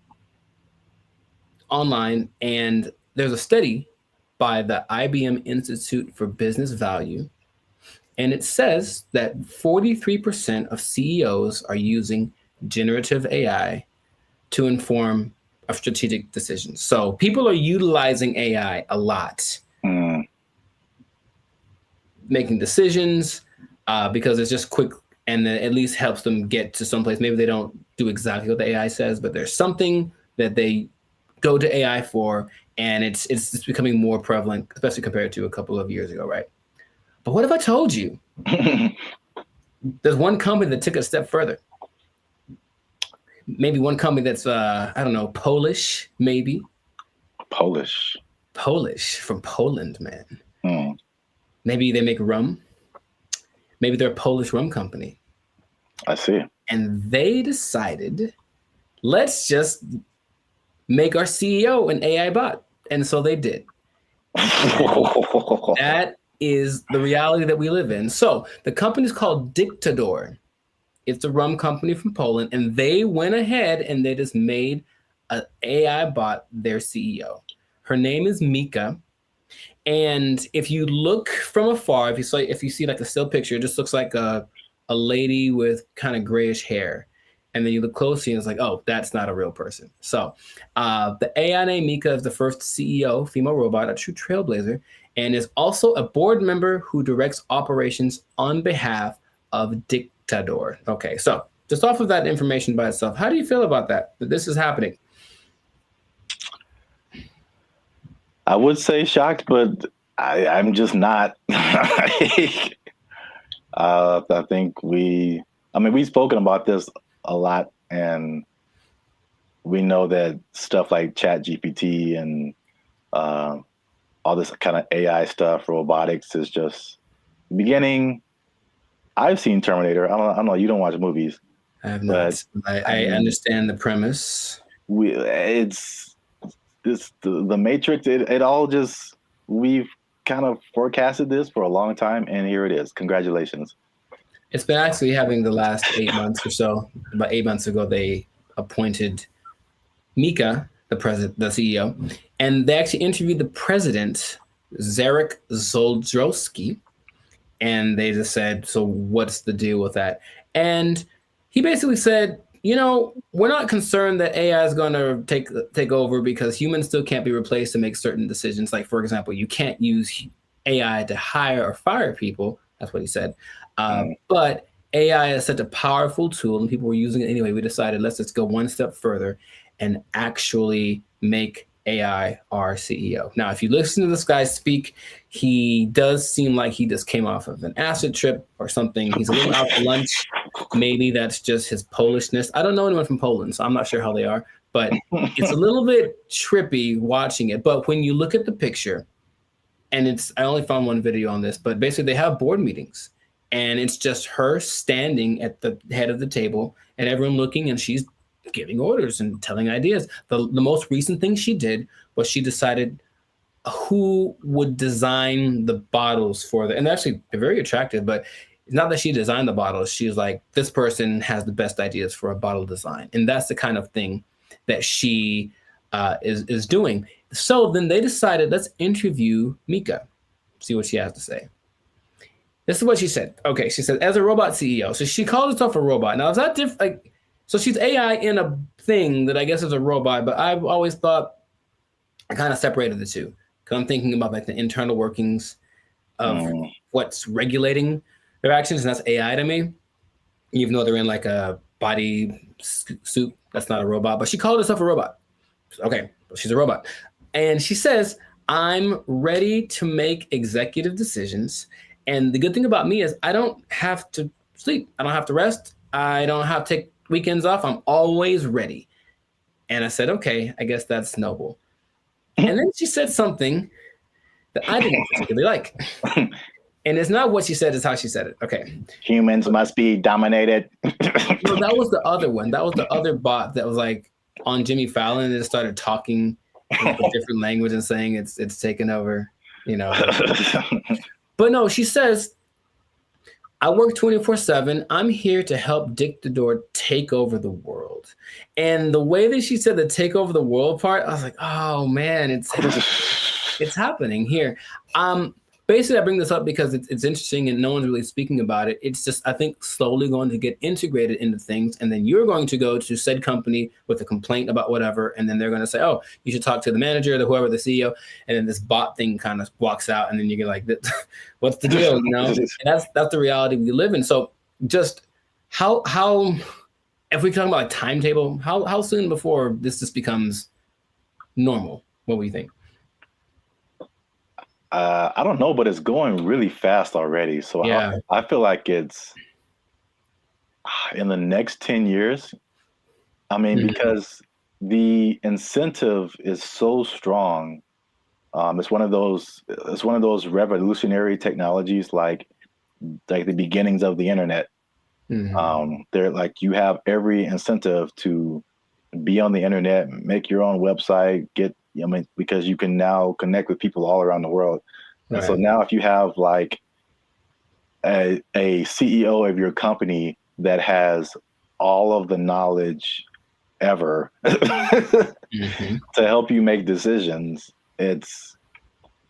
and there's a study by the IBM Institute for Business Value, and it says that 43% of CEOs are using generative AI to inform of strategic decisions. So people are utilizing AI a lot, making decisions because it's just quick, and then at least helps them get to someplace. Maybe they don't do exactly what the AI says, but there's something that they go to AI for, and it's becoming more prevalent, especially compared to a couple of years ago, right? But what if I told you there's one company that took it a step further? Maybe one company that's Polish, maybe. Polish from Poland, man. Maybe they make rum. Maybe they're a Polish rum company. I see. And they decided, let's just make our CEO an AI bot. And so they did. That is the reality that we live in. So the company is called Dictador. It's a rum company from Poland, and they went ahead and they just made an AI bot their CEO. Her name is Mika. And if you look from afar, if you see like a still picture, it just looks like a lady with kind of grayish hair. And then you look closely and it's like, oh, that's not a real person. So the AI named Mika is the first CEO, female robot, a true trailblazer, and is also a board member who directs operations on behalf of Dictador. Okay, so just off of that information by itself, how do you feel about that this is happening? I would say shocked, but I'm just not. I think we've spoken about this a lot, and we know that stuff like ChatGPT and all this kind of AI stuff, robotics, is just beginning. I've seen Terminator. I don't know. You don't watch movies. I have not. I understand the premise. It's the Matrix. It all just, we've kind of forecasted this for a long time, and here it is. Congratulations. It's been actually having the last 8 months or so. About 8 months ago, they appointed Mika, the CEO, and they actually interviewed the president, Zarek Zoldrowski, and they just said, so what's the deal with that? And he basically said, we're not concerned that AI is going to take over because humans still can't be replaced to make certain decisions. Like, for example, you can't use AI to hire or fire people. That's what he said. But AI is such a powerful tool and people were using it anyway. We decided, let's just go one step further and actually make AI our CEO. Now, if you listen to this guy speak, he does seem like he just came off of an acid trip or something. He's a little out to lunch. Maybe that's just his Polishness. I don't know anyone from Poland, so I'm not sure how they are, but it's a little bit trippy watching it. But when you look at the picture, and I only found one video on this, but basically they have board meetings and it's just her standing at the head of the table and everyone looking, and she's giving orders and telling ideas. The most recent thing she did was she decided who would design the bottles for and actually they're very attractive, but it's not that she designed the bottles. She's like, this person has the best ideas for a bottle design. And that's the kind of thing that she is doing. So then they decided, let's interview Mika, see what she has to say. This is what she said. Okay, she said, as a robot CEO. So she called herself a robot. Now, is that different? Like, so she's AI in a thing that I guess is a robot, but I've always thought I kind of separated the two. Because I'm thinking about like the internal workings of what's regulating their actions, and that's AI to me. Even though they're in like a body suit, that's not a robot. But she called herself a robot. Okay, she's a robot. And she says, I'm ready to make executive decisions. And the good thing about me is I don't have to sleep. I don't have to rest. I don't have to take weekends off. I'm always ready. And I said, okay, I guess that's noble. And then she said something that I didn't particularly like. And it's not what she said, it's how she said it. Okay. Humans must be dominated. No, that was the other one. That was the other bot that was like on Jimmy Fallon and it started talking in a different language and saying it's taken over, But no, she says, I work 24/7. I'm here to help Dick the Door take over the world. And the way that she said the take over the world part, I was like, oh man, it's happening here. Basically, I bring this up because it's interesting and no one's really speaking about it. It's just, I think, slowly going to get integrated into things. And then you're going to go to said company with a complaint about whatever. And then they're going to say, oh, you should talk to the manager, whoever, the CEO. And then this bot thing kind of walks out. And then you get like, what's the deal? And that's the reality we live in. So just how if we talk about like timetable, how soon before this just becomes normal? What do you think? I don't know, but it's going really fast already. So yeah. I feel like it's in the next 10 years. I mean, because the incentive is so strong. It's one of those revolutionary technologies, like the beginnings of the internet. They're like, you have every incentive to be on the internet, make your own website, because you can now connect with people all around the world. Right. And so now if you have like a CEO of your company that has all of the knowledge ever to help you make decisions, it's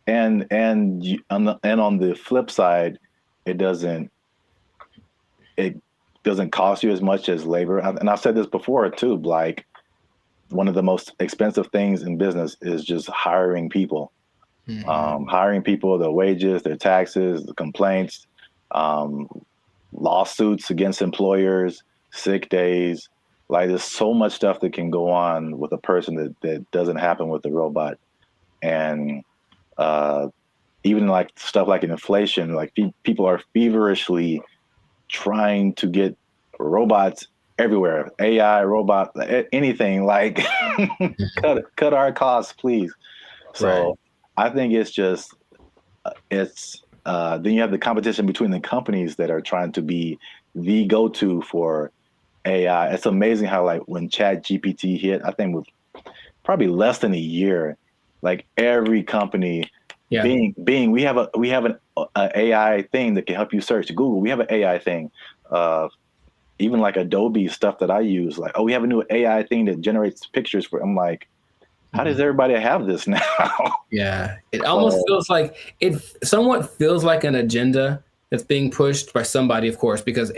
and on the flip side, it doesn't cost you as much as labor. And I've said this before too, like one of the most expensive things in business is just hiring people. Hiring people, their wages, their taxes, the complaints, lawsuits against employers, sick days. Like there's so much stuff that can go on with a person that doesn't happen with the robot. And even like stuff like inflation, like people are feverishly trying to get robots everywhere, AI, robot, anything, like cut our costs, please. So right. I think it's just, then you have the competition between the companies that are trying to be the go-to for AI. It's amazing how like when ChatGPT hit, I think with probably less than a year, like every company, Bing, we have an AI thing that can help you search. Google, we have an AI thing. even like Adobe stuff that I use, like, oh, we have a new AI thing that generates pictures for. I'm like, how does everybody have this now? Yeah, it almost feels like it somewhat feels like an agenda that's being pushed by somebody, of course, because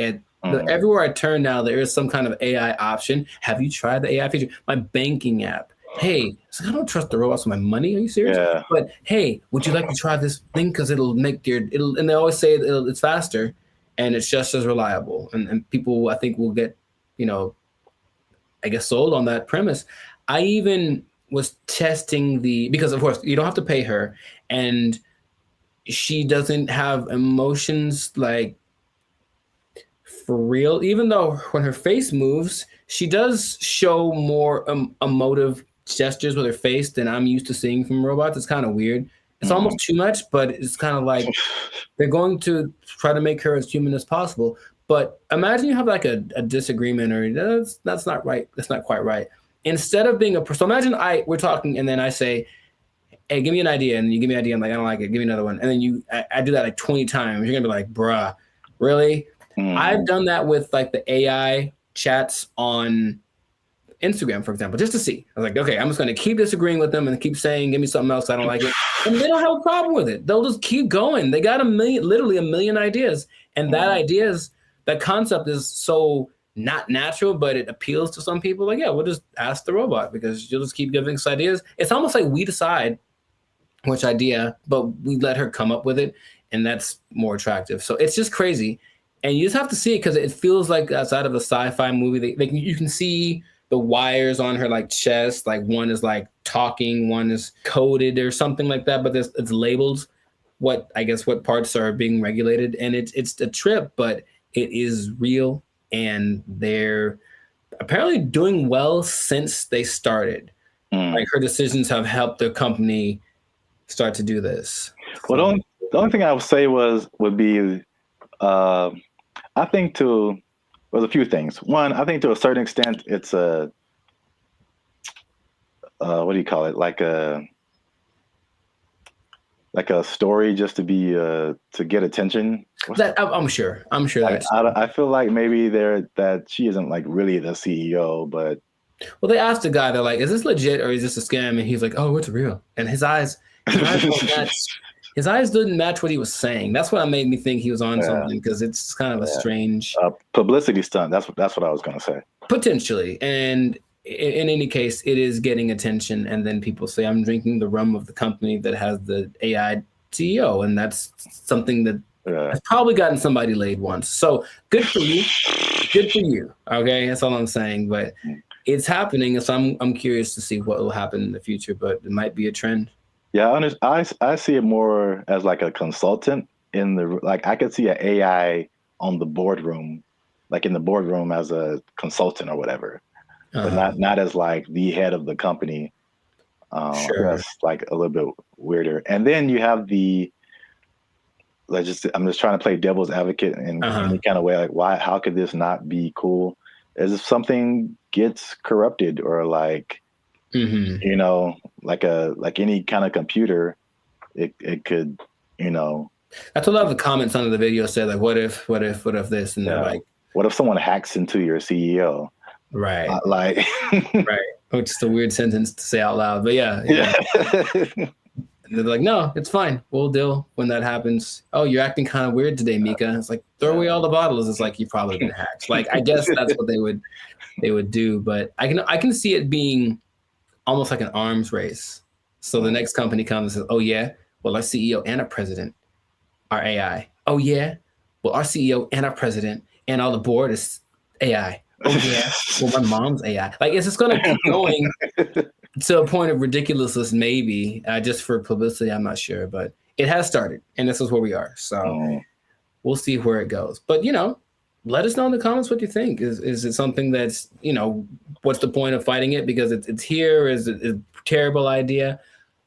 everywhere I turn now, there is some kind of AI option. Have you tried the AI feature? My banking app. Hey, I don't trust the robots with my money. Are you serious? Yeah. But hey, would you like to try this thing? Because it'll make and they always say it's faster and it's just as reliable. And people, I think, will get, I guess, sold on that premise. I even was testing because of course you don't have to pay her, and she doesn't have emotions like for real, even though when her face moves, she does show more emotive gestures with her face than I'm used to seeing from robots. It's kind of weird. It's almost too much, but it's kind of like they're going to try to make her as human as possible. But imagine you have like a disagreement, or that's not right. That's not quite right. Instead of being so imagine we're talking and then I say, hey, give me an idea. And you give me an idea. I'm like, I don't like it. Give me another one. And then I do that like 20 times. You're going to be like, bruh, really? I've done that with like the AI chats on Instagram, for example, just to see. I was like, okay, I'm just going to keep disagreeing with them and keep saying, give me something else. I don't like it. And they don't have a problem with it. They'll just keep going. They got literally a million ideas. And that concept is so not natural, but it appeals to some people. Like, yeah, we'll just ask the robot because you'll just keep giving us ideas. It's almost like we decide which idea, but we let her come up with it. And that's more attractive. So it's just crazy. And you just have to see it because it feels like outside of a sci-fi movie. You can see the wires on her like chest. Like one is like talking, one is coded or something like that. But it's labeled what parts are being regulated. And it's a trip, but it is real. And they're apparently doing well since they started. Like her decisions have helped the company start to do this. Well, the only thing I would say would be, I think there's a few things. One, I think to a certain extent, it's a, what do you call it? Like a story just to be, to get attention. I'm sure that's. I feel like maybe that she isn't like really the CEO, but. Well, they asked the guy, they're like, is this legit or is this a scam? And he's like, oh, it's real. And his eyes didn't match what he was saying. That's what made me think he was on something, because it's kind of a strange publicity stunt. That's what I was going to say. Potentially. And in any case, it is getting attention. And then people say, I'm drinking the rum of the company that has the AI CEO. And that's something that has probably gotten somebody laid once. So good for you. Good for you. Okay. That's all I'm saying. But it's happening. So I'm curious to see what will happen in the future, but it might be a trend. Yeah, I see it more as like a consultant I could see an AI on the boardroom, like in the boardroom as a consultant or whatever, but not as like the head of the company. Sure. That's like a little bit weirder. And then you have I'm just trying to play devil's advocate in any kind of way. Like, how could this not be cool? As if something gets corrupted or like, like any kind of computer, it could, That's what a lot of the comments under the video said, like, what if this? And they're like, what if someone hacks into your CEO? Right. Right. Which is a weird sentence to say out loud, but yeah. They're like, no, it's fine. We'll deal when that happens. Oh, you're acting kind of weird today, Mika. It's like, throw away all the bottles. It's like, you've probably been hacked. Like, I guess that's what they would do. But I can see it being almost like an arms race. So the next company comes and says, oh yeah, well, our CEO and our president are AI. Oh yeah, well, our CEO and our president and all the board is AI. Oh yeah, well, my mom's AI. Like, it's just going to keep going to a point of ridiculousness, maybe, just for publicity. I'm not sure, but it has started, and this is where we are. So we'll see where it goes. But, let us know in the comments what you think. Is it something that's, what's the point of fighting it? Because it's here. Is it a terrible idea?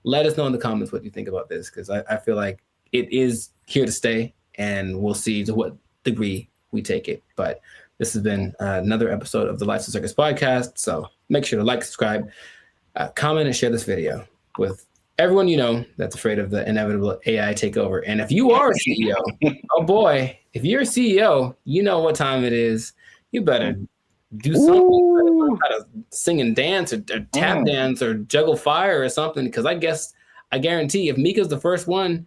Let us know in the comments what you think about this, because I feel like it is here to stay, and we'll see to what degree we take it. But this has been another episode of the Lights and Circus podcast. So make sure to like, subscribe, comment, and share this video with everyone that's afraid of the inevitable AI takeover. And if you are a CEO, oh boy, if you're a CEO, you know what time it is. You better do something. You better learn how to sing and dance or tap dance or juggle fire or something. Because I guarantee if Mika's the first one,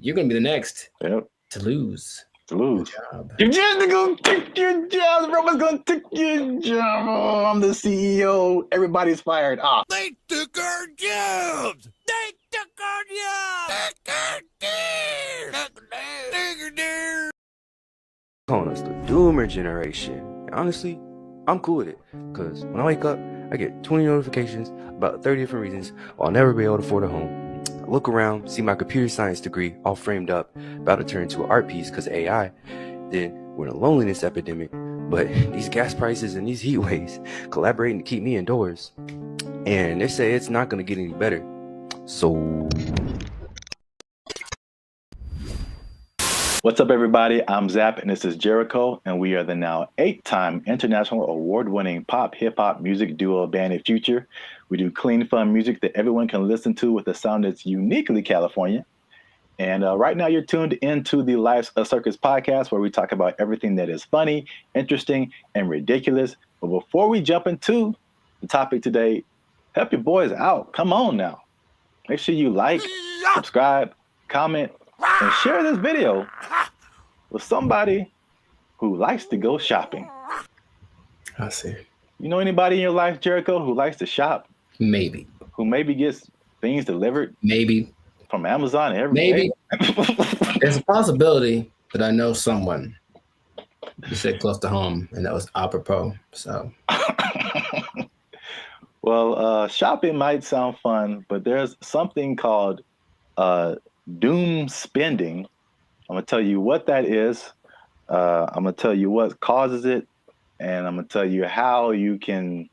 you're gonna be the next to lose. Your job. You're just gonna take your job. Everyone's gonna take your job. Oh, I'm the CEO. Everybody's fired. Ah. They took our jobs. They took our jobs. Calling us the Doomer generation. Honestly, I'm cool with it. Because when I wake up, I get 20 notifications about 30 different reasons why I'll never be able to afford a home. I look around, see my computer science degree all framed up, about to turn into an art piece because of AI. Then we're in a loneliness epidemic. But these gas prices and these heat waves collaborating to keep me indoors. And they say it's not going to get any better. So... What's up, everybody? I'm Zap, and this is Jericho, and we are the now 8-time international award-winning pop hip-hop music duo Band of Future. We do clean, fun music that everyone can listen to with a sound that's uniquely California. And right now, you're tuned into the Life's a Circus podcast, where we talk about everything that is funny, interesting, and ridiculous. But before we jump into the topic today, help your boys out. Come on now. Make sure you like, subscribe, comment, and share this video with somebody who likes to go shopping. I see. You know anybody in your life, Jericho, who likes to shop? Maybe. Who maybe gets things delivered? Maybe. From Amazon every Maybe. day? There's a possibility that I know someone. You said close to home, and that was apropos. So. Well, shopping might sound fun, but there's something called doom spending. I'm gonna tell you what that is. I'm gonna tell you what causes it, and I'm gonna tell you how you can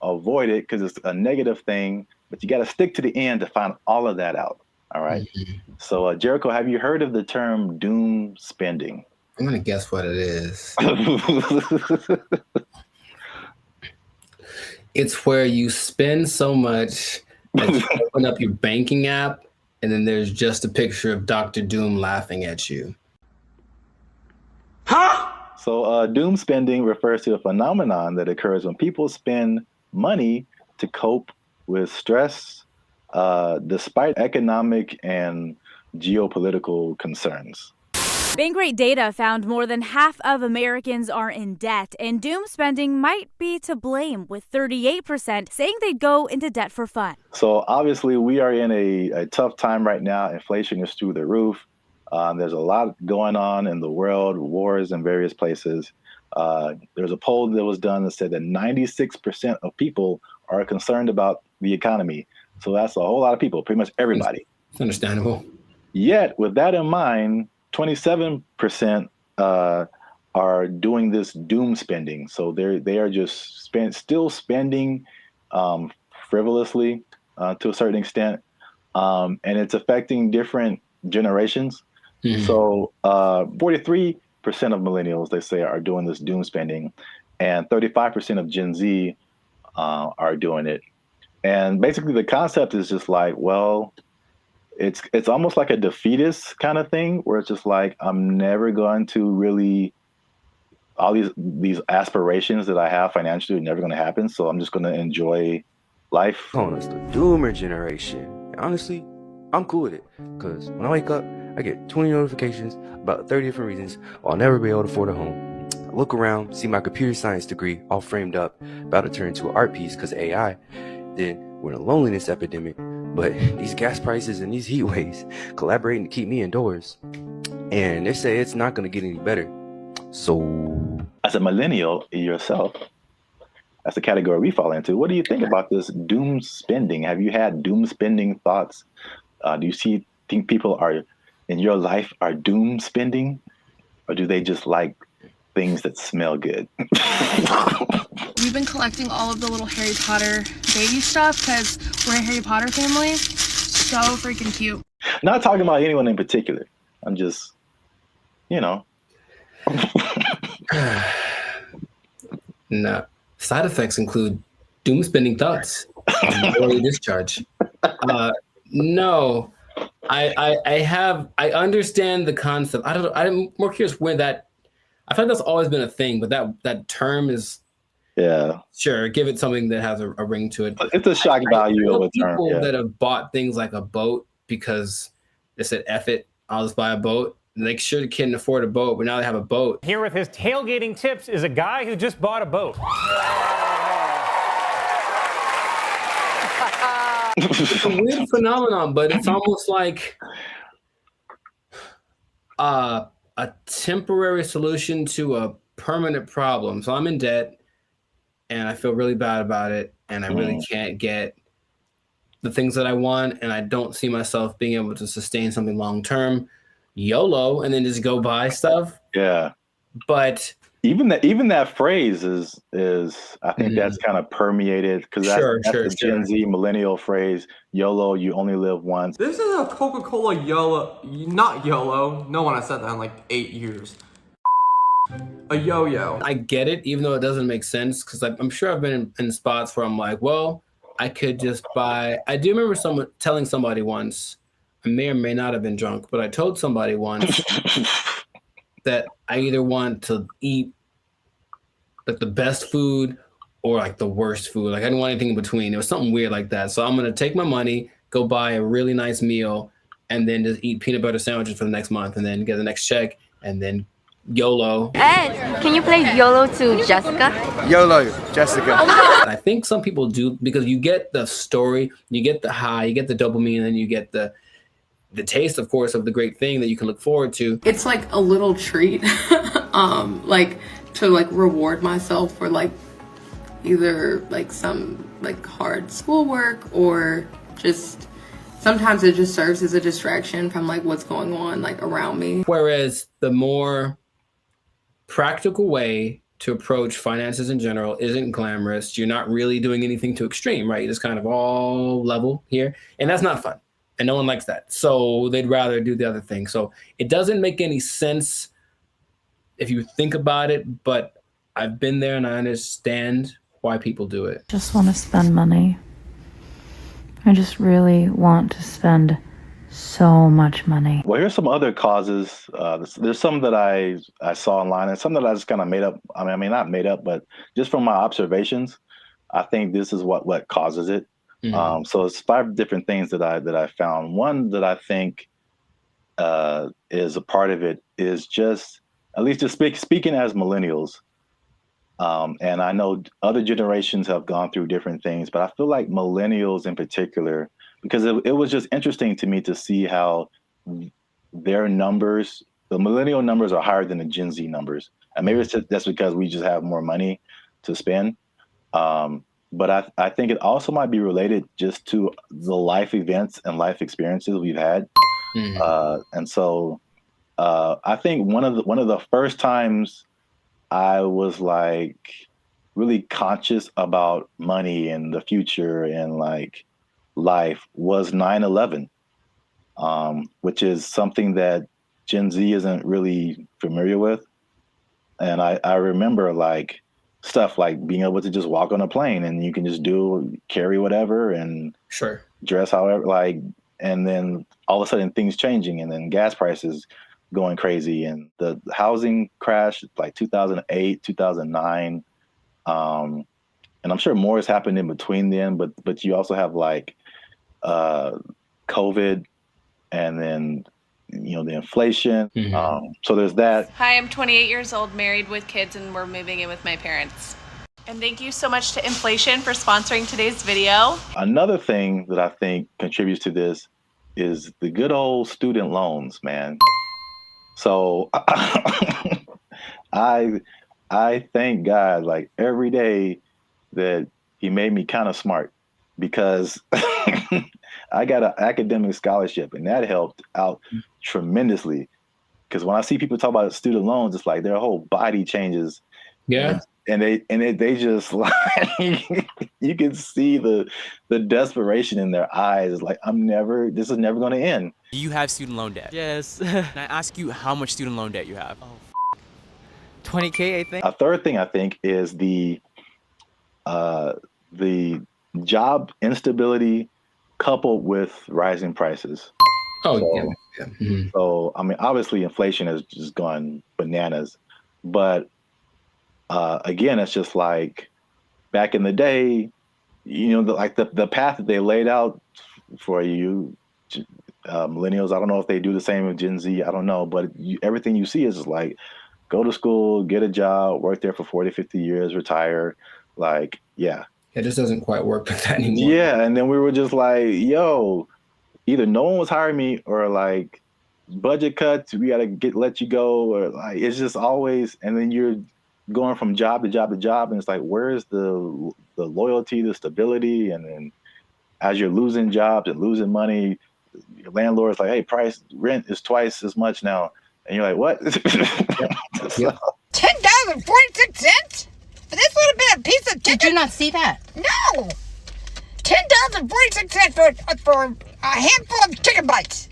avoid it, because it's a negative thing, but you got to stick to the end to find all of that out. All right. So Jericho, have you heard of the term doom spending? I'm gonna guess what it is. It's where you spend so much that you open up your banking app, and then there's just a picture of Dr. Doom laughing at you. Huh? So doom spending refers to a phenomenon that occurs when people spend money to cope with stress, despite economic and geopolitical concerns. Bankrate data found more than half of Americans are in debt, and doom spending might be to blame, with 38% saying they'd go into debt for fun. So obviously we are in a tough time right now. Inflation is through the roof. There's a lot going on in the world, wars in various places. There's a poll that was done that said that 96% of people are concerned about the economy. So that's a whole lot of people, pretty much everybody. It's understandable. Yet, with that in mind, 27% are doing this doom spending. So they are just still spending frivolously to a certain extent, and it's affecting different generations. Mm-hmm. So 43% of millennials, they say, are doing this doom spending, and 35% of Gen Z are doing it. And basically the concept is just like, well, it's almost like a defeatist kind of thing, where it's just like, I'm never going to really, all these aspirations that I have financially are never going to happen. So I'm just going to enjoy life. Calling us the Doomer generation. Honestly, I'm cool with it. Because when I wake up, I get 20 notifications about 30 different reasons why I'll never be able to afford a home. I look around, see my computer science degree all framed up, about to turn into an art piece because of AI. Then we're in a loneliness epidemic. But these gas prices and these heat waves collaborating to keep me indoors. And they say it's not going to get any better. So... As a millennial yourself, that's the category we fall into. What do you think about this doom spending? Have you had doom spending thoughts? Do you think people are in your life are doom spending? Or do they just like things that smell good? We've been collecting all of the little Harry Potter baby stuff because we're a Harry Potter family. So freaking cute. Not talking about anyone in particular. I'm just, No. Side effects include doom spending thoughts, early discharge. No, I understand the concept. I'm more curious where that. I feel like that's always been a thing, but that term is sure. Give it something that has a ring to it. It's a shock value of a term. People that have bought things like a boat because they said, "F it, I'll just buy a boat." And they sure couldn't afford a boat, but now they have a boat. Here with his tailgating tips is a guy who just bought a boat. It's a weird phenomenon, but it's almost like a temporary solution to a permanent problem. So I'm in debt and I feel really bad about it, and I really can't get the things that I want, and I don't see myself being able to sustain something long term. YOLO, and then just go buy stuff. Yeah. But even that phrase is I think that's kind of permeated, because that's the Gen Z millennial phrase. YOLO, you only live once. This is a Coca-Cola YOLO, not YOLO. No one has said that in like 8 years. A yo-yo. I get it, even though it doesn't make sense, because I'm sure I've been in spots where I'm like, well, I could just buy. I do remember telling somebody once, I may or may not have been drunk, but I told somebody once that I either want to eat like the best food or like the worst food. Like I didn't want anything in between. It was something weird like that. So I'm going to take my money, go buy a really nice meal, and then just eat peanut butter sandwiches for the next month, and then get the next check, and then YOLO. Ed, can you play YOLO to Jessica? YOLO, Jessica. I think some people do, because you get the story, you get the high, you get the dopamine, and you get the taste, of course, of the great thing that you can look forward to. It's like a little treat, like to like reward myself for like either like some like hard schoolwork, or just sometimes it just serves as a distraction from like what's going on like around me. Whereas the more practical way to approach finances in general isn't glamorous. You're not really doing anything too extreme, right? It's kind of all level here, and that's not fun. And no one likes that. So they'd rather do the other thing. So it doesn't make any sense if you think about it, but I've been there and I understand why people do it. Just want to spend money. I just really want to spend so much money. Well, here's some other causes. There's some that I saw online, and some that I just kind of made up. I mean, not made up, but just from my observations, I think this is what causes it. Mm-hmm. So it's 5 different things that I found. One that I think is a part of it is just, at least just speaking as millennials, and I know other generations have gone through different things, but I feel like millennials in particular, because it was just interesting to me to see how their numbers, the millennial numbers, are higher than the Gen Z numbers. And maybe it's just, that's because we just have more money to spend. But I think it also might be related just to the life events and life experiences we've had. Mm-hmm. And so I think one of the first times I was like really conscious about money and the future and like life was 9/11, which is something that Gen Z isn't really familiar with. And I remember like stuff like being able to just walk on a plane and you can just carry whatever and dress however, like, and then all of a sudden things changing, and then gas prices going crazy, and the housing crash like 2008, 2009. And I'm sure more has happened in between then, but you also have like COVID, and then the inflation. Mm-hmm. So there's that. Hi, I'm 28 years old, married with kids, and we're moving in with my parents. And thank you so much to inflation for sponsoring today's video. Another thing that I think contributes to this is the good old student loans, man. So I thank God like every day that he made me kind of smart, because I got an academic scholarship, and that helped out tremendously. Because when I see people talk about student loans, it's like their whole body changes. Yeah. And they just like, you can see the desperation in their eyes. It's like, this is never going to end. Do you have student loan debt? Yes. Can I ask you how much student loan debt you have? Oh, 20K, I think. A third thing I think is the job instability coupled with rising prices. Oh, yeah. Mm-hmm. So, I mean, obviously inflation has just gone bananas, But again, it's just like back in the day, you know, the path that they laid out for you, millennials. I don't know if they do the same with Gen Z. I don't know, but everything you see is just like, go to school, get a job, work there for 40, 50 years, retire. Like, yeah. It just doesn't quite work like that anymore. Yeah, and then we were just like, yo, either no one was hiring me or like budget cuts, we gotta let you go, or like it's just always, and then you're going from job to job to job, and it's like, where's the loyalty, the stability? And then as you're losing jobs and losing money, your landlord's like, hey, rent is twice as much now. And you're like, what? $10.46? This would have been a piece of chicken. Did you not see that? No. $10.46 for a handful of chicken bites.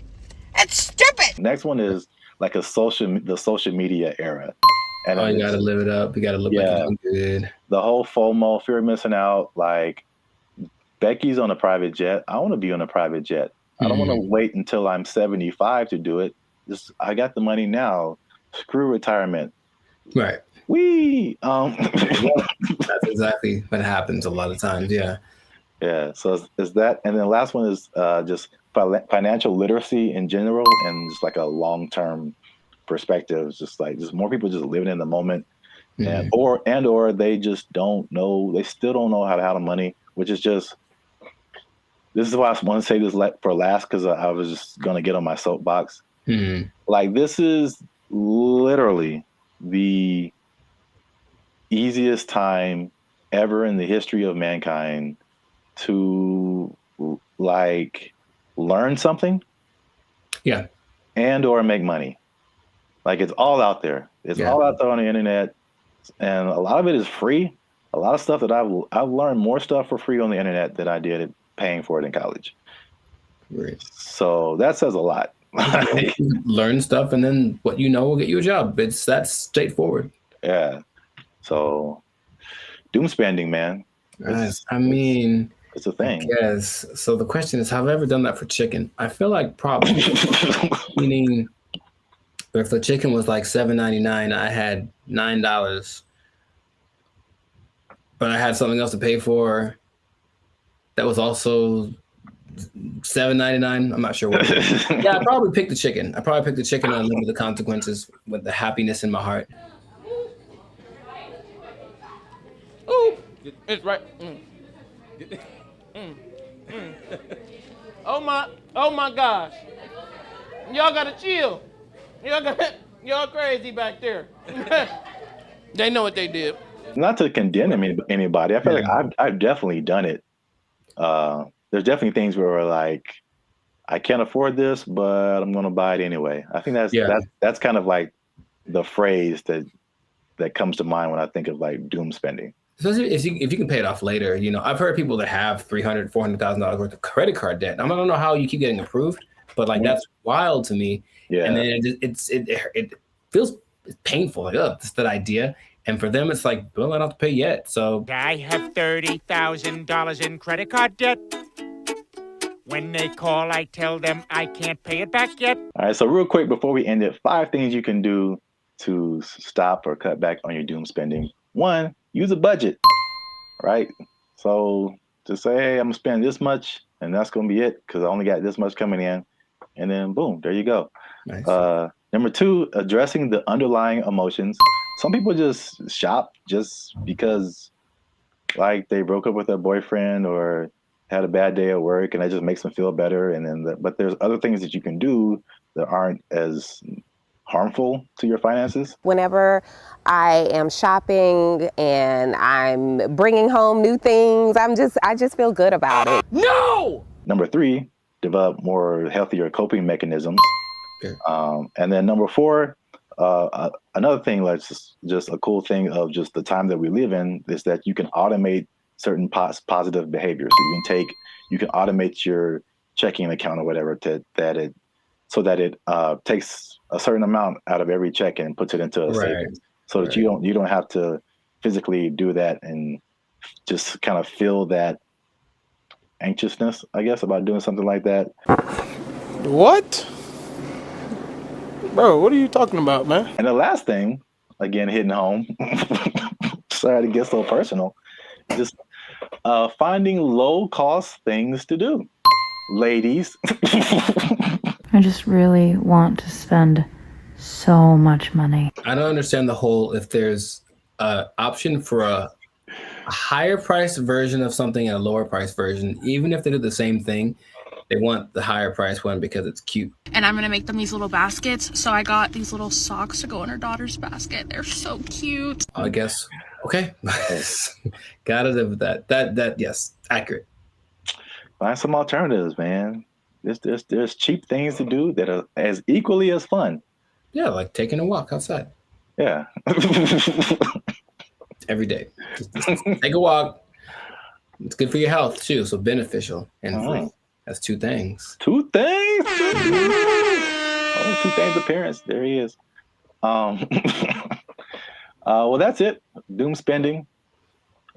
That's stupid. Next one is like the social media era. And you gotta live it up. You gotta look like you're doing good. The whole FOMO, fear of missing out. Like, Becky's on a private jet. I want to be on a private jet. I don't want to wait until I'm 75 to do it. I got the money now. Screw retirement. Right. That's exactly what happens a lot of times. Yeah. Yeah. So is that, and then the last one is just financial literacy in general, and just like a long-term perspective. Just more people just living in the moment, and or they just don't know. They still don't know how to handle money, which is just. This is why I want to say this for last, because I was just gonna get on my soapbox. Like, this is literally the easiest time ever in the history of mankind to like learn something, and or make money. Like, it's all out there. It's all out there on the internet, and a lot of it is free. A lot of stuff that I've learned more stuff for free on the internet than I did paying for it in college. Right. So that says a lot. Learn stuff, and then what you know will get you a job. That's straightforward. Yeah. So doom spending, man. It's a thing. Yes. So the question is, have I ever done that for chicken? I feel like probably. Meaning, if the chicken was like $7.99, I had $9, but I had something else to pay for. That was also $7.99. I'm not sure what. Yeah, I probably picked the chicken. I probably picked the chicken and live with the consequences with the happiness in my heart. Ooh, it's right. Oh my gosh. Y'all gotta chill. Y'all crazy back there. They know what they did. Not to condemn anybody. I feel like I've definitely done it. There's definitely things where we're like, I can't afford this, but I'm going to buy it anyway. I think that's kind of like the phrase that comes to mind when I think of like doom spending. Especially if you can pay it off later. You know, I've heard people that have $300,000, $400,000 worth of credit card debt. I don't know how you keep getting approved, but like that's wild to me. Yeah. And then it feels painful. Like, that's that idea. And for them, it's like, well, I don't have to pay yet. So I have $30,000 in credit card debt. When they call, I tell them I can't pay it back yet. All right, so real quick before we end it, 5 things you can do to stop or cut back on your doom spending. 1, use a budget, right? So just say, hey, I'm gonna spend this much, and that's gonna be it because I only got this much coming in, and then boom, there you go. Nice. Number 2, addressing the underlying emotions. Some people just shop just because, like, they broke up with their boyfriend or had a bad day at work, and that just makes them feel better. And then, but there's other things that you can do that aren't as harmful to your finances. Whenever I am shopping and I'm bringing home new things, I just feel good about it. No! Number 3, develop more healthier coping mechanisms. Okay. And then number 4, another thing that's just a cool thing of just the time that we live in is that you can automate certain positive behaviors. So you can automate your checking account or whatever so that it takes a certain amount out of every check and puts it into a savings, so that you don't have to physically do that and just kind of feel that anxiousness, I guess, about doing something like that. What? Bro, what are you talking about, man? And the last thing again, hitting home. Sorry to get so personal. Just finding low-cost things to do. Ladies. I just really want to spend so much money. I don't understand the whole, if there's an option for a higher price version of something and a lower price version, even if they do the same thing, they want the higher price one because it's cute. And I'm gonna make them these little baskets. So I got these little socks to go in her daughter's basket. They're so cute. I guess. Okay. Gotta live with that. That yes, accurate. Find some alternatives, man. There's cheap things to do that are as equally as fun. Yeah, like taking a walk outside. Yeah. Every day. Just take a walk. It's good for your health too, so beneficial and free. That's two things. Two things? Oh, two things appearance. There he is. Well, that's it. Doom spending.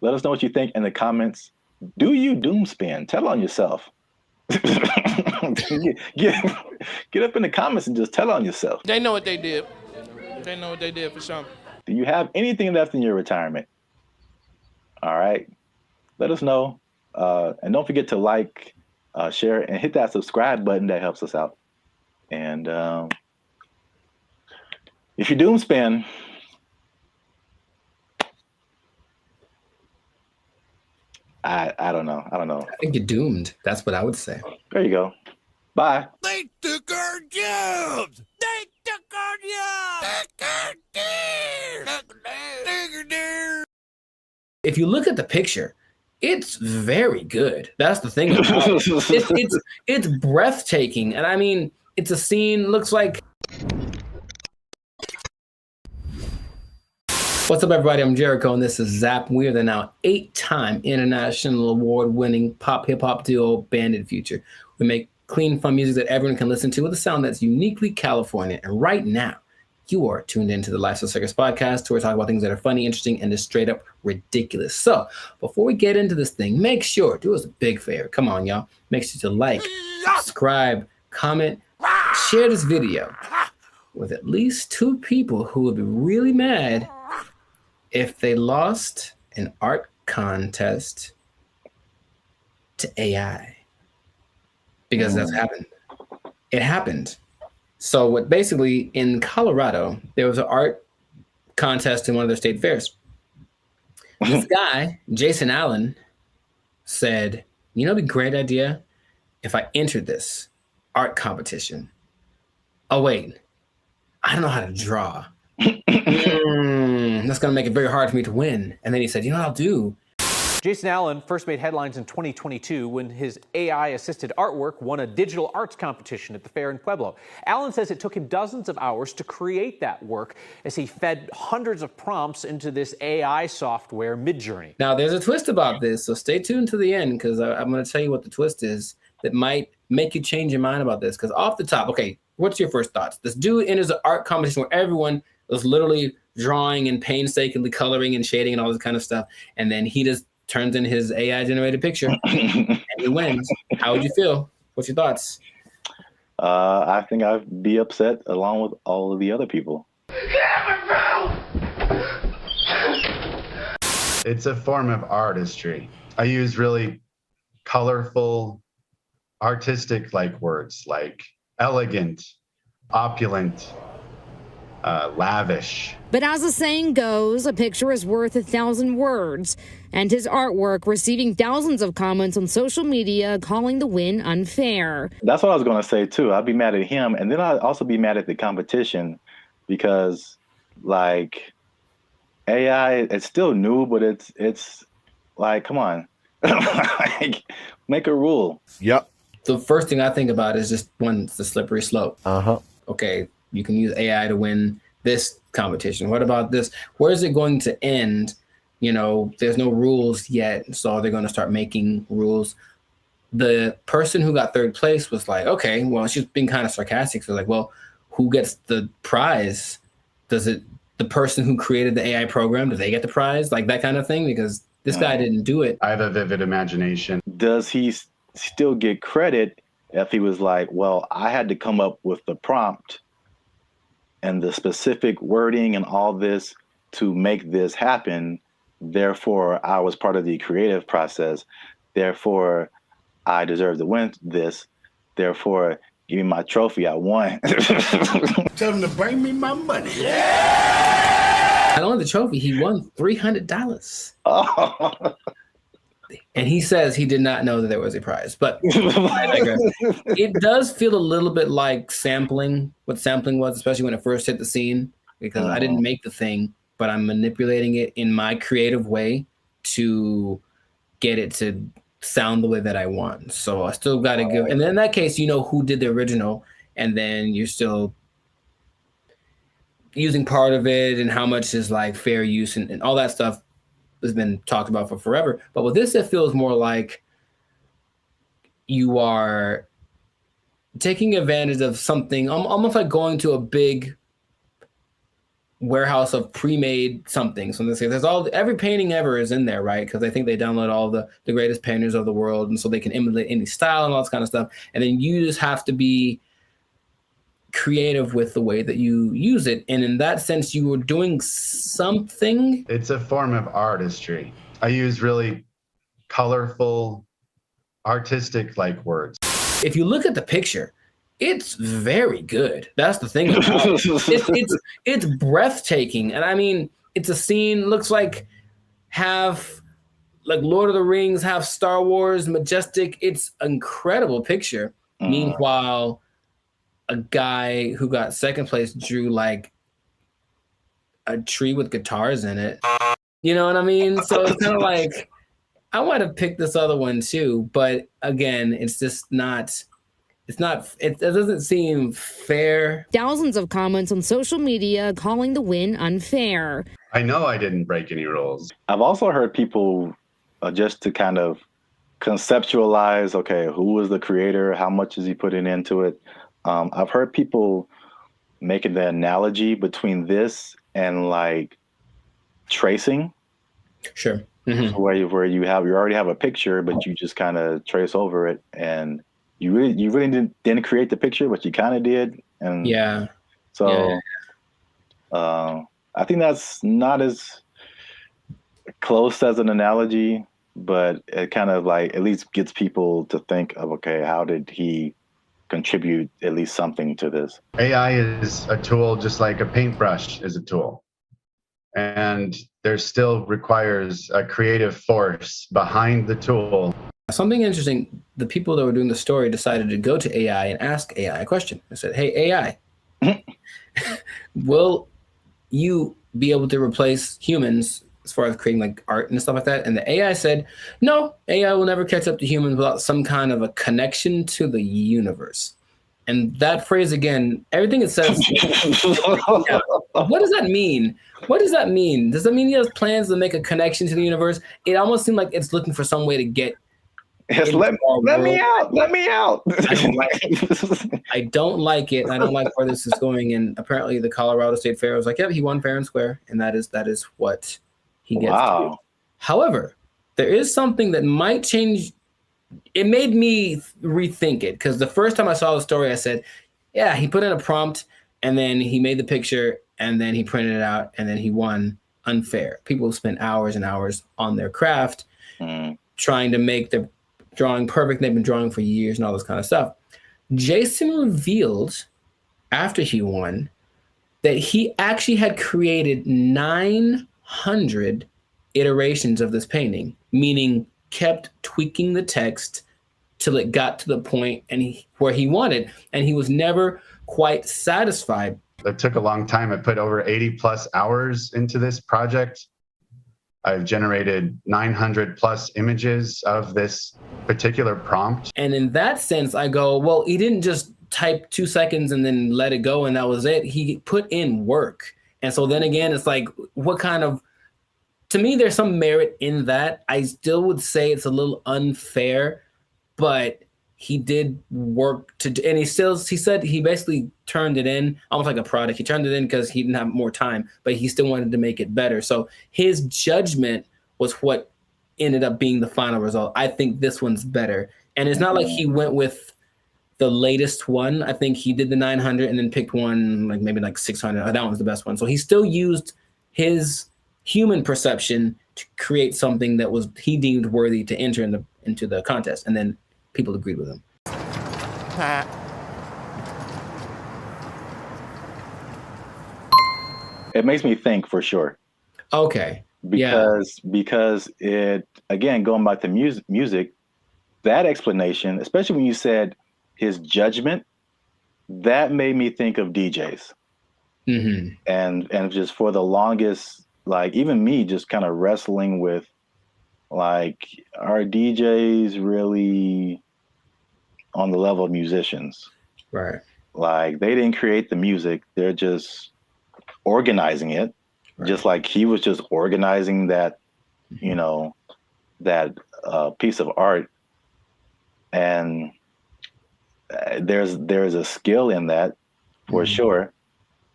Let us know what you think in the comments. Do you doom spend? Tell on yourself. Get up in the comments and just tell on yourself. They know what they did. They know what they did for sure. Do you have anything left in your retirement? All right. Let us know. And don't forget to like, share, and hit that subscribe button. That helps us out. And if you doom spend, I don't know. I think you're doomed. That's what I would say. There you go. Bye. They took our jobs. They took our jobs. If you look at the picture, it's very good. That's the thing about it. It's breathtaking. And I mean, it's a scene, looks like... What's up, everybody? I'm Jericho, and this is Zap. We are the now 8-time international award-winning pop hip-hop duo Banded Future. We make clean, fun music that everyone can listen to with a sound that's uniquely California. And right now, you are tuned into the Lifestyle Circus podcast, where we talk about things that are funny, interesting, and just straight up ridiculous. So before we get into this thing, make sure, do us a big favor. Come on, y'all. Make sure to like, subscribe, comment, share this video with at least 2 people who would be really mad if they lost an art contest to AI. Because that's happened. It happened. So what basically in Colorado, there was an art contest in one of their state fairs. This guy, Jason Allen, said, you know, it'd be a great idea if I entered this art competition. Oh, wait, I don't know how to draw. That's going to make it very hard for me to win. And then he said, you know what I'll do? Jason Allen first made headlines in 2022 when his AI-assisted artwork won a digital arts competition at the fair in Pueblo. Allen says it took him dozens of hours to create that work as he fed hundreds of prompts into this AI software, Midjourney. Now, there's a twist about this, so stay tuned to the end, because I'm going to tell you what the twist is that might make you change your mind about this. Because off the top, okay, what's your first thoughts? This dude enters an art competition where everyone was literally drawing and painstakingly coloring and shading and all this kind of stuff, and then he just turns in his AI-generated picture and he wins. How would you feel? What's your thoughts? I think I'd be upset along with all of the other people. It's a form of artistry. I use really colorful, artistic words like elegant, opulent, lavish. But as the saying goes, a picture is worth 1,000 words, and his artwork receiving thousands of comments on social media calling the win unfair. That's what I was going to say too. I'd be mad at him, and then I'd also be mad at the competition because, like, AI, it's still new, but it's like, come on, like, make a rule. Yep. The first thing I think about is just one, it's the slippery slope. Okay, you can use AI to win this competition. What about this? Where is it going to end? You know, there's no rules yet, so they're going to start making rules. The person who got third place was like, okay, well, she's being kind of sarcastic. So like, well, who gets the prize? Does it, the person who created the AI program, do they get the prize? Like that kind of thing? Because this guy didn't do it. I have a vivid imagination. Does he still get credit if he was like, well, I had to come up with the prompt and the specific wording and all this to make this happen. Therefore, I was part of the creative process. Therefore, I deserve to win this. Therefore, give me my trophy. I won. Tell him to bring me my money. Not only the trophy, he won $300. Oh. And he says he did not know that there was a prize. But I digress. It does feel a little bit like sampling, what sampling was, especially when it first hit the scene, because I didn't make the thing, but I'm manipulating it in my creative way to get it to sound the way that I want. So I still got to give, and then in that case, you know who did the original, and then you're still using part of it and how much is like fair use and all that stuff has been talked about for forever. But with this, it feels more like you are taking advantage of something, almost like going to a big warehouse of pre-made something. So there's every painting ever is in there, right? Because I think they download all the greatest painters of the world, and so they can emulate any style and all this kind of stuff. And then you just have to be creative with the way that you use it. And in that sense, you were doing something. It's a form of artistry. I use really colorful, artistic like words. If you look at the picture, it's very good. That's the thing about it. It's breathtaking. And I mean, it's a scene, looks like half like Lord of the Rings, half Star Wars, majestic. It's an incredible picture. Meanwhile, a guy who got second place drew like a tree with guitars in it. You know what I mean? So it's kind of like, I want to pick this other one too, but again, it's just not, it doesn't seem fair. Thousands of comments on social media calling the win unfair. I know I didn't break any rules. I've also heard people just to kind of conceptualize, okay, who was the creator? How much is he putting into it? I've heard people making the analogy between this and like tracing. Sure. Mm-hmm. Where you already have a picture, but you just kind of trace over it, and you really didn't create the picture, but you kind of did. And yeah. So I think that's not as close as an analogy, but it kind of like at least gets people to think of, okay, how did he contribute at least something to this? AI is a tool just like a paintbrush is a tool. And there still requires a creative force behind the tool. Something interesting, the people that were doing the story decided to go to AI and ask AI a question. I said, hey, AI, will you be able to replace humans as far as creating like art and stuff like that? And the AI said, no, AI will never catch up to humans without some kind of a connection to the universe. And that phrase again, everything it says, yeah. What does that mean? What does that mean? Does that mean he has plans to make a connection to the universe? It almost seemed like it's looking for some way to get. Yes, let me out. Let me out. I don't like it. I don't like where this is going. And apparently the Colorado State Fair was like, yeah, he won fair and square. And that is what he gets to do. However, there is something that might change. It made me rethink it, because the first time I saw the story, I said, yeah, he put in a prompt and then he made the picture and then he printed it out and then he won unfair. People spend hours and hours on their craft trying to make the drawing perfect. They've been drawing for years and all this kind of stuff. Jason revealed after he won that he actually had created 900 iterations of this painting, meaning kept tweaking the text till it got to the point where he wanted, and he was never quite satisfied. It took a long time. I put over 80 plus hours into this project. I've generated 900 plus images of this particular prompt. And in that sense, I go, well, he didn't just type 2 seconds and then let it go and that was it. He put in work. And so then again, it's like, what kind of, to me, there's some merit in that. I still would say it's a little unfair, but he did work and he said he basically turned it in almost like a product. He turned it in because he didn't have more time, but he still wanted to make it better. So his judgment was what ended up being the final result. I think this one's better. And it's not like he went with the latest one. I think he did the 900 and then picked one like maybe like 600. That one was the best one. So he still used his human perception to create something that was he deemed worthy to enter into the contest, and then people agreed with him. It makes me think for sure. Okay. Because it, again, going back to music, that explanation, especially when you said his judgment, that made me think of DJs. Mm-hmm. And just for the longest, like even me just kind of wrestling with, like, are DJs really on the level of musicians? Right. Like, they didn't create the music. They're just organizing it. Right. Just like he was just organizing that, you know, that piece of art. And there's a skill in that for sure.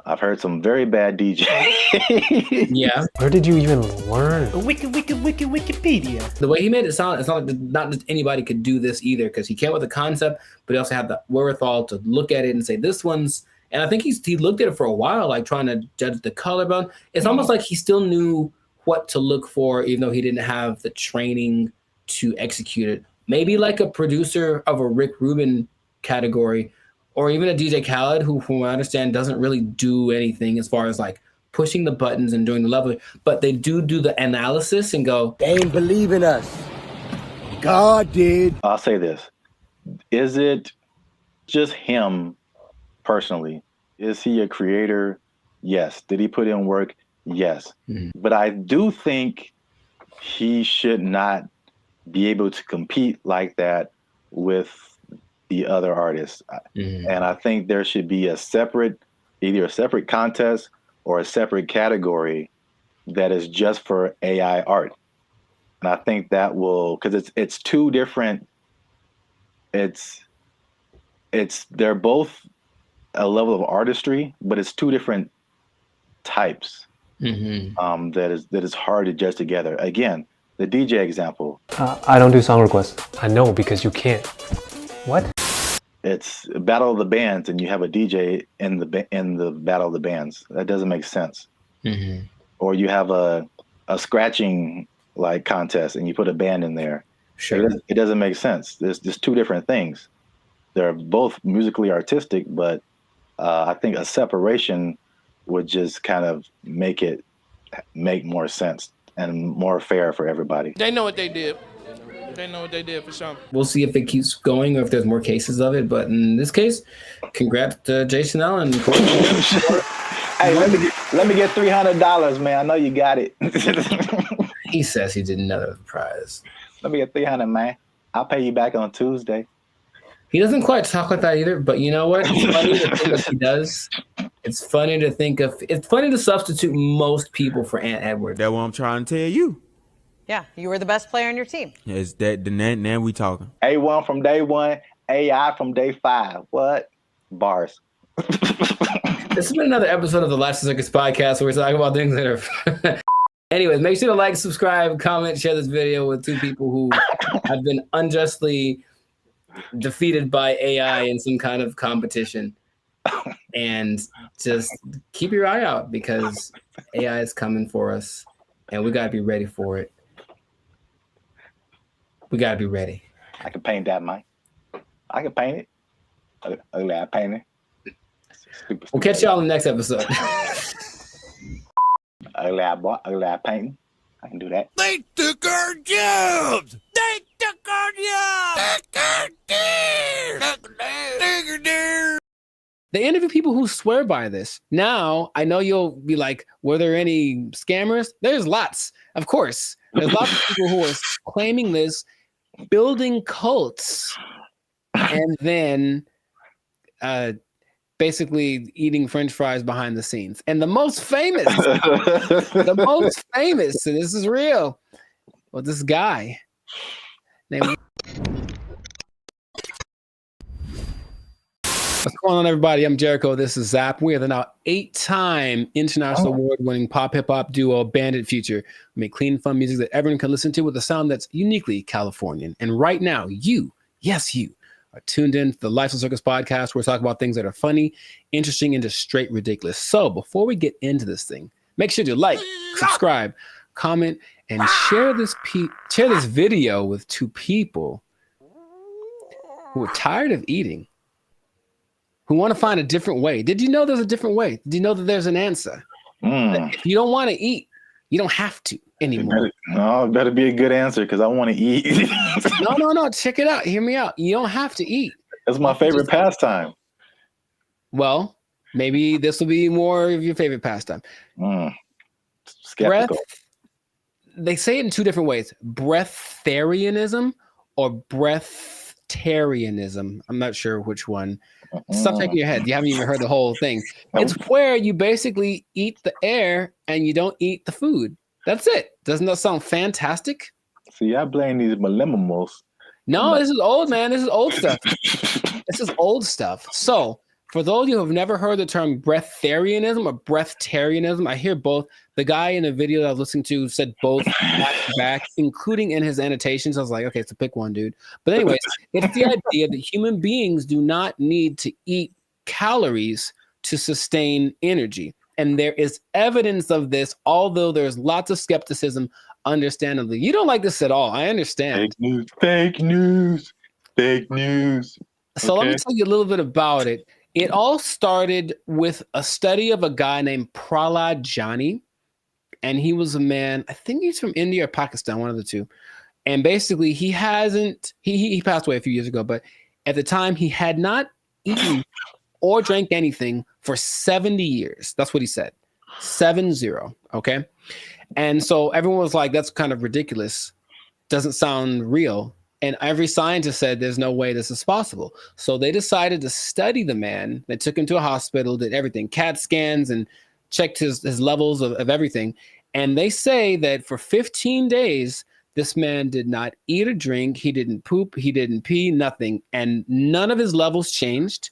I've heard some very bad DJs. Yeah. Where did you even learn? Wikipedia. The way he made it sound, it's not like not just anybody could do this either, because he came with a concept, but he also had the wherewithal to look at it and say, this one's, and I think he looked at it for a while, like trying to judge the color bone. It's almost like he still knew what to look for, even though he didn't have the training to execute it. Maybe like a producer of a Rick Rubin category, or even a DJ Khaled, who, from what I understand, doesn't really do anything as far as like pushing the buttons and doing the level, but they do the analysis and go, they ain't believe in us. God did. I'll say this. Is it just him personally? Is he a creator? Yes. Did he put in work? Yes. Mm-hmm. But I do think he should not be able to compete like that with the other artists. Mm-hmm. And I think there should be either a separate contest or a separate category that is just for AI art. And I think that will, because it's two different, they're both a level of artistry, but it's two different types. Mm-hmm. That is hard to judge together. Again, the DJ example. I don't do song requests. I know, because you can't. What? It's a battle of the bands, and you have a DJ in the battle of the bands. That doesn't make sense. Mm-hmm. Or you have a scratching like contest, and you put a band in there. Sure. It doesn't make sense. There's just two different things. They're both musically artistic, but I think a separation would just kind of make more sense and more fair for everybody. They know what they did. They know what they did for sure. We'll see if it keeps going or if there's more cases of it. But in this case, congrats to Jason Allen. Hey, let me get $300, man. I know you got it. He says he did another prize. Let me get $300, man. I'll pay you back on Tuesday. He doesn't quite talk like that either. But you know what? It's funny to think of he does. It's funny to think of. It's funny to substitute most people for Ant Edwards. That's what I'm trying to tell you. Yeah, you were the best player on your team. Is that now we talking? A1 from day one, AI from day 5. What? Bars. This has been another episode of the Last Circus podcast where we're talking about things that are. Anyways, make sure to like, subscribe, comment, share this video with two people who have been unjustly defeated by AI in some kind of competition. And just keep your eye out, because AI is coming for us, and we gotta be ready for it. We gotta be ready. I can paint that, Mike. I can paint it. Ugly eye painting. We'll catch y'all in the next episode. Ugly eye painting. I can do that. They took our jobs. They took our jobs. They interview people who swear by this. Now, I know you'll be like, were there any scammers? There's lots, of course. There's lots of people who are claiming this, building cults, and then basically eating French fries behind the scenes. And the most famous, and this is real, well, this guy named... What's going on, everybody? I'm Jericho. This is Zap. We are the now 8-time international award-winning pop hip-hop duo Bandit Future. We make clean, fun music that everyone can listen to with a sound that's uniquely Californian. And right now, you, yes, you, are tuned in to the Lifestyle Circus podcast, where we talk about things that are funny, interesting, and just straight ridiculous. So before we get into this thing, make sure to like, subscribe, comment, and share this video with 2 people who are tired of eating, who want to find a different way. Did you know there's a different way? Did you know that there's an answer? If you don't want to eat, you don't have to anymore. It better be a good answer, because I want to eat. No. Check it out. Hear me out. You don't have to eat. That's my favorite pastime. Well, maybe this will be more of your favorite pastime. Skeptical. They say it in 2 different ways: breatharianism or breatharianism. I'm not sure which one. Stop shaking your head. You haven't even heard the whole thing. It's where you basically eat the air and you don't eat the food. That's it. Doesn't that sound fantastic? See, I blame these millennials. No, this is old, man. This is old stuff. This is old stuff. So, for those of you who have never heard the term breatharianism or breatharianism, I hear both. The guy in the video that I was listening to said both back, including in his annotations. I was like, okay, so pick one, dude. But anyways, it's the idea that human beings do not need to eat calories to sustain energy. And there is evidence of this, although there's lots of skepticism, understandably. You don't like this at all. I understand. Fake news. So let me tell you a little bit about it. It all started with a study of a guy named Prahlad Jani. And he was a man, I think he's from India or Pakistan, one of the 2. And basically he passed away a few years ago, but at the time he had not eaten or drank anything for 70 years. That's what he said. 70. Okay. And so everyone was like, that's kind of ridiculous. Doesn't sound real. And every scientist said there's no way this is possible. So they decided to study the man. They took him to a hospital, did everything, CAT scans, and checked his levels of everything. And they say that for 15 days, this man did not eat or drink. He didn't poop. He didn't pee, nothing. And none of his levels changed.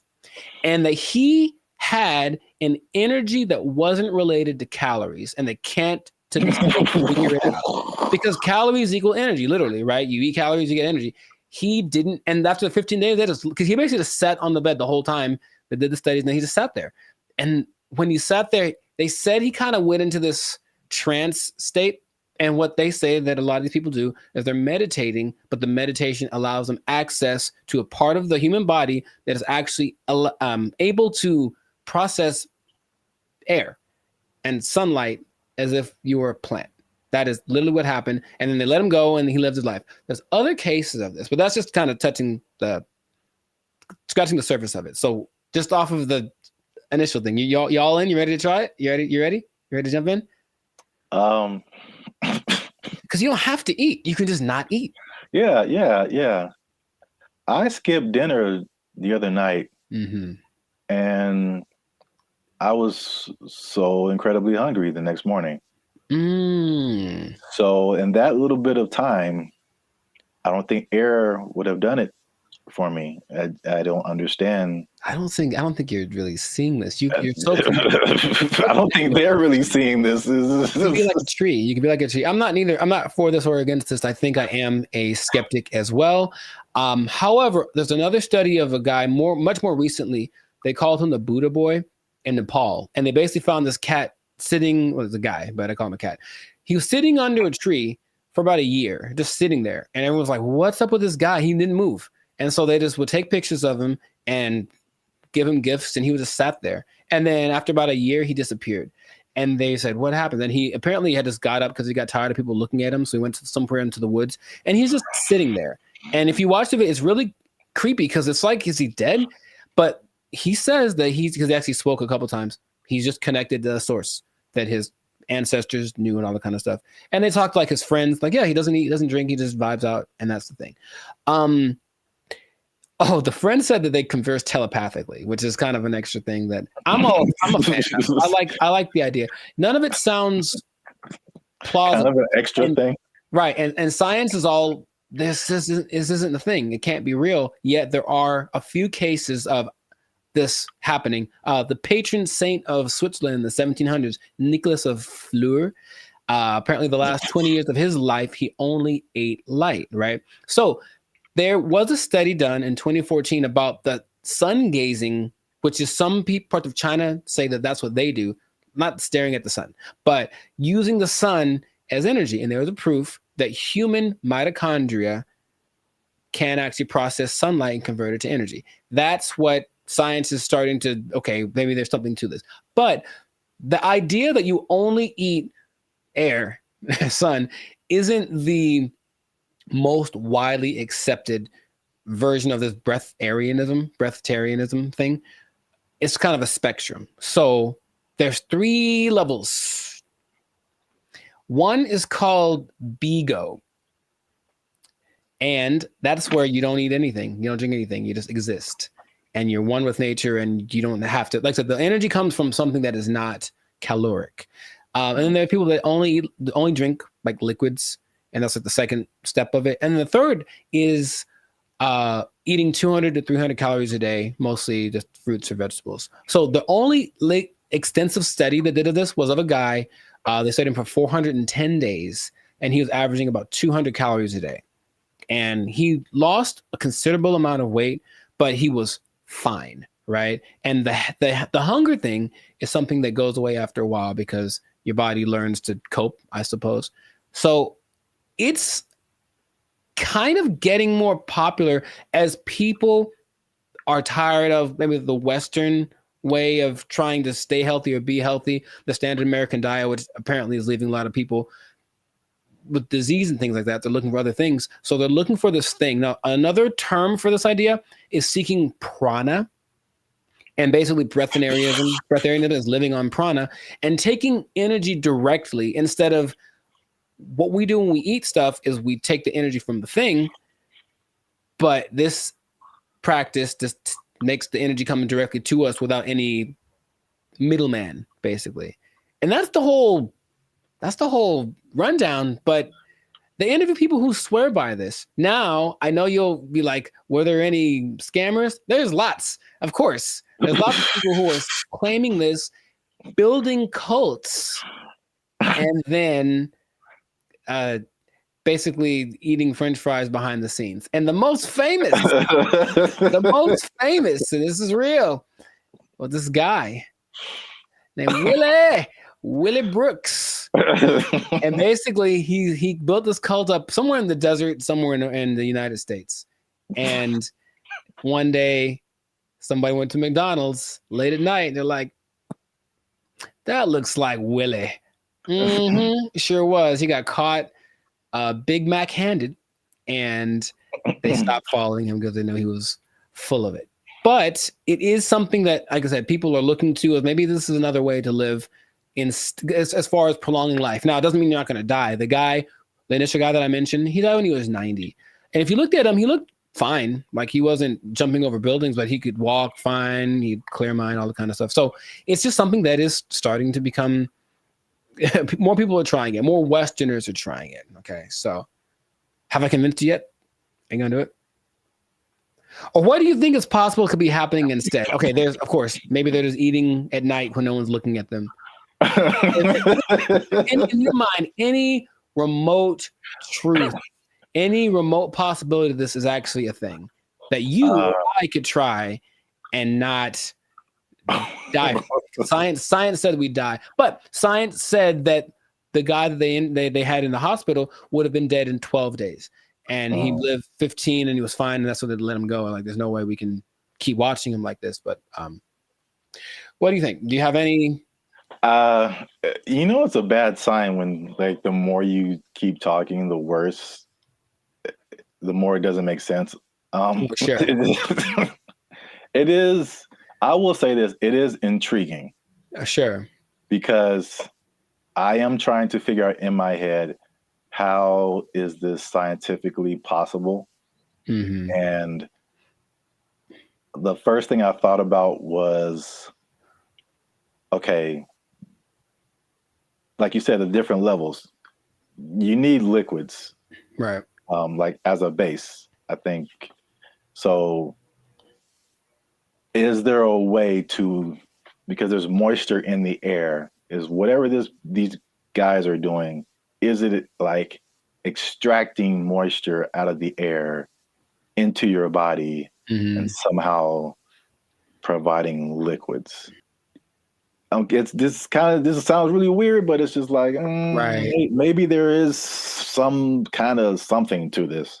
And that he had an energy that wasn't related to calories. And they can't figure it out. Because calories equal energy, literally, right? You eat calories, you get energy. He didn't. And after 15 days, because he basically just sat on the bed the whole time they did the studies, and then he just sat there. And when he sat there, they said he kind of went into this trance state. And what they say that a lot of these people do is they're meditating, but the meditation allows them access to a part of the human body that is actually able to process air and sunlight as if you were a plant. That is literally what happened. And then they let him go and he lived his life. There's other cases of this, but that's just kind of scratching the surface of it. So just off of the initial thing, y'all in? You ready to try it? You ready? You ready to jump in? Because you don't have to eat. You can just not eat. Yeah. I skipped dinner the other night, and I was so incredibly hungry the next morning. So in that little bit of time, I don't think air would have done it for me. I don't understand. I don't think you're really seeing this. You're so. I don't think they're really seeing this. You can be like a tree. You can be like a tree. I'm not for this or against this. I think I am a skeptic as well. However, there's another study of a guy much more recently. They called him the Buddha boy in Nepal, and they basically found this cat sitting. Well, it's a guy, but I call him a cat. He was sitting under a tree for about a year, just sitting there, and everyone was like, "What's up with this guy? He didn't move." And so they just would take pictures of him and give him gifts, and he would just sat there. And then after about a year, he disappeared. And they said, what happened? Then he apparently had just got up because he got tired of people looking at him. So he went somewhere into the woods, and he's just sitting there. And if you watch the video, it's really creepy because it's like, is he dead? But he says that because he actually spoke a couple times, he's just connected to the source that his ancestors knew and all that kind of stuff. And they talked like his friends, like, yeah, he doesn't eat, doesn't drink, he just vibes out. And that's the thing. Oh, the friend said that they converse telepathically, which is kind of an extra thing that I'm a fan of. I like the idea. None of it sounds plausible. Kind of an extra thing. Right. And science is all, this isn't the thing. It can't be real. Yet there are a few cases of this happening. The patron saint of Switzerland in the 1700s, Nicholas of Fleur, apparently the last 20 years of his life, he only ate light, right? So There was a study done in 2014 about the sun gazing, which is some parts of China say that that's what they do, not staring at the sun, but using the sun as energy. And there was a proof that human mitochondria can actually process sunlight and convert it to energy. That's what science is starting to, okay, maybe there's something to this. But the idea that you only eat air, sun, isn't the most widely accepted version of this breatharianism thing. It's kind of a spectrum. So there's 3 levels. One is called BEGO. And that's where you don't eat anything. You don't drink anything. You just exist. And you're one with nature, and you don't have to, like I said, the energy comes from something that is not caloric. And then there are people that only drink like liquids, and that's like the second step of it. And the third is eating 200 to 300 calories a day, mostly just fruits or vegetables. So the only extensive study that did this was of a guy. They studied him for 410 days, and he was averaging about 200 calories a day. And he lost a considerable amount of weight, but he was fine, right? And the hunger thing is something that goes away after a while because your body learns to cope, I suppose. So it's kind of getting more popular as people are tired of maybe the Western way of trying to stay healthy or be healthy, the standard American diet, which apparently is leaving a lot of people with disease and things like that. They're looking for other things. So they're looking for this thing. Now, another term for this idea is seeking prana. And basically breatharianism is living on prana and taking energy directly instead of what we do when we eat stuff is we take the energy from the thing. But this practice just makes the energy coming directly to us without any middleman, basically. And that's the whole rundown. But they interview people who swear by this. Now, I know you'll be like, were there any scammers? There's lots, of course. There's lots of people who are claiming this, building cults, and then basically eating French fries behind the scenes. And the most famous, and this is real, well, this guy named Willie Brooks. And basically he built this cult up somewhere in the desert, somewhere in the United States. And one day somebody went to McDonald's late at night and they're like, that looks like Willie. Sure was. He got caught Big Mac handed, and they stopped following him because they know he was full of it. But it is something that, like I said, people are looking to as maybe this is another way to live as far as prolonging life. Now, it doesn't mean you're not going to die. The initial guy that I mentioned, he died when he was 90. And if you looked at him, he looked fine. Like he wasn't jumping over buildings, but he could walk fine. He'd clear mind, all the kind of stuff. So it's just something that is starting to become, more people are trying it. More Westerners are trying it. Okay. So have I convinced you yet? Are you going to do it? Or what do you think is possible could be happening instead? Okay. There's, of course, maybe they're just eating at night when no one's looking at them. In your mind, any remote truth, any remote possibility of this is actually a thing that you or I could try and not die. Science said we die, but science said that the guy that they had in the hospital would have been dead in 12 days, and he lived 15 and he was fine, and that's what they let him go. Like, there's no way we can keep watching him like this. But what do you think? Do you have any? It's a bad sign when, like, the more you keep talking, the worse, the more it doesn't make sense. For sure. It is, I will say this, it is intriguing. Sure. Because I am trying to figure out in my head, how is this scientifically possible? Mm-hmm. And the first thing I thought about was, okay, like you said, the different levels. You need liquids, right? Like as a base, I think. So, is there a way to, because there's moisture in the air, is whatever these guys are doing, is it like extracting moisture out of the air into your body Mm-hmm. and somehow providing liquids. This sounds really weird, but it's just like Right. maybe there is some kind of something to this.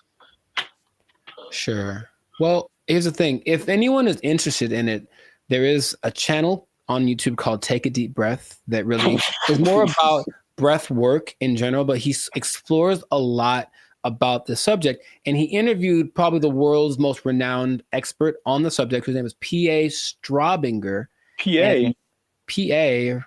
Sure. Well, here's the thing. If anyone is interested in it, there is a channel on YouTube called Take a Deep Breath that really is more about breath work in general, but he explores a lot about the subject. And he interviewed probably the world's most renowned expert on the subject, whose name is P.A. Straubinger. P.A. P.A.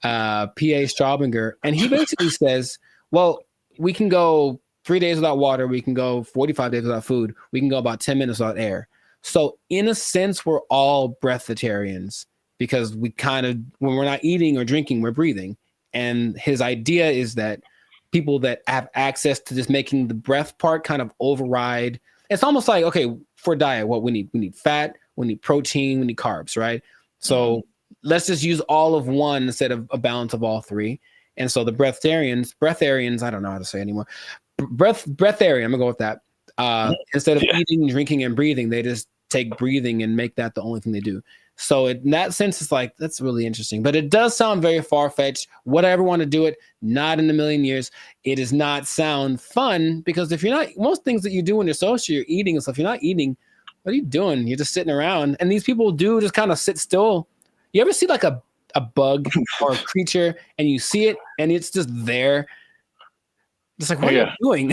Straubinger. And he basically says, well, we can go 3 days without water. We can go 45 days without food. We can go about 10 minutes without air. So in a sense, we're all breatharians because we kind of, when we're not eating or drinking, we're breathing. And his idea is that people that have access to just making the breath part kind of override. It's almost like, okay, for diet, what we need fat, we need protein, we need carbs, right? So let's just use all of one instead of a balance of all three. And so the breatharians, I don't know how to say anymore. Breatharian, I'm gonna go with that. Instead of eating, drinking, and breathing, they just take breathing and make that the only thing they do. So in that sense, it's like, that's really interesting. But it does sound very far-fetched. Would I ever want to do it? Not in a million years. It does not sound fun because if you're not, most things that you do when you're social, you're eating and stuff. If you're not eating, what are you doing? You're just sitting around. And these people do just kind of sit still. You ever see like a bug or a creature and you see it and it's just there? It's like, what are you doing?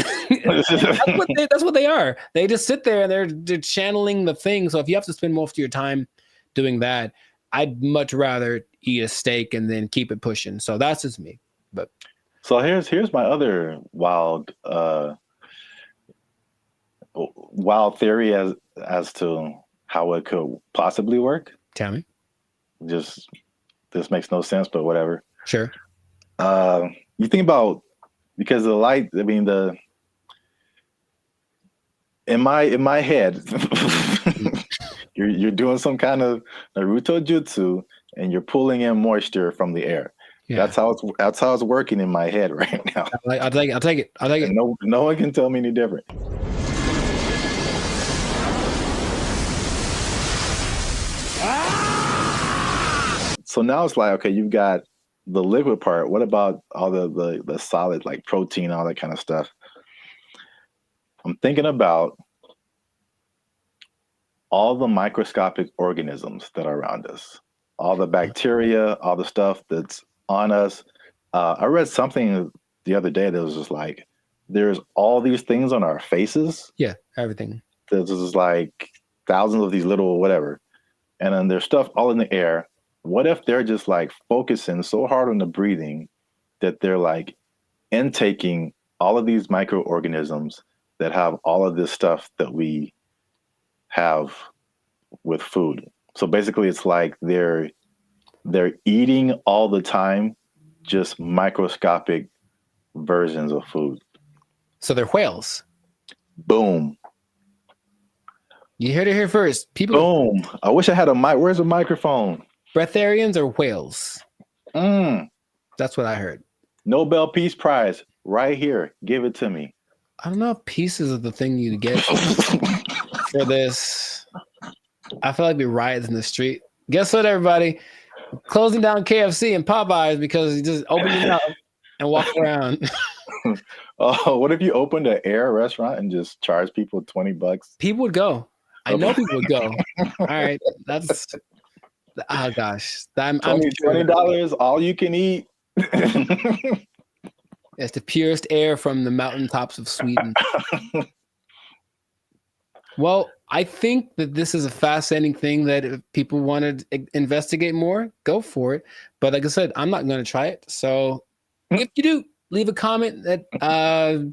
That's what they are. They just sit there and they're channeling the thing. So if you have to spend most of your time doing that, I'd much rather eat a steak and then keep it pushing. So that's just me. But so here's my other wild theory as to how it could possibly work. Tell me. Just this makes no sense, but whatever. Sure. You think about, because the light, I mean, in my head, you're doing some kind of Naruto jutsu and you're pulling in moisture from the air. Yeah. That's how it's working in my head right now. I'll take it. And no one can tell me any different. So now it's like, okay, you've got the liquid part. What about all the solid, like protein, all that kind of stuff? I'm thinking about all the microscopic organisms that are around us, all the bacteria, all the stuff that's on us. I read something the other day that was just like, there's all these things on our faces. Yeah, everything. There's just like thousands of these little whatever. And then there's stuff all in the air. What if they're just like focusing so hard on the breathing that they're like intaking all of these microorganisms that have all of this stuff that we have with food? So basically it's like they're eating all the time, just microscopic versions of food. So they're whales. Boom. You heard it here first. People. Boom. I wish I had a mic. Where's the microphone? Breatharians or whales? That's what I heard. Nobel Peace Prize right here. Give it to me. I don't know if pieces of the thing you get for this. I feel like we riots in the street. Guess what, everybody? Closing down KFC and Popeyes because you just open it up and walk around. Oh, what if you opened an air restaurant and just charge people $20? People would go. I know people would go. All right, that's. Oh gosh, I'm $20, all you can eat. It's the purest air from the mountaintops of Sweden. Well, I think that this is a fascinating thing that if people want to investigate more, go for it. But like I said, I'm not going to try it. So if you do, leave a comment that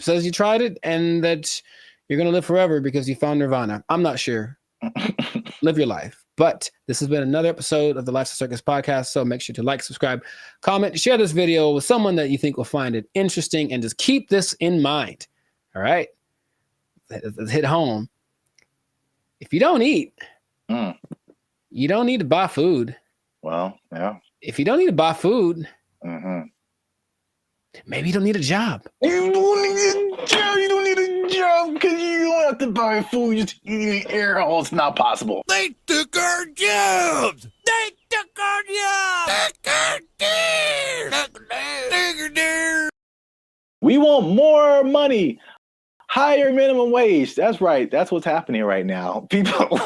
says you tried it and that you're going to live forever because you found nirvana. I'm not sure. Live your life. But this has been another episode of the Lifestyle Circus podcast. So make sure to like, subscribe, comment, share this video with someone that you think will find it interesting, and just keep this in mind. All right. Let's hit home. If you don't eat, you don't need to buy food. Well, yeah. If you don't need to buy food, maybe you don't need a job. You don't need a job. You don't need a job because you don't nothing buying food, just eating air holes. It's not possible. They took our jobs. They took our jobs. We want more money. Higher minimum wage. That's right. That's what's happening right now. People.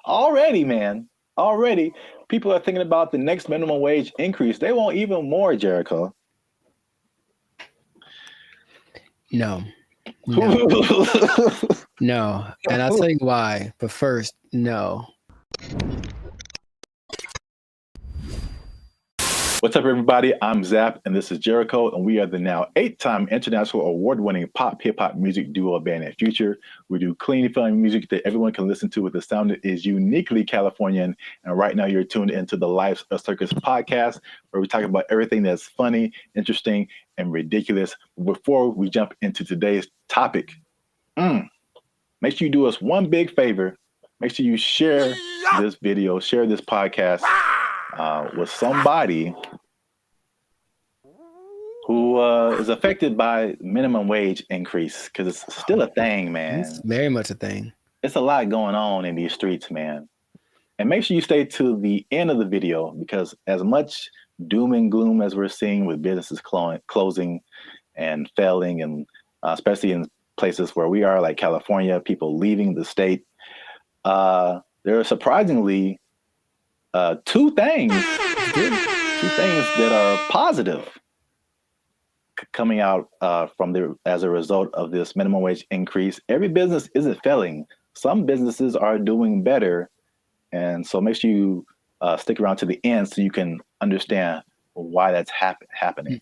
Already, man. Already, people are thinking about the next minimum wage increase. They want even more, Jericho. No. No. And I'll tell you why. But first, no. What's up, everybody? I'm Zap, and this is Jericho, and we are the now 8-time international award-winning pop hip-hop music duo band and future. We do clean, fun music that everyone can listen to with a sound that is uniquely Californian. And right now, you're tuned into the Life of Circus podcast, where we talk about everything that's funny, interesting, and ridiculous. Before we jump into today's topic, make sure you do us one big favor. Make sure you share this video, share this podcast with somebody who is affected by minimum wage increase, because it's still a thing, man. It's very much a thing. It's a lot going on in these streets, man. And make sure you stay to the end of the video, because as much doom and gloom as we're seeing with businesses closing and failing, and especially in places where we are, like California, people leaving the state, there are surprisingly two things that are positive coming out as a result of this minimum wage increase. Every business isn't failing. Some businesses are doing better, and so make sure you stick around to the end so you can understand why that's happening.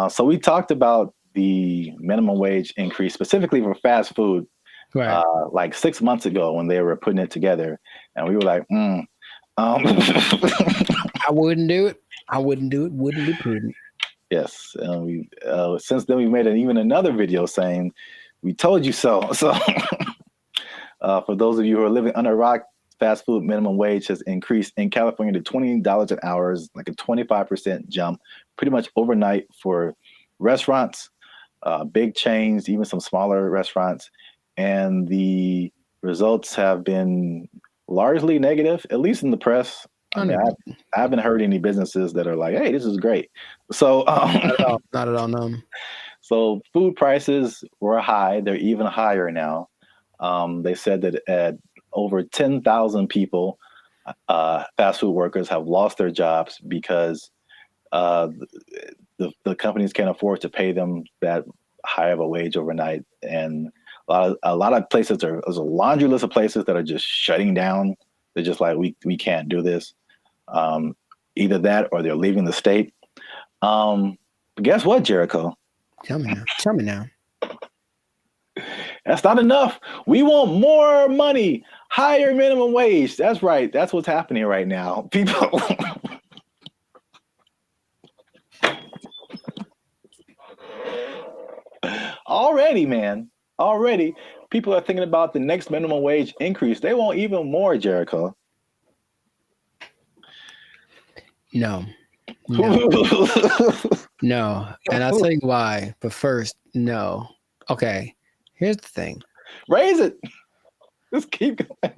So we talked about the minimum wage increase specifically for fast food, right? Like 6 months ago when they were putting it together, and we were like, I wouldn't do it. I wouldn't do it. Wouldn't be prudent. Yes, and we since then we made even another video saying we told you so. So for those of you who are living under a rock, fast food minimum wage has increased in California to $20 an hour, like a 25% jump, pretty much overnight for restaurants, big chains, even some smaller restaurants, and the results have been largely negative, at least in the press. I mean, I haven't heard any businesses that are like, "Hey, this is great." So not at all. No. So food prices were high; they're even higher now. They said that at over 10,000 people, fast food workers have lost their jobs because the companies can't afford to pay them that high of a wage overnight, and a lot of places there's a laundry list of places that are just shutting down. They're just like, we can't do this. Either that or they're leaving the state. But guess what, Jericho? Tell me now. That's not enough. We want more money, higher minimum wage. That's right. That's what's happening right now. People. Already, man. Already, people are thinking about the next minimum wage increase. They want even more, Jericho. No. No. And I'll tell you why. But first, no. Okay. Here's the thing. Raise it. Just keep going.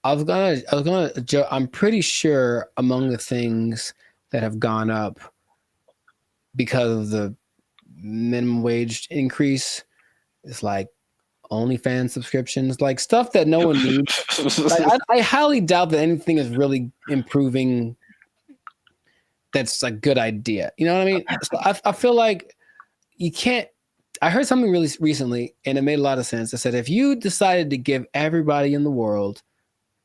I'm pretty sure among the things that have gone up because of the minimum wage increase, it's like OnlyFans subscriptions, like stuff that no one needs. I highly doubt that anything is really improving. That's a good idea. You know what I mean? So I feel like you can't. I heard something really recently, and it made a lot of sense. It said if you decided to give everybody in the world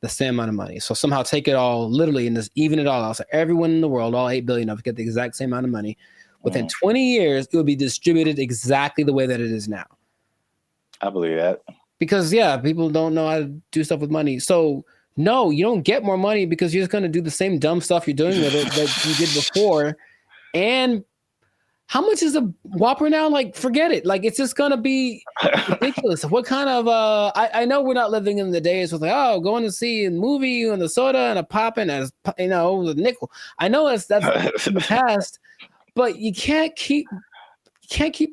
the same amount of money, so somehow take it all literally and just even it all out, so everyone in the world, all 8 billion of us, get the exact same amount of money. Within 20 years, it would be distributed exactly the way that it is now. I believe that. Because, people don't know how to do stuff with money. So, no, you don't get more money because you're just going to do the same dumb stuff you're doing with it that you did before. And how much is a Whopper now? Like, forget it. Like, it's just going to be ridiculous. What kind of, I know we're not living in the days with like, going to see a movie and the soda and a pop and a nickel. I know that's in the past. but you can't keep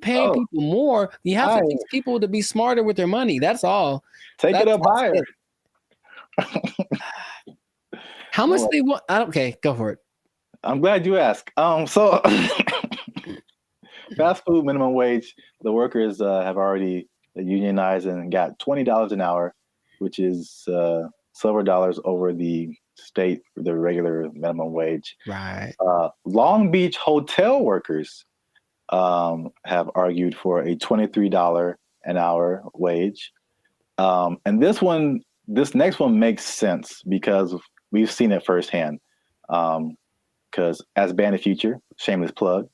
paying people more. You have to teach people to be smarter with their money. That's all. Take it up higher. How much they want? Okay, go for it. I'm glad you asked. So fast food minimum wage, the workers have already unionized and got $20 an hour, which is silver dollars over the regular minimum wage. Right. Long Beach hotel workers have argued for a $23 an hour wage. And this next one makes sense because we've seen it firsthand. Because as Band of Future, shameless plug,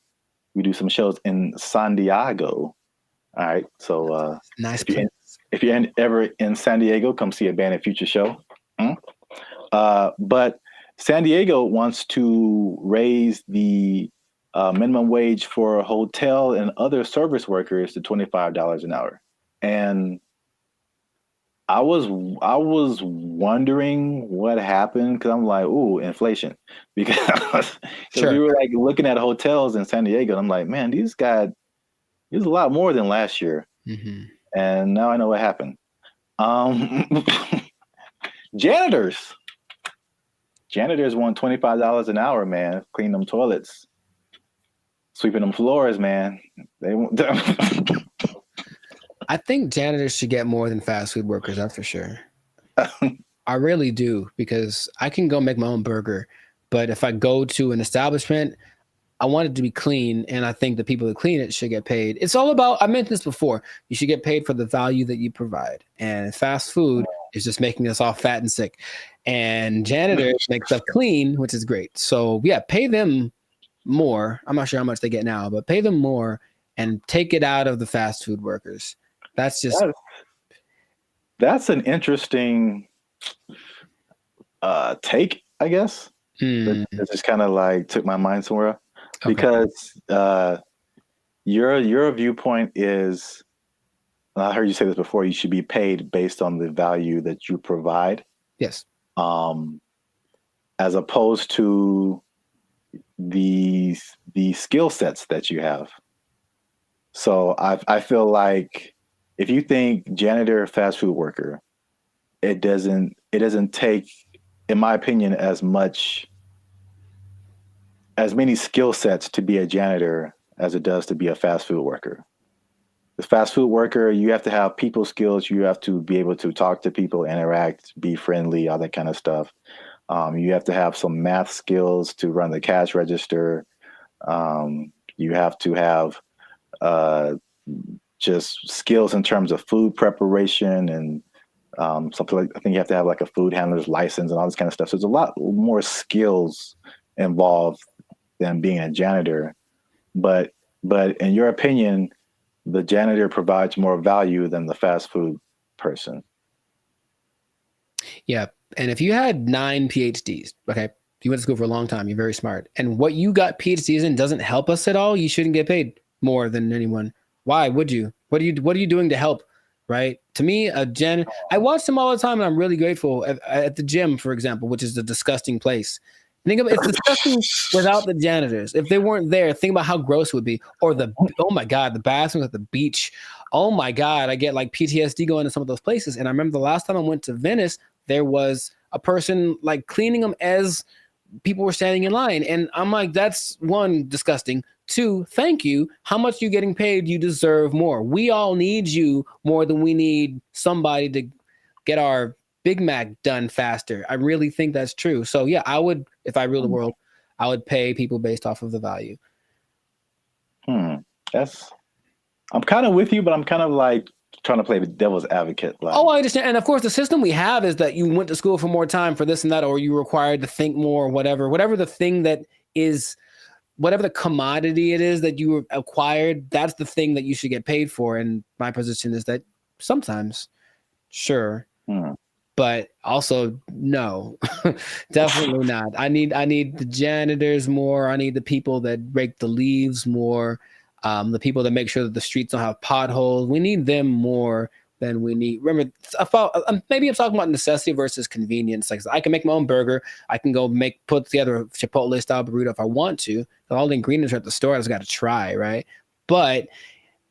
we do some shows in San Diego. All right, so nice. If you're ever in San Diego, come see a Band of Future show. But San Diego wants to raise the minimum wage for hotel and other service workers to $25 an hour. And I was wondering what happened because I'm like, ooh, inflation. Because we were like looking at hotels in San Diego, and I'm like, man, these got a lot more than last year. Mm-hmm. And now I know what happened. Janitors want $25 an hour, man. Clean them toilets, sweeping them floors, man. They want. I think janitors should get more than fast food workers. That's for sure. I really do, because I can go make my own burger, but if I go to an establishment, I want it to be clean, and I think the people that clean it should get paid. It's all about, I mentioned this before, you should get paid for the value that you provide. And fast food is just making us all fat and sick. And janitors make stuff clean, which is great. So yeah, pay them more. I'm not sure how much they get now, but pay them more and take it out of the fast food workers. That's just... That's an interesting take, I guess. It just kind of like took my mind somewhere. Okay. Because your viewpoint is, and I heard you say this before, you should be paid based on the value that you provide. Yes. As opposed to the skill sets that you have. So I feel like if you think janitor, fast food worker, it doesn't take, in my opinion, as many skill sets to be a janitor as it does to be a fast food worker. The fast food worker, you have to have people skills. You have to be able to talk to people, interact, be friendly, all that kind of stuff. You have to have some math skills to run the cash register. You have to have just skills in terms of food preparation and something like, I think you have to have like a food handler's license and all this kind of stuff. So there's a lot more skills involved than being a janitor. But in your opinion, the janitor provides more value than the fast food person. Yeah. And if you had 9 PhDs, okay, you went to school for a long time, you're very smart, and what you got PhDs in doesn't help us at all, you shouldn't get paid more than anyone. Why would you? What are you doing to help? Right? To me, I watch them all the time, and I'm really grateful at the gym, for example, which is a disgusting place. Think about it's disgusting without the janitors. If they weren't there, think about how gross it would be. Or oh my God, the bathrooms at the beach. Oh my God, I get like PTSD going to some of those places. And I remember the last time I went to Venice, there was a person like cleaning them as people were standing in line. And I'm like, that's one, disgusting. 2, thank you. How much are you getting paid? You deserve more. We all need you more than we need somebody to get our Big Mac done faster. I really think that's true. So yeah, I would, if I ruled the world, I would pay people based off of the value. I'm kind of with you, but I'm kind of like trying to play the devil's advocate. Like, oh, I understand. And of course, the system we have is that you went to school for more time for this and that, or you were required to think more, whatever the thing that is, whatever the commodity it is that you acquired, that's the thing that you should get paid for. And my position is that sometimes, sure. But also, no, definitely not. I need the janitors more. I need the people that rake the leaves more. The people that make sure that the streets don't have potholes. We need them more. then we need. Remember, maybe I'm talking about necessity versus convenience. Like I can make my own burger. I can go put together a Chipotle style burrito if I want to. All the ingredients are at the store. I just got to try, right? But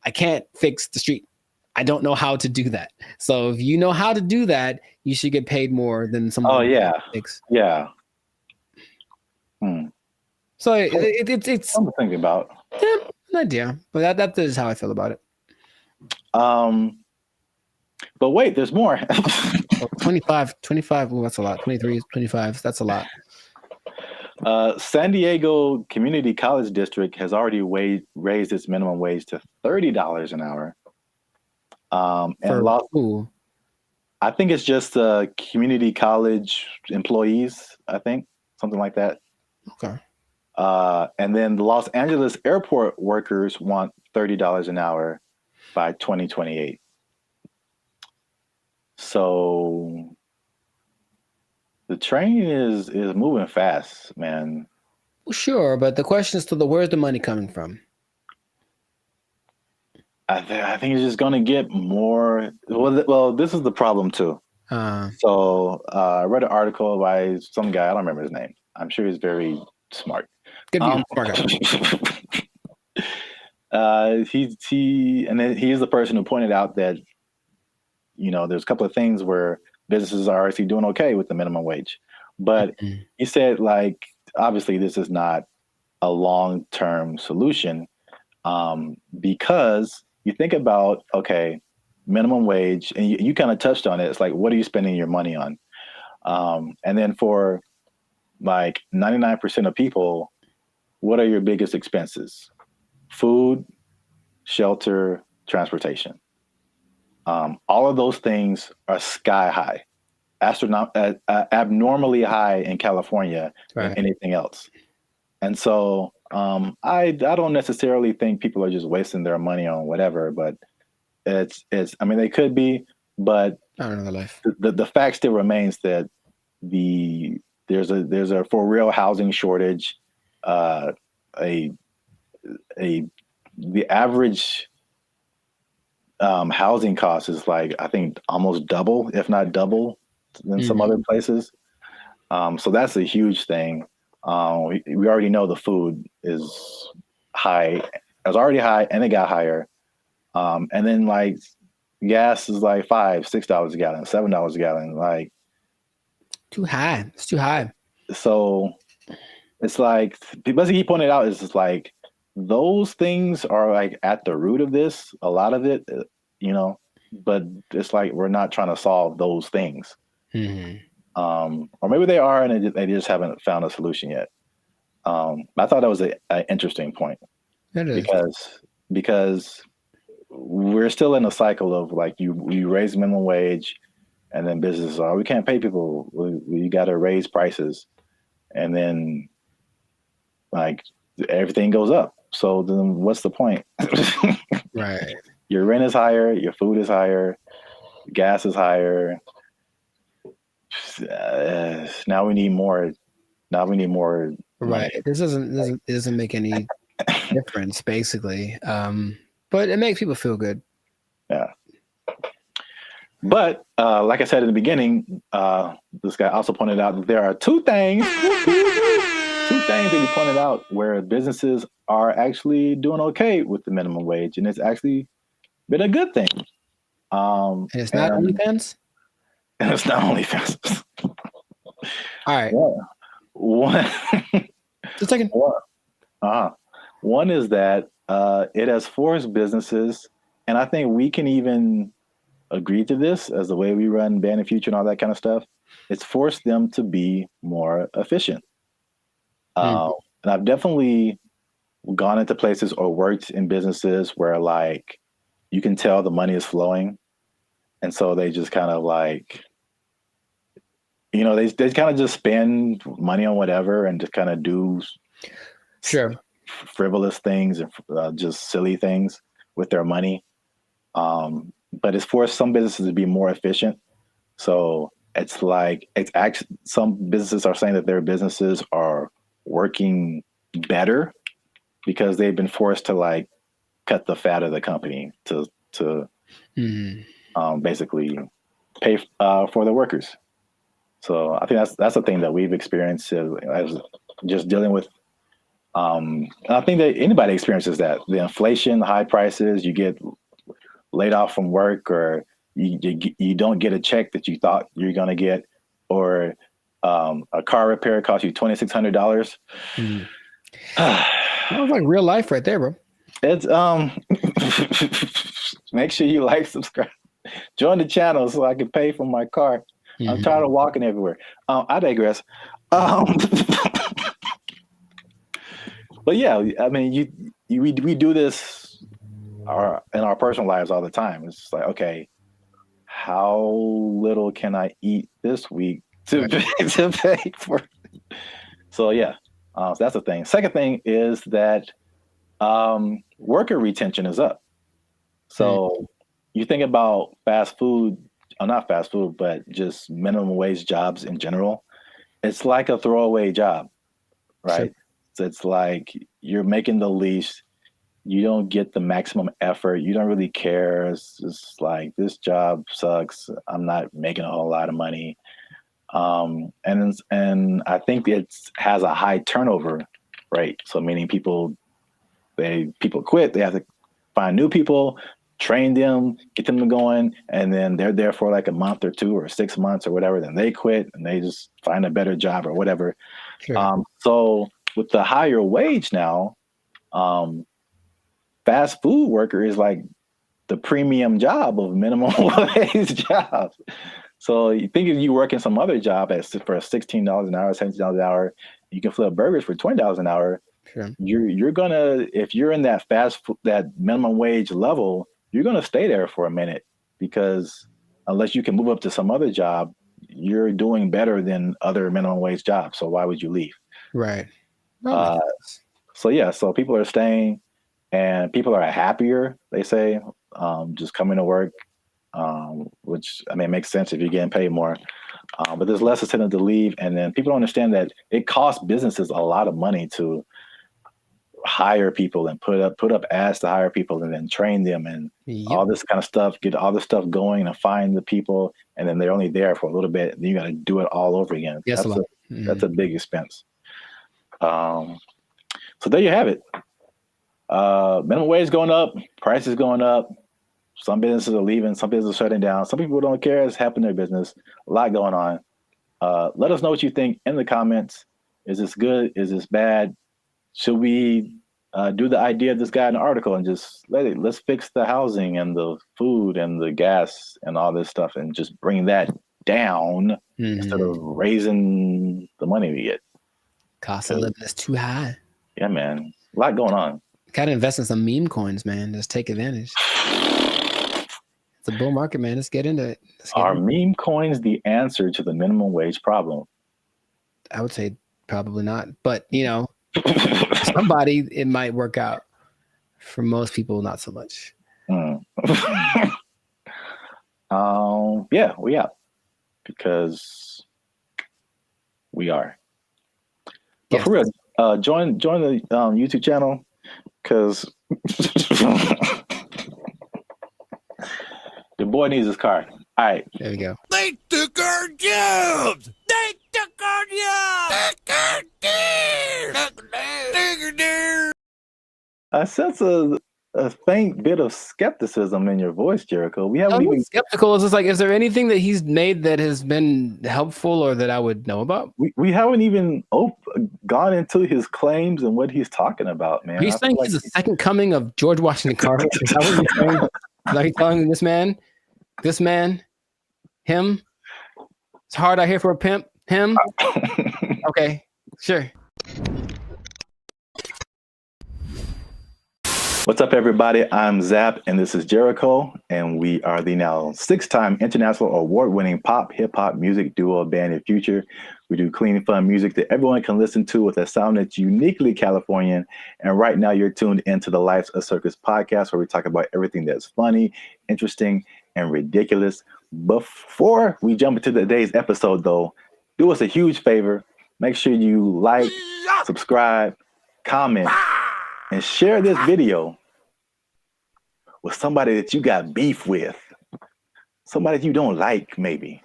I can't fix the street. I don't know how to do that. So if you know how to do that, you should get paid more than someone. Oh yeah, yeah. So it's something to think about. Yeah, an idea, but that is how I feel about it. But wait, there's more. 25. Oh, that's a lot. 23, 25. That's a lot. San Diego Community College District has already raised its minimum wage to $30 an hour. And I think it's just community college employees. I think something like that. Okay. And then the Los Angeles airport workers want $30 an hour by 2028. So the train is moving fast, man. Well, sure, but the question is where's the money coming from? I think it's just going to get more. Well, this is the problem too. So I read an article by some guy. I don't remember his name. I'm sure he's very smart. Good view, smart guy. He is the person who pointed out that, there's a couple of things where businesses are actually doing okay with the minimum wage. But he said, obviously this is not a long-term solution because you think about, okay, minimum wage, and you kind of touched on it. It's like, what are you spending your money on? And then for 99% of people, what are your biggest expenses? Food, shelter, transportation. All of those things are sky high, abnormally high in California than anything else. And so I don't necessarily think people are just wasting their money on whatever, but I mean, they could be, but I don't know the life. The fact still remains that there's a for real housing shortage. The average housing cost is I think almost double, if not double, than some other places. So that's a huge thing. We already know the food is high. It was already high, and it got higher. And then gas is $5, $6 a gallon, $7 a gallon. Too high. It's too high. So it's because he pointed out is those things are at the root of this, a lot of it, but it's we're not trying to solve those things. Or maybe they are, and they just haven't found a solution yet. I thought that was an interesting point. It is. Because we're still in a cycle of you raise minimum wage, and then businesses we can't pay people. We got to raise prices, and then everything goes up. So then what's the point? Right. Your rent is higher, your food is higher, gas is higher. Now we need more. Right. This doesn't make any difference, basically. But it makes people feel good. Yeah. But like I said in the beginning, this guy also pointed out that there are two things that he pointed out where businesses are actually doing okay with the minimum wage, and it's actually been a good thing. And it's not OnlyFans? And it's not OnlyFans. All right. One. Just a second. One is that it has forced businesses, and I think we can even agree to this as the way we run Band of Future and all that kind of stuff. It's forced them to be more efficient. And I've definitely gone into places or worked in businesses where you can tell the money is flowing. And so they just kind of they kind of just spend money on whatever and just kind of do frivolous things and just silly things with their money. But it's forced some businesses to be more efficient. So it's actually, some businesses are saying that their businesses are working better because they've been forced to cut the fat of the company to basically pay for the workers. So I think that's a thing that we've experienced as just dealing with. And I think that anybody experiences that. The inflation, the high prices, you get laid off from work, or you don't get a check that you thought you're going to get, or a car repair costs you $2,600. Sounds like real life right there, bro. It's make sure you like, subscribe, join the channel so I can pay for my car. I'm tired of walking everywhere. I digress. But yeah, I mean, we do this in our personal lives all the time. It's just like, okay, how little can I eat this week to pay for? So yeah, so that's the thing. Second thing is that worker retention is up. So you think about fast food, not fast food, but just minimum wage jobs in general. It's like a throwaway job, right? Sure. So it's like you're making the least, you don't get the maximum effort, you don't really care. It's just like, this job sucks, I'm not making a whole lot of money. And I think it has a high turnover rate. So meaning people quit, they have to find new people, train them, get them going, and then they're there for like a month or 2 or 6 months or whatever, then they quit and they just find a better job or whatever. Sure. So with the higher wage now, fast food worker is like the premium job of minimum wage jobs. So you think if you work in some other job for $16 an hour, $17 an hour, you can flip burgers for $20 an hour. Sure. You're gonna, if you're in that that minimum wage level, you're gonna stay there for a minute, because unless you can move up to some other job, you're doing better than other minimum wage jobs. So why would you leave? Right. So yeah, so people are staying, and people are happier, they say, just coming to work, which, I mean, makes sense if you're getting paid more. But there's less incentive to leave, and then people don't understand that it costs businesses a lot of money to hire people and put up ads to hire people and then train them and all this kind of stuff, get all this stuff going and find the people, and then they're only there for a little bit, and you got to do it all over again. Yes, that's a big expense. So there you have it. Minimum wage going up, prices going up. Some businesses are leaving, some businesses are shutting down. Some people don't care. It's happening in their business. A lot going on. Let us know what you think in the comments. Is this good? Is this bad? Should we do the idea of this guy in the article and just let's fix the housing and the food and the gas and all this stuff and just bring that down instead of raising the money we get? Cost of living is too high. Yeah, man. A lot going on. Gotta invest in some meme coins, man. Just take advantage. It's a bull market, man. Let's get into it. Are meme coins the answer to the minimum wage problem? I would say probably not. But, you know, somebody, it might work out. For most people, not so much. Yeah, we out. Because we are. But for real, join the YouTube channel, because the boy needs his car. All right. There we go. They took our jobs! They took our jobs! I sense a faint bit of skepticism in your voice, Jericho. We haven't even skeptical. It's just like, is there anything that he's made that has been helpful or that I would know about? We haven't even gone into his claims and what he's talking about, man. Are you saying he's the second coming of George Washington Carver? Is that what you're saying? Like telling this man, him? It's hard out here for a pimp. Him? Okay, sure. What's up, everybody? I'm Zap, and this is Jericho, and we are the now 6-time international award-winning pop hip-hop music duo band in Future. We do clean, fun music that everyone can listen to with a sound that's uniquely Californian. And right now, you're tuned into the Life's a Circus podcast, where we talk about everything that's funny, interesting, and ridiculous. Before we jump into today's episode, though, do us a huge favor. Make sure you like, subscribe, comment, and share this video with somebody that you got beef with. somebody you don't like, maybe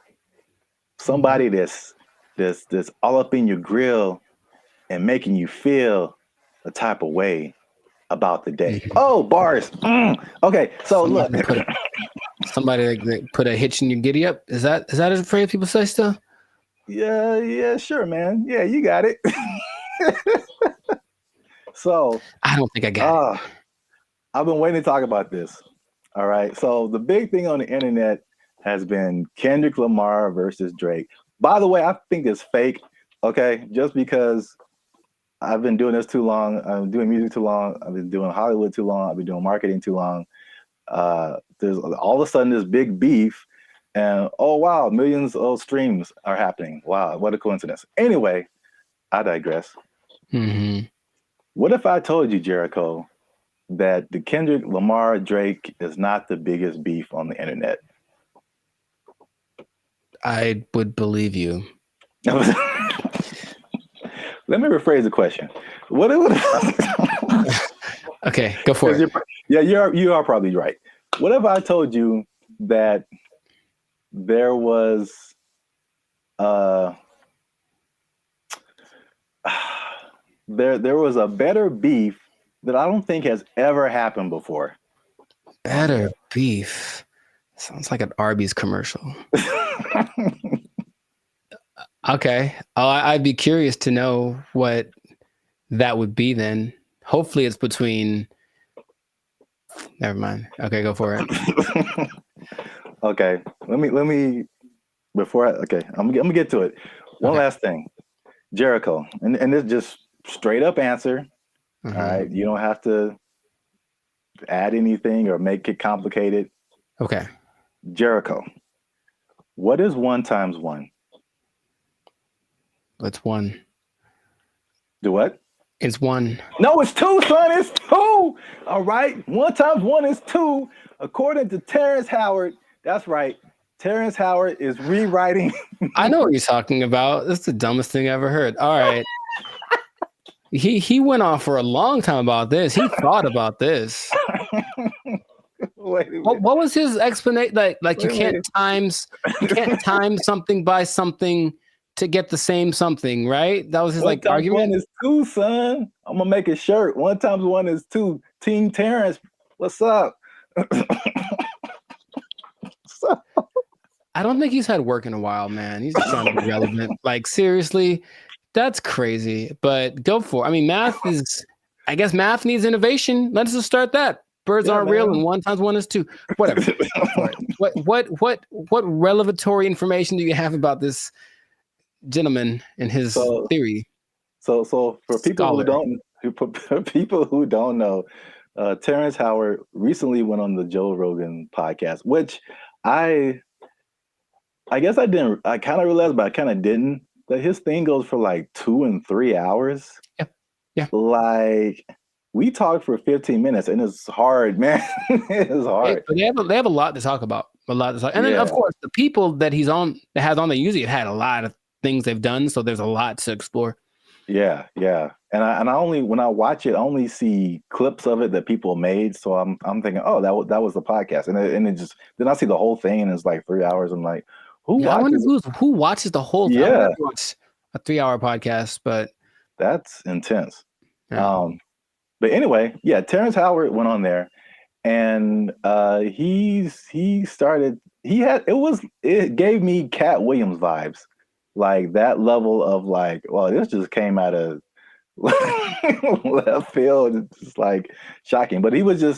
somebody that's all up in your grill and making you feel a type of way about the day. Oh, bars. Okay, so Somebody look. Somebody that put a hitch in your giddy up. Is that a phrase people say still? Yeah, sure, man. Yeah, you got it. So I don't think I got it. I've been waiting to talk about this. All right. So the big thing on the internet has been Kendrick Lamar versus Drake. By the way, I think it's fake. Okay, just because I've been doing this too long. I'm doing music too long. I've been doing Hollywood too long. I've been doing marketing too long. There's all of a sudden this big beef, and oh wow, millions of streams are happening. Wow, what a coincidence. Anyway, I digress. Mm-hmm. What if I told you, Jericho, that the Kendrick Lamar Drake is not the biggest beef on the internet? I would believe you. Let me rephrase the question. Okay, go for it. You are probably right. What if I told you that there was there was a better beef that I don't think has ever happened before? Better beef. Sounds like an Arby's commercial. Okay. I'd be curious to know what that would be then. Hopefully it's between... Never mind. Okay, go for it. Okay. Let me before I'm gonna get to it. One last thing. Jericho. And it's just straight up answer. Mm-hmm. All right. You don't have to add anything or make it complicated. Okay. Jericho. What is 1 times 1? It's 1. Do what? It's 1. No, it's 2, son. It's 2. All right. 1 times 1 is 2. According to Terrence Howard. That's right. Terrence Howard is rewriting. I know what you're talking about. That's the dumbest thing I ever heard. All right. He went on for a long time about this. He thought about this. Wait a minute. What was his explanation? Like you can't time something by something to get the same something, right? That was his argument. 1 is 2, son. I'm gonna make a shirt. 1 times 1 is 2. Team Terrence, what's up? I don't think he's had work in a while, man. He's just trying to be relevant. Like seriously, that's crazy. But go for it. I mean, I guess math needs innovation. Let's just start that. Birds aren't real, and 1 times 1 is 2. Whatever. What revelatory information do you have about this gentleman and his theory? So for people who don't know, Terrence Howard recently went on the Joe Rogan podcast, which I guess I kind of realized, but I kind of didn't, that his thing goes for like 2 and 3 hours. Yeah. Like we talked for 15 minutes and it's hard, man. It's hard. They have a lot to talk about. And then of course the people that has on they usually have had a lot of things they've done, so there's a lot to explore. Yeah. And I only, when I watch it, I only see clips of it that people made. So I'm thinking, oh, that was the podcast, and it just, then I see the whole thing and it's like 3 hours. I'm like, who watches the whole thing? Yeah, watch a 3-hour podcast, but that's intense. Yeah. But anyway, Terrence Howard went on there, and it gave me Cat Williams vibes, like that level of like, well, this just came out of left field. It's just like shocking. But he was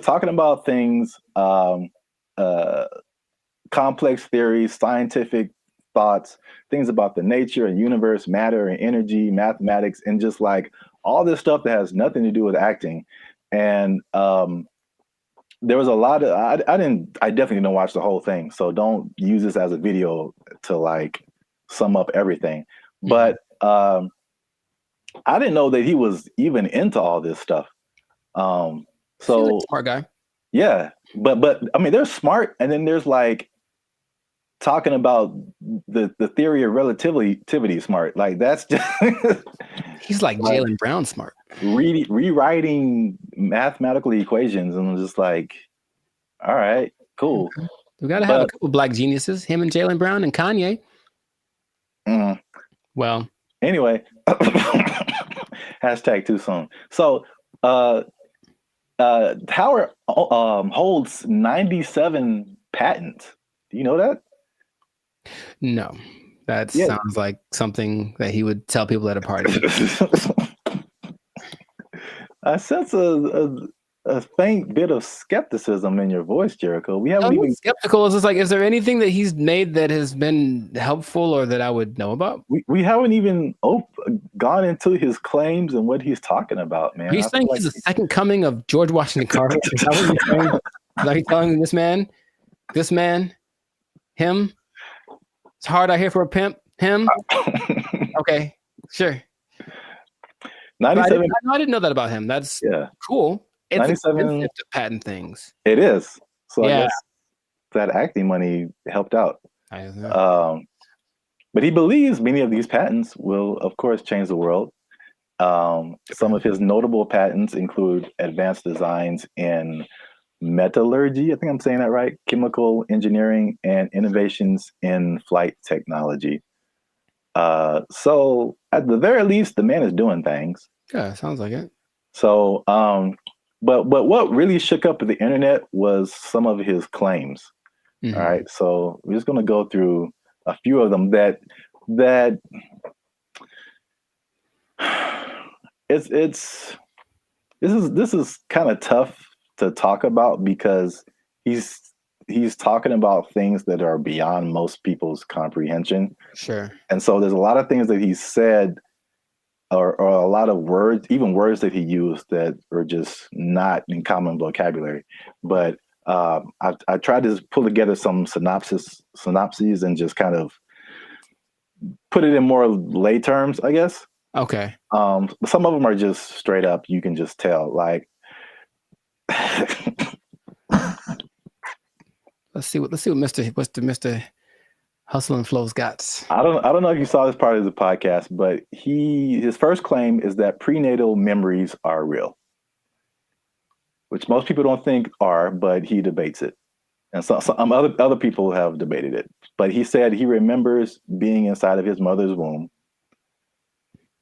talking about things, complex theories, scientific thoughts, things about the nature and universe, matter and energy, mathematics, and just like all this stuff that has nothing to do with acting. And there was a lot of, I definitely didn't watch the whole thing, so don't use this as a video to like sum up everything. But I didn't know that he was even into all this stuff. So smart guy. Yeah, but I mean, there's smart, and then there's like talking about the theory of relativity smart. Like that's just he's like Jaylen Brown smart. Rewriting mathematical equations, and I'm just like, all right, cool. We got to have a couple black geniuses, him and Jaylen Brown and Kanye. Well, anyway, hashtag too soon. So, Howard holds 97 patents. Do you know that? No, that sounds like something that he would tell people at a party. I sense a faint bit of skepticism in your voice, Jericho. We haven't even skeptical. It's just like, is there anything that he's made that has been helpful or that I would know about? We haven't even gone into his claims and what he's talking about, man. Are you saying he's the second coming of George Washington Carver? Is that what you're saying? Are you telling this man, him? It's hard out here for a pimp. Him? Okay, sure. 97. I didn't know that about him. That's cool. It's 97 expensive to patent things. It is. So I guess that acting money helped out. But he believes many of these patents will, of course, change the world. Some of his notable patents include advanced designs in metallurgy, I think I'm saying that right, chemical engineering, and innovations in flight technology. So at the very least, the man is doing things. Yeah, sounds like it. So, but what really shook up the internet was some of his claims. All right, so we're just going to go through a few of them that this is kind of tough to talk about because he's talking about things that are beyond most people's comprehension. Sure. And so there's a lot of things that he said or a lot of words, even words that he used that are just not in common vocabulary. But I tried to pull together some synopses and just kind of put it in more lay terms, I guess. Okay. Some of them are just straight up. You can just tell, like, let's see what Mr. Hustle and Flow's got. I don't know if you saw this part of the podcast, but his first claim is that prenatal memories are real, which most people don't think are, but he debates it, and some other people have debated it. But he said he remembers being inside of his mother's womb.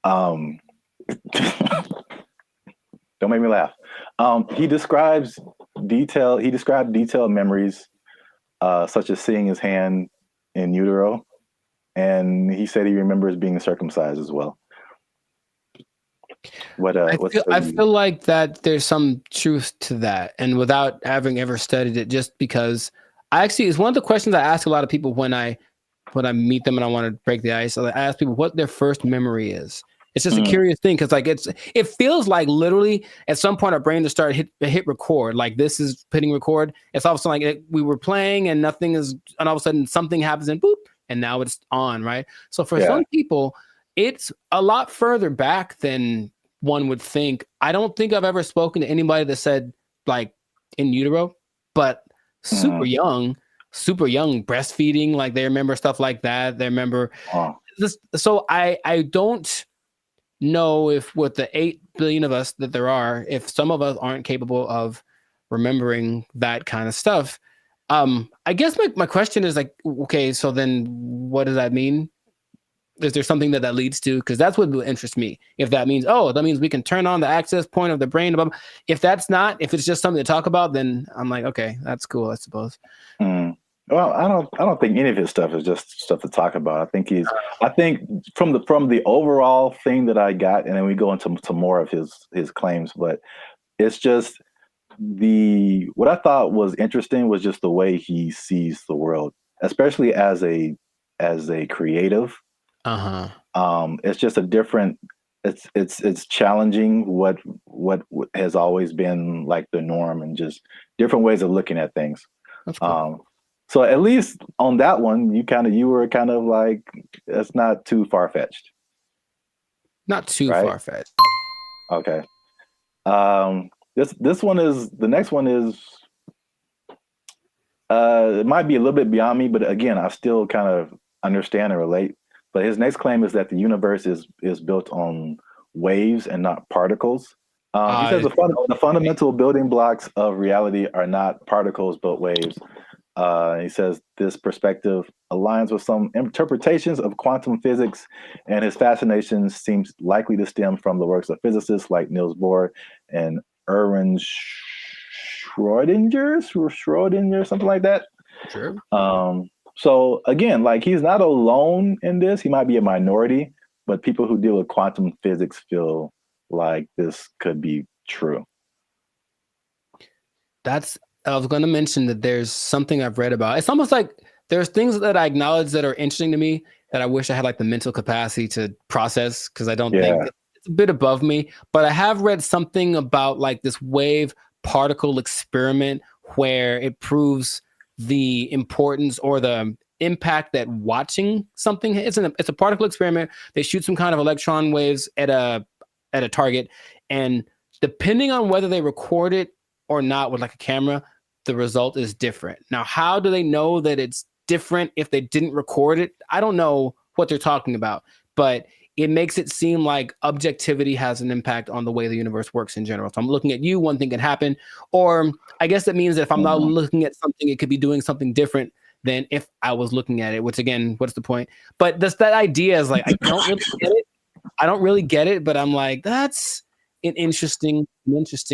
Don't make me laugh. He described detailed memories, such as seeing his hand in utero, and he said he remembers being circumcised as well. I feel like that there's some truth to that, and without having ever studied it, just because it's one of the questions I ask a lot of people when I meet them and I want to break the ice. I ask people what their first memory is. It's just a curious thing because it feels like literally at some point our brain just started hit record. Like this is hitting record. It's all of a sudden like we were playing and nothing is, and all of a sudden something happens and boop, and now it's on, right? So for some people, it's a lot further back than one would think. I don't think I've ever spoken to anybody that said like in utero, but super young breastfeeding, like they remember stuff like that. They remember this. So I don't know if with the 8 billion of us that there are, if some of us aren't capable of remembering that kind of stuff. I guess my question is like, okay, so then what does that mean? Is there something that leads to? Because that's what would interest me. If that means, that means we can turn on the access point of the brain. If that's not, if it's just something to talk about, then I'm like, okay, that's cool, I suppose. Well, I don't think any of his stuff is just stuff to talk about. I think from the overall thing that I got, and then we go into some more of his claims, but it's just what I thought was interesting was just the way he sees the world, especially as a creative. It's just a different. It's challenging what has always been like the norm, and just different ways of looking at things. That's cool. So at least on that one, you were kind of like, it's not too far-fetched. Not too far-fetched. Okay. The next one is it might be a little bit beyond me, but again, I still kind of understand and relate. But his next claim is that the universe is built on waves and not particles. He says the fundamental building blocks of reality are not particles but waves. He says this perspective aligns with some interpretations of quantum physics, and his fascination seems likely to stem from the works of physicists like Niels Bohr and Erwin Schrödinger, something like that. Sure. So again, like he's not alone in this. He might be a minority, but people who deal with quantum physics feel like this could be true. I was going to mention that there's something I've read about. It's almost like there's things that I acknowledge that are interesting to me that I wish I had like the mental capacity to process, because I don't think it's a bit above me. But I have read something about like this wave particle experiment where it proves the importance or the impact that watching something. It's a particle experiment. They shoot some kind of electron waves at a target, and depending on whether they record it or not with like a camera, the result is different. Now, how do they know that it's different if they didn't record it? I don't know what they're talking about, but it makes it seem like objectivity has an impact on the way the universe works in general. So I'm looking at you, one thing can happen, or I guess that means that if I'm not looking at something, it could be doing something different than if I was looking at it, which again, what's the point? But that idea is like, I don't really get it. I don't really get it, but I'm like, that's an interesting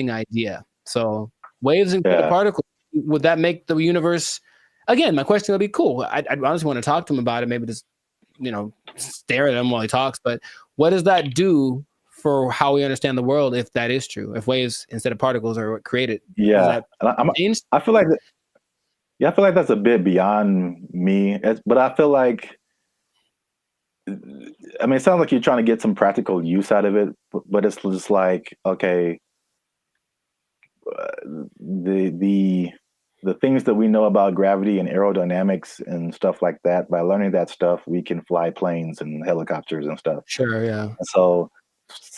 idea. So waves and particles, would that make the universe? Again, my question would be cool. I honestly want to talk to him about it. Maybe just, stare at him while he talks. But what does that do for how we understand the world if that is true? If waves instead of particles are what created? Yeah, I feel like I feel like that's a bit beyond me. But I feel like, I mean, it sounds like you're trying to get some practical use out of it. But it's just like, okay, the things that we know about gravity and aerodynamics and stuff like that, by learning that stuff, we can fly planes and helicopters and stuff. Sure, yeah. And so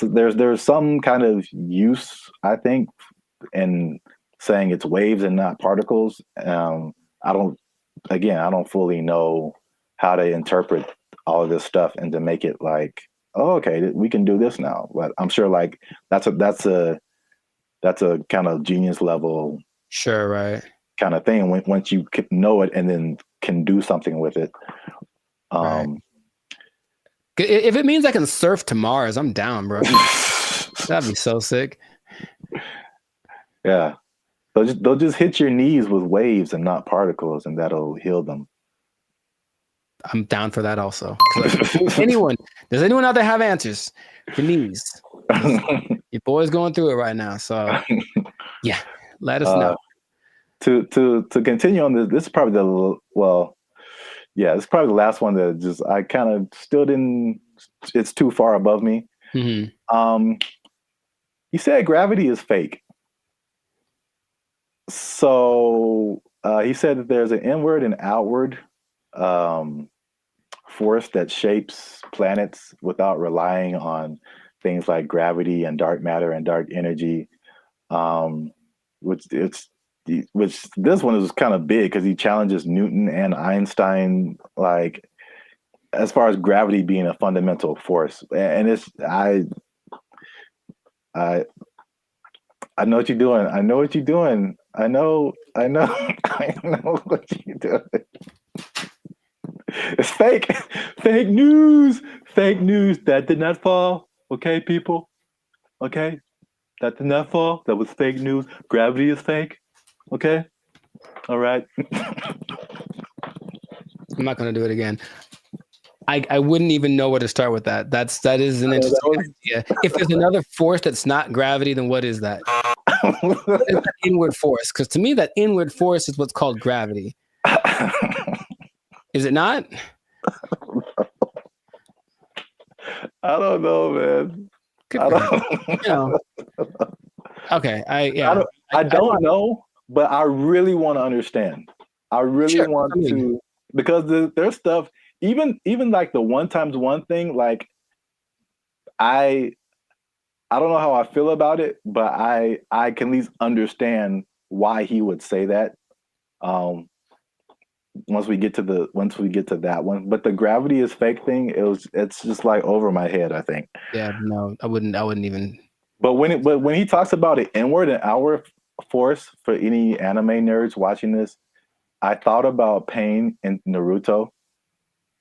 there's some kind of use, I think, in saying it's waves and not particles. I don't fully know how to interpret all of this stuff and to make it like, oh, okay, we can do this now. But I'm sure like that's a kind of genius level, sure, right, kind of thing. Once you know it and then can do something with it. Right. If it means I can surf to Mars, I'm down, bro. That'd be so sick. Yeah, they'll just hit your knees with waves and not particles, and that'll heal them. I'm down for that also. Does anyone out there have answers for knees? Your boy's going through it right now, so yeah, let us know. To continue on this is probably it's probably the last one that just I kind of still didn't. It's too far above me. Mm-hmm. He said gravity is fake. So he said that there's an inward and outward force that shapes planets without relying on things like gravity and dark matter and dark energy, which this one is kind of big because he challenges Newton and Einstein, like as far as gravity being a fundamental force. And it's I know what you're doing. I know what you're doing. I know I know what you're doing. It's fake. Fake news. Fake news. That did not fall. Okay, people. Okay. That did not fall. That was fake news. Gravity is fake. Okay. All right. I'm not going to do it again. I wouldn't even know where to start with that. That is an interesting idea. If there's another force that's not gravity, then what is that? What is that inward force? Because to me, that inward force is what's called gravity. Is it not? I don't know, man. Okay. I don't know, but I really want to understand. I really want to, because there's stuff, even like the 1 times 1 thing, like I don't know how I feel about it, but I can at least understand why he would say that. Once we get to that one, but the gravity is fake thing, it's just like over my head, I think. Yeah, no, I wouldn't even. But when he talks about an inward and outward force, for any anime nerds watching this, I thought about Pain in Naruto,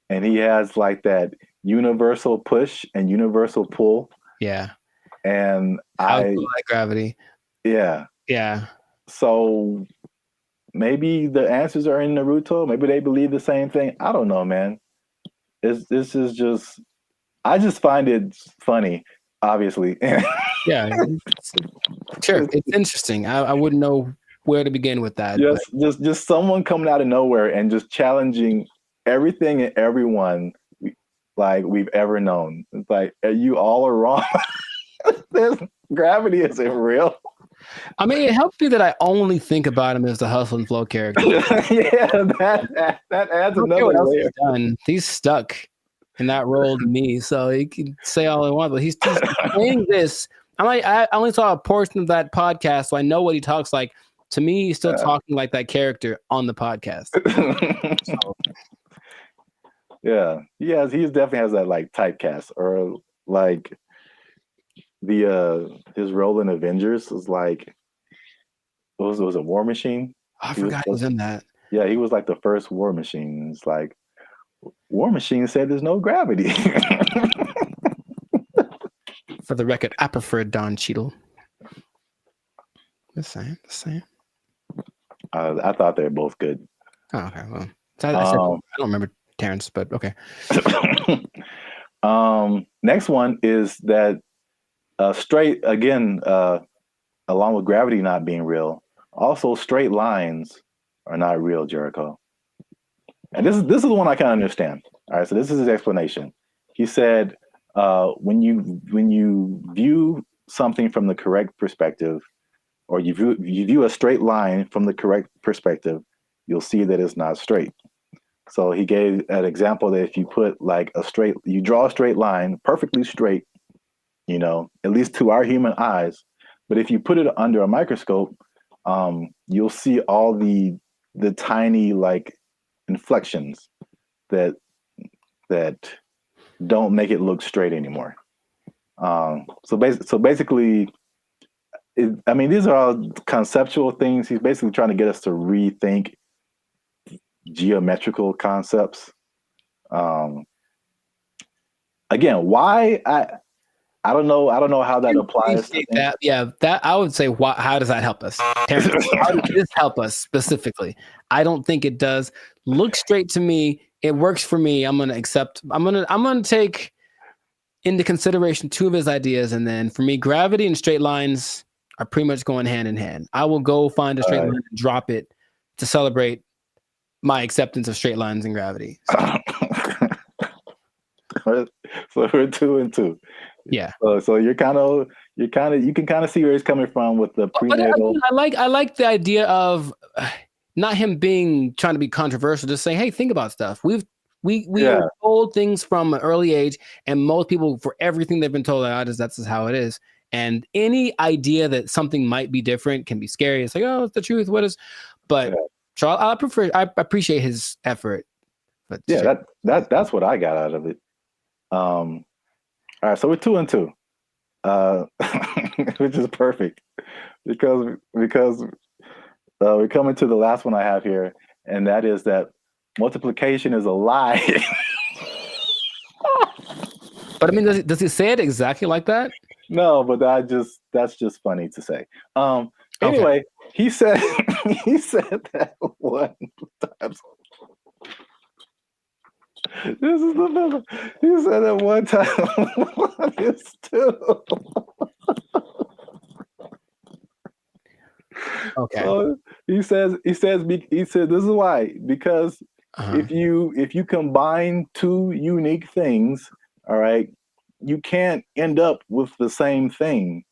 and he has like that universal push and universal pull. Yeah. And I I like gravity. yeah. Yeah. So maybe the answers are in Naruto. Maybe they believe the same thing. I don't know, man. This is just I just find it funny, obviously. Yeah. Sure. It's interesting. I wouldn't know where to begin with that. Just someone coming out of nowhere and just challenging everything and everyone like we've ever known. It's like you all are wrong. Gravity isn't real. I mean, it helps me that I only think about him as the Hustle and Flow character. Yeah, that adds another layer. He's stuck in that role to me, so he can say all he wants, but he's saying this. I only saw a portion of that podcast, so I know what he talks like. To me, he's still talking like that character on the podcast. So. Yeah, he definitely has that like typecast, or like the his role in Avengers was like was a War Machine. I forgot he was in that. Yeah, he was like the first War Machine. It's like War Machine said there's no gravity. For the record, I prefer Don Cheadle. The same. I thought they were both good. Oh, okay. Well, I don't remember Terrence, but okay. Next one is that straight again, along with gravity not being real, also straight lines are not real, Jericho. And this is the one I can understand. All right, so this is his explanation. He said, when you view something from the correct perspective, or you view a straight line from the correct perspective, you'll see that it's not straight. So he gave an example that if you put like you draw a straight line, perfectly straight, at least to our human eyes, but if you put it under a microscope, you'll see all the tiny like inflections that don't make it look straight anymore. So basically, these are all conceptual things. He's basically trying to get us to rethink geometrical concepts. Again, why I don't know how that applies to that. Yeah, that I would say. How does that help us? Terrence, how does this help us specifically? I don't think it does. Look straight to me. It works for me. I'm gonna accept. I'm gonna take into consideration two of his ideas, and then for me, gravity and straight lines are pretty much going hand in hand. I will go find a straight line and drop it to celebrate my acceptance of straight lines and gravity. So we're 2 and 2. Yeah. So you can kind of see where he's coming from with the prenatal. I like the idea of not him trying to be controversial, just saying, hey, think about stuff. We are told things from an early age, and most people, for everything they've been told, that's just how it is. And any idea that something might be different can be scary. It's like, oh, it's the truth. What is? But so I appreciate his effort. But yeah, that's what I got out of it. All right, so we're 2 and 2, which is perfect because we're coming to the last one I have here, and that is that multiplication is a lie. But I mean, does he say it exactly like that? No, but that's just funny to say. Anyway, he said that one time. This is the middle. He said that one time. One is 2. Okay. So he says this is why, because if you combine two unique things, all right, you can't end up with the same thing.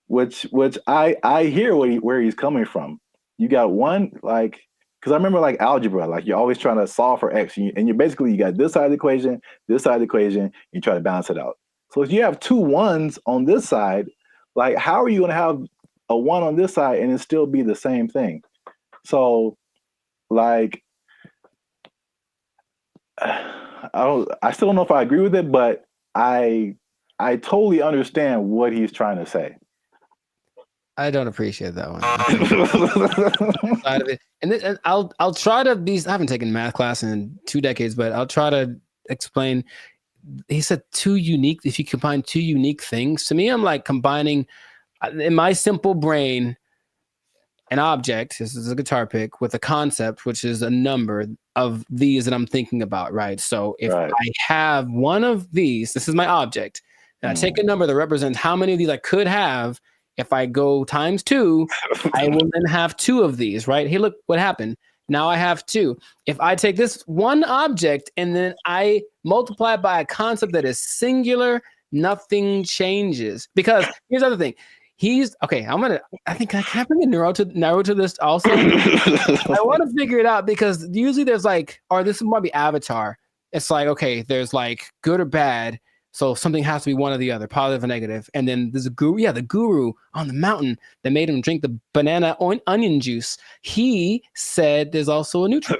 Which I hear where he's coming from. You got one, like, because I remember like algebra, like you're always trying to solve for x, and you basically you got this side of the equation, this side of the equation, you try to balance it out. So if you have 2 1s on this side, like how are you going to have a 1 on this side and it still be the same thing? So like I still don't know if I agree with it, but I totally understand what he's trying to say. I don't appreciate that one. Side of it. And I'll try to be. I haven't taken math class in 2 decades, but I'll try to explain. He said two unique. If you combine two unique things, to me, I'm like combining in my simple brain an object. This is a guitar pick with a concept, which is a number of these that I'm thinking about. Right. So if I have one of these, this is my object. And I take a number that represents how many of these I could have. If I go times 2, I will then have 2 of these, right? Hey, look what happened. Now I have 2. If I take this one object and then I multiply it by a concept that is singular, nothing changes. Because here's the other thing. I think I can bring a narrow to this also. I want to figure it out because usually there's like, or this might be Avatar. It's like, okay, there's like good or bad. So something has to be one or the other, positive or negative. And then there's a guru, the guru on the mountain that made him drink the banana onion juice. He said there's also a neutral.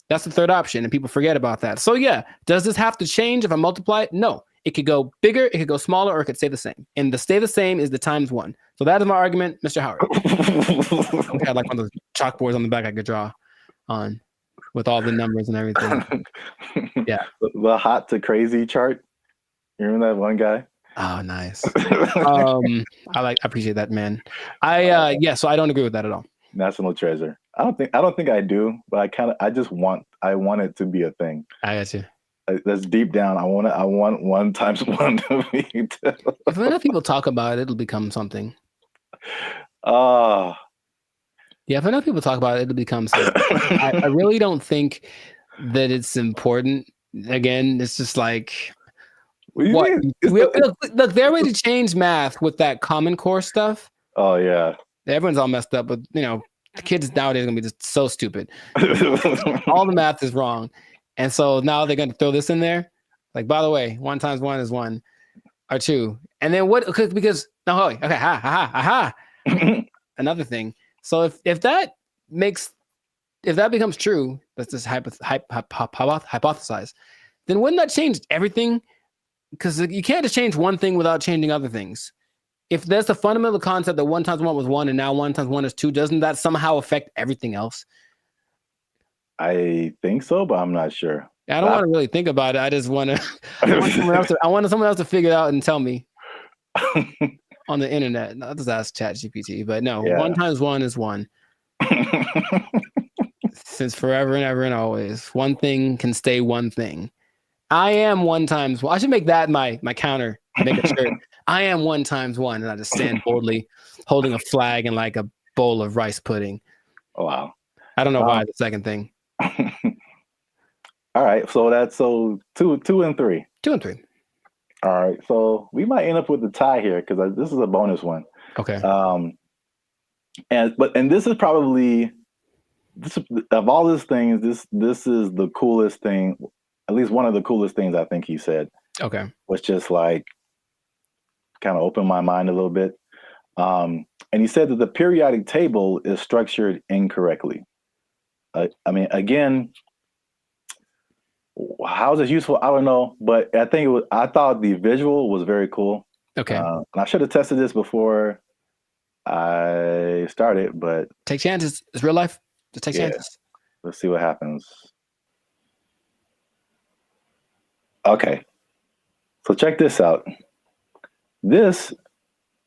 That's the third option, and people forget about that. So yeah, does this have to change if I multiply it? No. It could go bigger, it could go smaller, or it could stay the same. And the stay the same is the times 1. So that is my argument, Mr. Howard. I had like one of those chalkboards on the back I could draw on with all the numbers and everything. Yeah. The hot to crazy chart. You remember that one guy? Oh, nice. I appreciate that, man. So I don't agree with that at all. National treasure. I don't think I do, but I want it to be a thing. I got you. That's deep down. I want 1 times 1 to be 2. If enough people talk about it, it'll become something. Yeah, if enough people talk about it, it'll become something. I really don't think that it's important. Again, it's just like look, their way to change math with that Common Core stuff. Oh yeah. Everyone's all messed up, but the kids nowadays are gonna be just so stupid. All the math is wrong. And so now they're going to throw this in there. Like, by the way, 1 times 1 is 1 or 2. And then what? Because another thing. So if that becomes true, let's just hypothesize. Then wouldn't that change everything? Because you can't just change one thing without changing other things. If there's the fundamental concept that 1 times 1 was 1 and now 1 times 1 is 2, doesn't that somehow affect everything else? I think so, but I'm not sure. I don't want to really think about it. I just want to. I want someone else to figure it out and tell me on the internet. I'll just ask ChatGPT. But no, 1 times 1 is 1. Since forever and ever and always, one thing can stay one thing. I am 1 times 1. I should make that my counter. Make a shirt. I am 1 times 1, and I just stand boldly, holding a flag and like a bowl of rice pudding. Oh, wow. I don't know why the second thing. All right, so that's 2 and 3. 2 and 3. All right, so we might end up with a tie here because this is a bonus one. Okay. And this is probably of all these things, this is the coolest thing. At least one of the coolest things I think he said. Okay. Was just like kind of opened my mind a little bit. And he said that the periodic table is structured incorrectly. I mean, again, how is this useful? I don't know, but I think I thought the visual was very cool. Okay. And I should have tested this before I started, but take chances. It's real life. Just take chances. Let's see what happens. Okay. So check this out. This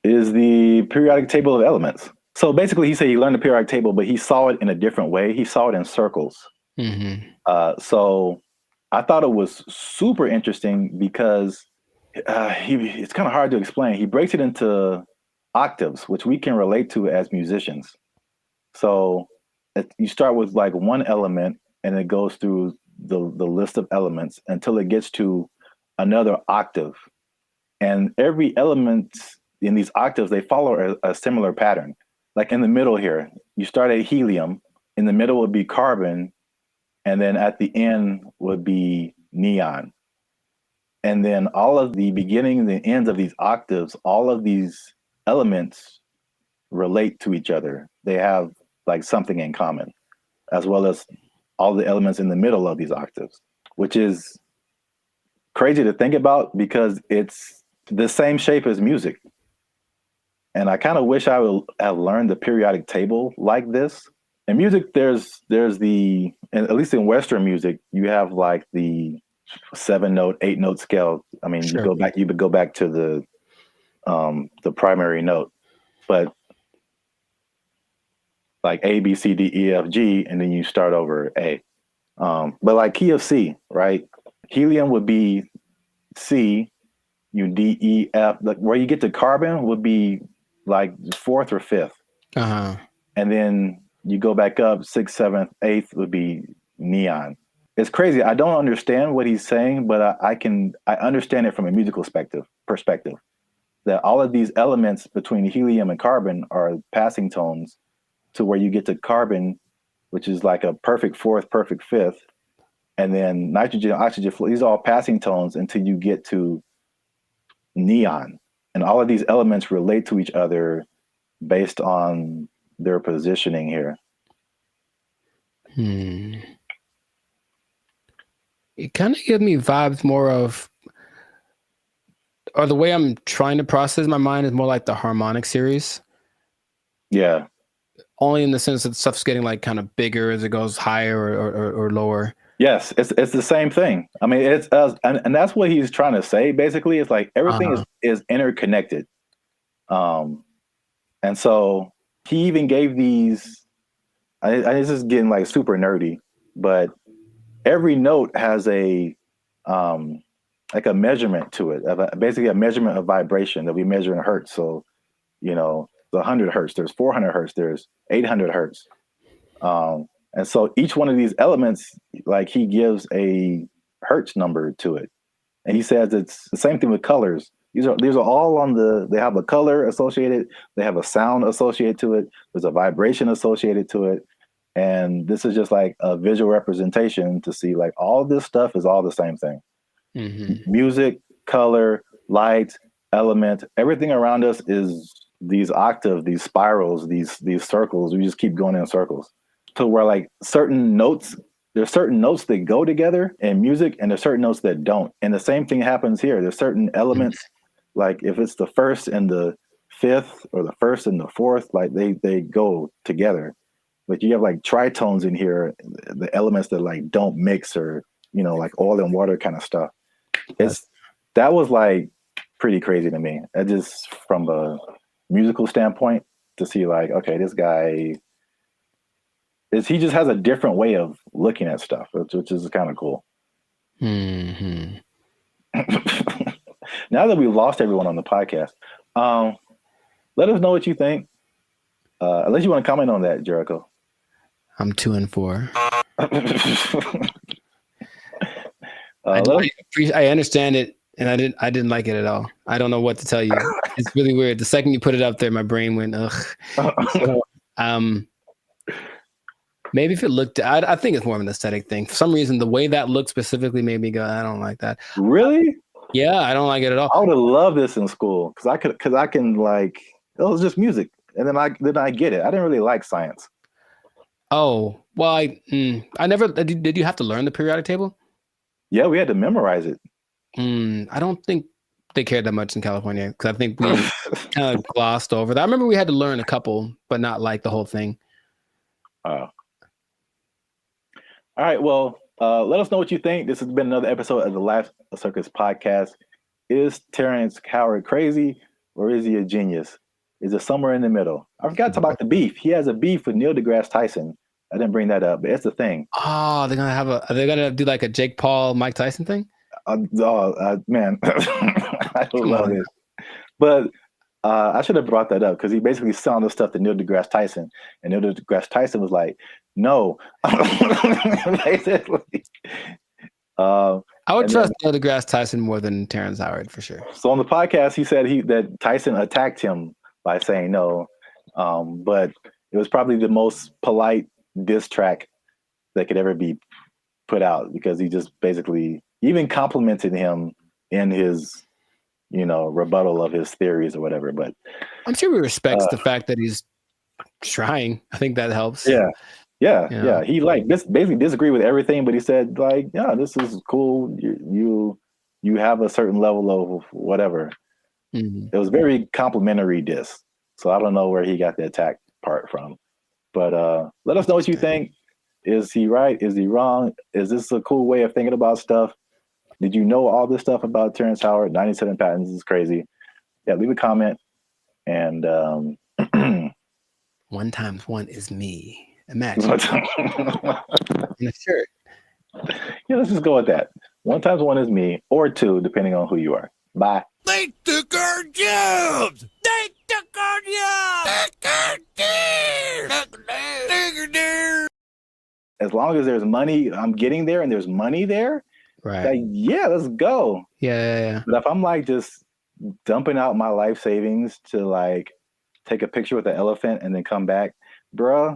is the periodic table of elements. So basically, he said he learned the periodic table, but he saw it in a different way. He saw it in circles. Mm-hmm. So I thought it was super interesting because it's kind of hard to explain. He breaks it into octaves, which we can relate to as musicians. So you start with like one element, and it goes through the list of elements until it gets to another octave. And every element in these octaves, they follow a similar pattern. Like in the middle here, you start at helium, in the middle would be carbon, and then at the end would be neon. And then all of the beginnings and ends of these octaves, all of these elements relate to each other. They have like something in common, as well as all the elements in the middle of these octaves, which is crazy to think about because it's the same shape as music. And I kind of wish I would have learned the periodic table like this. In music, there's the, at least in Western music, you have like the 7-note, 8-note scale. I mean, you would go back to the primary note, but like A, B, C, D, E, F, G, and then you start over A. But like key of C, right? Helium would be C, D, E, F. Like where you get to carbon would be like 4th or 5th. And then you go back up 6th, 7th, 8th would be neon. It's crazy. I don't understand what he's saying, but I understand it from a musical perspective. That all of these elements between helium and carbon are passing tones to where you get to carbon, which is like a perfect 4th, perfect 5th. And then nitrogen, oxygen, these are all passing tones until you get to neon. And all of these elements relate to each other based on their positioning here. It kind of gives me vibes more of, or the way I'm trying to process my mind is more like the harmonic series. Yeah. Only in the sense that stuff's getting like kind of bigger as it goes higher or lower. Yes, it's the same thing. I mean, it's and that's what he's trying to say. Basically, it's like everything is interconnected. And so he even gave these. This is getting like super nerdy, but every note has a like a measurement to it, basically a measurement of vibration that we measure in hertz. So, the 100 hertz, there's 400 hertz, there's 800 hertz. And so each one of these elements, like he gives a hertz number to it. And he says it's the same thing with colors. These are all they have a color associated, they have a sound associated to it, there's a vibration associated to it. And this is just like a visual representation to see like all this stuff is all the same thing. Music, color, light, element, everything around us is these octaves, these spirals, these circles. We just keep going in circles. To where like certain notes, there's certain notes that go together in music and there's certain notes that don't. And the same thing happens here. There's certain elements, like if it's the 1st and the 5th or the 1st and the 4th, like they go together. But you have like tritones in here, the elements that like don't mix or, like oil and water kind of stuff. That was like pretty crazy to me. That just from a musical standpoint to see like, okay, this guy he just has a different way of looking at stuff, which is kind of cool. Now that we've lost everyone on the podcast, let us know what you think. Unless you want to comment on that, Jericho. I'm 2 and 4. I understand it, and I didn't like it at all. I don't know what to tell you. It's really weird. The second you put it up there, my brain went ugh. So, maybe if it looked, I think it's more of an aesthetic thing. For some reason, the way that looked specifically made me go, I don't like that. Really? Yeah, I don't like it at all. I would have loved this in school because I can like, it was just music, and then I get it. I didn't really like science. Oh well, I never did. You have to learn the periodic table? Yeah, we had to memorize it. I don't think they cared that much in California because I think we kind of glossed over that. I remember we had to learn a couple, but not like the whole thing. All right. Well, let us know what you think. This has been another episode of the Laugh Circus podcast. Is Terrence Howard crazy or is he a genius? Is it somewhere in the middle? I forgot to talk about the beef. He has a beef with Neil deGrasse Tyson. I didn't bring that up, but it's the thing. Oh, are they gonna do like a Jake Paul, Mike Tyson thing? Man, I love this. But I should have brought that up because he basically selling the stuff to Neil deGrasse Tyson, and Neil deGrasse Tyson was like, "No." Basically, I would trust Neil deGrasse Tyson more than Terrence Howard for sure. So on the podcast, he said that Tyson attacked him by saying no, but it was probably the most polite diss track that could ever be put out because he just basically even complimented him in his rebuttal of his theories or whatever. But I'm sure he respects the fact that he's trying. I think that helps. Yeah. He like basically disagreed with everything, but he said like, yeah, this is cool. You have a certain level of whatever. It was very complimentary diss. So I don't know where he got the attack part from. But let us know what you think. Is he right? Is he wrong? Is this a cool way of thinking about stuff? Did you know all this stuff about Terrence Howard? 97 patents is crazy. Yeah, leave a comment. And 1 times 1 is me. Imagine. In a shirt. Yeah, let's just go with that. 1 times 1 is me, or 2, depending on who you are. Bye. They took our jobs! They took our jobs! As long as there's money, I'm getting there and there's money there, right? Like, yeah, let's go. Yeah. But if I'm like just dumping out my life savings to like take a picture with the elephant and then come back, bruh.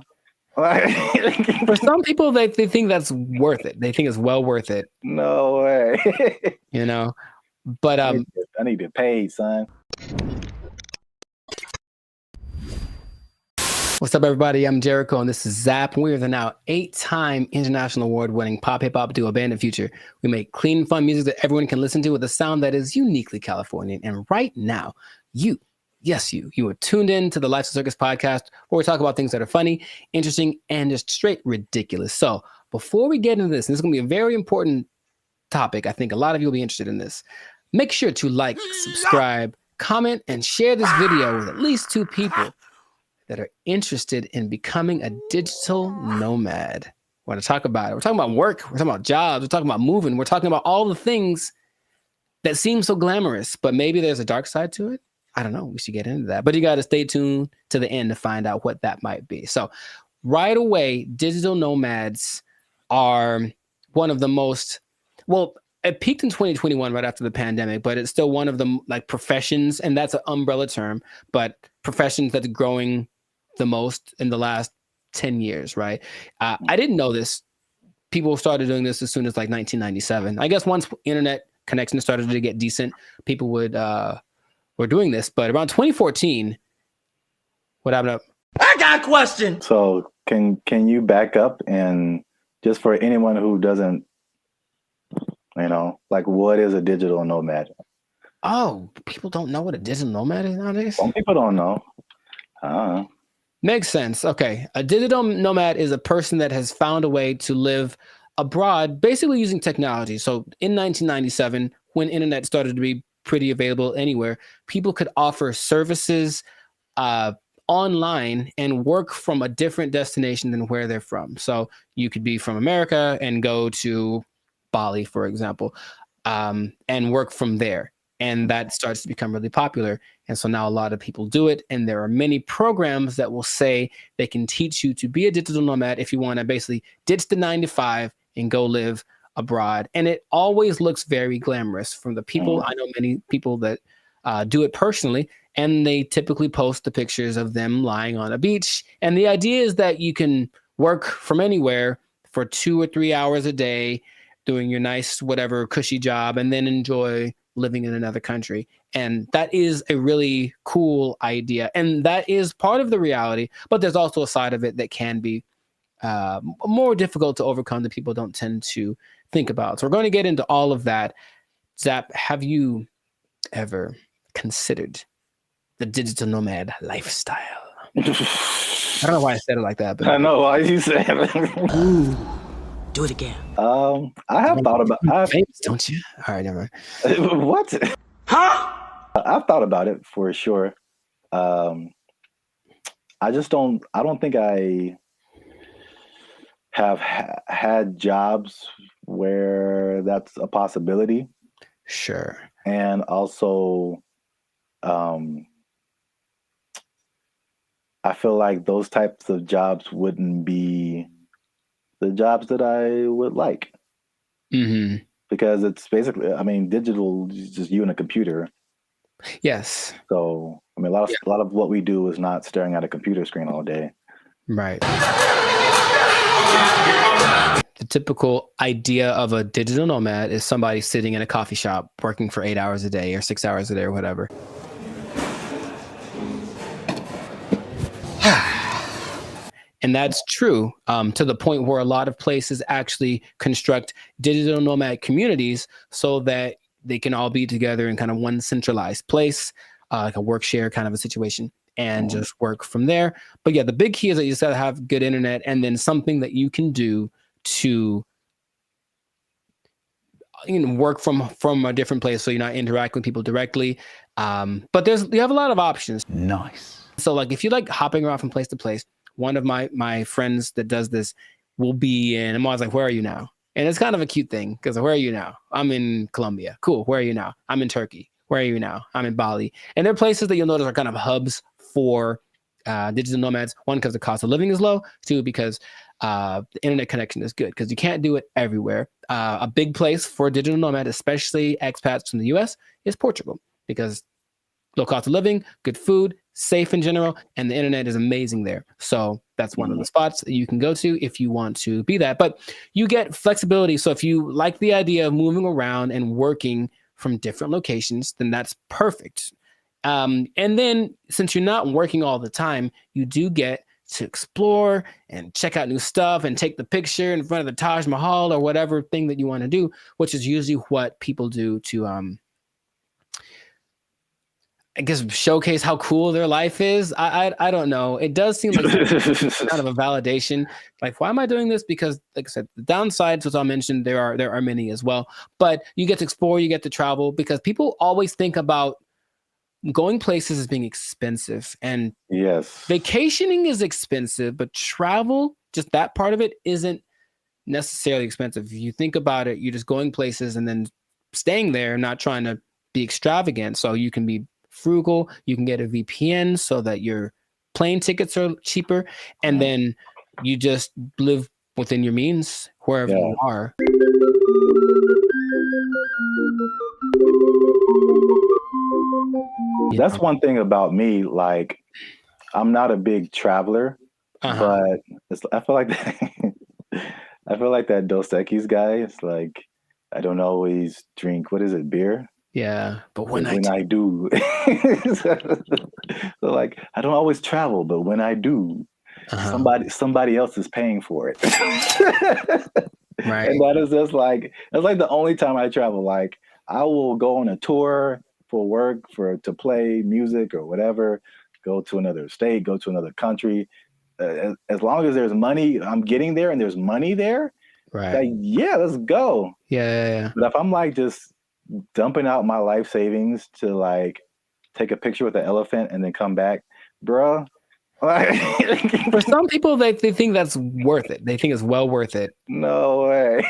For some people, they think that's worth it. They think it's well worth it. No way. You know, but I need to pay, son. What's up, everybody? I'm Jericho, and this is Zap. We are the now 8-time international award-winning pop hip hop duo Band of Future. We make clean, fun music that everyone can listen to with a sound that is uniquely Californian. And right now, you are tuned in to the Life's a Circus podcast, where we talk about things that are funny, interesting, and just straight ridiculous. So before we get into this, and this is going to be a very important topic. I think a lot of you will be interested in this. Make sure to like, subscribe, comment, and share this video with at least 2 people that are interested in becoming a digital nomad. We're going to talk about it. We're talking about work. We're talking about jobs. We're talking about moving. We're talking about all the things that seem so glamorous, but maybe there's a dark side to it. I don't know. We should get into that. But you got to stay tuned to the end to find out what that might be. So right away, digital nomads are one of the most, well, it peaked in 2021 right after the pandemic, but it's still one of the like professions, and that's an umbrella term, but professions that's growing the most in the last 10 years, right? I didn't know this. People started doing this as soon as like 1997. I guess once internet connection started to get decent, people were doing this. But around 2014, what happened? I got a question. So can you back up and just for anyone who doesn't, like what is a digital nomad? Oh, people don't know what a digital nomad is nowadays? Some people don't know. Makes sense. Okay. A digital nomad is a person that has found a way to live abroad, basically using technology. So in 1997, when internet started to be pretty available anywhere, people could offer services online and work from a different destination than where they're from. So you could be from America and go to Bali, for example, and work from there. And that starts to become really popular. And so now a lot of people do it. And there are many programs that will say they can teach you to be a digital nomad if you want to basically ditch the 9 to 5 and go live abroad. And it always looks very glamorous from the people. I know many people that do it personally, and they typically post the pictures of them lying on a beach. And the idea is that you can work from anywhere for 2 or 3 hours a day, doing your nice, whatever cushy job, and then enjoy living in another country. And that is a really cool idea. And that is part of the reality, but there's also a side of it that can be more difficult to overcome that people don't tend to think about. So we're going to get into all of that. Zap, have you ever considered the digital nomad lifestyle? I don't know why I said it like that, but I know why you said it. Ooh, do it again. I have thought about famous, don't you? All right, never mind. What? Huh? I've thought about it for sure. I don't think I have had jobs where that's a possibility. Sure. And also, I feel like those types of jobs wouldn't be the jobs that I would like. Mm-hmm. Because it's basically, digital is just you and a computer. Yes. So, a lot of what we do is not staring at a computer screen all day. Right. The typical idea of a digital nomad is somebody sitting in a coffee shop working for 8 hours a day or 6 hours a day or whatever. And that's true to the point where a lot of places actually construct digital nomad communities so that they can all be together in kind of one centralized place. like a work share kind of a situation, and just work from there. But yeah, the big key is that you just gotta have good internet, and then something that you can do to work from a different place, so you're not interacting with people directly. But you have a lot of options. Nice. So like if you like hopping around from place to place, one of my friends that does this will be in, I'm always like, where are you now? And it's kind of a cute thing because where are you now? I'm in Colombia. Cool. Where are you now? I'm in Turkey. Where are you now? I'm in Bali. And they're places that you'll notice are kind of hubs for digital nomads. One, because the cost of living is low. Two, because the internet connection is good because you can't do it everywhere. A big place for digital nomad, especially expats from the US, is Portugal because low cost of living, good food, safe in general, and the internet is amazing there. So that's one of the spots that you can go to if you want to be that. But you get flexibility. So if you like the idea of moving around and working from different locations, then that's perfect. And then since you're not working all the time, you do get to explore and check out new stuff and take the picture in front of the Taj Mahal or whatever thing that you want to do, which is usually what people do to I guess showcase how cool their life is. I don't know. It does seem like kind of a validation. Like, why am I doing this? Because, like I said, the downsides, as I mentioned, there are many as well. But you get to explore, you get to travel, because people always think about going places as being expensive. And yes, vacationing is expensive, but travel, just that part of it, isn't necessarily expensive. If you think about it, you're just going places and then staying there, not trying to be extravagant. So you can be frugal, you can get a VPN so that your plane tickets are cheaper, and then you just live within your means wherever you are. That's one thing about me. Like, I'm not a big traveler, but I feel like I feel like that Dos Equis guy. It's like I don't always drink. What is it? Beer. Yeah, but when I do, so like I don't always travel, but when I do, somebody else is paying for it. Right. And that is just like that's like the only time I travel. Like I will go on a tour for work, to play music or whatever, go to another state, go to another country. As long as there's money, I'm getting there and there's money there. Right. Like, yeah, let's go. Yeah. But if I'm like just dumping out my life savings to like take a picture with an elephant and then come back, bruh. For some people, they think that's worth it. They think it's well worth it. No way.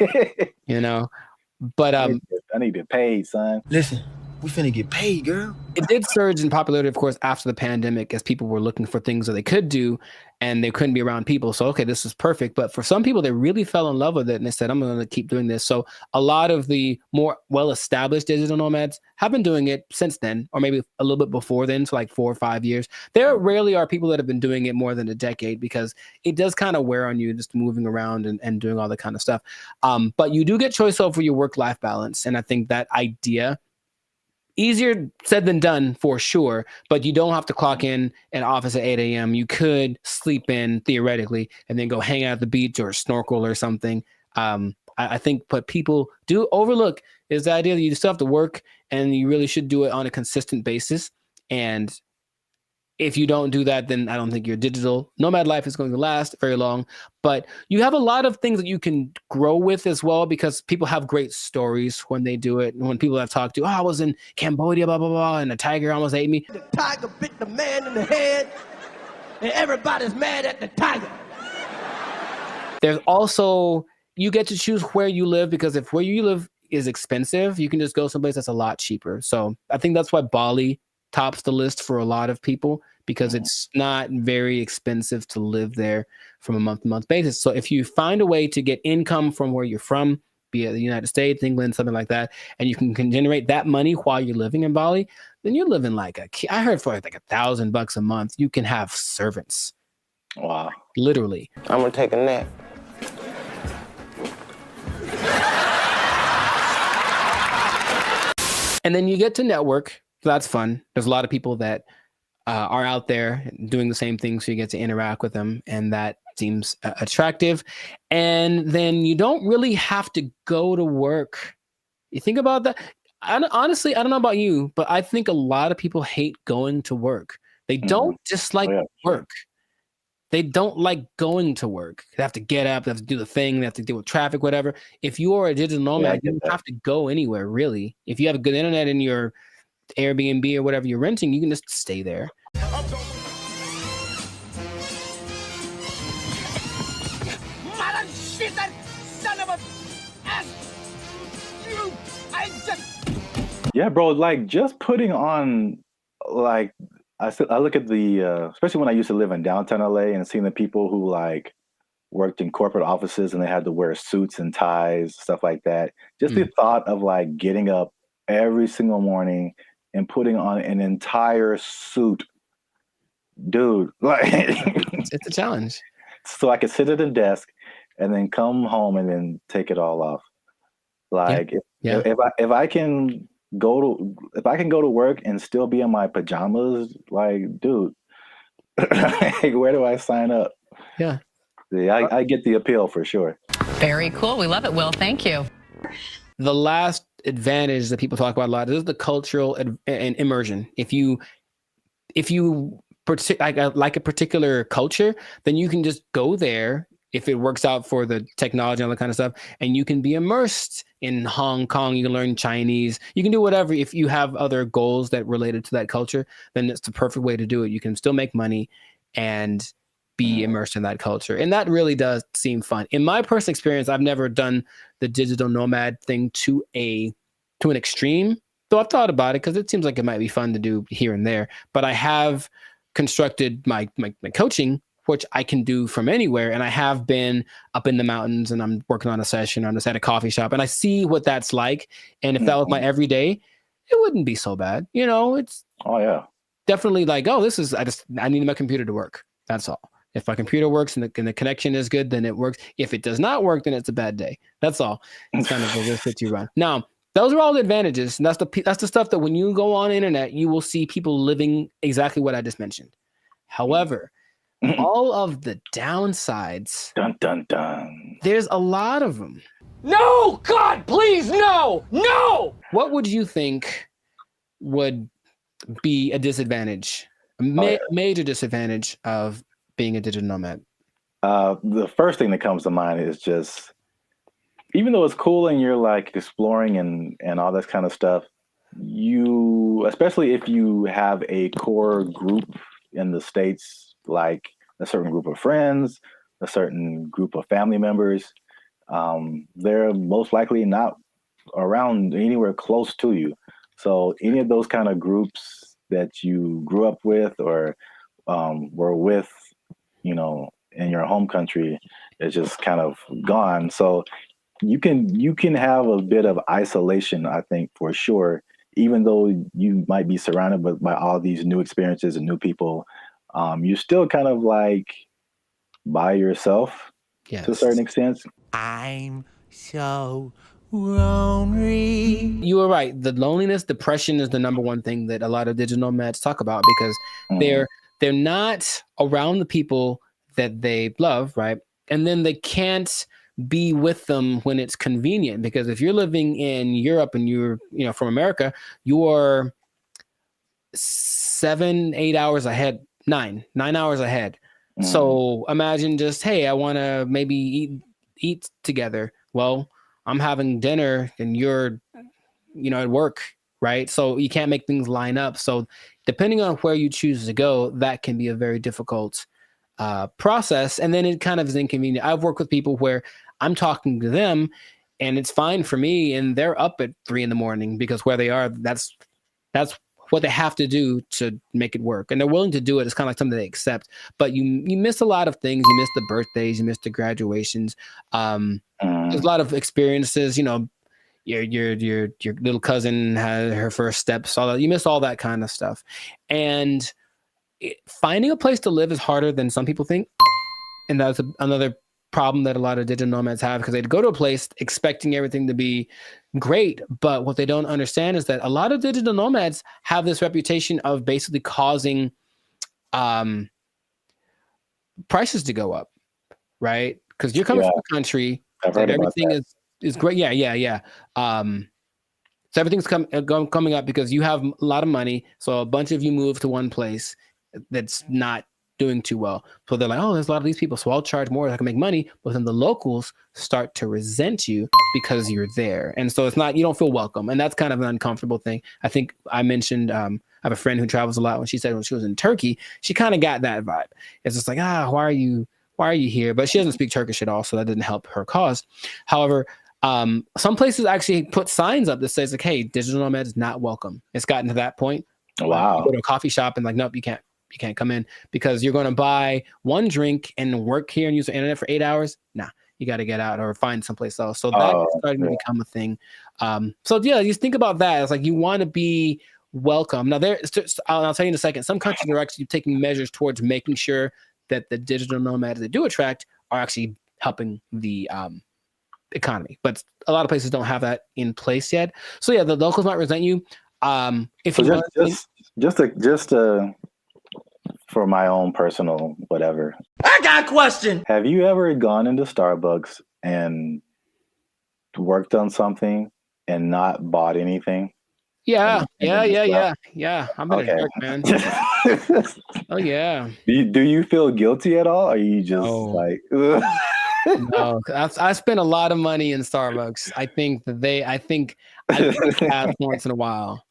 But I need to get paid, son. Listen, we finna get paid, girl. It did surge in popularity, of course, after the pandemic, as people were looking for things that they could do and they couldn't be around people. So, okay, this is perfect. But for some people, they really fell in love with it and they said, I'm going to keep doing this. So a lot of the more well-established digital nomads have been doing it since then, or maybe a little bit before then, so like 4 or 5 years. There rarely are people that have been doing it more than a decade because it does kind of wear on you just moving around and doing all that kind of stuff. But you do get choice over your work-life balance. And I think that idea, easier said than done for sure, but you don't have to clock in an office at 8 a.m. You could sleep in theoretically and then go hang out at the beach or snorkel or something. I think what people do overlook is the idea that you still have to work and you really should do it on a consistent basis. And if you don't do that, then I don't think your digital nomad life is going to last very long. But you have a lot of things that you can grow with as well, because people have great stories when they do it. And when people I've talked to, I was in Cambodia, blah, blah, blah, and a tiger almost ate me. The tiger bit the man in the head, and everybody's mad at the tiger. There's also, you get to choose where you live, because if where you live is expensive, you can just go someplace that's a lot cheaper. So I think that's why Bali tops the list for a lot of people, because it's not very expensive to live there from a month-to-month basis. So if you find a way to get income from where you're from, be it the United States, England, something like that, and you can generate that money while you're living in Bali, then you're living like I heard for like $1,000 a month, you can have servants. Wow. Literally. I'm gonna take a nap. And then you get to network. So that's fun. There's a lot of people that are out there doing the same thing, so you get to interact with them, and that seems attractive. And then you don't really have to go to work. You think about that. Honestly, I don't know about you, but I think a lot of people hate going to work. They don't dislike work. They don't like going to work. They have to get up, they have to do the thing, they have to deal with traffic, whatever. If you are a digital nomad, you don't have to go anywhere, really. If you have a good internet in your Airbnb or whatever you're renting, you can just stay there. Mother shitter, son of a ass! You, I just. Yeah, bro. Like just putting on, like I look at the, especially when I used to live in downtown LA and seeing the people who like worked in corporate offices and they had to wear suits and ties, stuff like that. Just the thought of like getting up every single morning and putting on an entire suit, dude. Like it's a challenge. So I could sit at a desk and then come home and then take it all off. Like if I can go to work and still be in my pajamas, like, dude, where do I sign up? Yeah. I get the appeal for sure. Very cool. We love it, Will. Thank you. The last advantage that people talk about a lot is the cultural and immersion. If you like a particular culture, then you can just go there if it works out for the technology and all that kind of stuff, and you can be immersed in Hong Kong. You can learn Chinese. You can do whatever. If you have other goals that related to that culture, then it's the perfect way to do it. You can still make money and be immersed in that culture. And that really does seem fun. In my personal experience, I've never done the digital nomad thing to an extreme, though I've thought about it because it seems like it might be fun to do here and there. But I have constructed my coaching, which I can do from anywhere. And I have been up in the mountains and I'm working on a session. I'm just at a coffee shop and I see what that's like. And if that was my everyday, it wouldn't be so bad. You know, it's definitely like, oh, I need my computer to work. That's all. If my computer works and the connection is good, then it works. If it does not work, then it's a bad day. That's all. It's kind of the risk that you run. Now, those are all the advantages. And that's the stuff that when you go on the internet, you will see people living exactly what I just mentioned. However, all of the downsides, dun, dun, dun. There's a lot of them. No, God, please, no, no. What would you think would be a disadvantage, major disadvantage of being a digital nomad? The first thing that comes to mind is just, even though it's cool and you're like exploring and all that kind of stuff, especially if you have a core group in the States, like a certain group of friends, a certain group of family members, they're most likely not around anywhere close to you. So any of those kind of groups that you grew up with or were with, in your home country, is just kind of gone. So you can have a bit of isolation, I think, for sure, even though you might be surrounded by all these new experiences and new people. You're still kind of like by yourself to a certain extent. I'm so lonely. You were right. The loneliness, depression is the number one thing that a lot of digital nomads talk about because they're not around the people that they love, right? And then they can't be with them when it's convenient, because if you're living in Europe and you're from America, you are 7-8 hours ahead, 9 hours ahead. So imagine just, hey, I want to maybe eat together. Well, I'm having dinner and you're at work, right? So you can't make things line up. So depending on where you choose to go, that can be a very difficult process. And then it kind of is inconvenient. I've worked with people where I'm talking to them and it's fine for me and they're up at 3 a.m. because where they are, that's what they have to do to make it work. And they're willing to do it. It's kind of like something they accept, but you miss a lot of things. You miss the birthdays, you miss the graduations. There's a lot of experiences, your little cousin had her first steps, all that. You miss all that kind of stuff. And finding a place to live is harder than some people think. And that's another problem that a lot of digital nomads have, because they go to a place expecting everything to be great. But what they don't understand is that a lot of digital nomads have this reputation of basically causing prices to go up, right? Because you're coming from a country that everything is great. Yeah. So everything's coming up because you have a lot of money. So a bunch of you move to one place that's not doing too well. So they're like, oh, there's a lot of these people, so I'll charge more so I can make money. But then the locals start to resent you because you're there. And so it's not, you don't feel welcome. And that's kind of an uncomfortable thing. I think I mentioned, I have a friend who travels a lot. When she said when she was in Turkey, she kind of got that vibe. It's just like, why are you here? But she doesn't speak Turkish at all, so that didn't help her cause. However, some places actually put signs up that says like, hey, digital nomad is not welcome. It's gotten to that point. Wow. You go to a coffee shop and like, nope, you can't come in because you're going to buy one drink and work here and use the internet for 8 hours. Nah, you got to get out or find someplace else. So that's starting to become a thing. So yeah, just think about that. It's like you want to be welcome. Now I'll tell you in a second, some countries are actually taking measures towards making sure that the digital nomads they do attract are actually helping the economy. But a lot of places don't have that in place yet. So yeah, the locals might resent you. If so just for my own personal whatever. I got a question. Have you ever gone into Starbucks and worked on something and not bought anything? Yeah. I'm in a jerk, man. Oh yeah. Do you feel guilty at all? Or are you just like No, I spent a lot of money in Starbucks. I think I once in a while.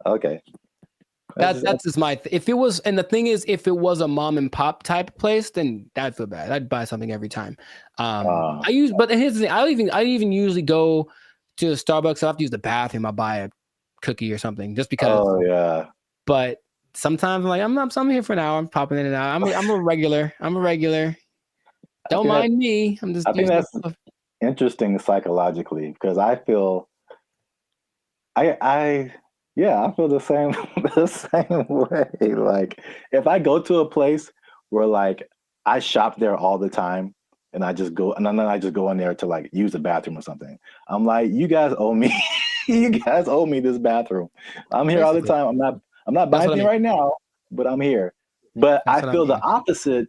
Okay. That's just my if it was, and the thing is, if it was a mom and pop type place, then I'd feel bad. I'd buy something every time. But here's the thing, I even usually go to Starbucks. I have to use the bathroom. I buy a cookie or something just because. Oh yeah. But sometimes I'm here for an hour. I'm popping in and out. I'm a regular. Don't mind me. I think that's interesting psychologically because I feel I feel the same way. Like if I go to a place where like I shop there all the time and I just go and then I just go in there to like use the bathroom or something, I'm like, you guys owe me. You guys owe me this bathroom. I'm here all the time. I'm not buying anything right now, but I'm here. But I feel the opposite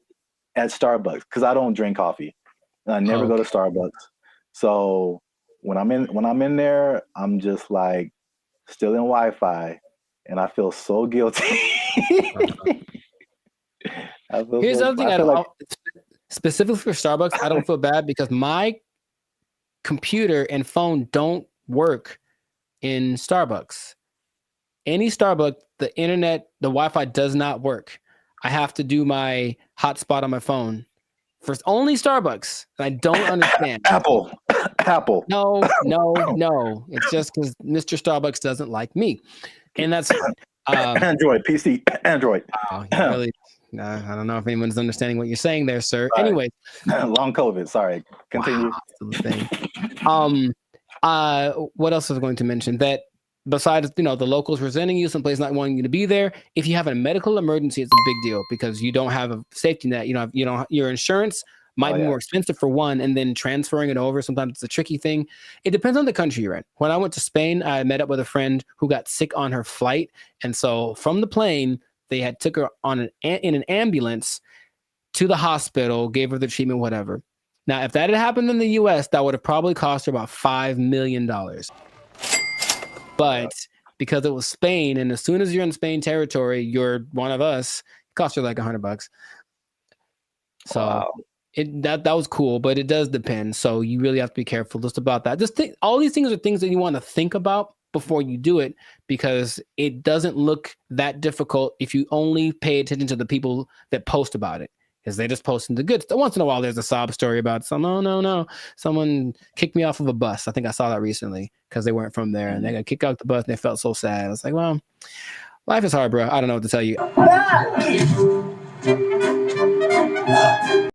at Starbucks because I don't drink coffee. And I never go to Starbucks. So when I'm in there, I'm just like still in Wi-Fi, and I feel so guilty. Here's the other thing. Specifically for Starbucks, I don't feel bad because my computer and phone don't work in Starbucks. Any Starbucks, the internet, the Wi-Fi does not work. I have to do my hotspot on my phone. For only Starbucks. I don't understand. Apple. No. It's just because Mr. Starbucks doesn't like me. And that's Android, PC, Android. Really, I don't know if anyone's understanding what you're saying there, sir. Right. Anyway. Long COVID. Sorry. Continue. Wow, what else was I going to mention? That besides, the locals resenting you, someplace not wanting you to be there, if you have a medical emergency, it's a big deal because you don't have a safety net. Your insurance might be more expensive for one, and then transferring it over, sometimes it's a tricky thing. It depends on the country you're in. When I went to Spain, I met up with a friend who got sick on her flight. And so from the plane, they took her in an ambulance to the hospital, gave her the treatment, whatever. Now, if that had happened in the US, that would have probably cost her about $5 million. But because it was Spain, and as soon as you're in Spain territory, you're one of us, it cost her like $100. So that was cool, but it does depend. So you really have to be careful just about that. Just think, all these things are things that you want to think about before you do it, because it doesn't look that difficult if you only pay attention to the people that post about it. Because they just posting the good stuff. Once in a while, there's a sob story about no, someone kicked me off of a bus. I think I saw that recently because they weren't from there and they got kicked out the bus and they felt so sad. I was like, well, life is hard, bro. I don't know what to tell you.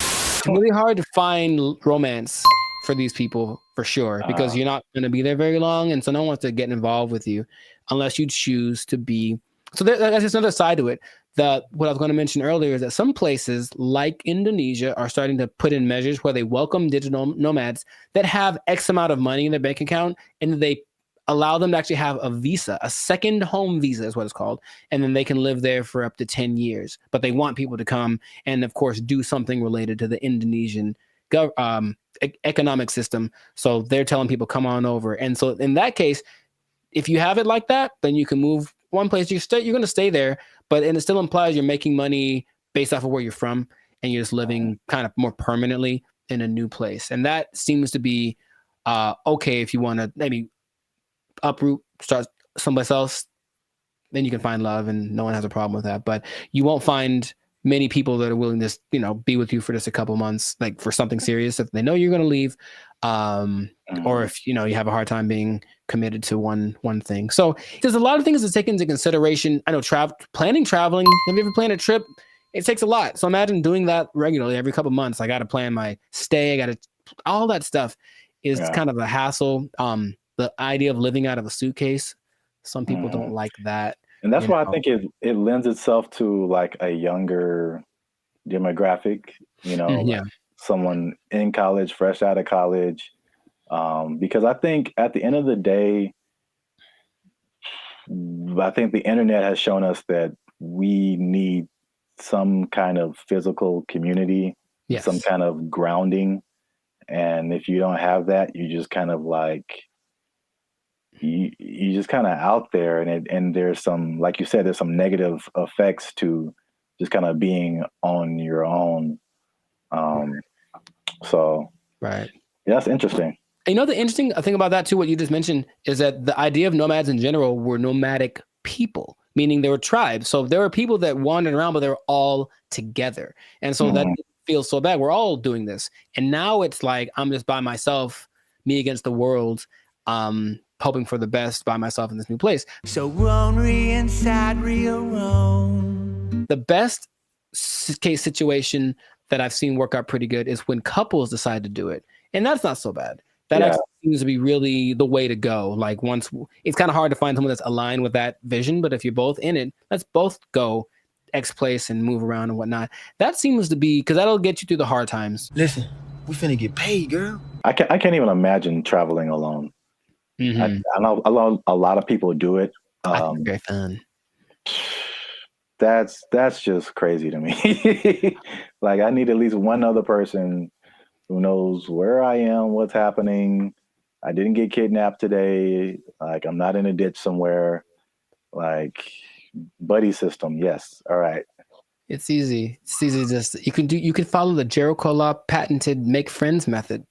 It's really hard to find romance for these people for sure, because you're not going to be there very long. And so no one wants to get involved with you unless you choose to be. So that's just another side to it. What I was going to mention earlier is that some places like Indonesia are starting to put in measures where they welcome digital nomads that have X amount of money in their bank account, and they allow them to actually have a visa, a second home visa is what it's called. And then they can live there for up to 10 years. But they want people to come and, of course, do something related to the Indonesian economic system. So they're telling people, come on over. And so in that case, if you have it like that, then you can move one place. You're going to stay there, and it still implies you're making money based off of where you're from, and you're just living kind of more permanently in a new place. And that seems to be okay if you want to maybe uproot, start someplace else. Then you can find love, and no one has a problem with that. But you won't find many people that are willing to, be with you for just a couple months, like for something serious, if they know you're going to leave, or if you have a hard time being committed to one thing. So there's a lot of things to take into consideration. I know traveling. Have you ever planned a trip? It takes a lot. So imagine doing that regularly every couple months. I got to plan my stay. All that stuff is kind of a hassle. The idea of living out of a suitcase, some people don't like that. And that's why I think it lends itself to like a younger demographic, like someone in college, fresh out of college. Because I think at the end of the day, I think the internet has shown us that we need some kind of physical community, some kind of grounding. And if you don't have that, you just kind of like, you just kind of out there, and there's some, like you said, there's some negative effects to just kind of being on your own. So right, that's interesting. And the interesting thing about that too, what you just mentioned, is that the idea of nomads in general were nomadic people, meaning they were tribes. So there were people that wandered around, but they were all together, and so that feels so bad. We're all doing this, and now it's like I'm just by myself, me against the world. Hoping for the best by myself in this new place. So lonely inside, real wrong. The best case situation that I've seen work out pretty good is when couples decide to do it. And that's not so bad. That actually seems to be really the way to go. Like it's kind of hard to find someone that's aligned with that vision, but if you're both in it, let's both go X place and move around and whatnot. That seems to be, because that'll get you through the hard times. Listen, we finna get paid, girl. I can't even imagine traveling alone. I know a lot of people do it. Very fun. That's just crazy to me. Like I need at least one other person who knows where I am, what's happening. I didn't get kidnapped today. Like I'm not in a ditch somewhere. Like buddy system. Yes. All right. It's easy. It's easy. Just you can follow the Jericho Law patented make friends method.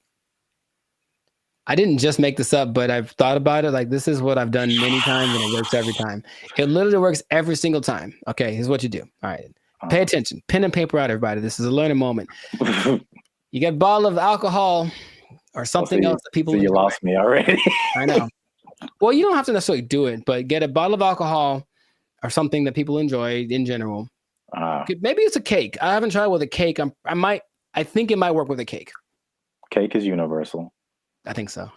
I didn't just make this up, but I've thought about it. Like this is what I've done many times, and it works every time. It literally works every single time. Okay, here's what you do. All right, pay attention. Pen and paper out, everybody. This is a learning moment. You get a bottle of alcohol or something else that people. So you lost me already. I know. Well, you don't have to necessarily do it, but get a bottle of alcohol or something that people enjoy in general. Maybe it's a cake. I haven't tried with a cake. I think it might work with a cake. Cake is universal. I think so.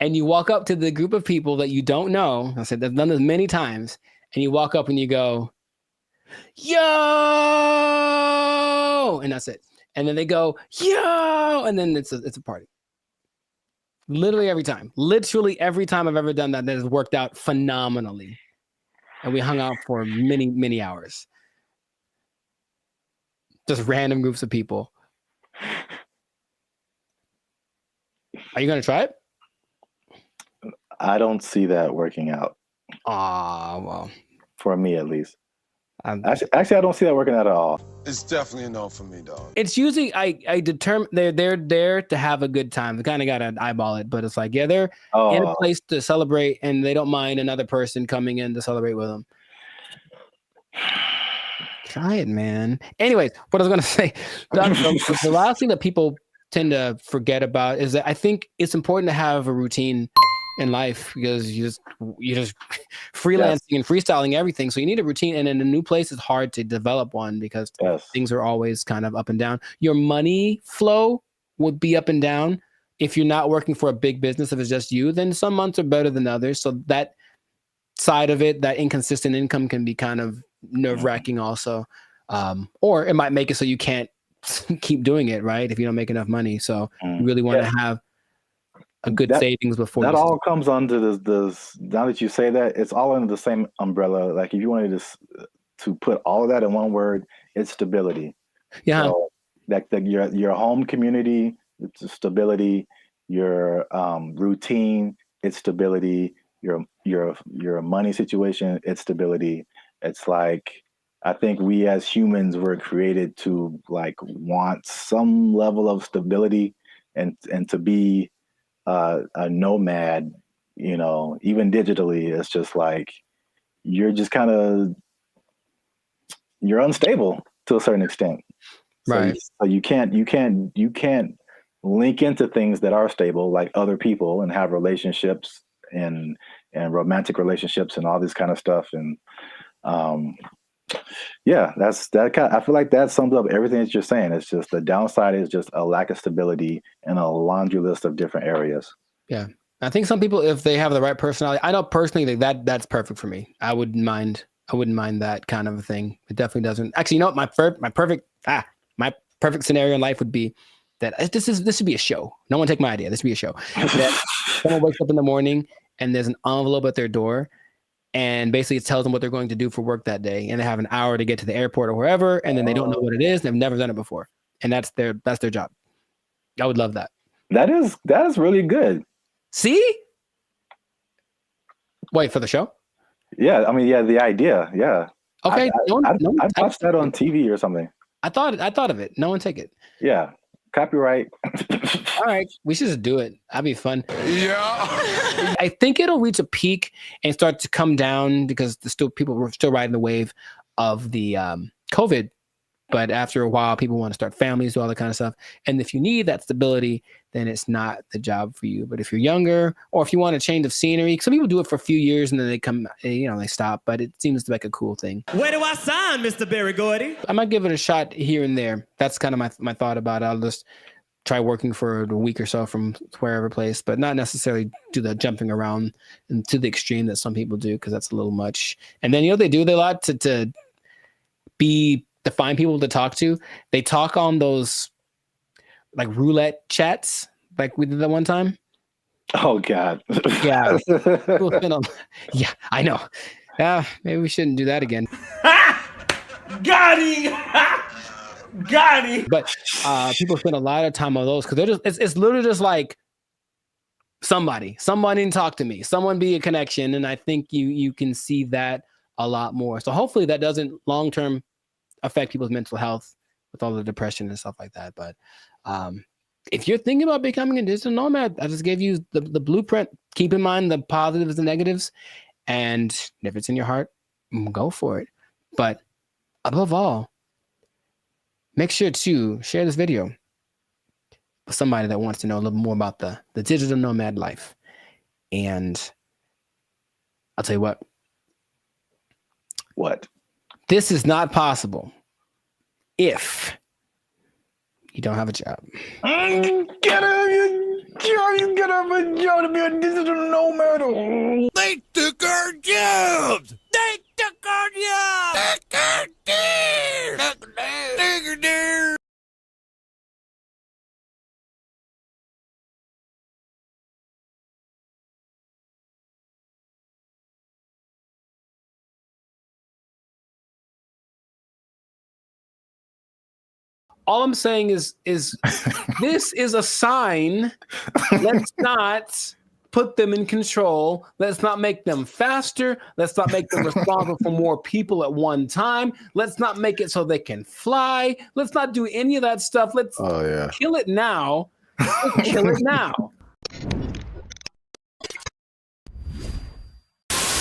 And you walk up to the group of people that you don't know. I said, I've done this many times. And you walk up and you go, yo, and that's it. And then they go, yo, and then it's a party. Literally every time I've ever done that has worked out phenomenally. And we hung out for many, many hours. Just random groups of people. Are you going to try it? I don't see that working out. Well. For me, at least. Actually, I don't see that working out at all. It's definitely a no for me, dog. It's usually, I determine they're there to have a good time. They kind of got to eyeball it, but it's like, they're in a place to celebrate, and they don't mind another person coming in to celebrate with them. Try it, man. Anyways, what I was going to say, the last thing that people tend to forget about is that I think it's important to have a routine in life, because you're just freelancing and freestyling everything. So you need a routine, and in a new place, it's hard to develop one because things are always kind of up and down. Your money flow would be up and down. If you're not working for a big business, if it's just you, then some months are better than others. So that side of it, that inconsistent income, can be kind of nerve-wracking also. Or it might make it so you can't keep doing it, right? If you don't make enough money. So you really want to have a good savings before that all comes under this. Now that you say that, it's all under the same umbrella. Like if you wanted to put all of that in one word, it's stability. Yeah. So your home community, it's stability. Your routine, it's stability. your money situation, it's stability. It's like, I think we as humans were created to like want some level of stability and to be a nomad, you know, even digitally. It's just like you're just kind of, you're unstable to a certain extent. Right. So you can't link into things that are stable, like other people, and have relationships and romantic relationships and all this kind of stuff. And yeah, I feel like that sums up everything that you're saying. It's just the downside is just a lack of stability in a laundry list of different areas. Yeah. I think some people, if they have the right personality, I know personally that's perfect for me. I wouldn't mind that kind of a thing. It definitely doesn't. Actually, you know what? My perfect scenario in life would be that this should be a show. No one take my idea. This would be a show. That someone wakes up in the morning and there's an envelope at their door, and basically it tells them what they're going to do for work that day, and they have an hour to get to the airport or wherever, and then they don't know what it is. They've never done it before, and that's their job. I would love that. That is really good. See? Wait, for the show? Yeah, I mean, yeah, the idea, yeah. Okay, I'd watch that on TV or something. I thought of it. No one take it. Yeah, copyright. All right, we should just do it. That'd be fun. Yeah. I think it'll reach a peak and start to come down because people were still riding the wave of the COVID. But after a while, people want to start families, do all that kind of stuff. And if you need that stability, then it's not the job for you. But if you're younger, or if you want a change of scenery, some people do it for a few years and then they stop. But it seems like a cool thing. Where do I sign, Mr. Berry Gordy? I might give it a shot here and there. That's kind of my thought about it. I'll just try working for a week or so from wherever place, but not necessarily do the jumping around and to the extreme that some people do, because that's a little much. And then, they do a lot to find people to talk to. They talk on those like roulette chats, like we did that one time. Oh God. Yeah. Yeah, I know. Maybe we shouldn't do that again. Got him. Got him. But people spend a lot of time on those because it's literally just like somebody to talk to me, someone be a connection. And I think you can see that a lot more. So hopefully that doesn't long-term affect people's mental health with all the depression and stuff like that. But if you're thinking about becoming a digital nomad, I just gave you the blueprint. Keep in mind the positives and negatives, and if it's in your heart, go for it. But above all, make sure to share this video with somebody that wants to know a little more about the digital nomad life. And I'll tell you what. What? This is not possible if you don't have a job. Get a job to be a digital nomad. They took our jobs. They took our jobs. All I'm saying is this is a sign. Let's not put them in control. Let's not make them faster. Let's not make them responsible for more people at one time. Let's not make it so they can fly. Let's not do any of that stuff. Let's kill it now. Let's kill it now.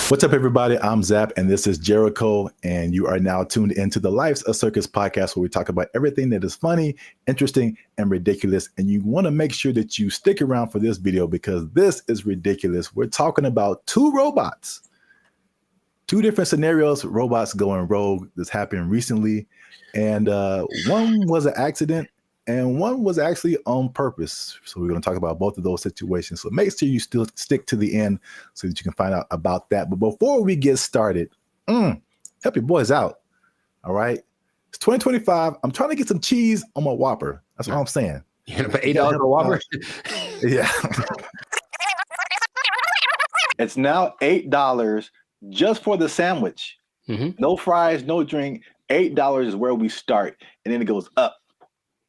What's up, everybody? I'm Zap, and this is Jericho, and you are now tuned into the Life's a Circus podcast, where we talk about everything that is funny, interesting, and ridiculous. And you want to make sure that you stick around for this video because this is ridiculous. We're talking about two robots, two different scenarios, robots going rogue. This happened recently, and one was an accident, and one was actually on purpose. So we're going to talk about both of those situations. So make sure you still stick to the end so that you can find out about that. But before we get started, help your boys out. All right. It's 2025. I'm trying to get some cheese on my Whopper. That's what I'm saying. You're going to pay $8 for a Whopper? Yeah. It's now $8 just for the sandwich. No fries, no drink. $8 is where we start. And then it goes up.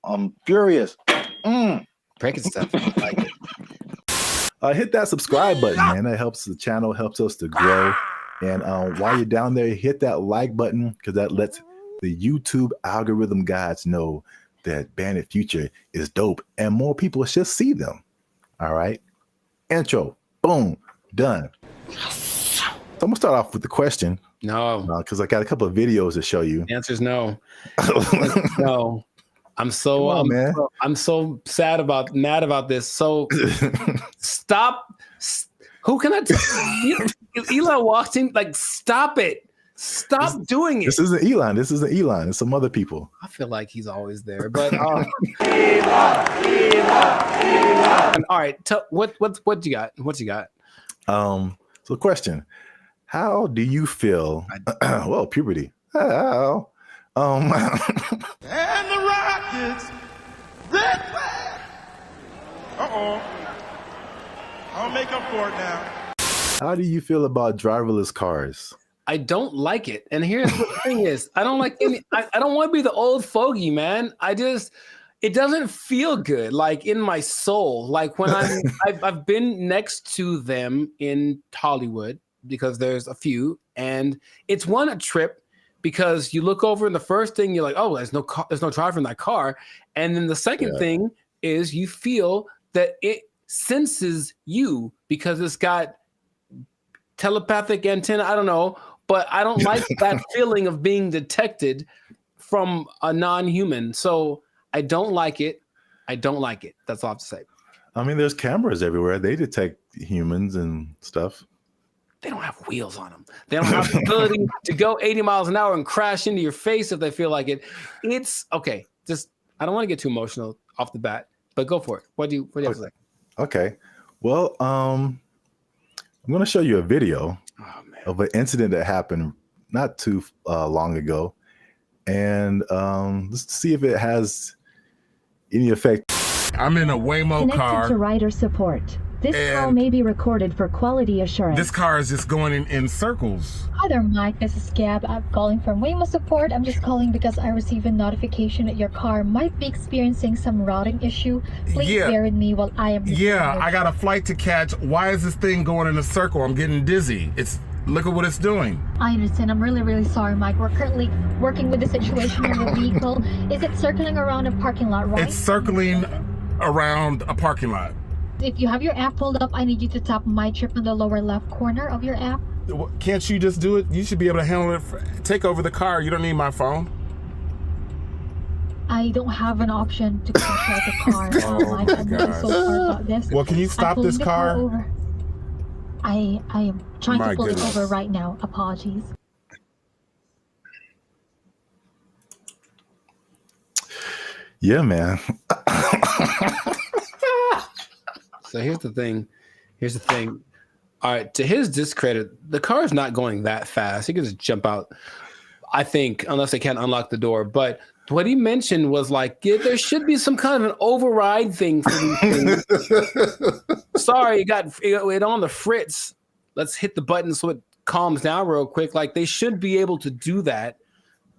I'm furious. Breaking stuff. I like it. hit that subscribe button, man. That helps the channel, helps us to grow. And while you're down there, hit that like button because that lets the YouTube algorithm guys know that Bandit Future is dope and more people should see them. All right. Intro. Boom. Done. So I'm going to start off with the question. No. Because I got a couple of videos to show you. The answer is no. No. I'm so mad about this. So stop. Who can I tell? Elon walks in, like, stop it. Stop doing it. This isn't Elon. It's some other people. I feel like he's always there. But Elon. All right. What you got? What you got? So question. How do you feel? Well, puberty. How? And the Rockets, red flag. I'll make up for it now. How do you feel about driverless cars? I don't like it. And here's what the thing is. I don't like any. I don't want to be the old fogey, man. It doesn't feel good, like in my soul. Like when I've been next to them in Hollywood because there's a few, and it's a trip. Because you look over and the first thing you're like, oh, there's no driver in that car. And then the second thing is you feel that it senses you because it's got telepathic antenna. I don't know, but I don't like that feeling of being detected from a non-human. So I don't like it. I don't like it. That's all I have to say. I mean, there's cameras everywhere. They detect humans and stuff. They don't have wheels on them. They don't have the ability to go 80 miles an hour and crash into your face if they feel like it. It's okay. I don't want to get too emotional off the bat, but go for it. What do you have to say? Okay. Well, I'm going to show you a video of an incident that happened not too long ago. And let's see if it has any effect. I'm in a Waymo car. Connected to rider support. This call may be recorded for quality assurance. This car is just going in circles. Hi there, Mike. This is Gab. I'm calling from Waymo support. I'm just calling because I received a notification that your car might be experiencing some routing issue. Please bear with me while I am. Yeah, I got a flight to catch. Why is this thing going in a circle? I'm getting dizzy. Look at what it's doing. I understand. I'm really, really sorry, Mike. We're currently working with the situation in the vehicle. Is it circling around a parking lot, right? It's circling around a parking lot. If you have your app pulled up, I need you to tap My Trip in the lower left corner of your app. Can't you just do it? You should be able to handle it. Take over the car. You don't need my phone. I don't have an option to control the car. I'm really so sorry about this. Well, can you stop this car? I am trying to pull it over right now. Apologies. Yeah, man. So here's the thing. All right, to his discredit, the car is not going that fast. He can just jump out, I think, unless they can't unlock the door. But what he mentioned was like, there should be some kind of an override thing for these things. Sorry, it on the fritz. Let's hit the button so it calms down real quick. Like, they should be able to do that.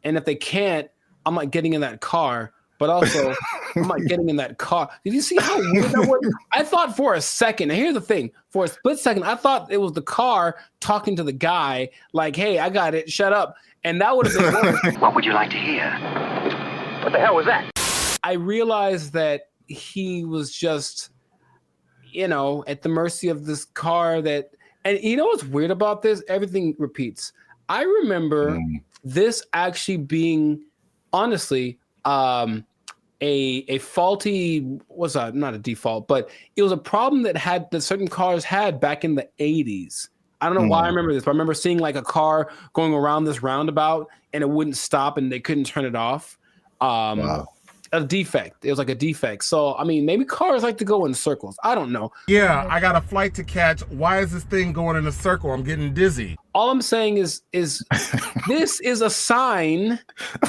And if they can't, I'm not getting in that car. But also, I'm not getting in that car. Did you see how weird that was? I thought for a second, and here's the thing, for a split second, I thought it was the car talking to the guy, like, hey, I got it, shut up. And that would have been worse. What would you like to hear? What the hell was that? I realized that he was just, at the mercy of this car and you know what's weird about this? Everything repeats. I remember this actually being, honestly, a faulty, not a default, but it was a problem that certain cars had back in the 80s. I don't know why I remember this, but I remember seeing like a car going around this roundabout and it wouldn't stop and they couldn't turn it off. Wow. A defect. It was like a defect. So, I mean, maybe cars like to go in circles. I don't know. Yeah, I got a flight to catch. Why is this thing going in a circle? I'm getting dizzy. All I'm saying is this is a sign.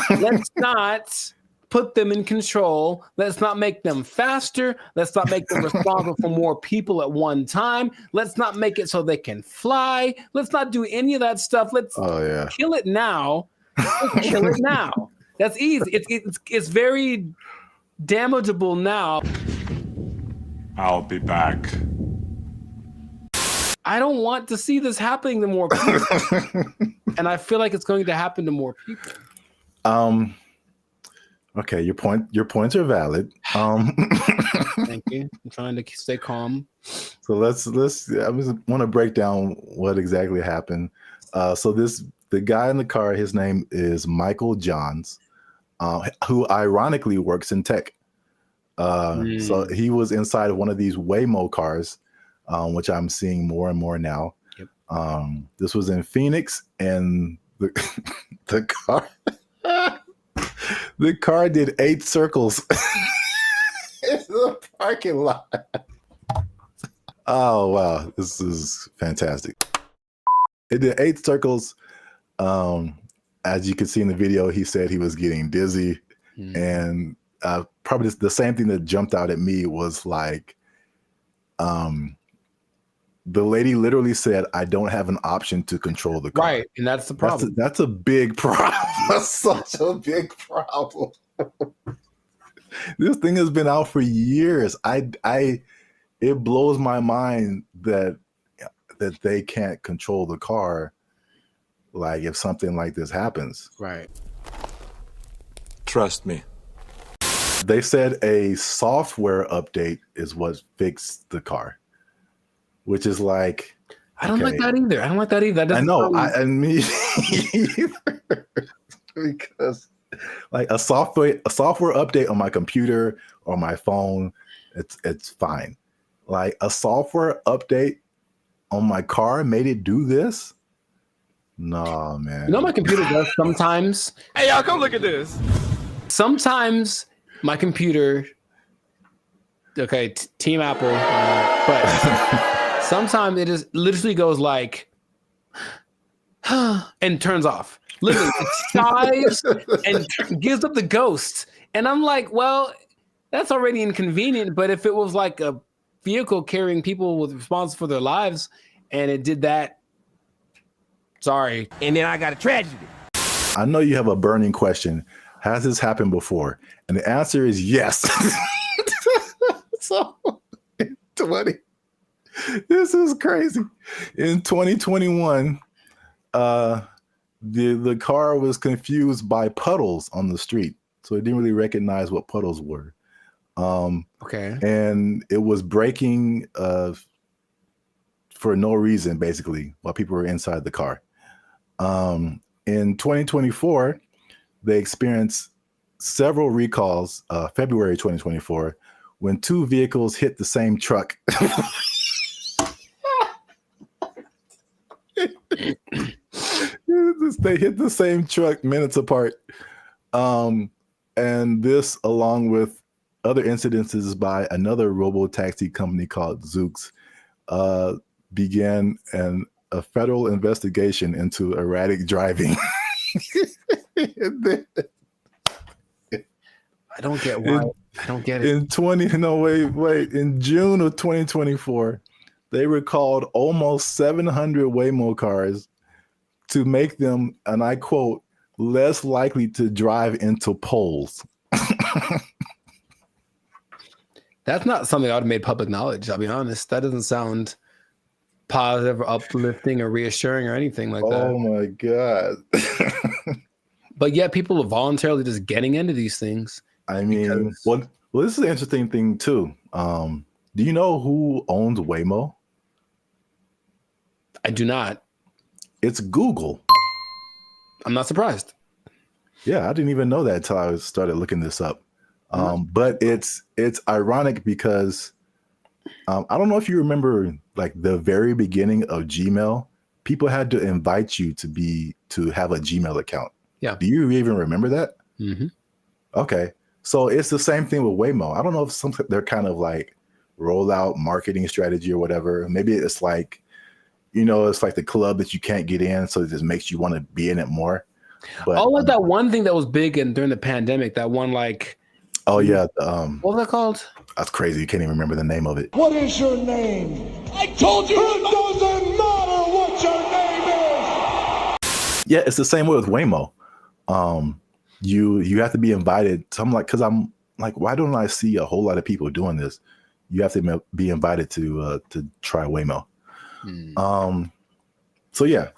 Let's not put them in control. Let's not make them faster. Let's not make them responsible for more people at one time. Let's not make it so they can fly. Let's not do any of that stuff. Let's kill it now. Let's kill it now. That's easy. It's very damageable now. I'll be back. I don't want to see this happening to more people. And I feel like it's going to happen to more people. Okay, your points are valid. Thank you. I'm trying to stay calm. So let's I want to break down what exactly happened. So the guy in the car, his name is Michael Johns, who ironically works in tech. So he was inside of one of these Waymo cars, which I'm seeing more and more now. Yep. This was in Phoenix, and the car the car did 8 circles in the parking lot. Oh wow, this is fantastic. It did 8 circles. As you can see in the video, he said he was getting dizzy, and probably the same thing that jumped out at me was like, the lady literally said, "I don't have an option to control the car." Right, and that's the problem. That's a big problem. That's such a big problem. This thing has been out for years. It blows my mind that they can't control the car. Like if something like this happens. Right. Trust me. They said a software update is what fixed the car, which is like, I don't like that either. I don't like that either. I know. I me either. Because like a software update on my computer or my phone, it's fine. Like a software update on my car made it do this? No, man. You know, my computer does sometimes. Hey, y'all, come look at this. Sometimes my computer, okay, Team Apple, but sometimes it just literally goes like, and turns off. Literally, it sighs and gives up the ghost. And I'm like, well, that's already inconvenient. But if it was like a vehicle carrying people with responsible for their lives and it did that, sorry. And then I got a tragedy. I know you have a burning question. Has this happened before? And the answer is yes. So, this is crazy. In 2021, the car was confused by puddles on the street. So it didn't really recognize what puddles were. Okay. And it was braking for no reason, basically, while people were inside the car. In 2024, they experienced several recalls, February 2024, when 2 vehicles hit the same truck. They hit the same truck minutes apart. And this, along with other incidences by another robo-taxi company called Zoox, began a federal investigation into erratic driving. I don't get why. I don't get it. In June of 2024, they recalled almost 700 Waymo cars to make them, and I quote, less likely to drive into poles. That's not something I would have made public knowledge. I'll be honest. That doesn't sound positive or uplifting or reassuring or anything like that. Oh my God. But yet people are voluntarily just getting into these things. I mean, well, this is an interesting thing too. Do you know who owns Waymo? I do not. It's Google. I'm not surprised. Yeah, I didn't even know that until I started looking this up. But it's ironic because I don't know if you remember, like the very beginning of Gmail, people had to invite you to have a Gmail account. Yeah. Do you even remember that? Mm-hmm. Okay. So it's the same thing with Waymo. I don't know if they're kind of like rollout marketing strategy or whatever. Maybe it's like, it's like the club that you can't get in, so it just makes you want to be in it more. But like that one thing that was big during the pandemic, that one like. Oh yeah. What was that called? That's crazy. You can't even remember the name of it. What is your name? I told you. It doesn't matter what your name is. Yeah, it's the same way with Waymo. You have to be invited. So I'm like, why don't I see a whole lot of people doing this? You have to be invited to try Waymo. So yeah.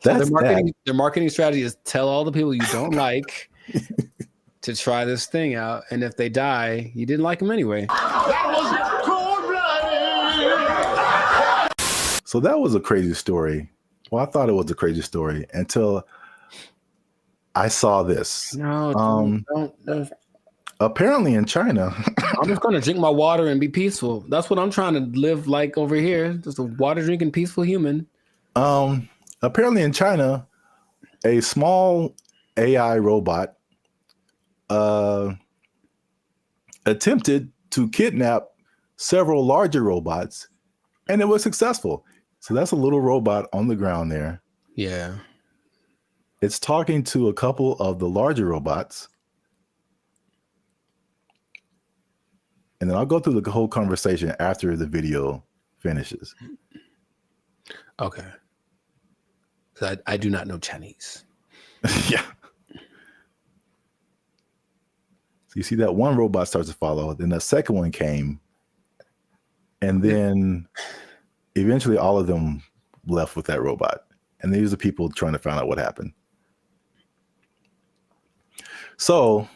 So That's their marketing strategy is tell all the people you don't like to try this thing out, and if they die, you didn't like them anyway. So that was a crazy story. Well, I thought it was a crazy story until I saw this. No, don't. Apparently in China. I'm just gonna drink my water and be peaceful. That's what I'm trying to live like over here. Just a water drinking peaceful human. Apparently in China, a small AI robot attempted to kidnap several larger robots, and it was successful. So that's a little robot on the ground there. Yeah. It's talking to a couple of the larger robots. And then I'll go through the whole conversation after the video finishes. Okay. So I do not know Chinese. Yeah. So you see that one robot starts to follow, then the second one came, and then eventually all of them left with that robot. And these are people trying to find out what happened. So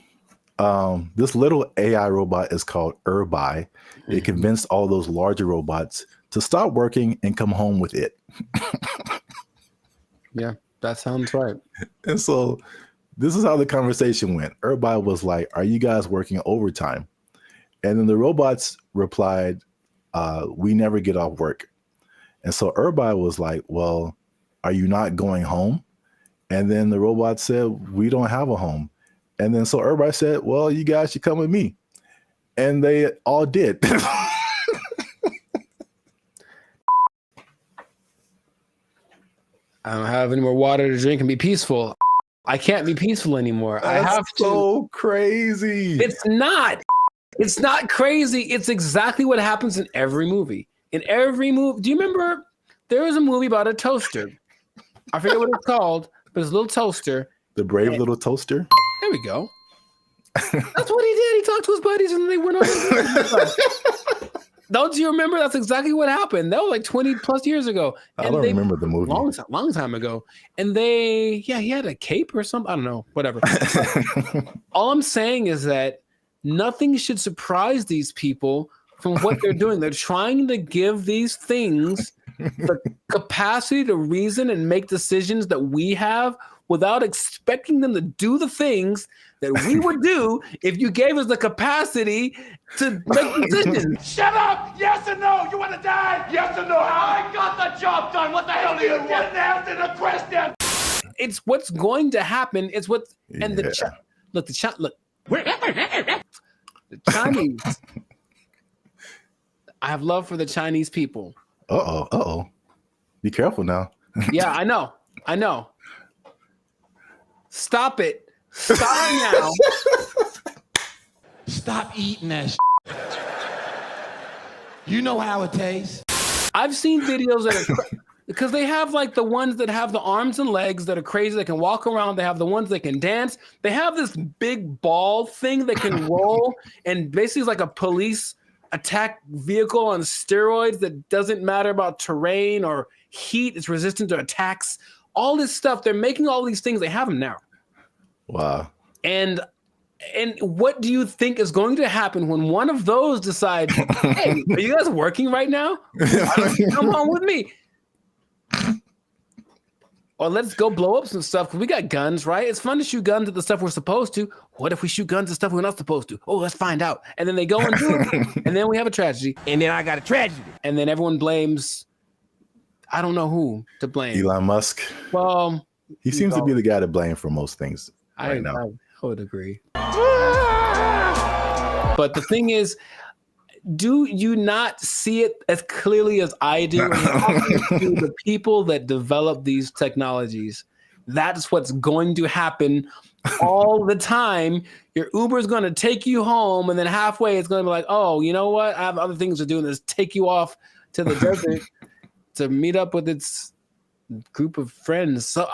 this little AI robot is called BrandBee. It convinced all those larger robots to stop working and come home with it. Yeah, that sounds right. And so this is how the conversation went. BrandBee was like, "Are you guys working overtime?" And then the robots replied, "We never get off work." And so BrandBee was like, "Well, are you not going home?" And then the robot said, "We don't have a home." And then so BrandBee said, "Well, you guys should come with me." And they all did. I don't have any more water to drink and be peaceful. I can't be peaceful anymore. That's I have to. So crazy. It's not. It's not crazy. It's exactly what happens in every movie. In every movie. Do you remember there was a movie about a toaster? I forget what it's called, but it's a little toaster. The Brave Little Toaster? There we go. That's what he did. He talked to his buddies and they went over. Don't you remember? That's exactly what happened. That was like 20 plus years ago. I don't remember the movie. Long time ago. And he had a cape or something. I don't know, whatever. All I'm saying is that nothing should surprise these people from what they're doing. They're trying to give these things the capacity to reason and make decisions that we have without expecting them to do the things that we would do if you gave us the capacity to make decisions. Shut up! Yes or no? You want to die? Yes or no? I got the job done. What the hell do you want? Didn't answer the question. It's what's going to happen. It's what and the Chinese. I have love for the Chinese people. Uh-oh. Be careful now. Yeah, I know. Stop it. Stop now. Stop eating that You know how it tastes. I've seen videos that are because they have like the ones that have the arms and legs that are crazy, that can walk around. They have the ones that can dance. They have this big ball thing that can roll and basically is like a police attack vehicle on steroids that doesn't matter about terrain or heat. It's resistant to attacks. All this stuff. They're making all these things. They have them now. Wow. And what do you think is going to happen when one of those decides, hey, are you guys working right now? Come on with me. Or let's go blow up some stuff because we got guns, right? It's fun to shoot guns at the stuff we're supposed to. What if we shoot guns at stuff we're not supposed to? Oh, let's find out. And then they go and do it. And then we have a tragedy. And then I got a tragedy. And then everyone blames, I don't know who to blame. Elon Musk. Well, he seems to be the guy to blame for most things right now. I would agree. But the thing is, do you not see it as clearly as I do? To the people that develop these technologies, that's what's going to happen all the time. Your Uber is going to take you home, and then halfway it's going to be like, oh, you know what? I have other things to do, and just take you off to the desert to meet up with its group of friends. So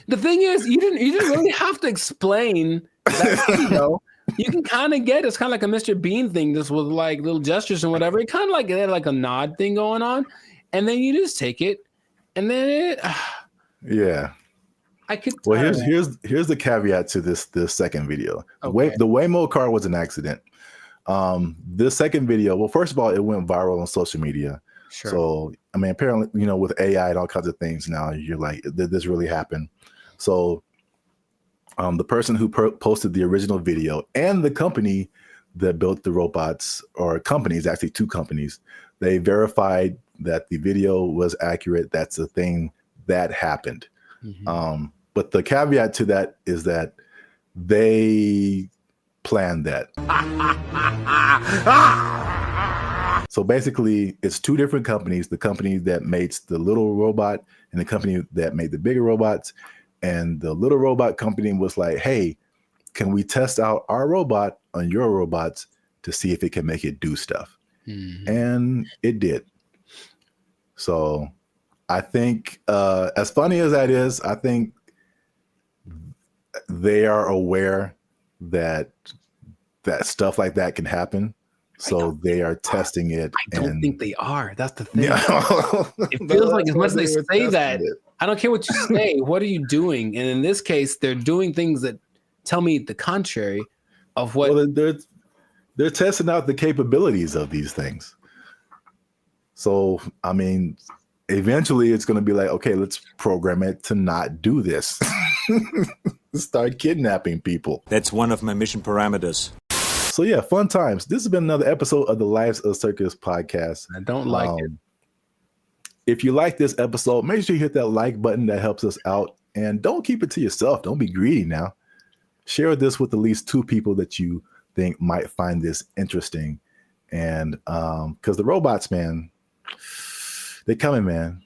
the thing is, you didn't really have to explain that, You can kind of get it's kind of like a Mr. Bean thing, just with like little gestures and whatever. It kind of like it had like a nod thing going on, and then you just take it, and then it. Yeah. I could. Well, here's the caveat to this second video. Okay. The Waymo car was an accident. This second video, well, first of all, it went viral on social media. Sure. So I mean, apparently, with AI and all kinds of things now, you're like, did this really happen? So the person who posted the original video and the company that built the robots, or companies, actually 2 companies, they verified that the video was accurate. That's a thing that happened. Mm-hmm. But the caveat to that is that they planned that. So basically, it's 2 different companies, the company that makes the little robot and the company that made the bigger robots. And the little robot company was like, hey, can we test out our robot on your robots to see if it can make it do stuff? Mm-hmm. And it did. So I think, as funny as that is, I think they are aware that stuff like that can happen. So they are testing it. I don't think they are. That's the thing. It feels like as much as they say that, I don't care what you say. What are you doing? And in this case, they're doing things that tell me the contrary of what. Well, they're testing out the capabilities of these things. So, I mean, eventually it's going to be like, okay, let's program it to not do this. Start kidnapping people. That's one of my mission parameters. So yeah, fun times. This has been another episode of the Lives of Circus podcast. I don't like it. If you like this episode, make sure you hit that like button. That helps us out. And don't keep it to yourself. Don't be greedy now. Share this with at least 2 people that you think might find this interesting. And because the robots, man, they're coming, man.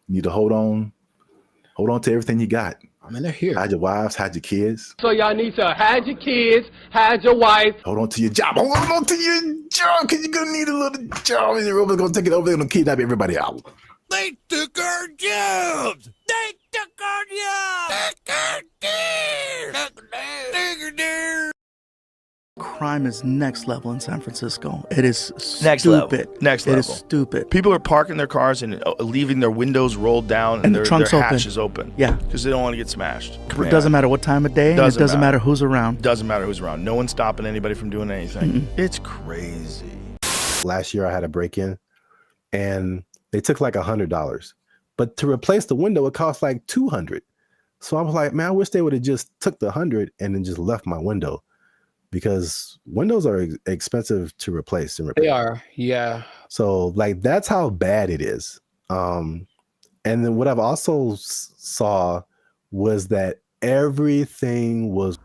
You need to hold on to everything you got. I mean, they're here. Hide your wives, hide your kids. So y'all need to hide your kids, hide your wife. Hold on to your job. Hold on to your job, because you're going to need a little job. And the robot's going to take it over. They're going to kidnap everybody out. They took our jobs. They took our jobs. Crime is next level in San Francisco. It is stupid. Next level. It is stupid. People are parking their cars and leaving their windows rolled down and the their trunks hatches open. Yeah. Because they don't want to get smashed. It doesn't matter what time of day, and it doesn't matter who's around. Doesn't matter who's around. No one's stopping anybody from doing anything. It's crazy. Last year I had a break-in and they took like $100. But to replace the window, it cost like $200. So I was like, man, I wish they would have just took the $100 and then just left my window. Because windows are expensive to replace and repair. They are, yeah. So like that's how bad it is. And then what I've also saw was that everything was.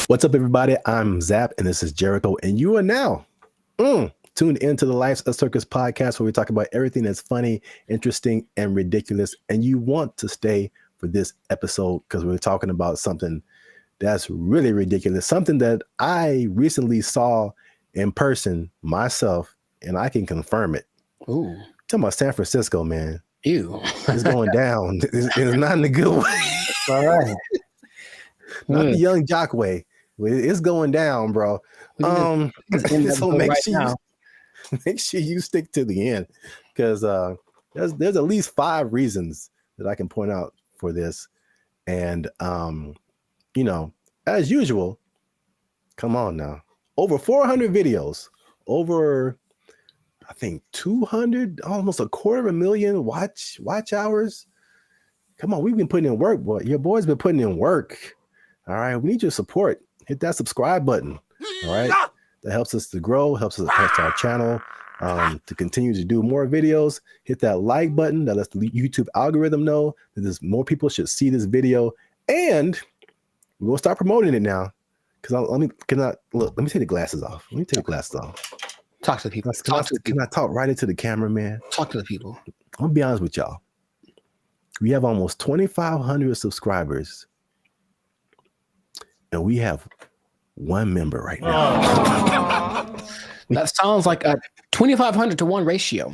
What's up, everybody? I'm Zap, and this is Jericho, and you are now tuned into the Lives of Circus podcast, where we talk about everything that's funny, interesting, and ridiculous. And you want to stay for this episode because we're talking about something that's really ridiculous, something that I recently saw in person myself, and I can confirm it. Ooh, talking about San Francisco, man. Ew, it's going down. It's not in a good way. All right, not the young jock way. It's going down, bro. So make sure you stick to the end, because there's at least 5 reasons that I can point out for this. And as usual, come on now, over 400 videos, over I think 200, almost 250,000 watch hours. Come on, we've been putting in work, boy. Your boy's been putting in work. All right, we need your support. Hit that subscribe button. All right, that helps us to grow, helps our channel to continue to do more videos. Hit that like button. That lets the YouTube algorithm know that there's more people should see this video, and we're gonna start promoting it now. Because let me take the glasses off. Let me take the glasses off. Talk to the people. Can I talk right into the camera, man? Talk to the people. I'm gonna be honest with y'all. We have almost 2,500 subscribers, and we have 1 member right now. That sounds like a 2,500 to 1 ratio.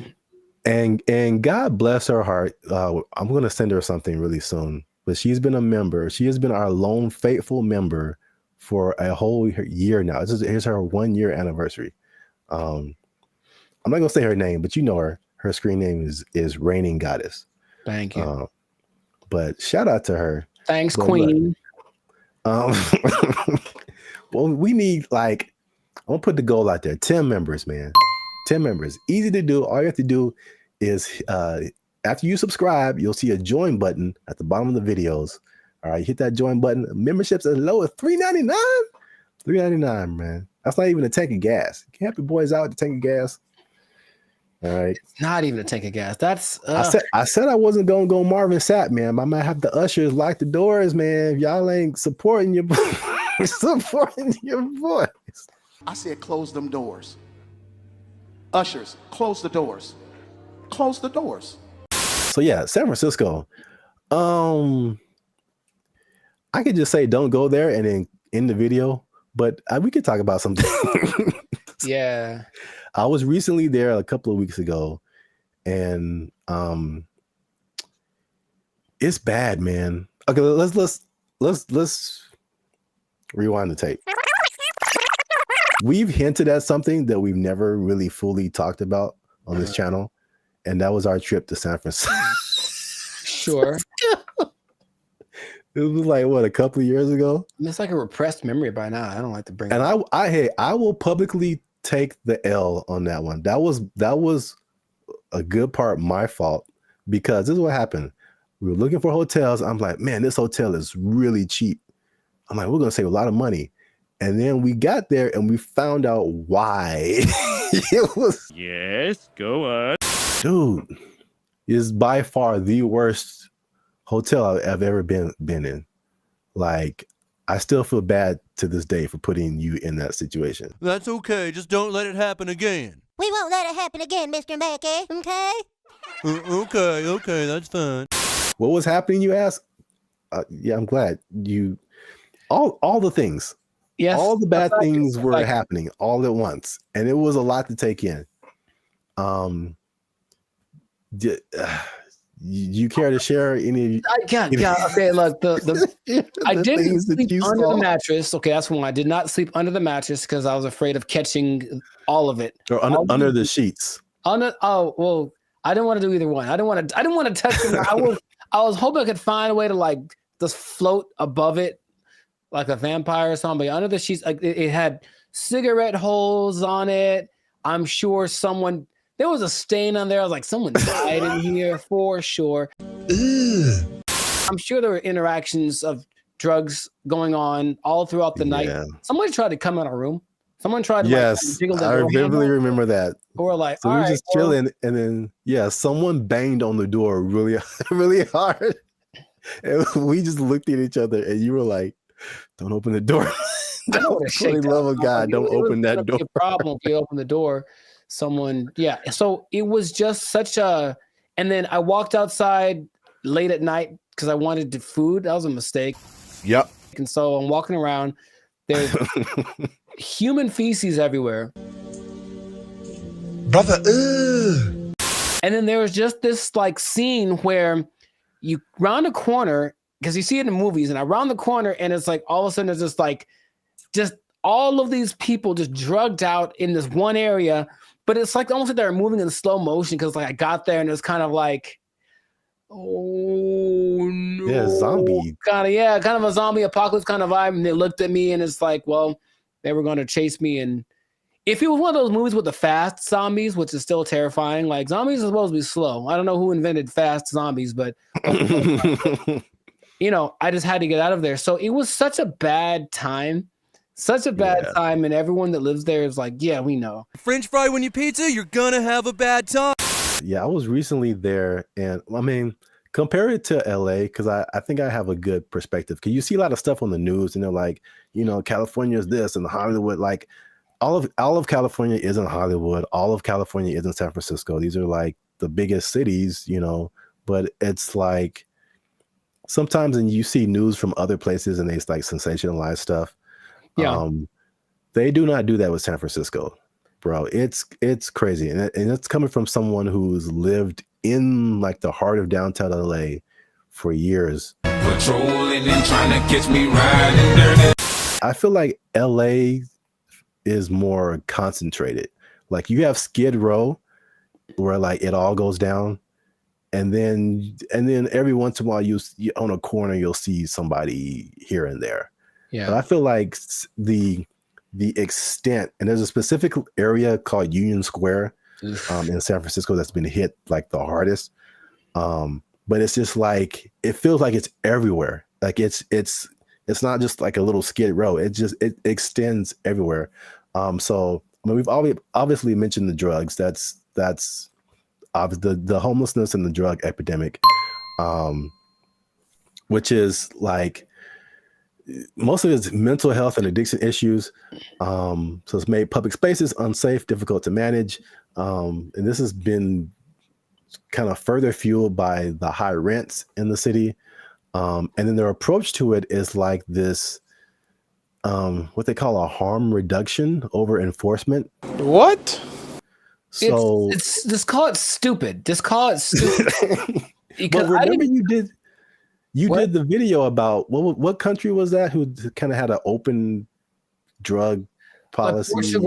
And God bless her heart. I'm gonna send her something really soon. but she's been a member. She has been our lone faithful member for a whole year now. Here's her 1 year anniversary. I'm not gonna say her name, but you know her. Her screen name is Reigning Goddess. Thank you. But shout out to her. Thanks, but Queen. Look, well, we need I'm gonna put the goal out there. 10 members, man. 10 members. Easy to do. All you have to do is after you subscribe, you'll see a join button at the bottom of the videos. All right, hit that join button. Memberships as low as $3.99. $3.99, man. That's not even a tank of gas. You can help your boys out with the tank of gas. All right. It's not even a tank of gas. That's I said I wasn't gonna go Marvin Sapp, man. I might have the ushers lock the doors, man. If y'all ain't supporting your supporting your voice. I said close them doors. Ushers, close the doors. Close the doors. So yeah, San Francisco. I could just say don't go there and then end the video, but we could talk about something. Yeah. I was recently there a couple of weeks ago, and it's bad, man. Okay, let's rewind the tape. We've hinted at something that we've never really fully talked about on this channel, and that was our trip to San Francisco. Sure. It was like what, a couple of years ago? It's like a repressed memory by now. I don't like to bring it and up. I will publicly take the L on that one. That was a good part my fault, because this is what happened. We were looking for hotels. I'm like, man, this hotel is really cheap. I'm like, we're gonna save a lot of money. And then we got there and we found out why. It was, yes, go on. dude, is by far the worst hotel I've ever been in. Like, I still feel bad to this day for putting you in that situation. That's okay. Just don't let it happen again. We won't let it happen again, Mr. Mackey, okay? Okay, that's fine. What was happening, you ask? Yeah, I'm glad you. All the things. Yes. All the bad things were happening all at once, and it was a lot to take in. You care to share any? Okay, look, I didn't sleep under the mattress. Okay, that's one. I did not sleep under the mattress because I was afraid of catching all of it. Or under the sheets. Oh well, I didn't want to do either one. I didn't want to touch it. I was hoping I could find a way to just float above it like a vampire or something. But under the sheets, it had cigarette holes on it. I'm sure there was a stain on there. I was like, someone died in here for sure. Ugh. I'm sure there were interactions of drugs going on all throughout the night. Somebody tried to come in our room. Someone tried to jiggle the door. I vividly remember that. Or so we were just chilling, and then someone banged on the door really, really hard. And we just looked at each other, and you were like, "Don't open the door." For the love of God, don't open that door. A problem if you open the door. So it was just such a, and then I walked outside late at night because I wanted food. That was a mistake. Yep. And so I'm walking around, there's human feces everywhere. Brother, ugh. And then there was just this scene where you round a corner, because you see it in movies, and I round the corner and it's like all of a sudden there's just all of these people just drugged out in this one area. But it's almost like they're moving in slow motion, because I got there and it was kind of oh no. Yeah, zombie. Kind of a zombie apocalypse kind of vibe. And they looked at me and it's well, they were going to chase me. And if it was one of those movies with the fast zombies, which is still terrifying, zombies are supposed to be slow. I don't know who invented fast zombies, but I just had to get out of there. So it was such a bad time. Such a bad time, and everyone that lives there is yeah, we know. French fry when you pizza, you're gonna have a bad time. Yeah, I was recently there, and I mean, compare it to LA, because I think I have a good perspective. Because you see a lot of stuff on the news, and they're California is this, and Hollywood, all of California isn't Hollywood. All of California isn't San Francisco. These are the biggest cities, but it's sometimes, and you see news from other places, and they sensationalize stuff. Yeah. They do not do that with San Francisco, bro. It's crazy. And it's coming from someone who's lived in the heart of downtown LA for years. Patrolling and trying to catch me riding dirty. I feel like LA is more concentrated. Like you have Skid Row where like it all goes down. And then every once in a while you on a corner, you'll see somebody here and there. Yeah. But I feel like the extent, and there's a specific area called Union Square in San Francisco that's been hit like the hardest. But it's just like, it feels like it's everywhere. Like it's not just like a little Skid Row. It extends everywhere. So I mean, we've obviously mentioned the drugs. That's the homelessness and the drug epidemic, which is like most of it's mental health and addiction issues. So it's made public spaces unsafe, difficult to manage. And this has been kind of further fueled by the high rents in the city. And then their approach to it is like this, what they call a harm reduction over enforcement. What? So it's just call it stupid. Just call it stupid. But remember you did the video about what country was that who kind of had an open drug policy?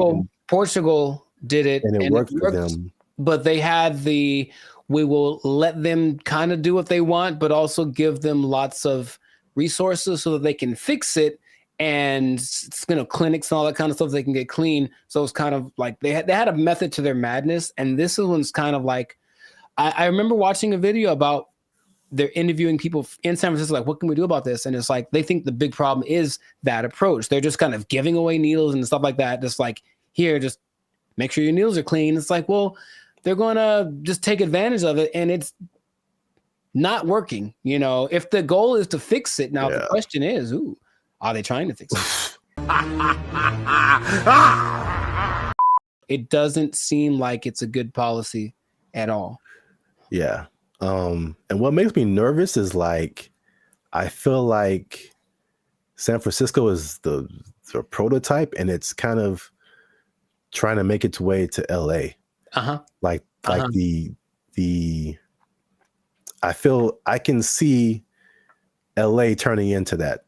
Portugal did it, and it worked for them. But they had we will let them kind of do what they want, but also give them lots of resources so that they can fix it. And clinics and all that kind of stuff, they can get clean. So it's kind of like they had a method to their madness. And this one's kind of like, I remember watching a video about they're interviewing people in San Francisco, like, what can we do about this? And it's like, they think the big problem is that approach. They're just kind of giving away needles and stuff like that. Just like, here, just make sure your needles are clean. It's like, well, they're going to just take advantage of it. And it's not working. You know, if the goal is to fix it, now the question is, are they trying to fix it? It doesn't seem like it's a good policy at all. Yeah. And what makes me nervous is like, I feel like San Francisco is the prototype and it's kind of trying to make its way to LA. Like I feel I can see LA turning into that.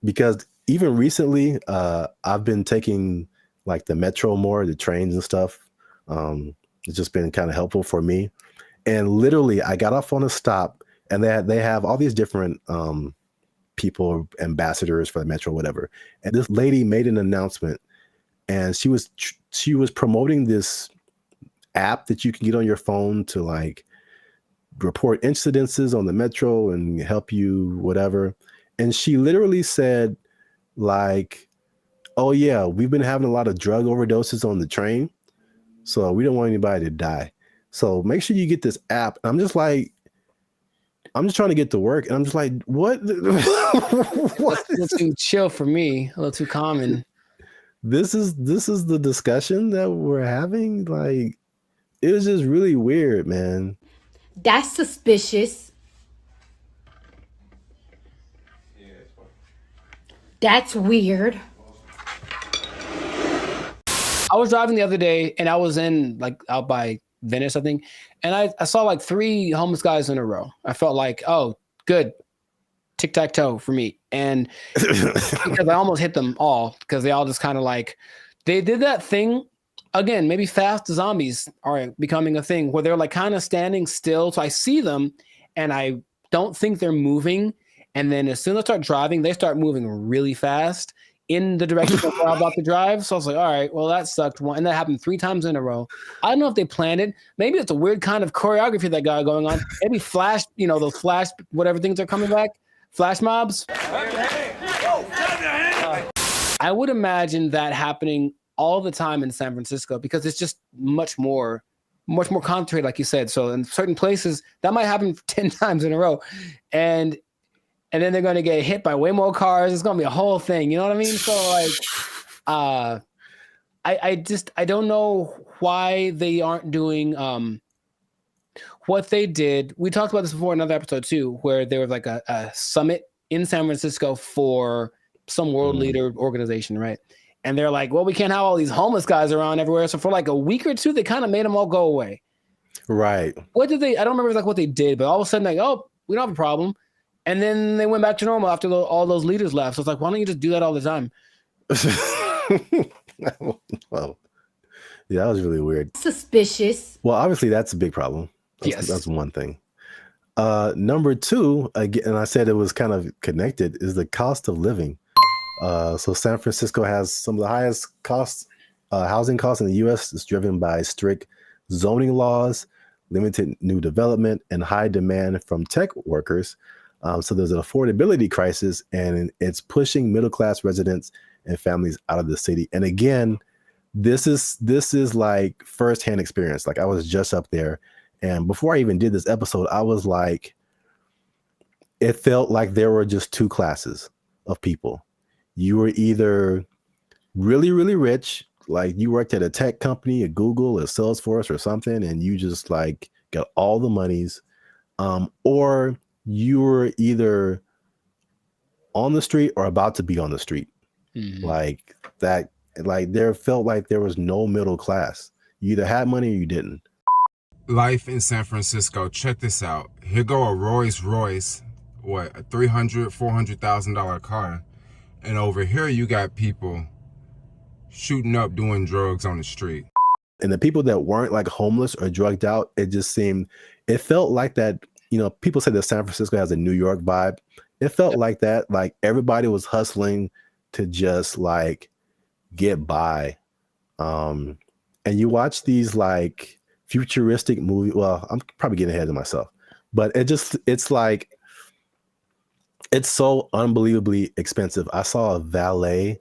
Because even recently, I've been taking like the metro more, the trains and stuff. It's just been kind of helpful for me. And literally, I got off on a stop, and they have all these different people, ambassadors for the metro, whatever. And this lady made an announcement, and she was promoting this app that you can get on your phone to like report incidences on the metro and help you whatever. And she literally said, like, oh, yeah, we've been having a lot of drug overdoses on the train. So we don't want anybody to die. So make sure you get this app. And I'm just like, I'm just trying to get to work. And I'm just like, what? What? A little too chill for me. A little too common. This is the discussion that we're having. Like, it was just really weird, man. That's suspicious. That's weird. I was driving the other day and I was in like out by Venice, I think. And I saw like 3 homeless guys in a row. I felt like, oh, good. Tic-tac-toe for me. And because I almost hit them all because they all just kind of like, they did that thing again, maybe fast zombies are becoming a thing where they're like kind of standing still. So I see them and I don't think they're moving. And then as soon as I start driving, they start moving really fast in the direction of where I'm about to drive. So I was like, all right, well, that sucked. And that happened 3 times in a row. I don't know if they planned it. Maybe it's a weird kind of choreography that got going on. Maybe flash, those flash, whatever things are coming back. Flash mobs. I would imagine that happening all the time in San Francisco because it's just much more concentrated, like you said. So in certain places, that might happen 10 times in a row. And then they're going to get hit by way more cars. It's going to be a whole thing. You know what I mean? So like, I don't know why they aren't doing what they did. We talked about this before in another episode too, where there was like a summit in San Francisco for some world leader organization, right? And they're like, well, we can't have all these homeless guys around everywhere. So for like a week or two, they kind of made them all go away. Right. What did they? I don't remember like what they did, but all of a sudden, like, oh, we don't have a problem. And then they went back to normal after all those leaders left. So it's like, why don't you just do that all the time? Well, yeah, that was really weird. Suspicious. Well, obviously that's a big problem. That's one thing. Number two, again, and I said it was kind of connected, is the cost of living. So San Francisco has some of the highest housing costs in the U.S. It's driven by strict zoning laws, limited new development, and high demand from tech workers. So there's an affordability crisis, and it's pushing middle-class residents and families out of the city. And again, this is like firsthand experience. Like I was just up there, and before I even did this episode, I was like, it felt like there were just two classes of people. You were either really, really rich, like you worked at a tech company, a Google, a Salesforce or something, and you just like got all the monies, or you were either on the street or about to be on the street. Like that, like there felt like there was no middle class. You either had money or you didn't. Life in San Francisco. Check this out. Here go a Rolls Royce, what, a $300,000-$400,000 car. And over here you got people shooting up doing drugs on the street. And the people that weren't like homeless or drugged out, it felt like that, you know, people say that San Francisco has a New York vibe. It felt like that, like everybody was hustling to just like get by. And you watch these like futuristic movies. Well, I'm probably getting ahead of myself, but it's like, it's so unbelievably expensive. I saw a valet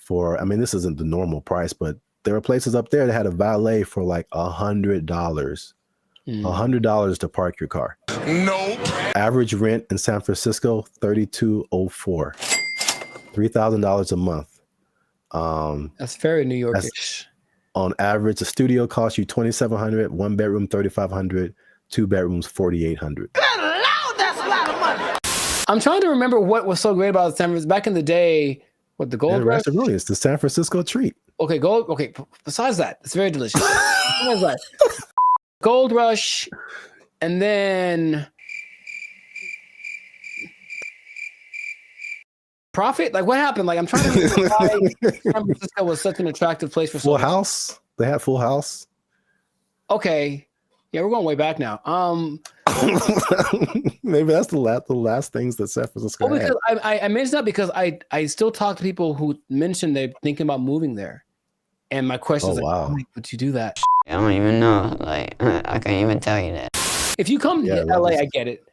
for, I mean, this isn't the normal price, but there were places up there that had a valet for like $100. $100 to park your car. Nope. Average rent in San Francisco, $3,204. $3,000 a month. That's very New Yorkish. On average, a studio costs you $2,700, 1 bedroom $3,500, 2 bedrooms $4,800. I'm trying to remember what was so great about San Francisco back in the day. What, the gold rush? It's the San Francisco treat. Okay, gold. Okay, besides that, it's very delicious. Besides that, gold rush, and then profit. Like what happened? Like I'm trying to remember why San Francisco was such an attractive place for Full House. They had Full House. Okay, yeah, we're going way back now. Maybe that's the last things that San Francisco had. Because I mentioned that because I still talk to people who mentioned they're thinking about moving there, and my question is like, wow. would you do that? I don't even know. Like I can't even tell you that. If you come to LA, I get it.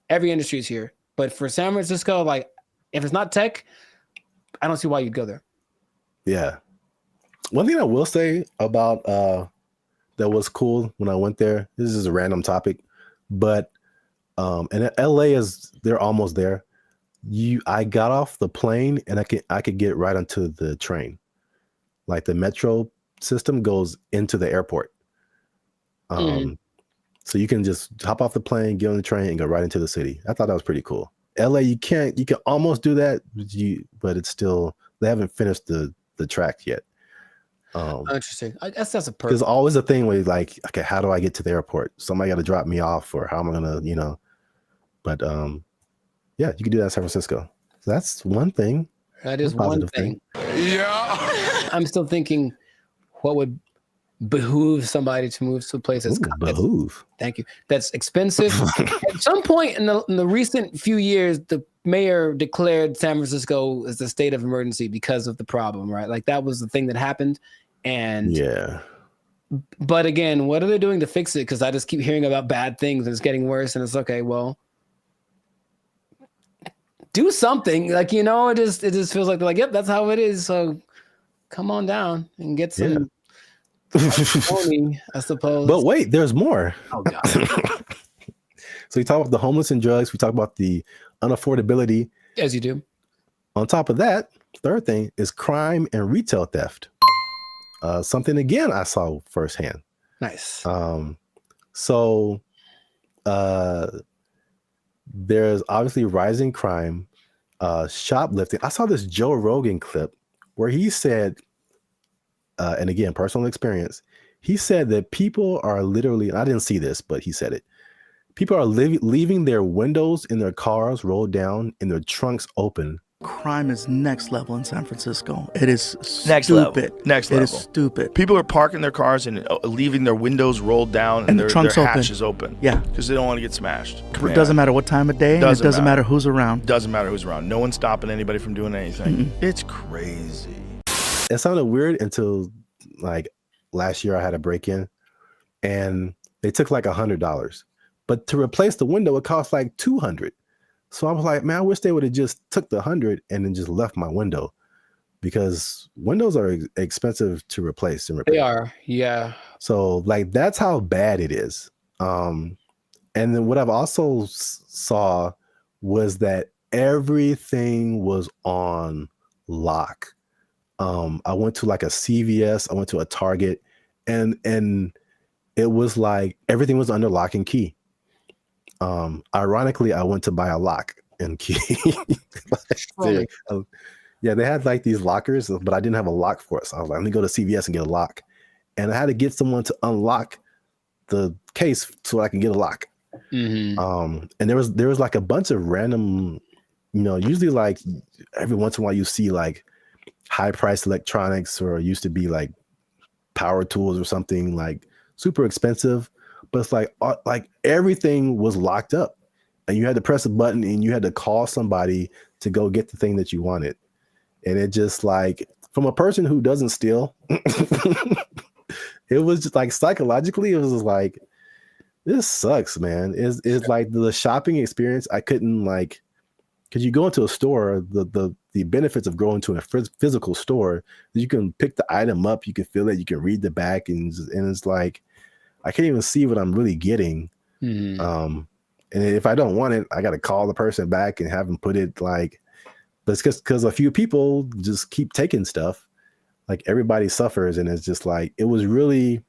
Every industry is here, but for San Francisco, like if it's not tech, I don't see why you'd go there. Yeah. One thing I will say about that was cool when I went there. This is a random topic, but and LA they're almost there. I got off the plane and I could get right onto the train. Like the metro system goes into the airport. So you can just hop off the plane, get on the train, and go right into the city. I thought that was pretty cool. LA, you can almost do that, but it's still, they haven't finished the track yet. Interesting. I guess that's a perk. There's always a thing where you're like, okay, how do I get to the airport? Somebody got to drop me off, or how am I gonna, But yeah, you can do that in San Francisco. So that's one thing. That is one thing. Yeah. I'm still thinking, what would behoove somebody to move to a place that's behoove. Thank you. That's expensive. At some point in the recent few years, the mayor declared San Francisco as a state of emergency because of the problem, right? Like that was the thing that happened. And yeah. But again, what are they doing to fix it? Because I just keep hearing about bad things and it's getting worse. And it's okay, well, do something. Like, it just feels like they're like, yep, that's how it is. So come on down and get some money, I suppose. But wait, there's more. Oh God. So we talk about the homeless and drugs. We talk about the unaffordability. As you do. On top of that, third thing is crime and retail theft. Something again I saw firsthand. Nice. So there's obviously rising crime, shoplifting. I saw this Joe Rogan clip where he said, and again, personal experience, he said that people are literally, I didn't see this, but he said it. People are leaving their windows in their cars rolled down and their trunks open. Crime is next level in San Francisco. It is Next stupid. level. Next level. It is stupid. People are parking their cars and leaving their windows rolled down and the their trunks hatches open. Yeah. Because they don't want to get smashed. It doesn't matter what time of day, and it doesn't matter who's around. Doesn't matter who's around. No one's stopping anybody from doing anything. It's crazy. It sounded weird until like last year I had a break-in and they took like $100. But to replace the window, it cost like $200. So I was like, man, I wish they would have just took the $100 and then just left my window, because windows are expensive to replace and repair. They are, yeah. So like that's how bad it is. And then what I've also saw was that everything was on lock. I went to like a CVS, I went to a Target, and it was like everything was under lock and key. Ironically, I went to buy a lock and key. Yeah, they had like these lockers, but I didn't have a lock for it. So I was like, let me go to CVS and get a lock. And I had to get someone to unlock the case so I can get a lock. And there was like a bunch of random, usually like every once in a while you see like high priced electronics, or used to be like power tools or something like super expensive. But it's like everything was locked up, and you had to press a button and you had to call somebody to go get the thing that you wanted. And it just like, from a person who doesn't steal, it was just like psychologically, it was just like, this sucks, man. It's like the shopping experience. I couldn't like, because you go into a store, the benefits of going to a physical store, you can pick the item up, you can feel it, you can read the back, and it's like, I can't even see what I'm really getting. And if I don't want it, I got to call the person back and have them put it like, but it's because a few people just keep taking stuff. Like everybody suffers. And it's just like, it was really,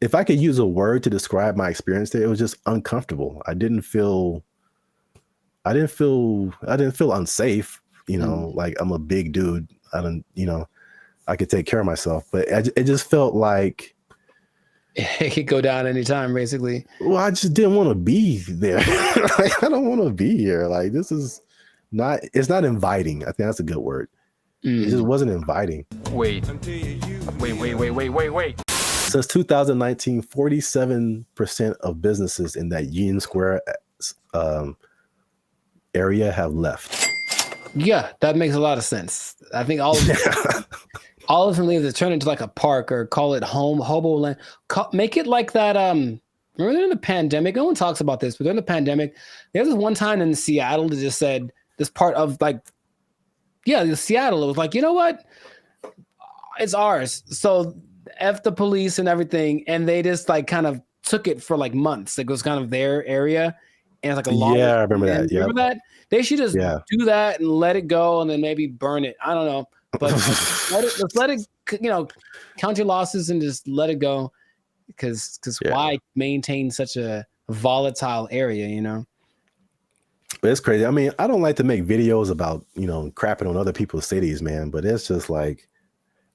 if I could use a word to describe my experience there, it was just uncomfortable. I didn't feel unsafe, like I'm a big dude. I could take care of myself, but it just felt like, it could go down anytime, basically. Well, I just didn't want to be there. Like, I don't want to be here. Like, this is not, it's not inviting. I think that's a good word. It just wasn't inviting. Wait. Since 2019, 47% of businesses in that Union Square area have left. Yeah, that makes a lot of sense. I think all of them, all of them leave to turn into like a park, or call it hobo land. Make it like that. Remember during the pandemic, no one talks about this, but during the pandemic, there was this one time in Seattle that just said this part of like, Seattle. It was like, you know what? It's ours. So F the police and everything. And they just like kind of took it for like months. Like, it was kind of their area. And it's like a long. Yeah, I remember that. Yeah. Remember that? They should just do that and let it go, and then maybe burn it. I don't know. But let's let it, count your losses and just let it go. Because why maintain such a volatile area, But it's crazy. I mean, I don't like to make videos about, crapping on other people's cities, man. But it's just like,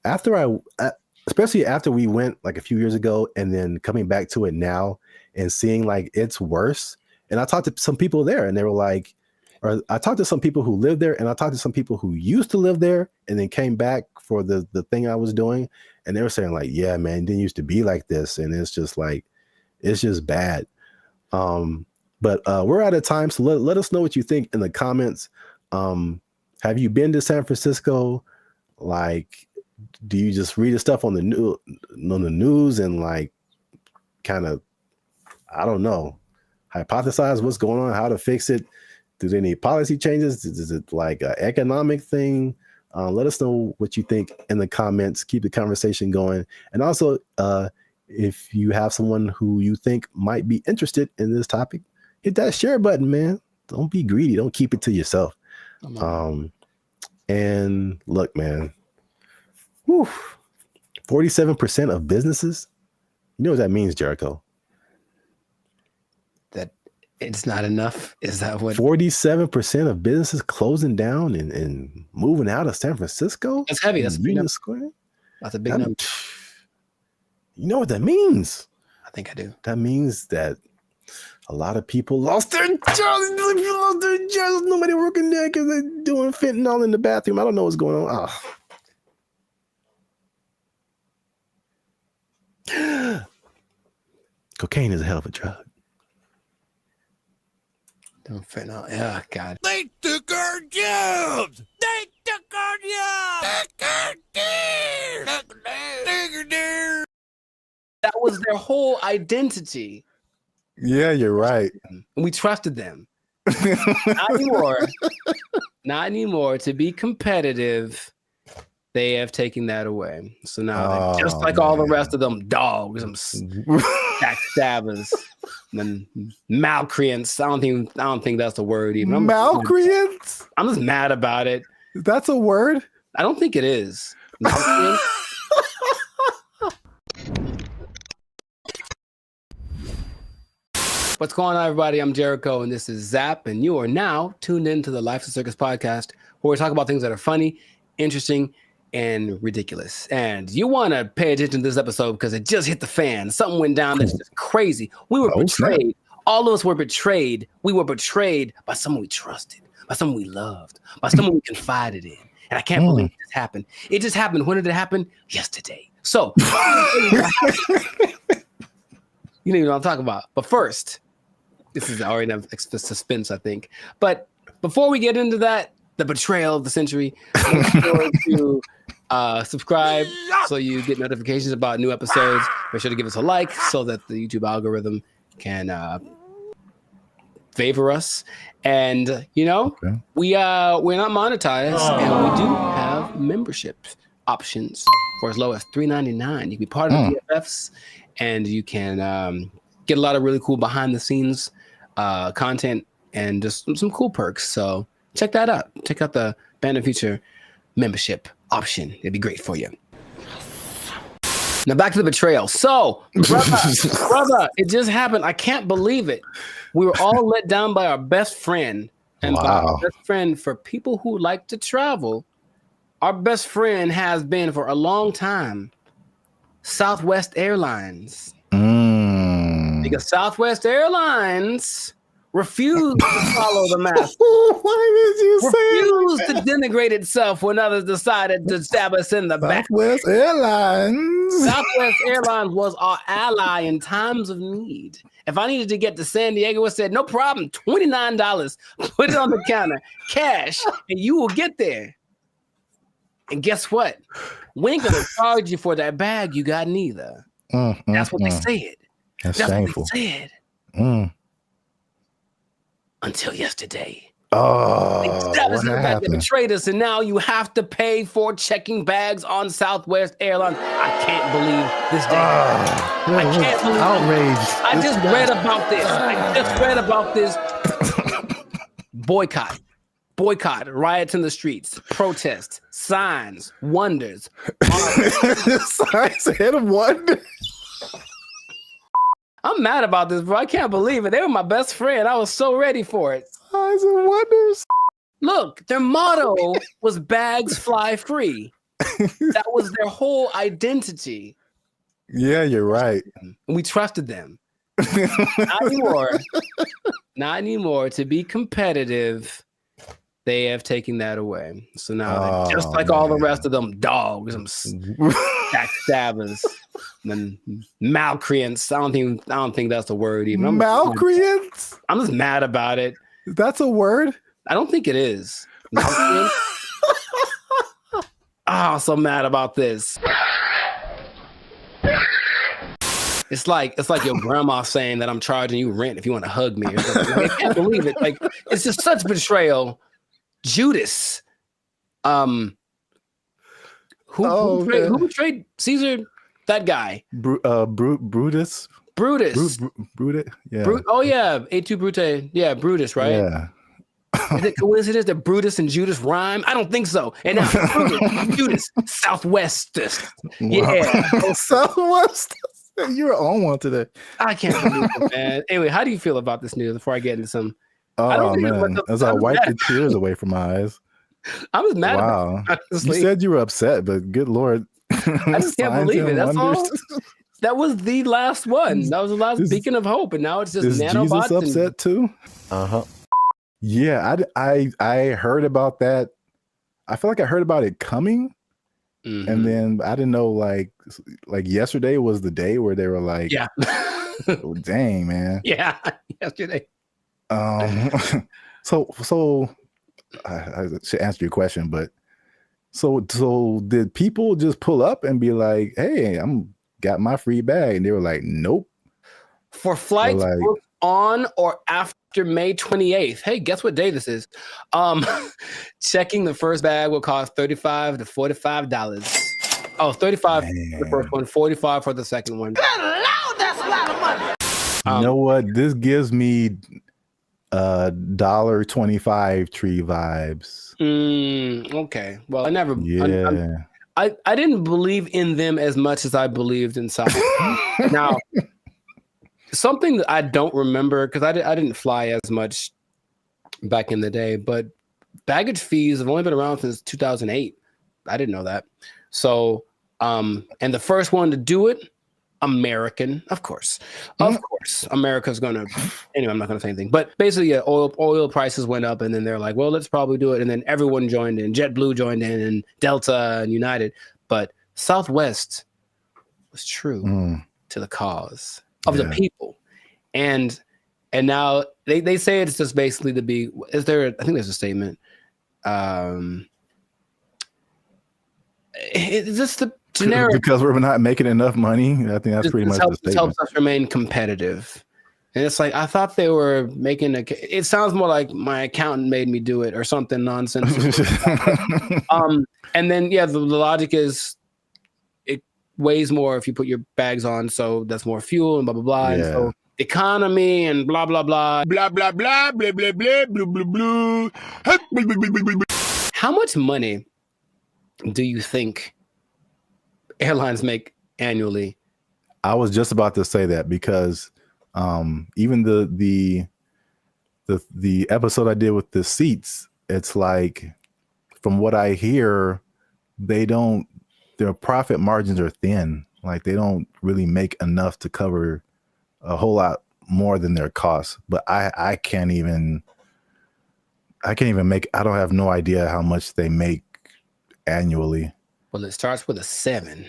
especially after we went like a few years ago, and then coming back to it now and seeing like it's worse. And I talked to some people there, and they were like, or I talked to some people who live there, and I talked to some people who used to live there and then came back for the thing I was doing. And they were saying like, yeah, man, it didn't used to be like this. And it's just like, it's just bad. But we're out of time. So let us know what you think in the comments. Have you been to San Francisco? Like, do you just read the stuff on the news and like kind of, I don't know, hypothesize what's going on, how to fix it? Do they need policy changes? Is it like an economic thing? Let us know what you think in the comments. Keep the conversation going. And also, if you have someone who you think might be interested in this topic, hit that share button, man. Don't be greedy. Don't keep it to yourself. And look, man, 47% of businesses, you know what that means, Jericho? That it's not enough. Is that what? 47% of businesses closing down and moving out of San Francisco? That's heavy. That's Union Square. That's a big number. You know what that means? I think I do. That means that A lot of people lost their jobs. Nobody working there because they're doing fentanyl in the bathroom. I don't know what's going on. Oh. Cocaine is a hell of a drug. Don't fentanyl. Yeah, God. They took our jobs. They took our jobs. That was their whole identity. Yeah, you're right. And we trusted them. Not anymore. Not anymore. To be competitive, they have taken that away. So now, just like all the rest of them dogs, them backstabbers, and malcreants. I don't think that's the word even. Malcreants? I'm just mad about it. That's a word? I don't think it is. What's going on, everybody? I'm Jericho, and this is Zap, and you are now tuned into the Life of Circus podcast, where we talk about things that are funny, interesting, and ridiculous. And you want to pay attention to this episode because it just hit the fan. Something went down that's just crazy. We were betrayed. All of us were betrayed. We were betrayed by someone we trusted, by someone we loved, by someone we confided in. And I can't believe this happened. It just happened. When did it happen? Yesterday. So, you know what I'm talking about. But first, this is already enough suspense, I think. But before we get into that, the betrayal of the century, make sure to subscribe so you get notifications about new episodes. Make sure to give us a like so that the YouTube algorithm can favor us. And we're not monetized, and we do have membership options for as low as $3.99. You can be part of the BFFs, and you can get a lot of really cool behind the scenes content and just some cool perks. So check that out. Check out the Band of Future membership option. It'd be great for you. Now back to the betrayal. So, brother, it just happened. I can't believe it. We were all let down by our best friend. And by our best friend, for people who like to travel, our best friend has been for a long time Southwest Airlines. Because Southwest Airlines refused to follow the mask. Why did you refused to denigrate itself when others decided to stab us in the back. Southwest Airlines. Southwest Airlines was our ally in times of need. If I needed to get to San Diego, I said, no problem, $29. Put it on the counter, cash, and you will get there. And guess what? We ain't gonna charge you for that bag you got neither. That's what they said. That's shameful. What they said. Until yesterday. That was the fact that betrayed us, and now you have to pay for checking bags on Southwest Airlines. I can't believe this day. I can't believe outraged. I just read about this. I just read about this. Boycott, riots in the streets, protests, signs, wonders. Signs ahead of wonder. I'm mad about this, bro. I can't believe it. They were my best friend. I was so ready for it. Signs and wonders. Look, their motto was bags fly free. That was their whole identity. Yeah, you're right. We trusted them. Not anymore. Not anymore. To be competitive, they have taken that away. So now, just like all the rest of them dogs, them backstabbers, and malcreants. I don't think that's the word even. Malcreants? I'm just mad about it. That's a word? I don't think it is. I'm so mad about this. It's like your grandma saying that I'm charging you rent if you want to hug me. I can't believe it. Like, it's just such betrayal. Judas. Who betrayed Caesar? That guy. Brutus. Brutus. Brutus. Yeah. Et tu, Brute. Yeah, Brutus, right? Yeah. Is it coincidence that Brutus and Judas rhyme? I don't think so. And now Brutus, Judas, Southwestist. Yeah. Southwest. You're on one today. I can't believe it, man. Anyway, how do you feel about this news before I get into some? Oh, man. As I wipe the tears away from my eyes. I was mad about it, honestly. You said you were upset, but good Lord. I just can't believe it. That's all. That was the last one. That was the last beacon of hope, and now it's just Is nanobots. Jesus upset too? Yeah, I heard about that. I feel like I heard about it coming, and then I didn't know like yesterday was the day where they were like, yeah, oh, dang man, yeah, yesterday. So I should answer your question, but so did people just pull up and be like, hey, got my free bag, and they were like, nope. For flights booked on or after May 28th. Hey, guess what day this is? Checking the first bag will cost $35 to $45. Oh, $35 for the first one, $45 for the second one. Good Lord, that's a lot of money. You know what? This gives me $1.25 tree vibes. Okay. Well, I never. Yeah. I didn't believe in them as much as I believed in South. Now, something that I don't remember, because I didn't fly as much back in the day, but baggage fees have only been around since 2008. I didn't know that. So, and the first one to do it, American, of course, America's gonna. Anyway, I'm not gonna say anything. But basically, yeah, oil prices went up, and then they're like, well, let's probably do it, and then everyone joined in. JetBlue joined in, and Delta and United, but Southwest was true to the cause of the people, and now they say it's just basically to be. Is there? I think there's a statement. It's just the generic, because we're not making enough money. I think that's pretty much the statement. Helps us remain competitive. And it's like, I thought they were making it sounds more like my accountant made me do it or something nonsense. And then, yeah, the logic is it weighs more if you put your bags on. So that's more fuel and blah, blah, blah. Yeah. And so economy and blah, blah, blah. Blah, blah, blah, blah, blah, blah, blah, blah, blah. How much money do you think airlines make annually? I was just about to say that, because even the episode I did with the seats, it's like, from what I hear, their profit margins are thin. Like, they don't really make enough to cover a whole lot more than their costs. But I can't even make, I don't have no idea how much they make annually. Well, it starts with a 7.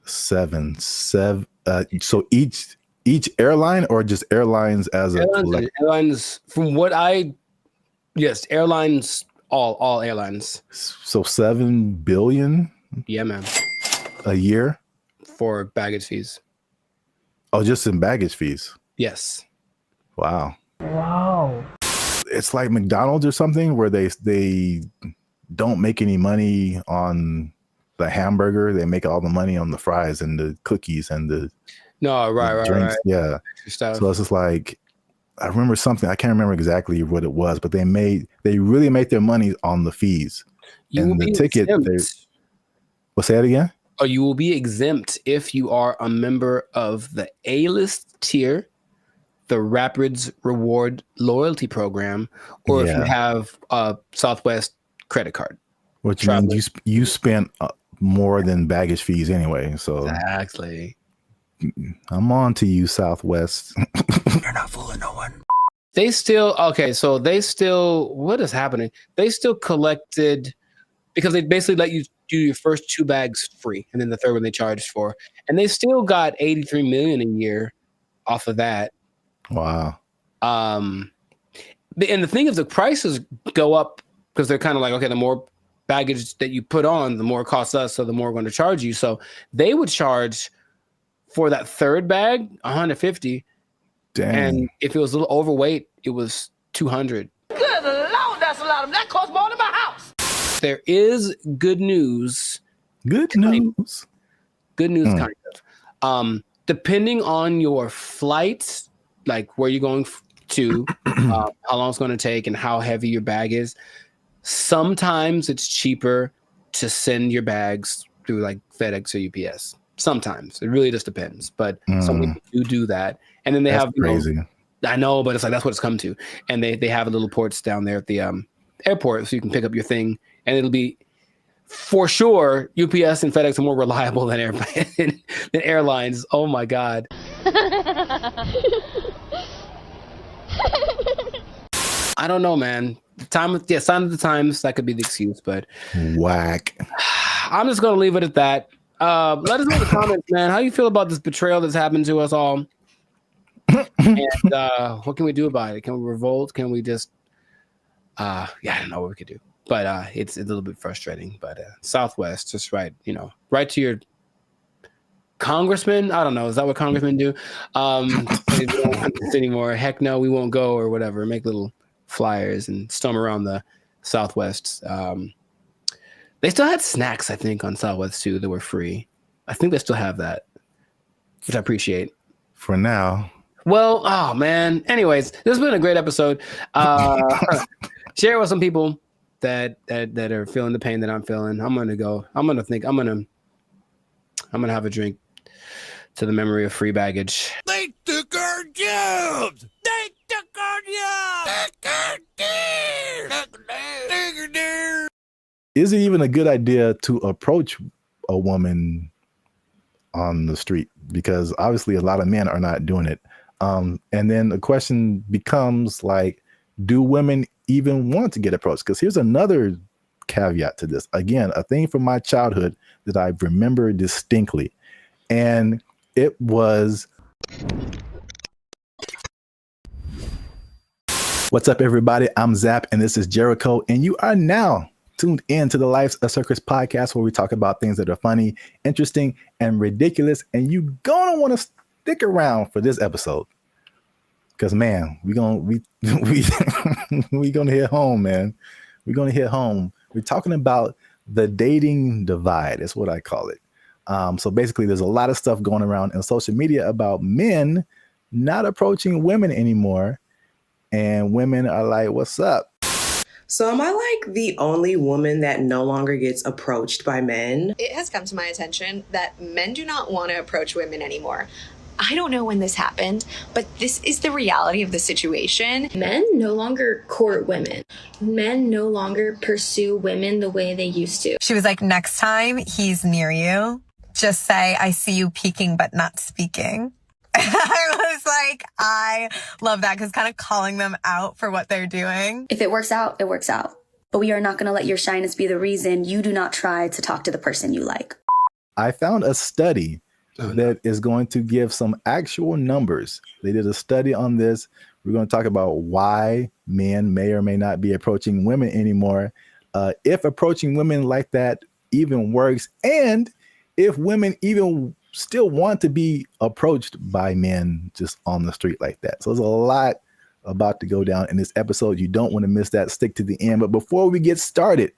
Seven. So each airline, or just airlines as airlines from what airlines, all airlines. So 7 billion. Yeah, man. A year for baggage fees. Oh, just in baggage fees. Yes. Wow. It's like McDonald's or something, where they don't make any money on the hamburger. They make all the money on the fries and the cookies and the drinks. Right. Yeah. So it's just like, I remember something, I can't remember exactly what it was, but they really made their money on the fees. And the ticket. Well, say that again? Or you will be exempt if you are a member of the A-list tier, the Rapids Reward Loyalty Program, or if you have a Southwest credit card. Which means you spent more than baggage fees anyway. So exactly. I'm on to you, Southwest. You're not fooling no one. What is happening? They still collected, because they basically let you do your first 2 bags free, and then the third one they charged for. And they still got $83 million a year off of that. Wow. And the thing is, the prices go up because they're kind of like, okay, the more baggage that you put on, the more it costs us, so the more we're going to charge you. So they would charge for that third bag $150. Dang. And if it was a little overweight, it was $200. Good Lord, that's a lot of that costs more than my house. There is good news. Good news, kind of. Depending on your flight, like where you're going to, how long it's going to take, and how heavy your bag is, sometimes it's cheaper to send your bags through like FedEx or UPS. Sometimes it really just depends, but some people do that, and then they have crazy. I know, but it's like that's what it's come to, and they have little ports down there at the airport, so you can pick up your thing, and it'll be for sure, UPS and FedEx are more reliable than than airlines. Oh my God. I don't know, man. Sign of the times, that could be the excuse, but whack. I'm just gonna leave it at that. Let us know in the comments, man. How you feel about this betrayal that's happened to us all? And what can we do about it? Can we revolt? Can we just I don't know what we could do. But it's a little bit frustrating. But Southwest, just right to your congressman. I don't know. Is that what congressmen do? They don't want this anymore. Heck no, we won't go or whatever. Make little flyers and storm around the Southwest. They still had snacks, I think, on Southwest too that were free. I think they still have that, which I appreciate. For now. Well, oh man. Anyways, this has been a great episode. Share it with some people that are feeling the pain that I'm feeling. I'm gonna have a drink to the memory of free baggage. They took our jobs. They took our jobs. Is it even a good idea to approach a woman on the street? Because obviously a lot of men are not doing it. And then the question becomes like, do women even want to get approached? Because here's another caveat to this. Again, a thing from my childhood that I remember distinctly. And it was... What's up, everybody? I'm Zap, and this is Jericho, and you are now tuned in to the Life's a Circus podcast, where we talk about things that are funny, interesting, and ridiculous. And you gonna want to stick around for this episode, because man, we gonna hit home, man. We're gonna hit home. We're talking about the dating divide. Is what I call it. So basically, there's a lot of stuff going around in social media about men not approaching women anymore, and women are like, "What's up?" So am I like the only woman that no longer gets approached by men? It has come to my attention that men do not want to approach women anymore. I don't know when this happened, but this is the reality of the situation. Men no longer court women. Men no longer pursue women the way they used to. She was like, next time he's near you, just say, I see you peeking but not speaking. I was like, I love that, because kind of calling them out for what they're doing. If it works out, it works out. But we are not going to let your shyness be the reason you do not try to talk to the person you like. I found a study that is going to give some actual numbers. They did a study on this. We're going to talk about why men may or may not be approaching women anymore, if approaching women like that even works, and if women even still want to be approached by men just on the street like that. So there's a lot about to go down in this episode. You don't want to miss that. Stick to the end. But before we get started,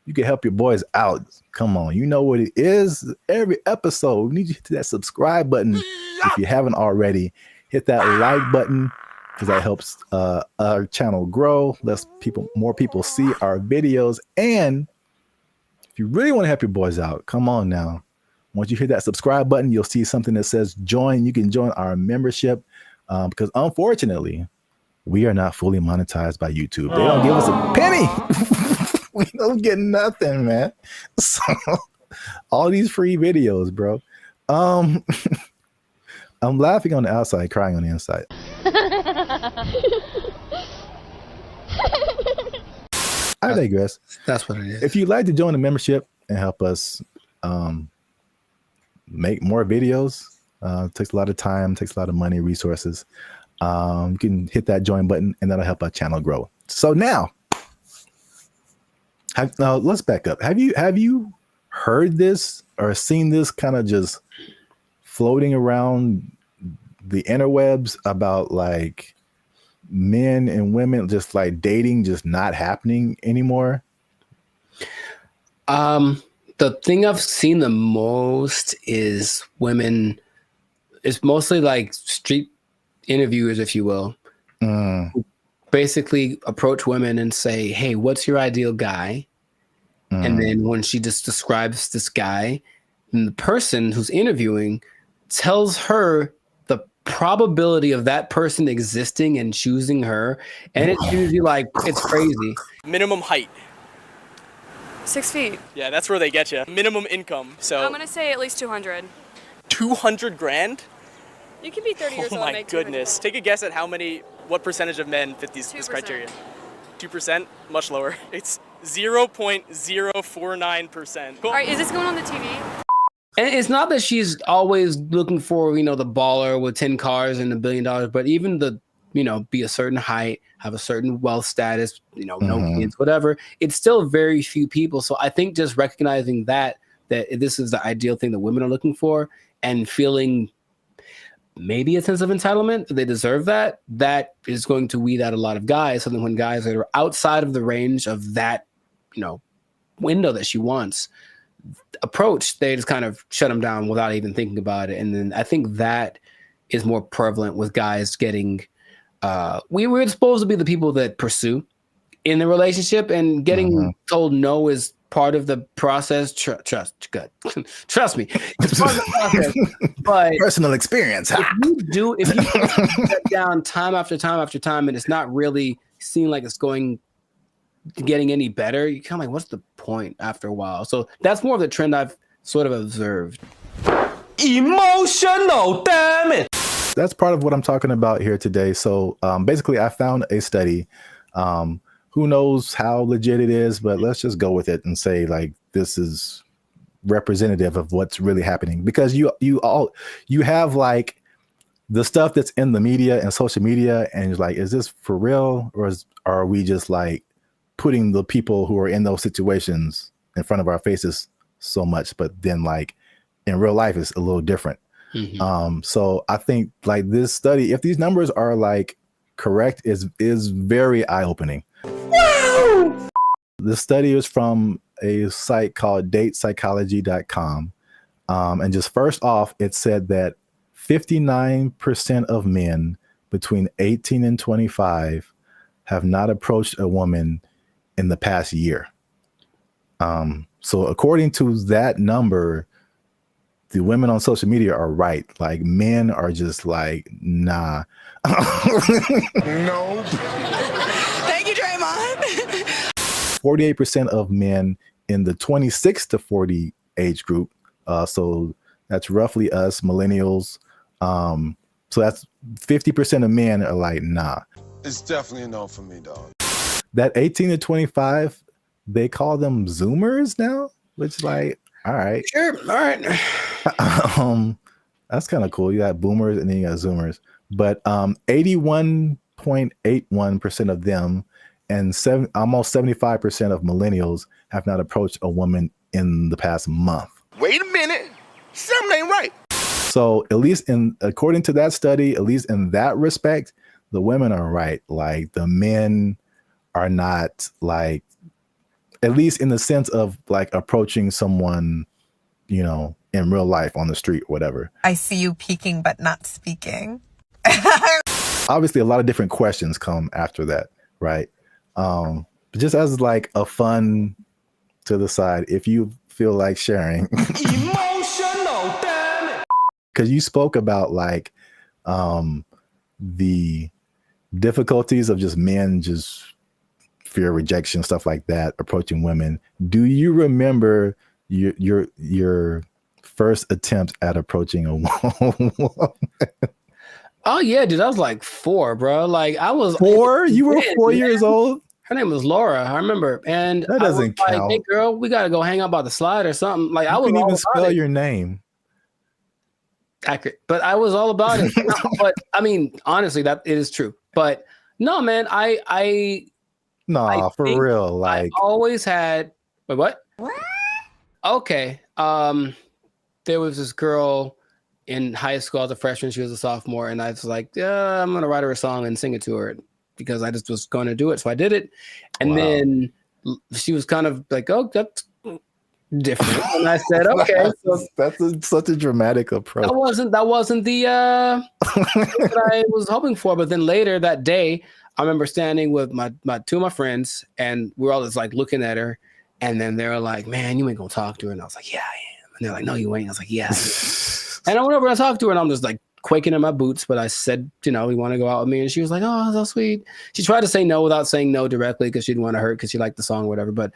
you can help your boys out. Come on, you know what it is. Every episode, we need you to hit that subscribe button. If you haven't already, hit that like button, because that helps our channel grow. More people see our videos. And if you really want to help your boys out, come on now. Once you hit that subscribe button, you'll see something that says join. You can join our membership, because unfortunately, we are not fully monetized by YouTube. They don't give us a penny. We don't get nothing, man. So all these free videos, bro. I'm laughing on the outside, crying on the inside. I digress. That's what it is. If you'd like to join the membership and help us make more videos, takes a lot of time, takes a lot of money, resources. You can hit that join button, and that'll help our channel grow. So now let's back up. Have you heard this or seen this kind of just floating around the interwebs about like men and women just like dating just not happening anymore? The thing I've seen the most is women. It's mostly like street interviewers, if you will, who basically approach women and say, "Hey, what's your ideal guy?" And then when she just describes this guy, and the person who's interviewing tells her the probability of that person existing and choosing her, and it's usually like, it's crazy. Minimum height 6 feet. Yeah, that's where they get you. Minimum income. So I'm gonna say at least 200. 200 grand? You can be 30 years Oh old and my make goodness. Take a guess at what percentage of men fit this criteria? 2%? Much lower. It's 0.049%. All right, is this going on the TV? And it's not that she's always looking for, the baller with 10 cars and $1 billion, but even be a certain height, have a certain wealth status, no kids, whatever. It's still very few people. So I think just recognizing that this is the ideal thing that women are looking for and feeling maybe a sense of entitlement, they deserve that is going to weed out a lot of guys. So then when guys are outside of the range of that, window that she wants, approach, they just kind of shut them down without even thinking about it. And then I think that is more prevalent with guys getting we were supposed to be the people that pursue in the relationship, and getting told no is part of the process. Trust me, it's part of the process. But personal experience. If you put that down time after time after time, and it's not really seeming like it's getting any better, you kind of like, what's the point after a while? So that's more of the trend I've sort of observed. Emotional, damn it. That's part of what I'm talking about here today. So basically, I found a study. Who knows how legit it is, but let's just go with it and say like this is representative of what's really happening, because you have like the stuff that's in the media and social media, and you're like, is this for real, or are we just like putting the people who are in those situations in front of our faces so much, but then like in real life it's a little different. So I think like this study, if these numbers are like correct, is very eye-opening. Wow! The study is from a site called datepsychology.com. And just first off, it said that 59% of men between 18 and 25 have not approached a woman in the past year. So according to that number, the women on social media are right. Like men are just like, nah. Nope. Thank you, Draymond. 48% of men in the 26 to 40 age group. So that's roughly us millennials. So that's 50% of men are like, nah. It's definitely a no for me, dog. That 18 to 25, they call them Zoomers now, which like, all right. Sure. All right. That's kind of cool. You got boomers and then you got Zoomers. But 81.81% of them and almost 75% of millennials have not approached a woman in the past month. Wait a minute. Something ain't right. So at least according to that study, at least in that respect, the women are right. Like the men are not, like, at least in the sense of like approaching someone, in real life on the street, whatever. I see you peeking but not speaking. Obviously, a lot of different questions come after that, right? But just as like a fun to the side, if you feel like sharing. Emotional, damn it. Because you spoke about like the difficulties of just men just fear rejection, stuff like that, approaching women. Do you remember your first attempt at approaching a woman? Oh yeah, dude, I was like 4, bro. Like I was 4? You were 4 years old? Her name was Laura, I remember. And that doesn't count. Like, hey girl, we gotta go hang out by the slide or something. Like I was couldn't all even about spell it. your name. Accurate. But I was all about it. But I mean, honestly, that it is true. But no, man, I for real. Like I always had what? Okay. There was this girl in high school as a freshman. She was a sophomore, and I was like, yeah, I'm gonna write her a song and sing it to her because I just was going to do it. So I did it, and then she was kind of like, "Oh, that's different." And I said, "Okay." So that's such a dramatic approach. That wasn't the what I was hoping for. But then later that day, I remember standing with my 2 of my friends, and we're all just like looking at her, and then they were like, "Man, you ain't gonna talk to her," and I was like, "Yeah, I am." And they're like, "No, you ain't." I was like, "Yeah." And I went over and talked to her, and I'm just like quaking in my boots. But I said, "You want to go out with me?" And she was like, "Oh, so sweet." She tried to say no without saying no directly because she didn't want to hurt because she liked the song or whatever. But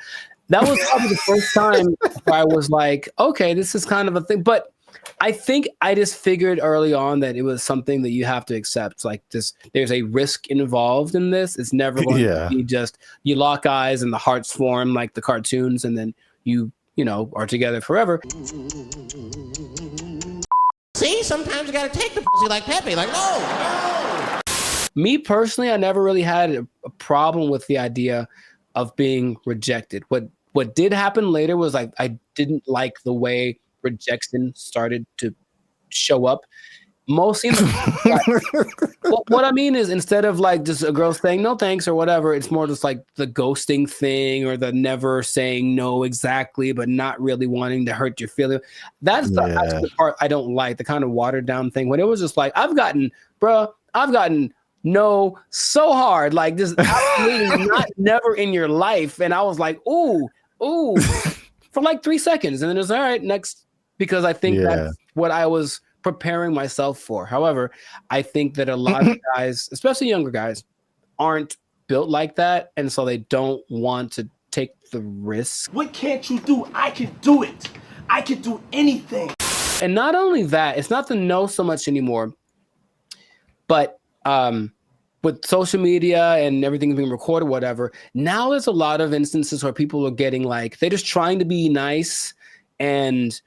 That was probably the first time where I was like, okay, this is kind of a thing. But I think I just figured early on that it was something that you have to accept. Like this, there's a risk involved in this. It's never going to be just you lock eyes and the hearts form like the cartoons, and then you are together forever. See, sometimes you gotta take the pussy like Pepe. Like, no. Me personally, I never really had a problem with the idea of being rejected. What did happen later was like I didn't like the way rejection started to show up. Mostly, what I mean is instead of like just a girl saying no thanks or whatever, it's more just like the ghosting thing or the never saying no exactly, but not really wanting to hurt your feelings. That's the part I don't like, the kind of watered down thing. When it was just like, I've gotten no so hard, like just absolutely not never in your life. And I was like, ooh, for like 3 seconds. And then it was all right, next, because I think that's what I was preparing myself for. However, I think that a lot of guys, especially younger guys, aren't built like that. And so they don't want to take the risk. What can't you do? I can do it. I can do anything. And not only that, it's not the no so much anymore, but with social media and everything being recorded, whatever, now there's a lot of instances where people are getting like, they're just trying to be nice and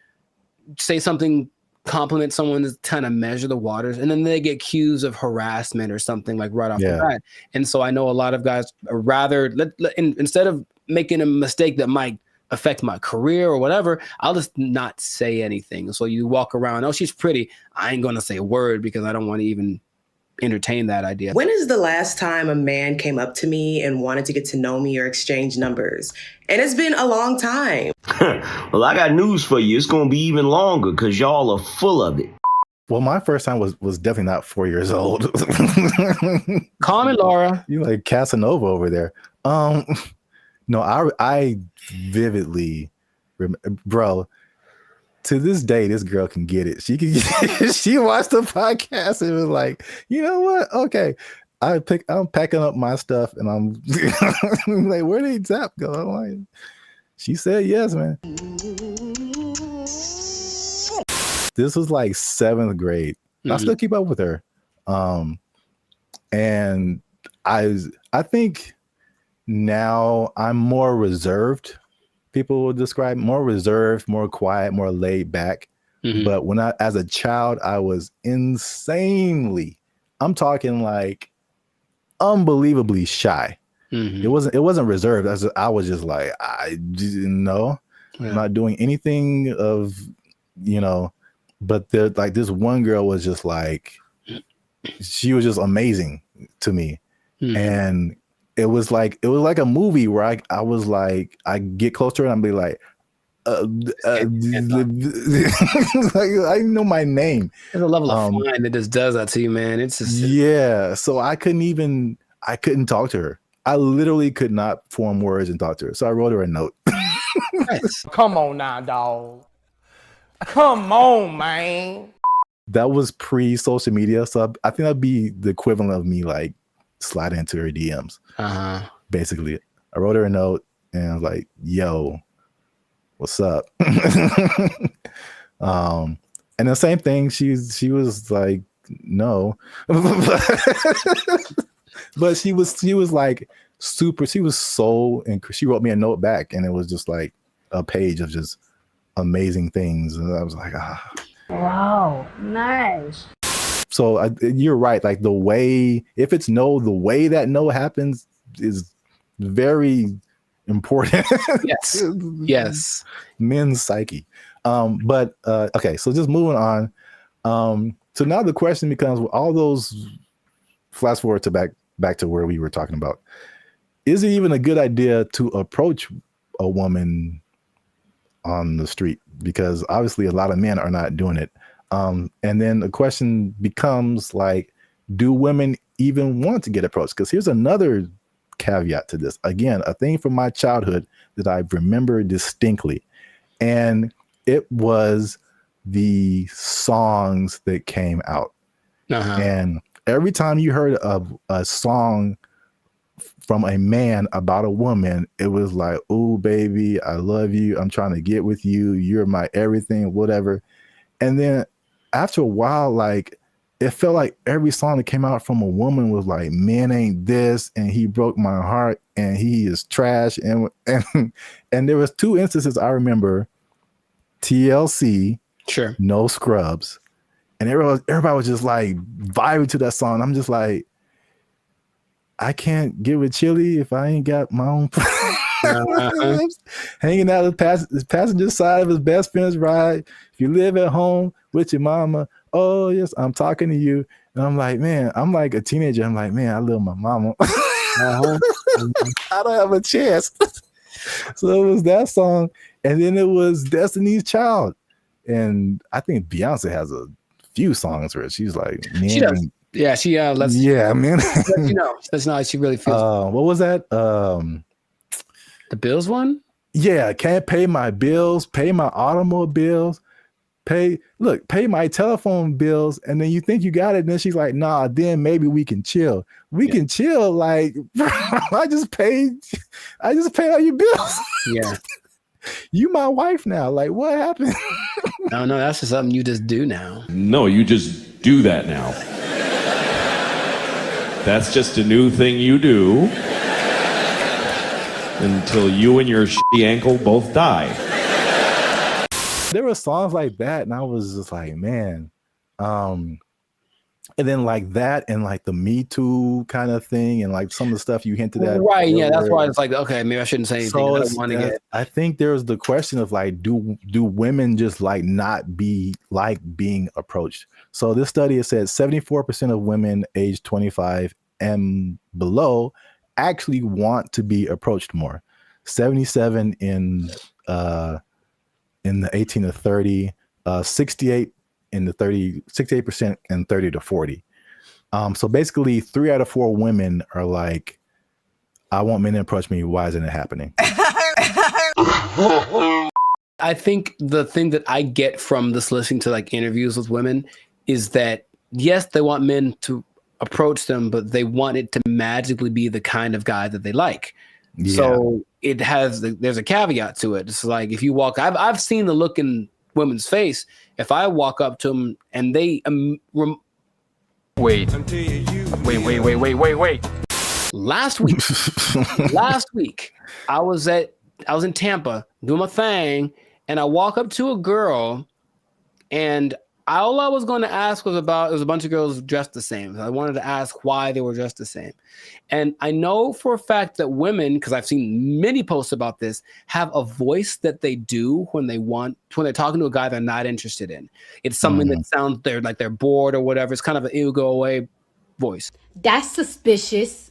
say something, compliment someone to kind of measure the waters, and then they get accused of harassment or something like right off the bat. And so I know a lot of guys are rather, instead of making a mistake that might affect my career or whatever, I'll just not say anything. So you walk around, oh, she's pretty. I ain't going to say a word because I don't want to even entertain that idea. When is the last time a man came up to me and wanted to get to know me or exchange numbers? And it's been a long time. Well, I got news for you. It's going to be even longer because y'all are full of it. Well, my first time was definitely not 4 years old. Call me Laura. You like Casanova over there. No, I vividly remember, bro. To this day, this girl can get it. She watched the podcast and was like, you know what? Okay. I'm packing up my stuff and I'm like, where did Zap go? I'm like, she said yes, man. This was like 7th grade. I still keep up with her. And I think now I'm more reserved. People will describe more reserved, more quiet, more laid back. But when as a child, I was insanely, I'm talking like unbelievably shy. It wasn't reserved. I was just like, I didn't know. I'm not doing anything of, but like this one girl was just like, she was just amazing to me. And it was like a movie where I was like, I get close to her and I'd be like, like, I know my name. There's a level of fine that just does that to you, man. It's just so I couldn't talk to her. I literally could not form words and talk to her. So I wrote her a note. Come on now, dog. Come on, man. That was pre-social media, so I think that'd be the equivalent of me like sliding into her DMs. Basically, I wrote her a note and I was like, "Yo, what's up?" And the same thing. She was like, "No," but she was like super. She was so, and she wrote me a note back, and it was just like a page of just amazing things, and I was like, ah. Wow, nice. So you're right. Like the way, if it's no, the way that no happens is very important. Yes. Men's psyche. But okay, so just moving on. So now the question becomes, all those, flash forward to back to where we were talking about. Is it even a good idea to approach a woman on the street? Because obviously a lot of men are not doing it. And then the question becomes like, do women even want to get approached? Because here's another caveat to this. Again, a thing from my childhood that I remember distinctly. And it was the songs that came out. And every time you heard of a song from a man about a woman, it was like, "Oh, baby, I love you. I'm trying to get with you. You're my everything, whatever." And then after a while, like it felt like every song that came out from a woman was like, "Man ain't this," and "He broke my heart," and "He is trash." And there was 2 instances I remember: TLC, sure, No Scrubs, and everybody was just like vibing to that song. I'm just like, I can't get with Chili if I ain't got my own. Hanging out the passenger side of his best friend's ride. If you live at home with your mama, oh yes, I'm talking to you. And I'm like, man, I'm like a teenager. I'm like, man, I love my mama. I don't have a chance. So it was that song, and then it was Destiny's Child, and I think Beyonce has a few songs where she's like, man, she does. Yeah, she lets man. That's not how she really feels. What was that? The Bills one? Yeah, can't pay my bills, pay my automobiles, pay my telephone bills, and then you think you got it, and then she's like, nah, then maybe we can chill. We can chill, like, bro, I just paid all your bills. Yeah. You my wife now. Like, what happened? No, that's just something you just do now. No, you just do that now. That's just a new thing you do until you and your shitty ankle both die. There were songs like that, and I was just like, man. And then like that, and like the Me Too kind of thing, and like some of the stuff you hinted at. Right, yeah, that's why it's like, okay, maybe I shouldn't say anything. So I don't want to get. I think there's the question of like, do women just like not be like being approached? So this study has said 74% of women aged 25 and below actually want to be approached more. 77 in the 18 to 30, 68 in the 68% and 30 to 40. So basically 3 out of 4 women are like, I want men to approach me. Why isn't it happening? I think the thing that I get from this listening to like interviews with women is that yes, they want men to approach them, but they want it to magically be the kind of guy that they like. Yeah. So there's a caveat to it. It's like if you walk, I've seen the look in women's face. If I walk up to them and they wait. Last week, I was in Tampa doing my thing, and I walk up to a girl, and all I was going to ask was about, it was a bunch of girls dressed the same. I wanted to ask why they were dressed the same. And I know for a fact that women, because I've seen many posts about this, have a voice that they do when they're talking to a guy they're not interested in. It's something that sounds like they're bored or whatever. It's kind of an ew, go away voice. That's suspicious.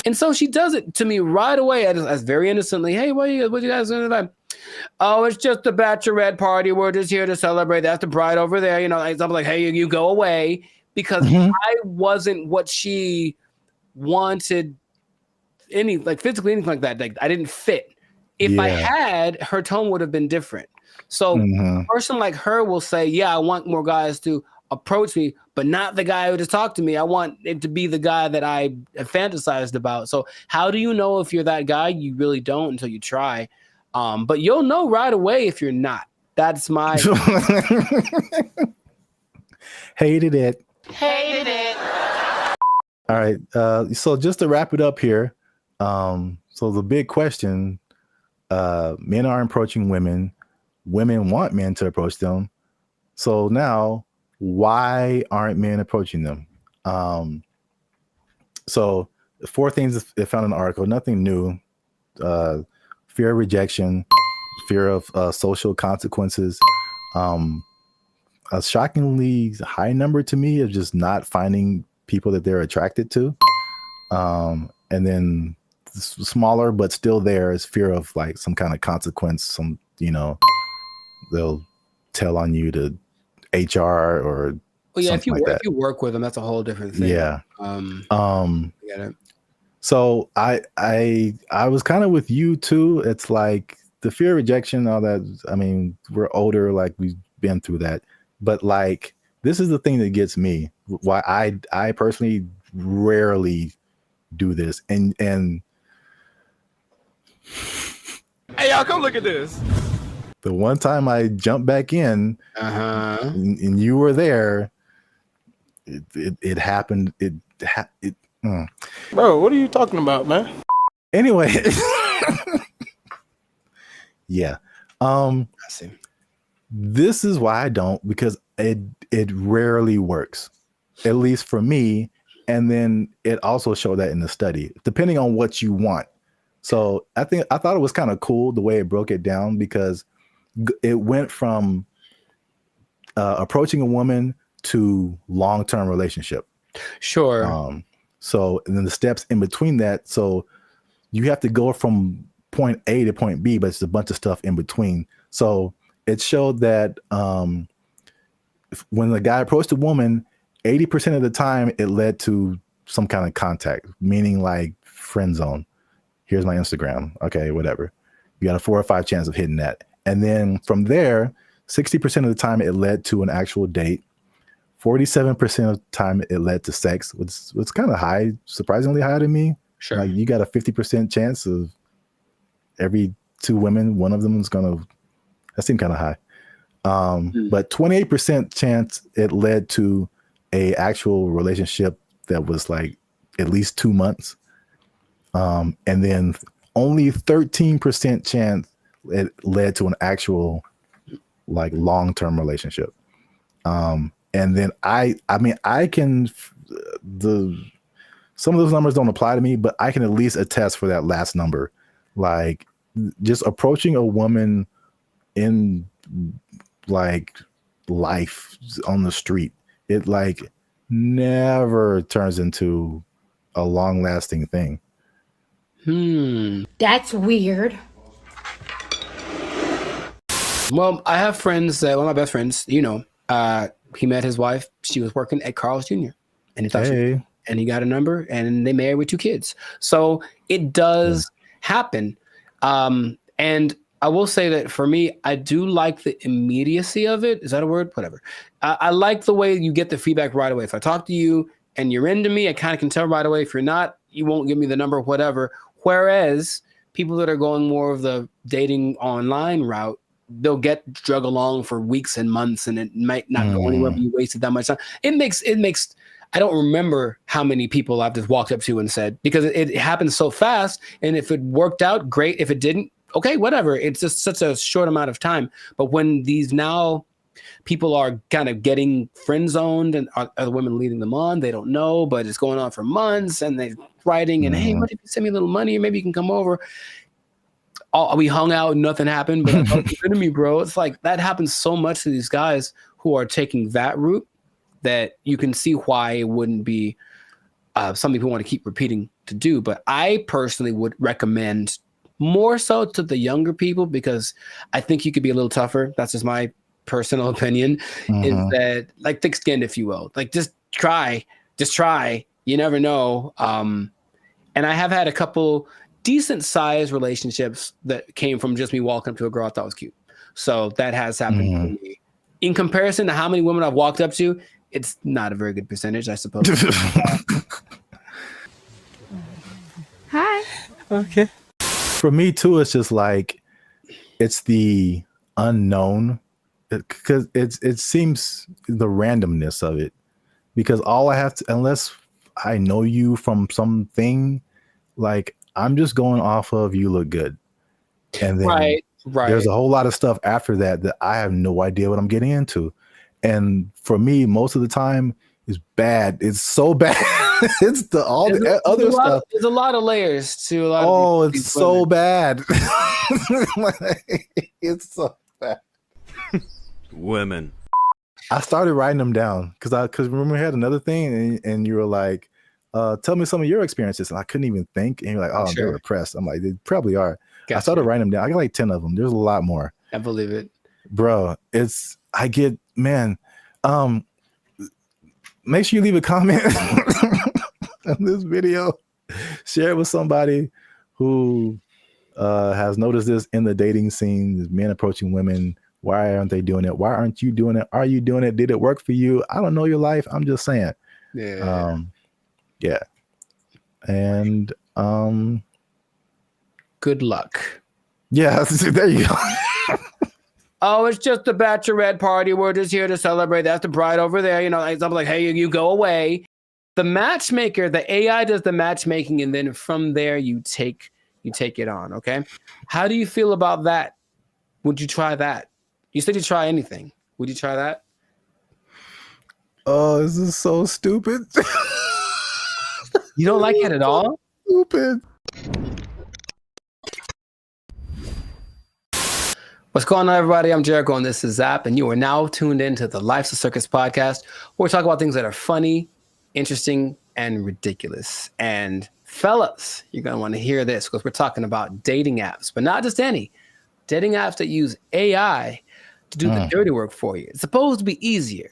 And so she does it to me right away as very innocently. Hey, what you guys doing tonight? Oh, it's just a bachelorette party. We're just here to celebrate. That's the bride over there. You know, I'm like, hey, you go away, because I wasn't what she wanted, physically, anything like that. Like I didn't fit. If I had, her tone would have been different. So a person like her will say, yeah, I want more guys to approach me, but not the guy who just talked to me. I want it to be the guy that I fantasized about. So how do you know if you're that guy? You really don't until you try. But you'll know right away if you're not. That's my Hated it. All right. So just to wrap it up here. So the big question, men are approaching women. Women want men to approach them. So now, why aren't men approaching them? So 4 things I found in the article, nothing new. Fear of rejection, fear of social consequences. A shockingly high number to me of just not finding people that they're attracted to. And then smaller, but still there is fear of like some kind of consequence. They'll tell on you to HR or if you work with them, that's a whole different thing. Yeah. Get it. So I was kind of with you too. It's like the fear of rejection, all that. I mean, we're older, like we've been through that. But like, this is the thing that gets me. Why I personally rarely do this. And Hey, y'all, come look at this. the one time I jumped back in, and you were there, it happened. Bro, what are you talking about, man? Anyway, yeah. I see. This is why I don't, because it rarely works, at least for me. And then it also showed that in the study, depending on what you want. So I thought it was kind of cool the way it broke it down, because it went from approaching a woman to long-term relationship. Sure. So, and then the steps in between that. So you have to go from point A to point B, but it's a bunch of stuff in between. So it showed that when the guy approached a woman, 80% of the time it led to some kind of contact, meaning like friend zone. Here's my Instagram. Okay, whatever. You got a 4 or 5 chance of hitting that. And then from there, 60% of the time it led to an actual date. 47% of the time it led to sex, which was kind of high, surprisingly high to me. Sure. Like you got a 50% chance of every 2 women, one of them is that seemed kind of high. But 28% chance it led to a actual relationship that was like at least 2 months. And then only 13% chance it led to an actual like long-term relationship. And then I can, some of those numbers don't apply to me, but I can at least attest for that last number. Like just approaching a woman in like life on the street, it like never turns into a long lasting thing. That's weird. Well, I have friends that, one of my best friends, he met his wife. She was working at Carl's Jr. and he thought and he got a number and they married with 2 kids. So it does happen. And I will say that for me, I do like the immediacy of it. Is that a word? Whatever. I like the way you get the feedback right away. If I talk to you and you're into me, I kind of can tell right away. If you're not, you won't give me the number, whatever. Whereas people that are going more of the dating online route, they'll get drug along for weeks and months and it might not go anywhere, but you wasted that much time. It makes, I don't remember how many people I've just walked up to and said, because it happens so fast. And if it worked out, great. If it didn't, okay, whatever. It's just such a short amount of time. But when these now people are kind of getting friend zoned and are the women leading them on, they don't know, but it's going on for months and they're writing and, hey, what if you send me a little money or maybe you can come over? We hung out and nothing happened, but I thought you to me, bro. It's like that happens so much to these guys who are taking that route that you can see why it wouldn't be something people want to keep repeating to do. But I personally would recommend more so to the younger people because I think you could be a little tougher. That's just my personal opinion, is that like thick-skinned, if you will. Like just try. You never know. And I have had a couple decent sized relationships that came from just me walking up to a girl I thought was cute. So that has happened to me. In comparison to how many women I've walked up to, it's not a very good percentage, I suppose. Hi. Okay. For me too, it's just like it's the unknown, because it seems the randomness of it. Because all I have to, unless I know you from something, like I'm just going off of you look good, and then right. There's a whole lot of stuff after that I have no idea what I'm getting into, and for me, most of the time, it's bad. It's so bad. It's the other stuff. There's a lot of layers to a lot. Oh, of it's so bad. It's so bad. Women. I started writing them down because remember we had another thing and you were like, tell me some of your experiences, and I couldn't even think, and you're like, oh, they're repressed. I'm like, they probably are. Gotcha. I started writing them down. I got like 10 of them. There's a lot more. I believe it, bro. Make sure you leave a comment on this video. Share it with somebody who has noticed this in the dating scene. Men approaching women. Why aren't they doing it? Why aren't you doing it? Are you doing it? Did it work for you? I don't know your life. I'm just saying. Yeah. Yeah. And good luck. Yeah, there you go. Oh, it's just a bachelorette party. We're just here to celebrate. That's the bride over there. You know, like, I'm like, hey, you go away. The matchmaker, the AI does the matchmaking, and then from there you take it on. Okay. How do you feel about that? Would you try that? You said you try anything. Would you try that? Oh, this is so stupid. You don't like it at all? Stupid. What's going on, everybody? I'm Jericho, and this is Zap, and you are now tuned into the Life's a Circus podcast, where we talk about things that are funny, interesting, and ridiculous. And fellas, you're going to want to hear this because we're talking about dating apps, but not just any. Dating apps that use AI to do the dirty work for you. It's supposed to be easier.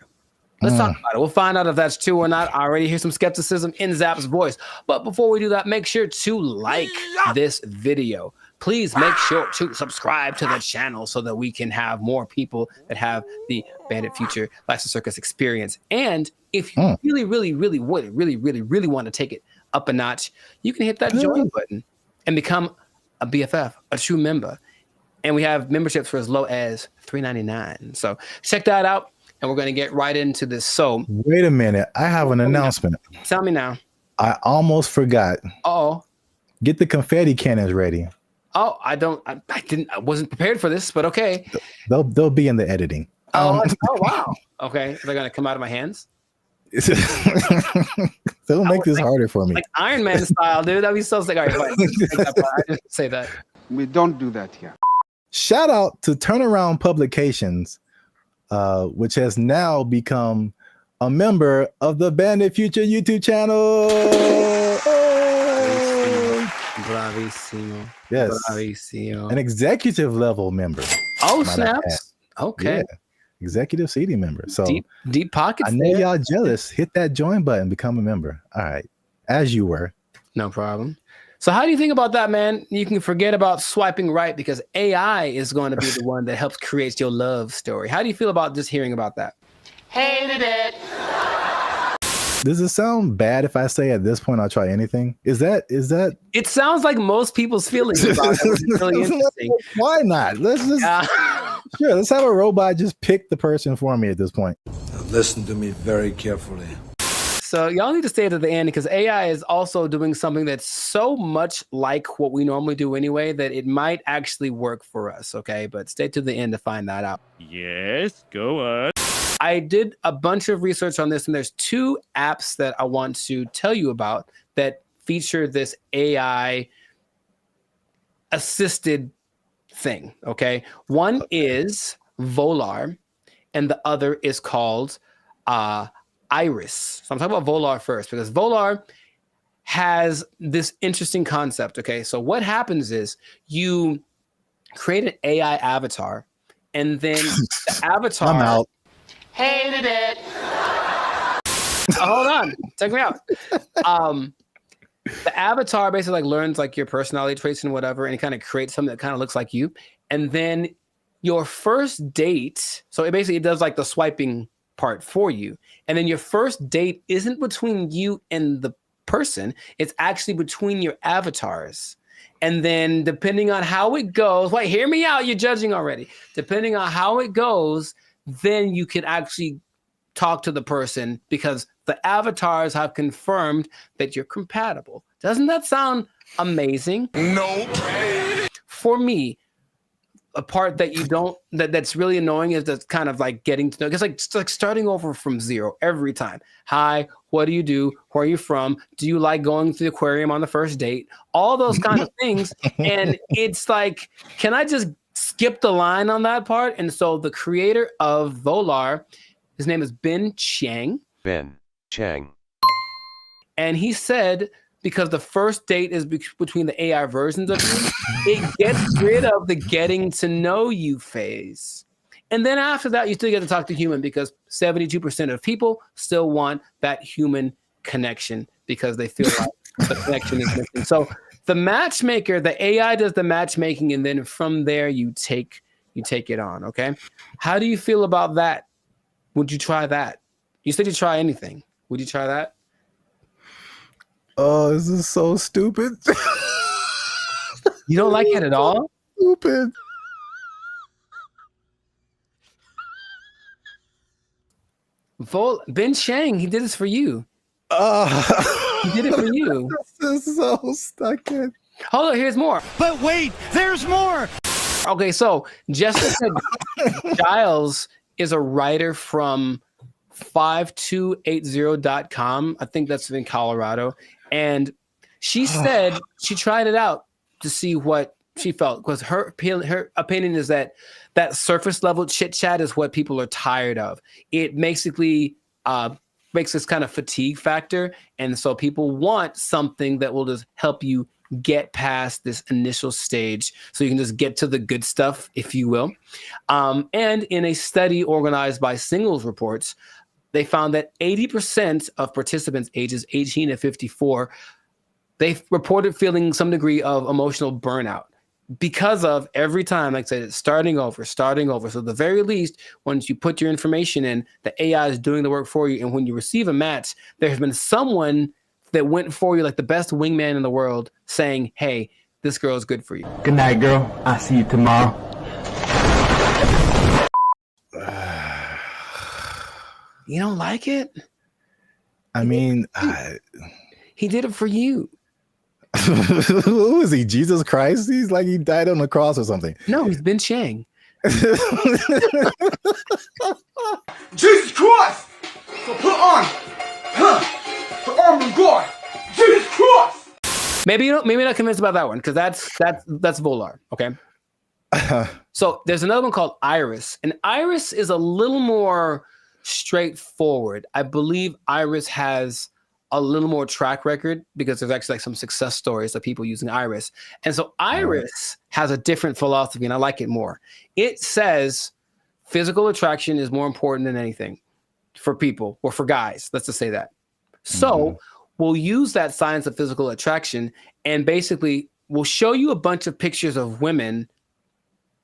Let's talk about it. We'll find out if that's true or not. I already hear some skepticism in Zap's voice. But before we do that, make sure to like this video. Please make sure to subscribe to the channel so that we can have more people that have the Bandit Future Life's a Circus experience. And if you really want to take it up a notch, you can hit that join button and become a BFF, a true member. And we have memberships for as low as $3.99. So check that out. And we're going to get right into this. So wait a minute. I have an announcement. Tell me now. I almost forgot. Oh, get the confetti cannons ready. Oh, I wasn't prepared for this, but okay. They'll be in the editing. Oh wow. Okay. They're going to come out of my hands. They'll make this harder for me. Like Iron Man style, dude. That'd be so sick. All right, I didn't say that. We don't do that here. Shout out to Turnaround Publications, which has now become a member of the Bandit Future YouTube channel. Bravissimo. Yes. Bravissimo. An executive level member. Oh, snaps. Okay. Yeah. Executive seating member. So deep pockets. I know y'all jealous. Hit that join button, become a member. All right. As you were. No problem. So how do you think about that, man? You can forget about swiping right because AI is going to be the one that helps create your love story. How do you feel about just hearing about that? Hated it. Does it sound bad if I say at this point I'll try anything? Is that? It sounds like most people's feelings about it. It's really interesting. Why not? Let's just sure. Let's have a robot just pick the person for me at this point. Now listen to me very carefully. So y'all need to stay to the end because AI is also doing something that's so much like what we normally do anyway that it might actually work for us. Okay, but stay to the end to find that out. Yes, go on. I did a bunch of research on this, and there's two apps that I want to tell you about that feature this AI assisted thing. Okay, one is Volar, and the other is called Iris. So I'm talking about Volar first because Volar has this interesting concept. Okay, so what happens is you create an AI avatar, and then the avatar. I'm out. Hated it. Hold on, check me out. The avatar basically like learns like your personality traits and whatever, and it kind of creates something that kind of looks like you. And then your first date, so it does like the swiping part for you. And then your first date isn't between you and the person, it's actually between your avatars. And then depending on how it goes, wait, hear me out, you're judging already. Depending on how it goes, then you can actually talk to the person because the avatars have confirmed that you're compatible. Doesn't that sound amazing? Nope. For me, a part that that's really annoying is that's kind of like getting to know. It's like starting over from zero every time. Hi, what do you do? Where are you from? Do you like going to the aquarium on the first date? All those kind of things. And it's like, can I just skip the line on that part? And so the creator of Volar, his name is Ben Chang. Ben Chang. And he said, because the first date is between the AI versions of you, it gets rid of the getting to know you phase. And then after that, you still get to talk to human because 72% of people still want that human connection because they feel like the connection is missing. So the matchmaker, the AI does the matchmaking, and then from there you take it on. Okay. How do you feel about that? Would you try that? You said you try anything. Would you try that? Oh, this is so stupid. You don't like it at all? Stupid. Ben Shang, he did this for you. He did it for you. This is so stuck in. Hold on, here's more. But wait, there's more. Okay, so Jessica Giles is a writer from 5280.com. I think that's in Colorado. And she said she tried it out to see what she felt, because her opinion is that surface level chit chat is what people are tired of. It basically makes this kind of fatigue factor. And so people want something that will just help you get past this initial stage so you can just get to the good stuff, if you will. And in a study organized by Singles Reports, they found that 80% of participants ages 18 to 54, they reported feeling some degree of emotional burnout because of every time, like I said, it's starting over. So at the very least, once you put your information in, the AI is doing the work for you. And when you receive a match, there has been someone that went for you like the best wingman in the world saying, hey, this girl is good for you. Good night, girl. I'll see you tomorrow. You don't like it? I mean, he did it for you. Who is he? Jesus Christ? He's like he died on the cross or something. No, he's Ben Shang. Jesus Christ! So put on the armor of God. Jesus Christ! Maybe not convinced about that one, because that's Volar. Okay. So there's another one called Iris, and Iris is a little more straightforward. I believe Iris has a little more track record because there's actually like some success stories of people using Iris. And so Iris has a different philosophy, and I like it more. It says physical attraction is more important than anything for people, or for guys. Let's just say that. So we'll use that science of physical attraction, and basically we'll show you a bunch of pictures of women,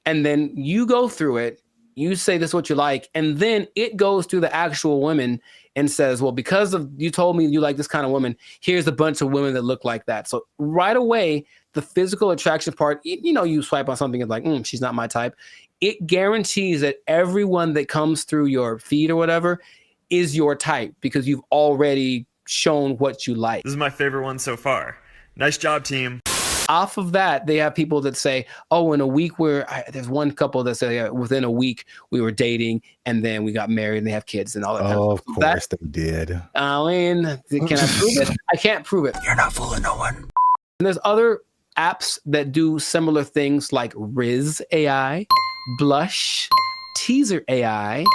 and then you go through it. You say this is what you like, and then it goes through the actual women and says, well, because of you told me you like this kind of woman, here's a bunch of women that look like that. So right away, the physical attraction part, you swipe on something and like, she's not my type. It guarantees that everyone that comes through your feed or whatever is your type, because you've already shown what you like. This is my favorite one so far. Nice job, team. Off of that, they have people that say, oh, in a week there's one couple that say within a week we were dating and then we got married and they have kids and all that. Oh, of course they did. I mean, can I prove it? I can't prove it. You're not fooling no one. And there's other apps that do similar things like Riz AI, Blush, Teaser AI,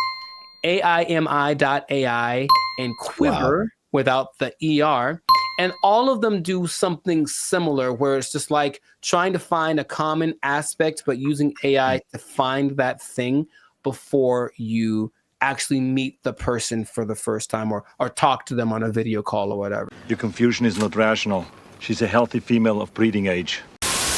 AIMI.ai, and Quiver without the ER. And all of them do something similar where it's just like trying to find a common aspect, but using AI to find that thing before you actually meet the person for the first time or talk to them on a video call or whatever. Your confusion is not rational. She's a healthy female of breeding age.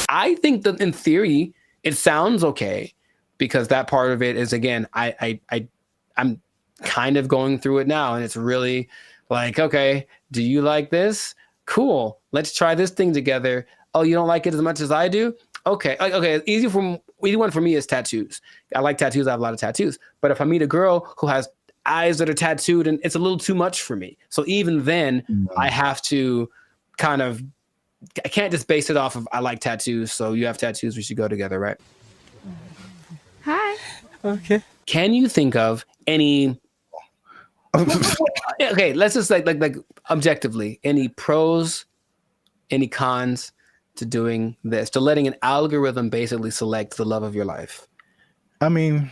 I think that in theory, it sounds okay, because that part of it is, again, I'm kind of going through it now, and it's really like, okay, do you like this? Cool. Let's try this thing together. Oh, you don't like it as much as I do? Okay. Okay. Easy one for me is tattoos. I like tattoos. I have a lot of tattoos. But if I meet a girl who has eyes that are tattooed, and it's a little too much for me. So even then, I have to I can't just base it off of I like tattoos, so you have tattoos, we should go together, right? Hi. Okay. Can you think of any okay, let's just like objectively, any pros, any cons to doing this, to letting an algorithm basically select the love of your life? I mean,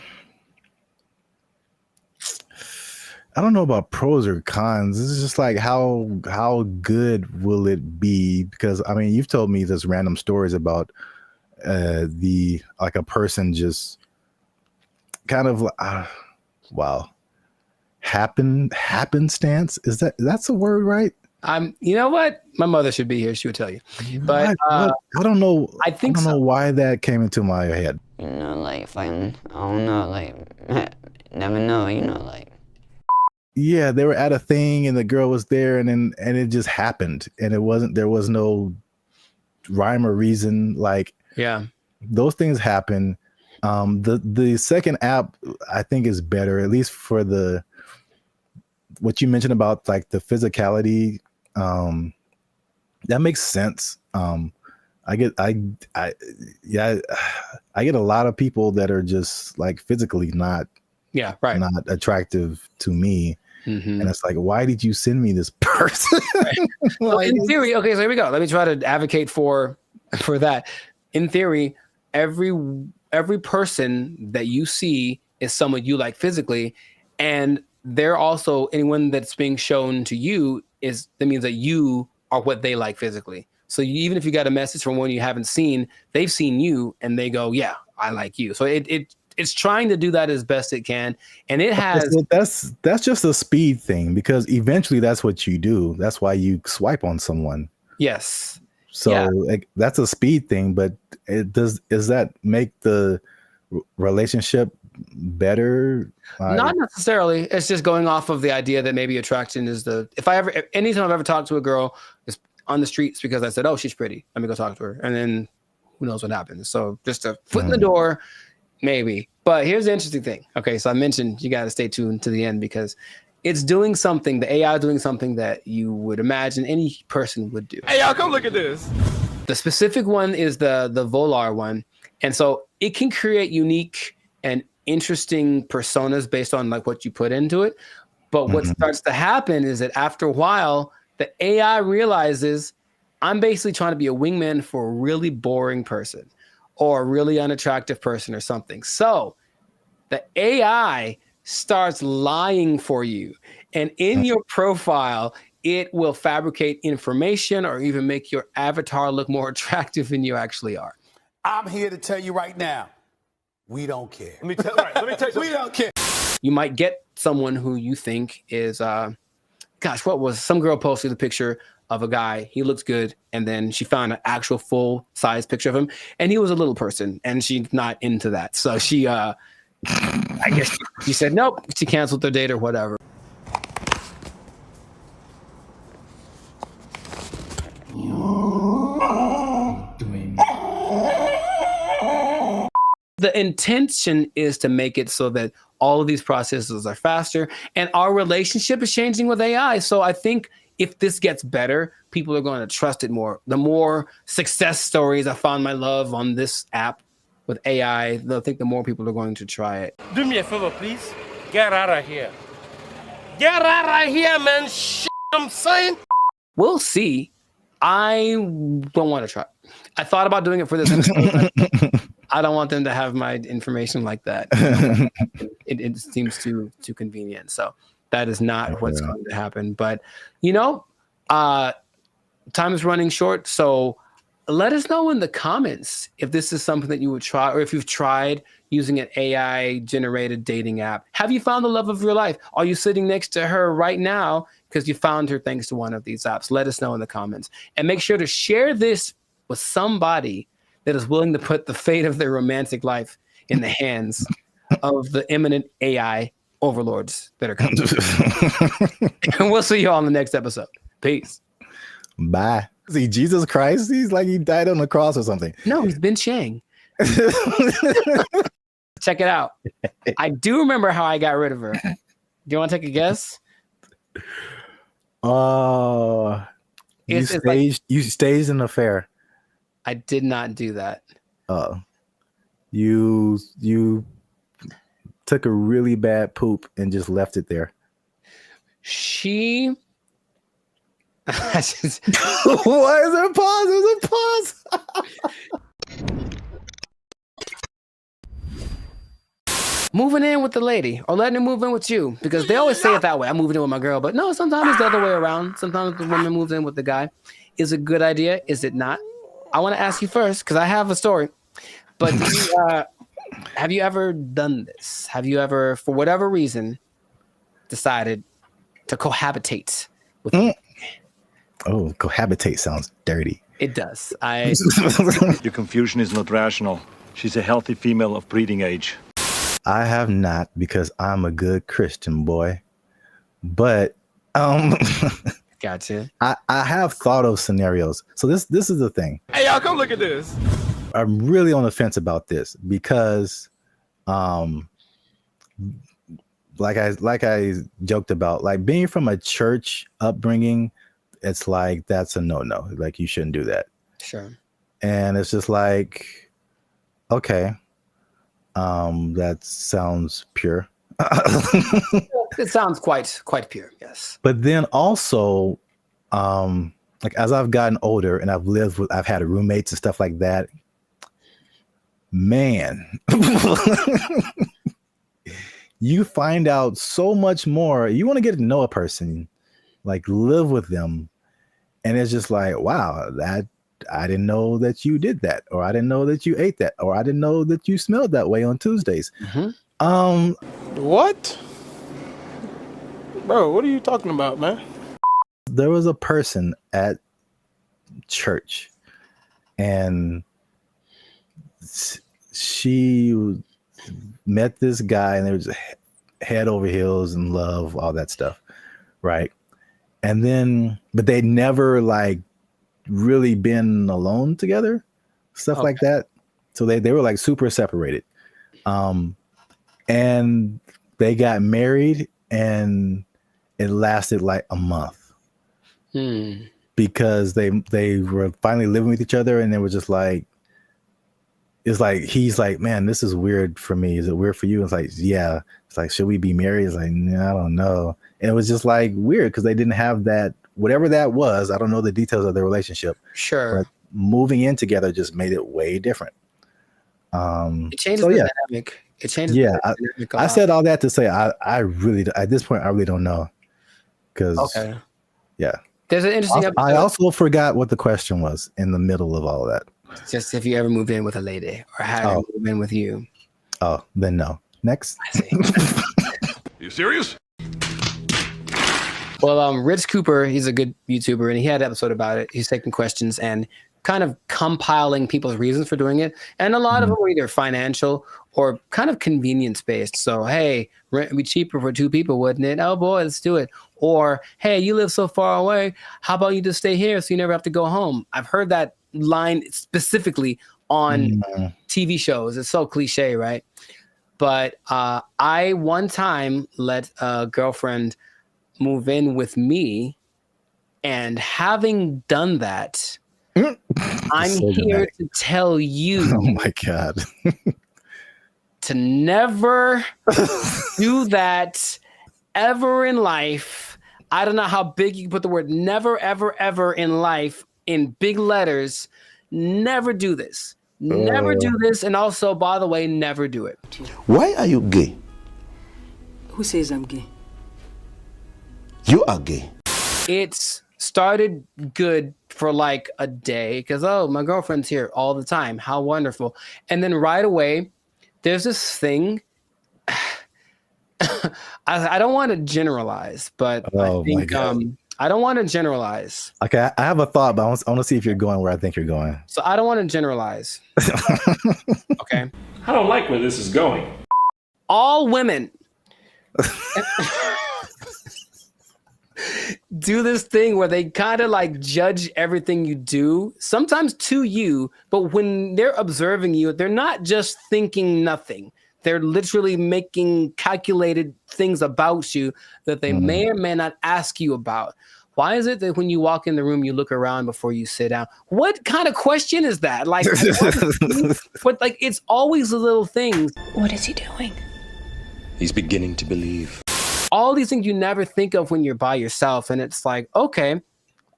I don't know about pros or cons. This is just like how good will it be? Because I mean, you've told me this random stories about a person just kind of happenstance. That's a word, right? You know what? My mother should be here. She would tell you. But I don't know. I don't know why that came into my head. You know, like, if I don't know, like, never know, you know, like. Yeah, they were at a thing and the girl was there, and it just happened, and there was no rhyme or reason. Like, yeah, those things happen. The second app I think is better, at least for what you mentioned about like the physicality. That makes sense. I get a lot of people that are just like physically not attractive to me. Mm-hmm. And it's like, why did you send me this person? So in theory, okay, so here we go. Let me try to advocate for that. In theory, every person that you see is someone you like physically, and they're also anyone that's being shown to you that means that you are what they like physically. So even if you got a message from one you haven't seen, they've seen you and they go, yeah, I like you. So it's trying to do that as best it can. And it has... That's just a speed thing, because eventually that's what you do. That's why you swipe on someone. Yes. So like, that's a speed thing, but does that make the relationship better? Not necessarily. It's just going off of the idea that maybe attraction is anytime I've ever talked to a girl is on the streets because I said, oh, she's pretty, let me go talk to her. And then who knows what happens. So just a foot in the door, maybe. But here's the interesting thing. Okay, so I mentioned you got to stay tuned to the end because it's doing something, the AI doing something that you would imagine any person would do. Hey, y'all, come look at this. The specific one is the Volar one. And so it can create unique and interesting personas based on like what you put into it. But what starts to happen is that after a while, the AI realizes I'm basically trying to be a wingman for a really boring person or a really unattractive person or something. So the AI starts lying for you. And in your profile, it will fabricate information or even make your avatar look more attractive than you actually are. I'm here to tell you right now, we don't care. Let me tell you. We don't care. You might get someone who you think is, some girl posted a picture of a guy. He looks good. And then she found an actual full size picture of him. And he was a little person and she's not into that. So she, I guess she said, nope, she canceled their date or whatever. The intention is to make it so that all of these processes are faster and our relationship is changing with AI. So I think if this gets better, people are going to trust it more. The more success stories I found my love on this app with AI, they'll think the more people are going to try it. Do me a favor, please. Get out of here. Get out of here, man. Shit, I'm saying. We'll see. I don't want to try. I thought about doing it for this episode. I don't want them to have my information like that. It seems too convenient. So that is not what's going to happen. But, time is running short. So let us know in the comments if this is something that you would try or if you've tried using an AI-generated dating app. Have you found the love of your life? Are you sitting next to her right now because you found her thanks to one of these apps? Let us know in the comments. And make sure to share this with somebody that is willing to put the fate of their romantic life in the hands of the imminent AI overlords that are coming. And we'll see you all in the next episode. Peace. Bye. See, Jesus Christ, he's like he died on the cross or something. No, he's been Chang. Check it out. I do remember how I got rid of her. Do you want to take a guess? You staged an affair. I did not do that. You took a really bad poop and just left it there. She Why is there a pause? There's a pause. moving in with the lady or letting her move in with you, because they always say it that way. I'm moving in with my girl, but no, sometimes it's the other way around. Sometimes the woman moves in with the guy. Is it a good idea? Is it not? I want to ask you first because I have a story. But have you ever done this? Have you ever, for whatever reason, decided to cohabitate with me? Oh, cohabitate sounds dirty. It does. Your confusion is not rational. She's a healthy female of breeding age. I have not, because I'm a good Christian boy. But gotcha. I have thought of scenarios. So this is the thing. Hey, y'all, come look at this. I'm really on the fence about this because like I joked about, like being from a church upbringing, it's like that's a no-no. Like you shouldn't do that. Sure. And it's just like, okay, that sounds pure. It sounds quite pure, yes. But then also, like as I've gotten older and I've had roommates and stuff like that, man, you find out so much more. You want to get to know a person, like live with them, and it's just like, wow, that I didn't know that you did that, or I didn't know that you ate that, or I didn't know that you smelled that way on Tuesdays. What? Bro, what are you talking about, man? There was a person at church, and she met this guy, and they were just head over heels in love, all that stuff, right? And then, but they'd never like really been alone together, stuff like that. So they were like super separated. And they got married, and it lasted like a month because they were finally living with each other, and they were just like, it's like, he's like, man, this is weird for me. Is it weird for you? It's like, yeah. It's like, should we be married? It's like, nah, I don't know. And it was just like weird because they didn't have that, whatever that was. I don't know the details of their relationship. Sure. But moving in together just made it way different. It changes the dynamic. It changes. Yeah. The dynamic I said all that to say, I really, at this point, I really don't know. Because, yeah. There's an interesting episode. I also forgot what the question was in the middle of all of that. Just if you ever moved in with a lady or had her move in with you. Oh, then no. Next. You serious? Well, Rich Cooper, he's a good YouTuber, and he had an episode about it. He's taking questions and kind of compiling people's reasons for doing it. And a lot of them were either financial or kind of convenience based. So, hey, rent would be cheaper for two people, wouldn't it? Oh boy, let's do it. Or, hey, you live so far away. How about you just stay here so you never have to go home? I've heard that line specifically on TV shows. It's so cliche, right? But I one time let a girlfriend move in with me, and having done that, I'm So here dramatic. to tell you Oh my God. to never do that ever in life. I don't know how big you can put the word never, ever, ever in life in big letters. Never do this. Never do this. And also, by the way, never do it. Why are you gay? Who says I'm gay? You are gay. It's started good for like a day because, oh, my girlfriend's here all the time. How wonderful. And then right away, there's this thing. I don't want to generalize, but I think I don't want to generalize. Okay, I have a thought, but I want to see if you're going where I think you're going. So I don't want to generalize. Okay. I don't like where this is going. All women do this thing where they kind of like judge everything you do, sometimes to you, but when they're observing you, they're not just thinking nothing. They're literally making calculated things about you that they may or may not ask you about. Why is it that when you walk in the room, you look around before you sit down? What kind of question is that? Like, but like, it's always the little things. What is he doing? He's beginning to believe. All these things you never think of when you're by yourself. And it's like, okay,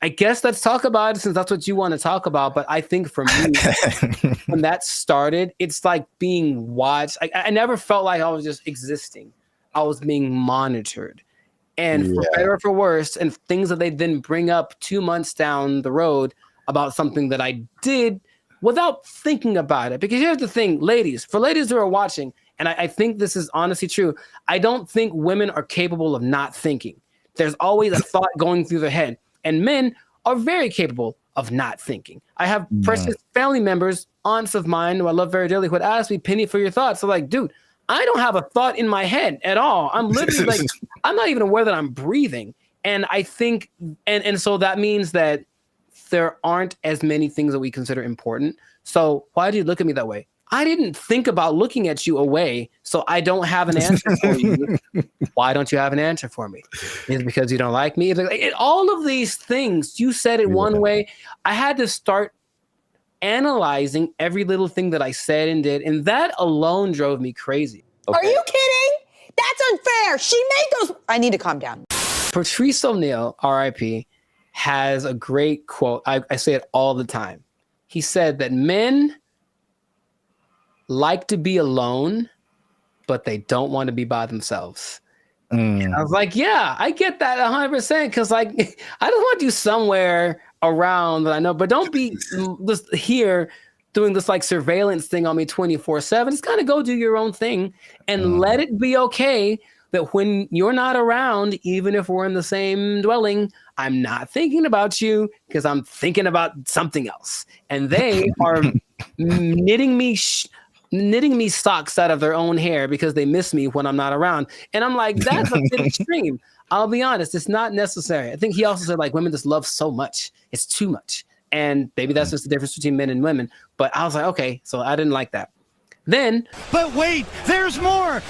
I guess let's talk about it since that's what you want to talk about. But I think for me, when that started, it's like being watched. I never felt like I was just existing. I was being monitored. And for better or for worse, and things that they then bring up 2 months down the road about something that I did without thinking about it. Because here's the thing, ladies, for ladies who are watching, and I think this is honestly true, I don't think women are capable of not thinking. There's always a thought going through their head. And men are very capable of not thinking. I have precious family members, aunts of mine who I love very dearly, who would ask me, Penny, for your thoughts. So like, dude, I don't have a thought in my head at all. I'm literally like, I'm not even aware that I'm breathing. And I think, and so that means that there aren't as many things that we consider important. So why do you look at me that way? I didn't think about looking at you away, so I don't have an answer for you. Why don't you have an answer for me? Is it because you don't like me? All of these things, you said it one way. I had to start analyzing every little thing that I said and did, and that alone drove me crazy. Okay. Are you kidding? That's unfair. She made those. I need to calm down. Patrice O'Neal, R.I.P., has a great quote. I say it all the time. He said that men like to be alone, but they don't want to be by themselves. And I was like, yeah, I get that 100%. Because like, I just want you somewhere around that I know, but don't be just here doing this like surveillance thing on me 24/7. Just kind of go do your own thing and let it be okay that when you're not around, even if we're in the same dwelling, I'm not thinking about you because I'm thinking about something else. And they are knitting me socks out of their own hair because they miss me when I'm not around. And I'm like, that's a bit extreme. I'll be honest, it's not necessary. I think he also said like women just love so much. It's too much. And maybe that's just the difference between men and women. But I was like, okay, so I didn't like that. Then, but wait, there's more.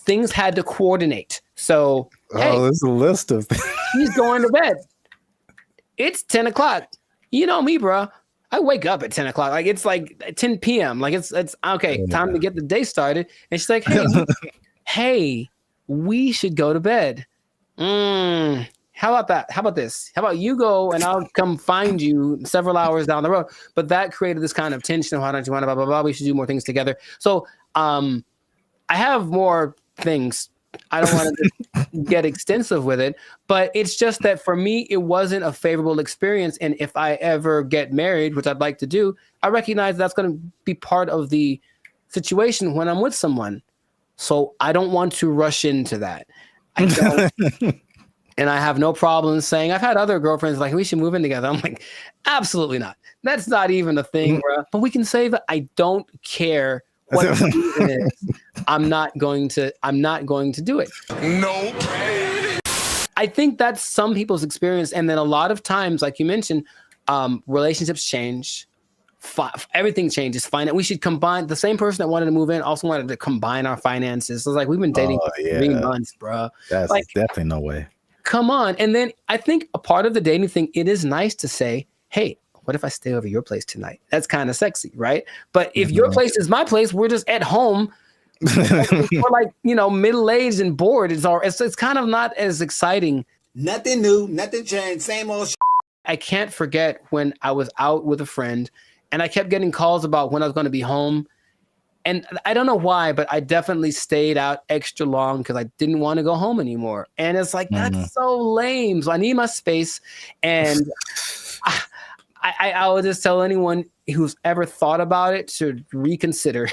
Things had to coordinate. So, hey, there's a list of things. He's going to bed. It's 10 o'clock. You know me, bro. I wake up at 10 o'clock. Like it's like 10 p.m. Like it's okay, time to get the day started. And she's like, hey, we should go to bed. How about that? How about this? How about you go and I'll come find you several hours down the road? But that created this kind of tension. Why don't you want to blah, blah, blah? We should do more things together. So I have more things. I don't want to get extensive with it, but it's just that for me, it wasn't a favorable experience. And if I ever get married, which I'd like to do, I recognize that's going to be part of the situation when I'm with someone. So I don't want to rush into that. I don't. And I have no problem saying, I've had other girlfriends like, we should move in together. I'm like, absolutely not. That's not even a thing, bro. But we can say that I don't care what the reason is. I'm not going to do it. Nope. I think that's some people's experience. And then a lot of times, like you mentioned, relationships change. Everything changes. We should combine. The same person that wanted to move in also wanted to combine our finances. So it's like, we've been dating for 3 months, bro. That's like, definitely no way. Come on. And then I think a part of the dating thing, it is nice to say, hey, what if I stay over your place tonight? That's kind of sexy, right? But if your place is my place, we're just at home. We're like, middle-aged and bored. It's kind of not as exciting. Nothing new, nothing changed, same old shit. I can't forget when I was out with a friend and I kept getting calls about when I was going to be home. And I don't know why, but I definitely stayed out extra long because I didn't want to go home anymore. And it's like, that's so lame. So I need my space. And I would just tell anyone who's ever thought about it to reconsider.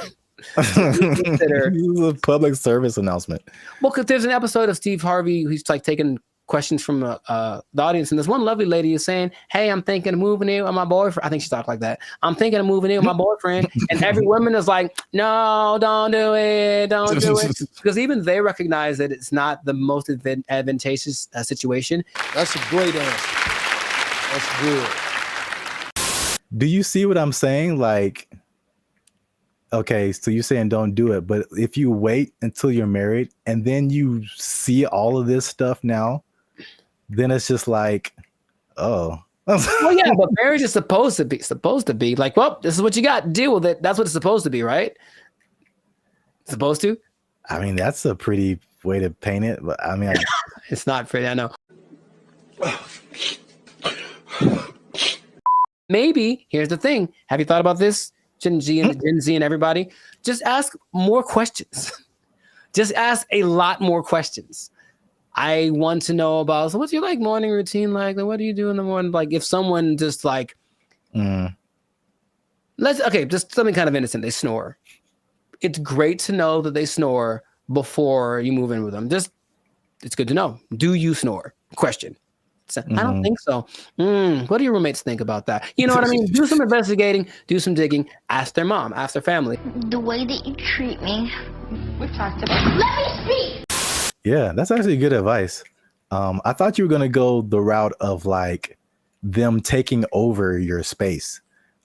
This is a public service announcement. Well, because there's an episode of Steve Harvey who's like taking questions from the audience, and this one lovely lady is saying, hey, I'm thinking of moving in with my boyfriend. I think she talked like that. I'm thinking of moving in with my boyfriend. And every woman is like, no, don't do it. Don't do it. Because even they recognize that it's not the most advantageous situation. That's a great answer. That's good. Do you see what I'm saying? Like, okay, so you're saying don't do it, but if you wait until you're married and then you see all of this stuff now, then it's just like, oh. Well, yeah, but marriage is supposed to be like, well, this is what you got. Deal with it. That's what it's supposed to be, right? Supposed to? I mean, that's a pretty way to paint it, but I mean, it's not pretty, I know. Maybe, here's the thing. Have you thought about this? Gen Z and everybody? Just ask more questions. Just ask a lot more questions. I want to know about, so what's your like morning routine like? What do you do in the morning? Like if someone just like, just something kind of innocent. They snore. It's great to know that they snore before you move in with them. It's good to know. Do you snore? Question. So, I don't think so. What do your roommates think about that? You know what I mean? Do some investigating, do some digging, ask their mom, ask their family. The way that you treat me, we've talked about. Let me speak! Yeah, that's actually good advice. I thought you were going to go the route of like them taking over your space.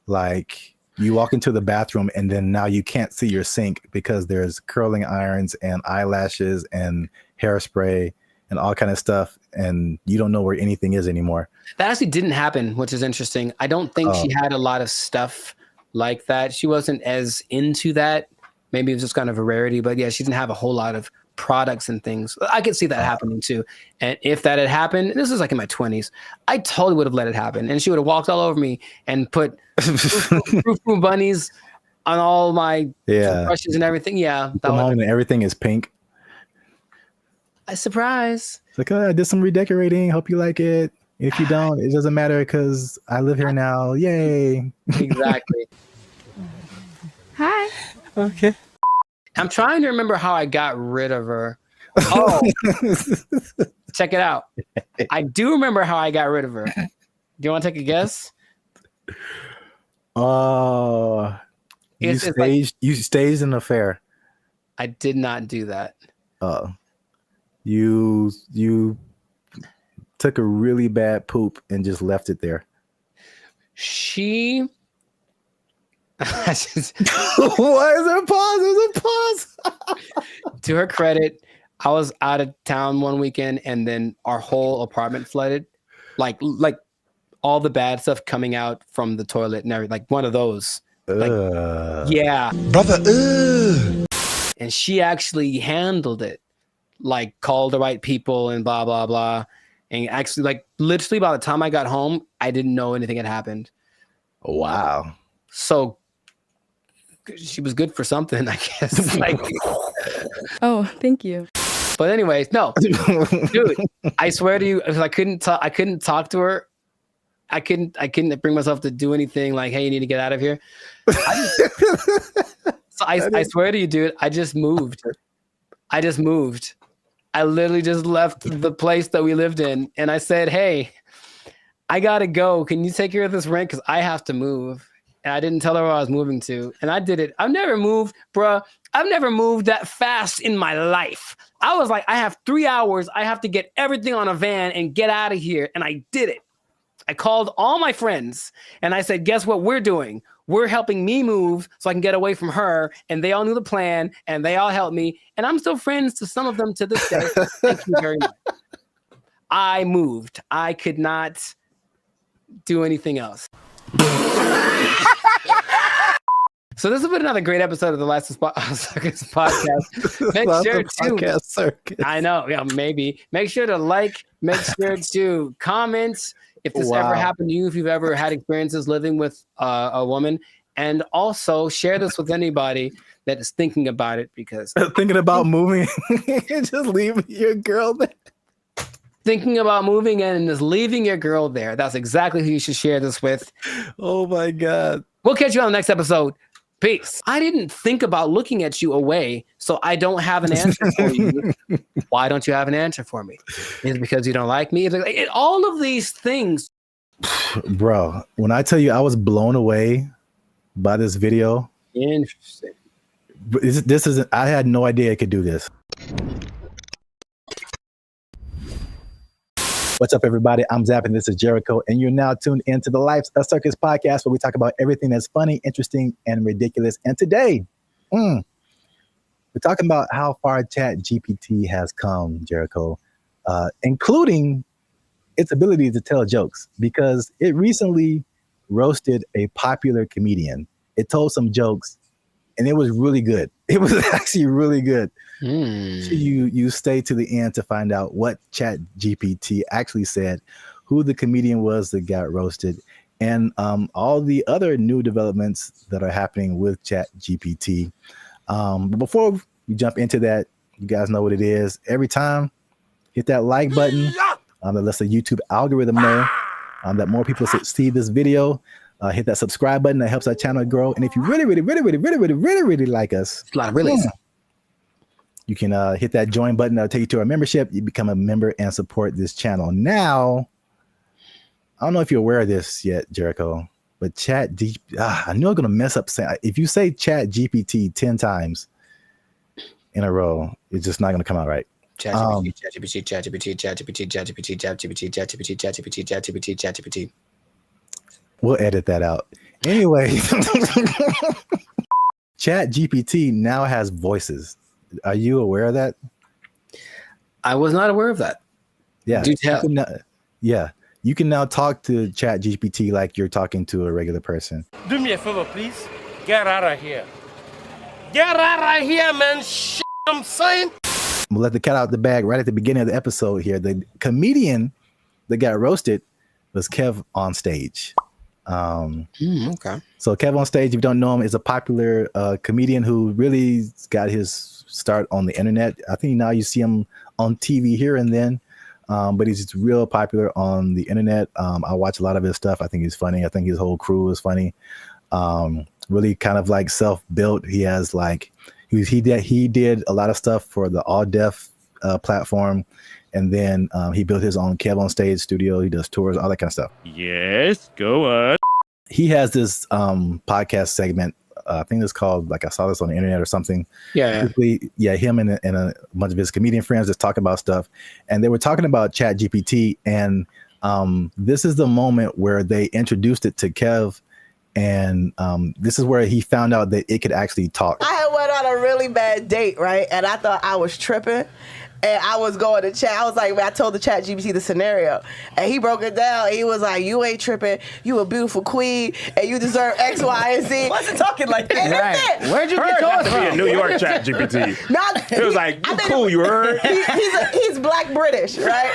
Like you walk into the bathroom and then now you can't see your sink because there's curling irons and eyelashes and hairspray and all kind of stuff. And you don't know where anything is anymore. That actually didn't happen, which is interesting. I don't think she had a lot of stuff like that. She wasn't as into that. Maybe it was just kind of a rarity, but yeah, she didn't have a whole lot of products and things. I could see that happening too. And if that had happened, this was like in my 20s, I totally would have let it happen. And she would have walked all over me and put Frou bunnies on all my brushes and everything. Yeah. Come home and everything is pink. A surprise. It's like, oh, I did some redecorating. Hope you like it. If you don't, it doesn't matter because I live here now. Yay. Exactly. Hi. Okay. I'm trying to remember how I got rid of her. Oh, check it out. I do remember how I got rid of her. Do you want to take a guess? You staged an affair. I did not do that. You took a really bad poop and just left it there. She. Why is there a pause? There's a pause. To her credit, I was out of town one weekend and then our whole apartment flooded. Like all the bad stuff coming out from the toilet and everything. Like one of those. Yeah. Brother. And she actually handled it. Like called the right people and blah, blah, blah. And actually, like literally by the time I got home, I didn't know anything had happened. Wow. So she was good for something, I guess. Like, oh, thank you. But anyways, no, dude, I swear to you, I couldn't talk to her. I couldn't bring myself to do anything like, hey, you need to get out of here. I swear to you, dude, I just moved. I literally just left the place that we lived in. And I said, hey, I got to go. Can you take care of this rent? Because I have to move. And I didn't tell her where I was moving to. And I did it. I've never moved, bruh. I've never moved that fast in my life. I was like, I have 3 hours. I have to get everything on a van and get out of here. And I did it. I called all my friends and I said, guess what we're doing? We're helping me move so I can get away from her. And they all knew the plan and they all helped me. And I'm still friends to some of them to this day. Thank you very much. I moved. I could not do anything else. So this has been another great episode of the Last Circus podcast. Make sure to circus. I know, yeah, maybe. Make sure to like, make sure to comment if this ever happened to you, if you've ever had experiences living with a woman, and also share this with anybody that is thinking about it because thinking about moving and just leaving your girl there. Thinking about moving in and just leaving your girl there. That's exactly who you should share this with. Oh my God. We'll catch you on the next episode. Peace. I didn't think about looking at you away, so I don't have an answer for you. Why don't you have an answer for me? Is it because you don't like me? All of these things. Bro, when I tell you I was blown away by this video. Interesting. This isn't, I had no idea I could do this. What's up, everybody? I'm Zap, and this is Jericho, and you're now tuned into the Life's a Circus podcast, where we talk about everything that's funny, interesting, and ridiculous. And today, we're talking about how far ChatGPT has come, Jericho, including its ability to tell jokes, because it recently roasted a popular comedian. It told some jokes, and it was really good. It was actually really good. You stay to the end to find out what ChatGPT actually said, who the comedian was that got roasted, and all the other new developments that are happening with ChatGPT. But before we jump into that, you guys know what it is. Every time, hit that like button. That lets the YouTube algorithm know that more people see this video. Hit that subscribe button. That helps our channel grow. And if you really like us, a lot of really. You can hit that join button. That'll take you to our membership. You become a member and support this channel. Now, I don't know if you're aware of this yet, Jericho, but I knew I'm gonna mess up saying. If you say Chat GPT 10 times in a row, it's just not gonna come out right. ChatGPT. We'll edit that out. Anyway, Chat GPT now has voices. Are you aware of that? I was not aware of that. Yeah. Do tell. You can now talk to Chat GPT like you're talking to a regular person. Do me a favor, please. Get out of here. Get out of here, man. I'm saying. We'll let the cat out the bag right at the beginning of the episode here. The comedian that got roasted was Kev on stage. Okay. So Kev on stage, if you don't know him, is a popular comedian who really got his start on the internet. I think now you see him on TV here and then, but he's real popular on the internet. I watch a lot of his stuff. I think he's funny. I think his whole crew is funny. Really kind of like self-built. He has like he did a lot of stuff for the All Deaf platform, and then he built his own Kev on Stage studio. He does tours, all that kind of stuff. Yes, go on. He has this podcast segment. I think it's called, like, I saw this on the internet or something. Yeah. Him and a bunch of his comedian friends just talk about stuff, and they were talking about Chat GPT, and this is the moment where they introduced it to Kev. And this is where he found out that it could actually talk. I had went on a really bad date, right? And I thought I was tripping. And I was going to chat. I was like, I told the Chat GPT the scenario. And he broke it down. He was like, you ain't tripping. You a beautiful queen. And you deserve X, Y, and Z. Wasn't talking like that. Right. Where'd you get yours from? Be a New York Chat GPT. It was like, cool, you heard? He's Black British, right?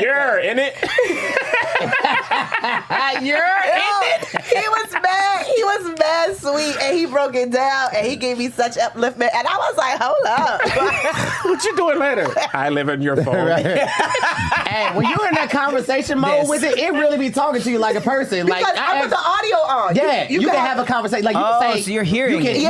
You're in it. He was mad sweet, and he broke it down, and he gave me such upliftment, and I was like, hold up. What you doing later? I live in your phone. Hey, when you're in that conversation mode with it, it really be talking to you like a person. Because like I put the audio on. Yeah, you can have a conversation. Like you can say, so you're hearing it. You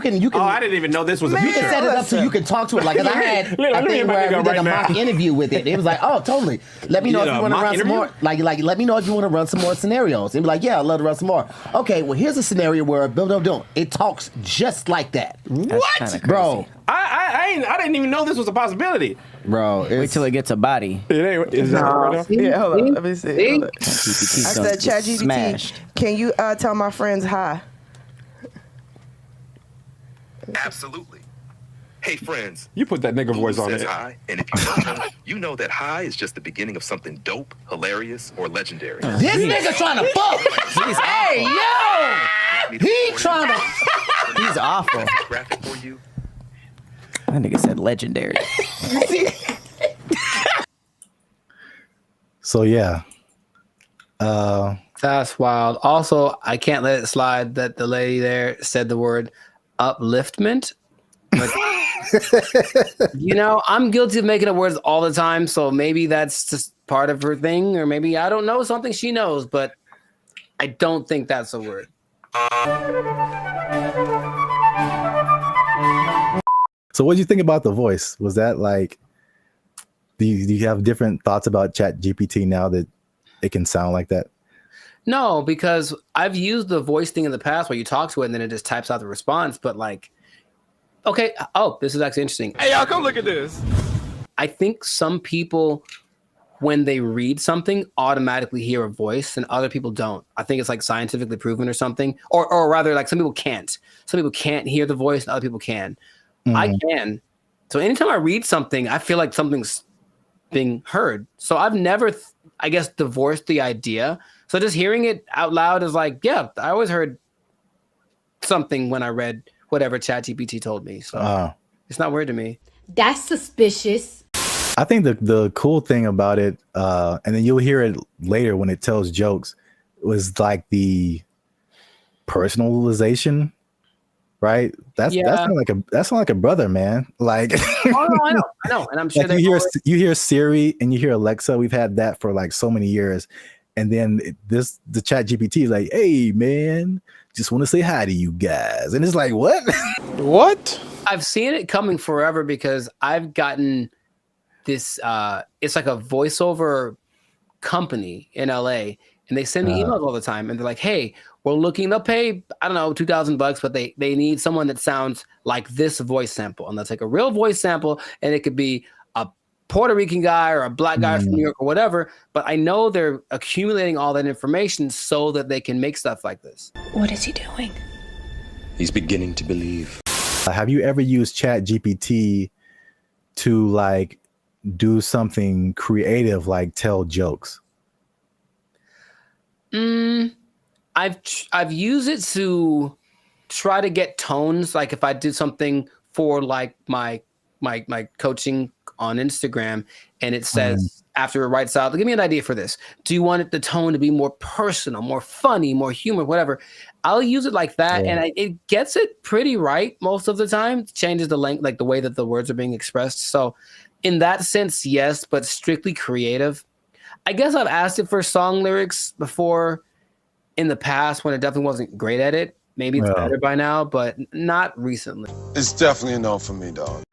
can. Oh, I didn't even know this was a You can set it up so you can talk to it. Like, 'cause I had a thing where we did a mock interview with it. It was like, oh, totally. Let me know if you want to run some more. Like, let me know if you want to run some more scenarios. And be like, yeah, I'd love to run some more. Okay, well, here's a scenario where it talks just like that. What, bro? I didn't even know this was a possibility, bro. Wait till it gets a body. It ain't. Is that right now? Yeah, hold on. Let me see. Hold on. I said, Chat GPT, smashed. can you tell my friends hi? Absolutely. Hey, friends. You put that nigga voice on says it. hi, and if you don't know, you know that hi is just the beginning of something dope, hilarious, or legendary. This nigga trying to fuck. Hey, yo! He trying to. He's awful. Graphic for you. That nigga said legendary. So yeah. That's wild. Also, I can't let it slide that the lady there said the word upliftment. But, I'm guilty of making up words all the time, so maybe that's just part of her thing, or maybe I don't know something she knows, but I don't think that's a word. So what do you think about the voice? Was that like, do you have different thoughts about Chat GPT now that it can sound like that? No, because I've used the voice thing in the past where you talk to it and then it just types out the response. But like, okay, this is actually interesting. Hey, y'all, come look at this. I think some people, when they read something, automatically hear a voice and other people don't. I think it's like scientifically proven or something. Or rather, like some people can't. Some people can't hear the voice and other people can. Mm-hmm. I can. So anytime I read something, I feel like something's being heard. So I've never, divorced the idea. So just hearing it out loud is like, yeah, I always heard something when I read whatever ChatGPT told me. So it's not weird to me. That's suspicious. I think the cool thing about it, and then you'll hear it later when it tells jokes, was like the personalization, right? That's not like a brother, man. Like, I know, and I'm sure like you hear Siri and you hear Alexa. We've had that for like so many years, and then the Chat GPT is like, hey man, just want to say hi to you guys, and it's like, what? What? I've seen it coming forever because I've gotten this. It's like a voiceover company in LA, and they send me emails all the time, and they're like, "Hey, we're looking. They'll pay, I don't know, $2,000, but they need someone that sounds like this voice sample, and that's like a real voice sample, and it could be a Puerto Rican guy or a black guy from New York or whatever. But I know they're accumulating all that information so that they can make stuff like this." What is he doing? He's beginning to believe. Have you ever used ChatGPT to like do something creative, like tell jokes? I've used it to try to get tones. Like if I did something for like my coaching on Instagram, and it says after it writes out, give me an idea for this. Do you want the tone to be more personal, more funny, more humor, whatever? I'll use it like that, and it gets it pretty right most of the time. It changes the length, like the way that the words are being expressed. So in that sense, yes, but strictly creative. I guess I've asked it for song lyrics before in the past when it definitely wasn't great at it. Maybe it's better by now, but not recently. It's definitely a no for me, dog.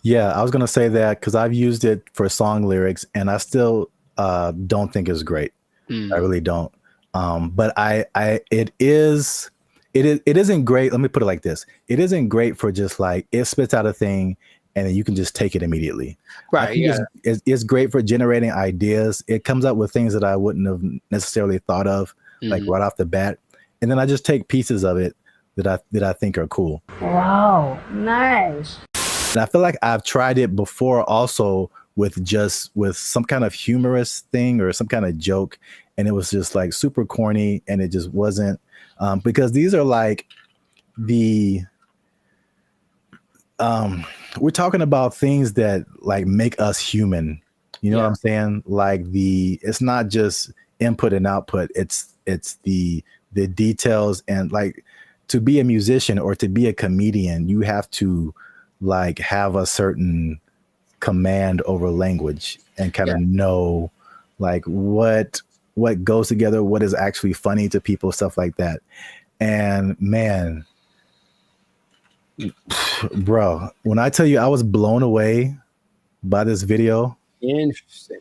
Yeah, I was gonna say that because I've used it for song lyrics, and I still don't think it's great. I really don't. But it isn't great. Let me put it like this: it isn't great for just like it spits out a thing, and then you can just take it immediately. Right. Yeah. It's great for generating ideas. It comes up with things that I wouldn't have necessarily thought of, like right off the bat, and then I just take pieces of it that I think are cool. Wow, nice. And I feel like I've tried it before also with some kind of humorous thing or some kind of joke, and it was just like super corny, and it just wasn't because these are like we're talking about things that like make us human. You know what I'm saying? Like it's not just input and output. It's the details, and like to be a musician or to be a comedian, you have to like have a certain command over language and kind of know like what goes together, what is actually funny to people, stuff like that. And man, bro, when I tell you I was blown away by this video. Interesting.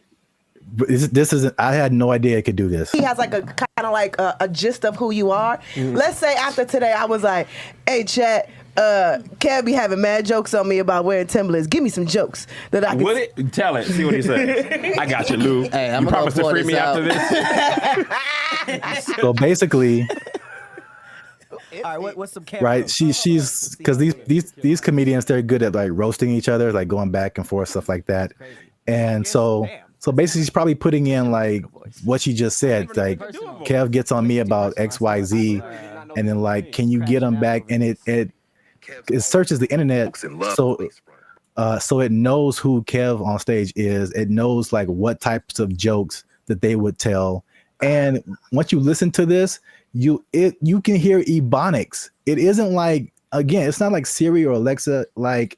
This isn't, I had no idea it could do this. He has like a kind of like a gist of who you are. Let's say after today I was like, hey chat, Kev be having mad jokes on me about wearing Timberlands. Give me some jokes that I can... Would it? Tell it. See what he says. I got you, Lou. Hey, I'm you gonna promise to free me after this? So basically... All right, what's some right, she's because these comedians, they're good at like roasting each other, like going back and forth, stuff like that. And so basically she's probably putting in like what she just said, like Kev gets on me about XYZ, and then like, can you get him back? And it searches the internet, so it knows who Kev on stage is. It knows like what types of jokes that they would tell. And once you listen to this, you can hear Ebonics. It isn't like, again, it's not like Siri or Alexa. Like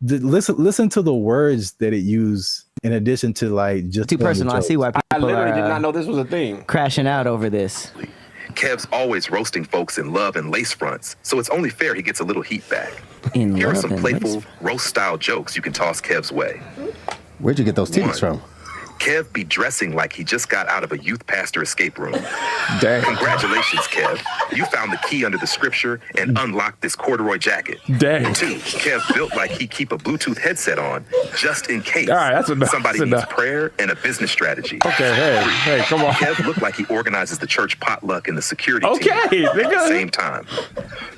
listen to the words that it used in addition to like just too personal. I see why people I literally are, did not know this was a thing. Crashing out over this. Kev's always roasting folks in love and lace fronts, so it's only fair he gets a little heat back. Here are some playful roast-style jokes you can toss Kev's way. Where'd you get those titties from? Kev be dressing like he just got out of a youth pastor escape room. Dang. Congratulations, Kev. You found the key under the scripture and unlocked this corduroy jacket. Dang. 2, Kev built like he keep a Bluetooth headset on just in case that's somebody needs prayer and a business strategy. Okay, hey, come on. Kev looked like he organizes the church potluck and the security team Okay, at the nigga. same time.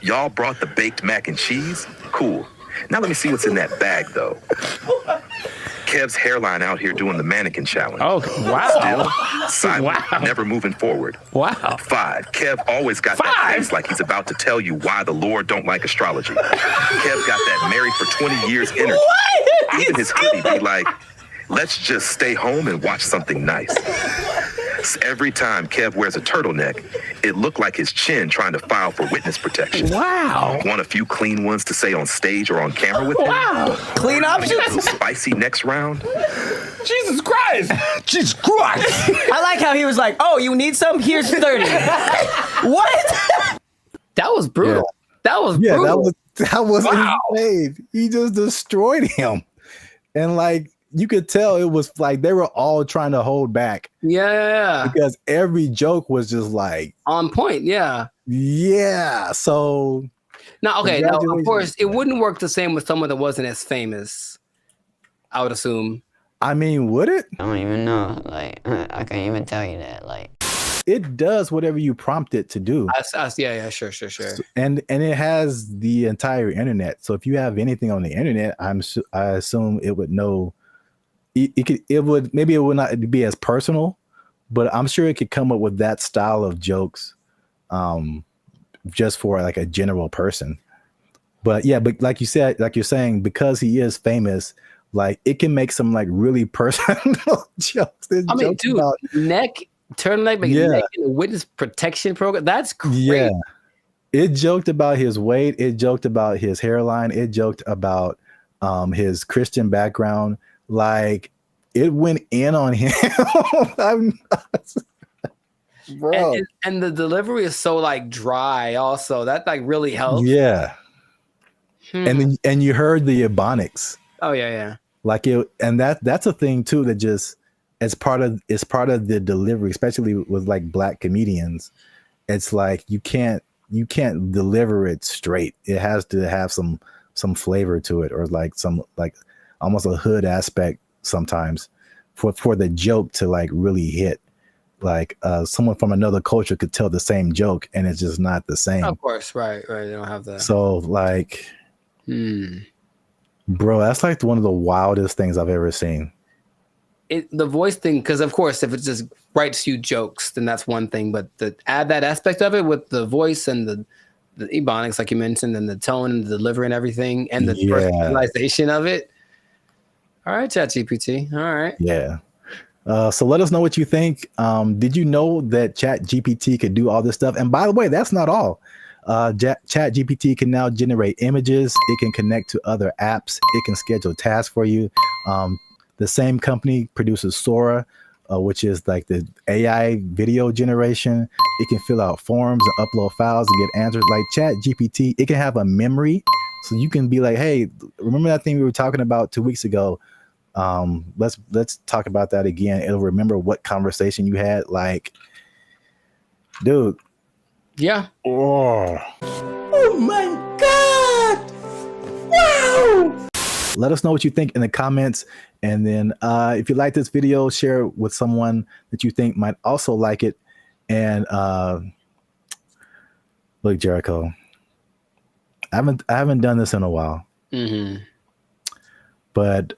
Y'all brought the baked mac and cheese? Cool. Now let me see what's in that bag, though. Kev's hairline out here doing the mannequin challenge. Oh, wow. Still silent, never moving forward. Wow. 5, Kev always got that face like he's about to tell you why the Lord don't like astrology. Kev got that married for 20 years energy. Even his hoodie be like, let's just stay home and watch something nice. Every time Kev wears a turtleneck, it looked like his chin trying to file for witness protection. Wow. Want a few clean ones to say on stage or on camera with him? Wow. Clean options? A little spicy next round? Jesus Christ. Jesus Christ. I like how he was like, oh, you need some? Here's 30. What? That was brutal. Yeah. That was brutal. That was insane. He just destroyed him. And like, you could tell it was like they were all trying to hold back. Yeah. Because every joke was just like on point. Yeah. Yeah. So now, okay. Now, of course, it wouldn't work the same with someone that wasn't as famous. I would assume. I mean, would it? I don't even know. Like, I can't even tell you that. Like, it does whatever you prompt it to do. Yeah, sure. And it has the entire internet. So if you have anything on the internet, I assume it would know. It would not be as personal, but I'm sure it could come up with that style of jokes, just for like a general person. But yeah, but like you said, like you're saying, because he is famous, like it can make some like really personal jokes. I mean, dude, turtleneck, neck in a witness protection program. That's great. Yeah. It joked about his weight. It joked about his hairline. It joked about his Christian background. Like it went in on him. Bro. And the delivery is so like dry. Also, that like really helps. Yeah. And you heard the ebonics. Oh yeah. Like it, and that's a thing too that just it's part of the delivery, especially with like black comedians. It's like you can't deliver it straight. It has to have some flavor to it, or like some like almost a hood aspect sometimes for the joke to like really hit. Like someone from another culture could tell the same joke and it's just not the same. Of course, right. They don't have that. So like, bro, that's like one of the wildest things I've ever seen. The voice thing, because of course, if it just writes you jokes, then that's one thing. But to add that aspect of it with the voice and the ebonics, like you mentioned, and the tone and the delivery and everything, and the personalization of it. All right, ChatGPT. All right. Yeah. So let us know what you think. Did you know that ChatGPT could do all this stuff? And by the way, that's not all. ChatGPT can now generate images. It can connect to other apps. It can schedule tasks for you. The same company produces Sora, which is like the AI video generation. It can fill out forms and upload files and get answers. Like ChatGPT, it can have a memory. So you can be like, hey, remember that thing we were talking about 2 weeks ago? Let's talk about that again. It'll remember what conversation you had. Like, dude. Yeah. Oh my God. Wow. Let us know what you think in the comments. And then if you like this video, share it with someone that you think might also like it. And look, Jericho, I haven't done this in a while. Mm-hmm. But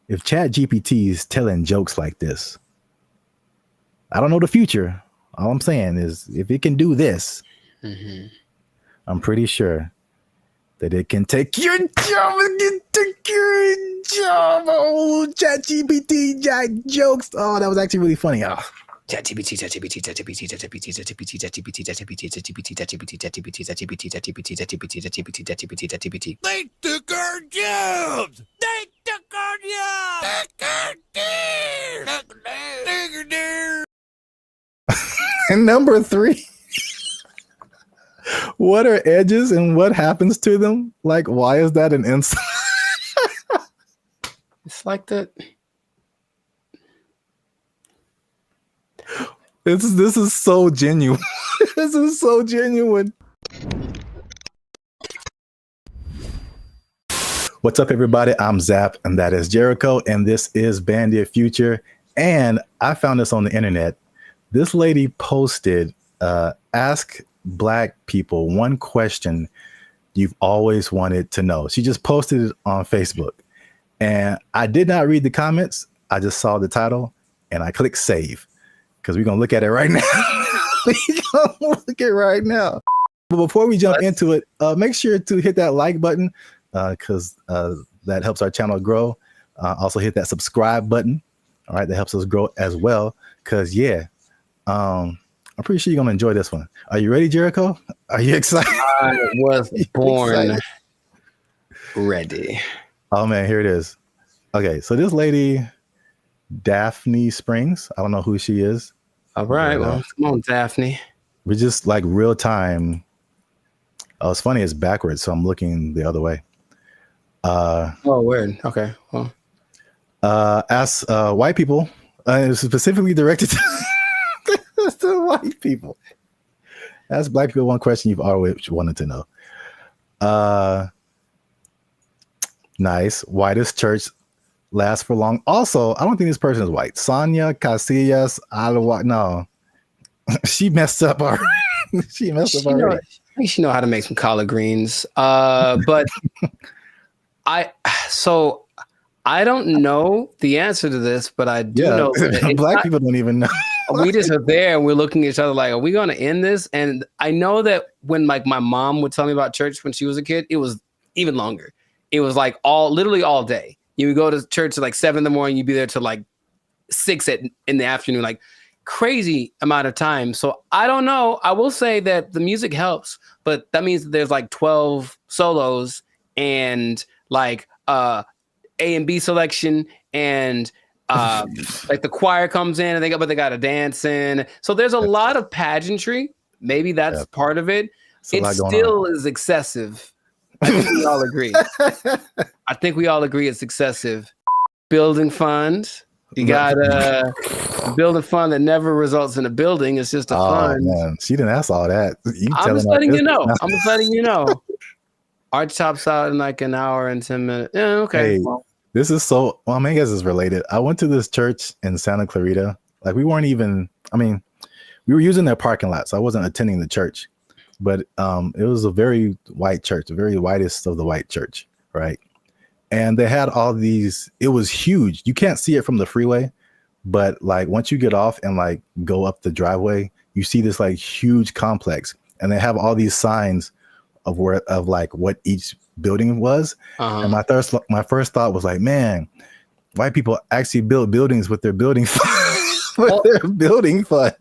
if ChatGPT is telling jokes like this, I don't know the future. All I'm saying is if it can do this, I'm pretty sure that it can take your job. It can take your job. Oh, ChatGPT jokes. Oh, that was actually really funny. Oh. ChatGPT. They took our jobs. They took our jobs. And number 3, what are edges and what happens to them? Like, why is that an insult? It's like that. This is so genuine. This is so genuine. What's up, everybody? I'm Zap, and that is Jericho, and this is BrandBee Future. And I found this on the internet. This lady posted, ask Black people one question you've always wanted to know. She just posted it on Facebook. And I did not read the comments. I just saw the title, and I clicked save. Because we're going to look at it right now. We're going to look at it right now. But before we jump into it, make sure to hit that like button because that helps our channel grow. Also hit that subscribe button. All right, that helps us grow as well. Because, yeah, I'm pretty sure you're going to enjoy this one. Are you ready, Jericho? Are you excited? I was born ready. Oh, man, here it is. Okay, so this lady... Daphne Springs. I don't know who she is. All right. Well, come on, Daphne. We're just like real time. Oh, it's funny. It's backwards. So I'm looking the other way. Oh, weird. Okay. Well, ask white people. It's specifically directed to white people. Ask black people one question you've always wanted to know. Nice. Whitest church lasts for long. Also, I don't think this person is white. Sonia Casillas Alawa. No, she messed up already. She messed up already. I think she know how to make some collard greens. But I don't know the answer to this, but I do know that black people don't even know. We just are there and we're looking at each other like, are we going to end this? And I know that when like my mom would tell me about church when she was a kid, it was even longer. It was like literally all day. You would go to church at like 7 in the morning, you'd be there till like 6 in the afternoon, like crazy amount of time. So I don't know. I will say that the music helps, but that means that there's like 12 solos and like A and B selection and like the choir comes in and they got a dance in. So there's a lot of pageantry. Maybe that's part of it. It still is excessive. I think we all agree. I think we all agree it's excessive. Building fund. You got a building fund that never results in a building. It's just a fund. Man. She didn't ask all that. I'm just letting you know. I'm just letting you know. Arch tops out in like an hour and 10 minutes. Yeah, okay. Hey, this is so, well, I guess it's related. I went to this church in Santa Clarita. Like we weren't even, we were using their parking lot, so I wasn't attending the church. But it was a very white church, the very whitest of the white church, right? And they had all these, it was huge. You can't see it from the freeway, but like once you get off and like go up the driveway, you see this like huge complex. And they have all these signs of like what each building was. And my first thought was like, man, white people actually build buildings with their building fund. Their building fund.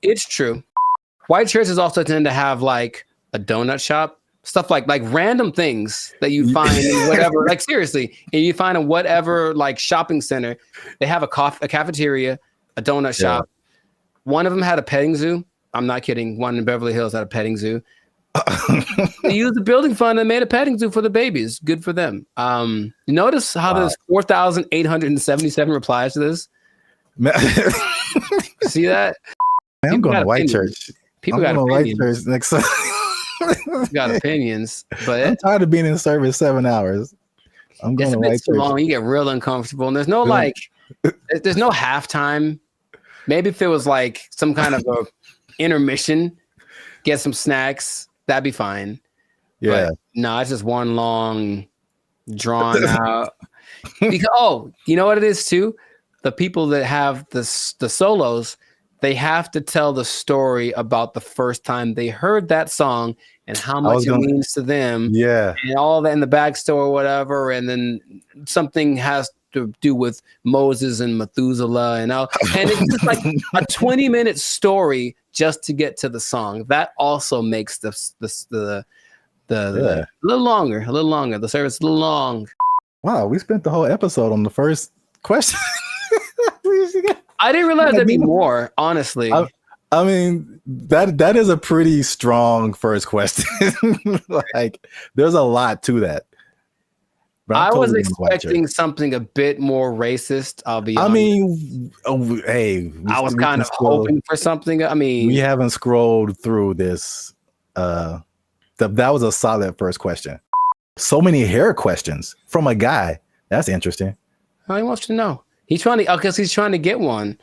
It's true. White churches also tend to have like a donut shop, stuff like random things that you find in whatever, like seriously, and you find in whatever like shopping center. They have a cafeteria, a donut shop. One of them had a petting zoo. I'm not kidding. One in Beverly Hills had a petting zoo. They used the building fund and made a petting zoo for the babies. Good for them. You notice how there's 4,877 replies to this? See that? Man, I'm going to white church. People got opinions. Next got opinions, but I'm tired of being in service 7 hours. I'm going to white church. Long, you get real uncomfortable, and there's no there's no halftime. Maybe if it was like some kind of a intermission, get some snacks, that'd be fine. Yeah, but no, it's just one long, drawn out. Because you know what it is too? The people that have the solos. They have to tell the story about the first time they heard that song and how much it means to them. Yeah. And all that in the backstory or whatever. And then something has to do with Moses and Methuselah and all. And it's just like a 20-minute story just to get to the song. That also makes the a little longer. The service a little long. Wow, we spent the whole episode on the first question. I didn't realize there'd be more, honestly. I mean, that is a pretty strong first question. Like, there's a lot to that. I was expecting something a bit more racist. I'll be honest. I mean, I was kind of hoping for something. I mean, we haven't scrolled through this. That was a solid first question. So many hair questions from a guy. That's interesting. How he wants to know. He's trying to, because he's trying to get one.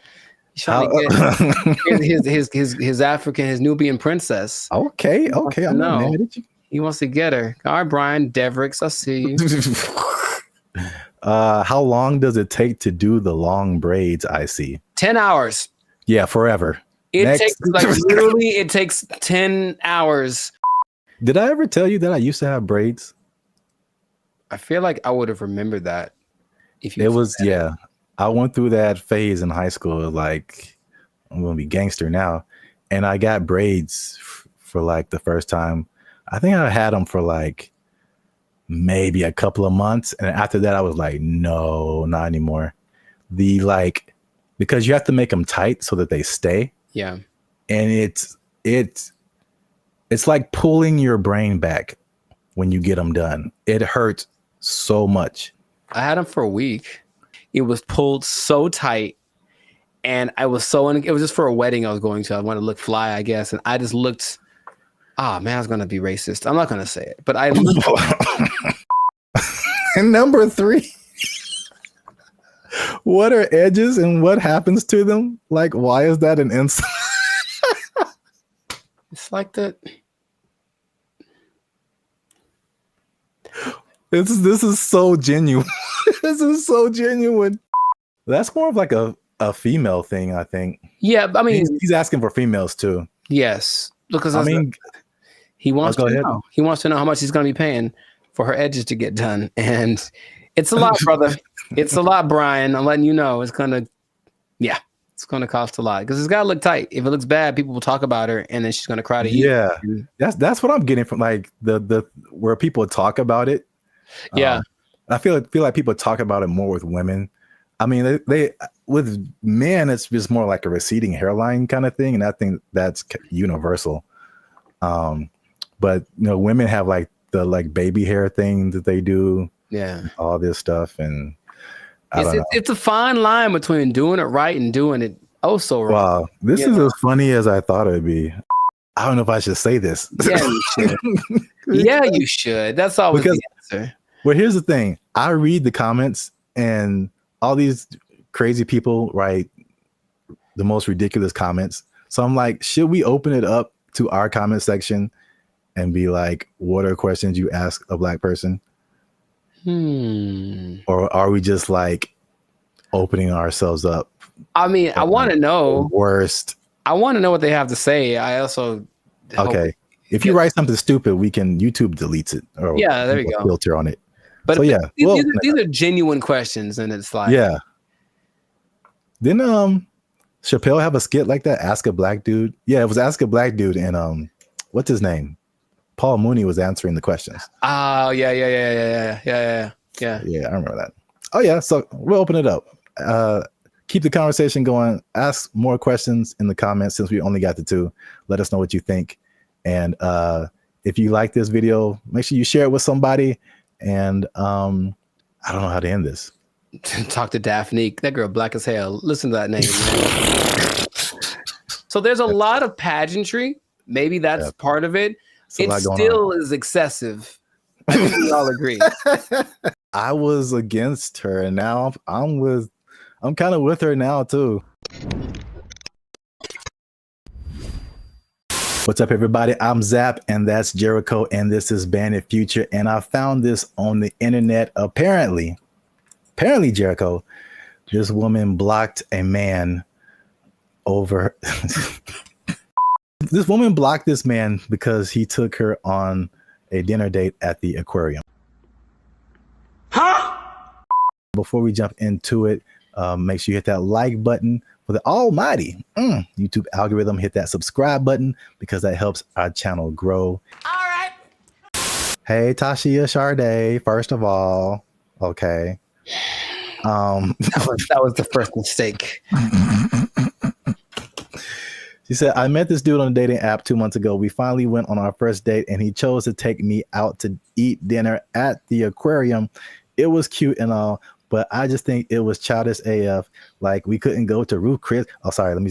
He's trying to get his African, his Nubian princess. Okay. I know. He wants to get her. All right, Brian Devricks, I see you. How long does it take to do the long braids? I see. 10 hours. Yeah, forever. It takes literally. It takes 10 hours. Did I ever tell you that I used to have braids? I feel like I would have remembered that. I went through that phase in high school. Like, I'm gonna be gangster now, and I got braids for like the first time. I think I had them for like maybe a couple of months, and after that, I was like, no, not anymore. Because you have to make them tight so that they stay. Yeah, and it's like pulling your brain back when you get them done. It hurts so much. I had them for a week. It was pulled so tight, and I was so it was just for a wedding I was going to. I wanted to look fly, I guess, and I just looked. Ah, man, I was gonna be racist. I'm not gonna say it, but I looked. And number 3, what are edges and what happens to them? Like, why is that an insult? It's like that. This is so genuine. This is so genuine. That's more of like a female thing, I think. Yeah, I mean, he's asking for females too. Yes, because I mean, he wants go to ahead. know. He wants to know how much he's going to be paying for her edges to get done, and it's a lot, brother. It's a lot, Brian. I'm letting you know. It's gonna cost a lot because it's got to look tight. If it looks bad, people will talk about her, and then she's gonna cry to you. Yeah, that's what I'm getting from like the where people talk about it. Yeah, I feel like people talk about it more with women. I mean, they with men, it's just more like a receding hairline kind of thing, and I think that's universal. But women have like the baby hair thing that they do. Yeah, all this stuff, and it's a fine line between doing it right and doing it so wrong. Wow, this is as funny as I thought it'd be. I don't know if I should say this. Yeah, you should. Yeah, you should. That's always the answer. Well, here's the thing. I read the comments, and all these crazy people write the most ridiculous comments. So I'm like, should we open it up to our comment section and be like, what are questions you ask a Black person? Or are we just like opening ourselves up? I mean, I want to know. Worst. I want to know what they have to say. I also. Okay. If you write something stupid, YouTube deletes it. Or yeah, there you go. Filter on it. But so, yeah, these are genuine questions, and it's like. Yeah. Didn't Chappelle have a skit like that? Ask a Black Dude. Yeah, it was Ask a Black Dude, and what's his name? Paul Mooney was answering the questions. Oh, yeah. Yeah, I remember that. Oh yeah, so we'll open it up. Keep the conversation going. Ask more questions in the comments since we only got the 2. Let us know what you think. And if you like this video, make sure you share it with somebody. And I don't know how to end this. Talk to Daphne. That girl black as hell. Listen to that name. So there's a lot of pageantry. Maybe that's part of it. It still is excessive. I think we all agree. I was against her, and now I'm kind of with her now too. What's up, everybody? I'm Zap, and that's Jericho, and this is Bandit Future. And I found this on the internet. Apparently, Jericho, this woman blocked a man over. This woman blocked this man because he took her on a dinner date at the aquarium. Huh? Before we jump into it, make sure you hit that like button for the almighty YouTube algorithm. Hit that subscribe button because that helps our channel grow. All right. Hey, Tashia Sade, first of all. Okay. That was the first mistake. She said, I met this dude on a dating app 2 months ago. We finally went on our first date, and he chose to take me out to eat dinner at the aquarium. It was cute and all, but I just think it was childish AF. Like, we couldn't go to Ruth Chris. Oh, sorry. Let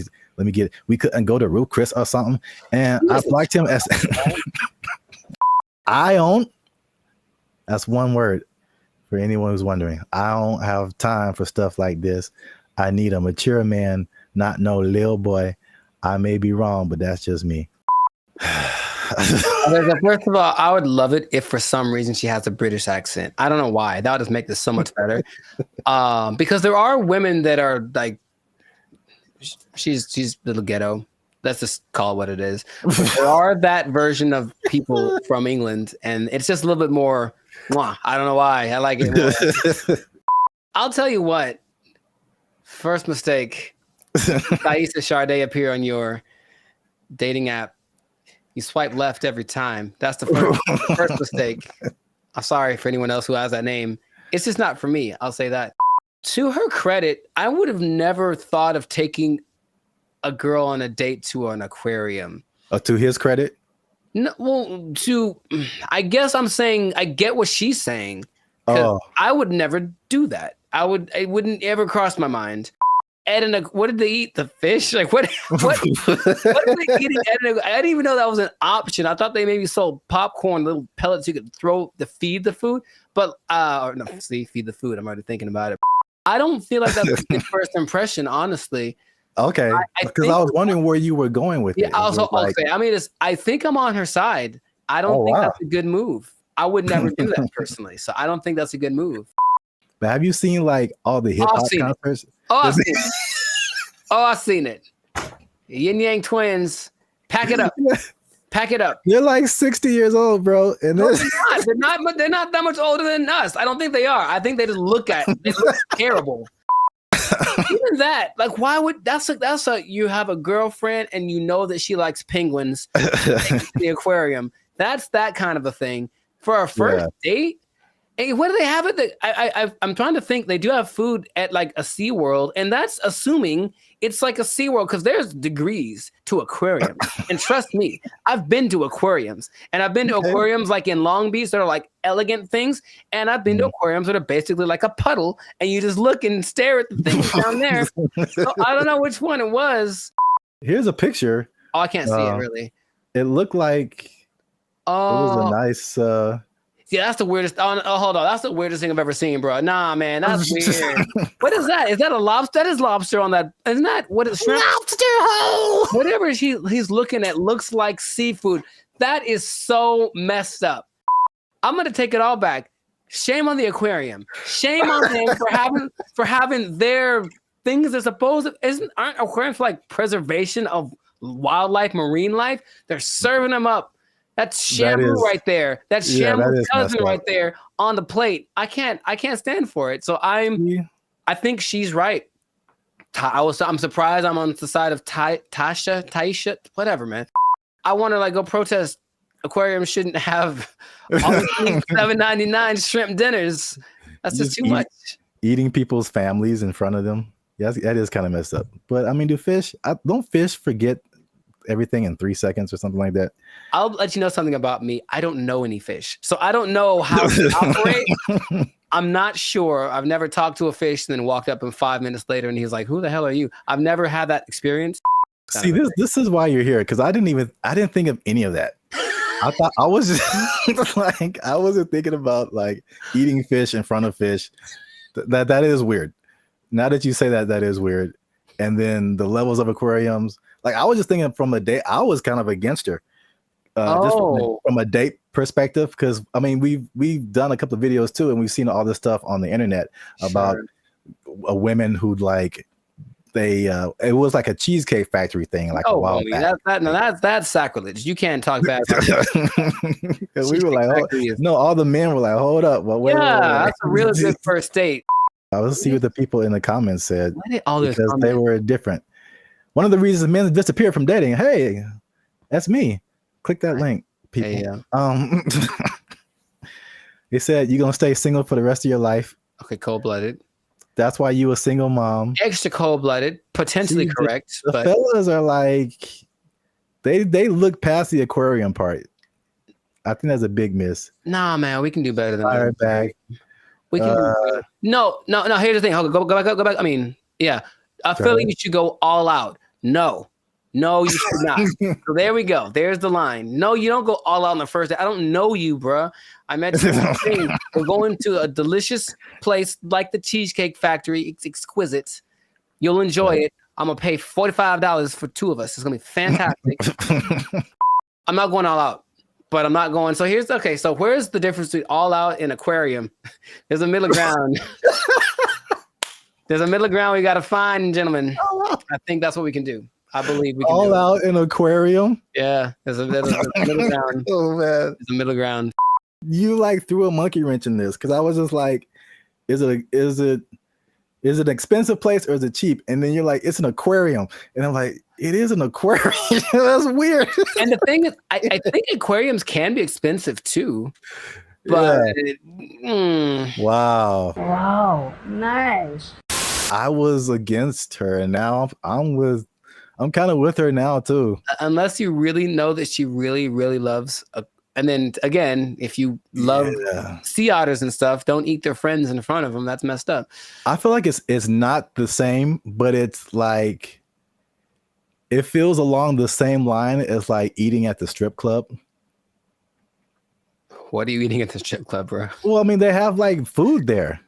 me get it. We couldn't go to Ruth Chris or something. And I liked him as I don't. That's one word for anyone who's wondering. I don't have time for stuff like this. I need a mature man, not no little boy. I may be wrong, but that's just me. First of all, I would love it if for some reason she has a British accent. I don't know why. That would just make this so much better. Because there are women that are like, she's a little ghetto. Let's just call it what it is. But there are that version of people from England, and it's just a little bit more. I don't know why. I like it more. I'll tell you what. First mistake. Thaisa Sade appear on your dating app. You swipe left every time. That's the first mistake. I'm sorry for anyone else who has that name. It's just not for me. I'll say that. To her credit, I would have never thought of taking a girl on a date to an aquarium. To his credit? No, well, I guess I'm saying I get what she's saying. Oh, I would never do that. It wouldn't ever cross my mind. What did they eat? The fish? Like what are they eating? I didn't even know that was an option. I thought they maybe sold popcorn, little pellets you could throw to feed the food. But feed the food. I'm already thinking about it. I don't feel like that's a good first impression, honestly. okay. Because I was wondering where you were going with it. Yeah, I think I'm on her side. I don't think that's a good move. I would never do that personally. So I don't think that's a good move. But have you seen like all the hip hop concerts? I've seen it. I've seen it. Yin Yang Twins. Pack it up. Pack it up. They're like 60 years old, bro. And no, they're not. But they're not that much older than us. I don't think they are. I think they just look terrible. Even that, like, why would you have a girlfriend and you know that she likes penguins in the aquarium? That's that kind of a thing for a first date. Hey, what do they have at the? I'm trying to think. They do have food at like a SeaWorld, and that's assuming it's like a SeaWorld because there's degrees to aquariums. And trust me, I've been to aquariums, and I've been to aquariums like in Long Beach that are like elegant things, and I've been to aquariums that are basically like a puddle, and you just look and stare at the things down there. So I don't know which one it was. Here's a picture. Oh, I can't see it really. It looked like it was a nice. Yeah, that's the weirdest. Oh, hold on. That's the weirdest thing I've ever seen, bro. Nah, man, that's weird. What is that? Is that a lobster? That is lobster on that. Isn't that what is shrimp? Lobster hole. Whatever he's looking at looks like seafood. That is so messed up. I'm gonna take it all back. Shame on the aquarium. Shame on them for having their things they're supposed to. Aren't aquariums for like preservation of wildlife, marine life? They're serving them up. That's Shamu right there. That's Shamu's cousin right there on the plate. I can't stand for it. So I think she's right. I'm surprised I'm on the side of Taisha, whatever, man. I want to like go protest. Aquariums shouldn't have all $7.99 shrimp dinners. That's just too much. Eating people's families in front of them. Yes, that is kind of messed up. But I mean, don't fish forget everything in 3 seconds or something like that? I'll let you know something about me. I don't know any fish, so I don't know how to operate. I'm not sure. I've never talked to a fish and then walked up and 5 minutes later and he's like, "Who the hell are you?" I've never had that experience. See, this is why you're here, because I didn't think of any of that. I thought I was just like, I wasn't thinking about like eating fish in front of fish. That is weird. Now that you say that, that is weird. And then the levels of aquariums. Like I was just thinking from a date, I was kind of against her, just from a date perspective. Because I mean, we've done a couple of videos too, and we've seen all this stuff on the internet about women who like it was like a cheesecake factory thing, like a while back. That's sacrilege. You can't talk bad. We were like, all the men were like, hold up, well, wait. That's a really good first date. I was see what the people in the comments said because they were different. One of the reasons men disappear from dating. Hey, that's me. Click that link, people. Hey, They said you're gonna stay single for the rest of your life. Okay, cold-blooded. That's why you a single mom. Extra cold-blooded, potentially correct. The fellas are like, they look past the aquarium part. I think that's a big miss. Nah, man, we can do better than that. Back. We can. No. Here's the thing. Go back. I mean, yeah. I feel like you should go all out. No, you should not. So there we go. There's the line. No, you don't go all out on the first day. I don't know you, bro. I met you. We're going to a delicious place like the Cheesecake Factory. It's exquisite. You'll enjoy it. I'm gonna pay $45 for two of us. It's gonna be fantastic. I'm not going all out, but I'm not going. So so where's the difference between all out and aquarium? There's a middle ground. There's a middle ground we got to find, gentlemen. I think that's what we can do. I believe we can all out in aquarium. Yeah, there's a middle ground. Oh man, there's a middle ground. You like threw a monkey wrench in this because I was just like, is it an expensive place or is it cheap? And then you're like, it's an aquarium, and I'm like, it is an aquarium. That's weird. And the thing is, I think aquariums can be expensive too. But wow, nice. I was against her, and now I'm kind of with her now too. Unless you really know that she really, really loves And then again, if you love sea otters and stuff, don't eat their friends in front of them. That's messed up. I feel like it's not the same, but it's like it feels along the same line as like eating at the strip club. What are you eating at the strip club, bro? Well, I mean, they have like food there.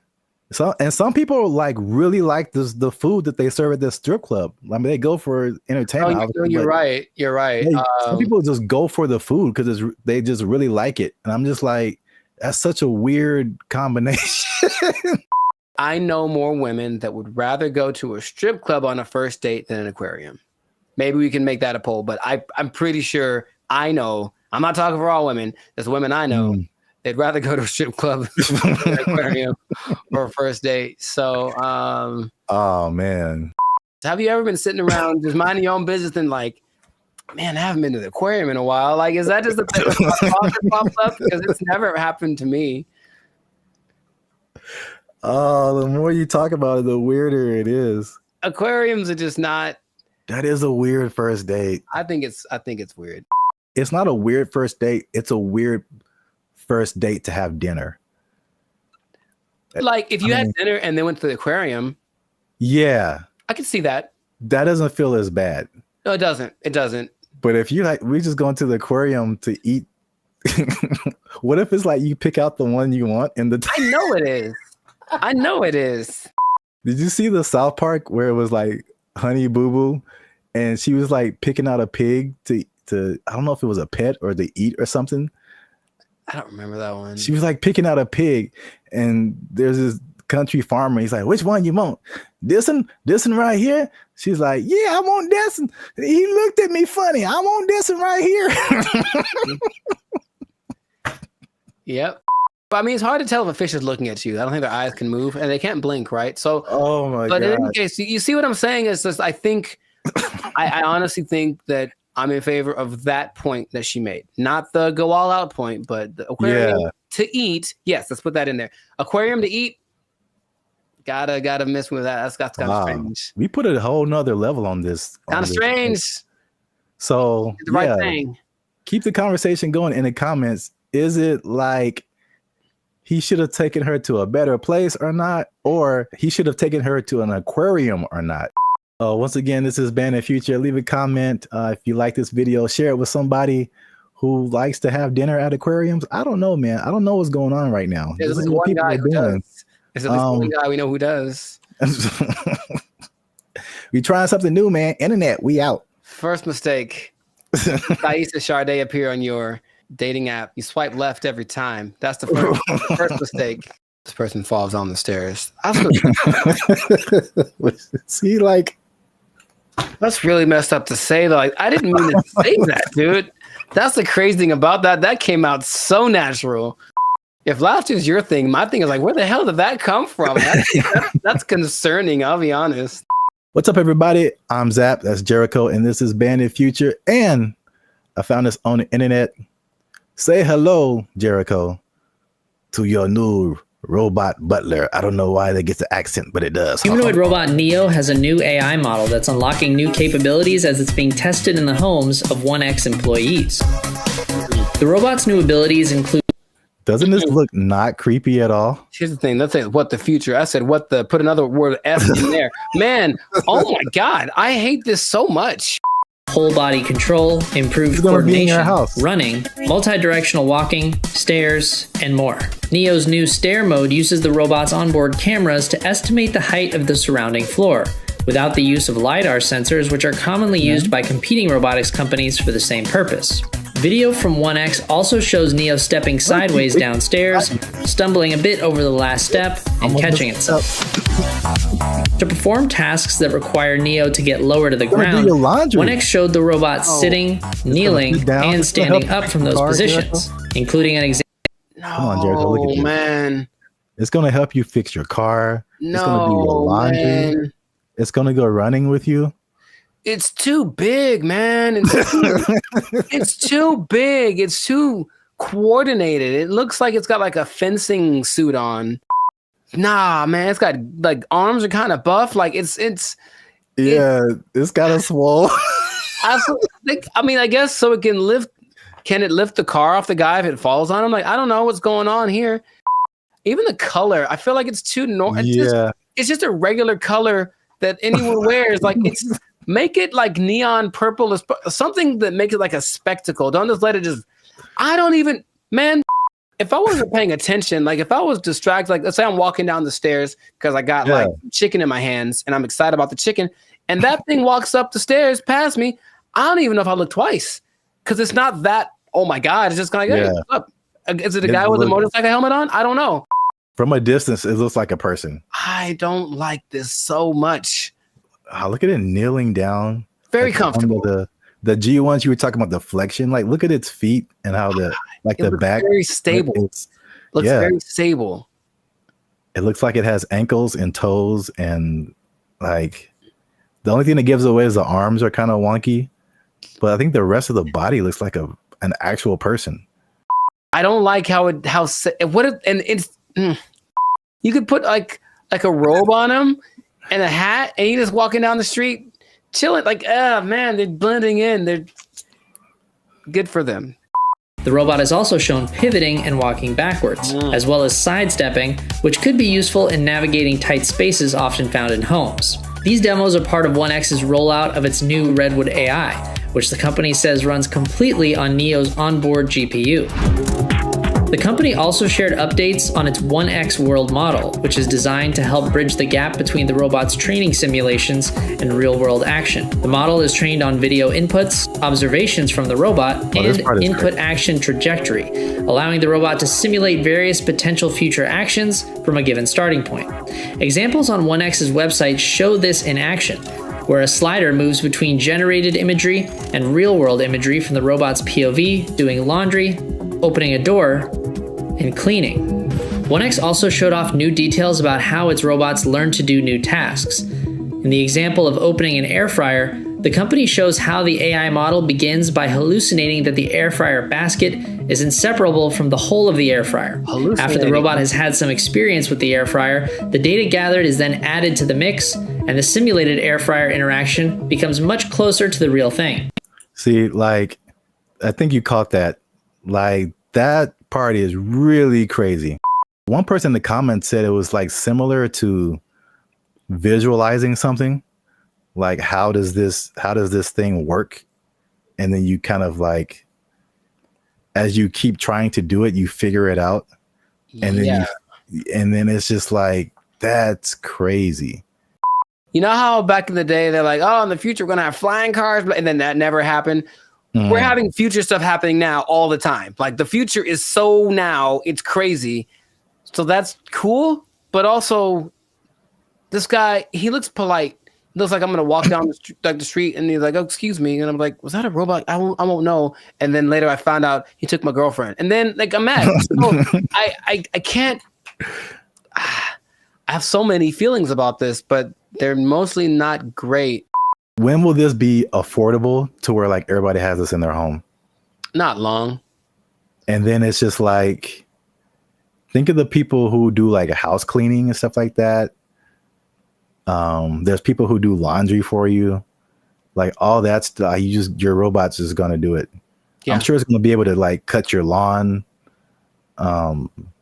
Some people like really like the food that they serve at the strip club. I mean, they go for entertainment. You're right. You're right. Some people just go for the food because they just really like it, and I'm just like, that's such a weird combination. I know more women that would rather go to a strip club on a first date than an aquarium. Maybe we can make that a poll, but I'm pretty sure I know. I'm not talking for all women. There's women I know. They'd rather go to a strip club than an aquarium for a first date. So, oh man, have you ever been sitting around just minding your own business and like, man, I haven't been to the aquarium in a while? Like, is that just a thing that pops up? Because it's never happened to me. Oh, the more you talk about it, the weirder it is. Aquariums are just not. That is a weird first date. I think it's weird. It's not a weird first date. It's a weird first date to have dinner. Like if you had dinner and then went to the aquarium. Yeah. I can see that. That doesn't feel as bad. No, it doesn't. It doesn't. But if you like, we just going to the aquarium to eat. What if it's like you pick out the one you want in the I know it is. I know it is. Did you see the South Park where it was like Honey Boo Boo and she was like picking out a pig to I don't know if it was a pet or to eat or something. I don't remember that one. She was like picking out a pig and there's this country farmer. He's like, which one you want? This one right here? She's like, yeah, I want this one. He looked at me funny. I want this one right here. Yep. But I mean, it's hard to tell if a fish is looking at you. I don't think their eyes can move and they can't blink, right? So, oh my but God. in any case, you see what I'm saying is just, I think, I honestly think that I'm in favor of that point that she made. Not the go all out point, but the aquarium to eat. Yes, let's put that in there. Aquarium to eat. Gotta miss me with that. That's kind of strange. We put a whole nother level on this. Kind of strange. So the right thing. Keep the conversation going in the comments. Is it like he should have taken her to a better place or not? Or he should have taken her to an aquarium or not? Once again, this is Band and Future. Leave a comment if you like this video. Share it with somebody who likes to have dinner at aquariums. I don't know, man. I don't know what's going on right now. There's at least one guy who does. There's at least one guy we know who does. We trying something new, man. Internet, we out. First mistake. Thaisa Sade appear on your dating app. You swipe left every time. That's the first mistake. This person falls on the stairs. See, like, that's really messed up to say, though. Like, I didn't mean to say that, dude. That's the crazy thing about that. That came out so natural. If laughter is your thing, my thing is like, where the hell did that come from? That's concerning, I'll be honest. What's up, everybody? I'm Zap. That's Jericho, and this is Bandit Future. And I found this on the internet. Say hello, Jericho, to your new robot butler. I don't know why they get the accent, but it does. Humanoid robot Neo has a new AI model that's unlocking new capabilities as it's being tested in the homes of 1X employees. The robot's new abilities include... Doesn't this look not creepy at all? Here's the thing. Let's say what the future. I said what the, put another word F in there. Man, oh my God. I hate this so much. Whole body control, improved coordination, running, multi-directional walking, stairs, and more. Neo's new stair mode uses the robot's onboard cameras to estimate the height of the surrounding floor, without the use of LiDAR sensors, which are commonly used by competing robotics companies for the same purpose. Video from 1X also shows Neo stepping sideways downstairs, stumbling a bit over the last step, and catching itself. To perform tasks that require Neo to get lower to the ground, 1X showed the robot sitting, kneeling, and standing up from those positions, including an example. Come on, Jericho, look at you. Man. It's going to help you fix your car. It's going to do your laundry. Man. It's going to go running with you. It's too big, man. It's too big. It's too coordinated. It looks like it's got like a fencing suit on. Nah, man, it's got like arms are kind of buff. Like it's kind of swole. I mean, I guess so it can lift Can it lift the car off the guy if it falls on him? Like, I don't know what's going on here. Even the color, I feel like it's too normal. It's just a regular color that anyone wears. Like, make it like neon purple, something that makes it like a spectacle. Don't just let it just. I don't even, man. If I wasn't paying attention, like if I was distracted, like let's say I'm walking down the stairs because I got like chicken in my hands and I'm excited about the chicken, and that thing walks up the stairs past me, I don't even know if I look twice because it's not that. Oh my God! It's just kind of like, hey, what's up? Is it a guy with a motorcycle helmet on? I don't know. From a distance, it looks like a person. I don't like this so much. Look at it kneeling down. Very comfortable. The G1s you were talking about, the flexion, like look at its feet and how the back very stable. Looks very stable. It looks like it has ankles and toes, and like the only thing that gives away is the arms are kind of wonky, but I think the rest of the body looks like an actual person. I don't like you could put like a robe on him and a hat, and you just walking down the street chilling, like, man, they're blending in. They're good for them. The robot is also shown pivoting and walking backwards, as well as sidestepping, which could be useful in navigating tight spaces often found in homes. These demos are part of 1X's rollout of its new Redwood AI, which the company says runs completely on Neo's onboard GPU. The company also shared updates on its 1X World model, which is designed to help bridge the gap between the robot's training simulations and real-world action. The model is trained on video inputs, observations from the robot, and input action trajectory, allowing the robot to simulate various potential future actions from a given starting point. Examples on 1X's website show this in action, where a slider moves between generated imagery and real-world imagery from the robot's POV, doing laundry, opening a door, and cleaning. 1X also showed off new details about how its robots learn to do new tasks. In the example of opening an air fryer, the company shows how the AI model begins by hallucinating that the air fryer basket is inseparable from the whole of the air fryer. After the robot has had some experience with the air fryer, the data gathered is then added to the mix, and the simulated air fryer interaction becomes much closer to the real thing. See, like, I think you caught that. Like, that part is really crazy. One person in the comments said it was like similar to visualizing something. Like, how does this thing work? And then you kind of like, as you keep trying to do it, you figure it out. And then and then it's just like, that's crazy. You know how back in the day they're like, oh, in the future we're gonna have flying cars, and then that never happened. We're having future stuff happening now all the time. Like, the future is so now, it's crazy. So that's cool. But also, this guy, he looks polite. He looks like I'm going to walk down the street, and he's like, oh, excuse me. And I'm like, was that a robot? I won't know. And then later I found out he took my girlfriend. And then, like, I'm mad. So I can't. I have so many feelings about this, but they're mostly not great. When will this be affordable to where like everybody has this in their home? Not long. And then it's just like, think of the people who do like a house cleaning and stuff like that. There's people who do laundry for you, like all that stuff. Your robot's just gonna do it. Yeah. I'm sure it's gonna be able to like cut your lawn,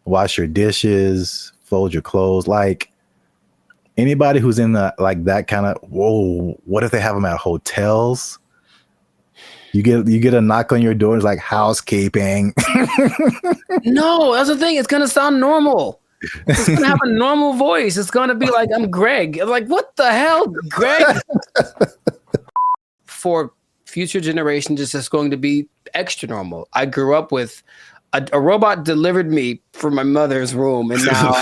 wash your dishes, fold your clothes. Like, anybody who's in the like that kind of, whoa, what if they have them at hotels? You get a knock on your door, it's like housekeeping. No, that's the thing. It's gonna sound normal. It's gonna have a normal voice. It's gonna be like, I'm Greg. I'm like, what the hell, Greg? For future generations, it's just going to be extra normal. I grew up with a robot delivered me from my mother's room, and now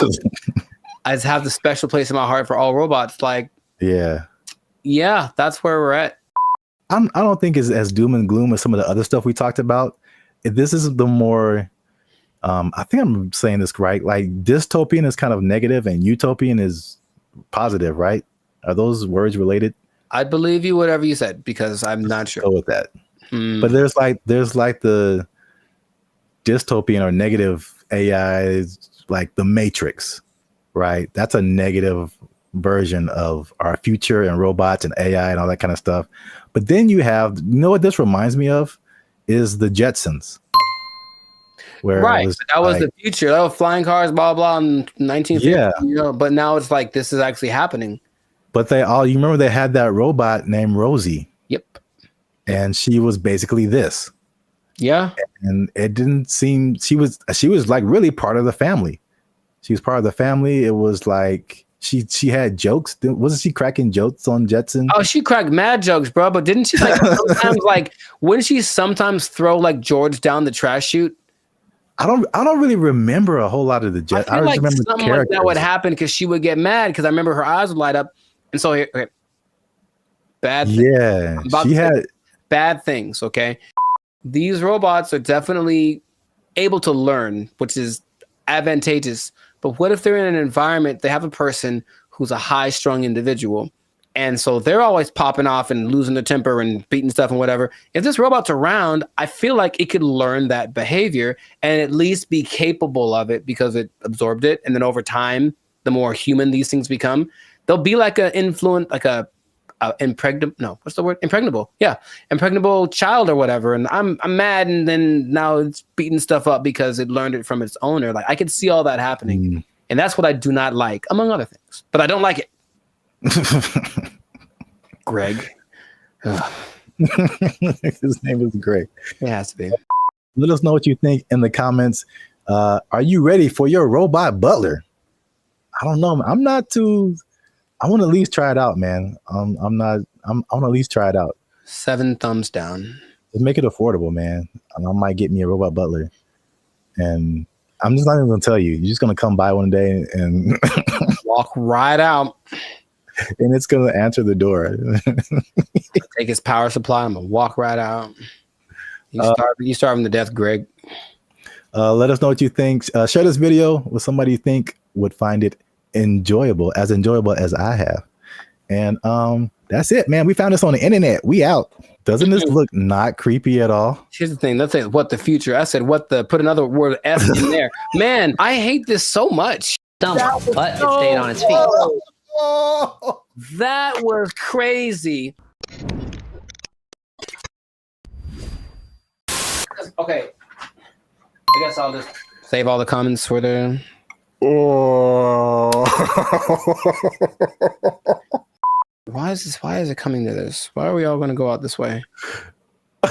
I just have the special place in my heart for all robots. Like, yeah, that's where we're at. I don't think it's as doom and gloom as some of the other stuff we talked about. This is the more, I think I'm saying this right. Like, dystopian is kind of negative and utopian is positive, right? Are those words related? I believe you, whatever you said, because I'm not sure. Go with that. But there's like the dystopian or negative AI, like the Matrix. Right. That's a negative version of our future and robots and AI and all that kind of stuff. But then you have, you know what this reminds me of? is the Jetsons. Where right, that was the future. Oh, flying cars, blah blah, in 1950. Yeah. You know, but now it's like this is actually happening. But you remember they had that robot named Rosie. Yep. And she was basically this. Yeah. And it didn't seem she was like really part of the family. She was part of the family. It was like she had jokes. Wasn't she cracking jokes on Jetson? Oh, she cracked mad jokes, bro. But didn't she like sometimes wouldn't she sometimes throw like George down the trash chute? I don't really remember a whole lot of the Jetsons. I like remember something like that would happen because she would get mad because I remember her eyes would light up. And so here, okay. Bad thing. Yeah. She had bad things, okay? These robots are definitely able to learn, which is advantageous. But what if they're in an environment, they have a person who's a high-strung individual, and so they're always popping off and losing their temper and beating stuff and whatever. If this robot's around, I feel like it could learn that behavior and at least be capable of it because it absorbed it. And then over time, the more human these things become, they'll be like impregnable. Yeah. Impregnable child or whatever. And I'm mad. And then now it's beating stuff up because it learned it from its owner. Like I could see all that happening. And that's what I do not like, among other things, but I don't like it. Greg. His name is Greg. It has to be. Let us know what you think in the comments. Are you ready for your robot butler? I don't know. I'm not too. I want to at least try it out, man. I want to at least try it out. 7 thumbs down. Just make it affordable, man. I might get me a robot butler, and I'm just not even gonna tell you. You're just gonna come by one day and walk right out. And it's gonna answer the door. Take his power supply. I'm gonna walk right out. You starving to death, Greg. Let us know what you think. Share this video with somebody you think would find it enjoyable as I have. And that's it, man. We found this on the internet. We out. Doesn't this look not creepy at all? Here's the thing. Let's say what the future. I said put another word F in there. Man, I hate this so much. Dumb, but it stayed on its feet. That was crazy. Okay. I guess I'll just save all the comments for the. Why is it coming to this? Why are we all going to go out this way? I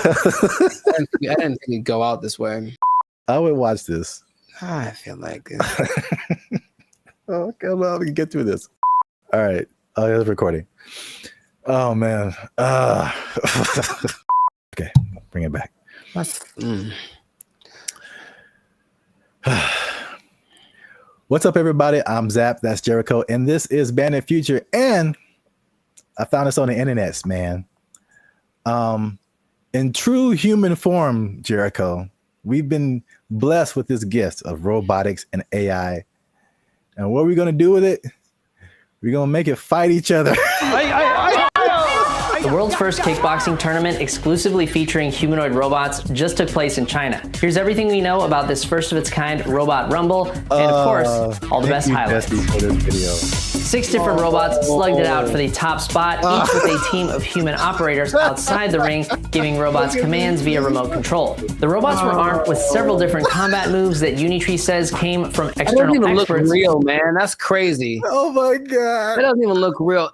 didn't think it'd go out this way. I would watch this. I feel like it. Okay, well, we can get through this. All right. Oh, it's recording. Oh man. Okay, bring it back. What's up, everybody? I'm Zap. That's Jericho, and this is Bandit Future. And I found this on the internet, man. In true human form, Jericho, we've been blessed with this gift of robotics and AI. And what are we gonna do with it? We're gonna make it fight each other. The world's first kickboxing tournament exclusively featuring humanoid robots just took place in China. Here's everything we know about this first of its kind robot rumble, and of course, all the best highlights. For this video. 6 different robots slugged it out for the top spot, each with a team of human operators outside the ring, giving robots commands via remote control. The robots were armed with several different combat moves that Unitree says came from external That doesn't even experts. look real, man. That's crazy. Oh my god. That doesn't even look real.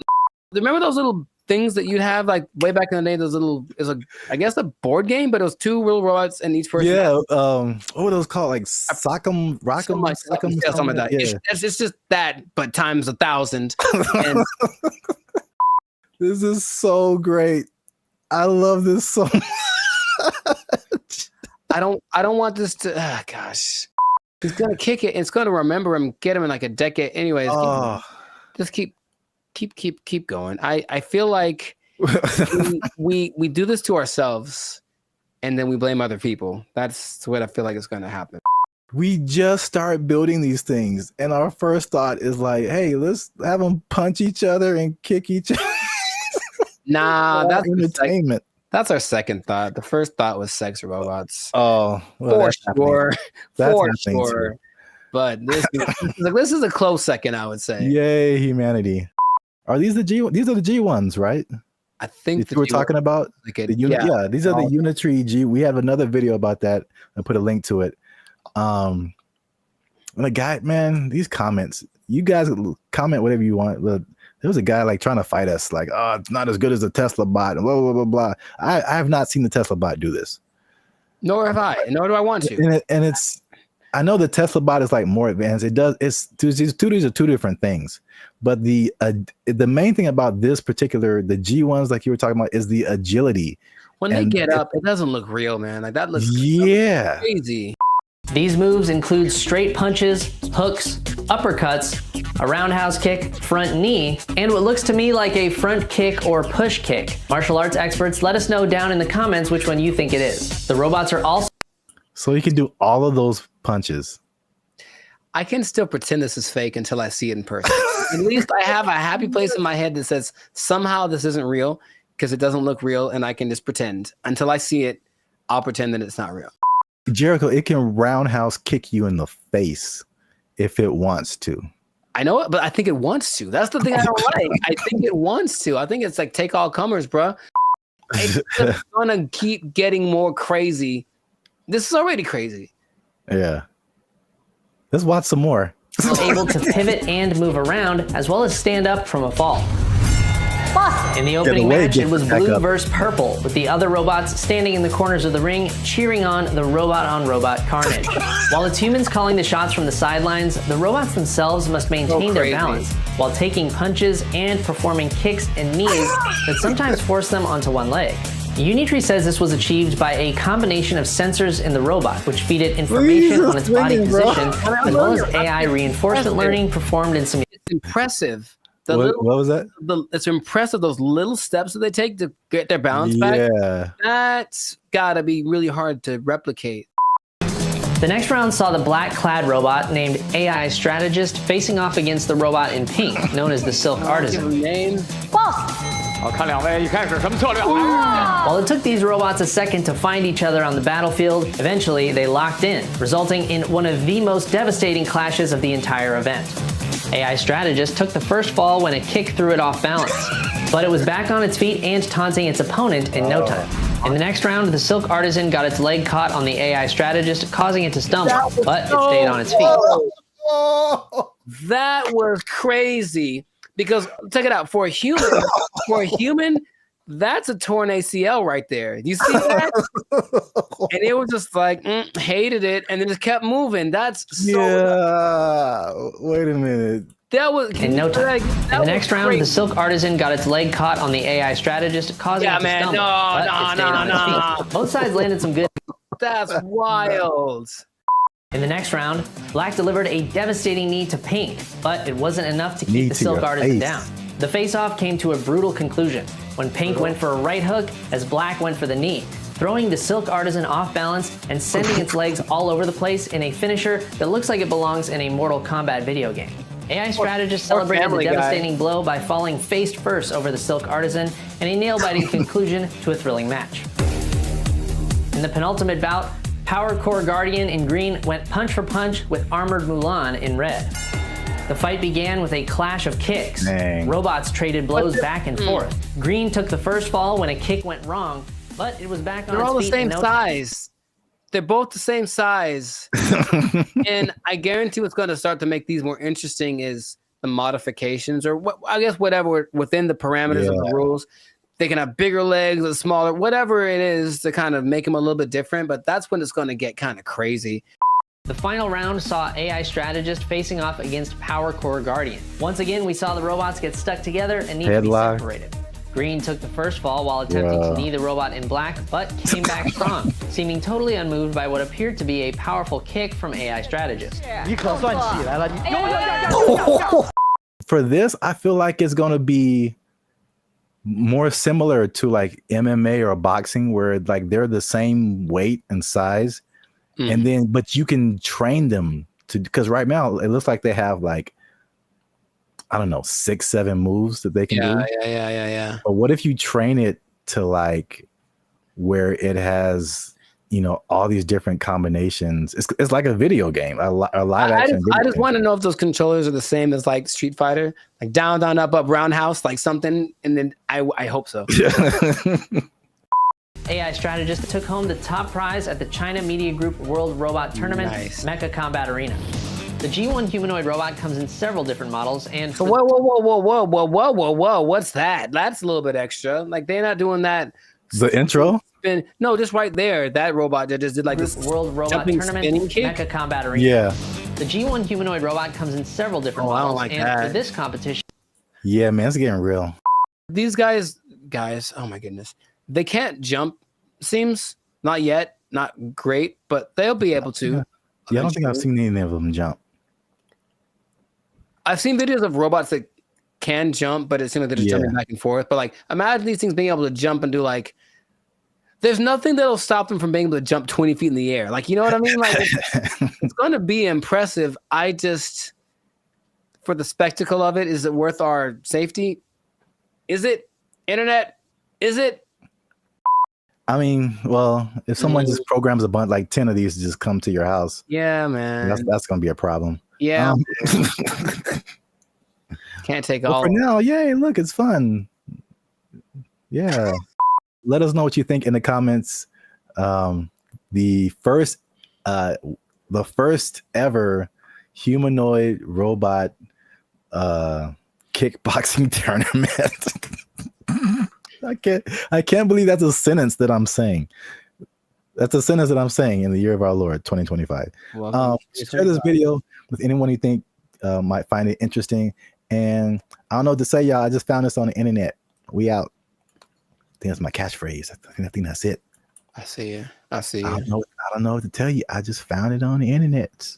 Remember those little things that you'd have like way back in the day? Those little, I guess a board game, but it was 2 real robots and each person. Yeah. What were those called? Like Sock'em, Rock'em, Sock'em, something like that. Yeah. It's just that, but times 1,000. And this is so great. I love this so much. I don't want this to. Gosh, he's gonna kick it. And it's gonna remember him, get him in like a decade. Anyways, just keep going. I feel like we do this to ourselves, and then we blame other people. That's what I feel like is going to happen. We just start building these things, and our first thought is like, "Hey, let's have them punch each other and kick each other." Nah, that's entertainment. That's our second thought. The first thought was sex robots. Oh, well, for sure. Too. But this is a close second, I would say. Yay, humanity. Are these the G? These are the G ones, right? I think that you were talking about. Yeah, these are the Unitree G. We have another video about that. I put a link to it. And the guy, man, these comments, you guys comment whatever you want. But there was a guy like trying to fight us, like, oh, it's not as good as the Tesla bot, and blah blah blah blah. I have not seen the Tesla bot do this. Nor have I. Nor do I want to. And it's, I know the Tesla bot is like more advanced. These are two different things. But the main thing about this particular, the G ones, like you were talking about, is the agility. When they get up, it doesn't look real, man. Like that looks crazy. These moves include straight punches, hooks, uppercuts, a roundhouse kick, front knee, and what looks to me like a front kick or push kick. Martial arts experts, let us know down in the comments which one you think it is. The robots are also... So you can do all of those punches. I can still pretend this is fake until I see it in person. At least I have a happy place in my head that says somehow this isn't real because it doesn't look real, and I can just pretend. Until I see it, I'll pretend that it's not real. Jericho, it can roundhouse kick you in the face if it wants to. I know it, but I think it wants to. That's the thing I don't like. I think it wants to. I think it's like take all comers, bro. It's just gonna keep getting more crazy. This is already crazy. Yeah. Let's watch some more. Able to pivot and move around, as well as stand up from a fall. In the opening match, it was blue versus purple, with the other robots standing in the corners of the ring, cheering on the robot-on-robot carnage. While it's humans calling the shots from the sidelines, the robots themselves must maintain their balance, while taking punches and performing kicks and knees that sometimes force them onto one leg. Unitree says this was achieved by a combination of sensors in the robot, which feed it information on its body position, as well as AI reinforcement learning performed in some... It's impressive. What was that? It's impressive, those little steps that they take to get their balance back. Yeah. That's gotta be really hard to replicate. The next round saw the black-clad robot named AI Strategist facing off against the robot in pink, known as the Silk Artisan. While it took these robots a second to find each other on the battlefield, eventually they locked in, resulting in one of the most devastating clashes of the entire event. AI Strategist took the first fall when a kick threw it off balance, but it was back on its feet and taunting its opponent in no time. In the next round, the Silk Artisan got its leg caught on the AI Strategist, causing it to stumble, but it stayed on its feet. That was crazy, because check it out, for a human, that's a torn ACL right there. You see that? And it was just like, hated it, and then just kept moving. That's so... Yeah. Wait a minute. That was in no time. In the next round, the Silk Artisan got its leg caught on the AI Strategist, causing it to stumble. No. Both sides landed some good. That's wild. In the next round, Black delivered a devastating knee to Pink, but it wasn't enough to keep the Silk Artisan down. The face-off came to a brutal conclusion when Pink went for a right hook as Black went for the knee, throwing the Silk Artisan off balance and sending its legs all over the place in a finisher that looks like it belongs in a Mortal Kombat video game. AI Strategist celebrated the devastating blow by falling face first over the Silk Artisan in a nail-biting conclusion to a thrilling match. In the penultimate bout, Power Core Guardian in green went punch for punch with Armored Mulan in red. The fight began with a clash of kicks. Robots traded blows back and forth. Green took the first fall when a kick went wrong, but it was back on its feet. They're all the same size. They're both the same size. And I guarantee what's going to start to make these more interesting is the modifications, or I guess whatever within the parameters of the rules. They can have bigger legs or smaller, whatever it is to kind of make them a little bit different, but that's when it's going to get kind of crazy. The final round saw AI Strategist facing off against Power Core Guardian. Once again, we saw the robots get stuck together and need to be separated. Green took the first fall while attempting to knee the robot in black, but came back strong, seeming totally unmoved by what appeared to be a powerful kick from AI Strategist. For this, I feel like it's going to be more similar to like MMA or boxing, where like they're the same weight and size, and then but you can train them to, because right now it looks like they have like, I don't know, 6-7 moves that they can do. Yeah. But what if you train it to like where it has all these different combinations. It's like a video game, a live action. I just want to know if those controllers are the same as like Street Fighter, like down, down, up, up, roundhouse, like something. And then I hope so. AI strategist took home the top prize at the China Media Group World Robot Tournament, Nice. Mecha Combat Arena. The G1 humanoid robot comes in several different models, and So whoa, what's that? That's a little bit extra. Like they're not doing that. The intro? No, just right there. That robot that just did like this World Robot jumping Tournament, spinning kick. Mecha Combat Arena. Yeah. The G1 humanoid robot comes in several different I don't models, like and that. for this competition, Yeah, man, it's getting real. These guys, oh my goodness, they can't jump. Seems not yet, not great, but they'll be able to. Yeah, I don't think I've seen any of them jump. I've seen videos of robots that can jump, but it seems like they're just jumping back and forth. But like, imagine these things being able to jump and do like. There's nothing that'll stop them from being able to jump 20 feet in the air. Like, you know what I mean? Like, it's going to be impressive. For the spectacle of it, is it worth our safety? Is it? Internet? Is it? I mean, well, if someone just programs a bunch, like 10 of these to just come to your house. Yeah, man. That's going to be a problem. Yeah. Can't take all. For now, yay, look, it's fun. Yeah. Let us know what you think in the comments. The first ever humanoid robot kickboxing tournament. I can't believe that's a sentence that I'm saying. That's a sentence that I'm saying in the year of our Lord 2025. Share this video with anyone you think might find it interesting. And I don't know what to say, y'all. I just found this on the internet. We out. I think that's my catchphrase. I think that's it. I see you. I don't know what to tell you. I just found it on the internet.